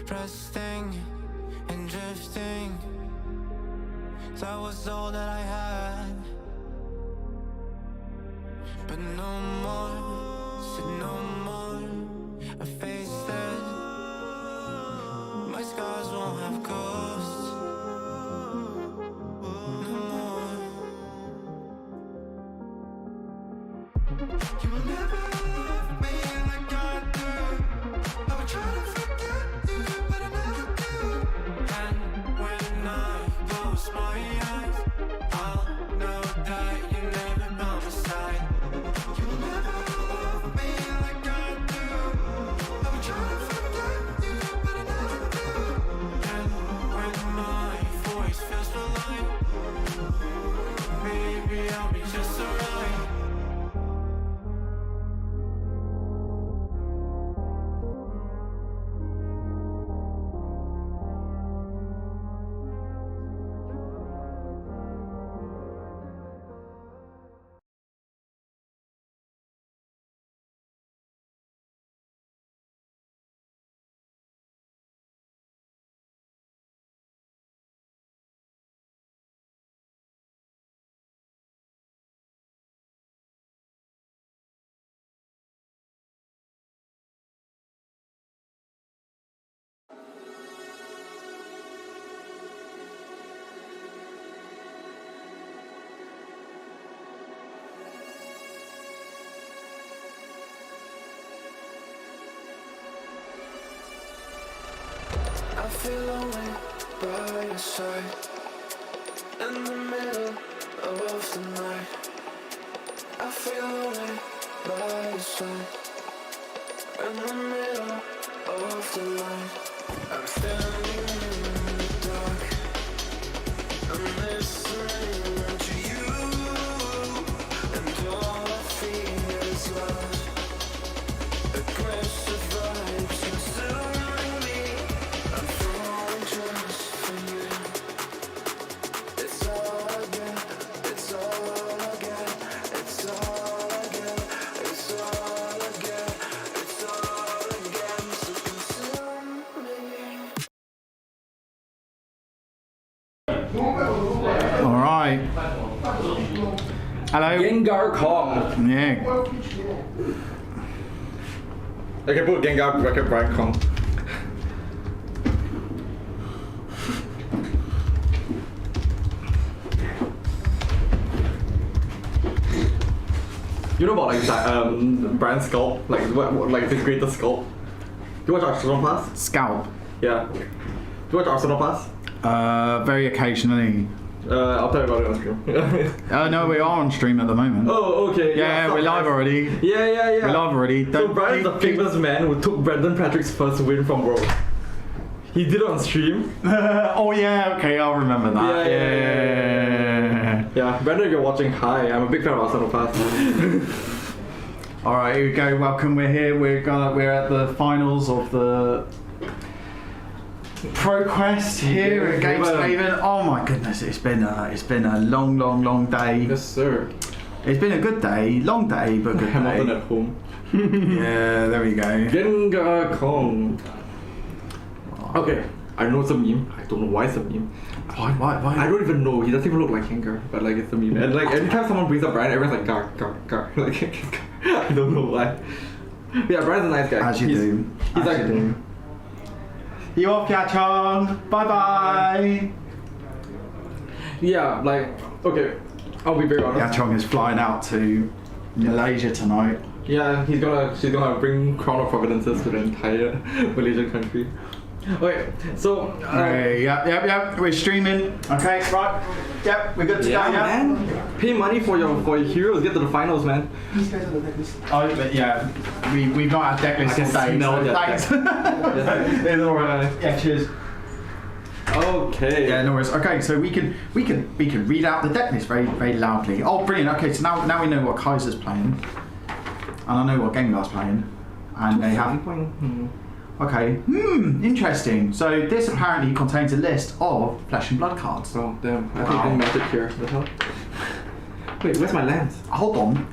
resting and drifting. That was all that I had. But no more, said no more. I faced it. My scars won't have ghosts. No more. You will never love me like I do. I would try to forget you, but I never do. And when I close my eyes, I'll know that you never by my side. You will never love me like I do. I would try to forget you, but I never do. And when my voice feels alive, maybe I'll be just alright. I feel lonely by your side, in the middle of the night. I feel lonely by your side, in the middle of the night. I'm standing in the dark, I'm listening to you, and all I feel is love. Aggressive vibes consuming me. I'm falling just for you. It's all I get, it's all I get, it's all I get, it's all I get, it's all I get. So consume me. All right. Hello. Gengar Kong. Yeah. I can put Gengar bracket Brian Kong. You know about like that Brian's sculpt, like what like his greatest sculpt. Do you watch Arsenal Pass? Scalp. Yeah. Do you watch Arsenal Pass? Very occasionally. I'll tell you about it on stream. No, we are on stream at the moment. Oh, okay. Yeah, we're live already. Yeah. We're live already. So Brian's the famous man who took Brendan Patrick's first win from World. He did it on stream. Oh yeah, okay, I'll remember that. Yeah, Brendan, if you're watching, hi. I'm a big fan of Arsenal Pass. All right, here we go. Welcome. We're here. We're at the finals of the ProQuest here at Games Haven. Oh my goodness, it's been a long day. Yes, sir. It's been a good day, long day, but good Hamilton day. at home. Yeah, there we go. Gengar Kong. Okay, I know it's a meme. I don't know why it's a meme. Why? I don't even know. He doesn't even look like Gengar, but like it's a meme. And like anytime someone brings up Brian, everyone's like Gar. Like I don't know why. Yeah, Brian's a nice guy. As you do. He's like. You do. You off, Yachong? Bye bye. Yeah, like okay. I'll be very honest. Yachong is flying out to Malaysia tonight. Yeah, she's gonna bring Crown of Providences to the entire Malaysian country. Okay, so Yep. We're streaming. Okay, right. Yep, we're good to go. Yeah, man. Pay money for your heroes. Get to the finals, man. These guys are the decklist. Oh, but yeah, we've not had deck lists all day. smell So that thanks. It's all right. Yeah, cheers. Okay. Yeah, no worries. Okay, so we can read out the deck list very loudly. Oh, brilliant. Okay, so now we know what Kaiser's playing, and I know what Gengar's playing, and they have. Okay. Interesting. So this apparently contains a list of Flesh and Blood cards. Oh damn! I didn't match it here. What the hell? Wait, where's my lands? Hold on.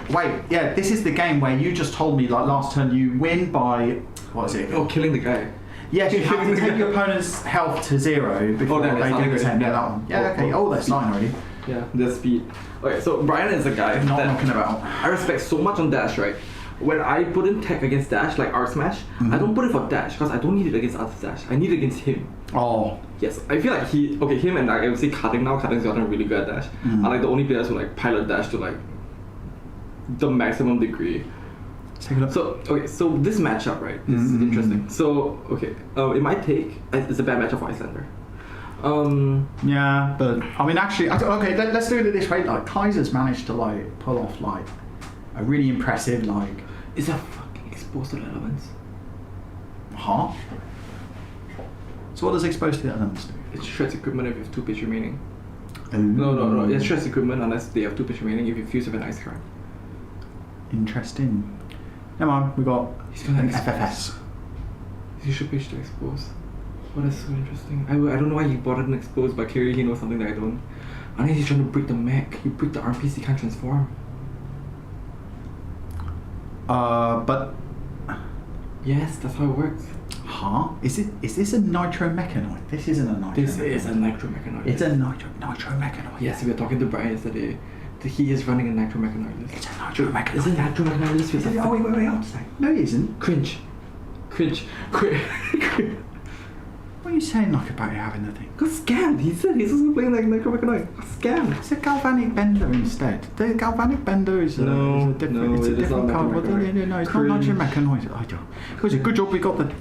Wait. Yeah, this is the game where you just told me like last turn you win by what is it? Oh, killing the guy. Yes, you have to take your opponent's health to 0 before then they it's do the not same. good. Yeah, that one. Yeah, okay. Oh, that's starting already. Yeah, the speed. Okay, so Brian is a guy Not that knocking about. I respect so much on dash, right? When I put in tech against dash, like R smash, I don't put it for dash because I don't need it against other dash. I need it against him. Oh. Yes, I feel like him and like, I would say cutting now. Cutting's gotten really good at dash. Are like the only players who like pilot dash to like the maximum degree. Take a look. So this matchup, right, is interesting. So it might take. It's a bad matchup for Icelander. Yeah, but I mean, actually, okay. Let's do it this way. Like Kaiser's managed to like pull off like a really impressive like. Is that fucking exposed to the elements? Huh? So what does exposed to the elements do? It shreds equipment if you have 2 pitch remaining. Ooh. No. It shreds equipment unless they have 2 pitch remaining if you fuse with an ice card. Interesting. Never mind, we got He's gonna an expose. FFS. He should pitch to expose. Oh, that's so interesting. I don't know why he bothered an expose, but clearly he knows something that I don't. Unless he's trying to break the mech. You break the RPs, he can't transform. But. Yes, that's how it works. Huh? Is this a nitro mechanoid? This isn't a nitro. This is a nitro mechanoid. It's a nitro mechanoid. Yes, we were talking to Brian yesterday. He is running a nitro mechanoid list. It's a nitro mechanoid. It's a nitro mechanoid list with Oh wait, hold on. No, it isn't. Cringe. What are you saying like about it having the thing? Got scammed. He said he's also playing like nitro mechanoid. Got scammed. It's a galvanic bender instead. The galvanic bender is a different. no, it's a it is not different card. nitro mechanoid. No, it's not nitro mechanoid. I don't. It was a good job we got the.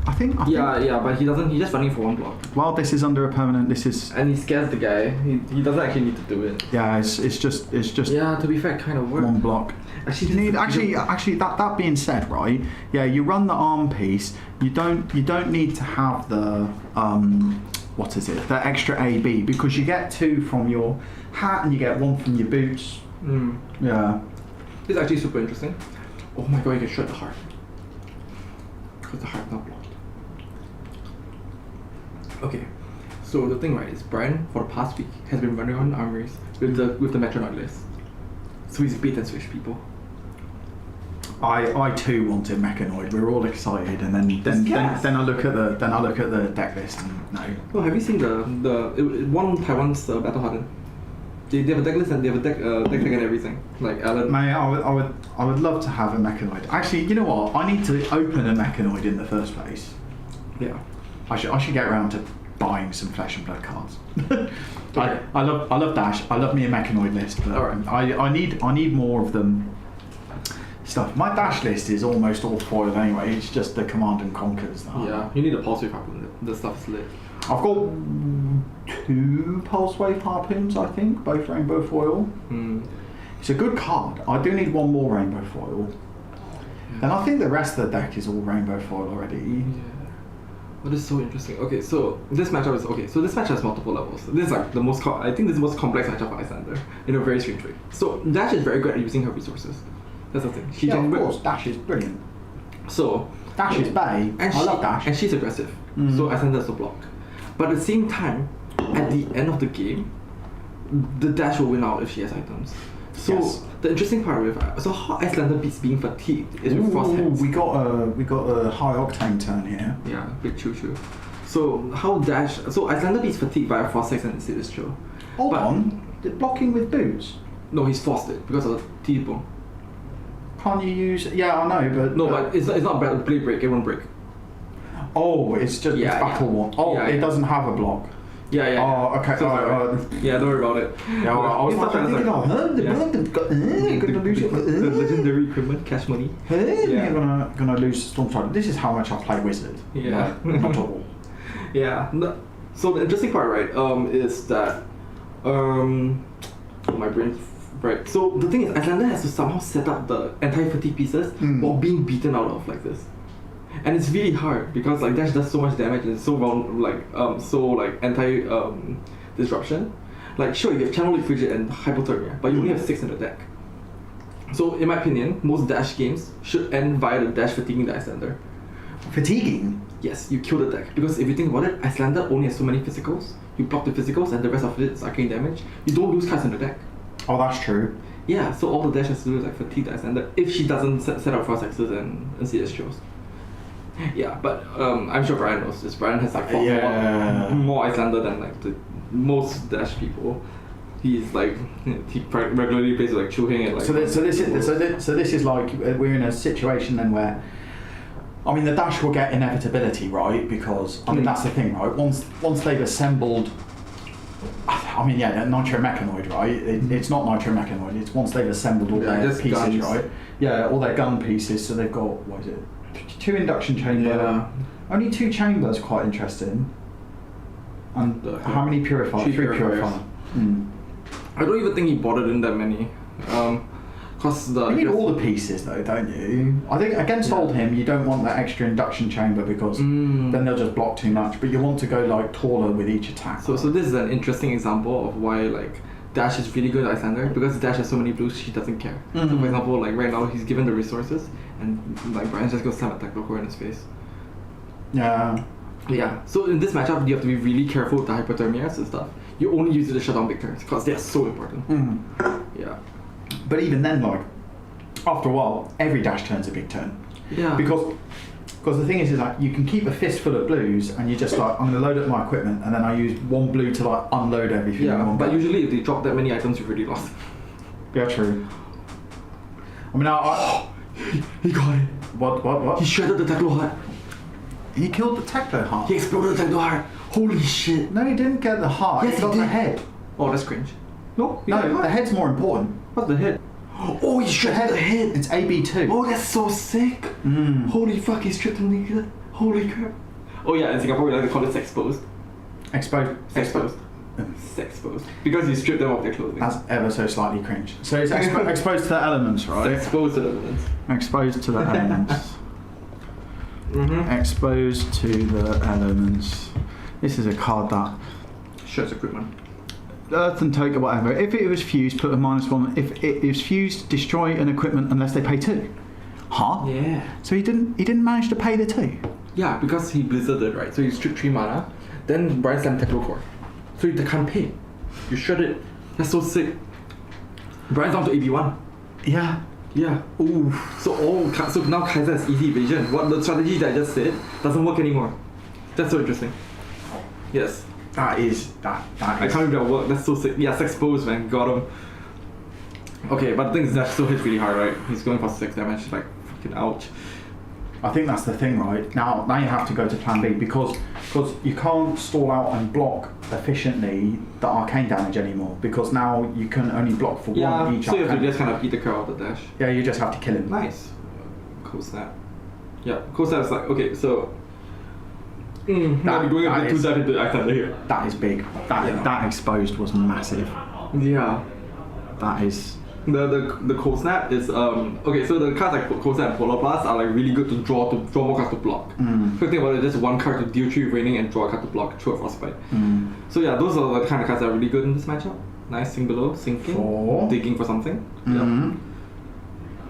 I think. Yeah, but he doesn't. He's just running for 1 block. While this is under a permanent, this is. And he scares the guy. He doesn't actually need to do it. Yeah, it's just. Yeah, to be fair, it kind of works. 1 block. Actually, that being said, right? Yeah, you run the arm piece. You don't need to have the what is it? The extra AB because you get 2 from your hat and you get 1 from your boots. Yeah. It's actually super interesting. Oh my god, you can shred the heart. Because the heart's not blocked. Okay, so the thing, right, is Brian for the past week has been running on armories with the Metronoid list. So he's bait and switch people. I too wanted Mechanoid. We're all excited, and then I look at the deck list and no. Oh, have you seen one Taiwan's Battle Hardened? They have a deck list and they have a deck tag and everything. Like Alan. Mate, I would love to have a Mechanoid. Actually, you know what? I need to open a Mechanoid in the first place. Yeah. I should get around to buying some Flesh and Blood cards. I love Dash. I love me a Mechanoid list, but I need more of them. Stuff. My Dash list is almost all foil anyway. It's just the Command and Conquers. Yeah, you need a Pulse Wave Harpoon. The stuff's lit. I've got 2 Pulse Wave Harpoons, I think, both rainbow foil. It's a good card. I do need 1 more rainbow foil. Yeah. And I think the rest of the deck is all rainbow foil already. Yeah. Well, this is so interesting. Okay, so this matchup is so this matchup has multiple levels. This is like the most I think this is the most complex matchup for Icelander in a very strange way. So Dash is very good at using her resources. That's the thing. Of course, Dash is brilliant. So Dash is bae. I love Dash. And she's aggressive. So Icelander has to block. But at the same time, at the end of the game, the Dash will win out if she has items. So the interesting part with how Icelander beats being fatigued is with Frost Heads. We got a high octane turn here. Yeah, big choo. So how Dash Icelander beats fatigue via Frost Heads and instead is chill. Hold on, the blocking with boots. No, he's forced it because of the T-bone. Can't you use? Yeah, I know, but but it's not blade break. It won't break. Oh, it's just it's battle one. Oh, it doesn't have a block. Yeah. Oh, okay. So yeah, don't worry about it. Yeah, I was thinking, the legendary equipment, cash money. You're gonna lose Stormstrider. This is how much I play Wizard. Yeah. Not all. Yeah. So the interesting part, right, is that my brain. Right. So the thing is, Icelander has to somehow set up the anti-fatigue pieces while being beaten out of like this. And it's really hard because like Dash does so much damage and it's so anti disruption. Like sure, you have Channel Leak Frigid and Hypothermia, but you only have 6 in the deck. So in my opinion, most Dash games should end via the Dash fatiguing the Icelander. Fatiguing? Yes, you kill the deck. Because if you think about it, Icelander only has so many physicals. You block the physicals and the rest of it is arcane damage. You don't lose cards in the deck. Oh, that's true. Yeah, so all the Dash has to do is like fatigue the Icelander if she doesn't set up Frost Hexes and CS shows. Yeah, but I'm sure Brian knows this. Brian has like fought Yeah. more Icelander than like the most Dash people. He's like he regularly plays with like Chuhing and like. So this is like we're in a situation then where, I mean, the Dash will get inevitability, right? Because I mean that's the thing, right? Once they've assembled, I mean, yeah, nitromechanoid, right? It's not nitromechanoid. It's once they've assembled all their just pieces, guns. right? Yeah, all their gun pieces. So they've got, what is it? 2 induction chamber. Yeah. Only 2 chambers, quite interesting. And how many purifiers? 3 3 purifiers. I don't even think he bothered in that many. Cause You need all the pieces though, don't you? I think against Oldhim you don't want that extra induction chamber because then they'll just block too much. But you want to go like taller with each attack. So this is an interesting example of why like Dash is really good at Icelander because Dash has so many blues she doesn't care. So for example, like right now he's given the resources and like Brian's just gonna slam a Technocore in his face. Yeah. Yeah. So in this matchup you have to be really careful with the hypothermias and stuff. You only use it to shut down big turns because they're so important. Yeah. But even then, like after a while, every Dash turn's a big turn. Yeah. Because the thing is like you can keep a fistful of blues and you just like I'm gonna load up my equipment and then I use 1 blue to like unload everything. Yeah. in one But go. usually if they drop that many items you've already lost. Yeah, true. I mean, he got it. What? He shredded the Techno Heart. He killed the Techno Heart. He exploded the Techno Heart. Holy shit. No, he didn't get the heart. Yes, he got he the did. head. Oh, that's cringe. No, he got No, the head's more important. What's the head? Oh, he shredded the head. It's AB2. Oh, that's so sick. Holy fuck, he stripped him naked. Holy crap. Oh yeah, in Singapore we like to call it sexposed. Exposed. Sexposed. Sexposed. Because you strip them of their clothing. That's ever so slightly cringe. So it's exposed to the elements, right? Exposed to the elements. Exposed to the elements. Exposed to the elements. This is a card that Shuts equipment. Earth and token, whatever. If it was fused, put a -1. If it is fused, destroy an equipment unless they pay 2. Huh? Yeah. So he didn't manage to pay the 2. Yeah, because he blizzarded, right? So you strip 3 mana, then Brian slammed Technocore. So you can't pay. You shred it. That's so sick. Brian's down to AB1. Yeah. Yeah. Ooh. So now Kaiser has easy evasion. What the strategy that I just said doesn't work anymore. That's so interesting. Yes. That is. I can't believe that worked. That's so sick. Yeah, Sexposed, man. Got him. Okay, but the thing is that still hits really hard, right? He's going for 6 damage. Like, fucking ouch. I think that's the thing, right? Now you have to go to plan B because you can't stall out and block efficiently the arcane damage anymore because now you can only block for one of each so you have to arcane. just kind of eat the crap out of the dash. Yeah, you just have to kill him. Nice. Cool snap. Yeah, cool snap is like, okay, so... now we're going a bit too deep into Icelander here. That is big. That exposed was massive. Yeah. That is... The cold snap is okay. So the cards like cold snap and polar blast are like really good to draw more cards to block. So think about it, just 1 card to deal 3 raining and draw a card to block through a frostbite. So yeah, those are the kind of cards that are really good in this matchup. Nice, sink below, sinking, digging for something.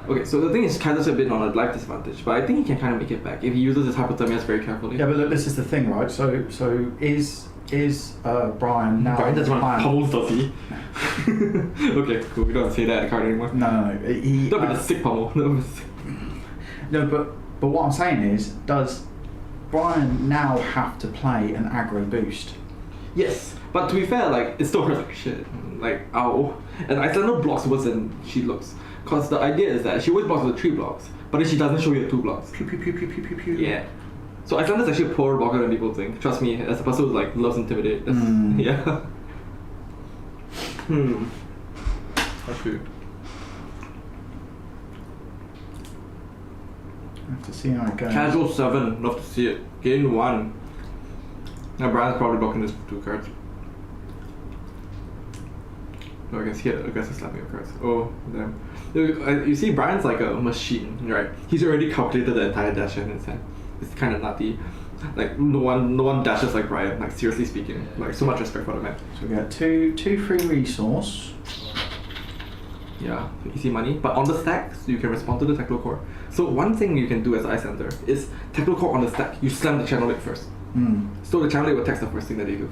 Okay, so the thing is Kaiser's a bit on a life disadvantage, but I think he can kind of make it back if he uses his hypothermias very carefully. Yeah, but look, this is the thing, right? So is Brian now? Brian doesn't want pummels, does he? Okay, cool. We don't say that in the card anymore. No. He. That'd be the sick pummel. No, but what I'm saying is, does Brian now have to play an aggro boost? Yes, but to be fair, like it still hurts like shit. Like ow. And Icelander blocks worse than she looks. Cause the idea is that she always blocks with 3 blocks, but then she doesn't show you the 2 blocks. Pew pew pew pew pew pew pew. Yeah. So Icelander's actually a poorer blocker than people think. Trust me, as a person who like loves intimidate. That's, yeah. That's true. I have to see how it goes. Casual 7, love to see it. Gain 1. Now Brian's probably blocking this with 2 cards. No, I guess he had aggressive slapping of cards. Oh, damn. You see, Brian's like a machine, right? He's already calculated the entire dash in his hand. It's kind of nutty. Like no one dashes like Brian. Like seriously speaking, like so much respect for the man. So we get two free resource. Yeah, easy money. But on the stacks, you can respond to the Technocore. So one thing you can do as Icelander is Technocore on the stack. You slam the channel link first. So the channel link will text the first thing that they do.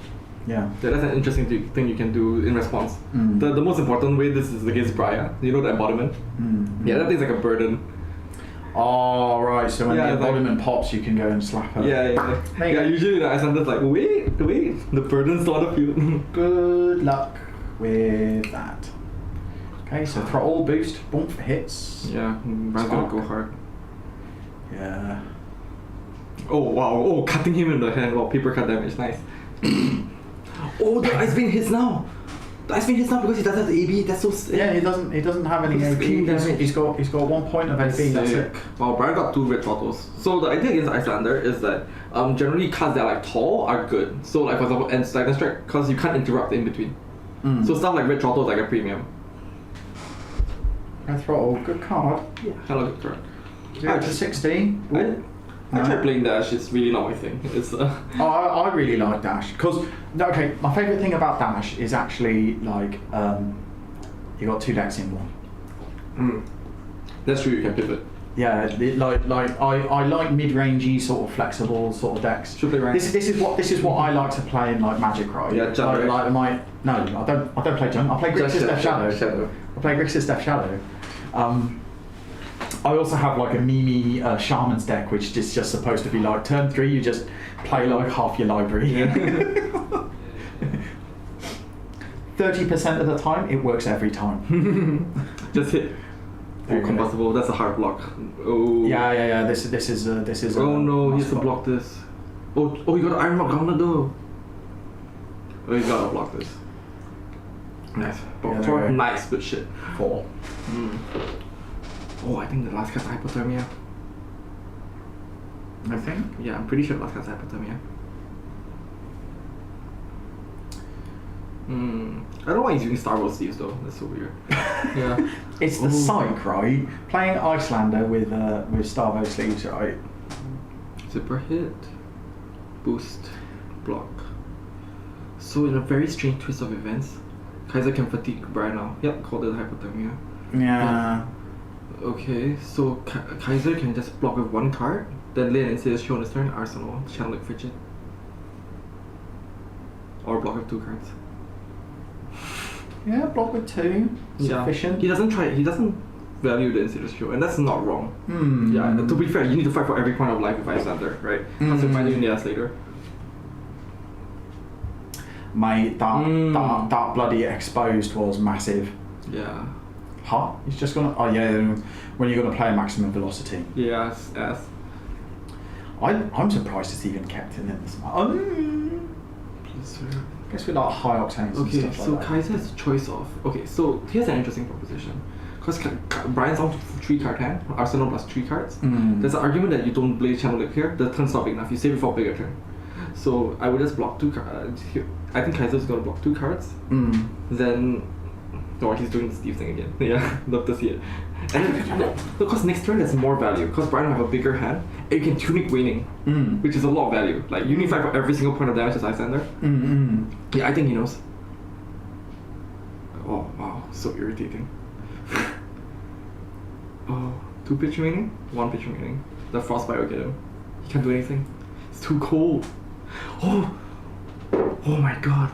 Yeah. That's an interesting thing you can do in response. The most important way this is against Brian. You know the embodiment? Yeah, that thing's like a burden. Oh, right. So when Yeah, the it's like- embodiment pops, you can go and slap her. Yeah. Usually the Icelander's like, wait, the burden's not a field. Good luck with that. Okay, so throttle boost, bump hits. Yeah, Brian's gonna go hard. Yeah. Oh wow! Oh, cutting him in the hand. Wow, paper cut damage. Nice. Oh, the ice beam hits now. The ice beam hits now because he doesn't have AB. That's so sick. Yeah, he doesn't have any He's AP. clean damage. He's got 1 point of AP. That's it. Wow, Brian got 2 red throttles. So the idea against Icelander is that generally cards that are like tall are good. So like for example, and Stagger Strike, because you can't interrupt in between. So stuff like red throttle is like a premium. Red throttle, good card. Yeah, hello, good card. 0 to 60. I tried playing Dash. It's really not my thing. It's Oh, I really like Dash because my favourite thing about Dash is actually like you got 2 decks in one. That's true. You can pivot. Yeah, I like mid-rangey sort of flexible sort of decks. Should play rank. This is what I like to play in like Magic, right? Yeah, Junk. I don't play Junk. I play Grixis Death Shadow. I play Grixis Death Shadow. I also have like a Mimi Shaman's deck, which is just supposed to be like turn 3, you just play like half your library. 30% of the time, it works every time. Just hit. Oh, combustible. That's a hard block. Oh. Yeah. This is. Oh no, he has to block this. Oh, you got an Iron Rock Gauntlet though. Oh, you gotta block this. Nice. Yeah, 4. Nice, good shit. 4. Oh, I think the last card's Hypothermia. I think. Yeah, I'm pretty sure the last card's Hypothermia. I don't know why he's using Star Wars Steves though. That's so weird. Yeah. It's the psych, right? Playing Icelander with Starvo sleeves, right? Zipper hit. Boost. Block. So in a very strange twist of events, Kaiser can fatigue Brian now. Yep, called it Hypothermia. Yeah. Okay, so Kaiser can just block with 1 card, then lay an instead show on his turn, Arsenal, Channel like Fidget. Or block with 2 cards. Yeah, block with 2. Sufficient. He doesn't value the instead show, and that's not wrong. Hmm. Yeah, to be fair, you need to fight for every point of life with Icelander, right? Because you'll find you in the ass later. Mate, that bloody exposed was massive. Yeah. Huh? He's just gonna. Oh yeah, when you're gonna play maximum velocity. Yeah, ass. I'm surprised it's even kept in this. I guess with like high octanes and Okay, stuff so like that. Kaiser has a choice of. Okay, so here's an interesting proposition. Because Brian's on 3 card hand, Arsenal plus 3 cards. There's an argument that you don't blaze Channel Lake here. The turn's not big enough. You save it for a bigger turn. So I would just block 2 cards. I think Kaiser's gonna block 2 cards. Then. Oh, he's doing the Steve thing again. Yeah, love to see it. And because next turn there's more value. Because Brian will have a bigger hand, and you can tunic waning, which is a lot of value. Like you need 5 for every single point of damage as Icelander. Yeah, I think he knows. Oh wow, so irritating. Oh, 2 pitch remaining, 1 pitch remaining. The frostbite will get him. He can't do anything. It's too cold. Oh my god.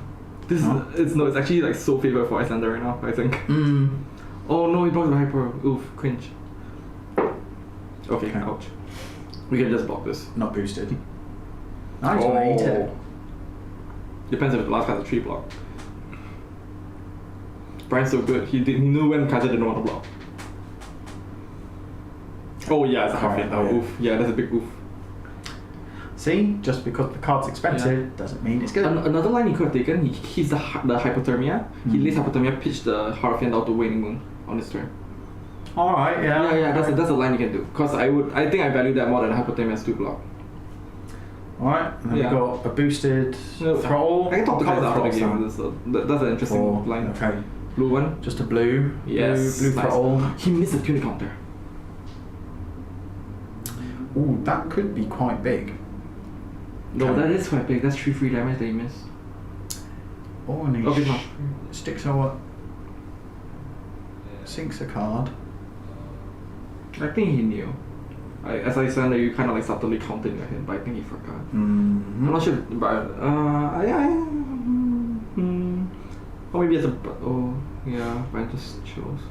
This it's actually like so favored for Icelander right now, I think. Oh no, he blocked the hyper. Oof, cringe. Okay, ouch. We can just block this. Not boosted. Nice, mate. Depends if the last card's a 3 block. Brian's so good. He knew when Kaiser didn't want to block. Oh yeah, it's a half hit. Oh, oof. Yeah, that's a big oof. See, just because the card's expensive doesn't mean it's good. Another line he could have taken, he's the Hypothermia. He lays Hypothermia, pitch the Heart of Fiend out to Waning Moon on his turn. Alright, yeah. Yeah, that's a line you can do. Because I think I value that more than Hypothermia's 2 block. Alright, and then we got a boosted throttle. I can talk to guys after the game. That's an interesting line. Okay. Blue one. Just a blue. Yes. Blue throttle. He missed a tunic counter. Ooh, that could be quite big. No, that is quite big. That's 3 free damage that he missed. Oh, and he no. sticks over. Sinks a card. I think he knew. As I said, you kind of like subtly counted in your head, but I think he forgot. I'm not sure, but or maybe it's a. Oh, yeah, but I just chose.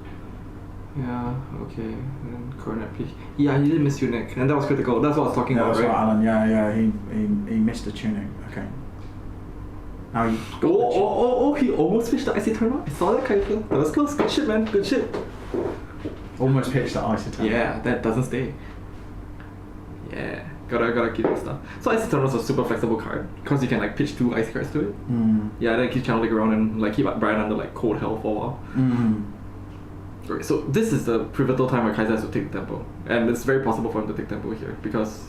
Yeah, okay. And then coronet pitch. Yeah, he did miss tunic, and that was critical. That's what I was talking about, that's right? right, Alan. Yeah, he missed a tunic. Okay. Now you. Oh, he almost pitched the icy turn. I saw that, Kaiser. That was close. Good shit, man. Good shit. Almost pitched the icy turn. Yeah, that doesn't stay. Yeah, gotta keep that stuff. So icy turn is a super flexible card because you can like pitch 2 ice cards to it. Yeah, then keep channeling around and like keep Brian under like cold hell for a while. Okay, so this is the pivotal time where Kaiser has to take the tempo, and it's very possible for him to take tempo here because,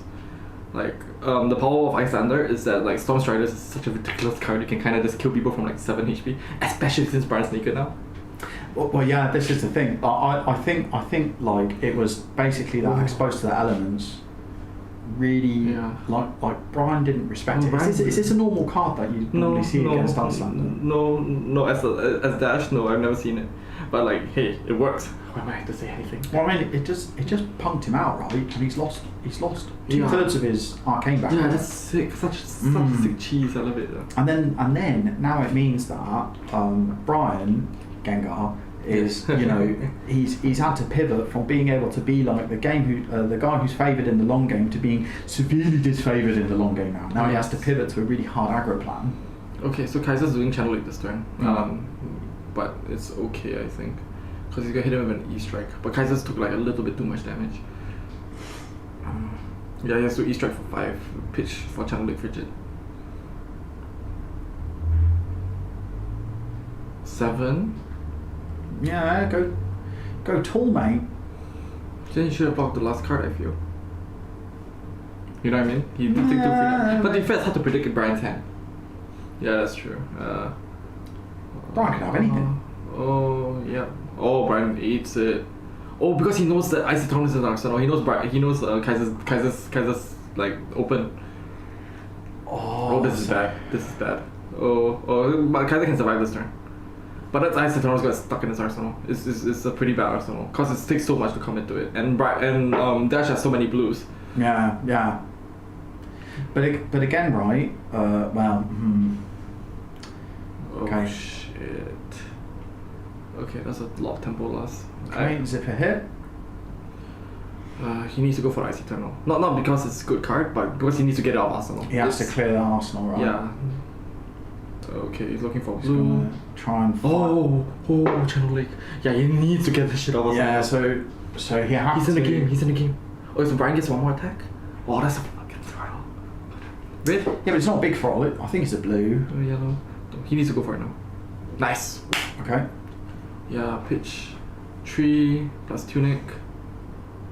like, the power of Icelander is that like Storm Striders is such a ridiculous card. You can kind of just kill people from like 7 HP, especially since Brian's naked now. Well, yeah, this is the thing. I think like it was basically that exposed to the elements. Really, like Brian didn't respect it. Is this a normal card that you normally see against Icelander? No, as dash, no, I've never seen it. But like, hey, it works. Why am I to say anything? Well, I mean, it just punked him out, right? And he's lost 2/3 of his arcane back. Yeah, that's sick. Such sick cheese. I love it. And then now it means that Brian Gengar is, you know, he's had to pivot from being able to be like the guy who's favoured in the long game to being severely disfavoured in the long game now. Now he has to pivot to a really hard aggro plan. Okay, so Kaiser's doing Channel Lake this turn. But it's okay, I think, because he's gonna hit him with an E-Strike. But Kaiser's took like a little bit too much damage. Yeah, he has to E-Strike for 5, pitch for Channel Lake Frigid. 7. Yeah, go tall, mate. Then he should have blocked the last card, I feel. You know what I mean? He did take 2 free. But the defense had to predict Brian's hand. Yeah, that's true. Brian can have anything. Oh, yeah. Oh, Brian eats it. Oh, because he knows that Icy Torn is in Arsenal. He knows Kaiser's like open. Oh, this is bad. This is bad. But Kaiser can survive this turn. But that Icy Torn got stuck in his arsenal. It's a pretty bad arsenal because it takes so much to commit to it. And Dash has so many blues. Yeah. But again, right? Okay. Oh shit. Okay, that's a lot of tempo loss. Okay, zip a hit. He needs to go for Icy Eternal. Not because it's a good card, but because he needs to get it off Arsenal. He has to clear the Arsenal, right? Yeah. Okay, he's looking for blue. Try and fight. Oh, Channel Lake. Yeah, he needs to get this shit off Arsenal. Yeah, so he has He's in the game. He's in the game. Oh, so Brian gets one more attack? Oh, that's a fucking throttle. Red? Yeah, but it's not a big throttle. I think it's a blue. Yellow. He needs to go for it now. Nice. Okay. Yeah, pitch 3 plus tunic.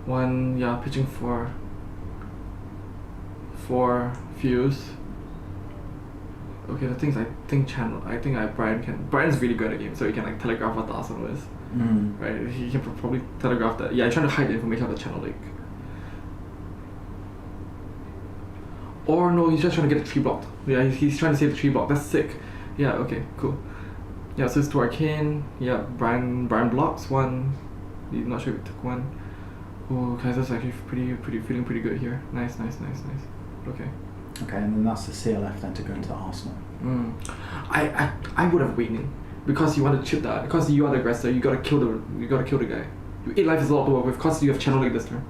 1, yeah, pitching 4 fuse. Okay, the things I think Brian's really good at the game, so he can like telegraph what the Arsenal is. Right? He can probably telegraph that. Yeah, he's trying to hide the information of the Channel Lake. Or no, he's just trying to get the tree blocked. Yeah, he's trying to save the tree block. That's sick. Yeah, okay, cool. Yeah, so it's 2 arcane. Yeah, Brian blocks 1. I'm not sure if he took 1. Oh, Kaiser's actually feeling pretty good here. Nice. Okay. Okay, and then that's the CLF then to go into the Arsenal. I would have waited because you want to chip that. Because you are the aggressor, you gotta kill the guy. 8 life is a lot to work with because you have Channel Lake this turn.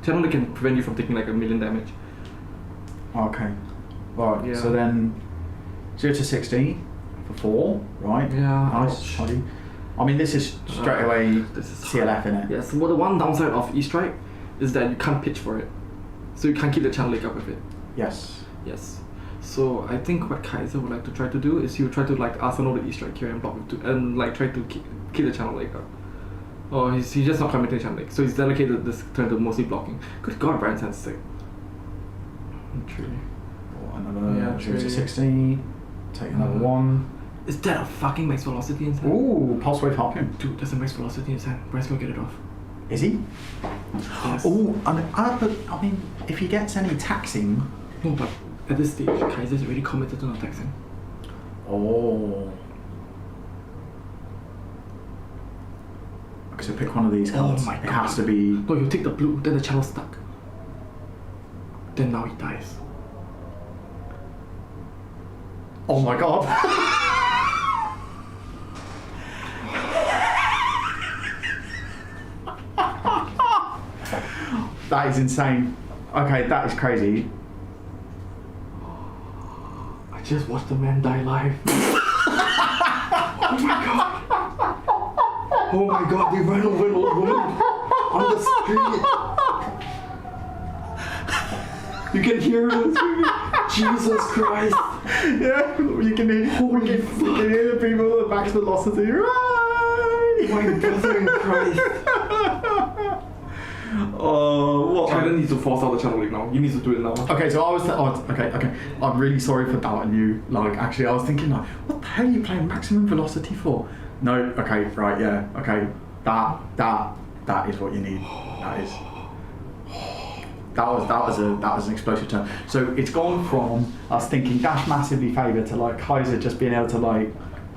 Channel Lake can prevent you from taking like 1,000,000 damage. Okay. Right. Yeah. So then 0 to 60 for 4, right? Yeah. Nice. I mean, this is straight away CLF in it. Yes. Well, the one downside of E-Strike is that you can't pitch for it, so you can't keep the Channel Lake up with it. Yes. So I think what Kaiser would like to try to do is he would try to like Arsenal the E-Strike here and block with 2 and like try to keep the Channel Lake up. Oh, he's just not committing Channel Lake, so he's dedicated this turn to mostly blocking. Good God, Brian's hand's sick. Tree. Another 0 to 60. Take another 1. Is that a fucking max velocity in his hand? Ooh, pulse wave harpoon. Dude, there's a max velocity in his hand. Brian's gonna get it off. Is he? Yes. Oh, but I mean, if he gets any taxing. No, but at this stage, Kaiser's already committed to not taxing. Oh. Okay, so pick one of these cards. Oh my God. It has to be. No, you take the blue, then the channel's stuck. Then now he dies. Oh my God. That is insane. Okay, that is crazy. I just watched a man die live. Oh my god. Oh my god, they ran over an old woman on the street. You can hear her screaming. Jesus Christ. Yeah, you can hear, Holy you can hear the people at max velocity. Oh my brother in Christ. What? China needs to force out the channel league now. You need to do it now. Okay, so I was okay. I'm really sorry for doubting you. Like, actually, I was thinking like, what the hell are you playing maximum velocity for? No, okay, right, yeah, okay. That is what you need. That was an explosive turn. So it's gone from us thinking Dash massively favoured to like Kaiser just being able to like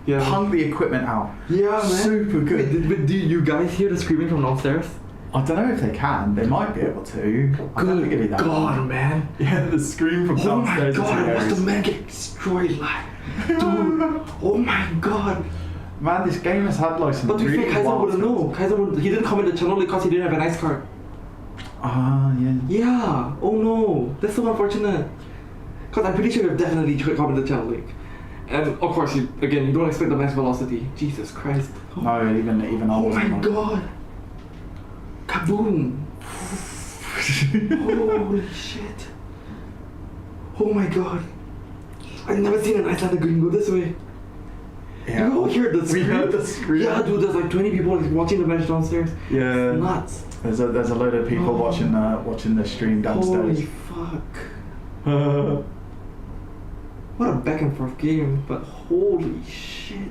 punk the equipment out. Yeah, man. Super good. Wait, do you guys hear the screaming from downstairs? I don't know if they can. They might be able to. I don't think it'd be that. God, man. Yeah, the scream from downstairs. Oh my god, is watch the man get destroyed live. Dude, oh my god. Man, this game has had like some. But to be really fair, Kaiser wild wouldn't know. He didn't comment the channel because he didn't have an ice card. Yeah. Yeah. Oh no, that's so unfortunate. Because I'm pretty sure you've definitely commented the channel link. And of course, you don't expect the max velocity. Jesus Christ. No, even I Oh my wasn't. god. Kaboom. Holy shit. Oh my god. I've never seen an Islander green go this way. Yeah. You all heard the scream? We heard the scream. Yeah, dude, there's like 20 people watching the match downstairs. Yeah. It's nuts. There's a load of people watching the stream downstairs. Holy fuck. What a back and forth game, but holy shit.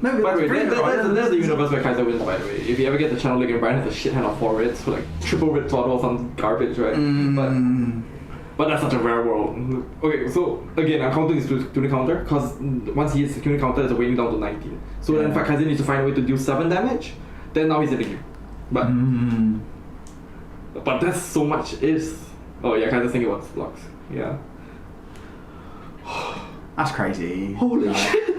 No, by the way, that's the universe where Kaiser wins, by the way. If you ever get the channel link and Brian has a shit hand of 4 reds, so like triple red throttle or some garbage, right? But that's such a rare world. Okay, so again, I'm counting this to the counter, because once he hits the tuning counter, there's a weighing down to 19. So then in fact, Kaiser needs to find a way to deal 7 damage, then now he's in the game. But that's so much is. Oh yeah, Kaiser's thinking about blocks. Yeah. That's crazy. Holy shit.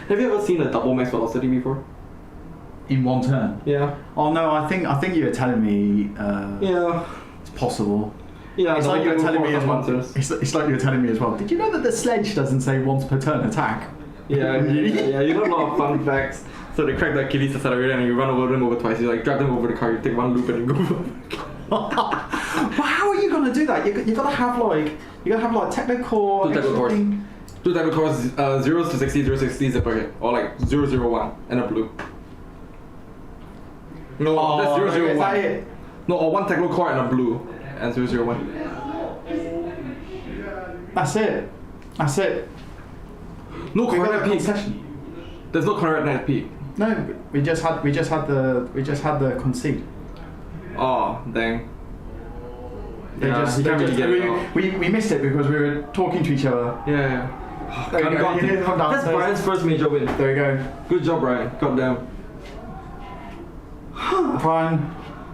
Have you ever seen a double max velocity before? In one turn? Yeah. Oh no, I think you were telling me. Yeah. It's possible. Yeah. It's like you were telling me as well. Monsters. It's like you were telling me as well. Did you know that the sledge doesn't say once per turn attack? Yeah. You know a lot of fun facts. So they crack the Achilles accelerator and you run over them over twice. You like drag them over the car. You take one loop and you go. But how are you gonna do that? You gotta have like technical. 2 technical cores. 2 technical cores, 0s to 60, 0 to 60 is a bucket, or like 001 and a blue. No, that's 001. Is that it? No, or 1 technical core and a blue, and 001. That's it. That's it. No corner peak. There's no corner at peak. No, we just had the concede. Oh, dang. They we missed it because we were talking to each other. Yeah. There you go. You hear from That's downstairs. Brian's first major win. There you go. Good job, Brian. Goddamn. Brian.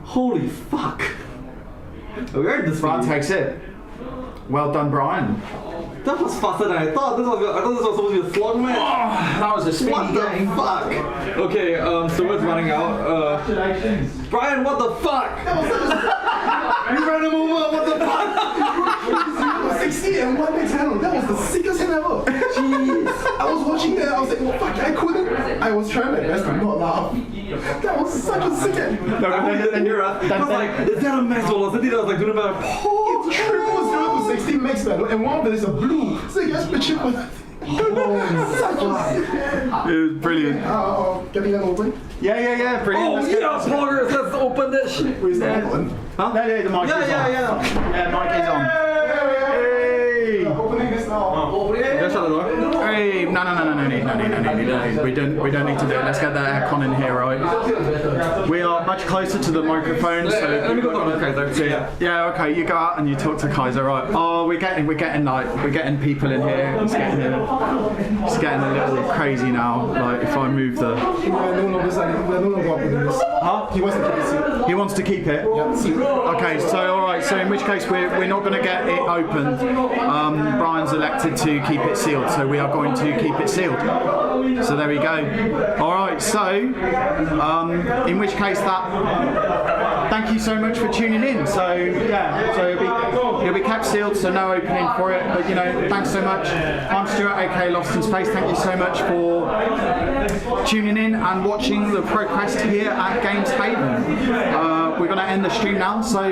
Holy fuck. We earned this. Brian takes it. Well done, Brian. That was faster than I thought. I thought this was supposed to be a slog, man. That was a speedy What the game. fuck? Okay, so it's running out. Congratulations. Brian, what the fuck? You ran him over, what the fuck? 60 and 1 10. That was the sickest thing ever. Jeez. I was watching that. I was like, well, fuck, I couldn't. I was trying my best to not laugh. That was such a sick end. And you're I was like, is that a max velocity? That was like doing about It's triple 0 to 60 max value, and one of them is a blue. So you guys pitch it with that. It was brilliant. Getting that open? Yeah, brilliant. Oh yeah, poggers, let's open that shit. Where's that open? Huh? No, the mic is on. Yeah. Yeah, mic is on. Hey! Opening this now. Shut the door. Hey! No. We don't need to do it. Let's get that aircon in here, right? We are much closer to the microphone, so let me go talk to Kaiser. yeah, okay. You go out and you talk to Kaiser, right? Oh, we're getting people in here. It's getting a little crazy now. Like if I move the. Huh? He wants to keep it sealed. He wants to keep it. Yeah, sealed. Okay, so alright, so in which case we're not going to get it opened. Brian's elected to keep it sealed, so we are going to keep it sealed. So there we go. Alright, so in which case that thank you so much for tuning in. So yeah, so it'll be kept sealed, so no opening for it. But you know, thanks so much. I'm Stuart, aka Lost in Space. Thank you so much for tuning in and watching the ProQuest here at Games Haven. We're going to end the stream now, so